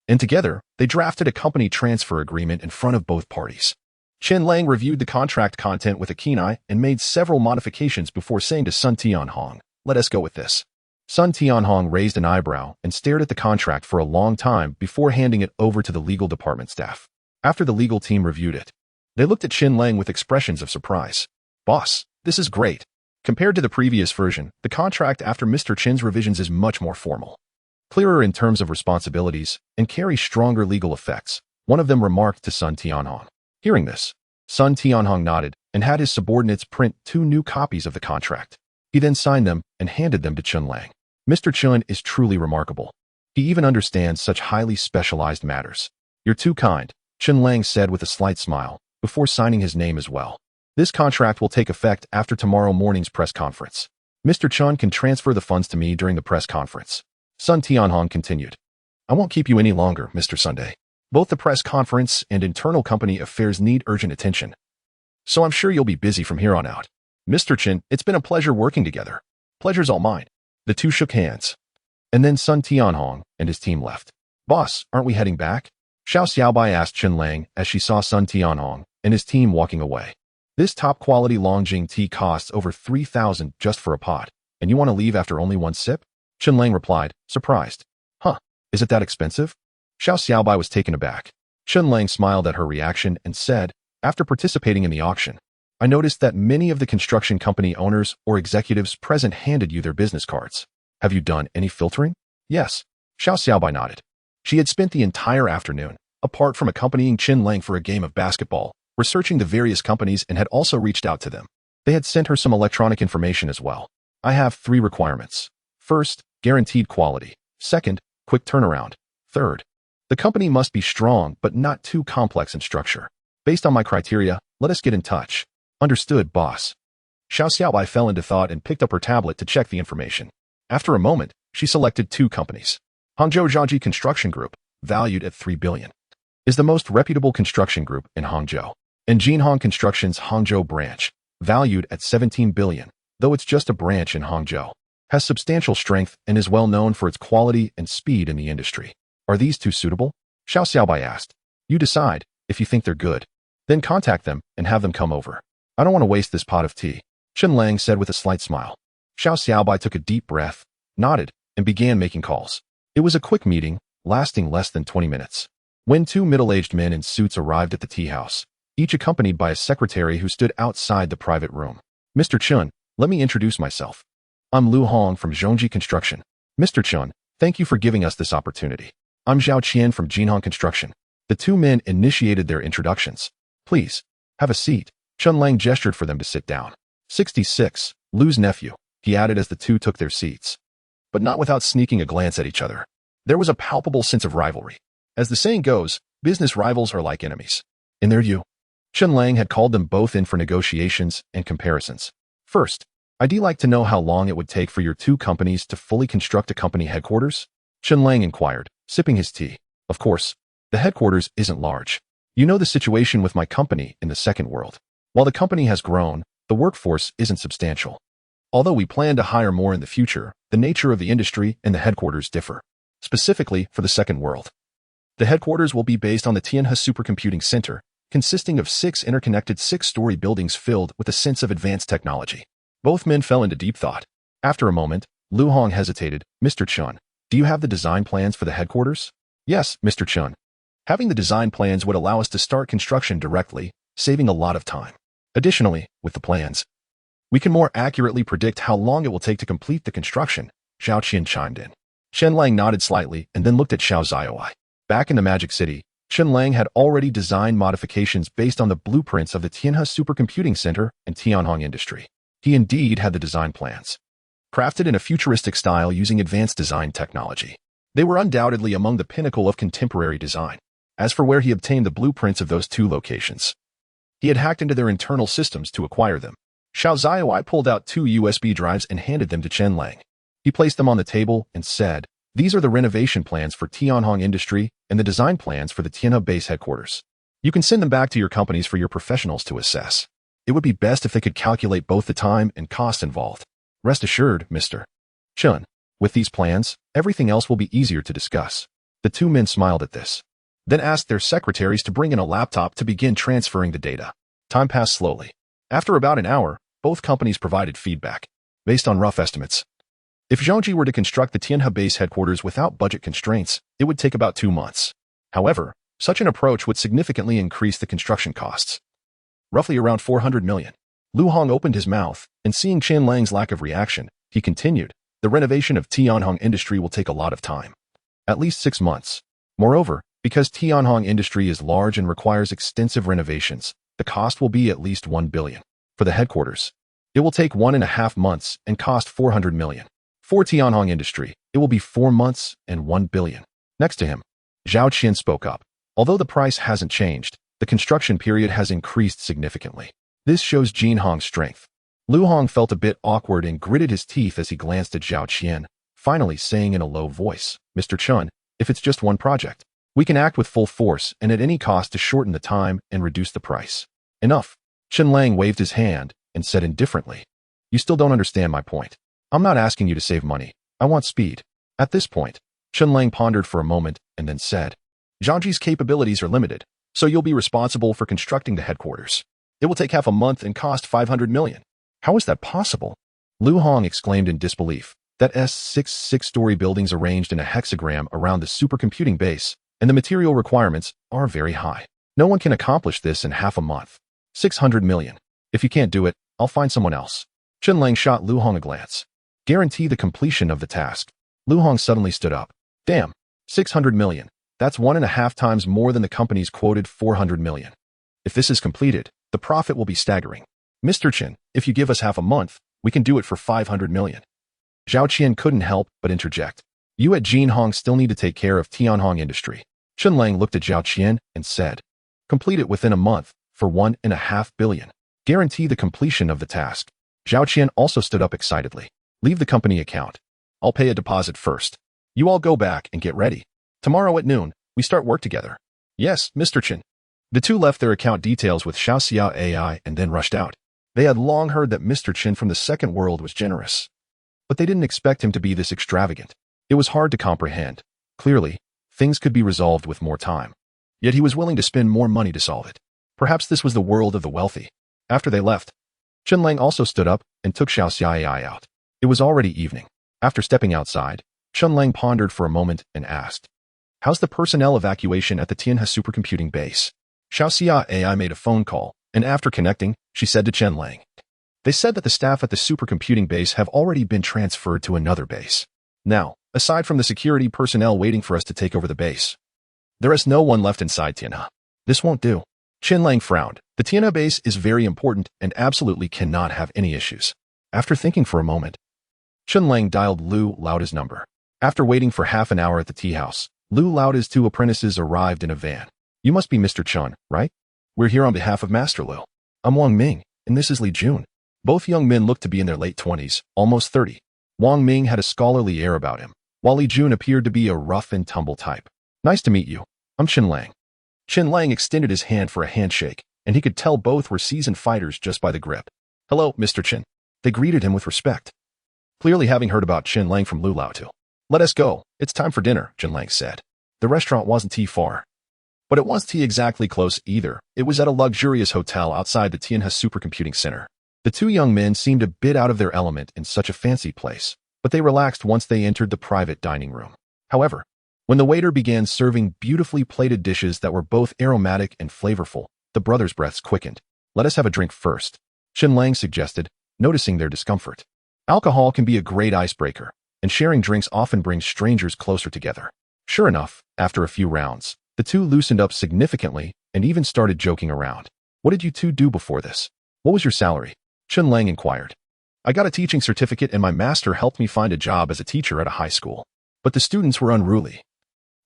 And together, they drafted a company transfer agreement in front of both parties. Chen Lang reviewed the contract content with a keen eye and made several modifications before saying to Sun Tianhong, "Let us go with this." Sun Tianhong raised an eyebrow and stared at the contract for a long time before handing it over to the legal department staff. After the legal team reviewed it, they looked at Chen Lang with expressions of surprise. "Boss, this is great. Compared to the previous version, the contract after Mr. Chen's revisions is much more formal, clearer in terms of responsibilities, and carries stronger legal effects," one of them remarked to Sun Tianhong. Hearing this, Sun Tianhong nodded and had his subordinates print 2 new copies of the contract. He then signed them and handed them to Chen Lang. "Mr. Chen is truly remarkable. He even understands such highly specialized matters." "You're too kind," Chen Lang said with a slight smile, before signing his name as well. "This contract will take effect after tomorrow morning's press conference. Mr. Chen can transfer the funds to me during the press conference." Sun Tianhong continued, "I won't keep you any longer, Mr. Sunday. Both the press conference and internal company affairs need urgent attention, so I'm sure you'll be busy from here on out. Mr. Chen, it's been a pleasure working together." "Pleasure's all mine." The two shook hands. And then Sun Tianhong and his team left. "Boss, aren't we heading back?" Xiao Xiaobai asked Chen Lang as she saw Sun Tianhong and his team walking away. "This top-quality Longjing tea costs over 3,000 just for a pot, and you want to leave after only one sip?" Chen Lang replied, surprised. "Huh, is it that expensive?" Xiao Xiaobai was taken aback. Chen Lang smiled at her reaction and said, "After participating in the auction, I noticed that many of the construction company owners or executives present handed you their business cards. Have you done any filtering?" "Yes." Xiao Xiaobai nodded. She had spent the entire afternoon, apart from accompanying Chen Lang for a game of basketball, researching the various companies and had also reached out to them. They had sent her some electronic information as well. I have 3 requirements. First, guaranteed quality. Second, quick turnaround. Third, the company must be strong but not too complex in structure. Based on my criteria, let us get in touch. Understood, boss. Xiao Xiaobai fell into thought and picked up her tablet to check the information. After a moment, she selected 2 companies. Hangzhou Jiaji Construction Group, valued at 3 billion, is the most reputable construction group in Hangzhou. And Jinhong Construction's Hangzhou branch, valued at 17 billion, though it's just a branch in Hangzhou, has substantial strength and is well known for its quality and speed in the industry. Are these 2 suitable? Xiao Xiaobai asked. You decide. If you think they're good, then contact them and have them come over. I don't want to waste this pot of tea, Chen Lang said with a slight smile. Xiao Xiaobai took a deep breath, nodded, and began making calls. It was a quick meeting, lasting less than 20 minutes. When 2 middle-aged men in suits arrived at the tea house, each accompanied by a secretary who stood outside the private room. Mr. Chen, let me introduce myself. I'm Lu Hong from Zhongji Construction. Mr. Chen, thank you for giving us this opportunity. I'm Zhao Qian from Jinhong Construction. The 2 men initiated their introductions. Please, have a seat. Chen Lang gestured for them to sit down. 66, Lu's nephew, he added as the 2 took their seats. But not without sneaking a glance at each other. There was a palpable sense of rivalry. As the saying goes, business rivals are like enemies. In their view, Chen Lang had called them both in for negotiations and comparisons. First, I'd like to know how long it would take for your 2 companies to fully construct a company headquarters? Chen Lang inquired, sipping his tea. Of course, the headquarters isn't large. You know the situation with my company in the second world. While the company has grown, the workforce isn't substantial. Although we plan to hire more in the future, the nature of the industry and the headquarters differ. Specifically for the second world, the headquarters will be based on the TECH Supercomputing Center, consisting of 6 interconnected 6-story buildings filled with a sense of advanced technology. Both men fell into deep thought. After a moment, Lu Hong hesitated. Mr. Chen, do you have the design plans for the headquarters? Yes, Mr. Chen. Having the design plans would allow us to start construction directly, saving a lot of time. Additionally, with the plans, we can more accurately predict how long it will take to complete the construction, Zhao Qian chimed in. Chen Lang nodded slightly and then looked at Xiao Xiaobai. Back in the Magic City, Chen Lang had already designed modifications based on the blueprints of the Tianhe Supercomputing Center and Tianhong Industry. He indeed had the design plans, crafted in a futuristic style using advanced design technology. They were undoubtedly among the pinnacle of contemporary design. As for where he obtained the blueprints of those 2 locations, he had hacked into their internal systems to acquire them. Xiao Xiaobai pulled out 2 USB drives and handed them to Chen Lang. He placed them on the table and said, these are the renovation plans for Tianhong Industry and the design plans for the Tianhe base headquarters. You can send them back to your companies for your professionals to assess. It would be best if they could calculate both the time and cost involved. Rest assured, Mr. Chen, with these plans, everything else will be easier to discuss. The 2 men smiled at this, then asked their secretaries to bring in a laptop to begin transferring the data. Time passed slowly. After about an hour, both companies provided feedback. Based on rough estimates, if Zhongji were to construct the Tianhe base headquarters without budget constraints, it would take about 2 months. However, such an approach would significantly increase the construction costs, roughly around 400 million. Lu Hong opened his mouth, and seeing Chen Lang's lack of reaction, he continued, the renovation of Tianhong Industry will take a lot of time. At least 6 months. Moreover, because Tianhong Industry is large and requires extensive renovations, the cost will be at least 1 billion. For the headquarters, it will take 1.5 months and cost 400 million. For Tianhong Industry, it will be 4 months and 1 billion. Next to him, Zhao Qian spoke up. Although the price hasn't changed, the construction period has increased significantly. This shows Jinhong's strength. Lu Hong felt a bit awkward and gritted his teeth as he glanced at Zhao Qian, finally saying in a low voice, Mr. Chen, if it's just one project, we can act with full force and at any cost to shorten the time and reduce the price. Enough. Chen Lang waved his hand and said indifferently, you still don't understand my point. I'm not asking you to save money. I want speed. At this point, Chen Lang pondered for a moment and then said, Zhongji's capabilities are limited, so you'll be responsible for constructing the headquarters. It will take half a month and cost 500 million. How is that possible? Lu Hong exclaimed in disbelief. That S6 6-story buildings arranged in a hexagram around the supercomputing base, and the material requirements are very high. No one can accomplish this in half a month. 600 million. If you can't do it, I'll find someone else. Chen Lang shot Lu Hong a glance. Guarantee the completion of the task. Lu Hong suddenly stood up. Damn, 600 million. That's 1.5 times more than the company's quoted 400 million. If this is completed, the profit will be staggering. Mr. Chen, if you give us half a month, we can do it for 500 million. Zhao Qian couldn't help but interject. You at Jinhong still need to take care of Tianhong industry. Chen Lang looked at Zhao Qian and said, complete it within a month for 1.5 billion. Guarantee the completion of the task. Zhao Qian also stood up excitedly. Leave the company account. I'll pay a deposit first. You all go back and get ready. Tomorrow at noon, we start work together. Yes, Mr. Chen. The two left their account details with Xiaoxia AI and then rushed out. They had long heard that Mr. Chen from the second world was generous. But they didn't expect him to be this extravagant. It was hard to comprehend. Clearly, things could be resolved with more time. Yet he was willing to spend more money to solve it. Perhaps this was the world of the wealthy. After they left, Chen Lang also stood up and took Xiaoxia AI out. It was already evening. After stepping outside, Chen Lang pondered for a moment and asked, how's the personnel evacuation at the Tianhe supercomputing base? Xiaoxia AI made a phone call, and after connecting, she said to Chen Lang, they said that the staff at the supercomputing base have already been transferred to another base. Now, aside from the security personnel waiting for us to take over the base, there is no one left inside Tianhe. This won't do. Chen Lang frowned. The Tianhe base is very important and absolutely cannot have any issues. After thinking for a moment, Chen Lang dialed Lu Laoda's number. After waiting for half an hour at the tea house, Lu Laoda's two apprentices arrived in a van. You must be Mr. Chen, right? We're here on behalf of Master Lu. I'm Wang Ming, and this is Li Jun. Both young men looked to be in their late 20s, almost 30. Wang Ming had a scholarly air about him, while Li Jun appeared to be a rough and tumble type. Nice to meet you. I'm Chen Lang. Chen Lang extended his hand for a handshake, and he could tell both were seasoned fighters just by the grip. Hello, Mr. Chen. They greeted him with respect, clearly having heard about Chen Lang from Lu Laotu. Let us go. It's time for dinner, Chen Lang said. The restaurant wasn't too far, but it wasn't exactly close either. It was at a luxurious hotel outside the Tianhe Supercomputing Center. The two young men seemed a bit out of their element in such a fancy place, but they relaxed once they entered the private dining room. However, when the waiter began serving beautifully plated dishes that were both aromatic and flavorful, the brothers' breaths quickened. Let us have a drink first, Chen Lang suggested, noticing their discomfort. Alcohol can be a great icebreaker, and sharing drinks often brings strangers closer together. Sure enough, after a few rounds, the two loosened up significantly and even started joking around. What did you two do before this? What was your salary? Chen Lang inquired. I got a teaching certificate and my master helped me find a job as a teacher at a high school. But the students were unruly.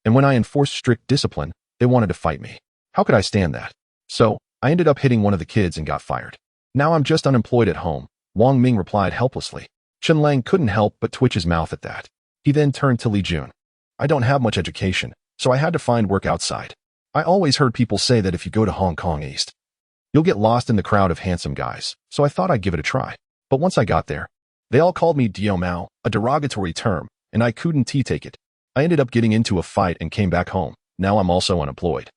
And when I enforced strict discipline, they wanted to fight me. How could I stand that? So, I ended up hitting one of the kids and got fired. Now I'm just unemployed at home, Wang Ming replied helplessly. Chen Lang couldn't help but twitch his mouth at that. He then turned to Li Jun. I don't have much education, so I had to find work outside. I always heard people say that if you go to Hong Kong East, you'll get lost in the crowd of handsome guys, so I thought I'd give it a try. But once I got there, they all called me Dio Mao, a derogatory term, and I couldn't take it. I ended up getting into a fight and came back home. Now I'm also unemployed.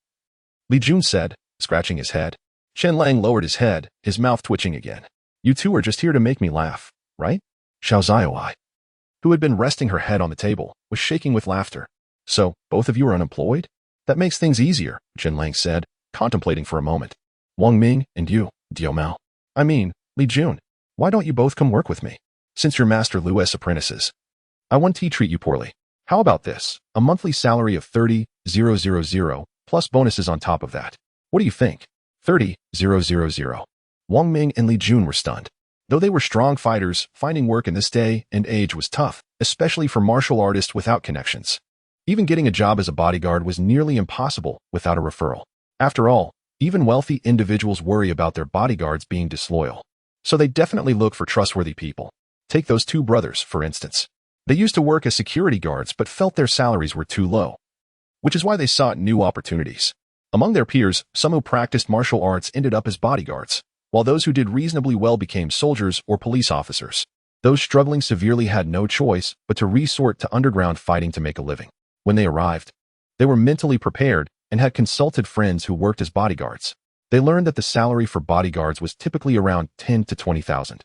Li Jun said, scratching his head. Chen Lang lowered his head, his mouth twitching again. You two are just here to make me laugh, right? Xiao Xiaoai, who had been resting her head on the table, was shaking with laughter. So, both of you are unemployed? That makes things easier, Chen Lang said, contemplating for a moment. Wang Ming and you, Dio Mao. I mean, Li Jun, why don't you both come work with me? Since you're Master Lu's apprentices, I won't treat you poorly. How about this? A monthly salary of 30,000 plus bonuses on top of that. What do you think? 30,000. Wang Ming and Li Jun were stunned. Though they were strong fighters, finding work in this day and age was tough, especially for martial artists without connections. Even getting a job as a bodyguard was nearly impossible without a referral. After all, even wealthy individuals worry about their bodyguards being disloyal. So they definitely look for trustworthy people. Take those two brothers, for instance. They used to work as security guards but felt their salaries were too low, which is why they sought new opportunities. Among their peers, some who practiced martial arts ended up as bodyguards, while those who did reasonably well became soldiers or police officers. Those struggling severely had no choice but to resort to underground fighting to make a living. When they arrived, they were mentally prepared and had consulted friends who worked as bodyguards. They learned that the salary for bodyguards was typically around 10 to 20,000.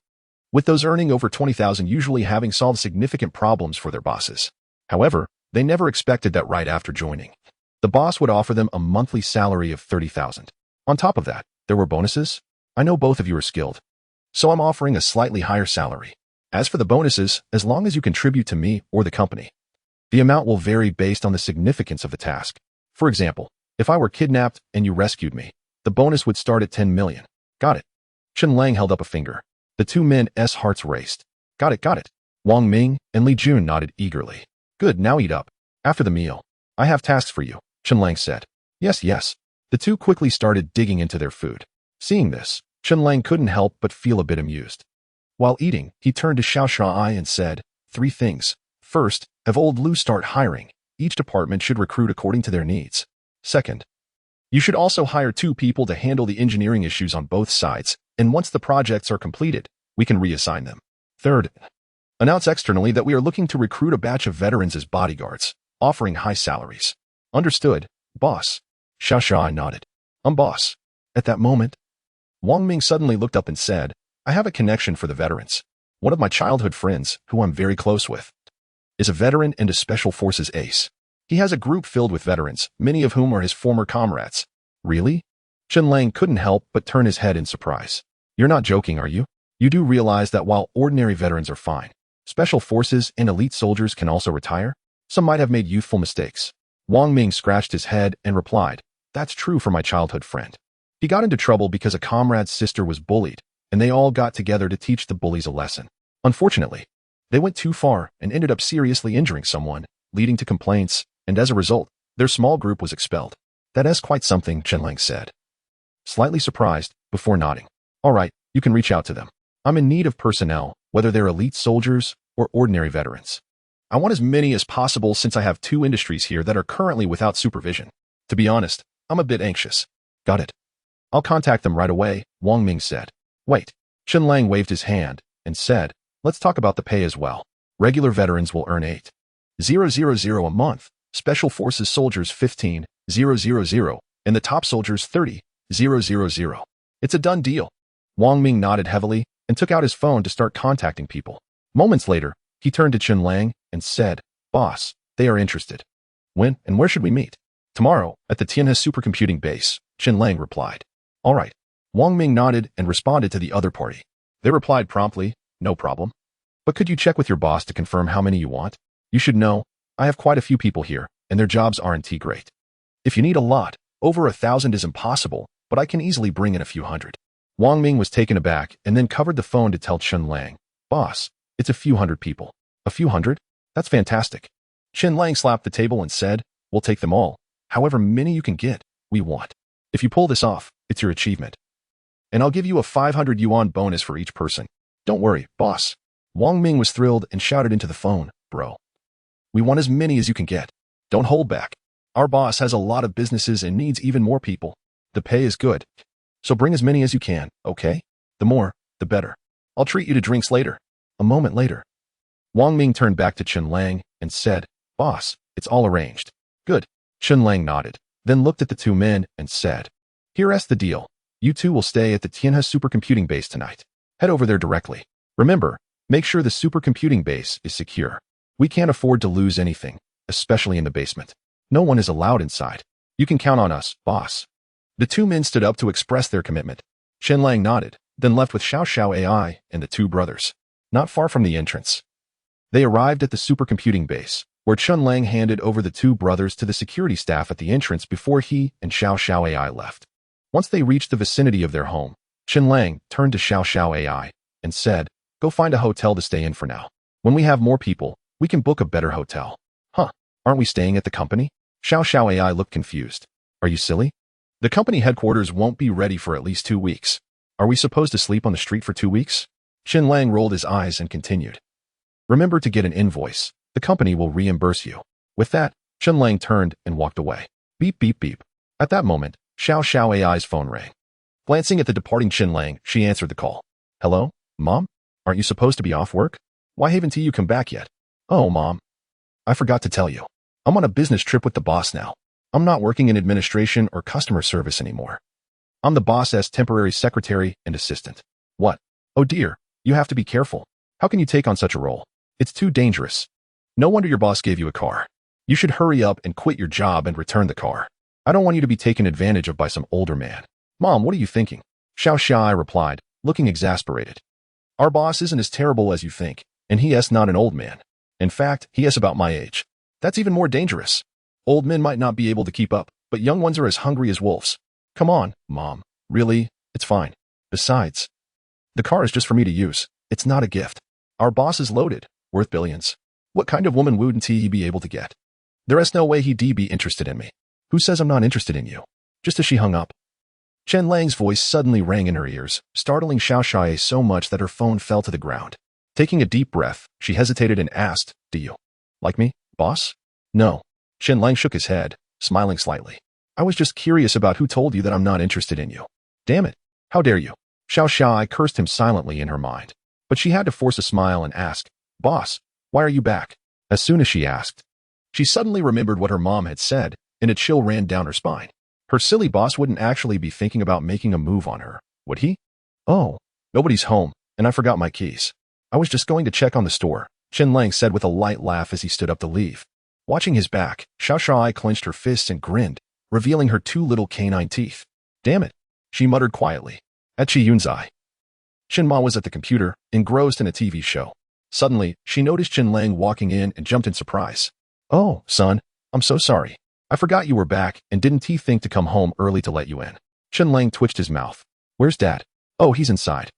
With those earning over 20,000 usually having solved significant problems for their bosses. However, they never expected that right after joining, the boss would offer them a monthly salary of 30,000. On top of that, there were bonuses. I know both of you are skilled, so I'm offering a slightly higher salary. As for the bonuses, as long as you contribute to me or the company, the amount will vary based on the significance of the task. For example, if I were kidnapped and you rescued me, the bonus would start at 10 million. Got it? Chen Lang held up a finger. The two men's hearts raced. Got it, got it. Wang Ming and Li Jun nodded eagerly. Good, now eat up. After the meal, I have tasks for you, Chen Lang said. Yes, yes. The two quickly started digging into their food. Seeing this, Chen Lang couldn't help but feel a bit amused. While eating, he turned to Xiao Shuai and said, 3 things. First, have old Lu start hiring. Each department should recruit according to their needs. Second, you should also hire 2 people to handle the engineering issues on both sides, and once the projects are completed, we can reassign them. Third, announce externally that we are looking to recruit a batch of veterans as bodyguards, offering high salaries. Understood, boss. Xiao Shuai nodded. Boss. At that moment, Wang Ming suddenly looked up and said, I have a connection for the veterans. One of my childhood friends, who I'm very close with, is a veteran and a special forces ace. He has a group filled with veterans, many of whom are his former comrades. Really? Chen Lang couldn't help but turn his head in surprise. You're not joking, are you? You do realize that while ordinary veterans are fine, special forces and elite soldiers can also retire? Some might have made youthful mistakes. Wang Ming scratched his head and replied, That's true for my childhood friend. He got into trouble because a comrade's sister was bullied, and they all got together to teach the bullies a lesson. Unfortunately, they went too far and ended up seriously injuring someone, leading to complaints, and as a result, their small group was expelled. That is quite something, Chen Lang said, slightly surprised, before nodding. All right, you can reach out to them. I'm in need of personnel, whether they're elite soldiers or ordinary veterans. I want as many as possible since I have 2 industries here that are currently without supervision. To be honest, I'm a bit anxious. Got it. I'll contact them right away, Wang Ming said. Wait. Chen Lang waved his hand and said, Let's talk about the pay as well. Regular veterans will earn 8,000 a month, special forces soldiers 15,000, and the top soldiers 30,000. It's a done deal. Wang Ming nodded heavily and took out his phone to start contacting people. Moments later, he turned to Chen Lang and said, Boss, they are interested. When and where should we meet? Tomorrow, at the Tianhe supercomputing base, Chen Lang replied. All right. Wang Ming nodded and responded to the other party. They replied promptly, No problem. But could you check with your boss to confirm how many you want? You should know, I have quite a few people here, and their jobs aren't great. If you need a lot, over 1,000 is impossible, but I can easily bring in a few hundred. Wang Ming was taken aback and then covered the phone to tell Chen Lang, Boss, it's a few hundred people. A few hundred? That's fantastic. Chen Lang slapped the table and said, We'll take them all. However many you can get, we want. If you pull this off, it's your achievement. And I'll give you a 500 yuan bonus for each person. Don't worry, boss. Wang Ming was thrilled and shouted into the phone, Bro. We want as many as you can get. Don't hold back. Our boss has a lot of businesses and needs even more people. The pay is good. So bring as many as you can, okay? The more, the better. I'll treat you to drinks later. A moment later, Wang Ming turned back to Chen Lang and said, Boss, it's all arranged. Good. Chen Lang nodded, then looked at the 2 men and said, Here's the deal. You 2 will stay at the Tianhe supercomputing base tonight. Head over there directly. Remember, make sure the supercomputing base is secure. We can't afford to lose anything, especially in the basement. No one is allowed inside. You can count on us, boss. The 2 men stood up to express their commitment. Chen Lang nodded, then left with Xiao Shuai and the 2 brothers. Not far from the entrance, they arrived at the supercomputing base, where Chen Lang handed over the 2 brothers to the security staff at the entrance before he and Xiao Shuai left. Once they reached the vicinity of their home, Chen Lang turned to Xiao Shuai and said, Go find a hotel to stay in for now. When we have more people, we can book a better hotel. Huh, aren't we staying at the company? Xiao Shuai looked confused. Are you silly? The company headquarters won't be ready for at least 2 weeks. Are we supposed to sleep on the street for 2 weeks? Chen Lang rolled his eyes and continued. Remember to get an invoice. The company will reimburse you. With that, Chen Lang turned and walked away. Beep, beep, beep. At that moment, Xiao Shuai's phone rang. Glancing at the departing Chen Lang, she answered the call. Hello, Mom? Aren't you supposed to be off work? Why haven't you come back yet? Oh, Mom. I forgot to tell you. I'm on a business trip with the boss now. I'm not working in administration or customer service anymore. I'm the boss's temporary secretary and assistant. What? Oh dear, you have to be careful. How can you take on such a role? It's too dangerous. No wonder your boss gave you a car. You should hurry up and quit your job and return the car. I don't want you to be taken advantage of by some older man. Mom, what are you thinking? Xiao Shuai replied, looking exasperated. Our boss isn't as terrible as you think, and he is not an old man. In fact, he is about my age. That's even more dangerous. Old men might not be able to keep up, but young ones are as hungry as wolves. Come on, Mom. Really? It's fine. Besides, The car is just for me to use. It's not a gift. Our boss is loaded, worth billions. What kind of woman wouldn't he be able to get? There is no way he'd be interested in me. Who says I'm not interested in you? Just as she hung up, Chen Lang's voice suddenly rang in her ears, startling Xiaoxiae so much that her phone fell to the ground. Taking a deep breath, she hesitated and asked, "Do you like me, boss?" "No." Chen Lang shook his head, smiling slightly. "I was just curious about who told you that I'm not interested in you." "Damn it. How dare you?" Xiaoxiae cursed him silently in her mind. But she had to force a smile and ask, "Boss, why are you back?" As soon as she asked, she suddenly remembered what her mom had said, and a chill ran down her spine. Her silly boss wouldn't actually be thinking about making a move on her, would he? "Oh, nobody's home, and I forgot my keys. I was just going to check on the store," Chen Lang said with a light laugh as he stood up to leave. Watching his back, Xiaoxiae clenched her fists and grinned, revealing her two little canine teeth. "Damn it," she muttered quietly. At Qiyunzai, Chen Ma was at the computer, engrossed in a TV show. Suddenly, she noticed Chen Lang walking in and jumped in surprise. "Oh, son, I'm so sorry. I forgot you were back, and didn't he think to come home early to let you in?" Chen Lang twitched his mouth. "Where's Dad?" "Oh, he's inside.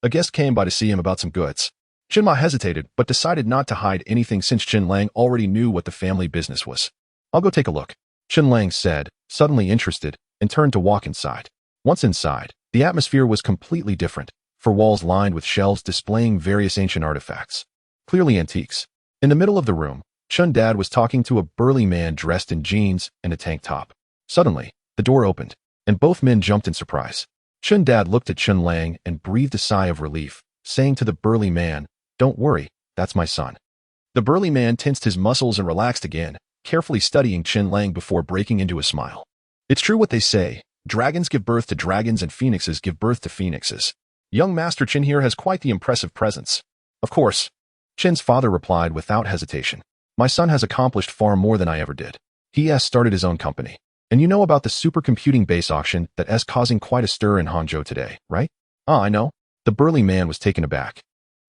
A guest came by to see him about some goods." Chen Ma hesitated, but decided not to hide anything since Chen Lang already knew what the family business was. "I'll go take a look," Chen Lang said, suddenly interested, and turned to walk inside. Once inside, the atmosphere was completely different, for walls lined with shelves displaying various ancient artifacts, clearly antiques. In the middle of the room, Chen Dad was talking to a burly man dressed in jeans and a tank top. Suddenly, the door opened, and both men jumped in surprise. Chen Dad looked at Chen Lang and breathed a sigh of relief, saying to the burly man, "Don't worry, that's my son." The burly man tensed his muscles and relaxed again, carefully studying Chen Lang before breaking into a smile. "It's true what they say, dragons give birth to dragons and phoenixes give birth to phoenixes. Young Master Chen here has quite the impressive presence." "Of course," Chen's father replied without hesitation. "My son has accomplished far more than I ever did. He has started his own company. And you know about the supercomputing base auction that is causing quite a stir in Hangzhou today, right?" "Ah, I know." The burly man was taken aback,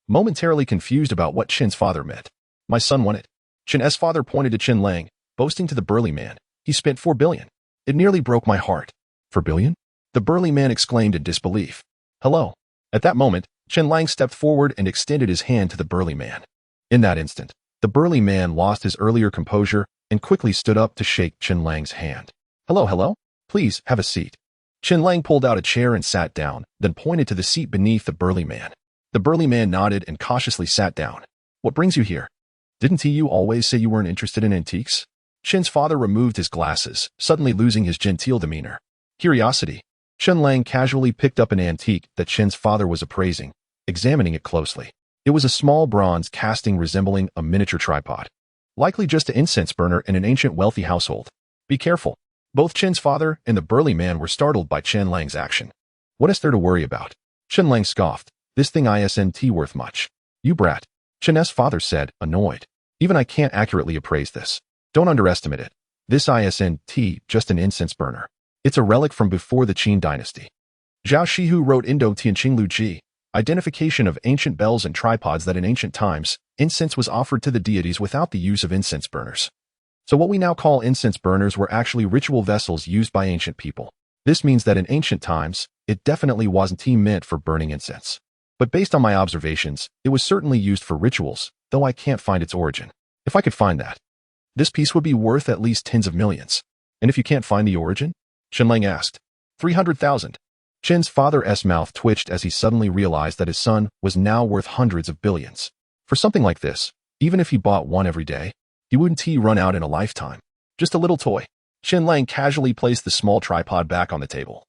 momentarily confused about what Chen's father meant. "My son won it." Chen's father pointed to Chen Lang, boasting to the burly man, "He spent 4 billion. It nearly broke my heart." "4 billion?" The burly man exclaimed in disbelief. "Hello." At that moment, Chen Lang stepped forward and extended his hand to the burly man. In that instant, the burly man lost his earlier composure and quickly stood up to shake Chen Lang's hand. Hello. Please, have a seat." Chen Lang pulled out a chair and sat down, then pointed to the seat beneath the burly man. The burly man nodded and cautiously sat down. "What brings you here? Didn't you always say you weren't interested in antiques?" Chen's father removed his glasses, suddenly losing his genteel demeanor. "Curiosity." Chen Lang casually picked up an antique that Chen's father was appraising, examining it closely. It was a small bronze casting resembling a miniature tripod. Likely just an incense burner in an ancient wealthy household. "Be careful." Both Chen's father and the burly man were startled by Chen Lang's action. "What is there to worry about?" Chen Lang scoffed. "This thing isn't worth much." "You brat," Chen's father said, annoyed. "Even I can't accurately appraise this. Don't underestimate it. This isn't just an incense burner. It's a relic from before the Qin dynasty." Zhao Shihu wrote Indo-Tianqing Ji, identification of ancient bells and tripods that in ancient times, incense was offered to the deities without the use of incense burners. So what we now call incense burners were actually ritual vessels used by ancient people. This means that in ancient times, it definitely wasn't meant for burning incense. But based on my observations, it was certainly used for rituals, though I can't find its origin. If I could find that, this piece would be worth at least tens of millions. And if you can't find the origin? Chen Lang asked. 300,000. Chen's father's mouth twitched as he suddenly realized that his son was now worth hundreds of billions. For something like this, even if he bought one every day, he wouldn't run out in a lifetime. Just a little toy. Chen Lang casually placed the small tripod back on the table,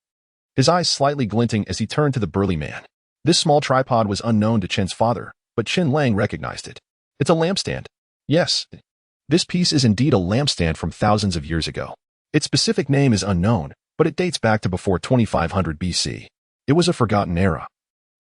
his eyes slightly glinting as he turned to the burly man. This small tripod was unknown to Chen's father, but Chen Lang recognized it. "It's a lampstand." "Yes. This piece is indeed a lampstand from thousands of years ago. Its specific name is unknown, but it dates back to before 2500 BC. It was a forgotten era,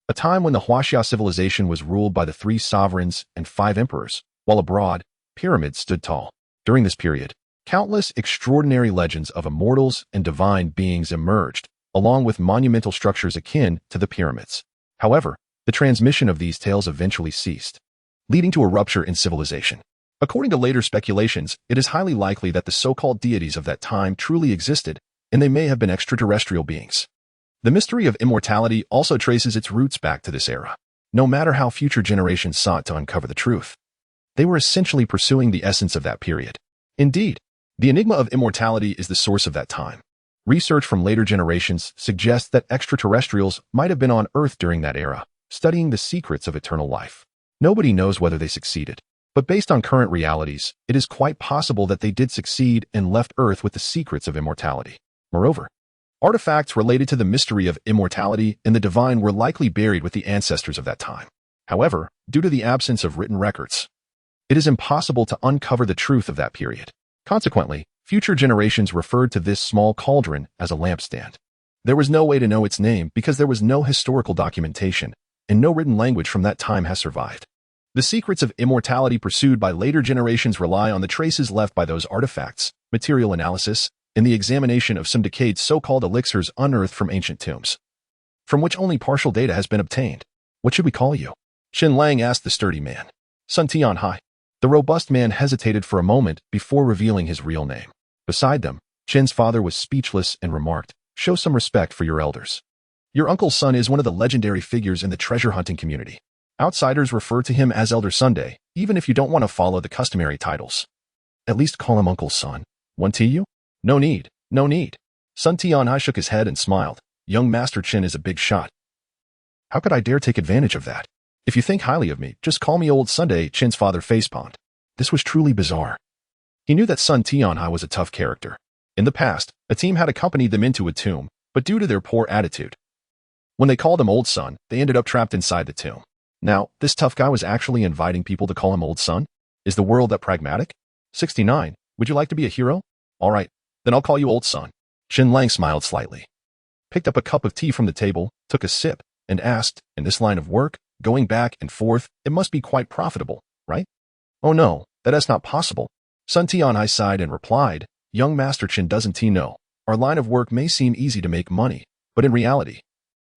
a time when the Huaxia civilization was ruled by the 3 sovereigns and 5 emperors, while a broad pyramid stood tall. During this period, countless extraordinary legends of immortals and divine beings emerged, along with monumental structures akin to the pyramids. However, the transmission of these tales eventually ceased, leading to a rupture in civilization. According to later speculations, it is highly likely that the so-called deities of that time truly existed, and they may have been extraterrestrial beings. The mystery of immortality also traces its roots back to this era. No matter how future generations sought to uncover the truth, they were essentially pursuing the essence of that period. Indeed, the enigma of immortality is the source of that time. Research from later generations suggests that extraterrestrials might have been on Earth during that era, studying the secrets of eternal life. Nobody knows whether they succeeded, but based on current realities, it is quite possible that they did succeed and left Earth with the secrets of immortality. Moreover, artifacts related to the mystery of immortality and the divine were likely buried with the ancestors of that time. However, due to the absence of written records, it is impossible to uncover the truth of that period. Consequently, future generations referred to this small cauldron as a lampstand. There was no way to know its name because there was no historical documentation, and no written language from that time has survived. The secrets of immortality pursued by later generations rely on the traces left by those artifacts, material analysis, and the examination of some decayed so-called elixirs unearthed from ancient tombs, from which only partial data has been obtained. What should we call you? Chen Lang asked the sturdy man. Sun Tianhai. The robust man hesitated for a moment before revealing his real name. Beside them, Chen's father was speechless and remarked, "Show some respect for your elders. Your uncle's son is one of the legendary figures in the treasure hunting community. Outsiders refer to him as Elder Sunday, even if you don't want to follow the customary titles. At least call him Uncle Sun. One to you? No need, no need." Sun Tianhai shook his head and smiled. Young Master Chen is a big shot. How could I dare take advantage of that? If you think highly of me, just call me Old Sunday, Chen's father facepalmed. This was truly bizarre. He knew that Sun Tianhai was a tough character. In the past, a team had accompanied them into a tomb, but due to their poor attitude, when they called him Old Sun, they ended up trapped inside the tomb. Now, this tough guy was actually inviting people to call him Old Sun? Is the world that pragmatic? 69. Would you like to be a hero? All right, then I'll call you Old Sun. Chen Lang smiled slightly, picked up a cup of tea from the table, took a sip, and asked, in this line of work, going back and forth, it must be quite profitable, right? Oh no, that is not possible. Sun Tianhai sighed and replied, Young Master Chen, doesn't he know? Our line of work may seem easy to make money, but in reality,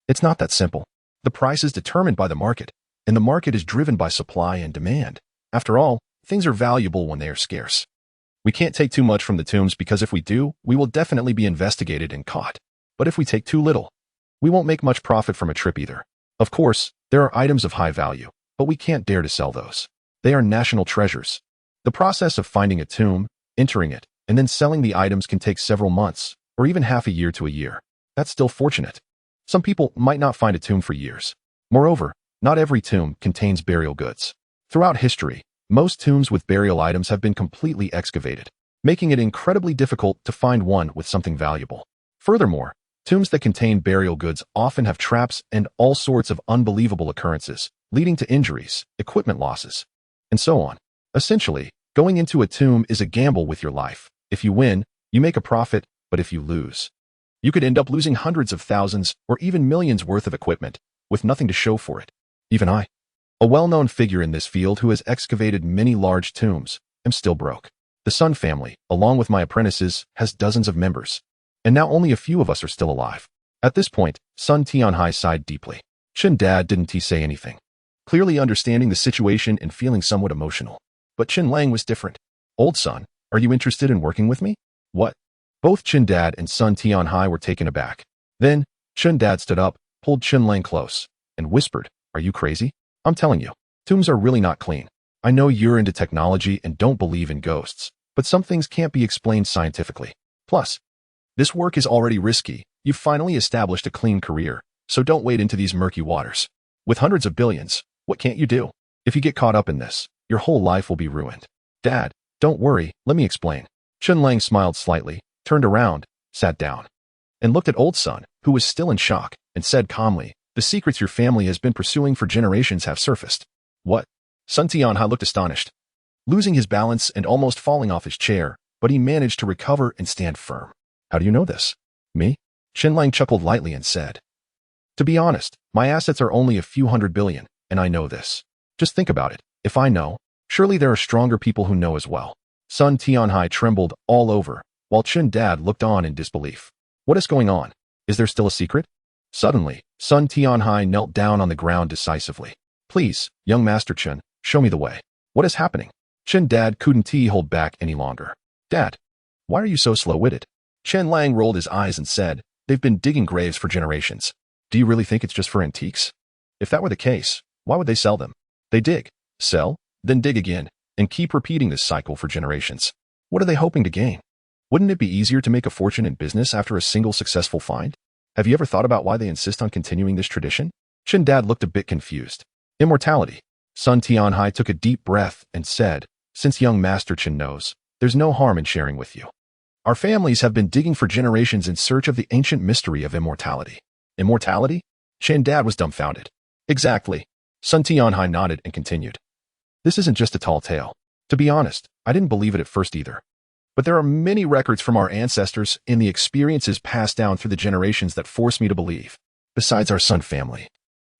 it's not that simple. The price is determined by the market, and the market is driven by supply and demand. After all, things are valuable when they are scarce. We can't take too much from the tombs because if we do, we will definitely be investigated and caught. But if we take too little, we won't make much profit from a trip either. Of course, there are items of high value, but we can't dare to sell those. They are national treasures. The process of finding a tomb, entering it, and then selling the items can take several months, or even half a year to a year. That's still fortunate. Some people might not find a tomb for years. Moreover, not every tomb contains burial goods. Throughout history, most tombs with burial items have been completely excavated, making it incredibly difficult to find one with something valuable. Furthermore, tombs that contain burial goods often have traps and all sorts of unbelievable occurrences, leading to injuries, equipment losses, and so on. Essentially, going into a tomb is a gamble with your life. If you win, you make a profit, but if you lose, you could end up losing hundreds of thousands or even millions worth of equipment, with nothing to show for it. Even I, a well-known figure in this field who has excavated many large tombs, am still broke. The Sun family, along with my apprentices, has dozens of members, and now only a few of us are still alive. At this point, Sun Tianhai sighed deeply. Chen Dad didn't he say anything, clearly understanding the situation and feeling somewhat emotional. But Chen Lang was different. Old Sun, are you interested in working with me? What? Both Chen Dad and Sun Tianhai were taken aback. Then, Chen Dad stood up, pulled Chen Lang close, and whispered, Are you crazy? I'm telling you, tombs are really not clean. I know you're into technology and don't believe in ghosts, but some things can't be explained scientifically. Plus, this work is already risky. You've finally established a clean career, so don't wade into these murky waters. With hundreds of billions, what can't you do? If you get caught up in this, your whole life will be ruined. Dad, don't worry, let me explain. Chen Lang smiled slightly, turned around, sat down, and looked at Old Sun, who was still in shock, and said calmly, The secrets your family has been pursuing for generations have surfaced. What? Sun Tianhai looked astonished, losing his balance and almost falling off his chair, but he managed to recover and stand firm. How do you know this? Me? Chen Lang chuckled lightly and said, To be honest, my assets are only a few hundred billion, and I know this. Just think about it. If I know, surely there are stronger people who know as well. Sun Tianhai trembled all over, while Chen Dad looked on in disbelief. What is going on? Is there still a secret? Suddenly, Sun Tianhai knelt down on the ground decisively. Please, young Master Chen, show me the way. What is happening? Chen Dad couldn't hold back any longer. Dad, why are you so slow-witted? Chen Lang rolled his eyes and said, They've been digging graves for generations. Do you really think it's just for antiques? If that were the case, why would they sell them? They dig, sell, then dig again, and keep repeating this cycle for generations. What are they hoping to gain? Wouldn't it be easier to make a fortune in business after a single successful find? Have you ever thought about why they insist on continuing this tradition? Chen Dad looked a bit confused. Immortality. Sun Tianhai took a deep breath and said, since young Master Chen knows, there's no harm in sharing with you. Our families have been digging for generations in search of the ancient mystery of immortality. Immortality? Chen Dad was dumbfounded. Exactly. Sun Tianhai nodded and continued. This isn't just a tall tale. To be honest, I didn't believe it at first either. But there are many records from our ancestors and the experiences passed down through the generations that force me to believe. Besides our Sun family,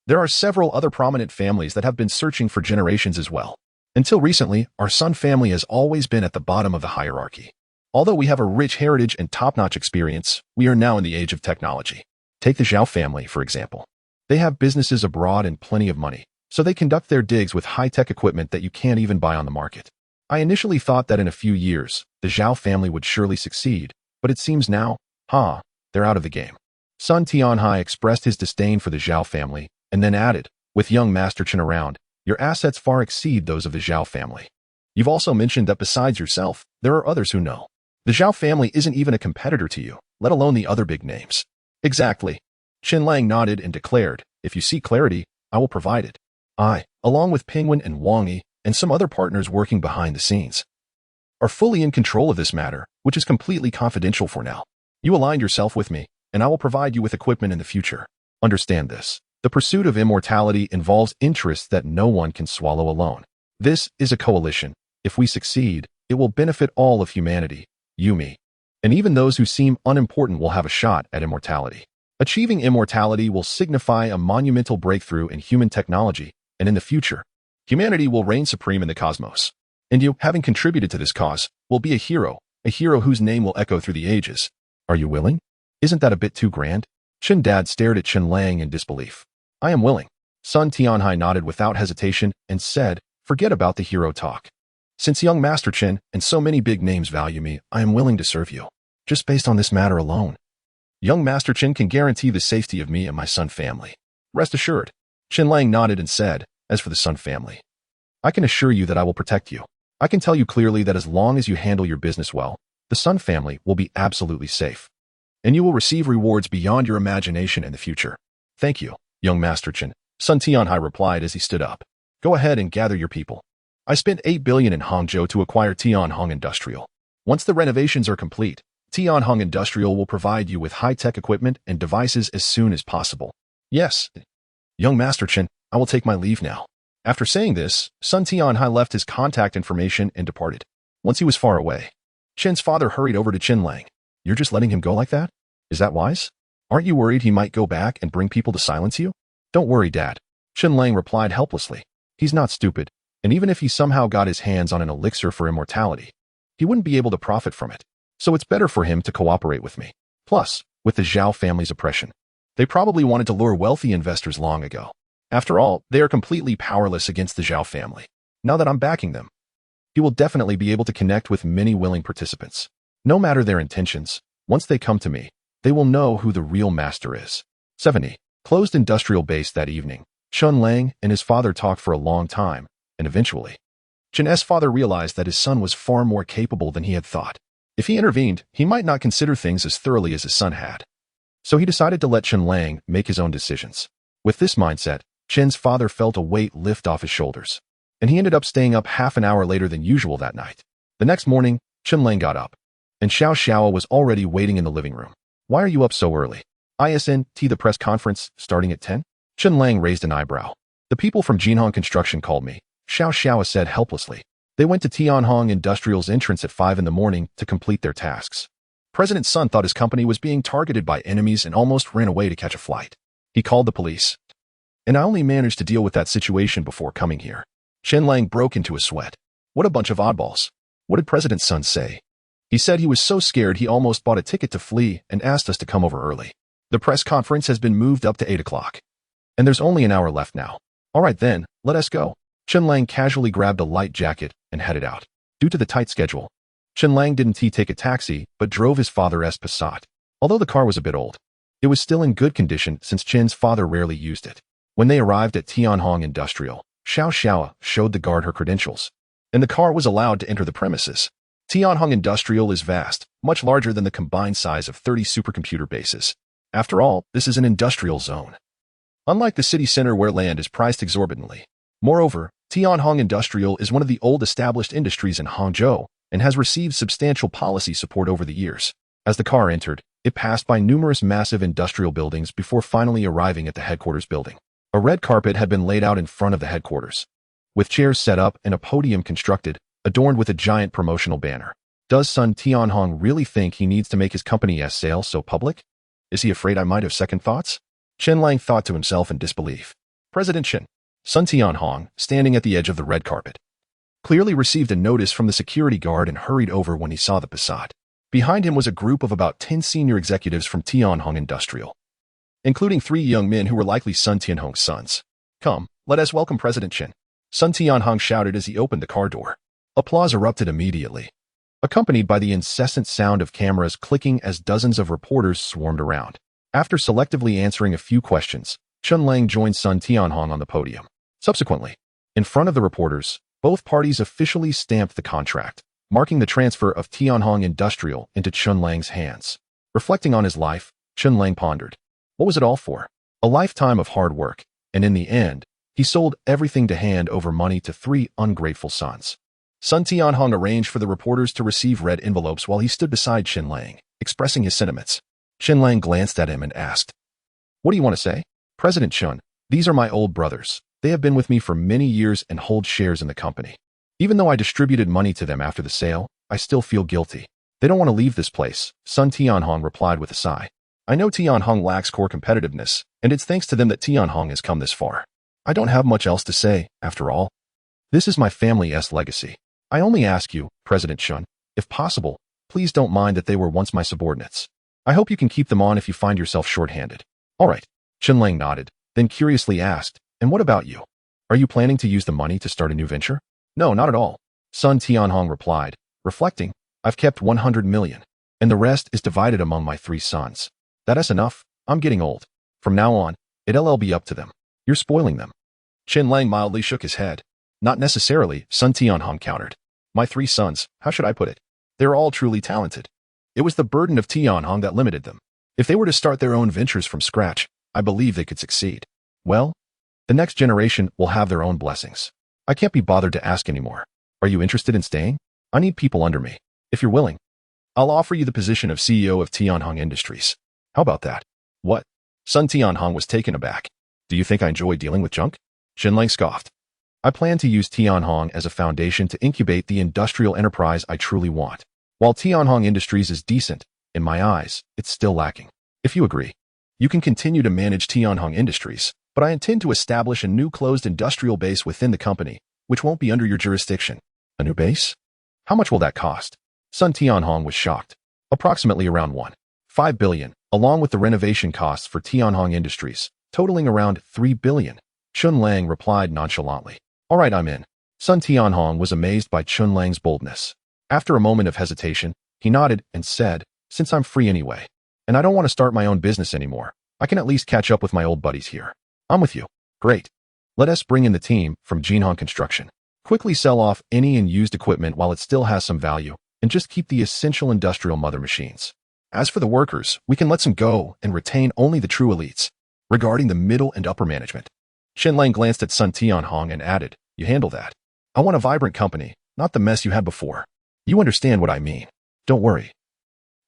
there are several other prominent families that have been searching for generations as well. Until recently, our Sun family has always been at the bottom of the hierarchy. Although we have a rich heritage and top-notch experience, we are now in the age of technology. Take the Zhao family, for example. They have businesses abroad and plenty of money, so they conduct their digs with high-tech equipment that you can't even buy on the market. I initially thought that in a few years, the Zhao family would surely succeed, but it seems now, they're out of the game. Sun Tianhai expressed his disdain for the Zhao family, and then added, with young Master Chen around, your assets far exceed those of the Zhao family. You've also mentioned that besides yourself, there are others who know. The Zhao family isn't even a competitor to you, let alone the other big names. Exactly. Chen Lang nodded and declared, if you seek clarity, I will provide it. I, along with Penguin and Wang Yi, and some other partners working behind the scenes, are fully in control of this matter, which is completely confidential for now. You aligned yourself with me, and I will provide you with equipment in the future. Understand this. The pursuit of immortality involves interests that no one can swallow alone. This is a coalition. If we succeed, it will benefit all of humanity, you, me. And even those who seem unimportant will have a shot at immortality. Achieving immortality will signify a monumental breakthrough in human technology, and in the future, humanity will reign supreme in the cosmos. And you, having contributed to this cause, will be a hero whose name will echo through the ages. Are you willing? Isn't that a bit too grand? Chen Dad stared at Chen Lang in disbelief. I am willing. Sun Tianhai nodded without hesitation and said, forget about the hero talk. Since young Master Chen and so many big names value me, I am willing to serve you. Just based on this matter alone. Young Master Chen can guarantee the safety of me and my Sun family. Rest assured. Chen Lang nodded and said, as for the Sun family, I can assure you that I will protect you. I can tell you clearly that as long as you handle your business well, the Sun family will be absolutely safe. And you will receive rewards beyond your imagination in the future. Thank you, young Master Chen, Sun Tianhai replied as he stood up. Go ahead and gather your people. I spent 8 billion in Hangzhou to acquire Tianhong Industrial. Once the renovations are complete, Tianhong Industrial will provide you with high-tech equipment and devices as soon as possible. Yes, young Master Chen, I will take my leave now. After saying this, Sun Tianhai left his contact information and departed. Once he was far away, Chen's father hurried over to Chen Lang. You're just letting him go like that? Is that wise? Aren't you worried he might go back and bring people to silence you? Don't worry, Dad. Chen Lang replied helplessly. He's not stupid, and even if he somehow got his hands on an elixir for immortality, he wouldn't be able to profit from it. So it's better for him to cooperate with me. Plus, with the Zhao family's oppression, they probably wanted to lure wealthy investors long ago. After all, they are completely powerless against the Zhao family. Now that I'm backing them, he will definitely be able to connect with many willing participants. No matter their intentions, once they come to me, they will know who the real master is. 70. Closed industrial base that evening. Chen Lang and his father talked for a long time, and eventually, Chen's father realized that his son was far more capable than he had thought. If he intervened, he might not consider things as thoroughly as his son had. So he decided to let Chen Lang make his own decisions. With this mindset, Chen's father felt a weight lift off his shoulders, and he ended up staying up half an hour later than usual that night. The next morning, Chen Lang got up, and Xiao Xiao was already waiting in the living room. Why are you up so early? The press conference starting at 10? Chen Lang raised an eyebrow. The people from Jinhong Construction called me, Xiao Xiao said helplessly. They went to Tianhong Industrial's entrance at 5 in the morning to complete their tasks. President Sun thought his company was being targeted by enemies and almost ran away to catch a flight. He called the police, and I only managed to deal with that situation before coming here. Chen Lang broke into a sweat. What a bunch of oddballs. What did President Sun say? He said he was so scared he almost bought a ticket to flee and asked us to come over early. The press conference has been moved up to 8 o'clock. And there's only an hour left now. All right then, let us go. Chen Lang casually grabbed a light jacket and headed out. Due to the tight schedule, Chen Lang didn't take a taxi, but drove his father's Passat. Although the car was a bit old, It was still in good condition since Chen's father rarely used it. When they arrived at Tianhong Industrial, Xiao Xiao showed the guard her credentials, and the car was allowed to enter the premises. Tianhong Industrial is vast, much larger than the combined size of 30 supercomputer bases. After all, this is an industrial zone. Unlike the city center where land is priced exorbitantly. Moreover, Tianhong Industrial is one of the old established industries in Hangzhou and has received substantial policy support over the years. As the car entered, it passed by numerous massive industrial buildings before finally arriving at the headquarters building. A red carpet had been laid out in front of the headquarters, with chairs set up and a podium constructed, adorned with a giant promotional banner. Does Sun Tianhong really think he needs to make his company's sale so public? Is he afraid I might have second thoughts? Chen Lang thought to himself in disbelief. President Chen, Sun Tianhong, standing at the edge of the red carpet, clearly received a notice from the security guard and hurried over when he saw the facade. Behind him was a group of about 10 senior executives from Tianhong Industrial, including 3 young men who were likely Sun Tianhong's sons. Come, let us welcome President Chen, Sun Tianhong shouted as he opened the car door. Applause erupted immediately, accompanied by the incessant sound of cameras clicking as dozens of reporters swarmed around. After selectively answering a few questions, Chen Lang joined Sun Tianhong on the podium. Subsequently, in front of the reporters, both parties officially stamped the contract, marking the transfer of Tianhong Industrial into Chen Lang's hands. Reflecting on his life, Chen Lang pondered. What was it all for? A lifetime of hard work, and in the end, he sold everything to hand over money to 3 ungrateful sons. Sun Tianhong arranged for the reporters to receive red envelopes while he stood beside Chen Lang, expressing his sentiments. Chen Lang glanced at him and asked, "What do you want to say?" President Chen, these are my old brothers. They have been with me for many years and hold shares in the company. Even though I distributed money to them after the sale, I still feel guilty. They don't want to leave this place, Sun Tianhong replied with a sigh. I know Tianhong lacks core competitiveness, and it's thanks to them that Tianhong has come this far. I don't have much else to say, after all. This is my family's legacy. I only ask you, President Chen, if possible, please don't mind that they were once my subordinates. I hope you can keep them on if you find yourself short-handed. All right. Chen Lang nodded, then curiously asked, and what about you? Are you planning to use the money to start a new venture? No, not at all. Sun Tianhong replied, reflecting, I've kept 100 million, and the rest is divided among my 3 sons. That's enough. I'm getting old. From now on, it'll be up to them. You're spoiling them. Chen Lang mildly shook his head. Not necessarily, Sun Tianhong countered. My 3 sons, how should I put it? They're all truly talented. It was the burden of Tianhong that limited them. If they were to start their own ventures from scratch, I believe they could succeed. Well, the next generation will have their own blessings. I can't be bothered to ask anymore. Are you interested in staying? I need people under me. If you're willing, I'll offer you the position of CEO of Tianhong Industries. How about that? What? Sun Tianhong was taken aback. Do you think I enjoy dealing with junk? Chen Lang scoffed. I plan to use Tianhong as a foundation to incubate the industrial enterprise I truly want. While Tianhong Industries is decent, in my eyes, it's still lacking. If you agree, you can continue to manage Tianhong Industries, but I intend to establish a new closed industrial base within the company, which won't be under your jurisdiction. A new base? How much will that cost? Sun Tianhong was shocked. Approximately around 1.5 billion, along with the renovation costs for Tianhong Industries, totaling around 3 billion. Chen Lang replied nonchalantly. All right, I'm in. Sun Tianhong was amazed by Chen Lang's boldness. After a moment of hesitation, he nodded and said, since I'm free anyway, and I don't want to start my own business anymore, I can at least catch up with my old buddies here. I'm with you. Great. Let us bring in the team from Jinhong Construction. Quickly sell off any unused equipment while it still has some value, and just keep the essential industrial mother machines. As for the workers, we can let them go and retain only the true elites. Regarding the middle and upper management, Chen Lang glanced at Sun Tianhong and added, you handle that. I want a vibrant company, not the mess you had before. You understand what I mean. Don't worry.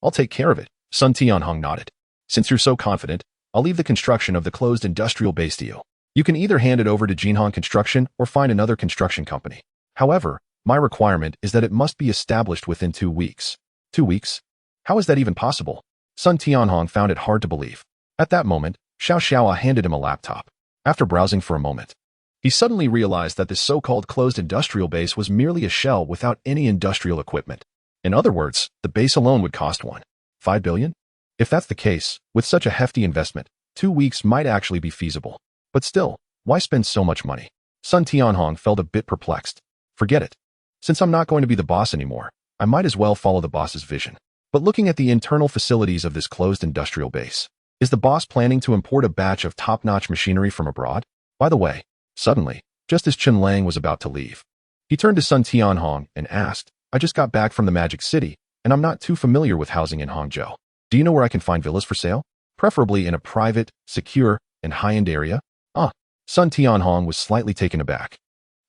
I'll take care of it. Sun Tianhong nodded. Since you're so confident, I'll leave the construction of the closed industrial base to you. You can either hand it over to Jinhong Construction or find another construction company. However, my requirement is that it must be established within 2 weeks. 2 weeks? How is that even possible? Sun Tianhong found it hard to believe. At that moment, Xiao Xiao handed him a laptop. After browsing for a moment, he suddenly realized that this so-called closed industrial base was merely a shell without any industrial equipment. In other words, the base alone would cost 1.5 billion? If that's the case, with such a hefty investment, 2 weeks might actually be feasible. But still, why spend so much money? Sun Tianhong felt a bit perplexed. Forget it. Since I'm not going to be the boss anymore, I might as well follow the boss's vision. But looking at the internal facilities of this closed industrial base, Is the boss planning to import a batch of top-notch machinery from abroad? By the way, suddenly, just as Chen Lang was about to leave, he turned to Sun Tianhong and asked, I just got back from the Magic City, and I'm not too familiar with housing in Hangzhou. Do you know where I can find villas for sale? Preferably in a private, secure, and high-end area? Sun Tianhong was slightly taken aback,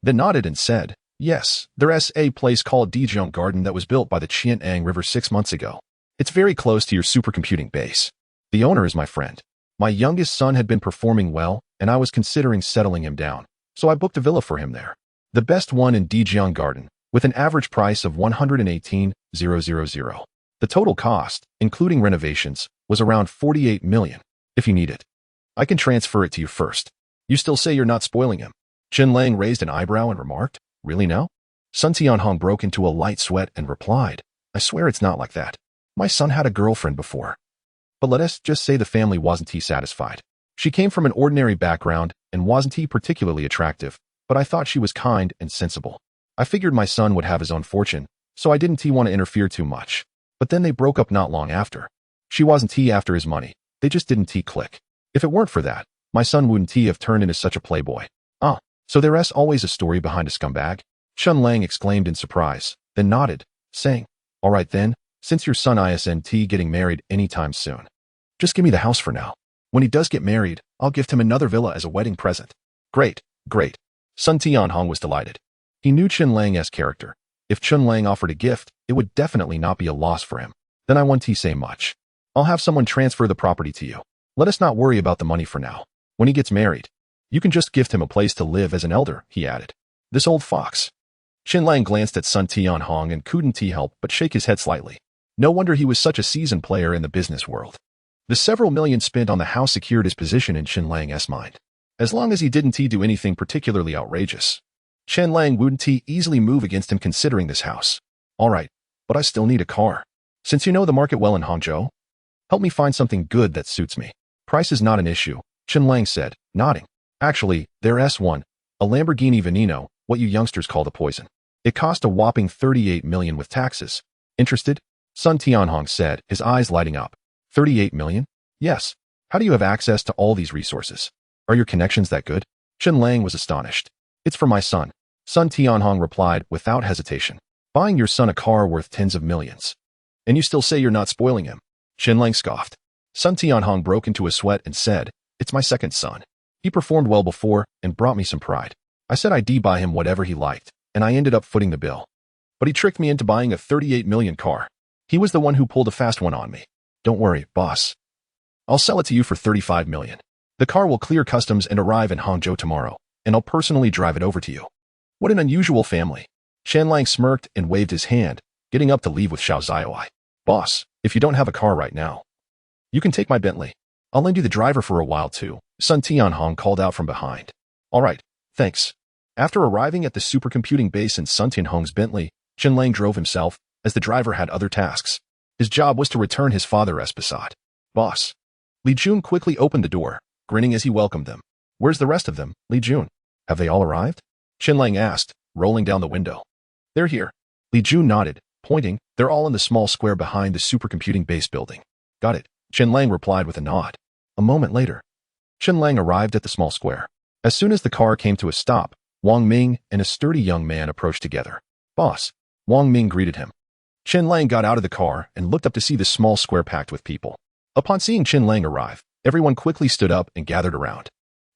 then nodded and said, yes, there's a place called Dyson Garden that was built by the Qian'ang River 6 months ago. It's very close to your supercomputing base. The owner is my friend. My youngest son had been performing well, and I was considering settling him down, so I booked a villa for him there. The best one in Dyson Garden, with an average price of 118,000. The total cost, including renovations, was around 48 million. If you need it, I can transfer it to you first. You still say you're not spoiling him? Chen Lang raised an eyebrow and remarked, really now? Sun Tianhong broke into a light sweat and replied, I swear it's not like that. My son had a girlfriend before. But let us just say the family wasn't satisfied. She came from an ordinary background and wasn't particularly attractive, but I thought she was kind and sensible. I figured my son would have his own fortune, so I didn't want to interfere too much. But then they broke up not long after. She wasn't after his money. They just didn't click. If it weren't for that, my son wouldn't have turned into such a playboy. So there's always a story behind a scumbag? Chen Lang exclaimed in surprise, then nodded, saying, all right then, since your son isn't getting married anytime soon, just give me the house for now. When he does get married, I'll gift him another villa as a wedding present. Great, great. Sun Tianhong was delighted. He knew Chen Lang's character. If Chen Lang offered a gift, it would definitely not be a loss for him. Then I won't say much. I'll have someone transfer the property to you. Let us not worry about the money for now. When he gets married, you can just gift him a place to live as an elder, he added. This old fox. Chen Lang glanced at Sun Tianhong and couldn't help but shake his head slightly. No wonder he was such a seasoned player in the business world. The several million spent on the house secured his position in Chen Lang's mind. As long as he didn't do anything particularly outrageous, Chen Lang wouldn't easily move against him considering this house. All right, but I still need a car. Since you know the market well in Hangzhou, help me find something good that suits me. Price is not an issue, Chen Lang said, nodding. Actually, there's one, a Lamborghini Veneno, what you youngsters call the poison. It cost a whopping 38 million with taxes. Interested? Sun Tianhong said, his eyes lighting up. 38 million? Yes. How do you have access to all these resources? Are your connections that good? Chen Lang was astonished. It's for my son. Sun Tianhong replied without hesitation. Buying your son a car worth tens of millions. And you still say you're not spoiling him? Chen Lang scoffed. Sun Tianhong broke into a sweat and said, it's my second son. He performed well before and brought me some pride. I said I'd buy him whatever he liked, and I ended up footing the bill. But he tricked me into buying a 38 million car. He was the one who pulled a fast one on me. Don't worry, boss. I'll sell it to you for 35 million. The car will clear customs and arrive in Hangzhou tomorrow, and I'll personally drive it over to you. What an unusual family. Chen Lang smirked and waved his hand, getting up to leave with Xiao Zaiwei. Boss, if you don't have a car right now, you can take my Bentley. I'll lend you the driver for a while too, Sun Tianhong called out from behind. All right, thanks. After arriving at the supercomputing base in Sun Tianhong's Bentley, Chen Lang drove himself, as the driver had other tasks. His job was to return his father's Passat. Boss. Li Jun quickly opened the door, grinning as he welcomed them. Where's the rest of them, Li Jun? Have they all arrived? Chen Lang asked, rolling down the window. They're here. Li Jun nodded, pointing. They're all in the small square behind the supercomputing base building. Got it. Chen Lang replied with a nod. A moment later, Chen Lang arrived at the small square. As soon as the car came to a stop, Wang Ming and a sturdy young man approached together. Boss. Wang Ming greeted him. Chen Lang got out of the car and looked up to see the small square packed with people. Upon seeing Chen Lang arrive, everyone quickly stood up and gathered around.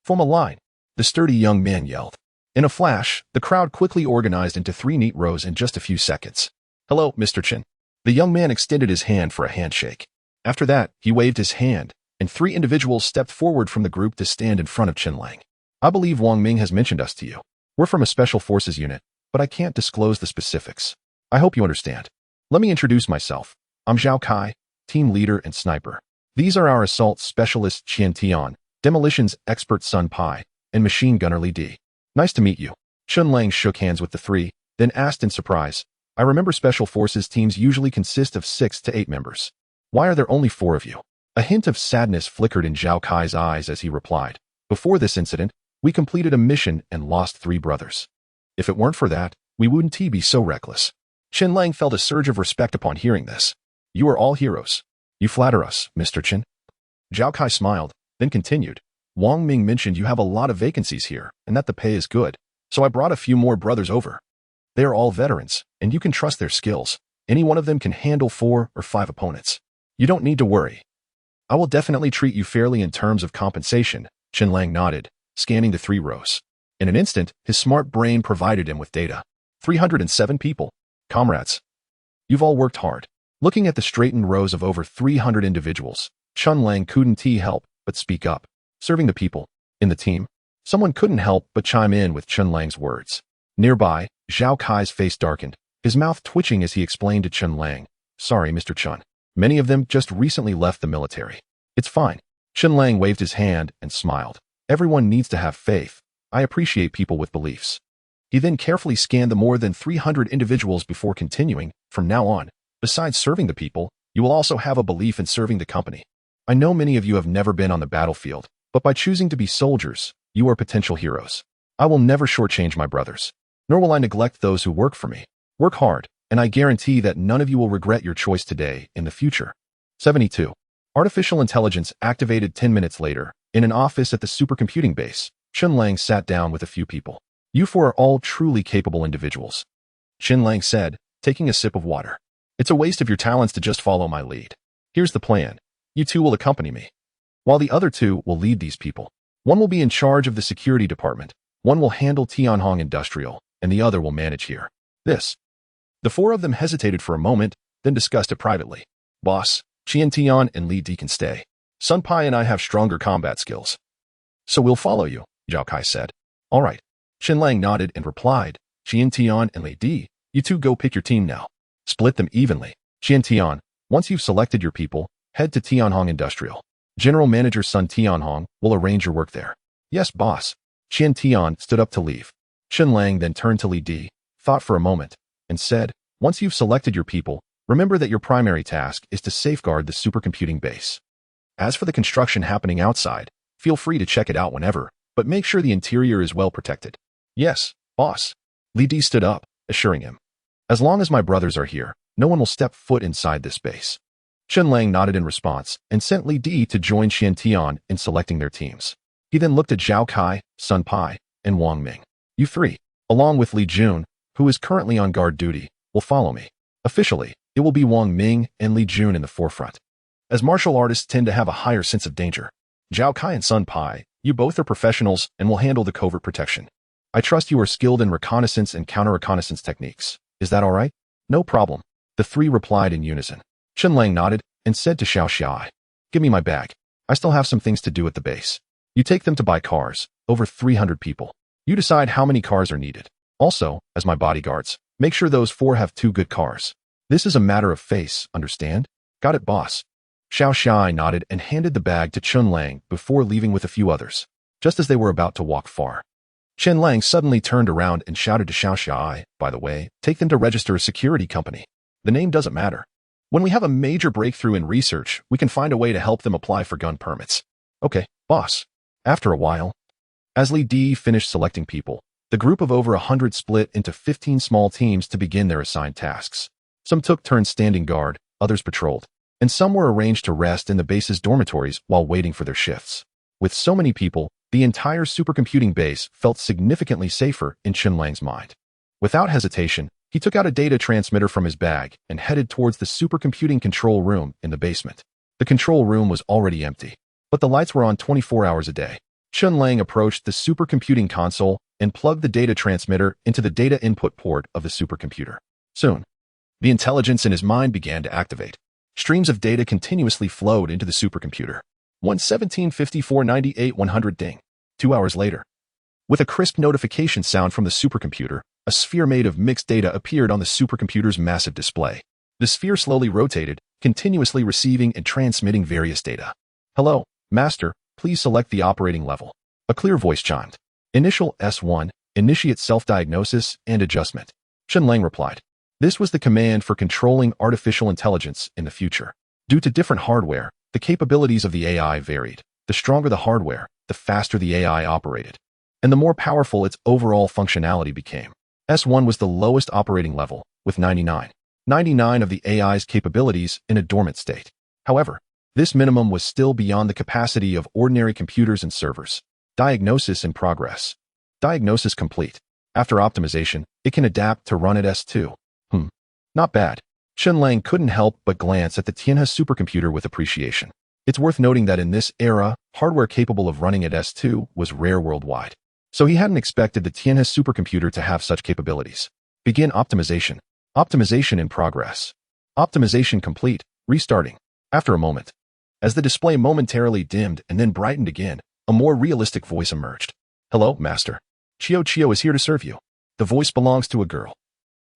Form a line, the sturdy young man yelled. In a flash, the crowd quickly organized into 3 neat rows in just a few seconds. Hello, Mr. Chen. The young man extended his hand for a handshake. After that, he waved his hand, and 3 individuals stepped forward from the group to stand in front of Chen Lang. I believe Wang Ming has mentioned us to you. We're from a special forces unit, but I can't disclose the specifics. I hope you understand. Let me introduce myself. I'm Zhao Kai, team leader and sniper. These are our assault specialists Qian Tian, demolitions expert Sun Pai, and machine gunner Li Di. Nice to meet you. Chen Lang shook hands with the 3, then asked in surprise, I remember special forces teams usually consist of 6 to 8 members. Why are there only 4 of you? A hint of sadness flickered in Zhao Kai's eyes as he replied. Before this incident, we completed a mission and lost 3 brothers. If it weren't for that, we wouldn't be so reckless. Chen Lang felt a surge of respect upon hearing this. You are all heroes. You flatter us, Mr. Chen. Zhao Kai smiled, then continued. Wang Ming mentioned you have a lot of vacancies here and that the pay is good, so I brought a few more brothers over. They are all veterans, and you can trust their skills. Any one of them can handle 4 or 5 opponents. You don't need to worry. I will definitely treat you fairly in terms of compensation, Chen Lang nodded, scanning the 3 rows. In an instant, his smart brain provided him with data. 307 people. Comrades. You've all worked hard. Looking at the straightened rows of over 300 individuals, Chen Lang couldn't help but speak up. Serving the people. In the team. Someone couldn't help but chime in with Chen Lang's words. Nearby, Zhao Kai's face darkened, his mouth twitching as he explained to Chen Lang. Sorry, Mr. Chen. Many of them just recently left the military. It's fine. Chen Lang waved his hand and smiled. Everyone needs to have faith. I appreciate people with beliefs. He then carefully scanned the more than 300 individuals before continuing. From now on, besides serving the people, you will also have a belief in serving the company. I know many of you have never been on the battlefield, but by choosing to be soldiers, you are potential heroes. I will never shortchange my brothers, nor will I neglect those who work for me. Work hard, and I guarantee that none of you will regret your choice today in the future. 72. Artificial intelligence activated 10 minutes later. In an office at the supercomputing base, Chen Lang sat down with a few people. You 4 are all truly capable individuals. Chen Lang said, taking a sip of water. It's a waste of your talents to just follow my lead. Here's the plan. You 2 will accompany me, while the other 2 will lead these people. One will be in charge of the security department, one will handle Tianhong Industrial, and the other will manage here. This. The 4 of them hesitated for a moment, then discussed it privately. Boss, Qian Tian and Li Di can stay. Sun Pai and I have stronger combat skills. So we'll follow you, Zhao Kai said. All right. Chen Lang nodded and replied, Qian Tian and Li Di, you 2 go pick your team now. Split them evenly. Qian Tian, once you've selected your people, head to Tianhong Industrial. General Manager Sun Tianhong will arrange your work there. Yes, boss. Qian Tian stood up to leave. Chen Lang then turned to Li Di, thought for a moment, and said, once you've selected your people, remember that your primary task is to safeguard the supercomputing base. As for the construction happening outside, feel free to check it out whenever, but make sure the interior is well protected. Yes, boss. Li Di stood up, assuring him. As long as my brothers are here, no one will step foot inside this base. Chen Lang nodded in response and sent Li Di to join Qian Tian in selecting their teams. He then looked at Zhao Kai, Sun Pai, and Wang Ming. You 3, along with Li Jun, who is currently on guard duty, will follow me. Officially, it will be Wang Ming and Li Jun in the forefront. As martial artists tend to have a higher sense of danger, Zhao Kai and Sun Pai, you both are professionals and will handle the covert protection. I trust you are skilled in reconnaissance and counter-reconnaissance techniques. Is that all right? No problem. The 3 replied in unison. Chen Lang nodded and said to Xiao Xiai, give me my bag. I still have some things to do at the base. You take them to buy cars, over 300 people. You decide how many cars are needed. Also, as my bodyguards, make sure those 4 have 2 good cars. This is a matter of face, understand? Got it, boss. Xiao Xiai nodded and handed the bag to Chen Lang before leaving with a few others. Just as they were about to walk far, Chen Lang suddenly turned around and shouted to Xiao Xiai, by the way, take them to register a security company. The name doesn't matter. When we have a major breakthrough in research, we can find a way to help them apply for gun permits. Okay, boss. After a while, as Li Di finished selecting people, the group of over 100 split into 15 small teams to begin their assigned tasks. Some took turns standing guard, others patrolled, and some were arranged to rest in the base's dormitories while waiting for their shifts. With so many people, the entire supercomputing base felt significantly safer in Chen Lang's mind. Without hesitation, he took out a data transmitter from his bag and headed towards the supercomputing control room in the basement. The control room was already empty, but the lights were on 24 hours a day. Chen Lang approached the supercomputing console and plugged the data transmitter into the data input port of the supercomputer. Soon, the intelligence in his mind began to activate. Streams of data continuously flowed into the supercomputer. 1:17:54:98:100 ding. 2 hours later, with a crisp notification sound from the supercomputer, a sphere made of mixed data appeared on the supercomputer's massive display. The sphere slowly rotated, continuously receiving and transmitting various data. Hello, Master, please select the operating level. A clear voice chimed. Initial S1, initiate self-diagnosis and adjustment. Chen Lang replied. This was the command for controlling artificial intelligence in the future. Due to different hardware, the capabilities of the AI varied. The stronger the hardware, the faster the AI operated, and the more powerful its overall functionality became. S1 was the lowest operating level, with 99 of the AI's capabilities in a dormant state. However, This minimum was still beyond the capacity of ordinary computers and servers. Diagnosis in progress. Diagnosis complete. After optimization, it can adapt to run at S2. Not bad. Chen Lang couldn't help but glance at the TECH supercomputer with appreciation. It's worth noting that in this era, hardware capable of running at S2 was rare worldwide. So he hadn't expected the TECH supercomputer to have such capabilities. Begin optimization. Optimization in progress. Optimization complete. Restarting. After a moment. As the display momentarily dimmed and then brightened again, a more realistic voice emerged. Hello, Master. Chio is here to serve you. The voice belongs to a girl.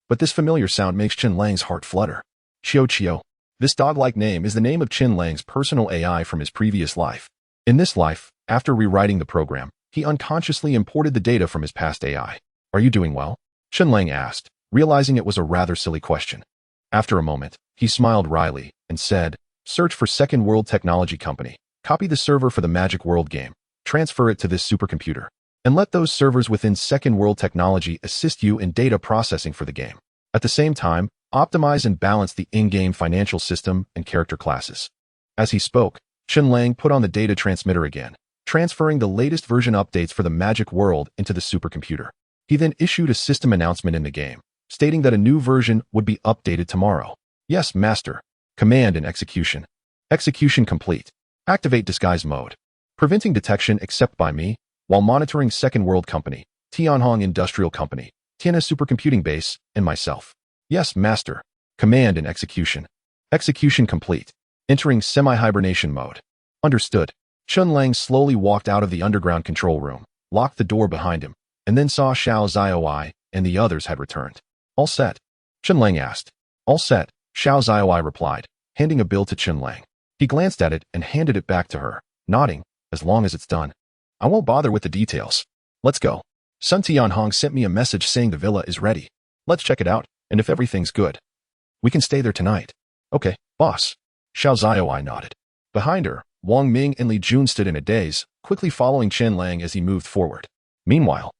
But this familiar sound makes Chen Lang's heart flutter. Chio. This dog-like name is the name of Chen Lang's personal AI from his previous life. In this life, after rewriting the program, he unconsciously imported the data from his past AI. Are you doing well? Chen Lang asked, realizing it was a rather silly question. After a moment, he smiled wryly and said, Search for Second World Technology Company. Copy the server for the Magic World game. Transfer it to this supercomputer. And let those servers within Second World Technology assist you in data processing for the game. At the same time, optimize and balance the in-game financial system and character classes. As he spoke, Chen Lang put on the data transmitter again, transferring the latest version updates for the Magic World into the supercomputer. He then issued a system announcement in the game, stating that a new version would be updated tomorrow. Yes, Master. Command and execution. Execution complete. Activate disguise mode. Preventing detection except by me, while monitoring Second World Company, Tianhong Industrial Company, TECH Supercomputing Base, and myself. Yes, Master. Command and execution. Execution complete. Entering semi-hibernation mode. Understood. Chen Lang slowly walked out of the underground control room, locked the door behind him, and then saw Xiao Zioi and the others had returned. All set? Chen Lang asked. All set, Xiao Zioi replied, handing a bill to Chen Lang. He glanced at it and handed it back to her, nodding, as long as it's done. I won't bother with the details. Let's go. Sun Tianhong sent me a message saying the villa is ready. Let's check it out, and if everything's good, we can stay there tonight. Okay, boss. Xiao Zioi nodded. Behind her, Wang Ming and Li Jun stood in a daze, quickly following Chen Lang as he moved forward. Meanwhile,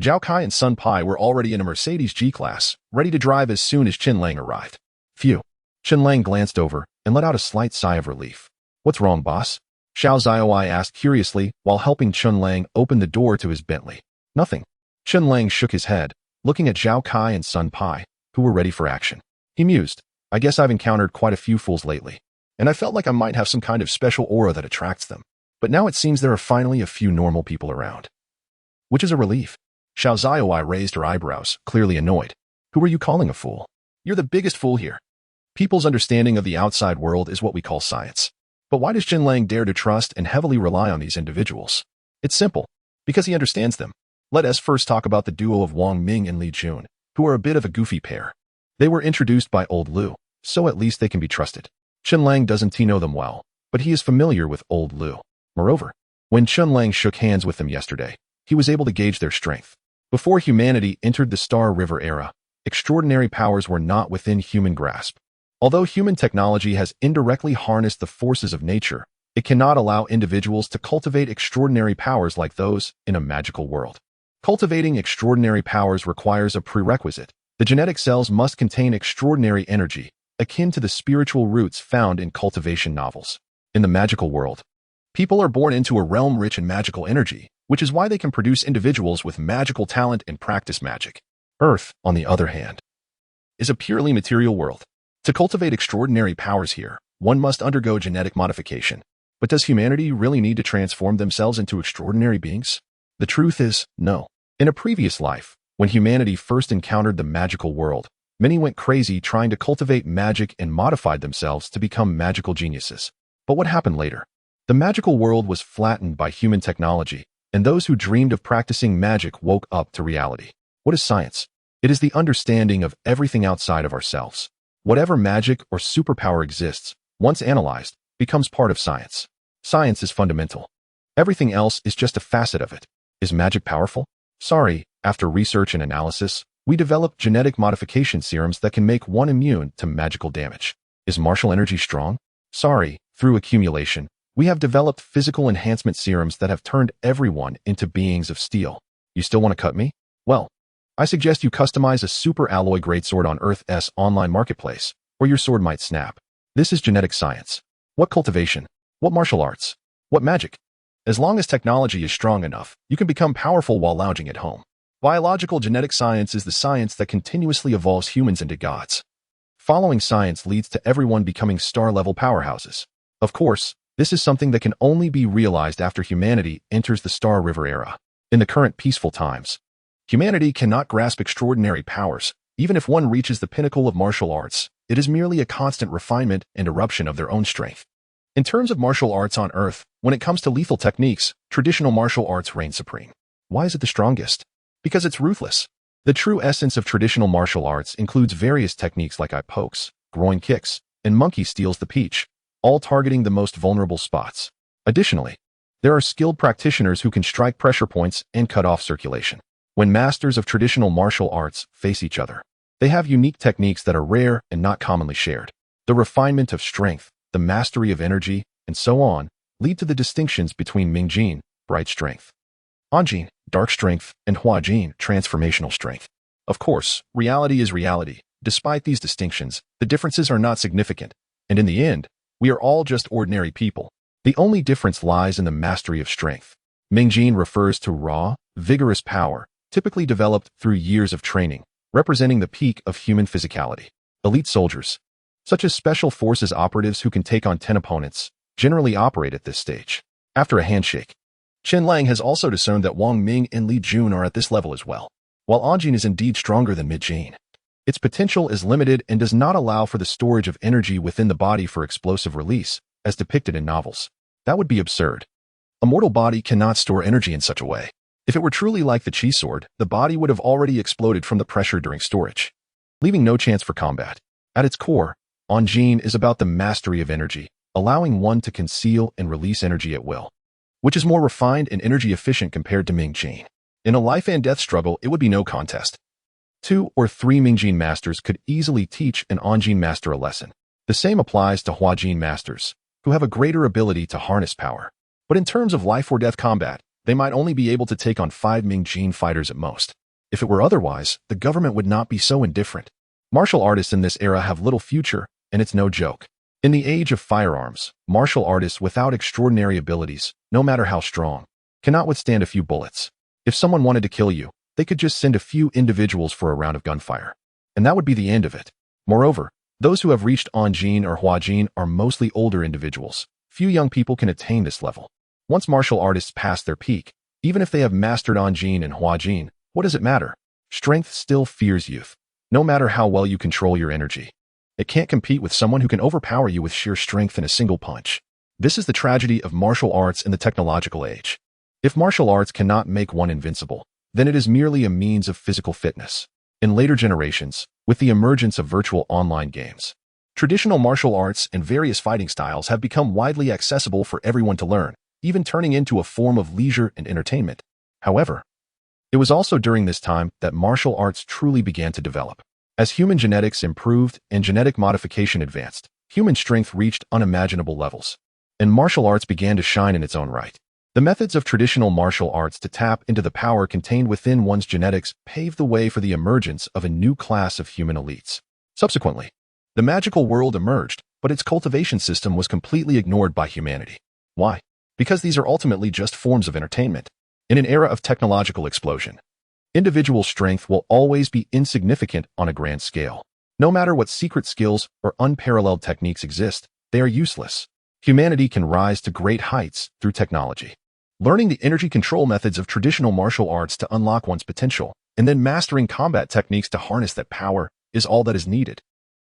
Zhao Kai and Sun Pai were already in a Mercedes G-Class, ready to drive as soon as Chen Lang arrived. Phew. Chen Lang glanced over and let out a slight sigh of relief. What's wrong, boss? Xiao Zioi asked curiously while helping Chen Lang open the door to his Bentley. Nothing. Chen Lang shook his head, looking at Zhao Kai and Sun Pai, who were ready for action. He mused, I guess I've encountered quite a few fools lately, and I felt like I might have some kind of special aura that attracts them. But now it seems there are finally a few normal people around. Which is a relief. Xiao Zioi raised her eyebrows, clearly annoyed. Who are you calling a fool? You're the biggest fool here. People's understanding of the outside world is what we call science. But why does Chen Lang dare to trust and heavily rely on these individuals? It's simple. Because he understands them. Let us first talk about the duo of Wang Ming and Li Jun, who are a bit of a goofy pair. They were introduced by Old Lu, so at least they can be trusted. Chen Lang doesn't know them well, but he is familiar with Old Lu. Moreover, when Chen Lang shook hands with them yesterday, he was able to gauge their strength. Before humanity entered the Star River era, extraordinary powers were not within human grasp. Although human technology has indirectly harnessed the forces of nature, it cannot allow individuals to cultivate extraordinary powers like those in a magical world. Cultivating extraordinary powers requires a prerequisite. The genetic cells must contain extraordinary energy, akin to the spiritual roots found in cultivation novels. In the magical world, people are born into a realm rich in magical energy, which is why they can produce individuals with magical talent and practice magic. Earth, on the other hand, is a purely material world. To cultivate extraordinary powers here, one must undergo genetic modification. But does humanity really need to transform themselves into extraordinary beings? The truth is, no. In a previous life, when humanity first encountered the magical world, many went crazy trying to cultivate magic and modified themselves to become magical geniuses. But what happened later? The magical world was flattened by human technology, and those who dreamed of practicing magic woke up to reality. What is science? It is the understanding of everything outside of ourselves. Whatever magic or superpower exists, once analyzed, becomes part of science. Science is fundamental. Everything else is just a facet of it. Is magic powerful? Sorry, after research and analysis, we developed genetic modification serums that can make one immune to magical damage. Is martial energy strong? Sorry, through accumulation, we have developed physical enhancement serums that have turned everyone into beings of steel. You still want to cut me? Well, I suggest you customize a super alloy greatsword on Earth's online marketplace, or your sword might snap. This is genetic science. What cultivation? What martial arts? What magic? As long as technology is strong enough, you can become powerful while lounging at home. Biological genetic science is the science that continuously evolves humans into gods. Following science leads to everyone becoming star-level powerhouses. Of course, this is something that can only be realized after humanity enters the Star River era. In the current peaceful times, humanity cannot grasp extraordinary powers. Even if one reaches the pinnacle of martial arts, it is merely a constant refinement and eruption of their own strength. In terms of martial arts on Earth, when it comes to lethal techniques, traditional martial arts reign supreme. Why is it the strongest? Because it's ruthless. The true essence of traditional martial arts includes various techniques like eye pokes, groin kicks, and monkey steals the peach, all targeting the most vulnerable spots. Additionally, there are skilled practitioners who can strike pressure points and cut off circulation. When masters of traditional martial arts face each other, they have unique techniques that are rare and not commonly shared. The refinement of strength, the mastery of energy, and so on, lead to the distinctions between Mingjin, bright strength, Anjin, dark strength, and Huajin, transformational strength. Of course, reality is reality. Despite these distinctions, the differences are not significant, and in the end, we are all just ordinary people. The only difference lies in the mastery of strength. Mingjin refers to raw, vigorous power, typically developed through years of training, representing the peak of human physicality. Elite soldiers, such as special forces operatives who can take on 10 opponents, generally operate at this stage. After a handshake, Chen Lang has also discerned that Wang Ming and Li Jun are at this level as well. While Anjin is indeed stronger than Mingjin, its potential is limited and does not allow for the storage of energy within the body for explosive release, as depicted in novels. That would be absurd. A mortal body cannot store energy in such a way. If it were truly like the chi sword, the body would have already exploded from the pressure during storage, leaving no chance for combat. At its core, Anjin is about the mastery of energy, allowing one to conceal and release energy at will, which is more refined and energy efficient compared to Mingjin. In a life and death struggle, it would be no contest. 2 or 3 Mingjin masters could easily teach an Anjin master a lesson. The same applies to Huajin masters, who have a greater ability to harness power. But in terms of life or death combat, they might only be able to take on 5 Mingjin fighters at most. If it were otherwise, the government would not be so indifferent. Martial artists in this era have little future, and it's no joke. In the age of firearms, martial artists without extraordinary abilities, no matter how strong, cannot withstand a few bullets. If someone wanted to kill you, they could just send a few individuals for a round of gunfire, and that would be the end of it. Moreover, those who have reached Anjin or Huajin are mostly older individuals. Few young people can attain this level. Once martial artists pass their peak, even if they have mastered Anjin and Huajin, what does it matter? Strength still fears youth, no matter how well you control your energy. It can't compete with someone who can overpower you with sheer strength in a single punch. This is the tragedy of martial arts in the technological age. If martial arts cannot make one invincible, then it is merely a means of physical fitness. In later generations, with the emergence of virtual online games, traditional martial arts and various fighting styles have become widely accessible for everyone to learn, even turning into a form of leisure and entertainment. However, it was also during this time that martial arts truly began to develop. As human genetics improved and genetic modification advanced, human strength reached unimaginable levels, and martial arts began to shine in its own right. The methods of traditional martial arts to tap into the power contained within one's genetics paved the way for the emergence of a new class of human elites. Subsequently, the magical world emerged, but its cultivation system was completely ignored by humanity. Why? Because these are ultimately just forms of entertainment. In an era of technological explosion, individual strength will always be insignificant on a grand scale. No matter what secret skills or unparalleled techniques exist, they are useless. Humanity can rise to great heights through technology. Learning the energy control methods of traditional martial arts to unlock one's potential, and then mastering combat techniques to harness that power, is all that is needed.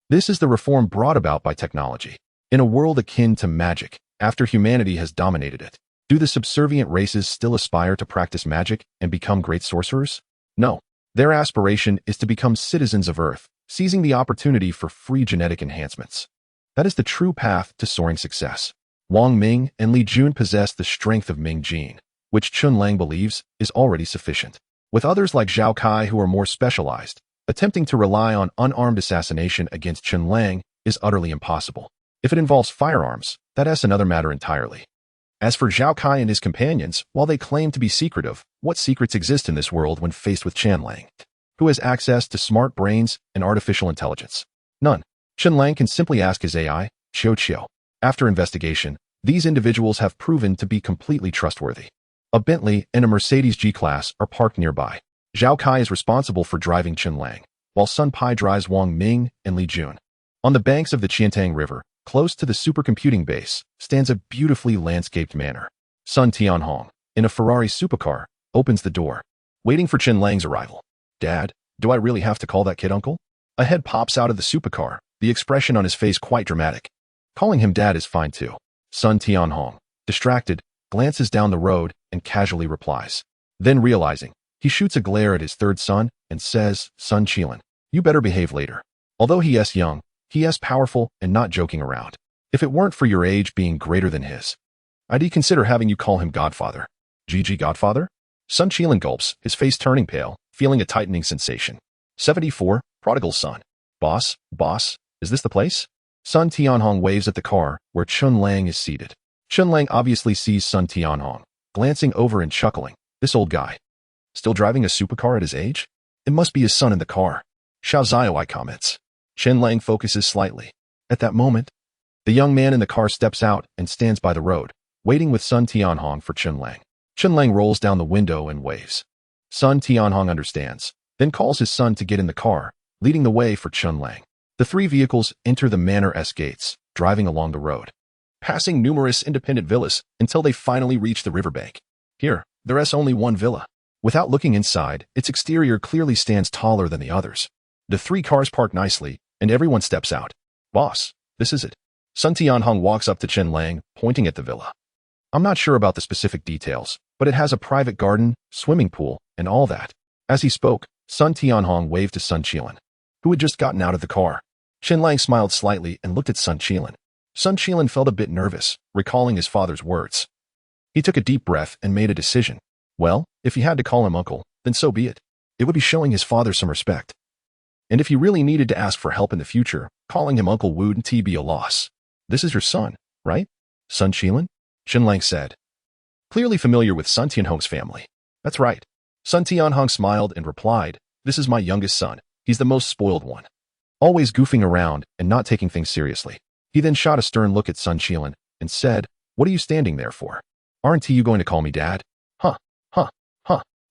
This is the reform brought about by technology. In a world akin to magic, after humanity has dominated it, do the subservient races still aspire to practice magic and become great sorcerers? No. Their aspiration is to become citizens of Earth, seizing the opportunity for free genetic enhancements. That is the true path to soaring success. Wang Ming and Li Jun possess the strength of Mingjin, which Chen Lang believes is already sufficient. With others like Zhao Kai who are more specialized, attempting to rely on unarmed assassination against Chen Lang is utterly impossible. If it involves firearms, that's another matter entirely. As for Zhao Kai and his companions, while they claim to be secretive, what secrets exist in this world when faced with Chen Lang, who has access to smart brains and artificial intelligence? None. Chen Lang can simply ask his AI, Qiu Qiu, After investigation, these individuals have proven to be completely trustworthy. A Bentley and a Mercedes G-Class are parked nearby. Zhao Kai is responsible for driving Chen Lang, while Sun Pai drives Wang Ming and Li Jun. On the banks of the Qiantang River, close to the supercomputing base, stands a beautifully landscaped manor. Sun Tianhong, in a Ferrari supercar, opens the door, waiting for Chen Lang's arrival. "Dad, do I really have to call that kid uncle?" A head pops out of the supercar, the expression on his face quite dramatic. Calling him dad is fine too. Sun Tianhong, distracted, glances down the road and casually replies. Then realizing, he shoots a glare at his third son and says, "Sun Qilan, you better behave later." Although he is young, he is powerful and not joking around. "If it weren't for your age being greater than his, I'd consider having you call him Godfather." "GG Godfather?" Sun Qilan gulps, his face turning pale, feeling a tightening sensation. 74, Prodigal Son. Boss, is this the place?" Sun Tianhong waves at the car, where Chen Lang is seated. Chen Lang obviously sees Sun Tianhong, glancing over and chuckling. This old guy. Still driving a supercar at his age? It must be his son in the car. Xiao Zaiwei comments. Chen Lang focuses slightly. At that moment, the young man in the car steps out and stands by the road, waiting with Sun Tianhong for Chen Lang. Chen Lang rolls down the window and waves. Sun Tianhong understands, then calls his son to get in the car, leading the way for Chen Lang. The three vehicles enter the manor's gates, driving along the road, passing numerous independent villas until they finally reach the riverbank. Here, there is only one villa. Without looking inside, its exterior clearly stands taller than the others. The three cars park nicely, and everyone steps out. "Boss, this is it." Sun Tianhong walks up to Chen Lang, pointing at the villa. "I'm not sure about the specific details, but it has a private garden, swimming pool, and all that." As he spoke, Sun Tianhong waved to Sun Qilan, who had just gotten out of the car. Chen Lang smiled slightly and looked at Sun Qilan. Sun Qilan felt a bit nervous, recalling his father's words. He took a deep breath and made a decision. Well, if he had to call him uncle, then so be it. It would be showing his father some respect. And if he really needed to ask for help in the future, calling him uncle wouldn't be a loss. "This is your son, right? Sun Qilan?" Chen Lang said. Clearly familiar with Sun Tianhong's family. "That's right." Sun Tianhong smiled and replied, "This is my youngest son. He's the most spoiled one. Always goofing around and not taking things seriously." He then shot a stern look at Sun Qilan and said, "What are you standing there for? Aren't you going to call me dad?" Huh.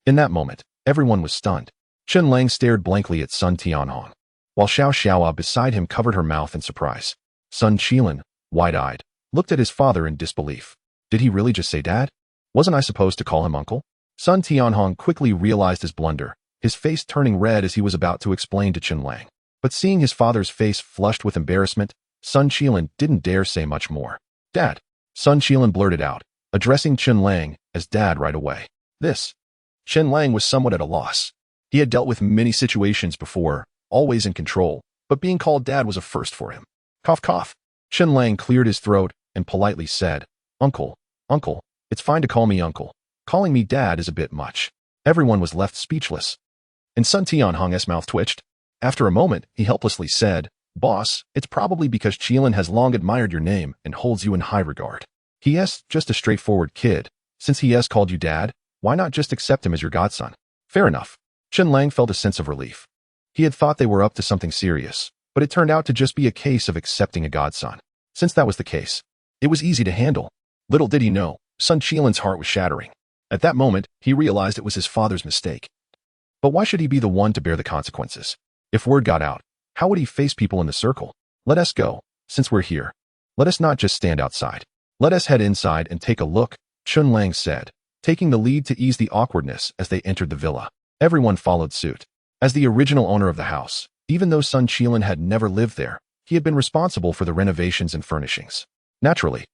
In that moment, everyone was stunned. Chen Lang stared blankly at Sun Tianhong, while Xiao Xiaoa beside him covered her mouth in surprise. Sun Qilan, wide-eyed, looked at his father in disbelief. Did he really just say dad? Wasn't I supposed to call him uncle? Sun Tianhong quickly realized his blunder, his face turning red as he was about to explain to Chen Lang. But seeing his father's face flushed with embarrassment, Sun Qilan didn't dare say much more. "Dad," Sun Qilan blurted out, addressing Chen Lang as dad right away. This. Chen Lang was somewhat at a loss. He had dealt with many situations before, always in control, but being called dad was a first for him. Cough cough. Chen Lang cleared his throat and politely said, Uncle, it's fine to call me uncle. Calling me dad is a bit much." Everyone was left speechless. And Sun Tianhong's mouth twitched. After a moment, he helplessly said, "Boss, it's probably because Qilan has long admired your name and holds you in high regard. He is just a straightforward kid. Since he has called you dad, why not just accept him as your godson?" "Fair enough." Chen Lang felt a sense of relief. He had thought they were up to something serious, but it turned out to just be a case of accepting a godson. Since that was the case, it was easy to handle. Little did he know, Sun Qilan's heart was shattering. At that moment, he realized it was his father's mistake. But why should he be the one to bear the consequences? If word got out, how would he face people in the circle? "Let us go, since we're here. Let us not just stand outside. Let us head inside and take a look," Chen Lang said, taking the lead to ease the awkwardness as they entered the villa. Everyone followed suit. As the original owner of the house, even though Sun Qilan had never lived there, he had been responsible for the renovations and furnishings. Naturally,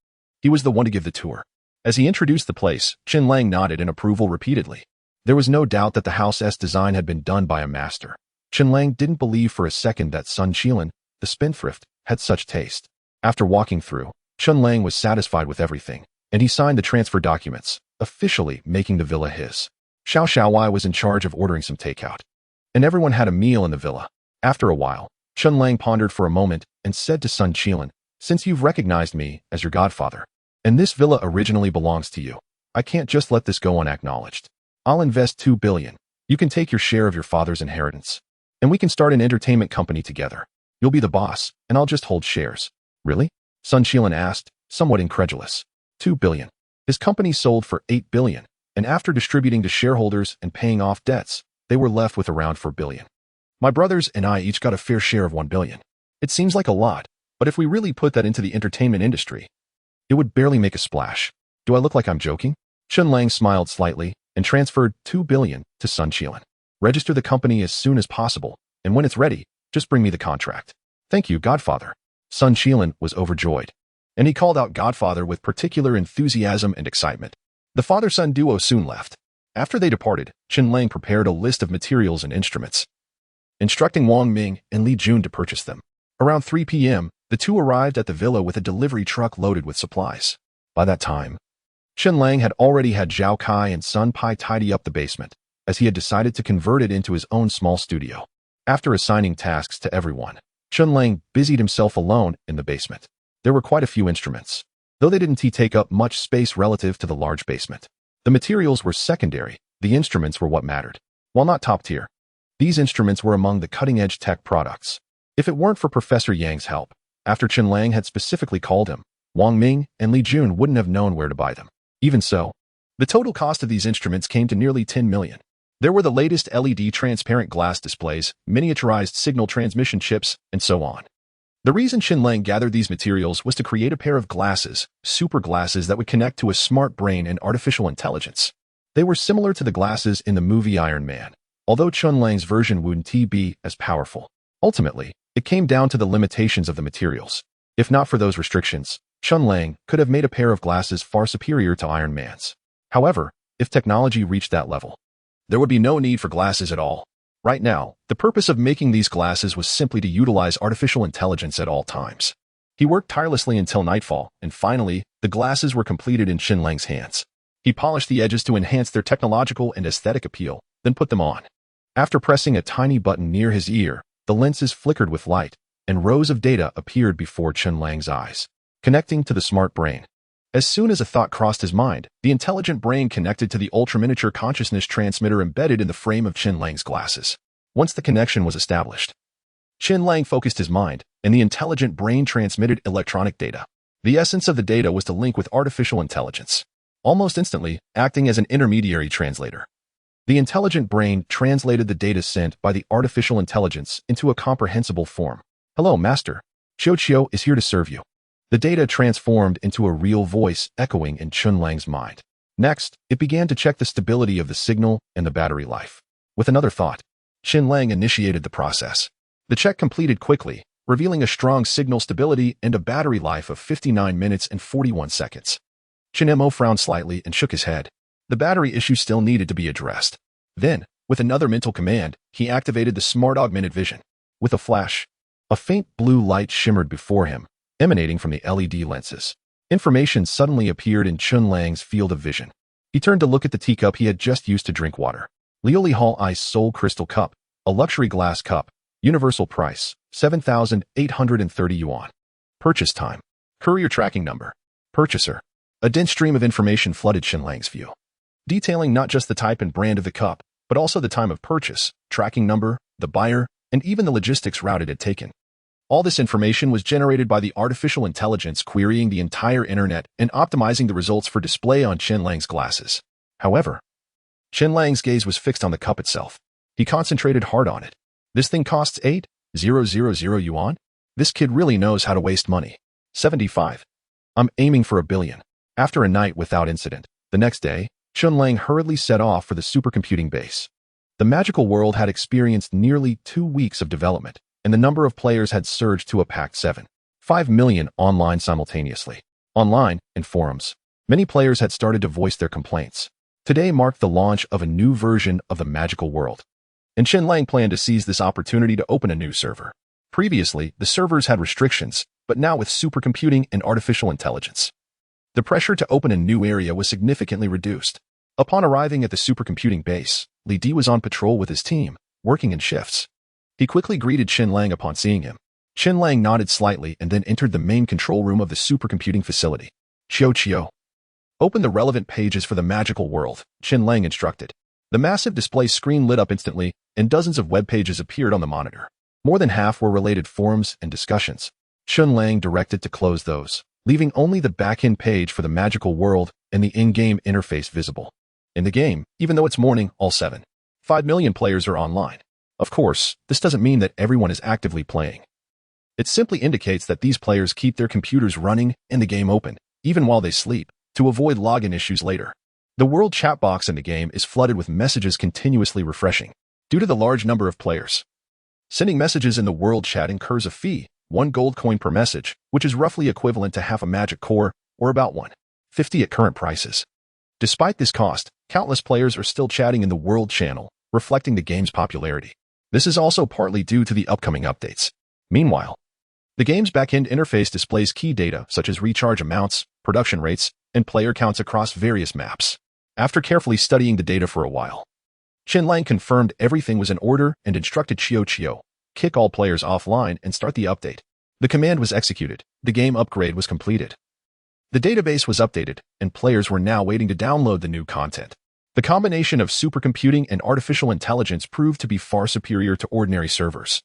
he was the one to give the tour. As he introduced the place, Chen Lang nodded in approval repeatedly. There was no doubt that the house's design had been done by a master. Chen Lang didn't believe for a second that Sun Qilan, the spendthrift, had such taste. After walking through, Chen Lang was satisfied with everything, and he signed the transfer documents, officially making the villa his. Xiao Xiaowai was in charge of ordering some takeout, and everyone had a meal in the villa. After a while, Chen Lang pondered for a moment and said to Sun Qilan, "Since you've recognized me as your godfather, and this villa originally belongs to you, I can't just let this go unacknowledged. I'll invest 2 billion. You can take your share of your father's inheritance, and we can start an entertainment company together. You'll be the boss, and I'll just hold shares." "Really?" Sun Qilan asked, somewhat incredulous. 2 billion. His company sold for 8 billion, and after distributing to shareholders and paying off debts, they were left with around 4 billion. My brothers and I each got a fair share of 1 billion. It seems like a lot, but if we really put that into the entertainment industry, it would barely make a splash. Do I look like I'm joking? Chen Lang smiled slightly and transferred 2 billion to Sun Qilan. Register the company as soon as possible, and when it's ready, just bring me the contract. Thank you, Godfather. Sun Qilan was overjoyed, and he called out Godfather with particular enthusiasm and excitement. The father-son duo soon left. After they departed, Chen Lang prepared a list of materials and instruments, instructing Wang Ming and Li Jun to purchase them. Around 3 p.m., the two arrived at the villa with a delivery truck loaded with supplies. By that time, Chen Lang had already had Zhao Kai and Sun Pai tidy up the basement, as he had decided to convert it into his own small studio. After assigning tasks to everyone, Chen Lang busied himself alone in the basement. There were quite a few instruments, though they didn't take up much space relative to the large basement. The materials were secondary, the instruments were what mattered. While not top tier, these instruments were among the cutting-edge tech products. If it weren't for Professor Yang's help, after Chen Lang had specifically called him, Wang Ming and Li Jun wouldn't have known where to buy them. Even so, the total cost of these instruments came to nearly 10 million. There were the latest LED transparent glass displays, miniaturized signal transmission chips, and so on. The reason Chen Lang gathered these materials was to create a pair of glasses, super glasses that would connect to a smart brain and artificial intelligence. They were similar to the glasses in the movie Iron Man, although Chen Lang's version wouldn't be as powerful. Ultimately, it came down to the limitations of the materials. If not for those restrictions, Chen Lang could have made a pair of glasses far superior to Iron Man's. However, if technology reached that level, there would be no need for glasses at all. Right now, the purpose of making these glasses was simply to utilize artificial intelligence at all times. He worked tirelessly until nightfall, and finally, the glasses were completed in Chen Lang's hands. He polished the edges to enhance their technological and aesthetic appeal, then put them on. After pressing a tiny button near his ear, the lenses flickered with light, and rows of data appeared before Chen Lang's eyes, connecting to the smart brain. As soon as a thought crossed his mind, the intelligent brain connected to the ultra-miniature consciousness transmitter embedded in the frame of Chen Lang's glasses. Once the connection was established, Chen Lang focused his mind, and the intelligent brain transmitted electronic data. The essence of the data was to link with artificial intelligence, almost instantly acting as an intermediary translator. The intelligent brain translated the data sent by the artificial intelligence into a comprehensible form. Hello, Master. Xiao is here to serve you. The data transformed into a real voice echoing in Chen Lang's mind. Next, it began to check the stability of the signal and the battery life. With another thought, Chen Lang initiated the process. The check completed quickly, revealing a strong signal stability and a battery life of 59 minutes and 41 seconds. Chen Mo frowned slightly and shook his head. The battery issue still needed to be addressed. Then, with another mental command, he activated the smart augmented vision. With a flash, a faint blue light shimmered before him, emanating from the LED lenses. Information suddenly appeared in Chen Lang's field of vision. He turned to look at the teacup he had just used to drink water. Lioli Hall Ice Soul Crystal Cup, a luxury glass cup, universal price, 7,830 yuan. Purchase time. Courier tracking number. Purchaser. A dense stream of information flooded Chen Lang's view, detailing not just the type and brand of the cup, but also the time of purchase, tracking number, the buyer, and even the logistics route it had taken. All this information was generated by the artificial intelligence querying the entire internet and optimizing the results for display on Chen Lang's glasses. However, Chen Lang's gaze was fixed on the cup itself. He concentrated hard on it. This thing costs 8,000 yuan? This kid really knows how to waste money. 75. I'm aiming for 1 billion. After a night without incident, the next day, Chen Lang hurriedly set off for the supercomputing base. The magical world had experienced nearly 2 weeks of development, and the number of players had surged to a packed 7.5 million online simultaneously. Online, in forums, many players had started to voice their complaints. Today marked the launch of a new version of the magical world, and Chen Lang planned to seize this opportunity to open a new server. Previously, the servers had restrictions, but now with supercomputing and artificial intelligence, the pressure to open a new area was significantly reduced. Upon arriving at the supercomputing base, Li Di was on patrol with his team, working in shifts. He quickly greeted Chen Lang upon seeing him. Chen Lang nodded slightly and then entered the main control room of the supercomputing facility. Qiao. Open the relevant pages for the magical world, Chen Lang instructed. The massive display screen lit up instantly, and dozens of web pages appeared on the monitor. More than half were related forums and discussions. Chen Lang directed to close those, leaving only the back-end page for the magical world and the in-game interface visible. In the game, even though it's morning, all 5 million players are online. Of course, this doesn't mean that everyone is actively playing. It simply indicates that these players keep their computers running and the game open, even while they sleep, to avoid login issues later. The world chat box in the game is flooded with messages continuously refreshing, due to the large number of players. Sending messages in the world chat incurs a fee, 1 gold coin per message, which is roughly equivalent to half a magic core, or about 1.50 at current prices. Despite this cost, countless players are still chatting in the world channel, reflecting the game's popularity. This is also partly due to the upcoming updates. Meanwhile, the game's backend interface displays key data such as recharge amounts, production rates, and player counts across various maps. After carefully studying the data for a while, Chen Lang confirmed everything was in order and instructed Chio, kick all players offline and start the update. The command was executed. The game upgrade was completed. The database was updated, and players were now waiting to download the new content. The combination of supercomputing and artificial intelligence proved to be far superior to ordinary servers,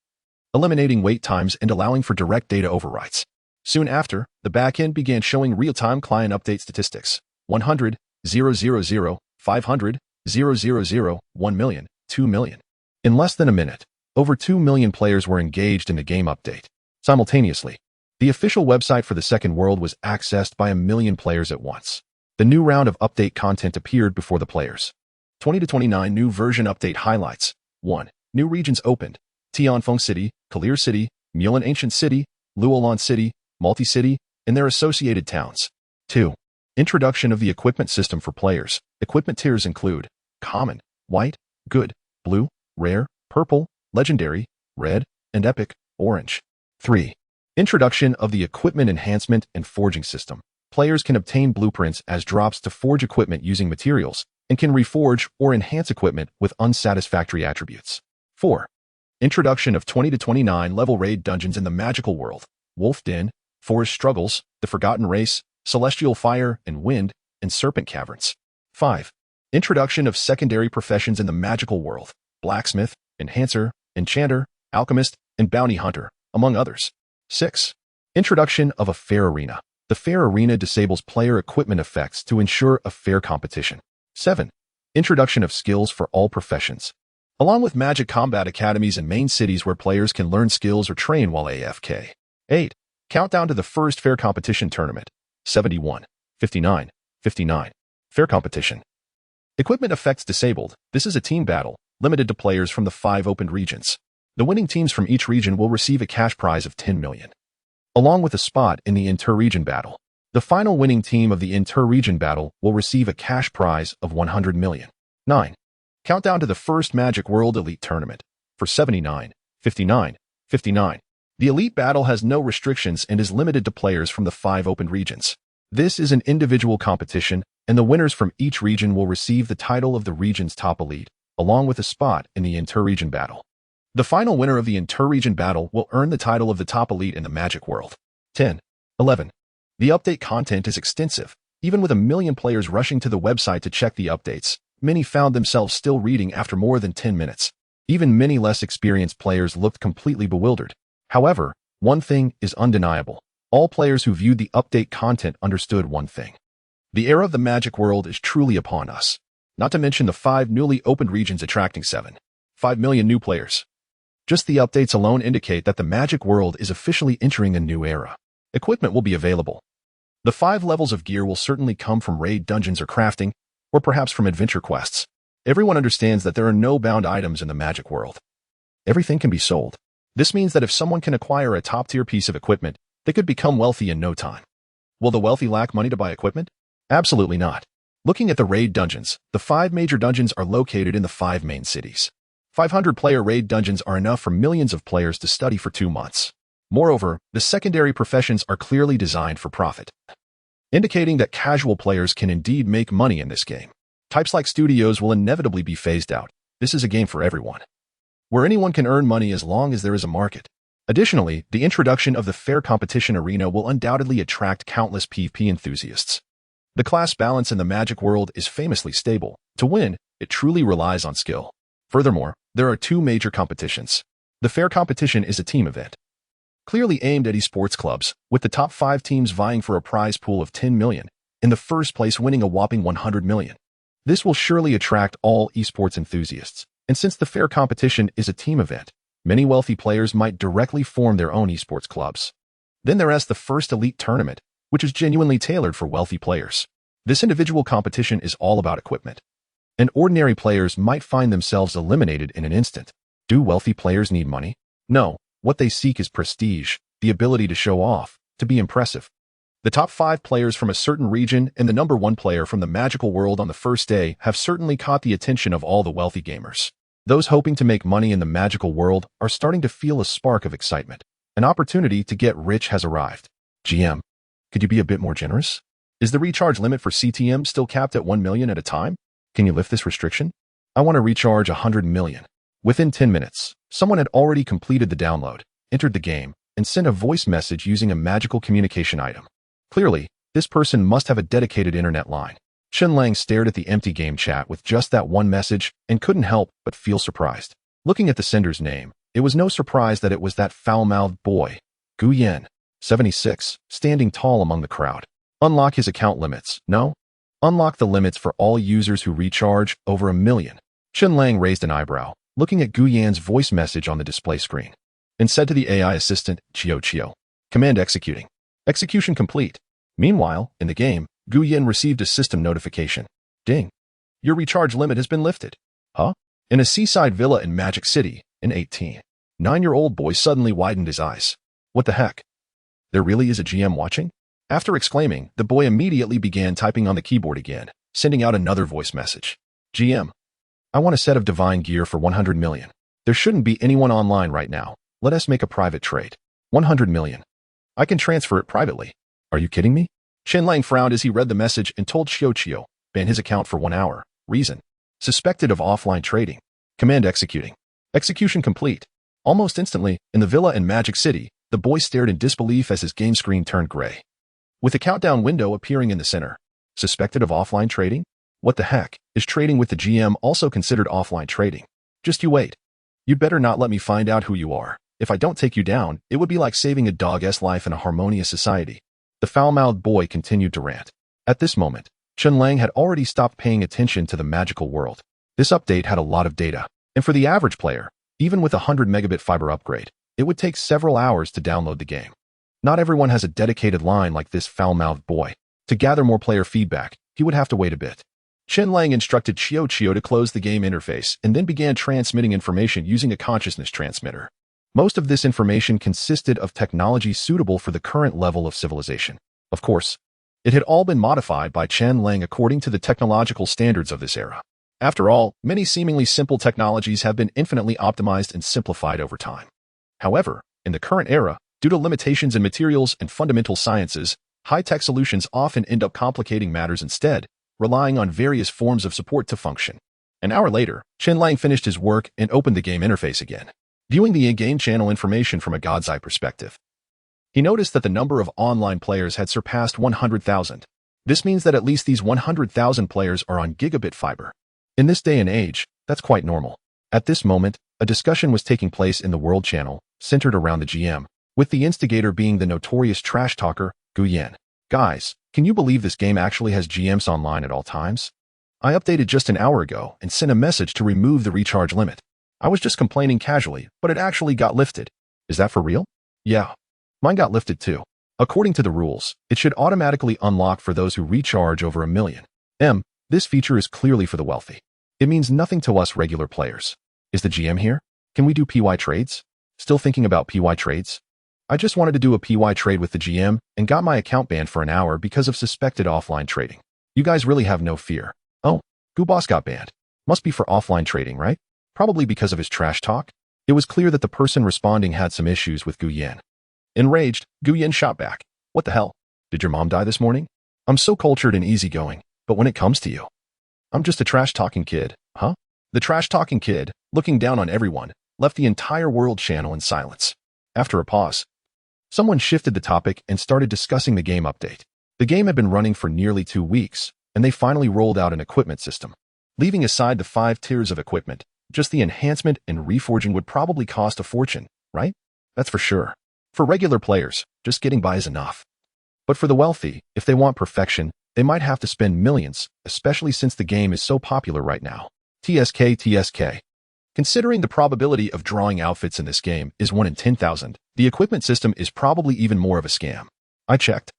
eliminating wait times and allowing for direct data overwrites. Soon after, the backend began showing real-time client update statistics. 100, 000, 500, 000, 1 million, 2 million. In less than a minute, over 2 million players were engaged in the game update. Simultaneously, the official website for the second world was accessed by 1 million players at once. The new round of update content appeared before the players. 20 to 29 new version update highlights. 1. New regions opened. Tianfeng City, Kalir City, Mulan Ancient City, Luolan City, Multi-City, and their associated towns. 2. Introduction of the equipment system for players. Equipment tiers include common, white, good, blue, rare, purple, legendary, red, and epic, orange. 3. Introduction of the equipment enhancement and forging system. Players can obtain blueprints as drops to forge equipment using materials, and can reforge or enhance equipment with unsatisfactory attributes. 4. Introduction of 20 to 29 level raid dungeons in the magical world. Wolf Den, Forest Struggles, The Forgotten Race, Celestial Fire and Wind, and Serpent Caverns. 5. Introduction of secondary professions in the magical world. Blacksmith, Enhancer, Enchanter, Alchemist, and Bounty Hunter, among others. 6. Introduction of a fair arena. The fair arena disables player equipment effects to ensure a fair competition. 7. Introduction of skills for all professions. Along with magic combat academies and main cities where players can learn skills or train while AFK. 8. Countdown to the first fair competition tournament. 71, 59, 59. Fair competition. Equipment effects disabled. This is a team battle, limited to players from the 5 opened regions. The winning teams from each region will receive a cash prize of 10 million, along with a spot in the inter-region battle. The final winning team of the inter-region battle will receive a cash prize of 100 million. 9. Countdown to the first Magic World Elite Tournament. For 79, 59, 59. The Elite Battle has no restrictions and is limited to players from the 5 opened regions. This is an individual competition, and the winners from each region will receive the title of the region's top elite, along with a spot in the inter-region battle. The final winner of the inter-region battle will earn the title of the top elite in the Magic World. 10. 11. The update content is extensive. Even with 1 million players rushing to the website to check the updates, many found themselves still reading after more than 10 minutes. Even many less experienced players looked completely bewildered. However, one thing is undeniable. All players who viewed the update content understood one thing. The era of the Magic World is truly upon us. Not to mention the 5 newly opened regions attracting 5 million new players. Just the updates alone indicate that the Magic World is officially entering a new era. Equipment will be available. The 5 levels of gear will certainly come from raid dungeons or crafting, or perhaps from adventure quests. Everyone understands that there are no bound items in the Magic World. Everything can be sold. This means that if someone can acquire a top-tier piece of equipment, they could become wealthy in no time. Will the wealthy lack money to buy equipment? Absolutely not. Looking at the raid dungeons, the 5 major dungeons are located in the 5 main cities. 500-player raid dungeons are enough for millions of players to study for 2 months. Moreover, the secondary professions are clearly designed for profit, indicating that casual players can indeed make money in this game. Types like studios will inevitably be phased out. This is a game for everyone, where anyone can earn money as long as there is a market. Additionally, the introduction of the fair competition arena will undoubtedly attract countless PvP enthusiasts. The class balance in the Magic World is famously stable. To win, it truly relies on skill. Furthermore, there are 2 major competitions. The fair competition is a team event. clearly aimed at esports clubs, with the top 5 teams vying for a prize pool of 10 million, in the first place winning a whopping 100 million. This will surely attract all esports enthusiasts, and since the fair competition is a team event, many wealthy players might directly form their own esports clubs. Then there's the first elite tournament, which is genuinely tailored for wealthy players. This individual competition is all about equipment, and ordinary players might find themselves eliminated in an instant. Do wealthy players need money? No, what they seek is prestige, the ability to show off, to be impressive. The top 5 players from a certain region and the number 1 player from the magical world on the first day have certainly caught the attention of all the wealthy gamers. Those hoping to make money in the magical world are starting to feel a spark of excitement. An opportunity to get rich has arrived. GM, could you be a bit more generous? Is the recharge limit for CTM still capped at 1 million at a time? Can you lift this restriction? I want to recharge 100 million. Within 10 minutes, someone had already completed the download, entered the game, and sent a voice message using a magical communication item. Clearly, this person must have a dedicated internet line. Chen Lang stared at the empty game chat with just that one message and couldn't help but feel surprised. Looking at the sender's name, it was no surprise that it was that foul-mouthed boy, Gu Yan, 76, standing tall among the crowd. Unlock his account limits. No? Unlock the limits for all users who recharge over 1 million. Chen Lang raised an eyebrow, looking at Gu Yan's voice message on the display screen, and said to the AI assistant, Chio. Command executing. Execution complete. Meanwhile, in the game, Gu Yan received a system notification. Ding. Your recharge limit has been lifted. Huh? In a seaside villa in Magic City, an 9-year-old boy suddenly widened his eyes. What the heck? There really is a GM watching? After exclaiming, the boy immediately began typing on the keyboard again, sending out another voice message. GM. I want a set of divine gear for 100 million. There shouldn't be anyone online right now. Let us make a private trade. 100 million. I can transfer it privately. Are you kidding me? Chen Lang frowned as he read the message and told Chio, ban his account for 1 hour. Reason. Suspected of offline trading. Command executing. Execution complete. Almost instantly, in the villa in Magic City, the boy stared in disbelief as his game screen turned gray, with a countdown window appearing in the center. Suspected of offline trading? What the heck? Is trading with the GM also considered offline trading? Just you wait. You'd better not let me find out who you are. If I don't take you down, it would be like saving a dog's life in a harmonious society. The foul-mouthed boy continued to rant. At this moment, Chen Lang had already stopped paying attention to the magical world. This update had a lot of data, and for the average player, even with a 100 megabit fiber upgrade, it would take several hours to download the game. Not everyone has a dedicated line like this foul-mouthed boy. To gather more player feedback, he would have to wait a bit. Chen Lang instructed Chio to close the game interface and then began transmitting information using a consciousness transmitter. Most of this information consisted of technology suitable for the current level of civilization. Of course, it had all been modified by Chen Lang according to the technological standards of this era. After all, many seemingly simple technologies have been infinitely optimized and simplified over time. However, in the current era, due to limitations in materials and fundamental sciences, high-tech solutions often end up complicating matters instead, relying on various forms of support to function. An hour later, Chen Lang finished his work and opened the game interface again. Viewing the in-game channel information from a god's eye perspective, he noticed that the number of online players had surpassed 100,000. This means that at least these 100,000 players are on gigabit fiber. In this day and age, that's quite normal. At this moment, a discussion was taking place in the World Channel, centered around the GM, with the instigator being the notorious trash talker, Gu Yan. Guys, can you believe this game actually has GMs online at all times? I updated just an hour ago and sent a message to remove the recharge limit. I was just complaining casually, but it actually got lifted. Is that for real? Yeah. Mine got lifted too. According to the rules, it should automatically unlock for those who recharge over 1 million. This feature is clearly for the wealthy. It means nothing to us regular players. Is the GM here? Can we do PY trades? Still thinking about PY trades? I just wanted to do a PY trade with the GM and got my account banned for an hour because of suspected offline trading. You guys really have no fear. Oh, Gu Boss got banned. Must be for offline trading, right? Probably because of his trash talk. It was clear that the person responding had some issues with Gu Yan. Enraged, Gu Yan shot back. What the hell? Did your mom die this morning? I'm so cultured and easygoing, but when it comes to you, I'm just a trash-talking kid, huh? The trash-talking kid, looking down on everyone, left the entire World Channel in silence. After a pause, someone shifted the topic and started discussing the game update. The game had been running for nearly 2 weeks, and they finally rolled out an equipment system. Leaving aside the 5 tiers of equipment, just the enhancement and reforging would probably cost a fortune, right? That's for sure. For regular players, just getting by is enough. But for the wealthy, if they want perfection, they might have to spend millions, especially since the game is so popular right now. TSK. Considering the probability of drawing outfits in this game is 1 in 10,000, the equipment system is probably even more of a scam. I checked.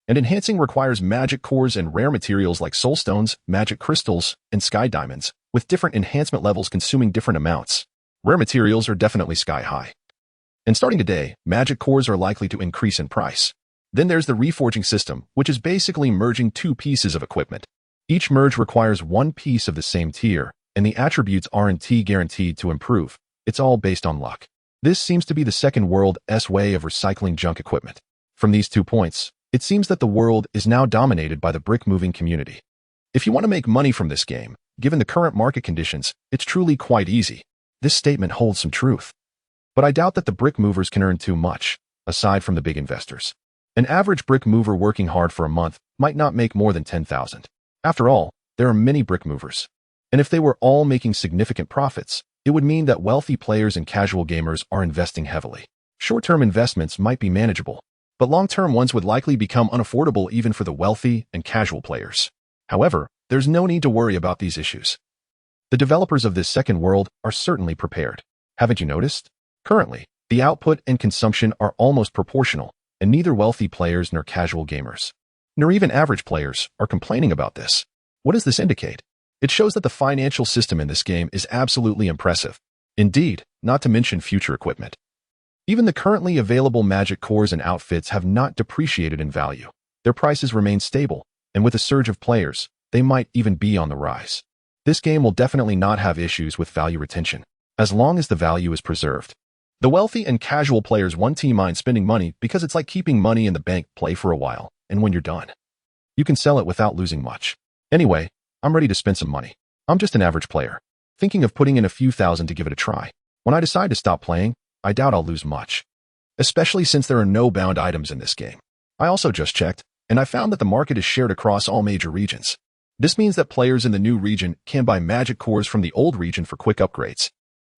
And enhancing requires magic cores and rare materials like soulstones, magic crystals, and sky diamonds, with different enhancement levels consuming different amounts. Rare materials are definitely sky high. And starting today, magic cores are likely to increase in price. Then there's the reforging system, which is basically merging two pieces of equipment. Each merge requires one piece of the same tier, and the attributes aren't guaranteed to improve. It's all based on luck. This seems to be the second world's way of recycling junk equipment. From these 2 points, it seems that the world is now dominated by the brick-moving community. If you want to make money from this game, given the current market conditions, it's truly quite easy. This statement holds some truth. But I doubt that the brick movers can earn too much, aside from the big investors. An average brick mover working hard for a month might not make more than 10,000. After all, there are many brick movers. And if they were all making significant profits, it would mean that wealthy players and casual gamers are investing heavily. Short-term investments might be manageable, but long-term ones would likely become unaffordable even for the wealthy and casual players. However, there's no need to worry about these issues. The developers of this second world are certainly prepared. Haven't you noticed? Currently, the output and consumption are almost proportional, and neither wealthy players nor casual gamers, nor even average players, are complaining about this. What does this indicate? It shows that the financial system in this game is absolutely impressive. Indeed, not to mention future equipment. Even the currently available magic cores and outfits have not depreciated in value. Their prices remain stable, and with a surge of players, they might even be on the rise. This game will definitely not have issues with value retention, as long as the value is preserved. The wealthy and casual players won't mind spending money because it's like keeping money in the bank. Play for a while, and when you're done, you can sell it without losing much. Anyway, I'm ready to spend some money. I'm just an average player, thinking of putting in a few thousand to give it a try. When I decide to stop playing, I doubt I'll lose much, especially since there are no bound items in this game. I also just checked, and I found that the market is shared across all major regions. This means that players in the new region can buy magic cores from the old region for quick upgrades.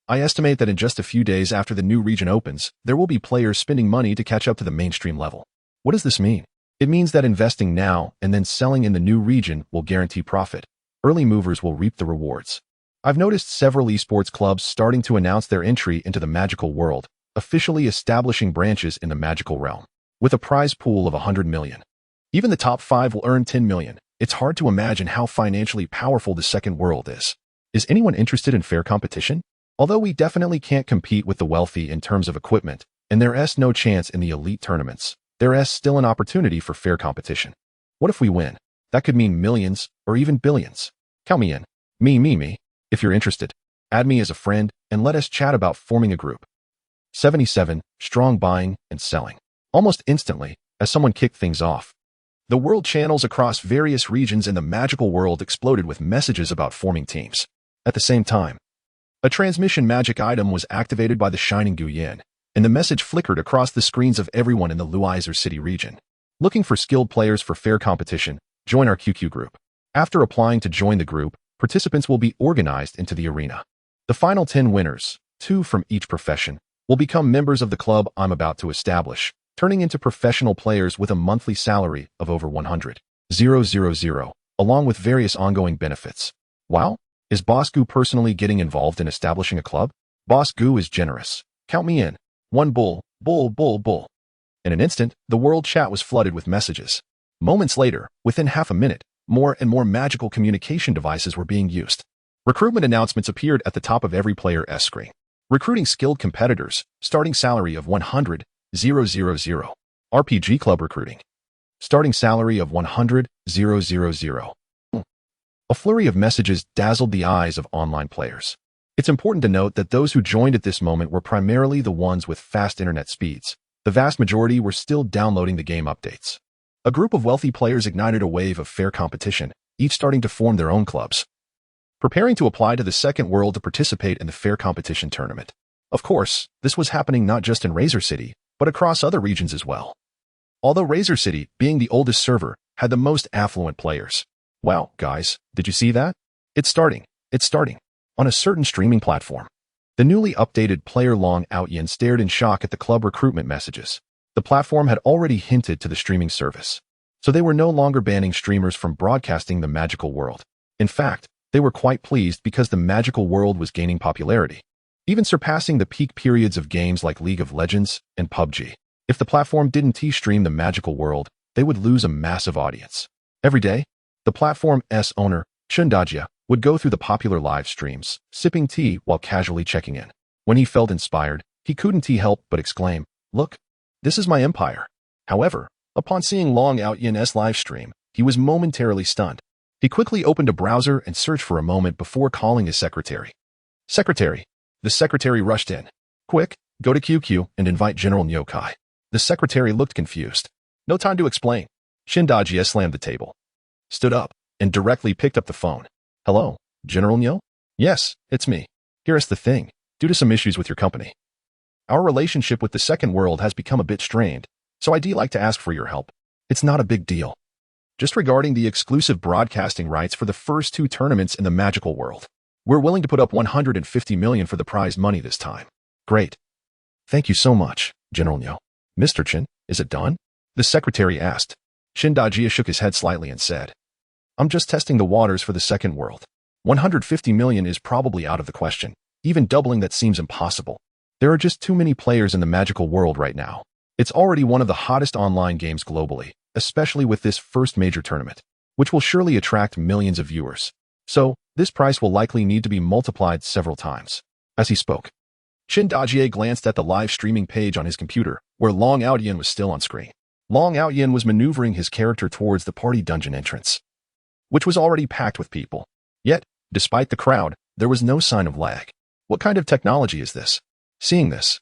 I estimate that in just a few days after the new region opens, there will be players spending money to catch up to the mainstream level. What does this mean? It means that investing now and then selling in the new region will guarantee profit. Early movers will reap the rewards. I've noticed several esports clubs starting to announce their entry into the magical world, officially establishing branches in the magical realm, with a prize pool of 100 million. Even the top 5 will earn 10 million. It's hard to imagine how financially powerful the second world is. Is anyone interested in fair competition? Although we definitely can't compete with the wealthy in terms of equipment, and there's no chance in the elite tournaments, there's still an opportunity for fair competition. What if we win? That could mean millions or even billions. Count me in. Me. If you're interested, add me as a friend and let us chat about forming a group. 77, strong buying and selling. Almost instantly, as someone kicked things off, the world channels across various regions in the magical world exploded with messages about forming teams. At the same time, a transmission magic item was activated by the Shining Guyan, and the message flickered across the screens of everyone in the Luizer City region. Looking for skilled players for fair competition? Join our QQ group. After applying to join the group, participants will be organized into the arena. The final 10 winners, 2 from each profession, will become members of the club I'm about to establish, turning into professional players with a monthly salary of over 100,000, along with various ongoing benefits. Wow! Is Boss Goo personally getting involved in establishing a club? Boss Goo is generous. Count me in. One bull. In an instant, the world chat was flooded with messages. Moments later, within half a minute, more and more magical communication devices were being used. Recruitment announcements appeared at the top of every player's screen. Recruiting skilled competitors, starting salary of 100,000. RPG club recruiting. Starting salary of 100,000. A flurry of messages dazzled the eyes of online players. It's important to note that those who joined at this moment were primarily the ones with fast internet speeds. The vast majority were still downloading the game updates. A group of wealthy players ignited a wave of fair competition, each starting to form their own clubs, preparing to apply to the second world to participate in the fair competition tournament. Of course, this was happening not just in Razor City, but across other regions as well. Although Razor City, being the oldest server, had the most affluent players. Wow, guys, did you see that? It's starting. On a certain streaming platform. The newly updated player Long Outyin stared in shock at the club recruitment messages. The platform had already hinted to the streaming service, so they were no longer banning streamers from broadcasting the magical world. In fact, they were quite pleased because the magical world was gaining popularity, even surpassing the peak periods of games like League of Legends and PUBG. If the platform didn't stream the magical world, they would lose a massive audience. Every day, the platform's owner, Chen Lang, would go through the popular live streams, sipping tea while casually checking in. When he felt inspired, he couldn't help but exclaim, "Look, this is my empire." However, upon seeing Long Outyin's live stream, he was momentarily stunned. He quickly opened a browser and searched for a moment before calling his secretary. "Secretary." The secretary rushed in. "Quick, go to QQ and invite General Niu Kai." The secretary looked confused. "No time to explain." Chen Lang slammed the table, stood up, and directly picked up the phone. "Hello, General Niu?" "Yes, it's me. Here's the thing. Due to some issues with your company, our relationship with the second world has become a bit strained, so I'd like to ask for your help. It's not a big deal. Just regarding the exclusive broadcasting rights for the first 2 tournaments in the magical world. We're willing to put up 150 million for the prize money this time." "Great. Thank you so much, General Niu." "Mr. Chen, is it done?" the secretary asked. Chen Lang shook his head slightly and said, "I'm just testing the waters for the second world. 150 million is probably out of the question. Even doubling that seems impossible. There are just too many players in the magical world right now. It's already one of the hottest online games globally, especially with this first major tournament, which will surely attract millions of viewers. So, this price will likely need to be multiplied several times." As he spoke, Chen Lang glanced at the live streaming page on his computer, where Long Outyin was still on screen. Long Outyin was maneuvering his character towards the party dungeon entrance, which was already packed with people. Yet, despite the crowd, there was no sign of lag. What kind of technology is this? Seeing this,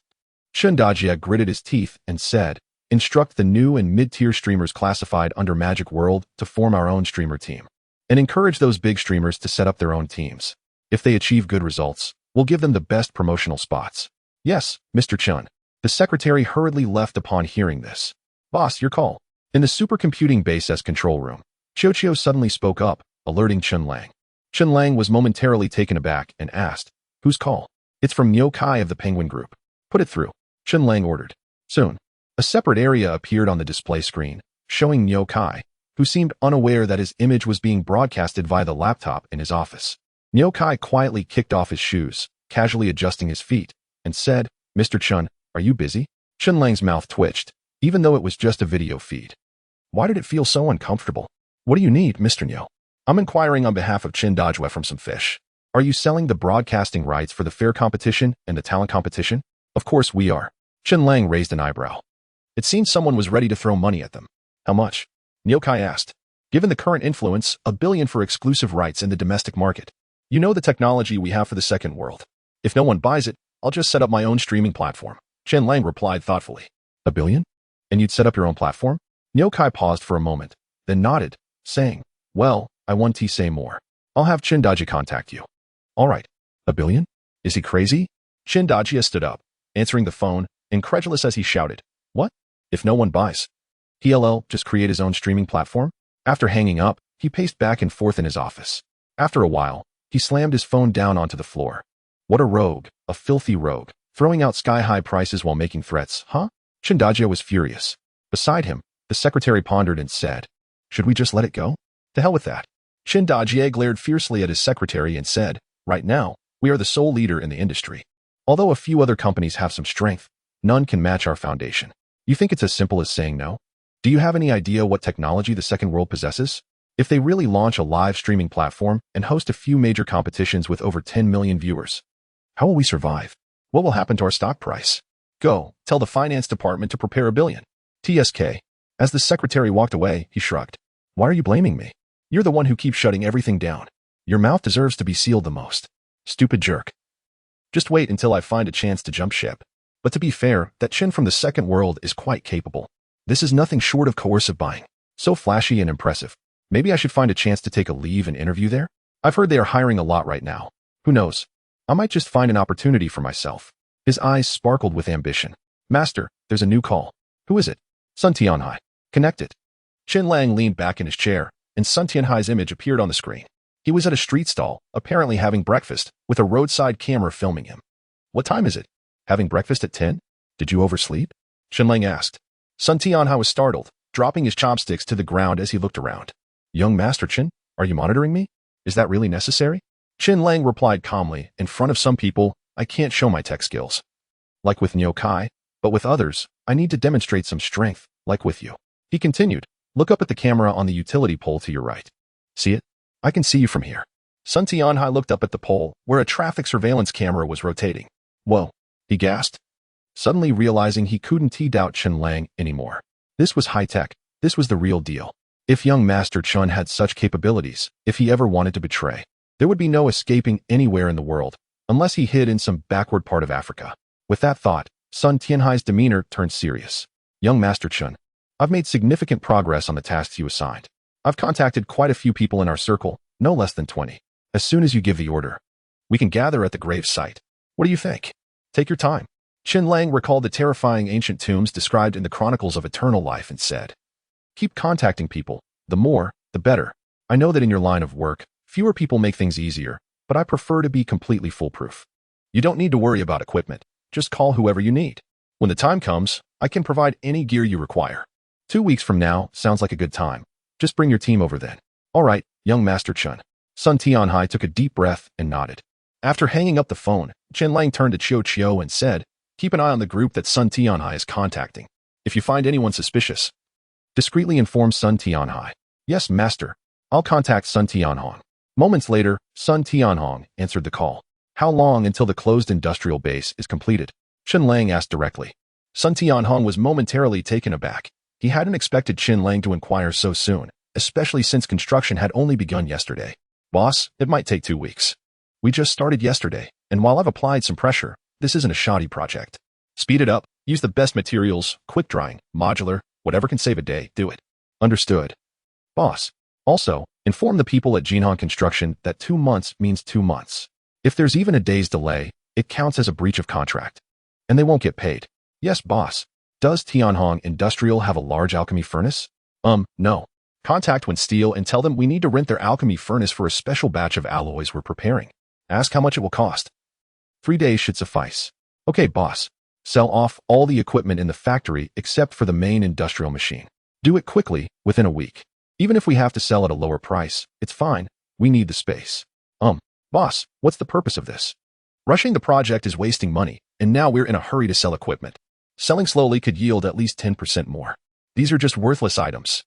Chen Lang gritted his teeth and said, "Instruct the new and mid-tier streamers classified under Magic World to form our own streamer team, and encourage those big streamers to set up their own teams. If they achieve good results, we'll give them the best promotional spots." "Yes, Mr. Chen." The secretary hurriedly left upon hearing this. "Boss, your call." In the supercomputing base's control room, Qiuqiu suddenly spoke up, alerting Chen Lang. Chen Lang was momentarily taken aback and asked, "Whose call?" "It's from Niu Kai of the Penguin Group." "Put it through," Chen Lang ordered. Soon, a separate area appeared on the display screen, showing Niu Kai, who seemed unaware that his image was being broadcasted via the laptop in his office. Niu Kai quietly kicked off his shoes, casually adjusting his feet, and said, "Mr. Chen, are you busy?" Chen Lang's mouth twitched, even though it was just a video feed. Why did it feel so uncomfortable? "What do you need, Mr. Niu?" "I'm inquiring on behalf of Chen Dajue from some fish. Are you selling the broadcasting rights for the fair competition and the talent competition?" "Of course we are." Chen Lang raised an eyebrow. It seemed someone was ready to throw money at them. "How much?" Niu Kai asked. "Given the current influence, 1 billion for exclusive rights in the domestic market. You know the technology we have for the second world. If no one buys it, I'll just set up my own streaming platform." Chen Lang replied thoughtfully. 1 billion? And you'd set up your own platform?" Niu Kai paused for a moment, then nodded, saying, "Well, I want to say more. I'll have Chen Dajie contact you." "All right. 1 billion? Is he crazy?" Chen Dajie stood up, answering the phone, incredulous as he shouted, "What? If no one buys? He'll just create his own streaming platform?" After hanging up, he paced back and forth in his office. After a while, he slammed his phone down onto the floor. What a rogue, a filthy rogue, throwing out sky-high prices while making threats, huh? Chen Dajie was furious. Beside him, the secretary pondered and said, "Should we just let it go?" "To hell with that." Chen Dajie glared fiercely at his secretary and said, "Right now, we are the sole leader in the industry. Although a few other companies have some strength, none can match our foundation. You think it's as simple as saying no? Do you have any idea what technology the second world possesses? If they really launch a live streaming platform and host a few major competitions with over 10 million viewers, how will we survive? What will happen to our stock price? Go, tell the finance department to prepare 1 billion. TSK. As the secretary walked away, he shrugged. "Why are you blaming me? You're the one who keeps shutting everything down. Your mouth deserves to be sealed the most. Stupid jerk. Just wait until I find a chance to jump ship." But to be fair, that Chen from the second world is quite capable. This is nothing short of coercive buying. So flashy and impressive. Maybe I should find a chance to take a leave and interview there? I've heard they are hiring a lot right now. Who knows? I might just find an opportunity for myself. His eyes sparkled with ambition. "Master, there's a new call." "Who is it?" "Sun Tianhai. Connect it." Chen Lang leaned back in his chair, and Sun Tianhai's image appeared on the screen. He was at a street stall, apparently having breakfast, with a roadside camera filming him. What time is it? Having breakfast at 10? Did you oversleep? Chen Lang asked. Sun Tianhai was startled, dropping his chopsticks to the ground as he looked around. Young Master Chen, are you monitoring me? Is that really necessary? Chen Lang replied calmly, in front of some people, I can't show my tech skills. Like with Niu Kai, but with others, I need to demonstrate some strength, like with you. He continued, look up at the camera on the utility pole to your right. See it? I can see you from here. Sun Tianhai looked up at the pole, where a traffic surveillance camera was rotating. Whoa, he gasped, suddenly realizing he couldn't doubt Chen Lang anymore. This was high-tech. This was the real deal. If young Master Chen had such capabilities, if he ever wanted to betray, there would be no escaping anywhere in the world, unless he hid in some backward part of Africa. With that thought, Sun Tianhai's demeanor turned serious. Young Master Chen, I've made significant progress on the tasks you assigned. I've contacted quite a few people in our circle, no less than 20. As soon as you give the order, we can gather at the grave site. What do you think? Take your time. Chen Lang recalled the terrifying ancient tombs described in the Chronicles of Eternal Life and said, keep contacting people. The more, the better. I know that in your line of work, fewer people make things easier, but I prefer to be completely foolproof. You don't need to worry about equipment. Just call whoever you need. When the time comes, I can provide any gear you require. 2 weeks from now sounds like a good time. Just bring your team over then. All right, young Master Chen. Sun Tianhai took a deep breath and nodded. After hanging up the phone, Chen Lang turned to Chiu and said, keep an eye on the group that Sun Tianhai is contacting. If you find anyone suspicious, discreetly inform Sun Tianhai. Yes, master. I'll contact Sun Tianhong. Moments later, Sun Tianhong answered the call. How long until the closed industrial base is completed? Chen Lang asked directly. Sun Tianhong was momentarily taken aback. He hadn't expected Chen Lang to inquire so soon, especially since construction had only begun yesterday. Boss, it might take 2 weeks. We just started yesterday, and while I've applied some pressure, this isn't a shoddy project. Speed it up, use the best materials, quick drying, modular, whatever can save a day, do it. Understood. Boss. Also, inform the people at Jinhong Construction that 2 months means 2 months. If there's even a day's delay, it counts as a breach of contract. And they won't get paid. Yes, boss. Does Tianhong Industrial have a large alchemy furnace? No. Contact When Steel and tell them we need to rent their alchemy furnace for a special batch of alloys we're preparing. Ask how much it will cost. 3 days should suffice. Okay, boss. Sell off all the equipment in the factory except for the main industrial machine. Do it quickly, within a week. Even if we have to sell at a lower price, it's fine. We need the space. Boss, what's the purpose of this? Rushing the project is wasting money, and now we're in a hurry to sell equipment. Selling slowly could yield at least 10% more. These are just worthless items.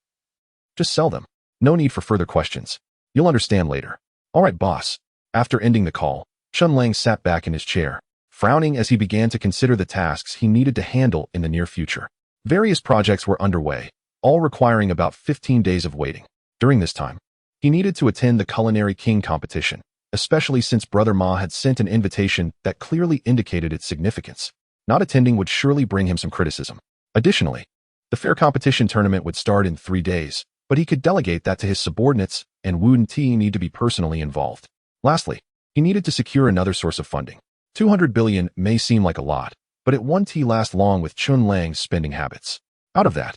Just sell them. No need for further questions. You'll understand later. All right, boss. After ending the call, Chen Lang sat back in his chair, frowning as he began to consider the tasks he needed to handle in the near future. Various projects were underway, all requiring about 15 days of waiting. During this time, he needed to attend the Culinary King competition, especially since Brother Ma had sent an invitation that clearly indicated its significance. Not attending would surely bring him some criticism. Additionally, the fair competition tournament would start in 3 days, but he could delegate that to his subordinates, and Wu Ti need to be personally involved. Lastly, he needed to secure another source of funding. 200 billion may seem like a lot, but it won't last long with Chen Lang's spending habits. Out of that,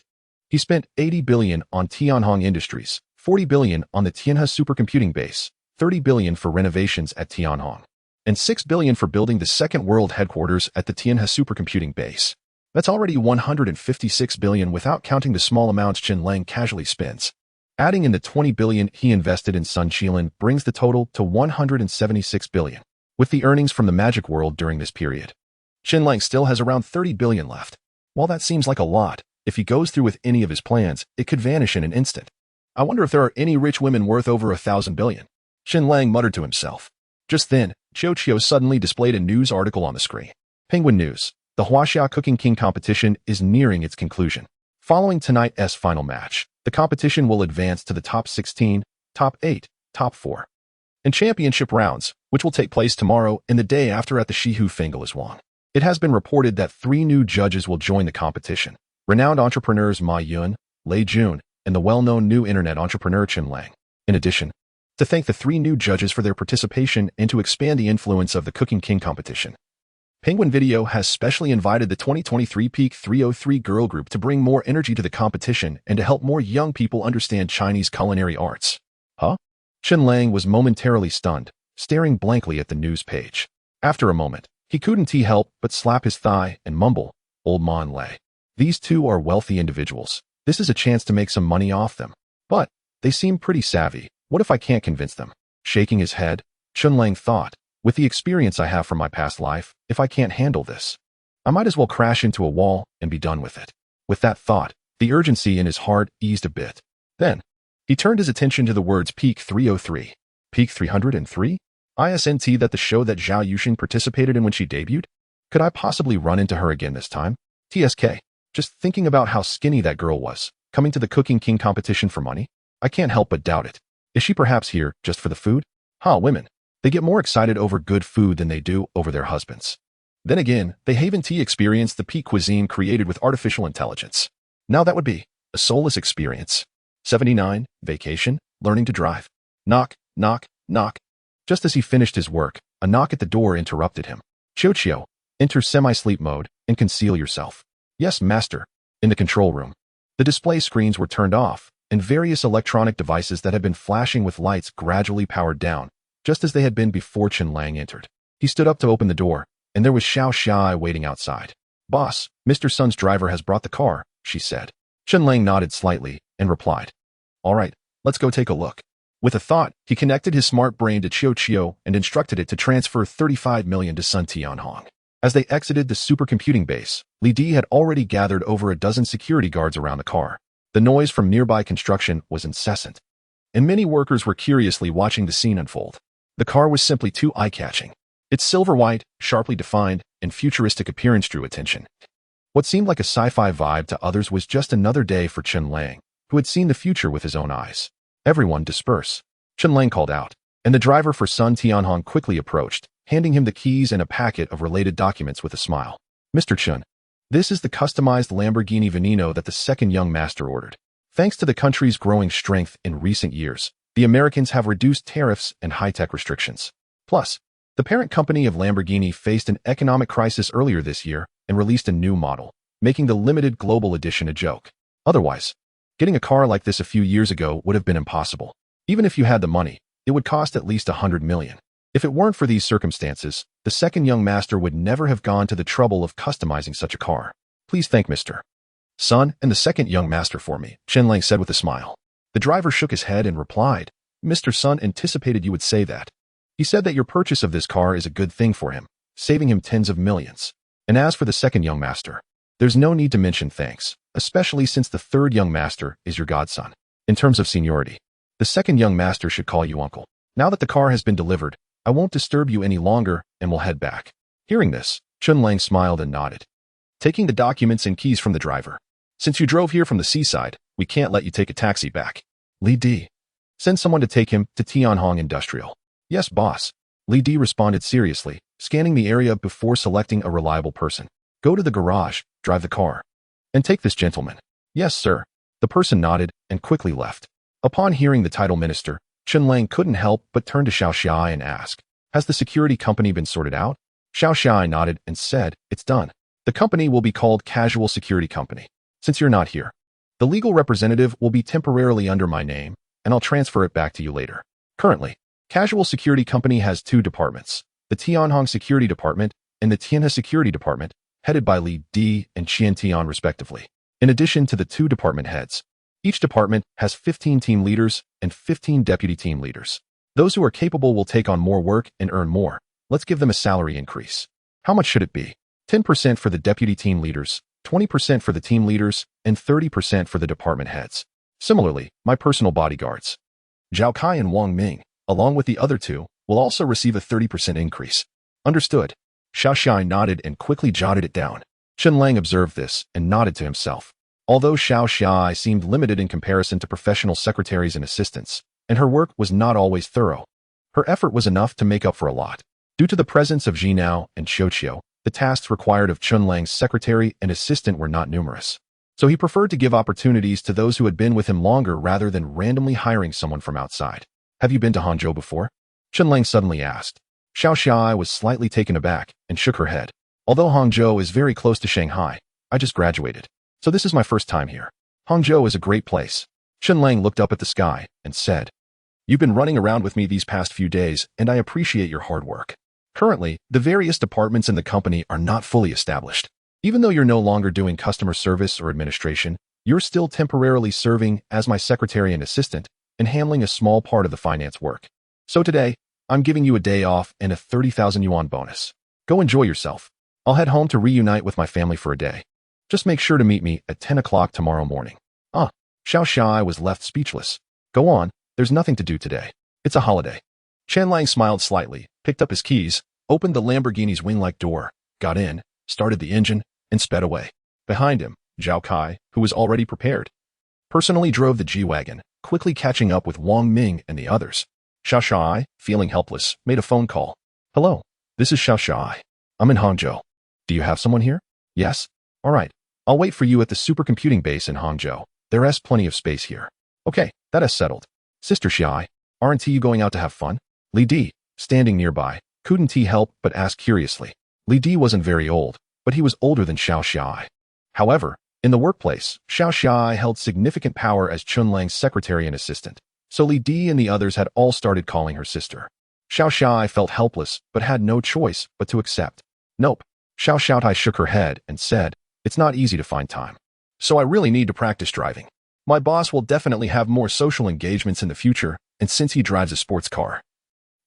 he spent 80 billion on Tianhong Industries, 40 billion on the Tianhe supercomputing base, 30 billion for renovations at Tianhong, and 6 billion for building the second world headquarters at the Tianhe supercomputing base. That's already 156 billion without counting the small amounts Chen Lang casually spends. Adding in the 20 billion he invested in Sun Qilin brings the total to 176 billion. With the earnings from the magic world during this period, Chen Lang still has around 30 billion left. While that seems like a lot, if he goes through with any of his plans, it could vanish in an instant. I wonder if there are any rich women worth over 1,000 billion. Chen Lang muttered to himself. Just then, Chiu suddenly displayed a news article on the screen. Penguin News. The Huaxia Cooking King competition is nearing its conclusion. Following tonight's final match, the competition will advance to the top 16, top 8, top 4, and championship rounds, which will take place tomorrow and the day after at the Shihu Fengaliswang. It has been reported that 3 new judges will join the competition. Renowned entrepreneurs Ma Yun, Lei Jun, and the well-known new internet entrepreneur Chen Lang. In addition, to thank the 3 new judges for their participation and to expand the influence of the Cooking King competition, Penguin Video has specially invited the 2023 Peak 303 girl group to bring more energy to the competition and to help more young people understand Chinese culinary arts. Huh? Chen Lang was momentarily stunned, staring blankly at the news page. After a moment, He couldn't help but slap his thigh and mumble, "Old man Lei. These two are wealthy individuals. This is a chance to make some money off them. But they seem pretty savvy. What if I can't convince them?" Shaking his head, Chen Lang thought, "With the experience I have from my past life, if I can't handle this, I might as well crash into a wall and be done with it." With that thought, the urgency in his heart eased a bit. Then, he turned his attention to the words Peak 303. Peak 303? Isn't that the show that Zhao Yushin participated in when she debuted? Could I possibly run into her again this time? TSK. Just thinking about how skinny that girl was, coming to the Cooking King competition for money? I can't help but doubt it. Is she perhaps here just for the food? Women. They get more excited over good food than they do over their husbands. Then again, they haven't experienced the peak cuisine created with artificial intelligence. Now that would be a soulless experience. 79. Vacation, learning to drive. Knock, knock, knock. Just as he finished his work, a knock at the door interrupted him. "Qiu, enter semi-sleep mode and conceal yourself." "Yes, master." In the control room, the display screens were turned off, and various electronic devices that had been flashing with lights gradually powered down, just as they had been before Chen Lang entered. He stood up to open the door, and there was Xiao Xia waiting outside. "Boss, Mr. Sun's driver has brought the car," she said. Chen Lang nodded slightly and replied, "All right, let's go take a look." With a thought, he connected his smart brain to Qiu and instructed it to transfer 35 million to Sun Tianhong. As they exited the supercomputing base, Li Di had already gathered over a dozen security guards around the car. The noise from nearby construction was incessant, and many workers were curiously watching the scene unfold. The car was simply too eye-catching. Its silver-white, sharply defined, and futuristic appearance drew attention. What seemed like a sci-fi vibe to others was just another day for Chen Lang, who had seen the future with his own eyes. "Everyone disperse," Chen Lang called out, and the driver for Sun Tianhong quickly approached, handing him the keys and a packet of related documents with a smile. "Mr. Chen, this is the customized Lamborghini Veneno that the second young master ordered. Thanks to the country's growing strength in recent years, the Americans have reduced tariffs and high-tech restrictions. Plus, the parent company of Lamborghini faced an economic crisis earlier this year and released a new model, making the limited global edition a joke. Otherwise, getting a car like this a few years ago would have been impossible. Even if you had the money, it would cost at least 100 million. If it weren't for these circumstances, the second young master would never have gone to the trouble of customizing such a car. Please thank Mr. Sun and the second young master for me," Chen Lang said with a smile. The driver shook his head and replied, "Mr. Sun anticipated you would say that. He said that your purchase of this car is a good thing for him, saving him tens of millions. And as for the second young master, there's no need to mention thanks, especially since the third young master is your godson. In terms of seniority, the second young master should call you uncle. Now that the car has been delivered, I won't disturb you any longer and will head back." Hearing this, Chen Lang smiled and nodded, taking the documents and keys from the driver. "Since you drove here from the seaside, we can't let you take a taxi back. Li Di, send someone to take him to Tianhong Industrial." "Yes, boss." Li Di responded seriously, scanning the area before selecting a reliable person. "Go to the garage, drive the car, and take this gentleman." "Yes, sir." The person nodded and quickly left. Upon hearing the title minister, Chen Lang couldn't help but turn to Xiao Xia and ask, "Has the security company been sorted out?" Xiao Xia nodded and said, "It's done. The company will be called Casual Security Company. Since you're not here, the legal representative will be temporarily under my name, and I'll transfer it back to you later. Currently, Casual Security Company has two departments, the Tianhong Security Department and the Tianhe Security Department, headed by Li Di and Qian Tian respectively. In addition to the two department heads, each department has 15 team leaders and 15 deputy team leaders. Those who are capable will take on more work and earn more. Let's give them a salary increase. How much should it be? 10% for the deputy team leaders, 20% for the team leaders, and 30% for the department heads. Similarly, my personal bodyguards, Zhao Kai and Wang Ming, along with the other two, will also receive a 30% increase. Understood. Xiao Xia nodded and quickly jotted it down. Chen Lang observed this and nodded to himself. Although Xiao Xia seemed limited in comparison to professional secretaries and assistants, and her work was not always thorough, her effort was enough to make up for a lot. Due to the presence of Jinao and Qiu, the tasks required of Chen Lang's secretary and assistant were not numerous. So he preferred to give opportunities to those who had been with him longer rather than randomly hiring someone from outside. "Have you been to Hangzhou before?" Chen Lang suddenly asked. Xiao Xia was slightly taken aback and shook her head. "Although Hangzhou is very close to Shanghai, I just graduated. So this is my first time here. Hangzhou is a great place." Chen Lang looked up at the sky and said, "You've been running around with me these past few days, and I appreciate your hard work." Currently, the various departments in the company are not fully established. Even though you're no longer doing customer service or administration, you're still temporarily serving as my secretary and assistant and handling a small part of the finance work. So today, I'm giving you a day off and a 30,000 yuan bonus. Go enjoy yourself. I'll head home to reunite with my family for a day. Just make sure to meet me at 10 o'clock tomorrow morning. Xiao Shai was left speechless. Go on, there's nothing to do today. It's a holiday. Chen Lang smiled slightly, picked up his keys, opened the Lamborghini's wing-like door, got in, started the engine, and sped away. Behind him, Zhao Kai, who was already prepared, personally drove the G-Wagon, quickly catching up with Wang Ming and the others. Xiao Shai, feeling helpless, made a phone call. Hello, this is Xiao Shai. I'm in Hangzhou. Do you have someone here? Yes? All right. I'll wait for you at the supercomputing base in Hangzhou. There's plenty of space here. Okay, that is settled. Sister Xiai, aren't you going out to have fun? Li Di, standing nearby, couldn't he help but ask curiously. Li Di wasn't very old, but he was older than Xiao Shai. However, in the workplace, Xiao Shai held significant power as Chen Lang's secretary and assistant, so Li Di and the others had all started calling her sister. Xiao Shai felt helpless but had no choice but to accept. Nope. Xiao Xiaotai shook her head and said, it's not easy to find time. So I really need to practice driving. My boss will definitely have more social engagements in the future, and since he drives a sports car,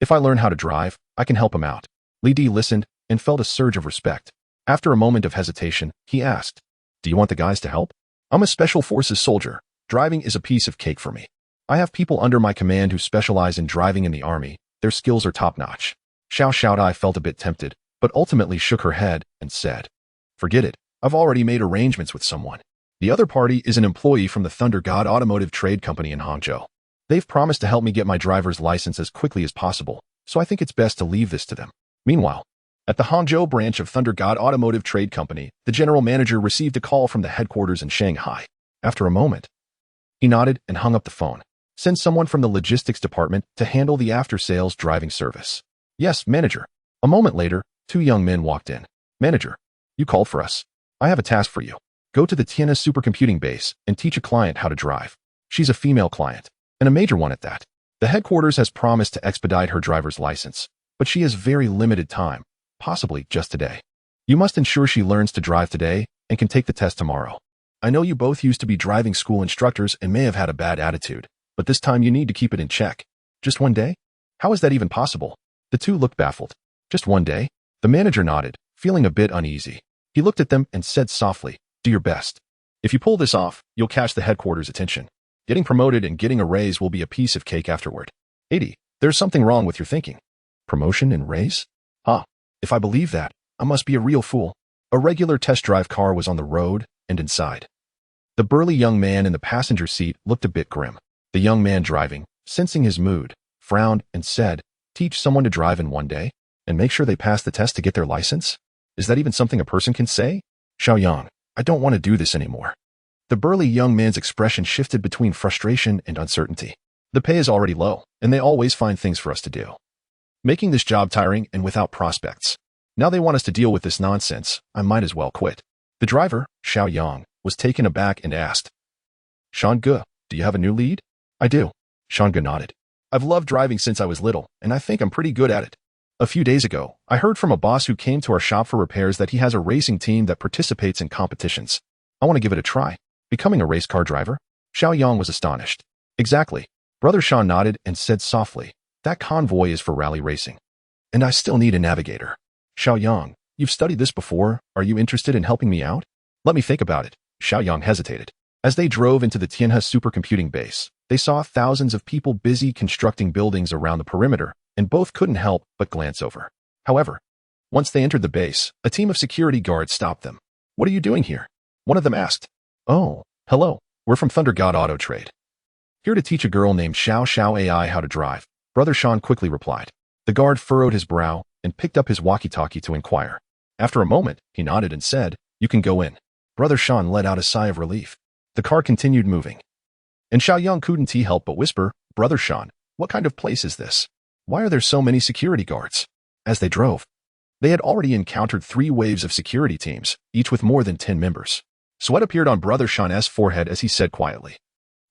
if I learn how to drive, I can help him out. Li Di listened and felt a surge of respect. After a moment of hesitation, he asked, do you want the guys to help? I'm a special forces soldier. Driving is a piece of cake for me. I have people under my command who specialize in driving in the army. Their skills are top-notch. Xiao Xiaotai felt a bit tempted, but ultimately shook her head and said, forget it. I've already made arrangements with someone. The other party is an employee from the Thunder God Automotive Trade Company in Hangzhou. They've promised to help me get my driver's license as quickly as possible, so I think it's best to leave this to them. Meanwhile, at the Hangzhou branch of Thunder God Automotive Trade Company, the general manager received a call from the headquarters in Shanghai. After a moment, he nodded and hung up the phone. Send someone from the logistics department to handle the after-sales driving service. Yes, manager. A moment later, two young men walked in. Manager, you called for us. I have a task for you. Go to the Tianhe supercomputing base and teach a client how to drive. She's a female client, and a major one at that. The headquarters has promised to expedite her driver's license, but she has very limited time, possibly just today. You must ensure she learns to drive today and can take the test tomorrow. I know you both used to be driving school instructors and may have had a bad attitude, but this time you need to keep it in check. Just one day? How is that even possible? The two looked baffled. Just one day? The manager nodded, feeling a bit uneasy. He looked at them and said softly, do your best. If you pull this off, you'll catch the headquarters' attention. Getting promoted and getting a raise will be a piece of cake afterward. 80. There's something wrong with your thinking. Promotion and raise? If I believe that, I must be a real fool. A regular test drive car was on the road and inside. The burly young man in the passenger seat looked a bit grim. The young man driving, sensing his mood, frowned and said, teach someone to drive in one day and make sure they pass the test to get their license? Is that even something a person can say? Xiaoyang, I don't want to do this anymore. The burly young man's expression shifted between frustration and uncertainty. The pay is already low, and they always find things for us to do, making this job tiring and without prospects. Now they want us to deal with this nonsense. I might as well quit. The driver, Xiaoyang, was taken aback and asked, Shangge, do you have a new lead? I do. Shangge nodded. I've loved driving since I was little, and I think I'm pretty good at it. A few days ago, I heard from a boss who came to our shop for repairs that he has a racing team that participates in competitions. I want to give it a try. Becoming a race car driver? Xiaoyang was astonished. Exactly. Brother Shan nodded and said softly, that convoy is for rally racing. And I still need a navigator. Xiaoyang, you've studied this before. Are you interested in helping me out? Let me think about it. Xiaoyang hesitated. As they drove into the Tianhe supercomputing base, they saw thousands of people busy constructing buildings around the perimeter, and both couldn't help but glance over. However, once they entered the base, a team of security guards stopped them. What are you doing here? One of them asked. Oh, hello. We're from Thunder God Auto Trade. Here to teach a girl named Xiao Xiao AI how to drive. Brother Shan quickly replied. The guard furrowed his brow and picked up his walkie-talkie to inquire. After a moment, he nodded and said, you can go in. Brother Shan let out a sigh of relief. The car continued moving. And Xiaoyang couldn't help but whisper, Brother Shan, what kind of place is this? Why are there so many security guards? As they drove, they had already encountered 3 waves of security teams, each with more than 10 members. Sweat appeared on Brother Shan's forehead as he said quietly,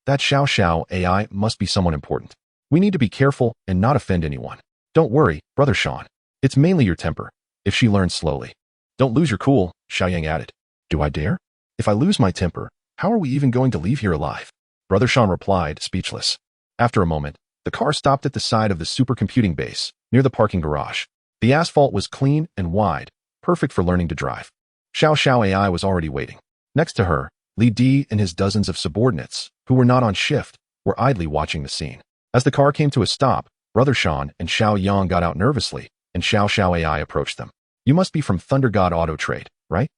that Xiao Xiao AI must be someone important. We need to be careful and not offend anyone. Don't worry, Brother Shan. It's mainly your temper. If she learns slowly. Don't lose your cool, Xiaoyang added. Do I dare? If I lose my temper, how are we even going to leave here alive? Brother Sean replied, speechless. After a moment, the car stopped at the side of the supercomputing base, near the parking garage. The asphalt was clean and wide, perfect for learning to drive. Xiao Xiao AI was already waiting. Next to her, Li Di and his dozens of subordinates, who were not on shift, were idly watching the scene. As the car came to a stop, Brother Sean and Xiao Yang got out nervously, and Xiao Xiao AI approached them. You must be from Thunder God Auto Trade, right?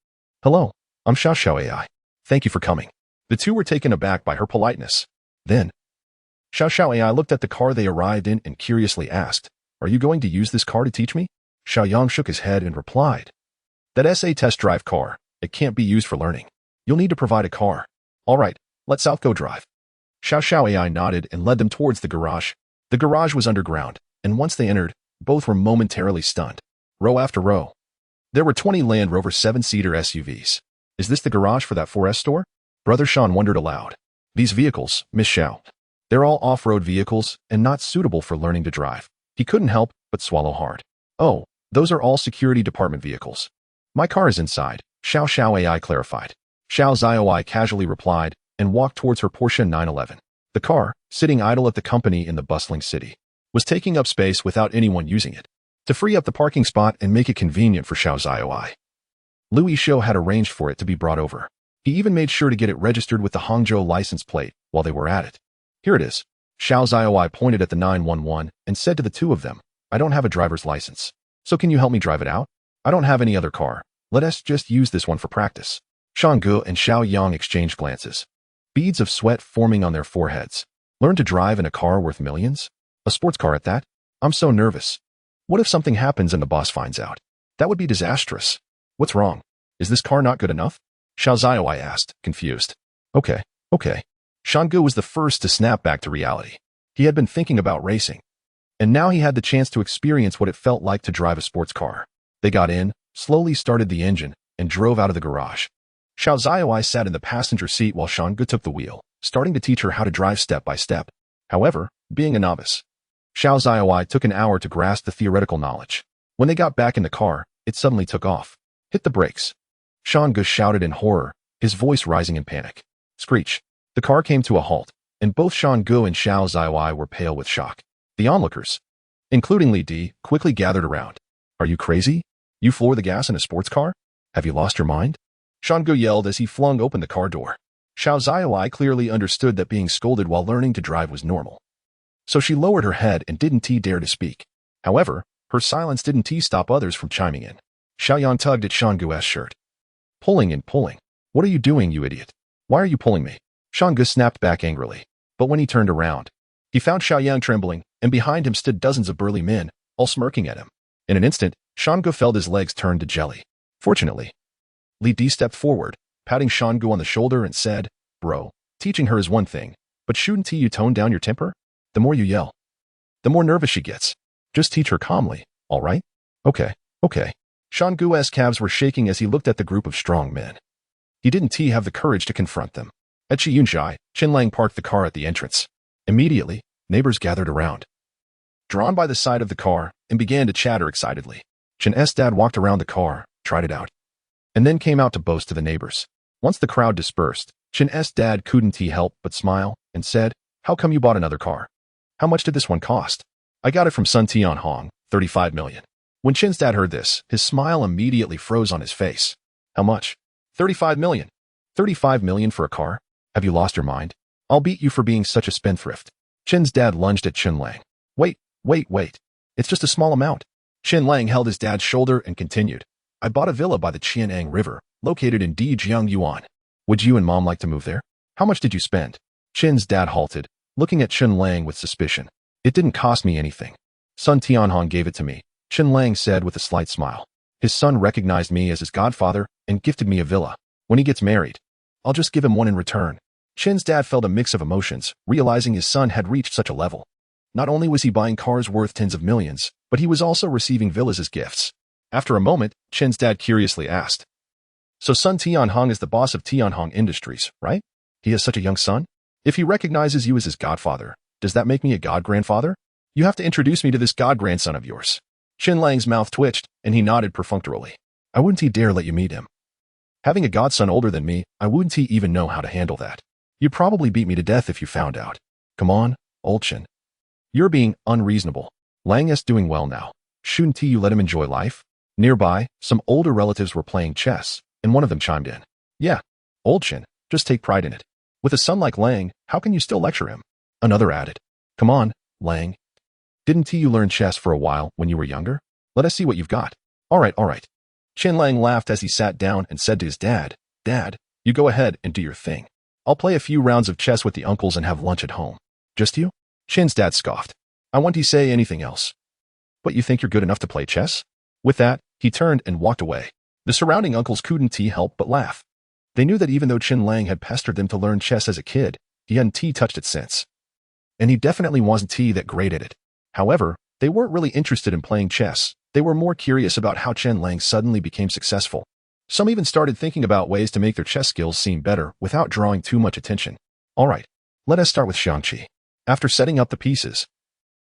Hello, I'm Xiao Xiao AI. Thank you for coming. The two were taken aback by her politeness. Then, Xiao Xiao AI looked at the car they arrived in and curiously asked, Are you going to use this car to teach me? Xiao Yang shook his head and replied, That's a test drive car. It can't be used for learning. You'll need to provide a car. All right, let's out go drive. Xiao Xiao AI nodded and led them towards the garage. The garage was underground, and once they entered, both were momentarily stunned. Row after row. There were 20 Land Rover 7-seater SUVs. Is this the garage for that 4S store? Brother Sean wondered aloud. These vehicles, Miss Xiao. They're all off-road vehicles and not suitable for learning to drive. He couldn't help but swallow hard. Oh, those are all security department vehicles. My car is inside, Xiao Xiao AI clarified. Xiao Xiaoi casually replied and walked towards her Porsche 911. The car, sitting idle at the company in the bustling city, was taking up space without anyone using it. To free up the parking spot and make it convenient for Xiao Xiaoi, Louis Shou had arranged for it to be brought over. He even made sure to get it registered with the Hangzhou license plate while they were at it. Here it is. Xiao Xiaoi pointed at the 911 and said to the two of them, I don't have a driver's license. So can you help me drive it out? I don't have any other car. Let us just use this one for practice. Shanggu and Xiao Yang exchanged glances. Beads of sweat forming on their foreheads. Learn to drive in a car worth millions? A sports car at that? I'm so nervous. What if something happens and the boss finds out? That would be disastrous. What's wrong? Is this car not good enough? Xiao Xiaoi asked, confused. Okay. Shanggu was the first to snap back to reality. He had been thinking about racing. And now he had the chance to experience what it felt like to drive a sports car. They got in, slowly started the engine, and drove out of the garage. Xiao Xiaoi sat in the passenger seat while Shanggu took the wheel, starting to teach her how to drive step by step. However, being a novice, Xiao Xiaoi took an hour to grasp the theoretical knowledge. When they got back in the car, it suddenly took off. Hit the brakes. Shanggu shouted in horror, his voice rising in panic. Screech. The car came to a halt, and both Shanggu and Xiao Xiaoi were pale with shock. The onlookers, including Li Di, quickly gathered around. Are you crazy? You floor the gas in a sports car? Have you lost your mind? Shanggu yelled as he flung open the car door. Xiao Xiaoi clearly understood that being scolded while learning to drive was normal. So she lowered her head and didn't dare to speak. However, her silence didn't stop others from chiming in. Xiaoyang tugged at Shanggu's shirt. Pulling and pulling. What are you doing, you idiot? Why are you pulling me? Shanggu snapped back angrily. But when he turned around, he found Xiaoyang trembling, and behind him stood dozens of burly men, all smirking at him. In an instant, Shanggu felt his legs turn to jelly. Fortunately, Li Di stepped forward, patting Shanggu on the shoulder and said, Bro, teaching her is one thing, but shouldn't you tone down your temper? The more you yell, the more nervous she gets. Just teach her calmly, all right? Okay. Shanggu's calves were shaking as he looked at the group of strong men. He didn't have the courage to confront them. At Shiyunzhai, Chen Lang parked the car at the entrance. Immediately, neighbors gathered around, drawn by the side of the car, and began to chatter excitedly. Chen's dad walked around the car, tried it out, and then came out to boast to the neighbors. Once the crowd dispersed, Chen's dad couldn't help but smile and said, How come you bought another car? How much did this one cost? I got it from Sun Tianhong, 35 million. When Chen's dad heard this, his smile immediately froze on his face. How much? 35 million. 35 million for a car? Have you lost your mind? I'll beat you for being such a spendthrift. Chen's dad lunged at Chen Lang. Wait. It's just a small amount. Chen Lang held his dad's shoulder and continued. I bought a villa by the Qian'an River, located in Dijiang Yuan. Would you and mom like to move there? How much did you spend? Chen's dad halted, looking at Chen Lang with suspicion. It didn't cost me anything. Sun Tianhong gave it to me, Chen Lang said with a slight smile. His son recognized me as his godfather and gifted me a villa. When he gets married, I'll just give him one in return. Chen's dad felt a mix of emotions, realizing his son had reached such a level. Not only was he buying cars worth tens of millions, but he was also receiving villas as gifts. After a moment, Chen's dad curiously asked, So Sun Tianhong is the boss of Tianhong Industries, right? He has such a young son? If he recognizes you as his godfather, does that make me a god-grandfather? You have to introduce me to this god-grandson of yours. Chen Lang's mouth twitched, and he nodded perfunctorily. I wouldn't dare let you meet him. Having a godson older than me, I wouldn't even know how to handle that. You'd probably beat me to death if you found out. Come on, old Chen. You're being unreasonable. Lang is doing well now. Shouldn't you let him enjoy life? Nearby, some older relatives were playing chess, and one of them chimed in. Yeah, old Chen, just take pride in it. With a son like Lang, how can you still lecture him? Another added. Come on, Lang. Didn't you learn chess for a while when you were younger? Let us see what you've got. All right. Chen Lang laughed as he sat down and said to his dad, Dad, you go ahead and do your thing. I'll play a few rounds of chess with the uncles and have lunch at home. Just you? Chen's dad scoffed. I want to say anything else. But you think you're good enough to play chess? With that, he turned and walked away. The surrounding uncles couldn't help but laugh. They knew that even though Chen Lang had pestered them to learn chess as a kid, he hadn't touched it since. And he definitely wasn't that great at it. However, they weren't really interested in playing chess. They were more curious about how Chen Lang suddenly became successful. Some even started thinking about ways to make their chess skills seem better without drawing too much attention. All right, let us start with Shang-Chi. After setting up the pieces,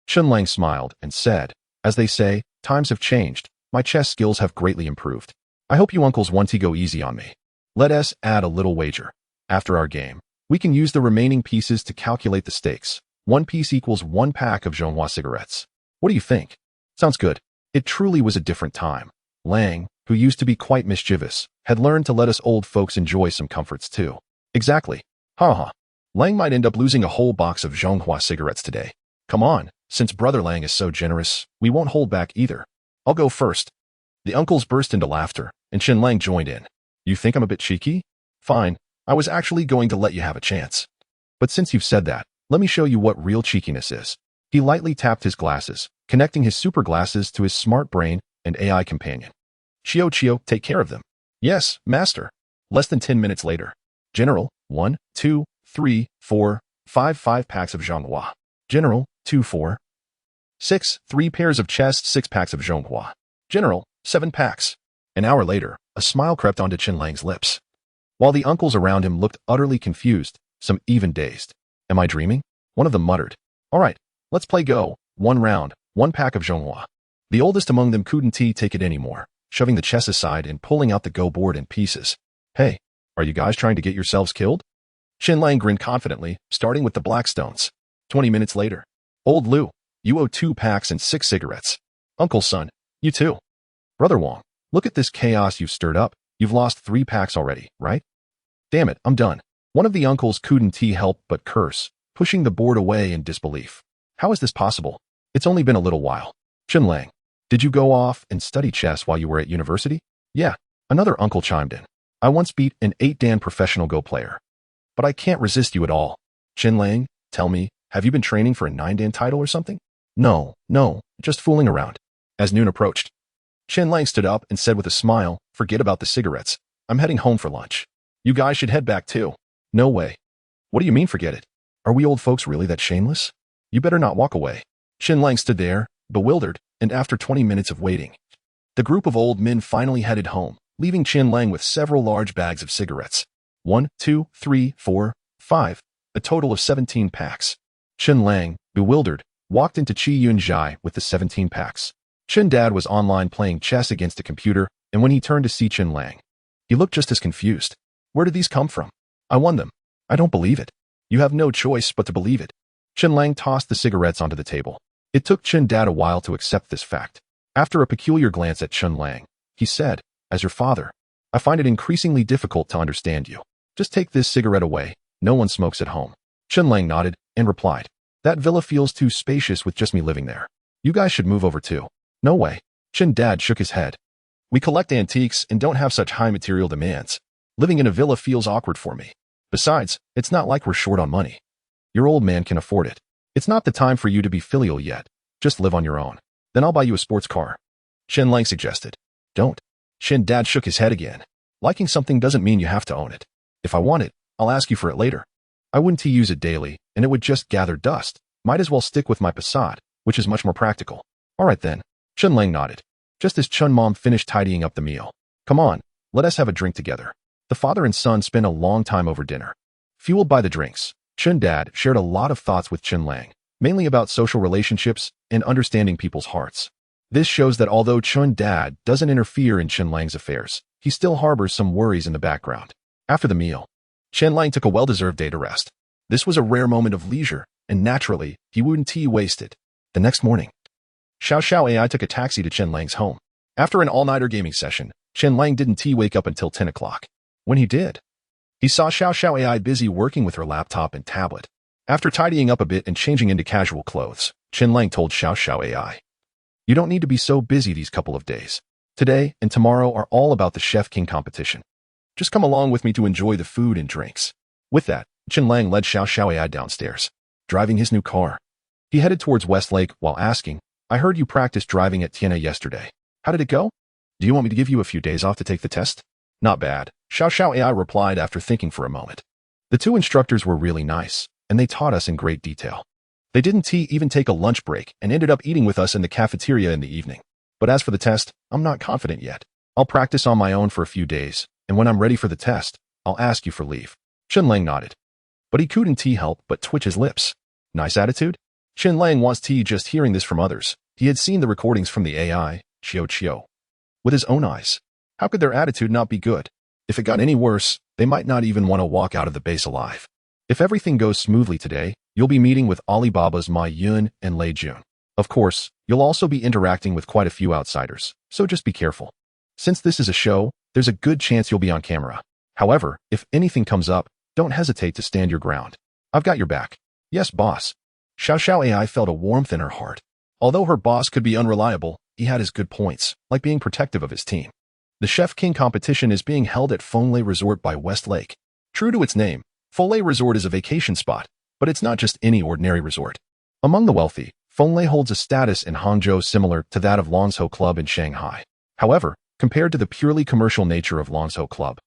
Chen Lang smiled and said, As they say, times have changed. My chess skills have greatly improved. I hope you uncles want to go easy on me. Let us add a little wager. After our game, we can use the remaining pieces to calculate the stakes. One piece equals 1 pack of Zhonghua cigarettes. What do you think? Sounds good. It truly was a different time. Lang, who used to be quite mischievous, had learned to let us old folks enjoy some comforts too. Exactly. Lang might end up losing a whole box of Zhonghua cigarettes today. Come on, since Brother Lang is so generous, we won't hold back either. I'll go first. The uncles burst into laughter, and Chen Lang joined in. You think I'm a bit cheeky? Fine, I was actually going to let you have a chance. But since you've said that, let me show you what real cheekiness is. He lightly tapped his glasses, connecting his super glasses to his smart brain and AI companion. Chio, take care of them. Yes, master. Less than 10 minutes later. General, 1, 2, 3, 4, 5 packs of Zhonghua. General, 2, 4, 6, 3 pairs of chess, 6 packs of Zhonghua. General, 7 packs. An hour later, a smile crept onto Chen Lang's lips. While the uncles around him looked utterly confused, some even dazed. Am I dreaming? One of them muttered. All right, let's play go. 1 round, 1 pack of Zhonghua. The oldest among them couldn't take it anymore, shoving the chess aside and pulling out the go board in pieces. Hey, are you guys trying to get yourselves killed? Chen Lang grinned confidently, starting with the Blackstones. 20 minutes later. Old Liu, you owe 2 packs and 6 cigarettes. Uncle Son, you too. Brother Wong, look at this chaos you've stirred up. You've lost 3 packs already, right? Damn it, I'm done. One of the uncles couldn't help but curse, pushing the board away in disbelief. How is this possible? It's only been a little while. Chen Lang, did you go off and study chess while you were at university? Yeah, another uncle chimed in. I once beat an 8-dan professional Go player. But I can't resist you at all. Chen Lang, tell me, have you been training for a 9-dan title or something? No, just fooling around. As noon approached, Chen Lang stood up and said with a smile, forget about the cigarettes. I'm heading home for lunch. You guys should head back too. No way. What do you mean forget it? Are we old folks really that shameless? You better not walk away. Chen Lang stood there, bewildered, and after 20 minutes of waiting, the group of old men finally headed home, leaving Chen Lang with several large bags of cigarettes. 1, 2, 3, 4, 5, a total of 17 packs. Chen Lang, bewildered, walked into Qi Yunzhai with the 17 packs. Chen Dad was online playing chess against a computer, and when he turned to see Chen Lang, he looked just as confused. Where did these come from? I won them. I don't believe it. You have no choice but to believe it. Chen Lang tossed the cigarettes onto the table. It took Chen Dad a while to accept this fact. After a peculiar glance at Chen Lang, he said, As your father, I find it increasingly difficult to understand you. Just take this cigarette away. No one smokes at home. Chen Lang nodded and replied, That villa feels too spacious with just me living there. You guys should move over too. No way. Chen Dad shook his head. We collect antiques and don't have such high material demands. Living in a villa feels awkward for me. Besides, it's not like we're short on money. Your old man can afford it. It's not the time for you to be filial yet. Just live on your own. Then I'll buy you a sports car. Chen Lang suggested. Don't. Chen Dad shook his head again. Liking something doesn't mean you have to own it. If I want it, I'll ask you for it later. I wouldn't use it daily, and it would just gather dust. Might as well stick with my Passat, which is much more practical. All right then. Chen Lang nodded. Just as Chen Mom finished tidying up the meal. Come on, let us have a drink together. The father and son spent a long time over dinner. Fueled by the drinks, Chen Dad shared a lot of thoughts with Chen Lang, mainly about social relationships and understanding people's hearts. This shows that although Chen Dad doesn't interfere in Chen Lang's affairs, he still harbors some worries in the background. After the meal, Chen Lang took a well-deserved day to rest. This was a rare moment of leisure, and naturally, he wouldn't waste it. The next morning, Xiao AI took a taxi to Chen Lang's home. After an all-nighter gaming session, Chen Lang didn't wake up until 10 o'clock. When he did, he saw Xiao AI busy working with her laptop and tablet. After tidying up a bit and changing into casual clothes, Chen Lang told Xiao AI, "You don't need to be so busy these couple of days. Today and tomorrow are all about the Chef King competition. Just come along with me to enjoy the food and drinks." With that, Chen Lang led Xiao AI downstairs. Driving his new car, he headed towards Westlake while asking, "I heard you practiced driving at Tiana yesterday. How did it go? Do you want me to give you a few days off to take the test?" "Not bad," Xiao AI replied after thinking for a moment. The two instructors were really nice, and they taught us in great detail. They didn't even take a lunch break and ended up eating with us in the cafeteria in the evening. But as for the test, I'm not confident yet. I'll practice on my own for a few days, and when I'm ready for the test, I'll ask you for leave. Chen Lang nodded. But he couldn't help but twitch his lips. Nice attitude? Chen Lang wants just hearing this from others. He had seen the recordings from the AI, Chio, with his own eyes. How could their attitude not be good? If it got any worse, they might not even want to walk out of the base alive. If everything goes smoothly today, you'll be meeting with Alibaba's Ma Yun and Lei Jun. Of course, you'll also be interacting with quite a few outsiders, so just be careful. Since this is a show, there's a good chance you'll be on camera. However, if anything comes up, don't hesitate to stand your ground. I've got your back. Yes, boss. Xiao AI felt a warmth in her heart. Although her boss could be unreliable, he had his good points, like being protective of his team. The Chef King competition is being held at Fenglei Resort by Westlake. True to its name, Fenglei Resort is a vacation spot, but it's not just any ordinary resort. Among the wealthy, Fenglei holds a status in Hangzhou similar to that of Lanzhou Club in Shanghai. However, compared to the purely commercial nature of Lanzhou Club,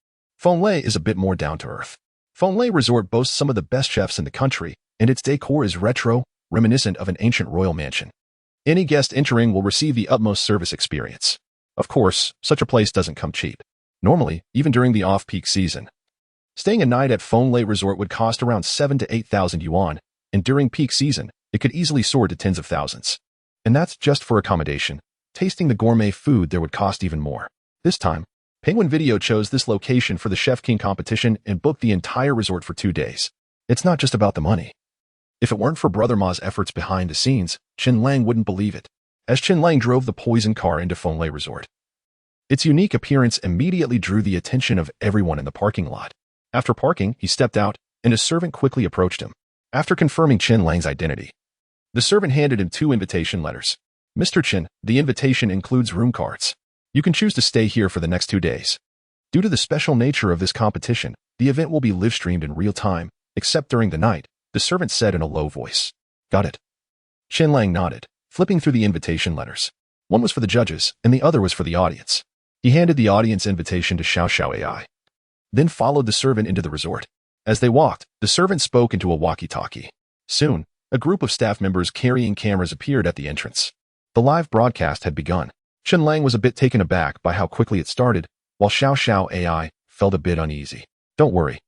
Fenglei is a bit more down-to-earth. Fenglei Resort boasts some of the best chefs in the country, and its decor is retro, reminiscent of an ancient royal mansion. Any guest entering will receive the utmost service experience. Of course, such a place doesn't come cheap. Normally, even during the off-peak season, staying a night at Fenglei Resort would cost around 7,000 to 8,000 yuan, and during peak season, it could easily soar to tens of thousands. And that's just for accommodation. Tasting the gourmet food there would cost even more. This time, Penguin Video chose this location for the Chef King competition and booked the entire resort for 2 days. It's not just about the money. If it weren't for Brother Ma's efforts behind the scenes, Chen Lang wouldn't believe it. As Chen Lang drove the poison car into Fenglei Resort, its unique appearance immediately drew the attention of everyone in the parking lot. After parking, he stepped out, and a servant quickly approached him. After confirming Chen Lang's identity, the servant handed him 2 invitation letters. "Mr. Chen, the invitation includes room cards. You can choose to stay here for the next 2 days. Due to the special nature of this competition, the event will be live-streamed in real time, except during the night," the servant said in a low voice. "Got it." Chen Lang nodded, flipping through the invitation letters. One was for the judges, and the other was for the audience. He handed the audience invitation to Xiao AI, then followed the servant into the resort. As they walked, the servant spoke into a walkie-talkie. Soon, a group of staff members carrying cameras appeared at the entrance. The live broadcast had begun. Chen Lang was a bit taken aback by how quickly it started, while Xiao AI felt a bit uneasy. "Don't worry.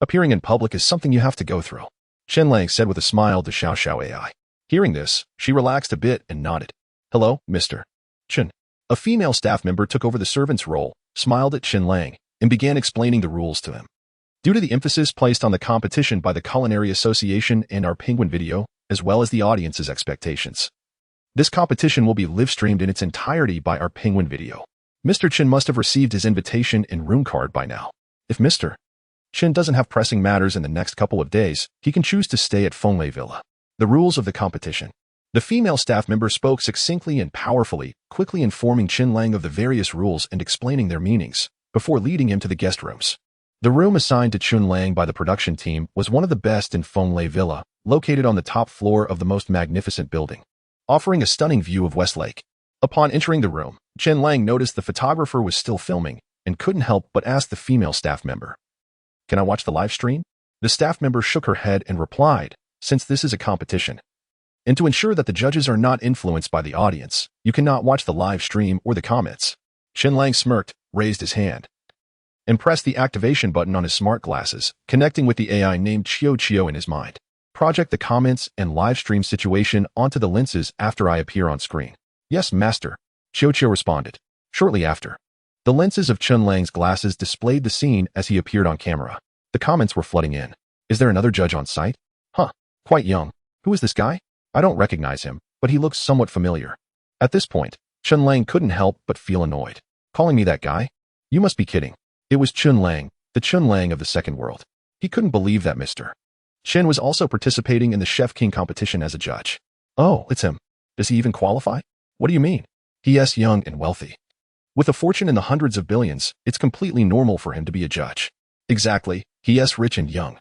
Appearing in public is something you have to go through," Chen Lang said with a smile to Xiao AI. Hearing this, she relaxed a bit and nodded. "Hello, Mr. Chen." A female staff member took over the servant's role, smiled at Chen Lang, and began explaining the rules to him. Due to the emphasis placed on the competition by the Culinary Association and our Penguin Video, as well as the audience's expectations, this competition will be live-streamed in its entirety by our Penguin Video. Mr. Chen must have received his invitation and room card by now. If Mr. Chen doesn't have pressing matters in the next couple of days, he can choose to stay at Fenglei Villa. The rules of the competition. The female staff member spoke succinctly and powerfully, quickly informing Chen Lang of the various rules and explaining their meanings, before leading him to the guest rooms. The room assigned to Chen Lang by the production team was one of the best in Fenglei Villa, located on the top floor of the most magnificent building, offering a stunning view of Westlake. Upon entering the room, Chen Lang noticed the photographer was still filming and couldn't help but ask the female staff member, "Can I watch the live stream?" The staff member shook her head and replied, "Since this is a competition, and to ensure that the judges are not influenced by the audience, you cannot watch the live stream or the comments." Chen Lang smirked, raised his hand, and pressed the activation button on his smart glasses, connecting with the AI named Chio in his mind. "Project the comments and live stream situation onto the lenses after I appear on screen." "Yes, master," Xiao responded. Shortly after, the lenses of Chen Lang's glasses displayed the scene as he appeared on camera. The comments were flooding in. Is there another judge on site? Huh, quite young. Who is this guy? I don't recognize him, but he looks somewhat familiar. At this point, Chen Lang couldn't help but feel annoyed. Calling me that guy? You must be kidding. It was Chen Lang, the Chen Lang of the second world. He couldn't believe that Mr. Chen was also participating in the Chef King competition as a judge. Oh, it's him. Does he even qualify? What do you mean? He is young and wealthy. With a fortune in the hundreds of billions, it's completely normal for him to be a judge. Exactly, he is rich and young.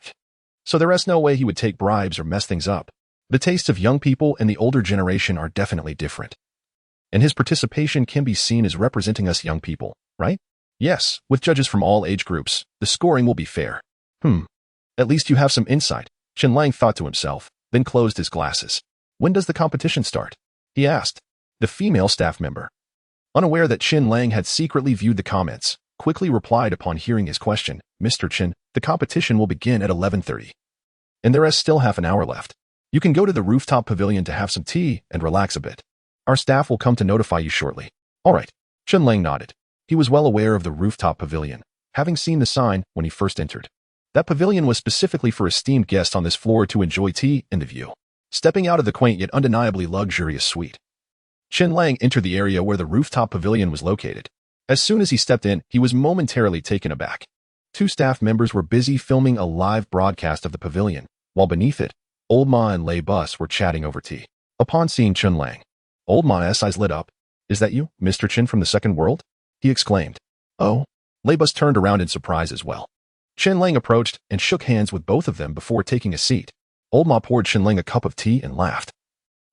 So there is no way he would take bribes or mess things up. The tastes of young people and the older generation are definitely different. And his participation can be seen as representing us young people, right? Yes, with judges from all age groups, the scoring will be fair. At least you have some insight, Chen Lang thought to himself, then closed his glasses. When does the competition start? He asked. The female staff member, unaware that Chen Lang had secretly viewed the comments, quickly replied upon hearing his question, Mr. Chen, the competition will begin at 11:30. And there is still half an hour left. You can go to the rooftop pavilion to have some tea and relax a bit. Our staff will come to notify you shortly. All right. Chen Lang nodded. He was well aware of the rooftop pavilion, having seen the sign when he first entered. That pavilion was specifically for esteemed guests on this floor to enjoy tea and the view. Stepping out of the quaint yet undeniably luxurious suite, Chen Lang entered the area where the rooftop pavilion was located. As soon as he stepped in, he was momentarily taken aback. Two staff members were busy filming a live broadcast of the pavilion, while beneath it, Old Ma and Lei Bus were chatting over tea. Upon seeing Chen Lang, Old Ma's eyes lit up. Is that you, Mr. Chen from the second world? He exclaimed. Oh. Lei Bus turned around in surprise as well. Chen Lang approached and shook hands with both of them before taking a seat. Old Ma poured Chen Lang a cup of tea and laughed.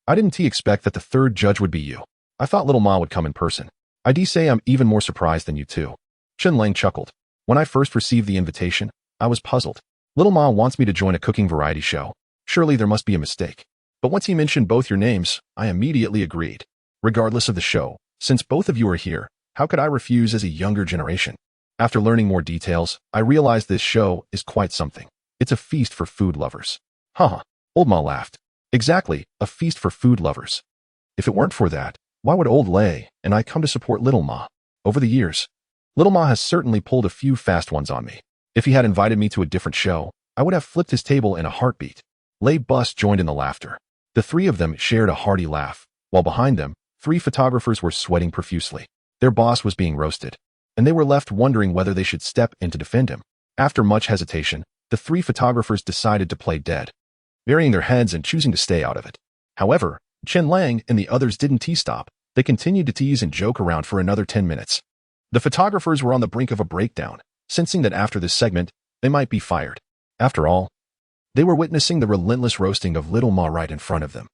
I didn't expect that the third judge would be you. I thought Little Ma would come in person. I'd say I'm even more surprised than you two. Chen Lang chuckled. When I first received the invitation, I was puzzled. Little Ma wants me to join a cooking variety show. Surely there must be a mistake. But once he mentioned both your names, I immediately agreed. Regardless of the show, since both of you are here, how could I refuse as a younger generation? After learning more details, I realized this show is quite something. It's a feast for food lovers. Haha, Old Ma laughed. Exactly, a feast for food lovers. If it weren't for that, why would Old Lei and I come to support Little Ma? Over the years, Little Ma has certainly pulled a few fast ones on me. If he had invited me to a different show, I would have flipped his table in a heartbeat. Lei Bus joined in the laughter. The three of them shared a hearty laugh, while behind them, three photographers were sweating profusely. Their boss was being roasted, and they were left wondering whether they should step in to defend him. After much hesitation, the three photographers decided to play dead, burying their heads and choosing to stay out of it. However, Chen Lang and the others didn't stop. They continued to tease and joke around for another 10 minutes. The photographers were on the brink of a breakdown, sensing that after this segment, they might be fired. After all, they were witnessing the relentless roasting of Little Ma right in front of them.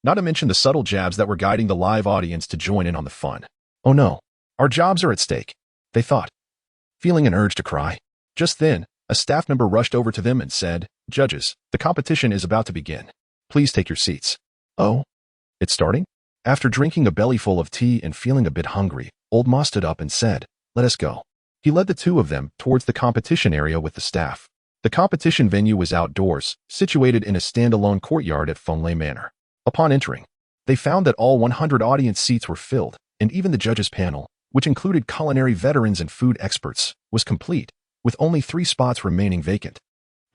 Not to mention the subtle jabs that were guiding the live audience to join in on the fun. Oh no, our jobs are at stake, they thought, feeling an urge to cry. Just then, a staff member rushed over to them and said, Judges, the competition is about to begin. Please take your seats. Oh, it's starting? After drinking a bellyful of tea and feeling a bit hungry, Old Ma stood up and said, Let us go. He led the two of them towards the competition area with the staff. The competition venue was outdoors, situated in a standalone courtyard at Fenglei Manor. Upon entering, they found that all 100 audience seats were filled, and even the judges' panel, which included culinary veterans and food experts, was complete, with only 3 spots remaining vacant.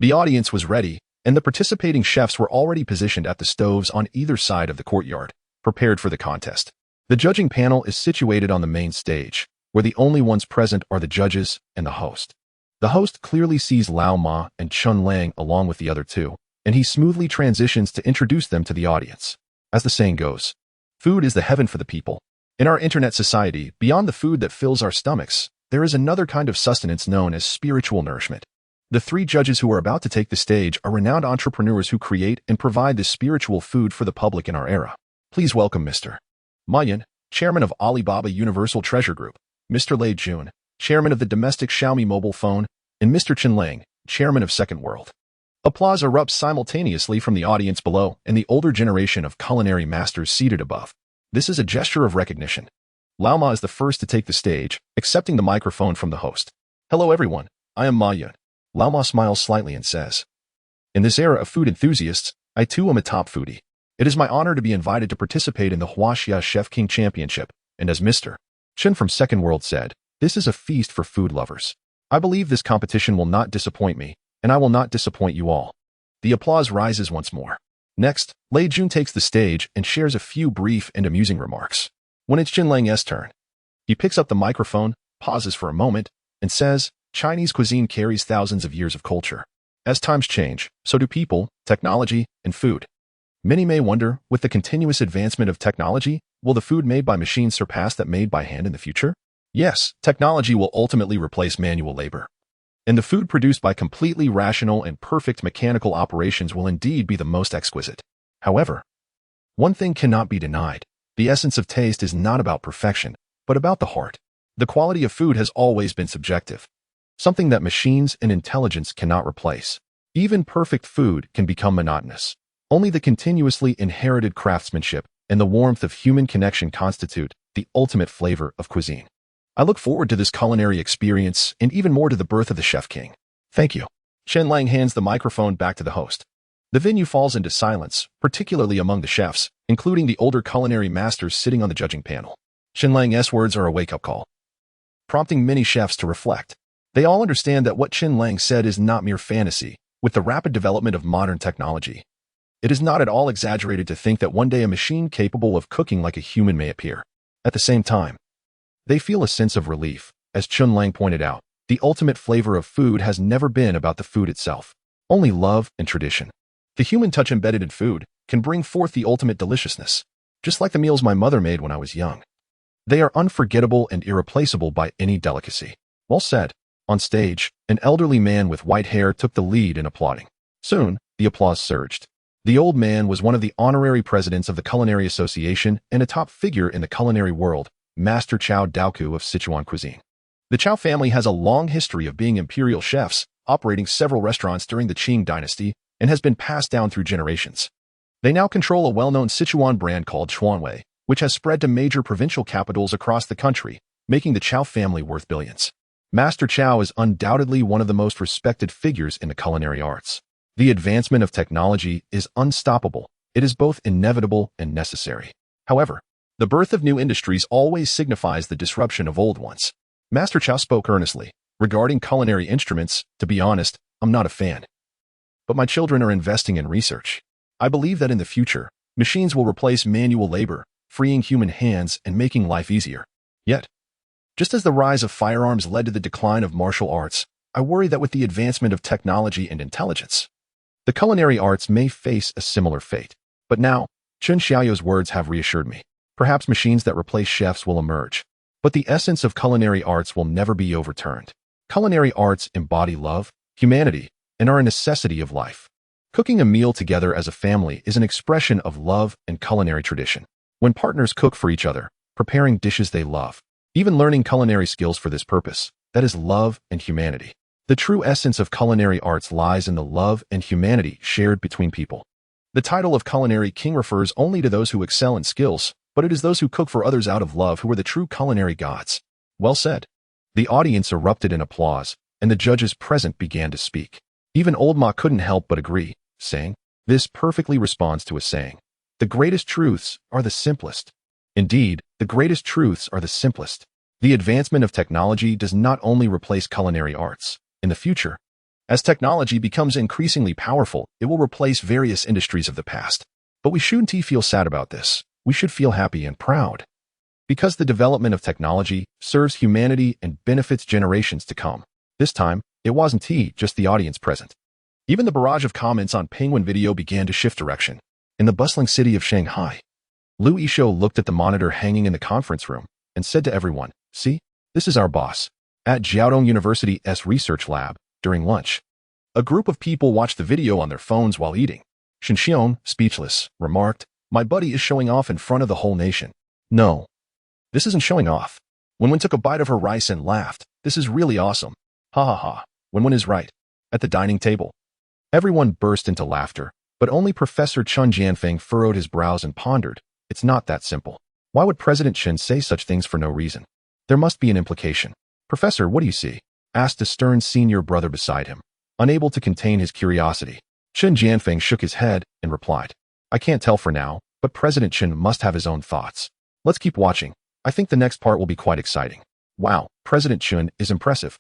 The audience was ready, and the participating chefs were already positioned at the stoves on either side of the courtyard, prepared for the contest. The judging panel is situated on the main stage, where the only ones present are the judges and the host. The host clearly sees Lao Ma and Chen Lang along with the other two, and he smoothly transitions to introduce them to the audience. As the saying goes, food is the heaven for the people. In our internet society, beyond the food that fills our stomachs, there is another kind of sustenance known as spiritual nourishment. The 3 judges who are about to take the stage are renowned entrepreneurs who create and provide this spiritual food for the public in our era. Please welcome Mr. Ma Yan, chairman of Alibaba Universal Treasure Group, Mr. Lei Jun, chairman of the domestic Xiaomi mobile phone, and Mr. Chen Lang, chairman of Second World. Applause erupts simultaneously from the audience below and the older generation of culinary masters seated above. This is a gesture of recognition. Lao Ma is the first to take the stage, accepting the microphone from the host. Hello everyone, I am Ma Yan. Lao Ma smiles slightly and says, In this era of food enthusiasts, I too am a top foodie. It is my honor to be invited to participate in the Huaxia Chef King Championship, And as Mr. Chen from Second World said, this is a feast for food lovers. I believe this competition will not disappoint me, and I will not disappoint you all. The applause rises once more. Next, Lei Jun takes the stage and shares a few brief and amusing remarks. When it's Chen Lang's turn, he picks up the microphone, pauses for a moment, and says, Chinese cuisine carries thousands of years of culture. As times change, so do people, technology, and food. Many may wonder, with the continuous advancement of technology, will the food made by machines surpass that made by hand in the future? Yes, technology will ultimately replace manual labor. And the food produced by completely rational and perfect mechanical operations will indeed be the most exquisite. However, one thing cannot be denied. The essence of taste is not about perfection, but about the heart. The quality of food has always been subjective, something that machines and intelligence cannot replace. Even perfect food can become monotonous. Only the continuously inherited craftsmanship and the warmth of human connection constitute the ultimate flavor of cuisine. I look forward to this culinary experience and even more to the birth of the Chef King. Thank you. Chen Lang hands the microphone back to the host. The venue falls into silence, particularly among the chefs, including the older culinary masters sitting on the judging panel. Chen Lang's words are a wake-up call, prompting many chefs to reflect. They all understand that what Chen Lang said is not mere fantasy. With the rapid development of modern technology, it is not at all exaggerated to think that one day a machine capable of cooking like a human may appear. At the same time, they feel a sense of relief. As Chen Lang pointed out, the ultimate flavor of food has never been about the food itself, only love and tradition. The human touch embedded in food can bring forth the ultimate deliciousness, just like the meals my mother made when I was young. They are unforgettable and irreplaceable by any delicacy. Well said. On stage, an elderly man with white hair took the lead in applauding. Soon, the applause surged. The old man was one of the honorary presidents of the Culinary Association and a top figure in the culinary world, Master Chow Daoku of Sichuan cuisine. The Chow family has a long history of being imperial chefs, operating several restaurants during the Qing dynasty, and has been passed down through generations. They now control a well-known Sichuan brand called Chuanwei, which has spread to major provincial capitals across the country, making the Chow family worth billions. Master Chow is undoubtedly one of the most respected figures in the culinary arts. The advancement of technology is unstoppable. It is both inevitable and necessary. However, the birth of new industries always signifies the disruption of old ones. Master Chow spoke earnestly. Regarding culinary instruments, to be honest, I'm not a fan. But my children are investing in research. I believe that in the future, machines will replace manual labor, freeing human hands and making life easier. Yet, just as the rise of firearms led to the decline of martial arts, I worry that with the advancement of technology and intelligence, the culinary arts may face a similar fate. But now, Chen Xiaoyou's words have reassured me. Perhaps machines that replace chefs will emerge, but the essence of culinary arts will never be overturned. Culinary arts embody love, humanity, and are a necessity of life. Cooking a meal together as a family is an expression of love and culinary tradition. When partners cook for each other, preparing dishes they love, even learning culinary skills for this purpose, that is love and humanity. The true essence of culinary arts lies in the love and humanity shared between people. The title of culinary king refers only to those who excel in skills, but it is those who cook for others out of love who are the true culinary gods. Well said. The audience erupted in applause, and the judges present began to speak. Even old Ma couldn't help but agree, saying, "This perfectly responds to a saying. The greatest truths are the simplest." Indeed, the greatest truths are the simplest. The advancement of technology does not only replace culinary arts. In the future, as technology becomes increasingly powerful, it will replace various industries of the past. But we shouldn't feel sad about this. We should feel happy and proud. Because the development of technology serves humanity and benefits generations to come. This time, it wasn't just the audience present. Even the barrage of comments on Penguin Video began to shift direction. In the bustling city of Shanghai, Lu Yishou looked at the monitor hanging in the conference room and said to everyone, "See, this is our boss." At Jiaodong University's research lab, during lunch, a group of people watched the video on their phones while eating. Shen Xiong, speechless, remarked, "My buddy is showing off in front of the whole nation." No, this isn't showing off. Wenwen took a bite of her rice and laughed. "This is really awesome. Ha ha ha." Wenwen is right. At the dining table, everyone burst into laughter, but only Professor Chun Jianfeng furrowed his brows and pondered. It's not that simple. Why would President Chen say such things for no reason? There must be an implication. "Professor, what do you see?" asked a stern senior brother beside him, unable to contain his curiosity. Chen Jianfeng shook his head and replied, "I can't tell for now, but President Chen must have his own thoughts. Let's keep watching." I think the next part will be quite exciting. Wow, President Chen is impressive.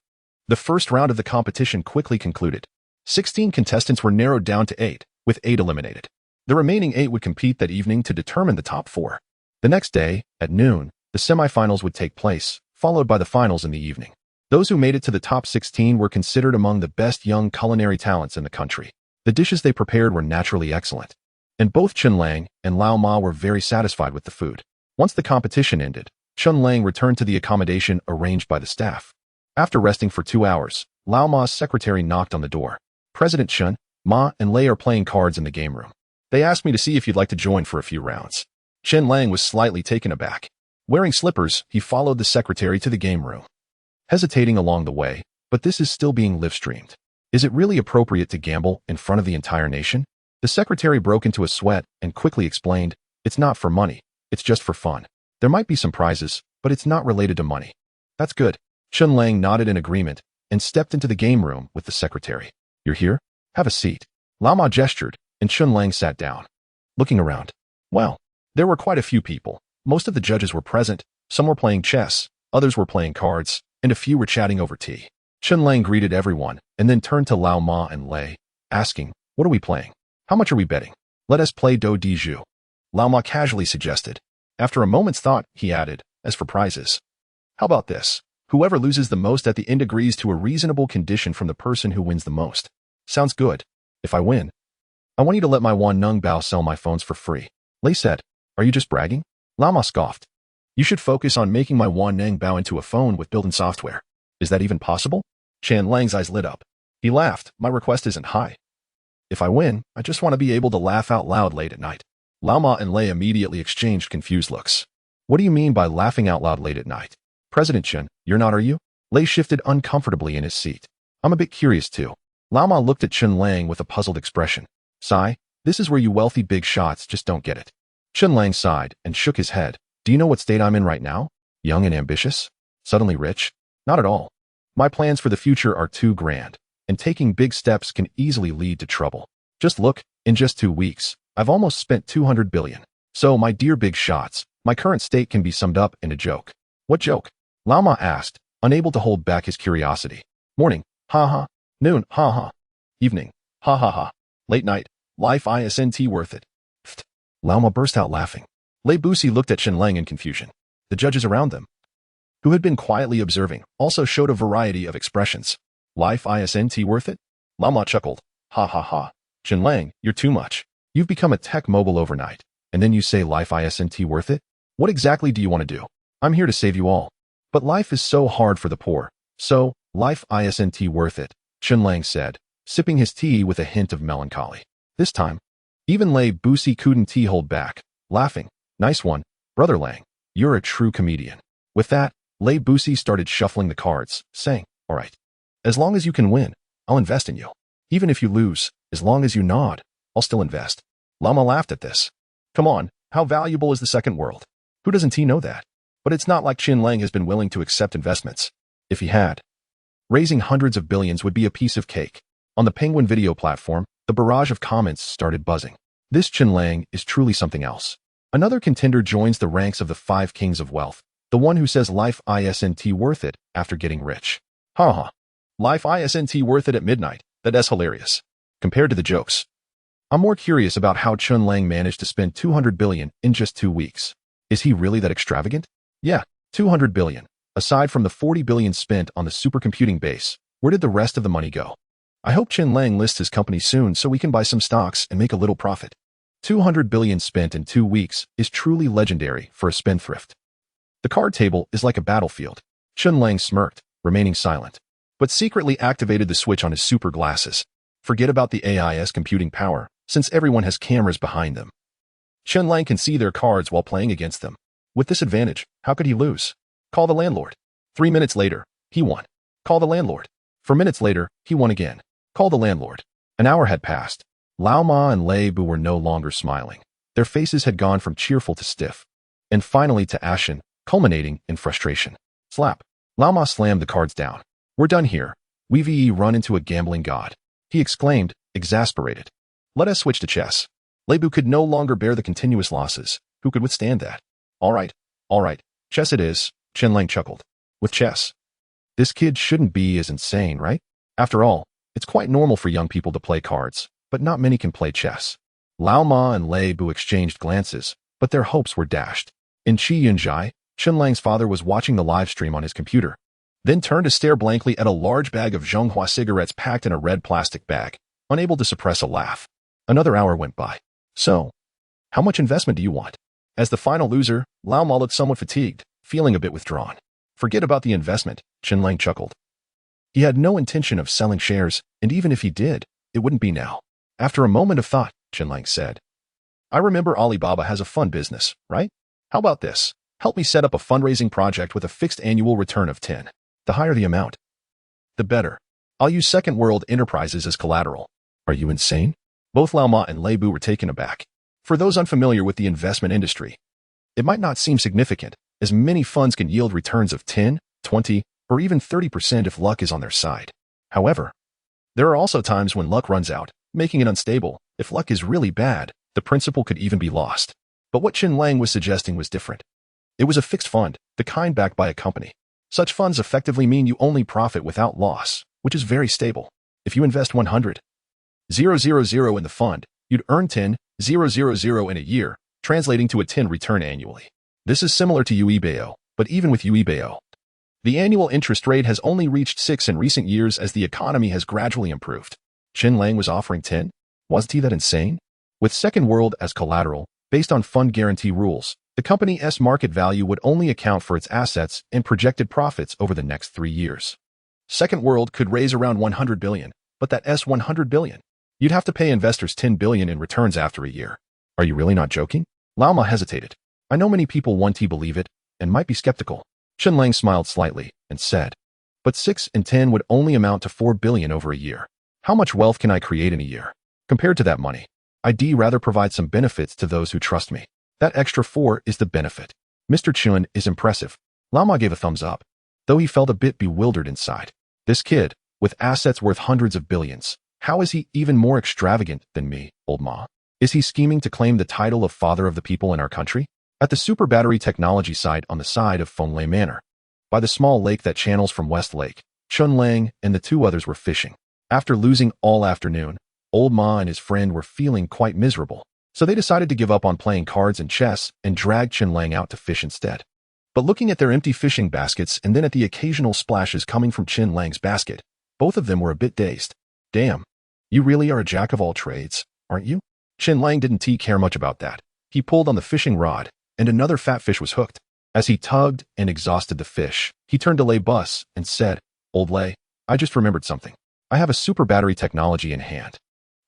The first round of the competition quickly concluded. 16 contestants were narrowed down to 8, with 8 eliminated. The remaining 8 would compete that evening to determine the top 4. The next day, at noon, the semifinals would take place, followed by the finals in the evening. Those who made it to the top 16 were considered among the best young culinary talents in the country. The dishes they prepared were naturally excellent, and both Chen Lang and Lao Ma were very satisfied with the food. Once the competition ended, Chen Lang returned to the accommodation arranged by the staff. After resting for 2 hours, Lao Ma's secretary knocked on the door. President Chen, Ma, and Lei are playing cards in the game room. They asked me to see if you'd like to join for a few rounds. Chen Lang was slightly taken aback. Wearing slippers, he followed the secretary to the game room, hesitating along the way, but this is still being live-streamed. Is it really appropriate to gamble in front of the entire nation? The secretary broke into a sweat and quickly explained, it's not for money, it's just for fun. There might be some prizes, but it's not related to money. That's good. Chen Lang nodded in agreement and stepped into the game room with the secretary. You're here? Have a seat. Lao Ma gestured, and Chen Lang sat down. Looking around. Well, there were quite a few people. Most of the judges were present. Some were playing chess, others were playing cards, and a few were chatting over tea. Chen Lang greeted everyone and then turned to Lao Ma and Lei, asking, what are we playing? How much are we betting? Let us play do di ju. Lao Ma casually suggested. After a moment's thought, he added, as for prizes. How about this? Whoever loses the most at the end agrees to a reasonable condition from the person who wins the most. Sounds good. If I win, I want you to let my Wan Nung Bao sell my phones for free. Lei said, are you just bragging? Lao Ma scoffed. You should focus on making my Wan Nung Bao into a phone with built-in software. Is that even possible? Chen Lang's eyes lit up. He laughed. My request isn't high. If I win, I just want to be able to laugh out loud late at night. Lao Ma and Lei immediately exchanged confused looks. What do you mean by laughing out loud late at night? President Chen, you're not, are you? Lei shifted uncomfortably in his seat. I'm a bit curious too. Lao Ma looked at Chen Lang with a puzzled expression. Sigh, this is where you wealthy big shots just don't get it. Chen Lang sighed and shook his head. Do you know what state I'm in right now? Young and ambitious? Suddenly rich? Not at all. My plans for the future are too grand, and taking big steps can easily lead to trouble. Just look, in just 2 weeks, I've almost spent 200 billion. So, my dear big shots, my current state can be summed up in a joke. What joke? Lao Ma asked, unable to hold back his curiosity. Morning, ha ha. Noon, ha ha. Evening, ha ha ha. Late night, life isn't worth it. Pfft. Lao Ma burst out laughing. Lei Busi looked at Chen Lang in confusion. The judges around them, who had been quietly observing, also showed a variety of expressions. Life isn't worth it? Lao Ma chuckled. Ha ha ha. Chen Lang, you're too much. You've become a tech mogul overnight, and then you say life isn't worth it? What exactly do you want to do? I'm here to save you all. But life is so hard for the poor. So, life isn't worth it, Chen Lang said, sipping his tea with a hint of melancholy. This time, even Lei Busi couldn't hold back, laughing. Nice one, Brother Lang. You're a true comedian. With that, Lei Busi started shuffling the cards, saying, all right. As long as you can win, I'll invest in you. Even if you lose, as long as you nod, I'll still invest. Lao Ma laughed at this. Come on, how valuable is the second world? Who doesn't know that? But it's not like Chen Lang has been willing to accept investments. If he had, raising hundreds of billions would be a piece of cake. On the Penguin video platform, the barrage of comments started buzzing. This Chen Lang is truly something else. Another contender joins the ranks of the 5 kings of wealth, the one who says life isn't worth it after getting rich. Ha ha. Life isn't worth it at midnight. That's hilarious. Compared to the jokes, I'm more curious about how Chen Lang managed to spend 200 billion in just 2 weeks. Is he really that extravagant? Yeah, 200 billion. Aside from the 40 billion spent on the supercomputing base, where did the rest of the money go? I hope Chen Lang lists his company soon so we can buy some stocks and make a little profit. 200 billion spent in 2 weeks is truly legendary for a spendthrift. The card table is like a battlefield. Chen Lang smirked, remaining silent, but secretly activated the switch on his super glasses. Forget about the AI's computing power, since everyone has cameras behind them. Chen Lang can see their cards while playing against them. With this advantage, how could he lose? Call the landlord. 3 minutes later, he won. Call the landlord. 4 minutes later, he won again. Call the landlord. An hour had passed. Lao Ma and Lei Bu were no longer smiling. Their faces had gone from cheerful to stiff, and finally to ashen, culminating in frustration. Slap. Lao Ma slammed the cards down. We're done here. We've run into a gambling god, he exclaimed, exasperated. Let us switch to chess. Lei Bu could no longer bear the continuous losses. Who could withstand that? All right. Chess it is, Chen Lang chuckled. With chess. This kid shouldn't be as insane, right? After all, it's quite normal for young people to play cards, but not many can play chess. Lao Ma and Lei Bu exchanged glances, but their hopes were dashed. In Qi Yunjai, Chen Lang's father was watching the live stream on his computer, then turned to stare blankly at a large bag of Zhonghua cigarettes packed in a red plastic bag, unable to suppress a laugh. Another hour went by. So, how much investment do you want? As the final loser, Lao Ma looked somewhat fatigued, feeling a bit withdrawn. Forget about the investment, Chen Lang chuckled. He had no intention of selling shares, and even if he did, it wouldn't be now. After a moment of thought, Chen Lang said, I remember Alibaba has a fund business, right? How about this? Help me set up a fundraising project with a fixed annual return of 10. The higher the amount, the better. I'll use Second World Enterprises as collateral. Are you insane? Both Lao Ma and Lei Bu were taken aback. For those unfamiliar with the investment industry, it might not seem significant, as many funds can yield returns of 10, 20, or even 30% if luck is on their side. However, there are also times when luck runs out, making it unstable. If luck is really bad, the principal could even be lost. But what Chen Lang was suggesting was different. It was a fixed fund, the kind backed by a company. Such funds effectively mean you only profit without loss, which is very stable. If you invest 100,000 in the fund, you'd earn 10,000 in a year, translating to a 10 return annually. This is similar to UEBO, but even with UEBO, the annual interest rate has only reached 6 in recent years as the economy has gradually improved. Chen Lang was offering 10? Wasn't he that insane? With Second World as collateral, based on fund guarantee rules, the company's market value would only account for its assets and projected profits over the next 3 years. Second World could raise around 100 billion, but that 100 billion, you'd have to pay investors 10 billion in returns after a year. Are you really not joking? Lao Ma hesitated. I know many people want to believe it and might be skeptical. Chen Lang smiled slightly and said, but 6 and 10 would only amount to 4 billion over a year. How much wealth can I create in a year? Compared to that money, I'd rather provide some benefits to those who trust me. That extra 4 is the benefit. Mr. Chen is impressive. Lao Ma gave a thumbs up, though he felt a bit bewildered inside. This kid, with assets worth hundreds of billions, how is he even more extravagant than me, old Ma? Is he scheming to claim the title of father of the people in our country? At the super battery technology site on the side of Fenglei Manor, by the small lake that channels from West Lake, Chen Lang and the 2 others were fishing. After losing all afternoon, old Ma and his friend were feeling quite miserable, so they decided to give up on playing cards and chess and drag Chen Lang out to fish instead. But looking at their empty fishing baskets and then at the occasional splashes coming from Chen Lang's basket, both of them were a bit dazed. Damn, you really are a jack of all trades, aren't you? Chen Lang didn't care much about that. He pulled on the fishing rod, and another fat fish was hooked. As he tugged and exhausted the fish, he turned to Lei Bus and said, Old Lei, I just remembered something. I have a super battery technology in hand.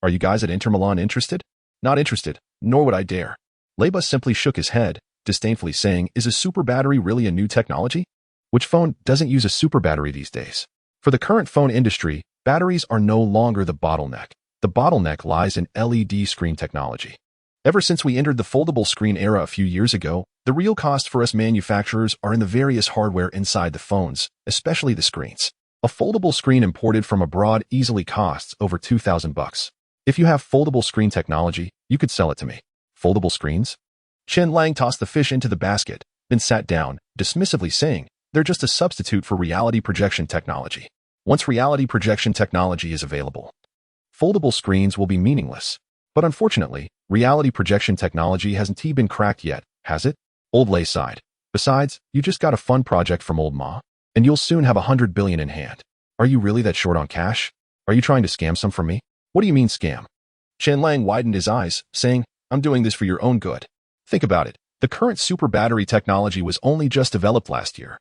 Are you guys at Inter Milan interested? Not interested, nor would I dare. Lei Bus simply shook his head, disdainfully saying, is a super battery really a new technology? Which phone doesn't use a super battery these days? For the current phone industry, batteries are no longer the bottleneck. The bottleneck lies in LED screen technology. Ever since we entered the foldable screen era a few years ago, the real cost for us manufacturers are in the various hardware inside the phones, especially the screens. A foldable screen imported from abroad easily costs over $2,000. If you have foldable screen technology, you could sell it to me. Foldable screens? Chen Lang tossed the fish into the basket, then sat down, dismissively saying, they're just a substitute for reality projection technology. Once reality projection technology is available, foldable screens will be meaningless. But unfortunately, reality projection technology hasn't been cracked yet, has it? Old Lei sighed. Besides, you just got a fun project from old Ma, and you'll soon have 100 billion in hand. Are you really that short on cash? Are you trying to scam some from me? What do you mean scam? Chen Lang widened his eyes, saying, I'm doing this for your own good. Think about it. The current super battery technology was only just developed last year,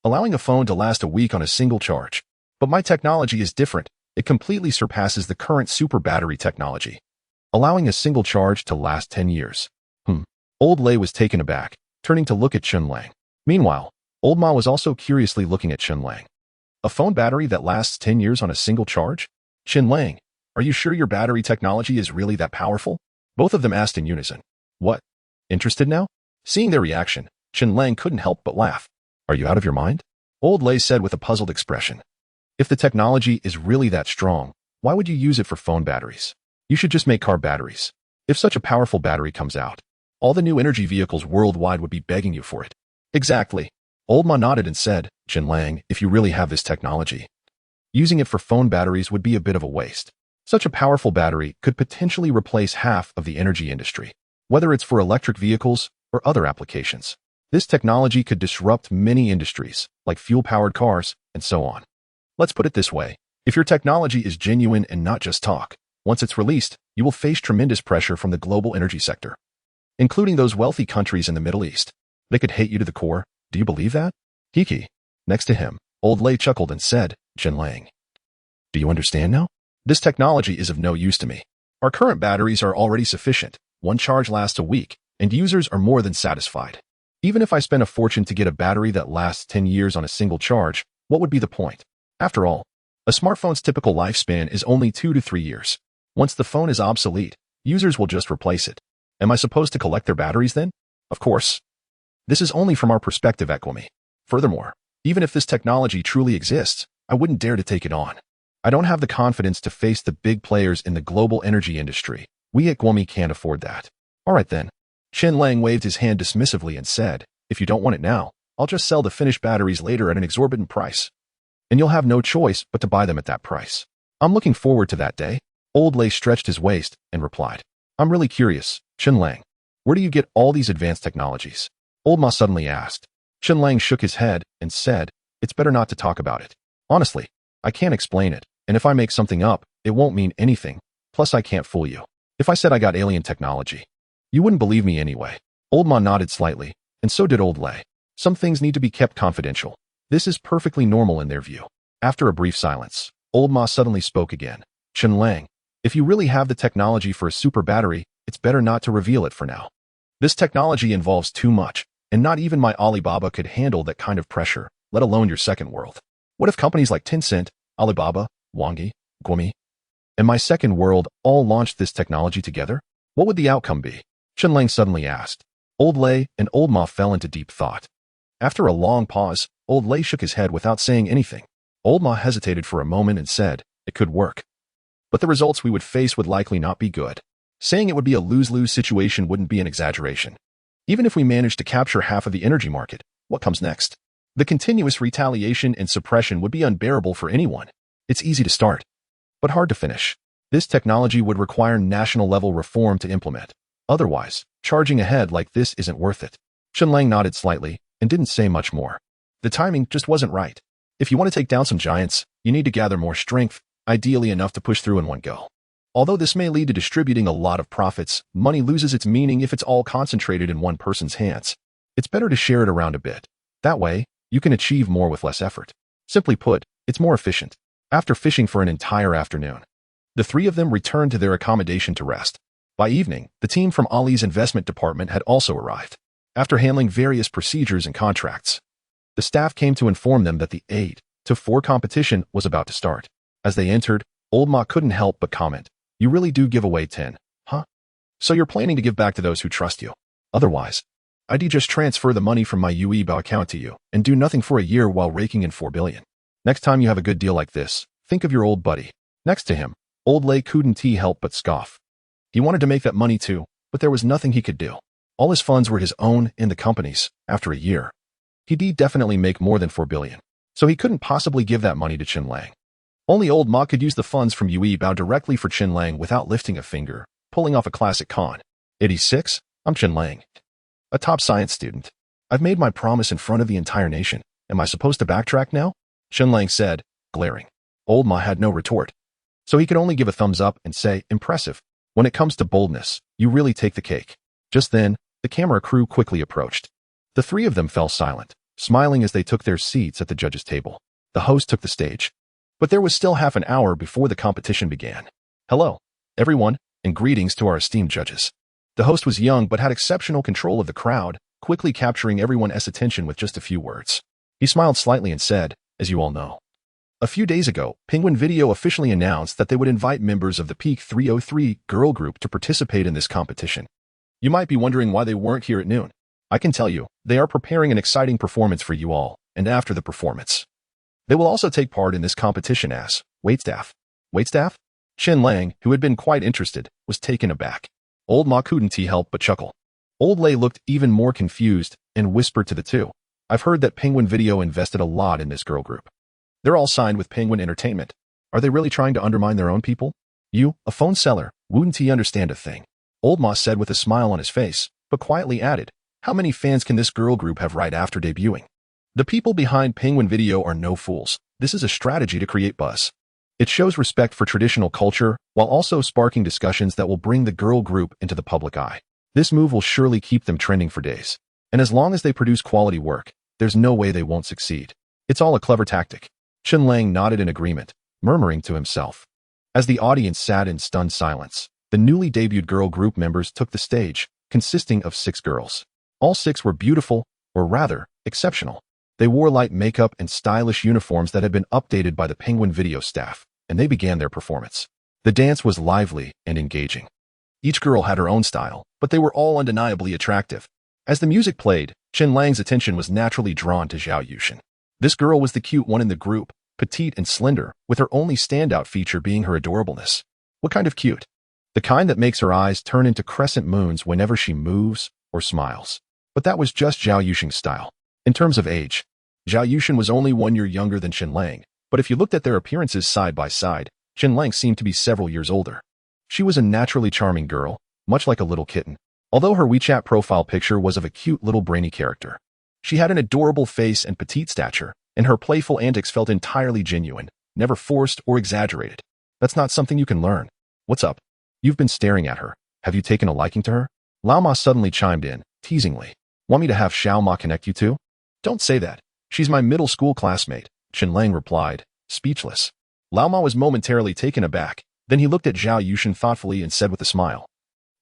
allowing a phone to last a week on a single charge. But my technology is different. It completely surpasses the current super battery technology, allowing a single charge to last 10 years. Old Lei was taken aback, turning to look at Chen Lang. Meanwhile, Old Ma was also curiously looking at Chen Lang. A phone battery that lasts 10 years on a single charge? Chen Lang, are you sure your battery technology is really that powerful? Both of them asked in unison. What? Interested now? Seeing their reaction, Chen Lang couldn't help but laugh. Are you out of your mind? Old Lei said with a puzzled expression. If the technology is really that strong, why would you use it for phone batteries? You should just make car batteries. If such a powerful battery comes out, all the new energy vehicles worldwide would be begging you for it. Exactly. Old Ma nodded and said, Chen Lang, if you really have this technology, using it for phone batteries would be a bit of a waste. Such a powerful battery could potentially replace half of the energy industry, whether it's for electric vehicles or other applications. This technology could disrupt many industries, like fuel-powered cars and so on. Let's put it this way. If your technology is genuine and not just talk, once it's released, you will face tremendous pressure from the global energy sector, including those wealthy countries in the Middle East. They could hate you to the core. Do you believe that? Kiki. Next to him, Old Lei chuckled and said, Chen Lang, do you understand now? This technology is of no use to me. Our current batteries are already sufficient. One charge lasts a week, and users are more than satisfied. Even if I spend a fortune to get a battery that lasts 10 years on a single charge, what would be the point? After all, a smartphone's typical lifespan is only 2 to 3 years. Once the phone is obsolete, users will just replace it. Am I supposed to collect their batteries then? Of course. This is only from our perspective at Gwami. Furthermore, even if this technology truly exists, I wouldn't dare to take it on. I don't have the confidence to face the big players in the global energy industry. We at Gwami can't afford that. All right then. Chen Lang waved his hand dismissively and said, if you don't want it now, I'll just sell the finished batteries later at an exorbitant price. And you'll have no choice but to buy them at that price. I'm looking forward to that day. Old Lei stretched his waist and replied, I'm really curious, Chen Lang. Where do you get all these advanced technologies? Old Ma suddenly asked. Chen Lang shook his head and said, it's better not to talk about it. Honestly, I can't explain it, and if I make something up, it won't mean anything. Plus, I can't fool you. If I said I got alien technology, you wouldn't believe me anyway. Old Ma nodded slightly, and so did Old Lei. Some things need to be kept confidential. This is perfectly normal in their view. After a brief silence, Old Ma suddenly spoke again. Chen Lang, if you really have the technology for a super battery, it's better not to reveal it for now. This technology involves too much, and not even my Alibaba could handle that kind of pressure, let alone your second world. What if companies like Tencent, Alibaba, Wangi, Gwami, and my second world all launched this technology together? What would the outcome be? Chen Lang suddenly asked. Old Lei and Old Ma fell into deep thought. After a long pause, Old Lei shook his head without saying anything. Old Ma hesitated for a moment and said, it could work. But the results we would face would likely not be good. Saying it would be a lose-lose situation wouldn't be an exaggeration. Even if we managed to capture half of the energy market, what comes next? The continuous retaliation and suppression would be unbearable for anyone. It's easy to start, but hard to finish. This technology would require national-level reform to implement. Otherwise, charging ahead like this isn't worth it. Chen Lang nodded slightly and didn't say much more. The timing just wasn't right. If you want to take down some giants, you need to gather more strength, ideally enough to push through in one go. Although this may lead to distributing a lot of profits, money loses its meaning if it's all concentrated in one person's hands. It's better to share it around a bit. That way, you can achieve more with less effort. Simply put, it's more efficient. After fishing for an entire afternoon, the three of them returned to their accommodation to rest. By evening, the team from Ali's investment department had also arrived. After handling various procedures and contracts, the staff came to inform them that the 8-4 competition was about to start. As they entered, Old Ma couldn't help but comment, you really do give away 10, huh? So you're planning to give back to those who trust you. Otherwise, I'd just transfer the money from my Weibo account to you and do nothing for a year while raking in 4 billion. Next time you have a good deal like this, think of your old buddy. Next to him, Old Lei couldn't help but scoff. He wanted to make that money too, but there was nothing he could do. All his funds were his own and the company's. After a year, he'd definitely make more than 4 billion. So he couldn't possibly give that money to Chen Lang. Only Old Ma could use the funds from Weibo directly for Chen Lang without lifting a finger, pulling off a classic con. 86, I'm Chen Lang, a top science student. I've made my promise in front of the entire nation. Am I supposed to backtrack now? Chen Lang said, glaring. Old Ma had no retort, so he could only give a thumbs up and say, impressive. When it comes to boldness, you really take the cake. Just then, the camera crew quickly approached. The three of them fell silent, smiling as they took their seats at the judges' table. The host took the stage. But there was still half an hour before the competition began. Hello, everyone, and greetings to our esteemed judges. The host was young but had exceptional control of the crowd, quickly capturing everyone's attention with just a few words. He smiled slightly and said, as you all know, a few days ago, Penguin Video officially announced that they would invite members of the Peak 303 girl group to participate in this competition. You might be wondering why they weren't here at noon. I can tell you, they are preparing an exciting performance for you all, and after the performance, they will also take part in this competition as waitstaff. Waitstaff? Chen Lang, who had been quite interested, was taken aback. Old Ma couldn't help but chuckle. Old Lei looked even more confused and whispered to the two, I've heard that Penguin Video invested a lot in this girl group. They're all signed with Penguin Entertainment. Are they really trying to undermine their own people? You, a phone seller, wouldn't he understand a thing? Old Ma said with a smile on his face, but quietly added, how many fans can this girl group have right after debuting? The people behind Penguin Video are no fools. This is a strategy to create buzz. It shows respect for traditional culture while also sparking discussions that will bring the girl group into the public eye. This move will surely keep them trending for days. And as long as they produce quality work, there's no way they won't succeed. It's all a clever tactic. Chen Lang nodded in agreement, murmuring to himself. As the audience sat in stunned silence, the newly debuted girl group members took the stage, consisting of 6 girls. All 6 were beautiful, or rather, exceptional. They wore light makeup and stylish uniforms that had been updated by the Penguin Video staff, and they began their performance. The dance was lively and engaging. Each girl had her own style, but they were all undeniably attractive. As the music played, Chen Lang's attention was naturally drawn to Zhao Yushin. This girl was the cute one in the group, petite and slender, with her only standout feature being her adorableness. What kind of cute? The kind that makes her eyes turn into crescent moons whenever she moves or smiles. But that was just Zhao Yushin's style. In terms of age, Zhao Yushin was only 1 year younger than Chen Lang, but if you looked at their appearances side by side, Chen Lang seemed to be several years older. She was a naturally charming girl, much like a little kitten, although her WeChat profile picture was of a cute little brainy character. She had an adorable face and petite stature, and her playful antics felt entirely genuine, never forced or exaggerated. That's not something you can learn. What's up? You've been staring at her. Have you taken a liking to her? Lao Ma suddenly chimed in, teasingly. Want me to have Xiao Ma connect you two? Don't say that. She's my middle school classmate, Chen Lang replied, speechless. Lao Ma was momentarily taken aback. Then he looked at Zhao Yushin thoughtfully and said with a smile.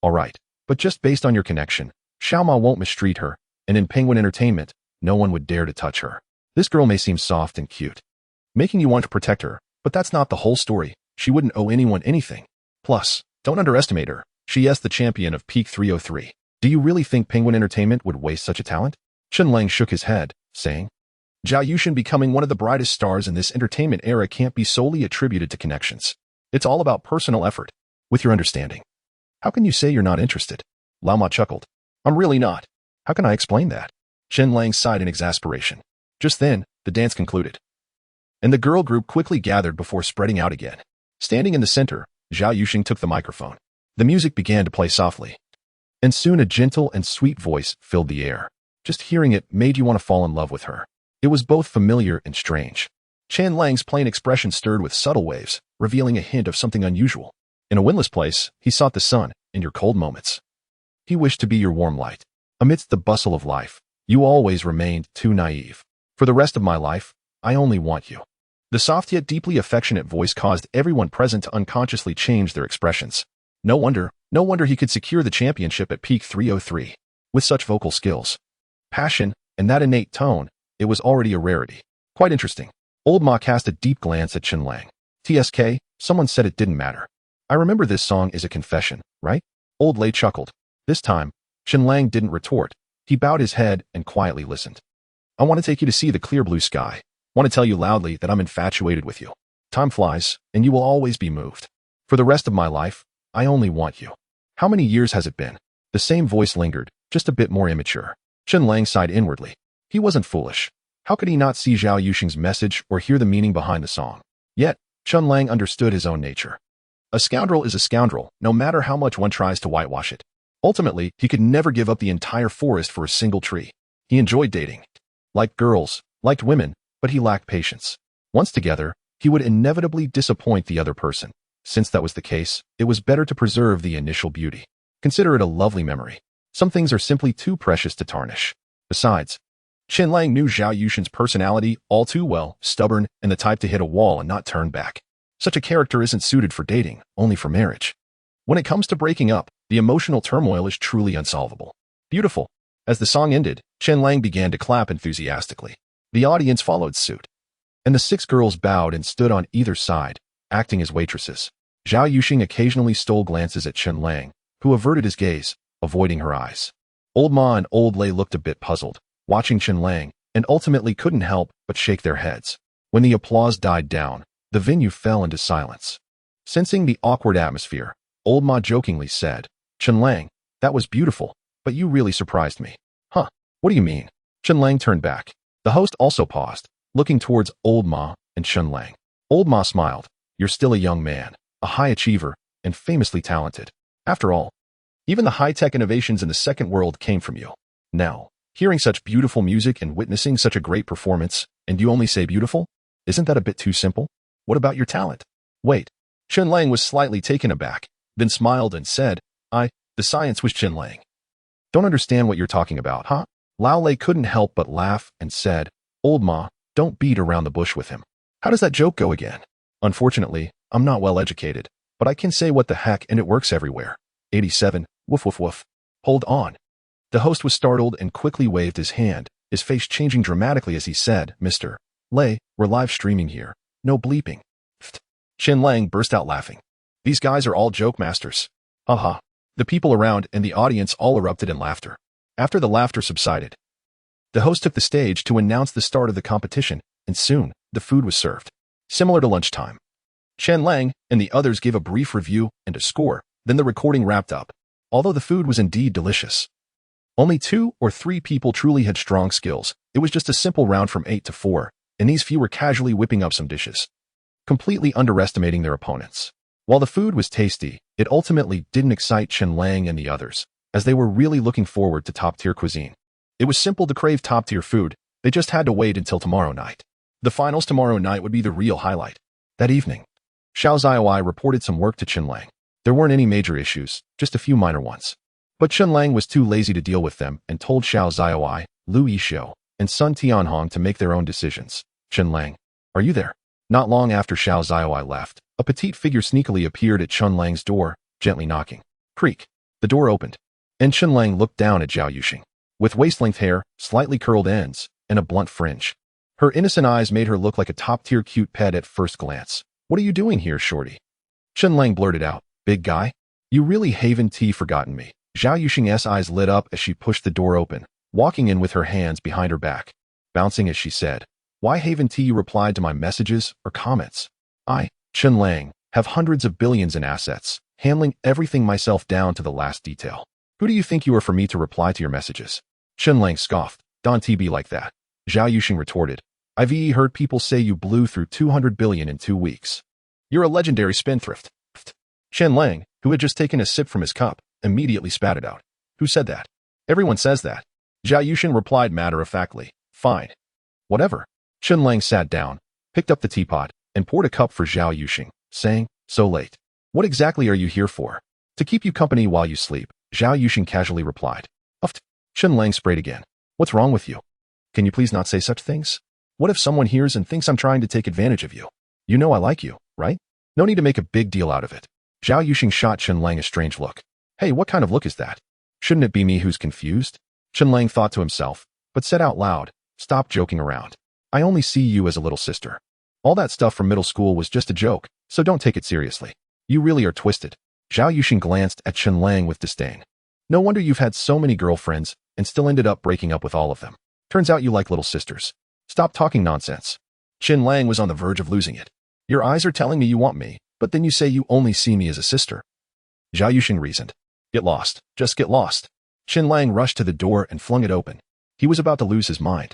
All right, but just based on your connection, Xiao Ma won't mistreat her, and in Penguin Entertainment, no one would dare to touch her. This girl may seem soft and cute, making you want to protect her, but that's not the whole story. She wouldn't owe anyone anything. Plus, don't underestimate her. She is the champion of Peak 303. Do you really think Penguin Entertainment would waste such a talent? Chen Lang shook his head, saying, Zhao Yushin becoming one of the brightest stars in this entertainment era can't be solely attributed to connections. It's all about personal effort. With your understanding. How can you say you're not interested? Lao Ma chuckled. I'm really not. How can I explain that? Chen Lang sighed in exasperation. Just then, the dance concluded. And the girl group quickly gathered before spreading out again. Standing in the center, Zhao Yushin took the microphone. The music began to play softly. And soon a gentle and sweet voice filled the air. Just hearing it made you want to fall in love with her. It was both familiar and strange. Chen Lang's plain expression stirred with subtle waves, revealing a hint of something unusual. In a windless place, he sought the sun in your cold moments. He wished to be your warm light. Amidst the bustle of life, you always remained too naive. For the rest of my life, I only want you. The soft yet deeply affectionate voice caused everyone present to unconsciously change their expressions. No wonder he could secure the championship at Peak 303. With such vocal skills, passion, and that innate tone, it was already a rarity. Quite interesting. Old Ma cast a deep glance at Chen Lang. TSK, someone said it didn't matter. I remember this song is a confession, right? Old Lei chuckled. This time, Chen Lang didn't retort. He bowed his head and quietly listened. I want to take you to see the clear blue sky. Want to tell you loudly that I'm infatuated with you. Time flies, and you will always be moved. For the rest of my life, I only want you. How many years has it been? The same voice lingered, just a bit more immature. Chen Lang sighed inwardly. He wasn't foolish. How could he not see Zhao Yushin's message or hear the meaning behind the song? Yet, Chen Lang understood his own nature. A scoundrel is a scoundrel, no matter how much one tries to whitewash it. Ultimately, he could never give up the entire forest for a single tree. He enjoyed dating. Liked girls, liked women, but he lacked patience. Once together, he would inevitably disappoint the other person. Since that was the case, it was better to preserve the initial beauty. Consider it a lovely memory. Some things are simply too precious to tarnish. Besides, Chen Lang knew Zhao Yushin's personality all too well, stubborn, and the type to hit a wall and not turn back. Such a character isn't suited for dating, only for marriage. When it comes to breaking up, the emotional turmoil is truly unsolvable. Beautiful. As the song ended, Chen Lang began to clap enthusiastically. The audience followed suit. And the 6 girls bowed and stood on either side, acting as waitresses. Zhao Yushin occasionally stole glances at Chen Lang, who averted his gaze, avoiding her eyes. Old Ma and Old Lei looked a bit puzzled, watching Chen Lang, and ultimately couldn't help but shake their heads. When the applause died down, the venue fell into silence. Sensing the awkward atmosphere, Old Ma jokingly said, Chen Lang, that was beautiful, but you really surprised me. Huh, what do you mean? Chen Lang turned back. The host also paused, looking towards Old Ma and Chen Lang. Old Ma smiled. You're still a young man, a high achiever, and famously talented. After all, even the high-tech innovations in the second world came from you. Now, hearing such beautiful music and witnessing such a great performance, and you only say beautiful? Isn't that a bit too simple? What about your talent? Wait. Chen Lang was slightly taken aback, then smiled and said, the science was Chen Lang. Don't understand what you're talking about, huh? Lao Lei couldn't help but laugh and said, Old Ma, don't beat around the bush with him. How does that joke go again? Unfortunately, I'm not well educated, but I can say what the heck and it works everywhere. 87, woof woof woof. Hold on. The host was startled and quickly waved his hand, his face changing dramatically as he said, Mr. Lei, we're live streaming here. No bleeping. Pfft. Chen Lang burst out laughing. These guys are all joke masters. Haha. The people around and the audience all erupted in laughter. After the laughter subsided, the host took the stage to announce the start of the competition, and soon, the food was served. Similar to lunchtime. Chen Lang and the others gave a brief review and a score, then the recording wrapped up. Although the food was indeed delicious, only 2 or 3 people truly had strong skills. It was just a simple round from 8 to 4, and these few were casually whipping up some dishes, completely underestimating their opponents. While the food was tasty, it ultimately didn't excite Chen Lang and the others, as they were really looking forward to top-tier cuisine. It was simple to crave top-tier food, they just had to wait until tomorrow night. The finals tomorrow night would be the real highlight. That evening, Xiao Zhaoai reported some work to Chen Lang. There weren't any major issues, just a few minor ones. But Chen Lang was too lazy to deal with them and told Xiao Zhaoai, Lu Yishou, and Sun Tianhong to make their own decisions. Chen Lang, are you there? Not long after Xiao Zhaoai left, a petite figure sneakily appeared at Chen Lang's door, gently knocking. Creak. The door opened, and Chen Lang looked down at Zhao Yuxing. With waist-length hair, slightly curled ends, and a blunt fringe. Her innocent eyes made her look like a top-tier cute pet at first glance. What are you doing here, shorty? Chen Lang blurted out. Big guy? You really haven't forgotten me. Zhao Yuxing's eyes lit up as she pushed the door open, walking in with her hands behind her back, bouncing as she said, Why haven't you replied to my messages or comments? I, Chen Lang, have hundreds of billions in assets, handling everything myself down to the last detail. Who do you think you are for me to reply to your messages? Chen Lang scoffed. Don't be like that. Zhao Yuxing retorted. I've heard people say you blew through 200 billion in 2 weeks. You're a legendary spendthrift. Chen Lang, who had just taken a sip from his cup, immediately spat it out. Who said that? Everyone says that. Zhao Yuxing replied matter-of-factly. Fine. Whatever. Chen Lang sat down, picked up the teapot, and poured a cup for Zhao Yuxing, saying, So late. What exactly are you here for? To keep you company while you sleep, Zhao Yuxing casually replied. Uffed. Chen Lang sprayed again. What's wrong with you? Can you please not say such things? What if someone hears and thinks I'm trying to take advantage of you? You know I like you, right? No need to make a big deal out of it. Zhao Yuxing shot Chen Lang a strange look. Hey, what kind of look is that? Shouldn't it be me who's confused? Chen Lang thought to himself, but said out loud, Stop joking around. I only see you as a little sister. All that stuff from middle school was just a joke, so don't take it seriously. You really are twisted. Zhao Yuxing glanced at Chen Lang with disdain. No wonder you've had so many girlfriends and still ended up breaking up with all of them. Turns out you like little sisters. Stop talking nonsense. Chen Lang was on the verge of losing it. Your eyes are telling me you want me, but then you say you only see me as a sister. Zhao Yuxing reasoned. Get lost. Just get lost. Chen Lang rushed to the door and flung it open. He was about to lose his mind.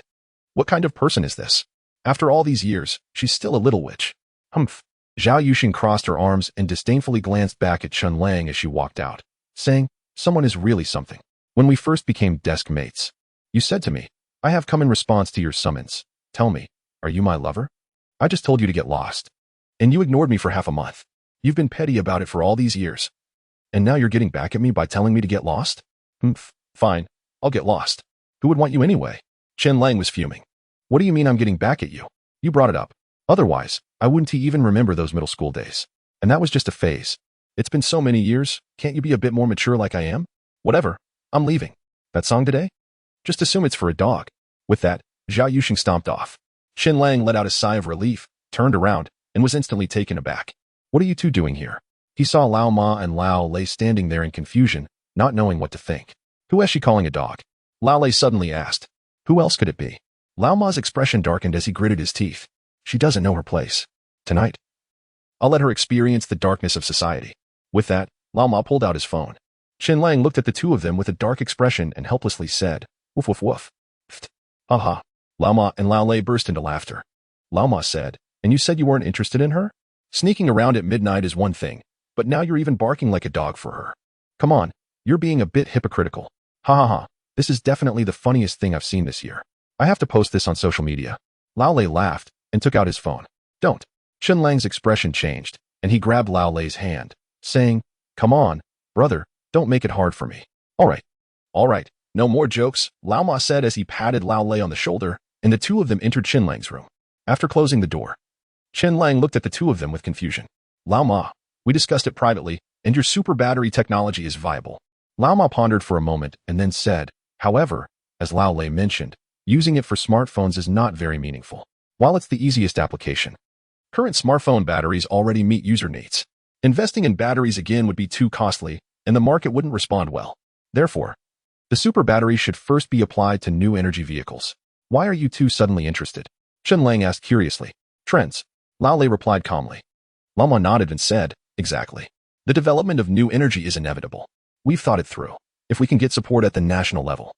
What kind of person is this? After all these years, she's still a little witch. Humph. Zhao Yuxing crossed her arms and disdainfully glanced back at Chen Lang as she walked out, saying, Someone is really something. When we first became desk mates, you said to me, I have come in response to your summons. Tell me, are you my lover? I just told you to get lost. And you ignored me for half a month. You've been petty about it for all these years. And now you're getting back at me by telling me to get lost? Fine, I'll get lost. Who would want you anyway? Chen Lang was fuming. What do you mean I'm getting back at you? You brought it up. Otherwise, I wouldn't even remember those middle school days. And that was just a phase. It's been so many years, can't you be a bit more mature like I am? Whatever, I'm leaving. That song today? Just assume it's for a dog. With that, Zhao Yuxing stomped off. Chen Lang let out a sigh of relief, turned around, and was instantly taken aback. What are you two doing here? He saw Lao Ma and Lao Lei standing there in confusion, not knowing what to think. Who is she calling a dog? Lao Lei suddenly asked. Who else could it be? Lao Ma's expression darkened as he gritted his teeth. She doesn't know her place. Tonight, I'll let her experience the darkness of society. With that, Lao Ma pulled out his phone. Chen Lang looked at the two of them with a dark expression and helplessly said, Woof woof woof. Pfft. Haha. Lao Ma and Lao Lei burst into laughter. Lao Ma said, and you said you weren't interested in her? Sneaking around at midnight is one thing, but now you're even barking like a dog for her. Come on, you're being a bit hypocritical. Ha ha ha. This is definitely the funniest thing I've seen this year. I have to post this on social media. Lao Lei laughed and took out his phone. Don't. Chen Lang's expression changed, and he grabbed Lao Lei's hand, saying, Come on, brother, don't make it hard for me. All right, no more jokes, Lao Ma said as he patted Lao Lei on the shoulder, and the two of them entered Chen Lang's room. After closing the door, Chen Lang looked at the two of them with confusion. Lao Ma, we discussed it privately, and your super battery technology is viable. Lao Ma pondered for a moment and then said, however, as Lao Lei mentioned, using it for smartphones is not very meaningful. While it's the easiest application, current smartphone batteries already meet user needs. Investing in batteries again would be too costly, and the market wouldn't respond well. Therefore, the super battery should first be applied to new energy vehicles. Why are you two suddenly interested? Chen Lang asked curiously. Trends. Lao Lei replied calmly. Lao Ma nodded and said, exactly. The development of new energy is inevitable. We've thought it through. If we can get support at the national level,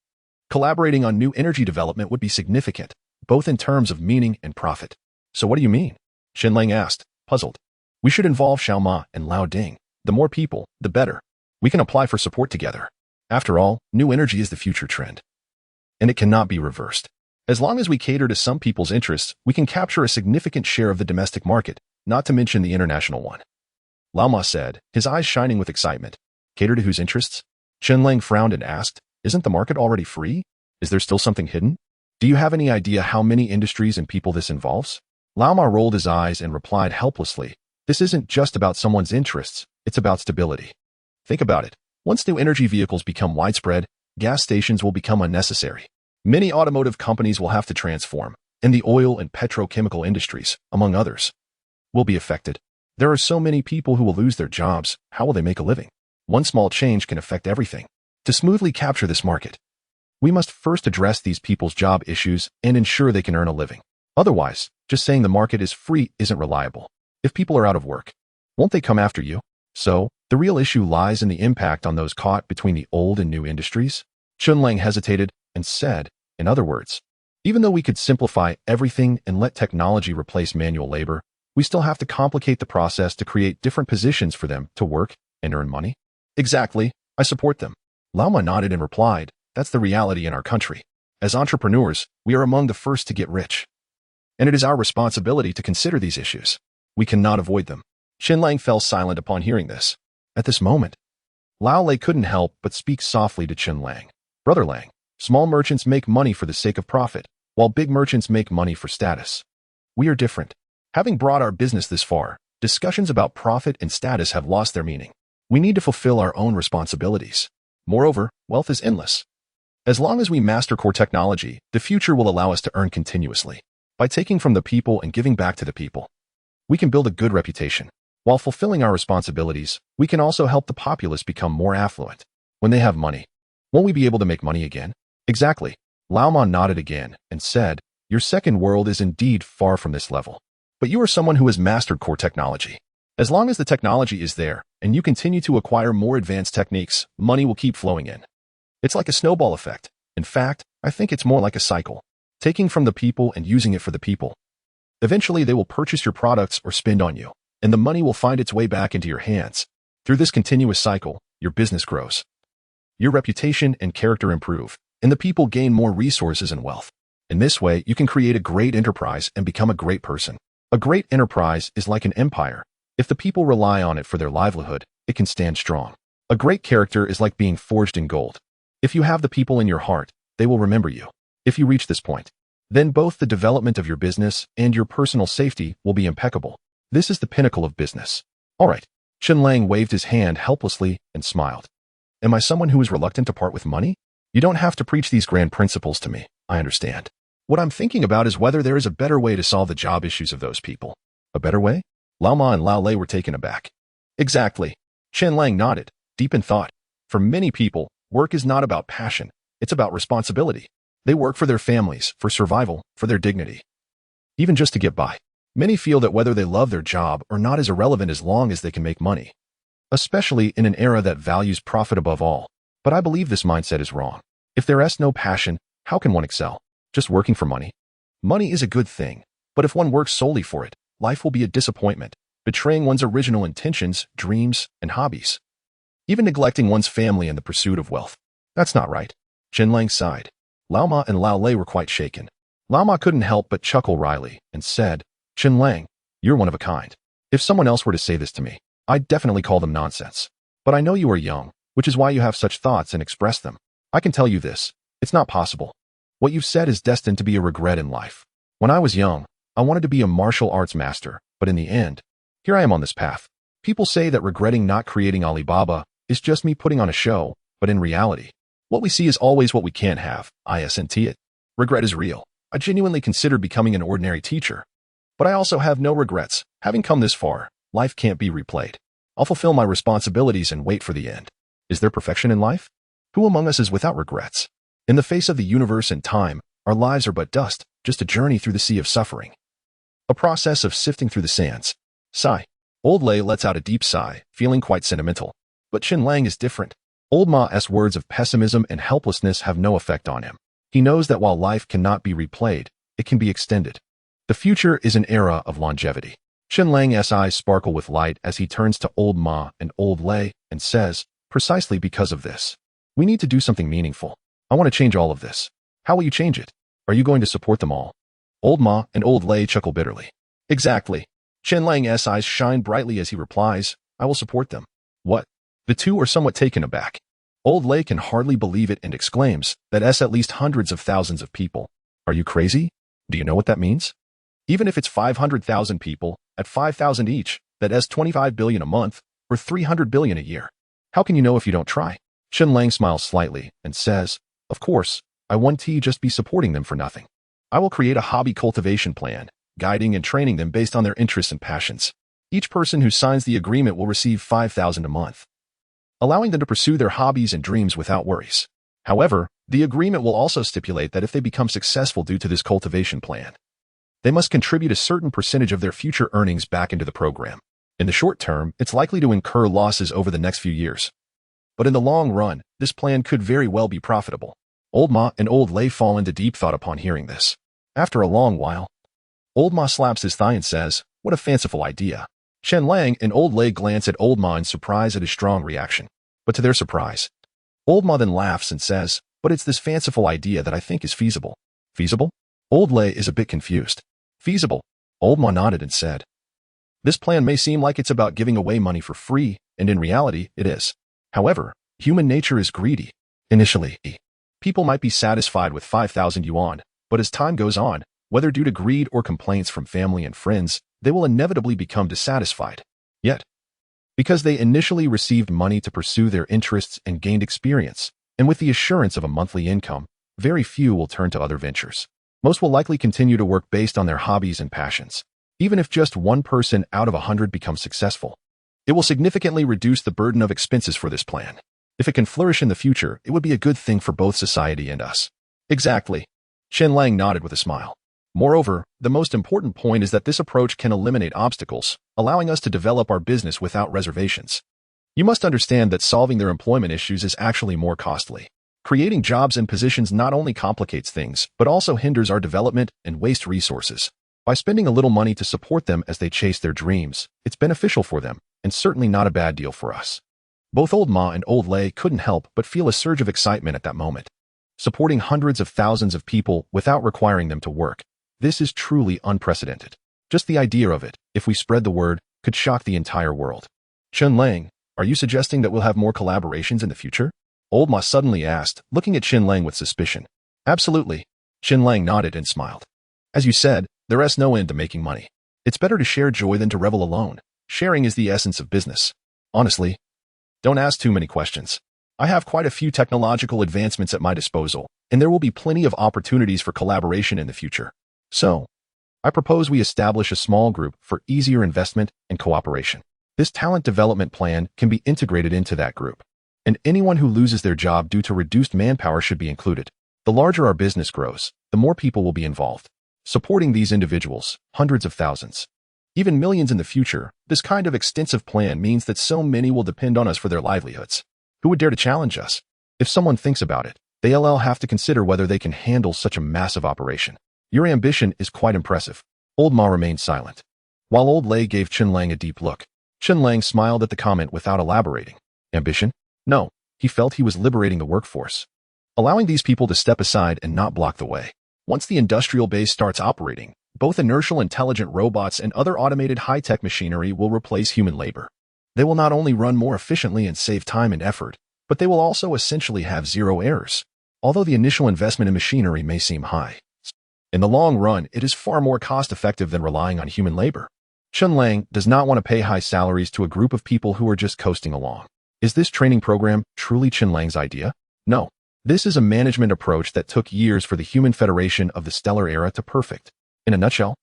collaborating on new energy development would be significant, both in terms of meaning and profit. So what do you mean? Chen Lang asked, puzzled. We should involve Xiao Ma and Lao Ding. The more people, the better. We can apply for support together. After all, new energy is the future trend, and it cannot be reversed. As long as we cater to some people's interests, we can capture a significant share of the domestic market, not to mention the international one. Lao Ma said, his eyes shining with excitement. Cater to whose interests? Chen Lang frowned and asked, isn't the market already free? Is there still something hidden? Do you have any idea how many industries and people this involves? Lao Ma rolled his eyes and replied helplessly, this isn't just about someone's interests, it's about stability. Think about it. Once new energy vehicles become widespread, gas stations will become unnecessary. Many automotive companies will have to transform, and the oil and petrochemical industries, among others, will be affected. There are so many people who will lose their jobs. How will they make a living? One small change can affect everything. To smoothly capture this market, we must first address these people's job issues and ensure they can earn a living. Otherwise, just saying the market is free isn't reliable. If people are out of work, won't they come after you? So, the real issue lies in the impact on those caught between the old and new industries. Chen Lang hesitated and said, in other words, even though we could simplify everything and let technology replace manual labor, we still have to complicate the process to create different positions for them to work and earn money. Exactly, I support them. Lao Ma nodded and replied, that's the reality in our country. As entrepreneurs, we are among the first to get rich. And it is our responsibility to consider these issues. We cannot avoid them. Chen Lang fell silent upon hearing this. At this moment, Lao Lei couldn't help but speak softly to Chen Lang. Brother Lang, small merchants make money for the sake of profit, while big merchants make money for status. We are different. Having brought our business this far, discussions about profit and status have lost their meaning. We need to fulfill our own responsibilities. Moreover, wealth is endless. As long as we master core technology, the future will allow us to earn continuously. By taking from the people and giving back to the people, we can build a good reputation. While fulfilling our responsibilities, we can also help the populace become more affluent. When they have money, won't we be able to make money again? Exactly. Lao Ma nodded again and said, your second world is indeed far from this level. But you are someone who has mastered core technology. As long as the technology is there, and you continue to acquire more advanced techniques, money will keep flowing in. It's like a snowball effect. In fact, I think it's more like a cycle. Taking from the people and using it for the people. Eventually, they will purchase your products or spend on you, and the money will find its way back into your hands. Through this continuous cycle, your business grows. Your reputation and character improve, and the people gain more resources and wealth. In this way, you can create a great enterprise and become a great person. A great enterprise is like an empire. If the people rely on it for their livelihood, it can stand strong. A great character is like being forged in gold. If you have the people in your heart, they will remember you. If you reach this point, then both the development of your business and your personal safety will be impeccable. This is the pinnacle of business. All right. Chen Lang waved his hand helplessly and smiled. Am I someone who is reluctant to part with money? You don't have to preach these grand principles to me. I understand. What I'm thinking about is whether there is a better way to solve the job issues of those people. A better way? Lao Ma and Lao Lei were taken aback. Exactly. Chen Lang nodded, deep in thought. For many people, work is not about passion. It's about responsibility. They work for their families, for survival, for their dignity. Even just to get by. Many feel that whether they love their job or not is irrelevant as long as they can make money. Especially in an era that values profit above all. But I believe this mindset is wrong. If there is no passion, how can one excel? Just working for money? Money is a good thing, but if one works solely for it, life will be a disappointment, betraying one's original intentions, dreams, and hobbies. Even neglecting one's family in the pursuit of wealth. That's not right. Chen Lang sighed. Lao Ma and Lao Lei were quite shaken. Lao Ma couldn't help but chuckle wryly and said, Chen Lang, you're one of a kind. If someone else were to say this to me, I'd definitely call them nonsense. But I know you are young, which is why you have such thoughts and express them. I can tell you this, it's not possible. What you've said is destined to be a regret in life. When I was young, I wanted to be a martial arts master, but in the end, here I am on this path. People say that regretting not creating Alibaba is just me putting on a show, but in reality, what we see is always what we can't have. Isn't it? Regret is real. I genuinely considered becoming an ordinary teacher. But I also have no regrets. Having come this far, life can't be replayed. I'll fulfill my responsibilities and wait for the end. Is there perfection in life? Who among us is without regrets? In the face of the universe and time, our lives are but dust, just a journey through the sea of suffering. A process of sifting through the sands. Sigh. Old Lei lets out a deep sigh, feeling quite sentimental. But Chen Lang is different. Old Ma's words of pessimism and helplessness have no effect on him. He knows that while life cannot be replayed, it can be extended. The future is an era of longevity. Chen Lang's eyes sparkle with light as he turns to Old Ma and Old Lei and says, precisely because of this, we need to do something meaningful. I want to change all of this. How will you change it? Are you going to support them all? Old Ma and Old Lei chuckle bitterly. Exactly. Chen Lang's eyes shine brightly as he replies, I will support them. What? The two are somewhat taken aback. Old Lei can hardly believe it and exclaims, that's at least hundreds of thousands of people. Are you crazy? Do you know what that means? Even if it's 500,000 people, at 5,000 each, that's 25 billion a month, or 300 billion a year. How can you know if you don't try? Chen Lang smiles slightly and says, of course, I won't just be supporting them for nothing. I will create a hobby cultivation plan, guiding and training them based on their interests and passions. Each person who signs the agreement will receive 5,000 a month, allowing them to pursue their hobbies and dreams without worries. However, the agreement will also stipulate that if they become successful due to this cultivation plan, they must contribute a certain percentage of their future earnings back into the program. In the short term, it's likely to incur losses over the next few years. But in the long run, this plan could very well be profitable. Old Ma and Old Lei fall into deep thought upon hearing this. After a long while, Old Ma slaps his thigh and says, what a fanciful idea. Chen Lang and Old Lei glance at Old Ma in surprise at his strong reaction. But to their surprise, Old Ma then laughs and says, but it's this fanciful idea that I think is feasible. Feasible? Old Lei is a bit confused. Feasible. Old Ma nodded and said, this plan may seem like it's about giving away money for free, and in reality, it is. However, human nature is greedy. Initially, people might be satisfied with 5,000 yuan, but as time goes on, whether due to greed or complaints from family and friends, they will inevitably become dissatisfied. Yet, because they initially received money to pursue their interests and gained experience, and with the assurance of a monthly income, very few will turn to other ventures. Most will likely continue to work based on their hobbies and passions. Even if just one person out of 100 becomes successful, it will significantly reduce the burden of expenses for this plan. If it can flourish in the future, it would be a good thing for both society and us. Exactly. Chen Lang nodded with a smile. Moreover, the most important point is that this approach can eliminate obstacles, allowing us to develop our business without reservations. You must understand that solving their employment issues is actually more costly. Creating jobs and positions not only complicates things, but also hinders our development and wastes resources. By spending a little money to support them as they chase their dreams, it's beneficial for them, and certainly not a bad deal for us. Both Old Ma and Old Lei couldn't help but feel a surge of excitement at that moment. Supporting hundreds of thousands of people without requiring them to work, this is truly unprecedented. Just the idea of it, if we spread the word, could shock the entire world. Chen Lang, are you suggesting that we'll have more collaborations in the future? Old Ma suddenly asked, looking at Chen Lang with suspicion. Absolutely. Chen Lang nodded and smiled. As you said, there is no end to making money. It's better to share joy than to revel alone. Sharing is the essence of business. Honestly, don't ask too many questions. I have quite a few technological advancements at my disposal, and there will be plenty of opportunities for collaboration in the future. So, I propose we establish a small group for easier investment and cooperation. This talent development plan can be integrated into that group, and anyone who loses their job due to reduced manpower should be included. The larger our business grows, the more people will be involved. Supporting these individuals, hundreds of thousands, even millions in the future, this kind of extensive plan means that so many will depend on us for their livelihoods. Who would dare to challenge us? If someone thinks about it, They'll have to consider whether they can handle such a massive operation. Your ambition is quite impressive. Old Ma remained silent. While Old Lei gave Chen Lang a deep look, Chen Lang smiled at the comment without elaborating. Ambition? No, he felt he was liberating the workforce, allowing these people to step aside and not block the way. Once the industrial base starts operating, both inertial intelligent robots and other automated high-tech machinery will replace human labor. They will not only run more efficiently and save time and effort, but they will also essentially have zero errors. Although the initial investment in machinery may seem high, in the long run, it is far more cost-effective than relying on human labor. Chen Lang does not want to pay high salaries to a group of people who are just coasting along. Is this training program truly Chen Lang's idea? No. This is a management approach that took years for the Human Federation of the Stellar Era to perfect. In a nutshell,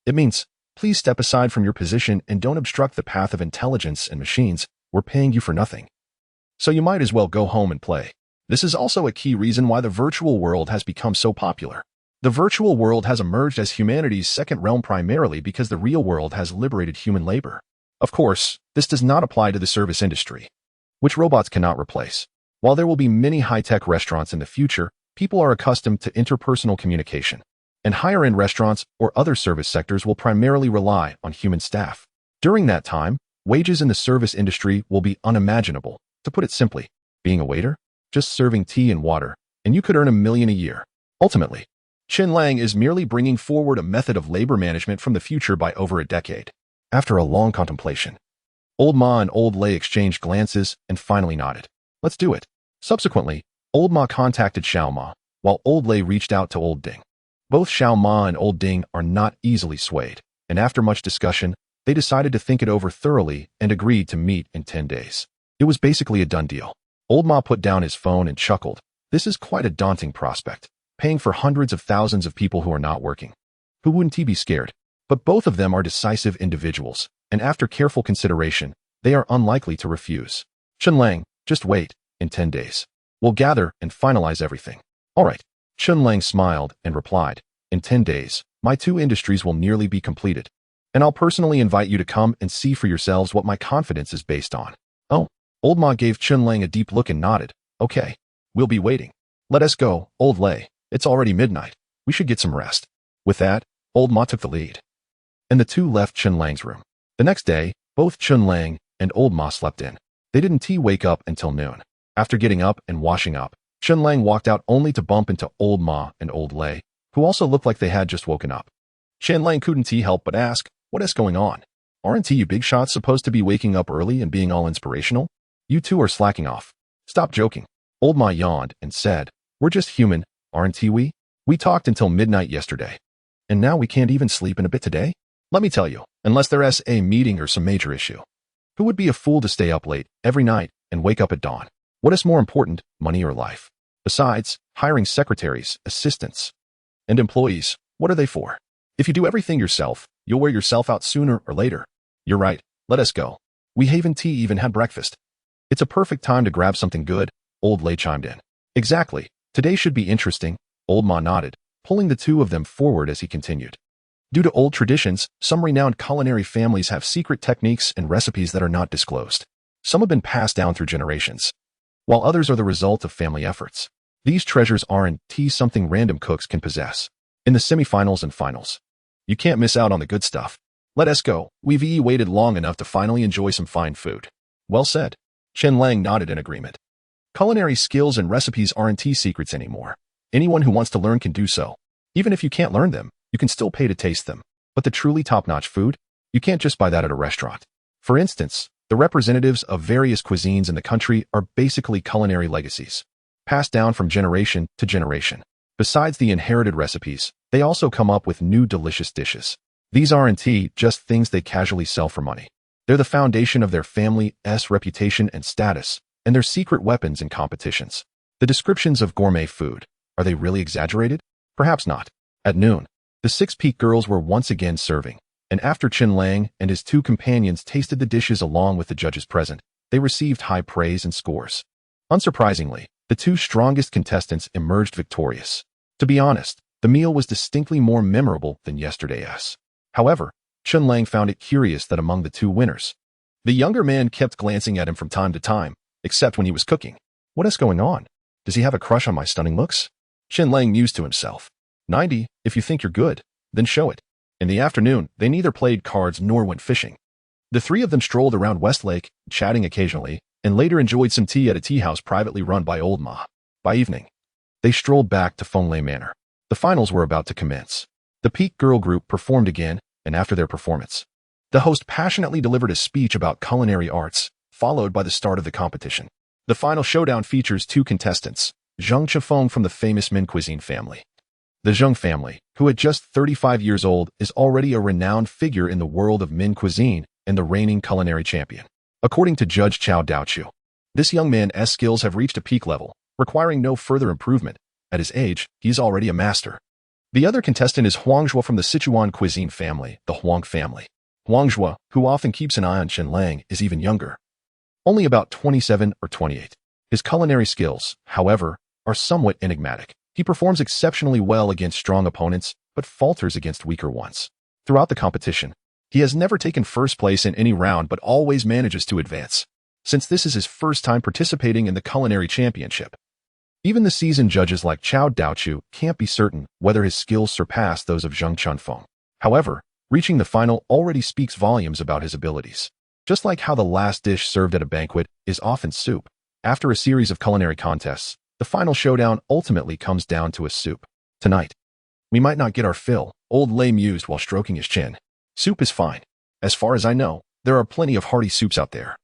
it means, please step aside from your position and don't obstruct the path of intelligence and machines. We're paying you for nothing. So you might as well go home and play. This is also a key reason why the virtual world has become so popular. The virtual world has emerged as humanity's second realm primarily because the real world has liberated human labor. Of course, this does not apply to the service industry, which robots cannot replace. While there will be many high-tech restaurants in the future, people are accustomed to interpersonal communication, and higher-end restaurants or other service sectors will primarily rely on human staff. During that time, wages in the service industry will be unimaginable. To put it simply, being a waiter, just serving tea and water, and you could earn $1 million a year. Ultimately, Chen Lang is merely bringing forward a method of labor management from the future by over a decade. After a long contemplation, Old Ma and Old Lei exchanged glances and finally nodded. Let's do it. Subsequently, Old Ma contacted Xiao Ma, while Old Lei reached out to Old Ding. Both Xiao Ma and Old Ding are not easily swayed, and after much discussion, they decided to think it over thoroughly and agreed to meet in 10 days. It was basically a done deal. Old Ma put down his phone and chuckled. This is quite a daunting prospect, paying for hundreds of thousands of people who are not working. Who wouldn't he be scared? But both of them are decisive individuals, and after careful consideration, they are unlikely to refuse. Chen Lang, just wait. In 10 days, we'll gather and finalize everything. All right. Chen Lang smiled and replied, in 10 days, my two industries will nearly be completed, and I'll personally invite you to come and see for yourselves what my confidence is based on. Oh, Old Ma gave Chen Lang a deep look and nodded. Okay, we'll be waiting. Let us go, Old Lei. It's already midnight. We should get some rest. With that, Old Ma took the lead, and the two left Chen Lang's room. The next day, both Chen Lang and Old Ma slept in. They didn't wake up until noon. After getting up and washing up, Chen Lang walked out only to bump into Old Ma and Old Lei, who also looked like they had just woken up. Chen Lang couldn't help but ask, what is going on? Aren't you big shots supposed to be waking up early and being all inspirational? You two are slacking off. Stop joking. Old Ma yawned and said, we're just human, aren't we? We talked until midnight yesterday, and now we can't even sleep in a bit today? Let me tell you, unless there's a meeting or some major issue. Who would be a fool to stay up late every night and wake up at dawn? What is more important, money or life? Besides, hiring secretaries, assistants, and employees, what are they for? If you do everything yourself, you'll wear yourself out sooner or later. You're right, let us go. We haven't even had breakfast. It's a perfect time to grab something good, Old Lei chimed in. Exactly, today should be interesting, Old Ma nodded, pulling the two of them forward as he continued. Due to old traditions, some renowned culinary families have secret techniques and recipes that are not disclosed. Some have been passed down through generations, while others are the result of family efforts. These treasures aren't something random cooks can possess. In the semifinals and finals, you can't miss out on the good stuff. Let us go. We've waited long enough to finally enjoy some fine food. Well said. Chen Lang nodded in agreement. Culinary skills and recipes aren't secrets anymore. Anyone who wants to learn can do so. Even if you can't learn them, you can still pay to taste them. But the truly top-notch food, you can't just buy that at a restaurant. For instance, the representatives of various cuisines in the country are basically culinary legacies, passed down from generation to generation. Besides the inherited recipes, they also come up with new delicious dishes. These aren't just things they casually sell for money. They're the foundation of their family's reputation and status, and their secret weapons in competitions. The descriptions of gourmet food, are they really exaggerated? Perhaps not. At noon, the Six Peak girls were once again serving, and after Chen Lang and his two companions tasted the dishes along with the judges present, they received high praise and scores. Unsurprisingly, the two strongest contestants emerged victorious. To be honest, the meal was distinctly more memorable than yesterday's. However, Chen Lang found it curious that among the two winners, the younger man kept glancing at him from time to time, except when he was cooking. What is going on? Does he have a crush on my stunning looks? Chen Lang mused to himself. 90, if you think you're good, then show it. In the afternoon, they neither played cards nor went fishing. The three of them strolled around Westlake, chatting occasionally, and later enjoyed some tea at a tea house privately run by Old Ma. By evening, they strolled back to Fenglai Manor. The finals were about to commence. The Peak Girl group performed again, and after their performance, the host passionately delivered a speech about culinary arts, followed by the start of the competition. The final showdown features two contestants, Zhang Chifeng from the famous Min cuisine family. The Zhang family, who at just 35 years old is already a renowned figure in the world of Min cuisine and the reigning culinary champion. According to Judge Chao Daochu, this young man's skills have reached a peak level, requiring no further improvement. At his age, he's already a master. The other contestant is Huang Zhuo from the Sichuan cuisine family, the Huang family. Huang Zhuo, who often keeps an eye on Chen Lang, is even younger, only about 27 or 28. His culinary skills, however, are somewhat enigmatic. He performs exceptionally well against strong opponents, but falters against weaker ones. Throughout the competition, he has never taken first place in any round but always manages to advance, since this is his first time participating in the culinary championship. Even the seasoned judges like Chao Daochu can't be certain whether his skills surpass those of Zhang Chunfeng. However, reaching the final already speaks volumes about his abilities. Just like how the last dish served at a banquet is often soup, after a series of culinary contests, the final showdown ultimately comes down to a soup. Tonight, we might not get our fill, Old Lei mused while stroking his chin. Soup is fine. As far as I know, there are plenty of hearty soups out there.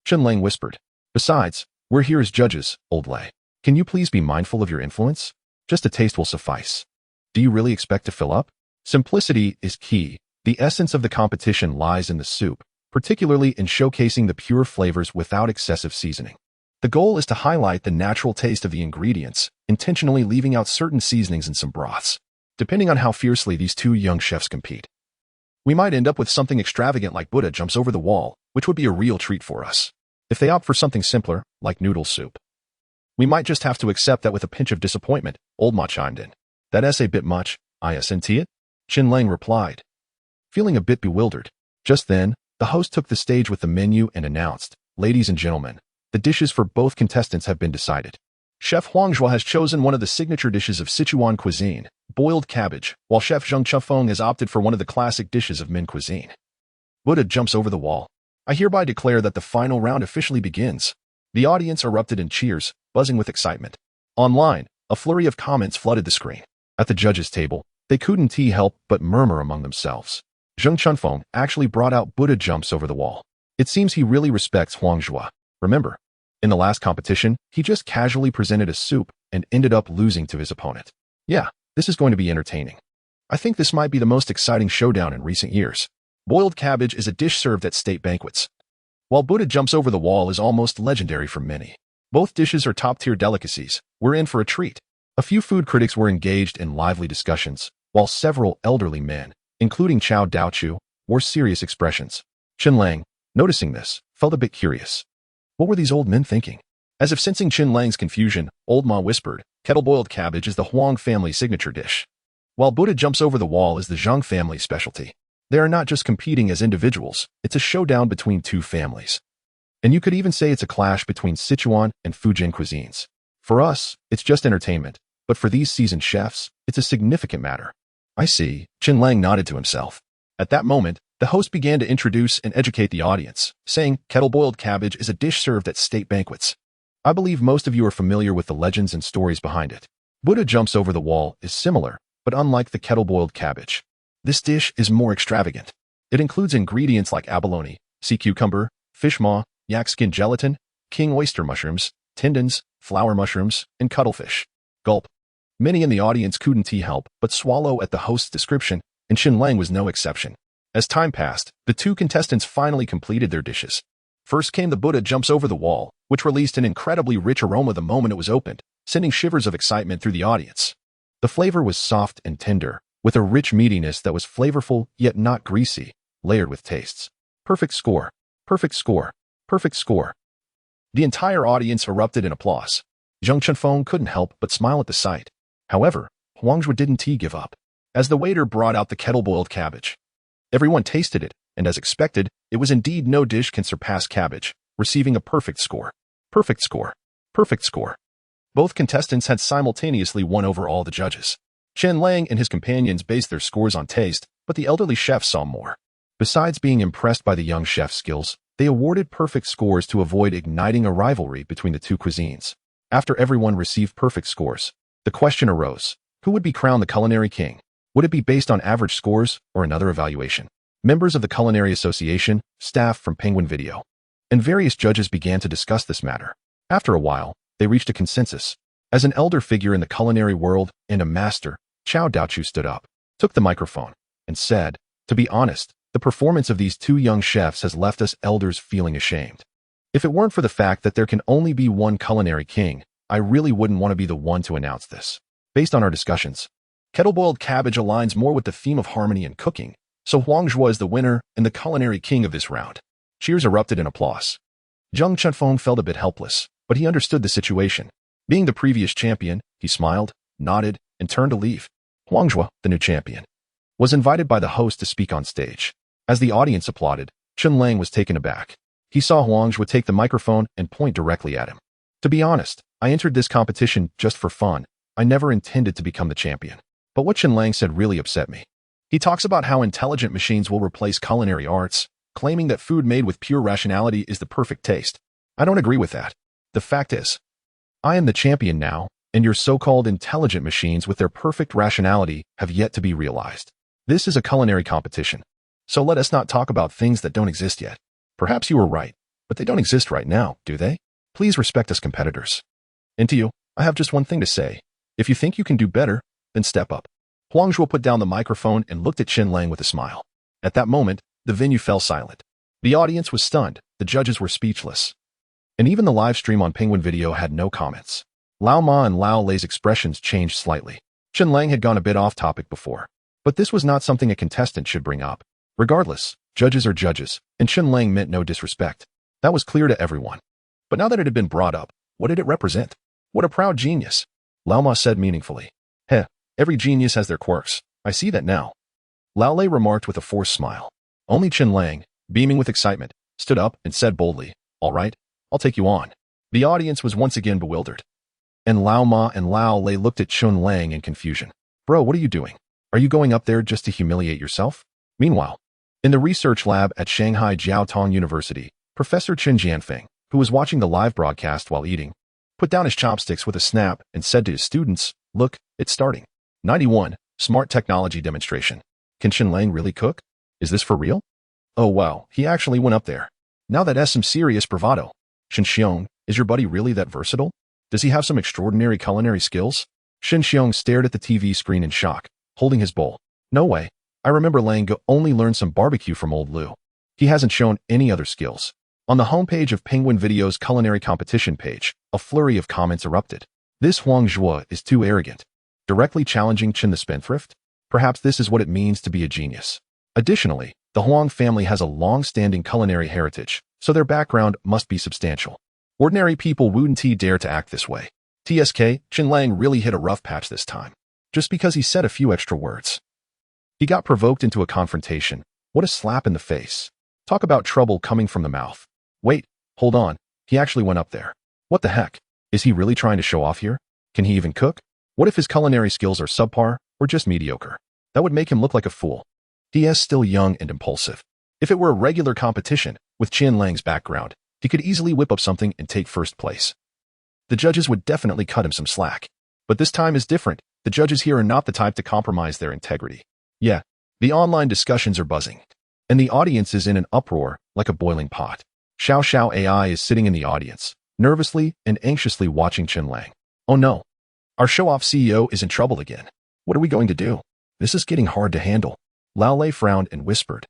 Chen Lang whispered. Besides, we're here as judges, Old Lei. Can you please be mindful of your influence? Just a taste will suffice. Do you really expect to fill up? Simplicity is key. The essence of the competition lies in the soup, particularly in showcasing the pure flavors without excessive seasoning. The goal is to highlight the natural taste of the ingredients, intentionally leaving out certain seasonings and some broths. Depending on how fiercely these two young chefs compete, we might end up with something extravagant like Buddha jumps over the wall, which would be a real treat for us. If they opt for something simpler, like noodle soup, we might just have to accept that with a pinch of disappointment, Old Ma chimed in. That's a bit much, isn't it? Chen Lang replied, feeling a bit bewildered. Just then, the host took the stage with the menu and announced, Ladies and gentlemen, the dishes for both contestants have been decided. Chef Huang Zhuo has chosen one of the signature dishes of Sichuan cuisine, boiled cabbage, while Chef Zhang Chifeng has opted for one of the classic dishes of Min cuisine. Buddha jumps over the wall. I hereby declare that the final round officially begins. The audience erupted in cheers, buzzing with excitement. Online, a flurry of comments flooded the screen. At the judges' table, they couldn't help but murmur among themselves. Zhang Chunfeng actually brought out Buddha jumps over the wall. It seems he really respects Huang Zhuo. Remember, in the last competition, he just casually presented a soup and ended up losing to his opponent. Yeah, this is going to be entertaining. I think this might be the most exciting showdown in recent years. Boiled cabbage is a dish served at state banquets, while Buddha jumps over the wall is almost legendary for many. Both dishes are top-tier delicacies. We're in for a treat. A few food critics were engaged in lively discussions, while several elderly men, including Chao Daochu, wore serious expressions. Chen Lang, noticing this, felt a bit curious. What were these old men thinking? As if sensing Chen Lang's confusion, Old Ma whispered, kettle-boiled cabbage is the Huang family signature dish, while Buddha jumps over the wall is the Zhang family specialty. They are not just competing as individuals, it's a showdown between two families. And you could even say it's a clash between Sichuan and Fujian cuisines. For us, it's just entertainment, but for these seasoned chefs, it's a significant matter. I see, Chen Lang nodded to himself. At that moment, the host began to introduce and educate the audience, saying kettle-boiled cabbage is a dish served at state banquets. I believe most of you are familiar with the legends and stories behind it. Buddha jumps over the wall is similar, but unlike the kettle-boiled cabbage, this dish is more extravagant. It includes ingredients like abalone, sea cucumber, fish maw, yak skin gelatin, king oyster mushrooms, tendons, flower mushrooms, and cuttlefish. Gulp. Many in the audience couldn't help but swallow at the host's description, and Chen Lang was no exception. As time passed, the two contestants finally completed their dishes. First came the Buddha jumps over the wall, which released an incredibly rich aroma the moment it was opened, sending shivers of excitement through the audience. The flavor was soft and tender, with a rich meatiness that was flavorful yet not greasy, layered with tastes. Perfect score. Perfect score. Perfect score. The entire audience erupted in applause. Zhang Chunfeng couldn't help but smile at the sight. However, Huang Zhuo didn't give up. As the waiter brought out the kettle-boiled cabbage, everyone tasted it, and as expected, it was indeed no dish can surpass cabbage, receiving a perfect score. Perfect score. Perfect score. Both contestants had simultaneously won over all the judges. Chen Lang and his companions based their scores on taste, but the elderly chef saw more. Besides being impressed by the young chef's skills, they awarded perfect scores to avoid igniting a rivalry between the two cuisines. After everyone received perfect scores, the question arose, who would be crowned the culinary king? Would it be based on average scores or another evaluation? Members of the Culinary Association, staff from Penguin Video, and various judges began to discuss this matter. After a while, they reached a consensus. As an elder figure in the culinary world and a master, Chao Daochu stood up, took the microphone, and said, "To be honest, the performance of these two young chefs has left us elders feeling ashamed. If it weren't for the fact that there can only be one culinary king, I really wouldn't want to be the one to announce this. Based on our discussions, kettle-boiled cabbage aligns more with the theme of harmony in cooking, so Huang Zhuo is the winner and the culinary king of this round." Cheers erupted in applause. Zheng Chunfeng felt a bit helpless, but he understood the situation. Being the previous champion, he smiled, nodded, and turned to leave. Huang Zhuo, the new champion, was invited by the host to speak on stage. As the audience applauded, Chen Lang was taken aback. He saw Huang Zhuo take the microphone and point directly at him. "To be honest, I entered this competition just for fun. I never intended to become the champion." But what Chen Lang said really upset me. He talks about how intelligent machines will replace culinary arts, claiming that food made with pure rationality is the perfect taste. I don't agree with that. The fact is, I am the champion now, and your so-called intelligent machines with their perfect rationality have yet to be realized. This is a culinary competition, so let us not talk about things that don't exist yet. Perhaps you were right, but they don't exist right now, do they? Please respect us competitors. And to you, I have just one thing to say. If you think you can do better, then step up. Huang Zhuo put down the microphone and looked at Chen Lang with a smile. At that moment, the venue fell silent. The audience was stunned, the judges were speechless. And even the live stream on Penguin Video had no comments. Lao Ma and Lao Lei's expressions changed slightly. Chen Lang had gone a bit off topic before, but this was not something a contestant should bring up. Regardless, judges are judges, and Chen Lang meant no disrespect. That was clear to everyone. But now that it had been brought up, what did it represent? What a proud genius, Lao Ma said meaningfully. Heh, every genius has their quirks. I see that now. Lao Lei remarked with a forced smile. Only Chen Lang, beaming with excitement, stood up and said boldly, "All right, I'll take you on." The audience was once again bewildered. And Lao Ma and Lao Lei looked at Chen Lang in confusion. "Bro, what are you doing? Are you going up there just to humiliate yourself?" Meanwhile, in the research lab at Shanghai Jiaotong University, Professor Chen Jianfeng, who was watching the live broadcast while eating, put down his chopsticks with a snap and said to his students, "Look, it's starting. 91, Smart Technology Demonstration. Can Chen Lang really cook? Is this for real? Oh wow, he actually went up there. Now that's some serious bravado. Shen Xiong, is your buddy really that versatile? Does he have some extraordinary culinary skills?" Shen Xiong stared at the TV screen in shock, holding his bowl. "No way. I remember Lang only learned some barbecue from old Lu. He hasn't shown any other skills." On the homepage of Penguin Video's culinary competition page, a flurry of comments erupted. "This Huang Zhuo is too arrogant. Directly challenging Chen the spendthrift? Perhaps this is what it means to be a genius." Additionally, the Huang family has a long-standing culinary heritage, so their background must be substantial. Ordinary people wouldn't dare to act this way. TSK, Chen Lang really hit a rough patch this time. Just because he said a few extra words. He got provoked into a confrontation. What a slap in the face. Talk about trouble coming from the mouth. Wait, hold on. He actually went up there. What the heck? Is he really trying to show off here? Can he even cook? What if his culinary skills are subpar or just mediocre? That would make him look like a fool. He is still young and impulsive. If it were a regular competition, with Chen Lang's background, he could easily whip up something and take first place. The judges would definitely cut him some slack. But this time is different. The judges here are not the type to compromise their integrity. Yeah, the online discussions are buzzing. And the audience is in an uproar, like a boiling pot. Xiao Xiao AI is sitting in the audience, nervously and anxiously watching Chen Lang. Oh no. Our show-off CEO is in trouble again. What are we going to do? This is getting hard to handle. Lao Lei frowned and whispered.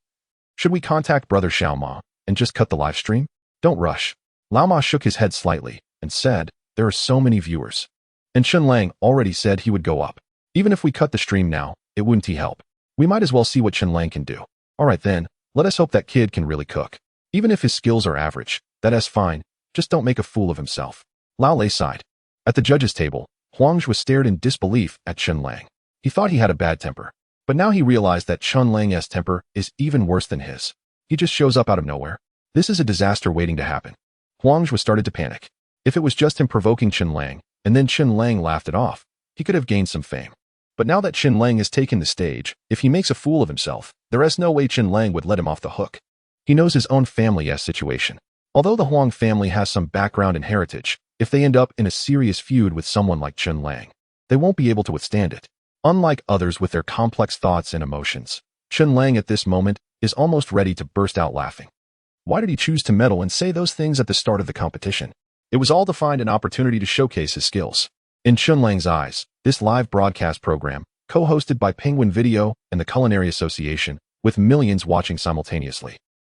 Should we contact Brother Xiao Ma and just cut the live stream? Don't rush. Lao Ma shook his head slightly and said, there are so many viewers. And Chen Lang already said he would go up. Even if we cut the stream now, it wouldn't help. We might as well see what Chen Lang can do. Alright then, let us hope that kid can really cook. Even if his skills are average, that's fine. Just don't make a fool of himself. Lao Lei sighed. At the judges' table, Huang Zhuo stared in disbelief at Chen Lang. He thought he had a bad temper. But now he realized that Chen Lang's temper is even worse than his. He just shows up out of nowhere. This is a disaster waiting to happen. Huang Zhuo started to panic. If it was just him provoking Chen Lang, and then Chen Lang laughed it off. He could have gained some fame. But now that Chen Lang has taken the stage, if he makes a fool of himself, there is no way Chen Lang would let him off the hook. He knows his own family's situation. Although the Huang family has some background and heritage, if they end up in a serious feud with someone like Chen Lang, they won't be able to withstand it. Unlike others with their complex thoughts and emotions, Chen Lang at this moment is almost ready to burst out laughing. Why did he choose to meddle and say those things at the start of the competition? It was all to find an opportunity to showcase his skills. In Chen Lang's eyes, this live broadcast program, co-hosted by Penguin Video and the Culinary Association, with millions watching simultaneously,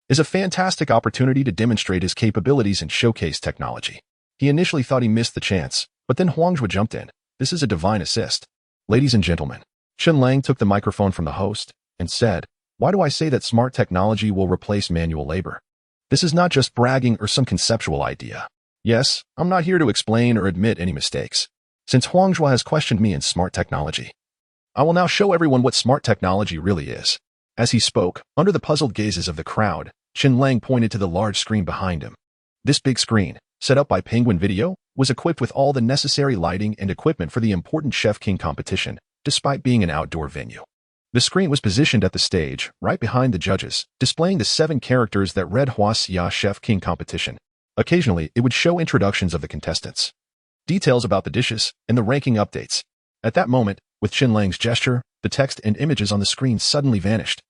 is a fantastic opportunity to demonstrate his capabilities and showcase technology. He initially thought he missed the chance, but then Huangjue jumped in. This is a divine assist. Ladies and gentlemen, Chen Lang took the microphone from the host and said, "Why do I say that smart technology will replace manual labor? This is not just bragging or some conceptual idea. Yes, I'm not here to explain or admit any mistakes. Since Huangjue has questioned me in smart technology, I will now show everyone what smart technology really is." As he spoke, under the puzzled gazes of the crowd, Chen Lang pointed to the large screen behind him. This big screen, set up by Penguin Video, was equipped with all the necessary lighting and equipment for the important Chef King competition, despite being an outdoor venue. The screen was positioned at the stage, right behind the judges, displaying the 7 characters that read Huaxia Chef King competition. Occasionally, it would show introductions of the contestants, details about the dishes, and the ranking updates. At that moment, with Chen Lang's gesture, the text and images on the screen suddenly vanished,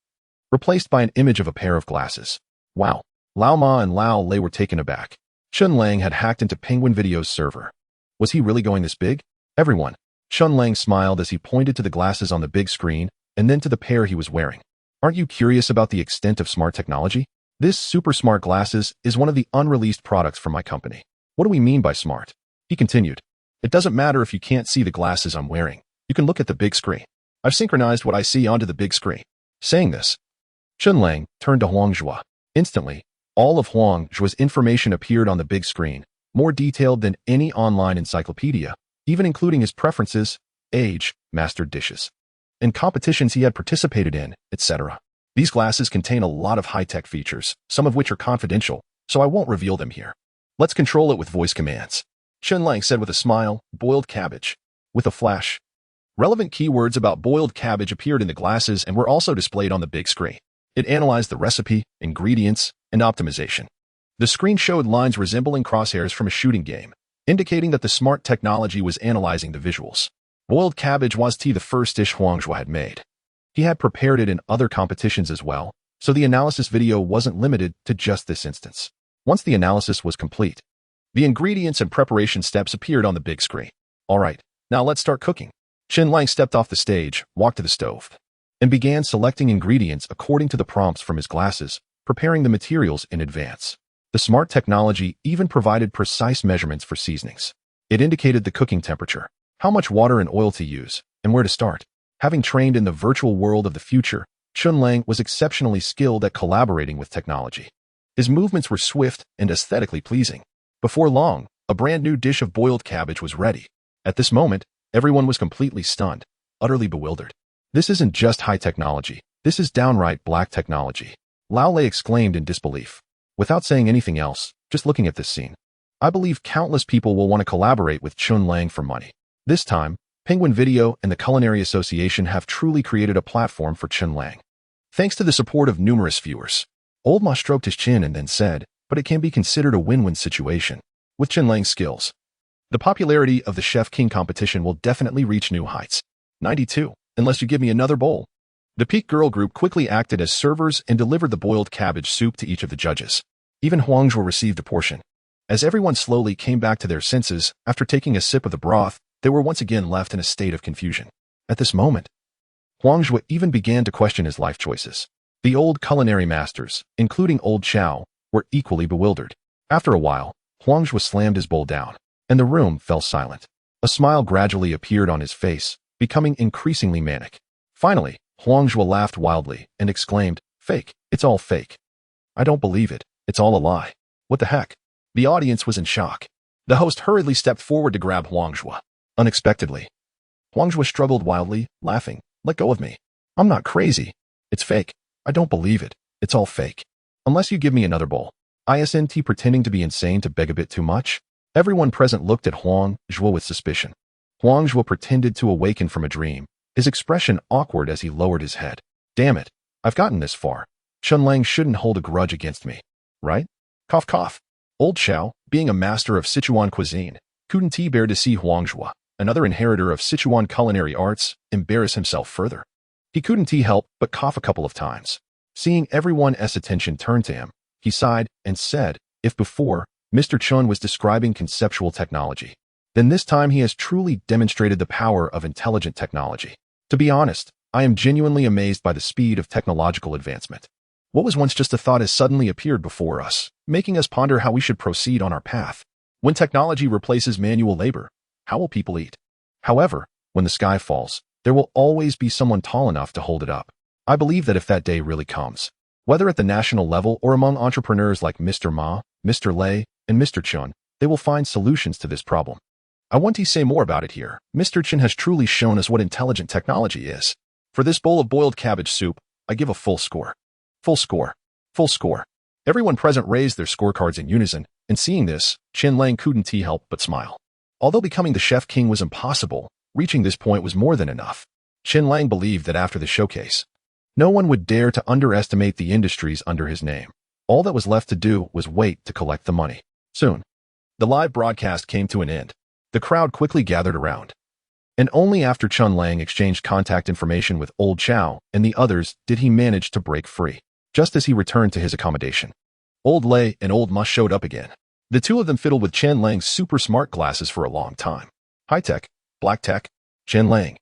replaced by an image of a pair of glasses. Wow! Lao Ma and Lao Lei were taken aback. Chen Lang had hacked into Penguin Video's server. Was he really going this big? Everyone. Chen Lang smiled as he pointed to the glasses on the big screen and then to the pair he was wearing. Aren't you curious about the extent of smart technology? This super smart glasses is one of the unreleased products from my company. What do we mean by smart? He continued. It doesn't matter if you can't see the glasses I'm wearing. You can look at the big screen. I've synchronized what I see onto the big screen. Saying this, Chen Lang turned to Huangjue. Instantly, all of Huangjue's information appeared on the big screen, more detailed than any online encyclopedia, even including his preferences, age, mastered dishes, and competitions he had participated in, etc. These glasses contain a lot of high-tech features, some of which are confidential, so I won't reveal them here. Let's control it with voice commands. Chen Lang said with a smile, boiled cabbage. With a flash, relevant keywords about boiled cabbage appeared in the glasses and were also displayed on the big screen. It analyzed the recipe, ingredients, and optimization. The screen showed lines resembling crosshairs from a shooting game, indicating that the smart technology was analyzing the visuals. Boiled cabbage was the first dish Huangjue had made. He had prepared it in other competitions as well, so the analysis video wasn't limited to just this instance. Once the analysis was complete, the ingredients and preparation steps appeared on the big screen. All right, now let's start cooking. Chen Lang stepped off the stage, walked to the stove, and began selecting ingredients according to the prompts from his glasses, preparing the materials in advance. The smart technology even provided precise measurements for seasonings. It indicated the cooking temperature, how much water and oil to use, and where to start. Having trained in the virtual world of the future, Chen Lang was exceptionally skilled at collaborating with technology. His movements were swift and aesthetically pleasing. Before long, a brand new dish of boiled cabbage was ready. At this moment, everyone was completely stunned, utterly bewildered. This isn't just high technology. This is downright black technology. Lao Lei exclaimed in disbelief. Without saying anything else, just looking at this scene, I believe countless people will want to collaborate with Chen Lang for money. This time, Penguin Video and the Culinary Association have truly created a platform for Chen Lang. Thanks to the support of numerous viewers. Old Ma stroked his chin and then said, but it can be considered a win-win situation. With Chen Lang's skills, the popularity of the Chef King competition will definitely reach new heights. 92. Unless you give me another bowl. The Peak Girl group quickly acted as servers and delivered the boiled cabbage soup to each of the judges. Even Huangjue received a portion. As everyone slowly came back to their senses after taking a sip of the broth, they were once again left in a state of confusion. At this moment, Huangjue even began to question his life choices. The old culinary masters, including Old Chow, were equally bewildered. After a while, Huangjue slammed his bowl down, and the room fell silent. A smile gradually appeared on his face, becoming increasingly manic. Finally, Huangjue laughed wildly and exclaimed, "Fake, it's all fake. I don't believe it, it's all a lie. What the heck?" The audience was in shock. The host hurriedly stepped forward to grab Huangjue. Unexpectedly, Huangjue struggled wildly, laughing, "Let go of me. I'm not crazy. It's fake. I don't believe it. It's all fake. Unless you give me another bowl." Isn't pretending to be insane to beg a bit too much? Everyone present looked at Huang Zhuo with suspicion. Huang Zhuo pretended to awaken from a dream, his expression awkward as he lowered his head. Damn it, I've gotten this far. Chen Lang shouldn't hold a grudge against me, right? Cough cough. Old Xiao, being a master of Sichuan cuisine, couldn't bear to see Huang Zhuo, another inheritor of Sichuan culinary arts, embarrass himself further. He couldn't help but cough a couple of times. Seeing everyone's attention turn to him, he sighed and said, if before, Mr. Chen was describing conceptual technology, then this time he has truly demonstrated the power of intelligent technology. To be honest, I am genuinely amazed by the speed of technological advancement. What was once just a thought has suddenly appeared before us, making us ponder how we should proceed on our path. When technology replaces manual labor, how will people eat? However, when the sky falls, there will always be someone tall enough to hold it up. I believe that if that day really comes, whether at the national level or among entrepreneurs like Mr. Ma, Mr. Lei, and Mr. Chen, they will find solutions to this problem. I want to say more about it here. Mr. Chen has truly shown us what intelligent technology is. For this bowl of boiled cabbage soup, I give a full score. Full score. Full score. Everyone present raised their scorecards in unison, and seeing this, Chen Lang couldn't help but smile. Although becoming the chef king was impossible, reaching this point was more than enough. Chen Lang believed that after the showcase, no one would dare to underestimate the industries under his name. All that was left to do was wait to collect the money. Soon, the live broadcast came to an end. The crowd quickly gathered around. And only after Chen Lang exchanged contact information with Old Xiao and the others did he manage to break free. Just as he returned to his accommodation, Old Lei and Old Ma showed up again. The two of them fiddled with Chen Lang's super smart glasses for a long time. High tech, black tech, Chen Lang.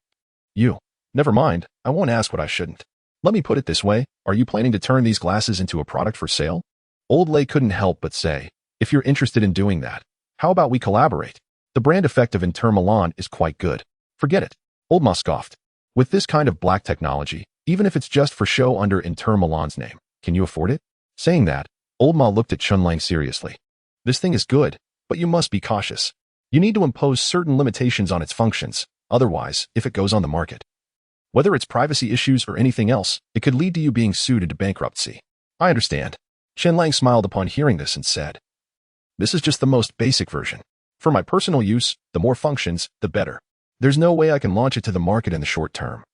Never mind, I won't ask what I shouldn't. Let me put it this way, are you planning to turn these glasses into a product for sale? Old Lei couldn't help but say, if you're interested in doing that, how about we collaborate? The brand effect of Inter Milan is quite good. Forget it. Old Ma scoffed. With this kind of black technology, even if it's just for show under Inter Milan's name, can you afford it? Saying that, Old Ma looked at Chen Lang seriously. This thing is good, but you must be cautious. You need to impose certain limitations on its functions, otherwise, if it goes on the market, whether it's privacy issues or anything else, it could lead to you being sued into bankruptcy. I understand. Chen Lang smiled upon hearing this and said, this is just the most basic version. For my personal use, the more functions, the better. There's no way I can launch it to the market in the short term.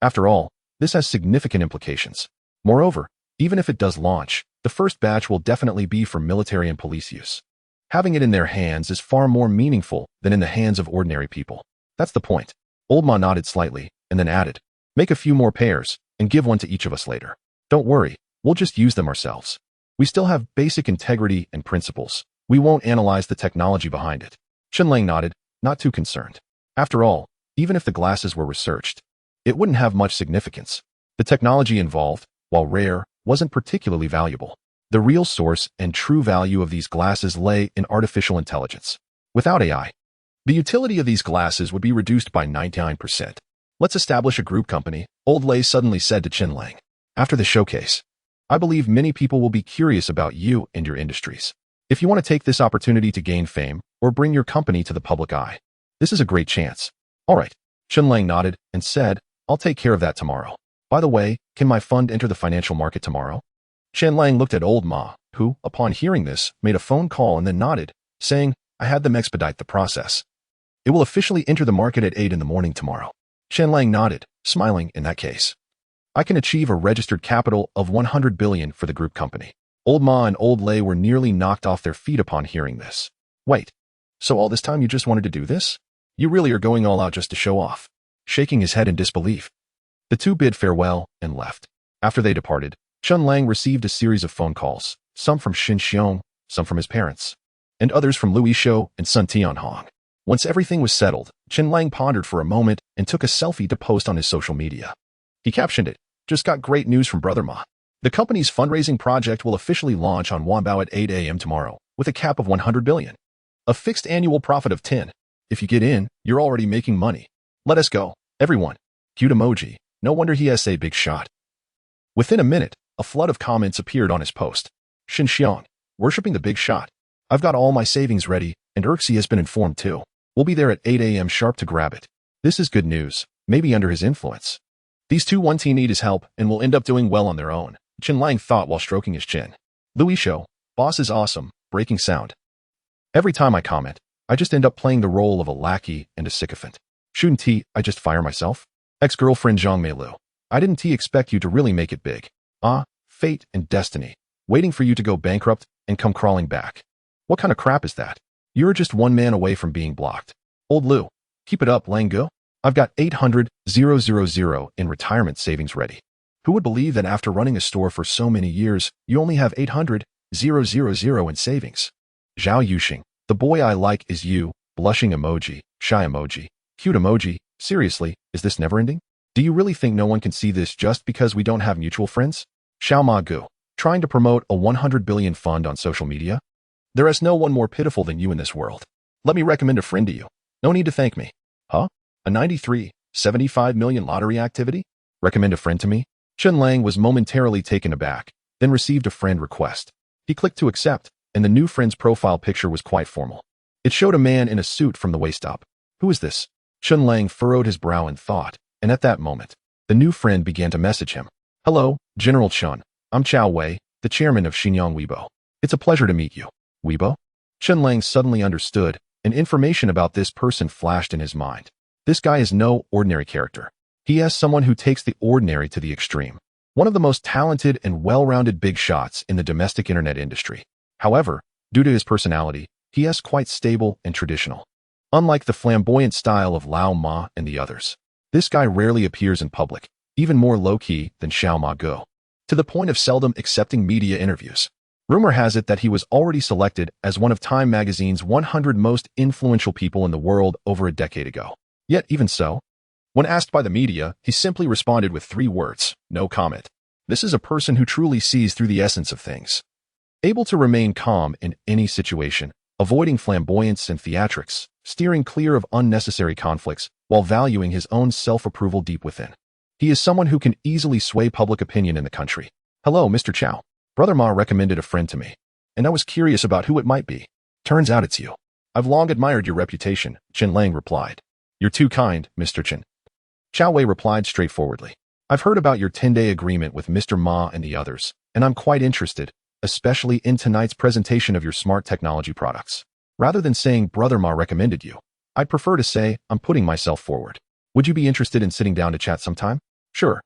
After all, this has significant implications. Moreover, even if it does launch, the first batch will definitely be for military and police use. Having it in their hands is far more meaningful than in the hands of ordinary people. That's the point. Old Ma nodded slightly, and then added, make a few more pairs, and give one to each of us later. Don't worry, we'll just use them ourselves. We still have basic integrity and principles. We won't analyze the technology behind it. Chen Lang nodded, not too concerned. After all, even if the glasses were researched, it wouldn't have much significance. The technology involved, while rare, wasn't particularly valuable. The real source and true value of these glasses lay in artificial intelligence. Without AI, the utility of these glasses would be reduced by 99%. Let's establish a group company, Old Lei suddenly said to Chen Lang. After the showcase, I believe many people will be curious about you and your industries. If you want to take this opportunity to gain fame or bring your company to the public eye, this is a great chance. All right, Chen Lang nodded and said, I'll take care of that tomorrow. By the way, can my fund enter the financial market tomorrow? Chen Lang looked at Old Ma, who, upon hearing this, made a phone call and then nodded, saying, I had them expedite the process. It will officially enter the market at 8 in the morning tomorrow. Chen Lang nodded, smiling in that case. I can achieve a registered capital of 100 billion for the group company. Old Ma and Old Lei were nearly knocked off their feet upon hearing this. Wait, so all this time you just wanted to do this? You really are going all out just to show off. Shaking his head in disbelief, the two bid farewell and left. After they departed, Chen Lang received a series of phone calls, some from Xin Xiong, some from his parents, and others from Louis Shou and Sun Tianhong. Once everything was settled, Chen Lang pondered for a moment and took a selfie to post on his social media. He captioned it, just got great news from Brother Ma. The company's fundraising project will officially launch on Wanbao at 8 a.m. tomorrow, with a cap of 100 billion. A fixed annual profit of 10. If you get in, you're already making money. Let us go, everyone. Cute emoji. No wonder he has a big shot. Within a minute, a flood of comments appeared on his post. Xin Xiang, worshipping the big shot. I've got all my savings ready, and Erxi has been informed too. We'll be there at 8 a.m. sharp to grab it. This is good news, maybe under his influence. These two won't need his help and will end up doing well on their own, Chen Lang thought while stroking his chin. Louis Shou, boss is awesome, breaking sound. Every time I comment, I just end up playing the role of a lackey and a sycophant. Shouldn't I just fire myself? Ex-girlfriend Zhang Meilu. I didn't expect you to really make it big. Ah, fate and destiny. Waiting for you to go bankrupt and come crawling back. What kind of crap is that? You're just one man away from being blocked. Old Lu. Keep it up, Lang. I've got 800,000 in retirement savings ready. Who would believe that after running a store for so many years, you only have 800,000 in savings? Zhao Yuxing. The boy I like is you, blushing emoji, shy emoji, cute emoji. Seriously, is this never ending? Do you really think no one can see this just because we don't have mutual friends? Xiao Ma Gu. Trying to promote a 100 billion fund on social media? There is no one more pitiful than you in this world. Let me recommend a friend to you. No need to thank me. Huh? A 93.75 million lottery activity? Recommend a friend to me? Chen Lang was momentarily taken aback, then received a friend request. He clicked to accept, and the new friend's profile picture was quite formal. It showed a man in a suit from the waist up. Who is this? Chen Lang furrowed his brow in thought, and at that moment, the new friend began to message him. Hello, General Chen. I'm Chao Wei, the chairman of Xinjiang Weibo. It's a pleasure to meet you. Weibo? Chen Lang suddenly understood, and information about this person flashed in his mind. This guy is no ordinary character. He is someone who takes the ordinary to the extreme. One of the most talented and well-rounded big shots in the domestic internet industry. However, due to his personality, he is quite stable and traditional. Unlike the flamboyant style of Lao Ma and the others, this guy rarely appears in public, even more low-key than Xiao Ma Go, to the point of seldom accepting media interviews. Rumor has it that he was already selected as one of Time magazine's 100 most influential people in the world over a decade ago. Yet even so, when asked by the media, he simply responded with 3 words, no comment. This is a person who truly sees through the essence of things. Able to remain calm in any situation, avoiding flamboyance and theatrics, steering clear of unnecessary conflicts, while valuing his own self-approval deep within. He is someone who can easily sway public opinion in the country. Hello, Mr. Chao. Brother Ma recommended a friend to me, and I was curious about who it might be. Turns out it's you. I've long admired your reputation, Chen Lang replied. You're too kind, Mr. Chen. Chao Wei replied straightforwardly. I've heard about your 10-day agreement with Mr. Ma and the others, and I'm quite interested, especially in tonight's presentation of your smart technology products. Rather than saying Brother Ma recommended you, I'd prefer to say I'm putting myself forward. Would you be interested in sitting down to chat sometime? Sure.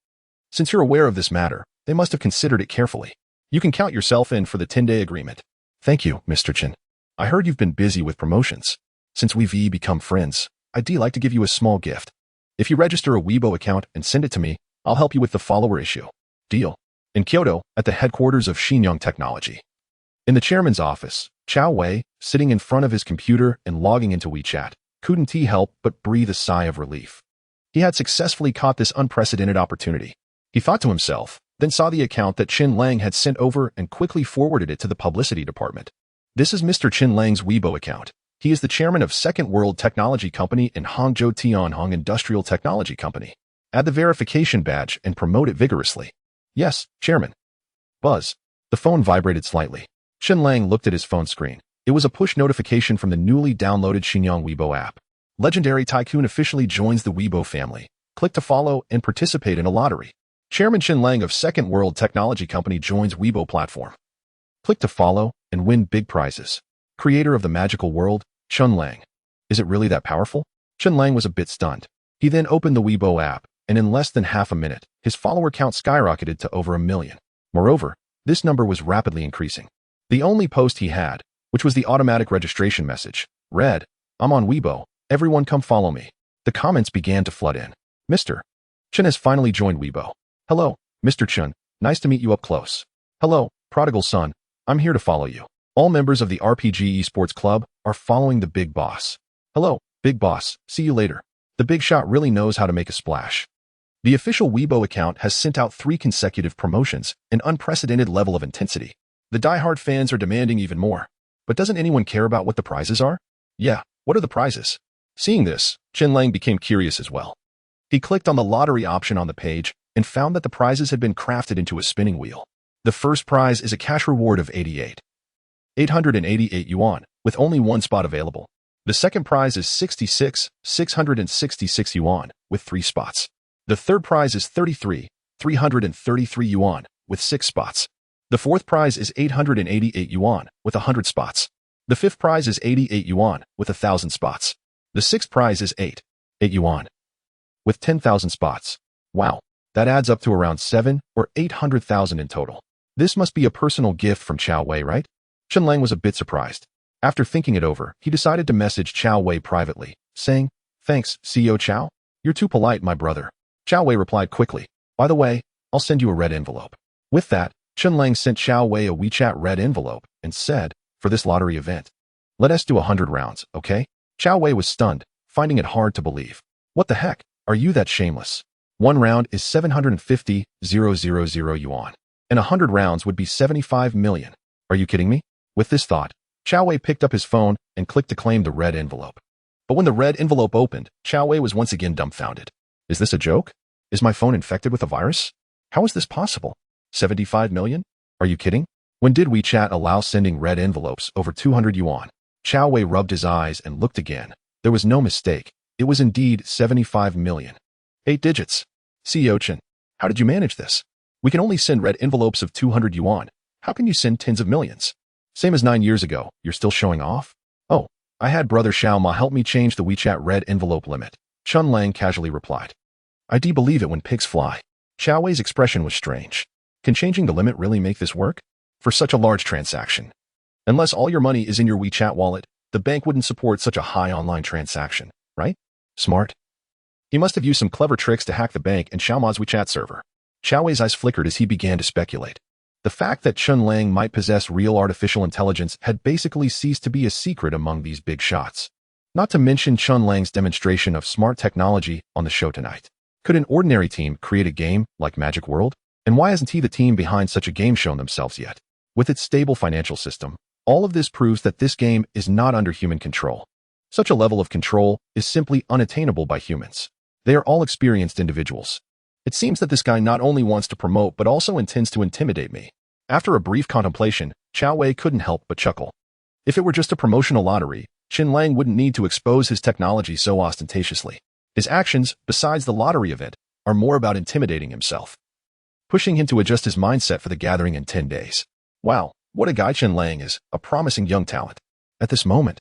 Since you're aware of this matter, they must have considered it carefully. You can count yourself in for the 10-day agreement. Thank you, Mr. Chen. I heard you've been busy with promotions. Since we've become friends, I'd like to give you a small gift. If you register a Weibo account and send it to me, I'll help you with the follower issue. Deal. In Kyoto, at the headquarters of Xinjiang Technology. In the chairman's office, Chao Wei, sitting in front of his computer and logging into WeChat, couldn't help but breathe a sigh of relief. He had successfully caught this unprecedented opportunity. He thought to himself, then saw the account that Chen Lang had sent over and quickly forwarded it to the publicity department. This is Mr. Chen Lang's Weibo account. He is the chairman of Second World Technology Company in Hangzhou Tianhong Industrial Technology Company. Add the verification badge and promote it vigorously. Yes, chairman. Buzz. The phone vibrated slightly. Chen Lang looked at his phone screen. It was a push notification from the newly downloaded Xinjiang Weibo app. Legendary Tycoon officially joins the Weibo family. Click to follow and participate in a lottery. Chairman Chen Lang of Second World Technology Company joins Weibo platform. Click to follow and win big prizes. Creator of the magical world, Chen Lang. Is it really that powerful? Chen Lang was a bit stunned. He then opened the Weibo app, and in less than half a minute, his follower count skyrocketed to over 1 million. Moreover, this number was rapidly increasing. The only post he had, which was the automatic registration message, read, I'm on Weibo, everyone come follow me. The comments began to flood in. Mr. Chen has finally joined Weibo. Hello, Mr. Chen, nice to meet you up close. Hello, prodigal son, I'm here to follow you. All members of the RPG Esports Club are following the big boss. Hello, big boss, see you later. The big shot really knows how to make a splash. The official Weibo account has sent out 3 consecutive promotions, an unprecedented level of intensity. The diehard fans are demanding even more. But doesn't anyone care about what the prizes are? Yeah, what are the prizes? Seeing this, Chen Lang became curious as well. He clicked on the lottery option on the page and found that the prizes had been crafted into a spinning wheel. The first prize is a cash reward of 888 yuan, with only 1 spot available. The second prize is 666 yuan, with 3 spots. The third prize is 333 yuan, with 6 spots. The fourth prize is 888 yuan, with 100 spots. The fifth prize is 88 yuan with 1,000 spots. The sixth prize is 8 yuan with 10,000 spots. Wow, that adds up to around 7 or 800,000 in total. This must be a personal gift from Chao Wei, right? Chen Lang was a bit surprised. After thinking it over, he decided to message Chao Wei privately, saying, "Thanks, CEO Chao. You're too polite, my brother." Chao Wei replied quickly, "By the way, I'll send you a red envelope." With that, Chen Lang sent Chao Wei a WeChat red envelope and said, "For this lottery event, let us do 100 rounds, okay?" Chao Wei was stunned, finding it hard to believe. "What the heck? Are you that shameless? One round is 750,000 yuan, and 100 rounds would be 75 million. Are you kidding me?" With this thought, Chao Wei picked up his phone and clicked to claim the red envelope. But when the red envelope opened, Chao Wei was once again dumbfounded. Is this a joke? Is my phone infected with a virus? How is this possible? 75 million? Are you kidding? When did WeChat allow sending red envelopes over 200 yuan? Chao Wei rubbed his eyes and looked again. There was no mistake. It was indeed 75 million. 8 digits. CEO Chen, how did you manage this? We can only send red envelopes of 200 yuan. How can you send tens of millions? Same as 9 years ago, you're still showing off? Oh, I had brother Xiao Ma help me change the WeChat red envelope limit. Chen Lang casually replied. I do believe it when pigs fly. Chao Wei's expression was strange. Can changing the limit really make this work? For such a large transaction. Unless all your money is in your WeChat wallet, the bank wouldn't support such a high online transaction, right? Smart. He must have used some clever tricks to hack the bank and Xiao Ma's WeChat server. Chao Wei's eyes flickered as he began to speculate. The fact that Chen Lang might possess real artificial intelligence had basically ceased to be a secret among these big shots. Not to mention Chen Lang's demonstration of smart technology on the show tonight. Could an ordinary team create a game like Magic World? And why hasn't he the team behind such a game shown themselves yet? With its stable financial system, all of this proves that this game is not under human control. Such a level of control is simply unattainable by humans. They are all experienced individuals. It seems that this guy not only wants to promote but also intends to intimidate me. After a brief contemplation, Chao Wei couldn't help but chuckle. If it were just a promotional lottery, Chen Lang wouldn't need to expose his technology so ostentatiously. His actions, besides the lottery event, are more about intimidating himself. Pushing him to adjust his mindset for the gathering in 10 days. Wow, what a guy Chen Lang is, a promising young talent. At this moment,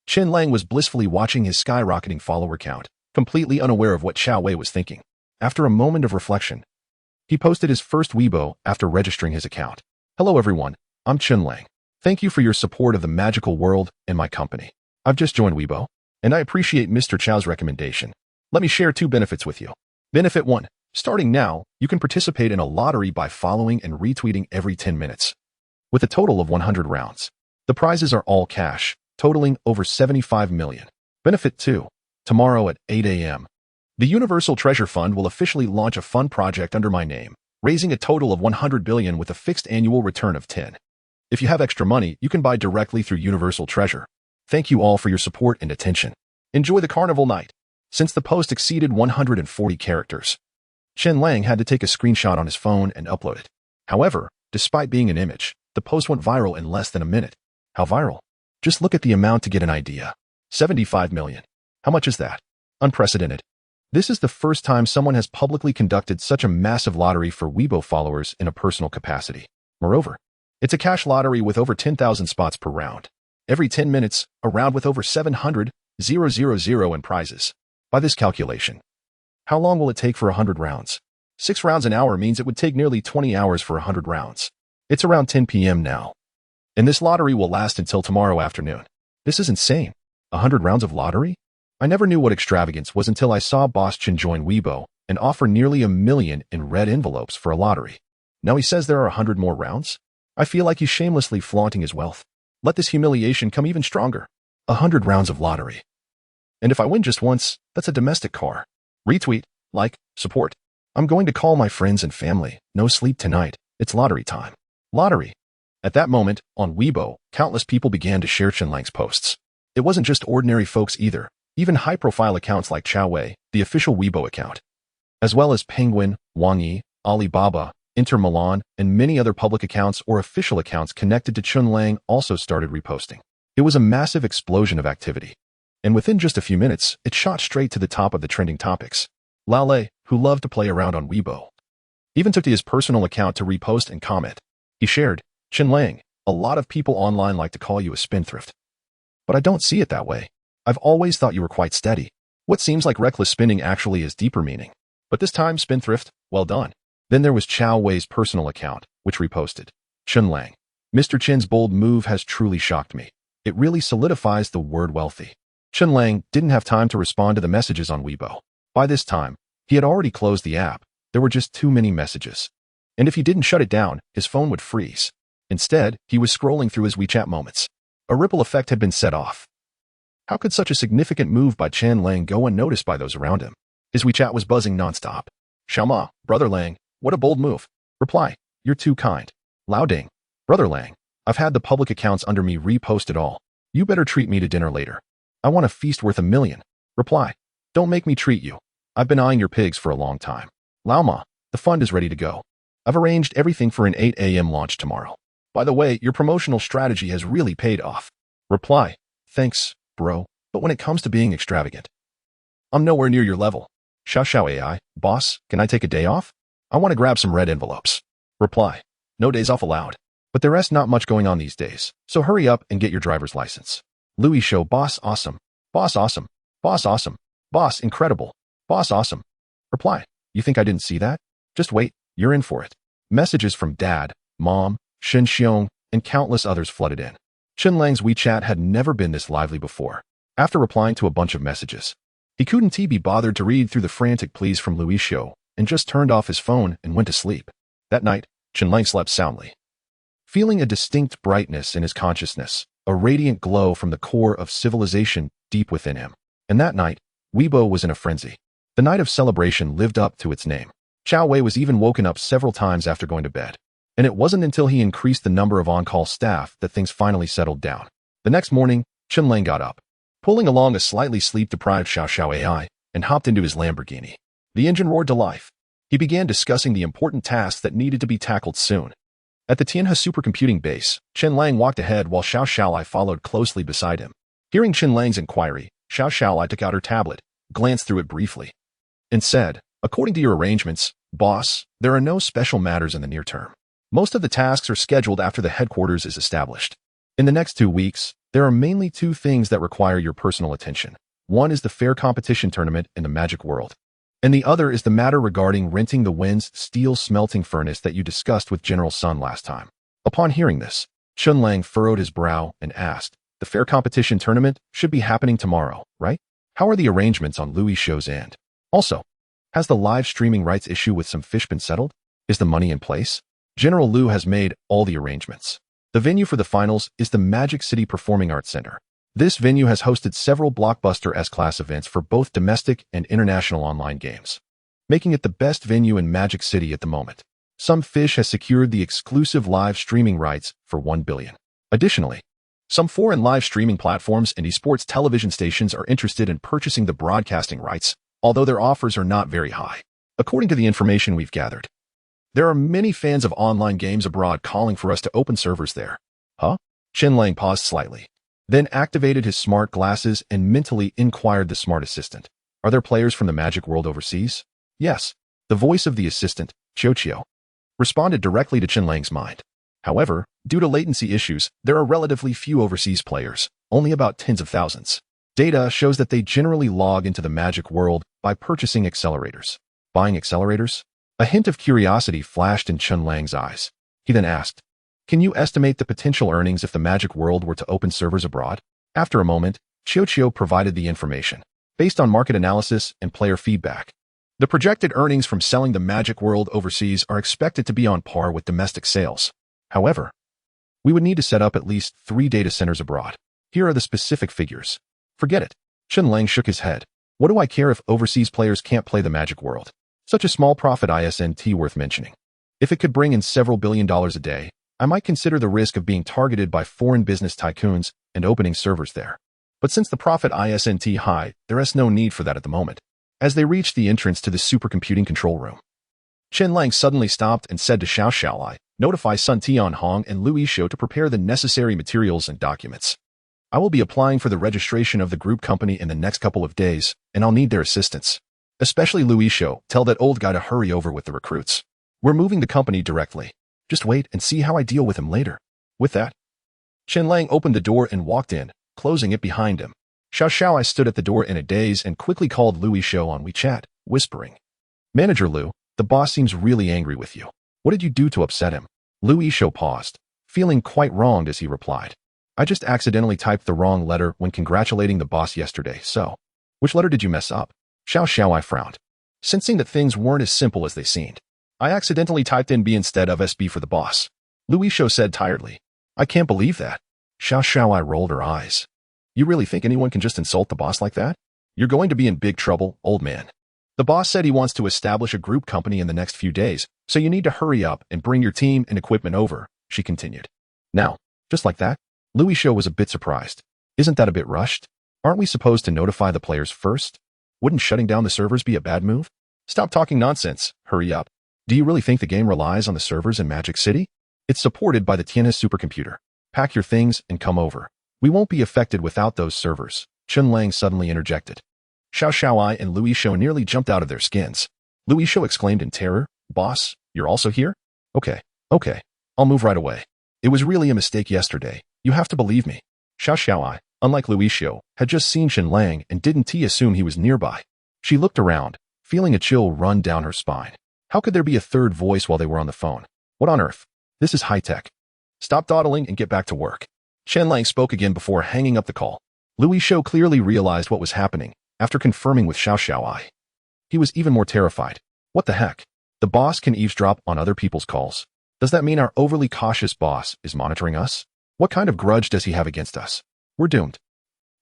Chen Lang was blissfully watching his skyrocketing follower count, completely unaware of what Chao Wei was thinking. After a moment of reflection, he posted his first Weibo after registering his account. Hello everyone, I'm Chen Lang. Thank you for your support of the magical world and my company. I've just joined Weibo, and I appreciate Mr. Chao's recommendation. Let me share 2 benefits with you. Benefit 1. Starting now, you can participate in a lottery by following and retweeting every 10 minutes. With a total of 100 rounds. The prizes are all cash, totaling over 75 million. Benefit 2. Tomorrow at 8 a.m. The Universal Treasure Fund will officially launch a fund project under my name, raising a total of 100 billion with a fixed annual return of 10. If you have extra money, you can buy directly through Universal Treasure. Thank you all for your support and attention. Enjoy the carnival night. Since the post exceeded 140 characters, Chen Lang had to take a screenshot on his phone and upload it. However, despite being an image, the post went viral in less than a minute. How viral? Just look at the amount to get an idea. 75 million. How much is that? Unprecedented. This is the first time someone has publicly conducted such a massive lottery for Weibo followers in a personal capacity. Moreover, it's a cash lottery with over 10,000 spots per round. Every 10 minutes, a round with over 700,000 in prizes. By this calculation, how long will it take for 100 rounds? 6 rounds an hour means it would take nearly 20 hours for 100 rounds. It's around 10 p.m. now. And this lottery will last until tomorrow afternoon. This is insane. 100 rounds of lottery? I never knew what extravagance was until I saw Boss Chen join Weibo and offer nearly 1 million in red envelopes for a lottery. Now he says there are 100 more rounds? I feel like he's shamelessly flaunting his wealth. Let this humiliation come even stronger. 100 rounds of lottery. And if I win just once, that's a domestic car. Retweet, like, support. I'm going to call my friends and family. No sleep tonight. It's lottery time. Lottery. At that moment, on Weibo, countless people began to share Chen Lang's posts. It wasn't just ordinary folks either. Even high-profile accounts like Chao Wei, the official Weibo account, as well as Penguin, Wang Yi, Alibaba, Inter Milan, and many other public accounts or official accounts connected to Chen Lang also started reposting. It was a massive explosion of activity. And within just a few minutes, it shot straight to the top of the trending topics. Lale, who loved to play around on Weibo, even took to his personal account to repost and comment. He shared, Chen Lang, A lot of people online like to call you a spendthrift. But I don't see it that way. I've always thought you were quite steady. What seems like reckless spending actually has deeper meaning. But this time, spendthrift, well done. Then there was Chao Wei's personal account, which reposted. Chen Lang. Mr. Chen's bold move has truly shocked me. It really solidifies the word wealthy. Chen Lang didn't have time to respond to the messages on Weibo. By this time, he had already closed the app. There were just too many messages. And if he didn't shut it down, his phone would freeze. Instead, he was scrolling through his WeChat moments. A ripple effect had been set off. How could such a significant move by Chen Lang go unnoticed by those around him? His WeChat was buzzing nonstop. Xiaoma, Brother Lang, what a bold move. Reply, you're too kind. Lao Ding, Brother Lang, I've had the public accounts under me repost it all. You better treat me to dinner later. I want a feast worth 1 million. Reply, don't make me treat you. I've been eyeing your pigs for a long time. Lao Ma, the fund is ready to go. I've arranged everything for an 8 a.m. launch tomorrow. By the way, your promotional strategy has really paid off. Reply, thanks, bro, but when it comes to being extravagant, I'm nowhere near your level. Xiao AI, boss, can I take a day off? I want to grab some red envelopes. Reply, no days off allowed. But there is not much going on these days, so hurry up and get your driver's license. Louis Show, boss awesome, boss awesome, boss awesome, boss incredible, boss awesome. Reply, you think I didn't see that? Just wait, you're in for it. Messages from dad, mom, Shen Xiong, and countless others flooded in. Chen Lang's WeChat had never been this lively before. After replying to a bunch of messages, he couldn't be bothered to read through the frantic pleas from Louis Show and just turned off his phone and went to sleep. That night, Chen Lang slept soundly, feeling a distinct brightness in his consciousness, a radiant glow from the core of civilization deep within him. And that night, Weibo was in a frenzy. The night of celebration lived up to its name. Chao Wei was even woken up several times after going to bed. And it wasn't until he increased the number of on-call staff that things finally settled down. The next morning, Chen Lang got up, pulling along a slightly sleep-deprived Xiao AI, and hopped into his Lamborghini. The engine roared to life. He began discussing the important tasks that needed to be tackled soon. At the Tianhe supercomputing base, Chen Lang walked ahead while Xiao followed closely beside him. Hearing Chen Lang's inquiry, Xiao took out her tablet, glanced through it briefly, and said, according to your arrangements, boss, there are no special matters in the near term. Most of the tasks are scheduled after the headquarters is established. In the next 2 weeks, there are mainly 2 things that require your personal attention. One is the fair competition tournament in the magic world, and the other is the matter regarding renting the Wind's steel smelting furnace that you discussed with General Sun last time. Upon hearing this, Chen Lang furrowed his brow and asked, the fair competition tournament should be happening tomorrow, right? How are the arrangements on Louis Show's end? Also, has the live streaming rights issue with some fish been settled? Is the money in place? General Liu has made all the arrangements. The venue for the finals is the Magic City Performing Arts Center. This venue has hosted several blockbuster S-class events for both domestic and international online games, making it the best venue in Magic City at the moment. Some Fish has secured the exclusive live streaming rights for 1 billion. Additionally, some foreign live streaming platforms and esports television stations are interested in purchasing the broadcasting rights, although their offers are not very high. According to the information we've gathered, there are many fans of online games abroad calling for us to open servers there. Huh? Chen Lang paused slightly, then activated his smart glasses and mentally inquired the smart assistant. Are there players from the magic world overseas? Yes. The voice of the assistant, Qiu, responded directly to Chen Lang's mind. However, due to latency issues, there are relatively few overseas players, only about tens of thousands. Data shows that they generally log into the magic world by purchasing accelerators. Buying accelerators? A hint of curiosity flashed in Chen Lang's eyes. He then asked, can you estimate the potential earnings if the magic world were to open servers abroad? After a moment, Qiu provided the information. Based on market analysis and player feedback, the projected earnings from selling the magic world overseas are expected to be on par with domestic sales. However, we would need to set up at least 3 data centers abroad. Here are the specific figures. Forget it. Chen Lang shook his head. What do I care if overseas players can't play the magic world? Such a small profit isn't worth mentioning. If it could bring in several $billion a day, I might consider the risk of being targeted by foreign business tycoons and opening servers there. But since the profit isn't high, there is no need for that at the moment. As they reached the entrance to the supercomputing control room, Chen Lang suddenly stopped and said to Xiao, notify Sun Tianhong and Louis Shou to prepare the necessary materials and documents. I will be applying for the registration of the group company in the next couple of days, and I'll need their assistance. Especially Louis Shou, tell that old guy to hurry over with the recruits. We're moving the company directly. Just wait and see how I deal with him later. With that, Chen Lang opened the door and walked in, closing it behind him. Xiao stood at the door in a daze and quickly called Louis Shou on WeChat, whispering, "Manager Liu, the boss seems really angry with you. What did you do to upset him?" Louis Shou paused, feeling quite wronged as he replied, "I just accidentally typed the wrong letter when congratulating the boss yesterday, so." "Which letter did you mess up?" Xiao frowned, sensing that things weren't as simple as they seemed. "I accidentally typed in B instead of SB for the boss," Louis Shou said tiredly. "I can't believe that." Xiao rolled her eyes. "You really think anyone can just insult the boss like that? You're going to be in big trouble, old man. The boss said he wants to establish a group company in the next few days, so you need to hurry up and bring your team and equipment over," she continued. "Now, just like that?" Louis Shou was a bit surprised. "Isn't that a bit rushed? Aren't we supposed to notify the players first? Wouldn't shutting down the servers be a bad move? Stop talking nonsense, hurry up. Do you really think the game relies on the servers in Magic City? It's supported by the TECH supercomputer. Pack your things and come over. We won't be affected without those servers," Chen Lang suddenly interjected. Xiao and Louis Shou nearly jumped out of their skins. Louis Shou exclaimed in terror, "Boss, you're also here? Okay, I'll move right away. It was really a mistake yesterday. You have to believe me." Xiao, unlike Louis Shou, had just seen Chen Lang and didn't assume he was nearby. She looked around, feeling a chill run down her spine. How could there be a third voice while they were on the phone? What on earth? This is high-tech. Stop dawdling and get back to work. Chen Lang spoke again before hanging up the call. Louis Shou clearly realized what was happening after confirming with Xiao. He was even more terrified. What the heck? The boss can eavesdrop on other people's calls. Does that mean our overly cautious boss is monitoring us? What kind of grudge does he have against us? We're doomed.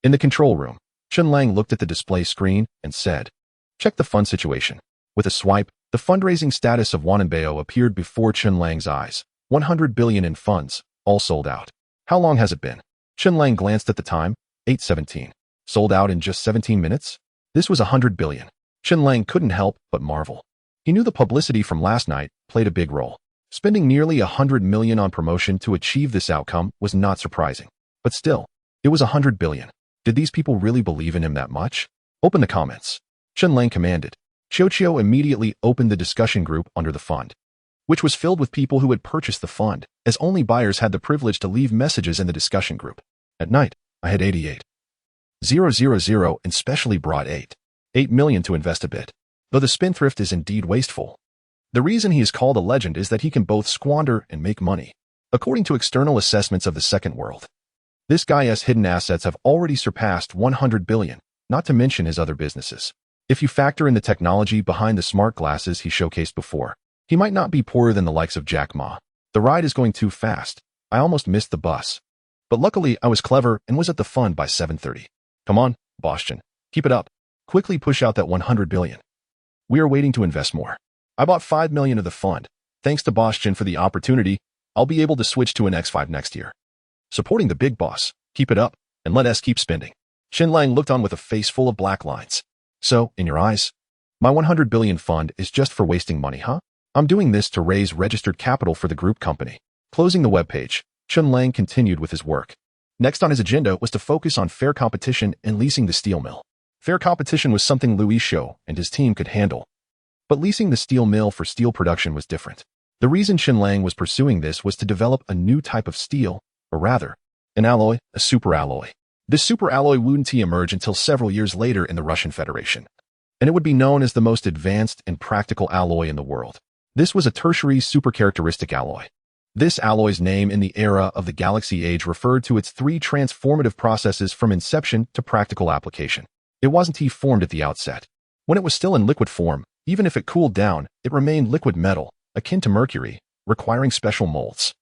In the control room, Chen Lang looked at the display screen and said, "Check the fund situation." With a swipe, the fundraising status of Wananbao appeared before Chen Lang's eyes. 100 billion in funds, all sold out. How long has it been? Chen Lang glanced at the time, 8:17. Sold out in just 17 minutes? This was 100 billion. Chen Lang couldn't help but marvel. He knew the publicity from last night played a big role. Spending nearly 100 million on promotion to achieve this outcome was not surprising. But still, it was 100 billion. Did these people really believe in him that much? Open the comments. Chen Lang commanded. Qiu immediately opened the discussion group under the fund, which was filled with people who had purchased the fund, as only buyers had the privilege to leave messages in the discussion group. At night, I had 88,000 and specially brought 8 million to invest a bit. Though the spendthrift is indeed wasteful. The reason he is called a legend is that he can both squander and make money. According to external assessments of the second world, this guy's hidden assets have already surpassed 100 billion, not to mention his other businesses. If you factor in the technology behind the smart glasses he showcased before, he might not be poorer than the likes of Jack Ma. The ride is going too fast. I almost missed the bus. But luckily, I was clever and was at the fund by 7:30. Come on, Boston. Keep it up. Quickly push out that 100 billion. We are waiting to invest more. I bought 5 million of the fund. Thanks to Boston for the opportunity, I'll be able to switch to an X5 next year. Supporting the big boss. Keep it up, and let us keep spending. Chen Lang looked on with a face full of black lines. So, in your eyes, my 100 billion fund is just for wasting money, huh? I'm doing this to raise registered capital for the group company. Closing the webpage, Chen Lang continued with his work. Next on his agenda was to focus on fair competition and leasing the steel mill. Fair competition was something Louis Shou and his team could handle. But leasing the steel mill for steel production was different. The reason Chen Lang was pursuing this was to develop a new type of steel, or rather, an alloy, a superalloy. This superalloy wouldn't emerge until several years later in the Russian Federation, and it would be known as the most advanced and practical alloy in the world. This was a tertiary supercharacteristic alloy. This alloy's name in the era of the Galaxy Age referred to its 3 transformative processes from inception to practical application. It wasn't formed at the outset. When it was still in liquid form, even if it cooled down, it remained liquid metal, akin to mercury, requiring special molds.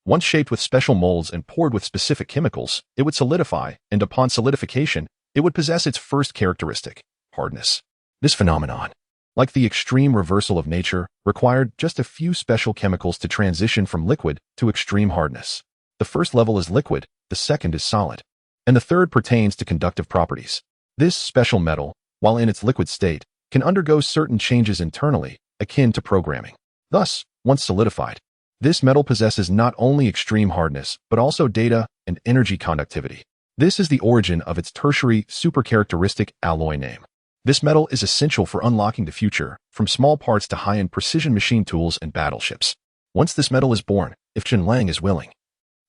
Once shaped with special molds and poured with specific chemicals, it would solidify, and upon solidification, it would possess its first characteristic, hardness. This phenomenon, like the extreme reversal of nature, required just a few special chemicals to transition from liquid to extreme hardness. The first level is liquid, the second is solid, and the third pertains to conductive properties. This special metal, while in its liquid state, can undergo certain changes internally, akin to programming. Thus, once solidified, this metal possesses not only extreme hardness, but also data and energy conductivity. This is the origin of its tertiary supercharacteristic alloy name. This metal is essential for unlocking the future, from small parts to high-end precision machine tools and battleships. Once this metal is born, if Chen Lang is willing,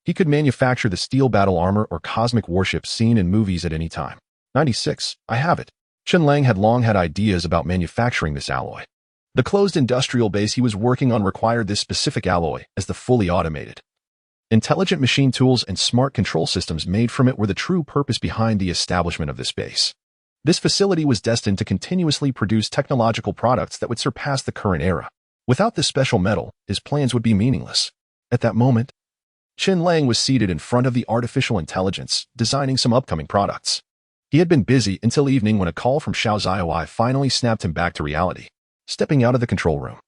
He could manufacture the steel battle armor or cosmic warships seen in movies at any time. 96. I have it. Chen Lang had long had ideas about manufacturing this alloy. The closed industrial base he was working on required this specific alloy as the fully automated. Intelligent machine tools and smart control systems made from it were the true purpose behind the establishment of this base. This facility was destined to continuously produce technological products that would surpass the current era. Without this special metal, his plans would be meaningless. At that moment, Chen Lang was seated in front of the artificial intelligence, designing some upcoming products. He had been busy until evening when a call from Xiao Zaiwei finally snapped him back to reality. Stepping out of the control room,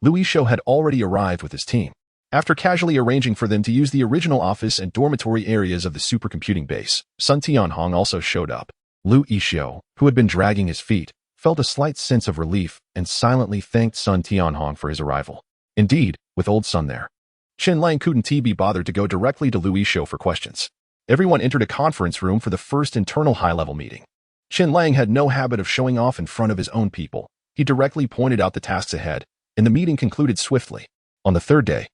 Louis Shou had already arrived with his team. After casually arranging for them to use the original office and dormitory areas of the supercomputing base, Sun Tianhong also showed up. Louis Shou, who had been dragging his feet, felt a slight sense of relief and silently thanked Sun Tianhong for his arrival. Indeed, with old Sun there, Chen Lang couldn't be bothered to go directly to Louis Shou for questions. Everyone entered a conference room for the first internal high-level meeting. Chen Lang had no habit of showing off in front of his own people. He directly pointed out the tasks ahead, and the meeting concluded swiftly. On the third day,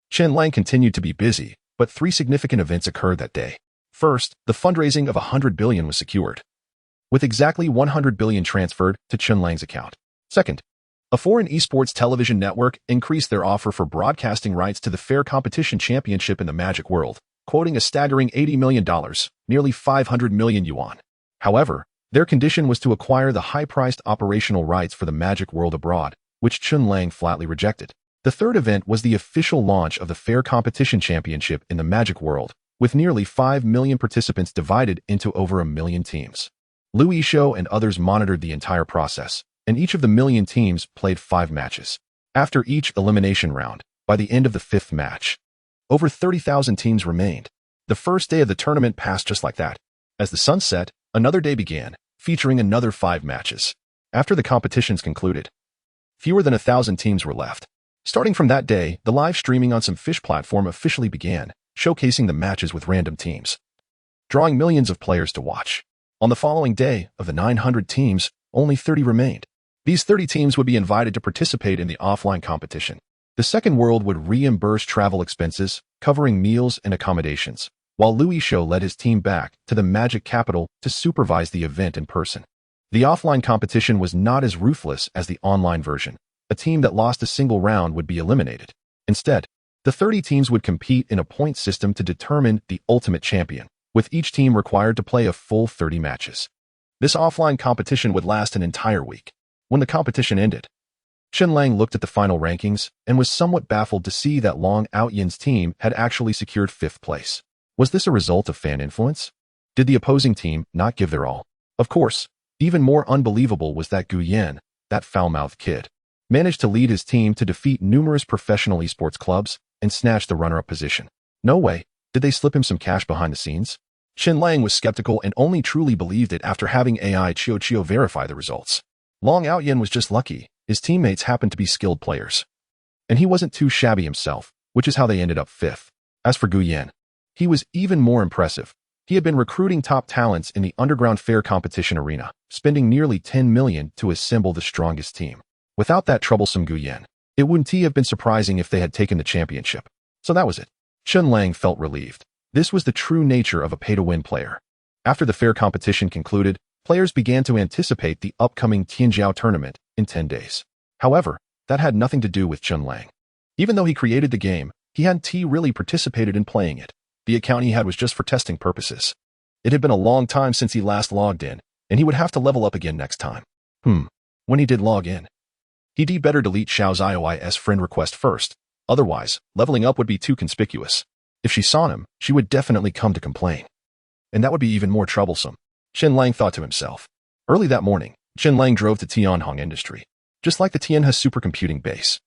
Chen Lang continued to be busy, but 3 significant events occurred that day. First, the fundraising of 100 billion was secured, with exactly 100 billion transferred to Chen Lang's account. Second, a foreign esports television network increased their offer for broadcasting rights to the Fair Competition Championship in the Magic World, quoting a staggering $80 million, nearly 500 million yuan. However, their condition was to acquire the high-priced operational rights for the Magic World abroad, which Chen Lang flatly rejected. The third event was the official launch of the Fair Competition Championship in the Magic World, with nearly 5 million participants divided into over 1 million teams. Louis Shou and others monitored the entire process, and each of the million teams played 5 matches. After each elimination round, by the end of the 5th match, over 30,000 teams remained. The first day of the tournament passed just like that. As the sun set, another day began, featuring another 5 matches. After the competitions concluded, fewer than 1,000 teams were left. Starting from that day, the live streaming on some fish platform officially began, showcasing the matches with random teams, drawing millions of players to watch. On the following day, of the 900 teams, only 30 remained. These 30 teams would be invited to participate in the offline competition. The Second World would reimburse travel expenses, covering meals and accommodations, while Louis Shou led his team back to the Magic Capital to supervise the event in person. The offline competition was not as ruthless as the online version. A team that lost a single round would be eliminated. Instead, the 30 teams would compete in a point system to determine the ultimate champion, with each team required to play a full 30 matches. This offline competition would last an entire week. When the competition ended, Chen Lang looked at the final rankings and was somewhat baffled to see that Long Outyan's team had actually secured 5th place. Was this a result of fan influence? Did the opposing team not give their all? Of course, even more unbelievable was that Gu Yan, that foul-mouthed kid, managed to lead his team to defeat numerous professional esports clubs and snatch the runner-up position. No way, did they slip him some cash behind the scenes? Chen Lang was skeptical and only truly believed it after having AI Chio verify the results. Long Outyan was just lucky. His teammates happened to be skilled players. And he wasn't too shabby himself, which is how they ended up 5th. As for Gu Yan, he was even more impressive. He had been recruiting top talents in the underground fair competition arena, spending nearly 10 million to assemble the strongest team. Without that troublesome Gu Yan, it wouldn't have been surprising if they had taken the championship. So that was it. Chen Lang felt relieved. This was the true nature of a pay-to-win player. After the fair competition concluded, players began to anticipate the upcoming Tianjiao tournament in 10 days. However, that had nothing to do with Chen Lang. Even though he created the game, he hadn't really participated in playing it. The account he had was just for testing purposes. It had been a long time since he last logged in, and he would have to level up again next time. When he did log in, he'd better delete Xiao Zaiwei's friend request first. Otherwise, leveling up would be too conspicuous. If she saw him, she would definitely come to complain. And that would be even more troublesome. Chen Lang thought to himself. Early that morning, Chen Lang drove to Tianhong Industry, just like the Tianhe supercomputing base.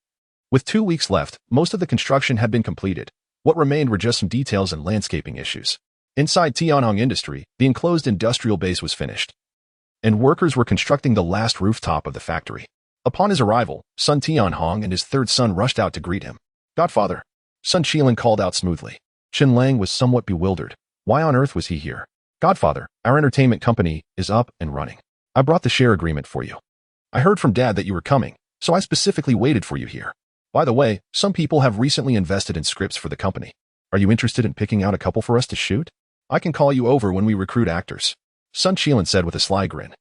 With 2 weeks left, most of the construction had been completed. What remained were just some details and landscaping issues. Inside Tianhong Industry, the enclosed industrial base was finished, and workers were constructing the last rooftop of the factory. Upon his arrival, Sun Tianhong and his third son rushed out to greet him. "Godfather," Sun Qilan called out smoothly. Chen Lang was somewhat bewildered. Why on earth was he here? "Godfather, our entertainment company is up and running. I brought the share agreement for you. I heard from Dad that you were coming, so I specifically waited for you here. By the way, some people have recently invested in scripts for the company. Are you interested in picking out a couple for us to shoot? I can call you over when we recruit actors, Sun Qilan said with a sly grin.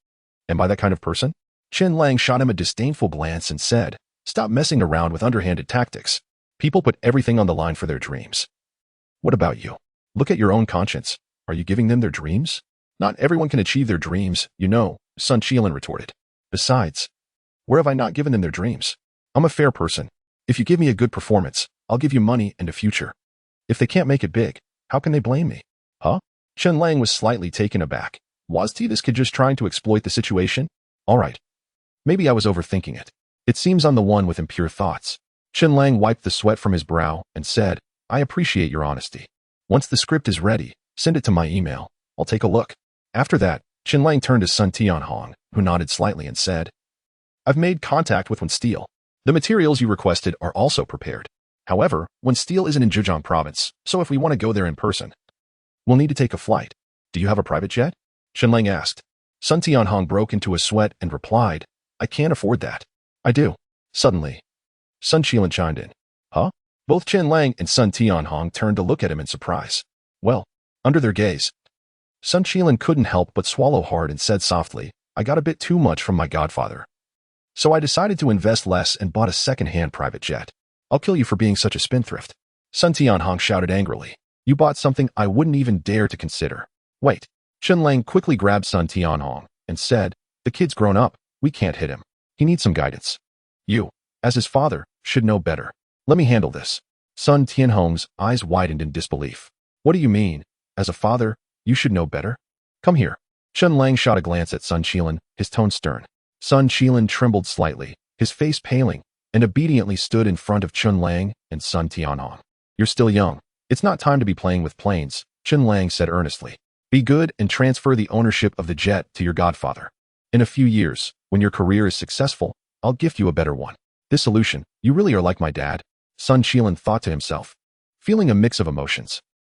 Am I that kind of person? Chen Lang shot him a disdainful glance and said, stop messing around with underhanded tactics. People put everything on the line for their dreams. What about you? Look at your own conscience. Are you giving them their dreams? Not everyone can achieve their dreams, you know, Sun Qilan retorted. Besides, where have I not given them their dreams? I'm a fair person. If you give me a good performance, I'll give you money and a future. If they can't make it big, how can they blame me? Huh? Chen Lang was slightly taken aback. Was this kid just trying to exploit the situation? All right. Maybe I was overthinking it. It seems I'm the one with impure thoughts. Chen Lang wiped the sweat from his brow and said, I appreciate your honesty. Once the script is ready, send it to my email. I'll take a look. After that, Chen Lang turned to Sun Tianhong, who nodded slightly and said, I've made contact with Steel. The materials you requested are also prepared. However, Steel isn't in Zhejiang province, so if we want to go there in person, we'll need to take a flight. Do you have a private jet? Chen Lang asked. Sun Tianhong broke into a sweat and replied, I can't afford that. I do. Suddenly, Sun Qilan chimed in. Huh? Both Chen Lang and Sun Tianhong turned to look at him in surprise. Well, under their gaze, Sun Qilan couldn't help but swallow hard and said softly, I got a bit too much from my godfather. So I decided to invest less and bought a second-hand private jet. I'll kill you for being such a spendthrift. Sun Tianhong shouted angrily. You bought something I wouldn't even dare to consider. Wait. Chen Lang quickly grabbed Sun Tianhong and said, the kid's grown up. We can't hit him. He needs some guidance. You, as his father, should know better. Let me handle this. Sun Tianhong's eyes widened in disbelief. What do you mean? As a father, you should know better? Come here. Chen Lang shot a glance at Sun Qilan, his tone stern. Sun Qilan trembled slightly, his face paling, and obediently stood in front of Chen Lang and Sun Tianhong. You're still young. It's not time to be playing with planes, Chen Lang said earnestly. Be good and transfer the ownership of the jet to your godfather. In a few years, when your career is successful, I'll gift you a better one. This solution, you really are like my dad, Sun Qilan thought to himself. Feeling a mix of emotions,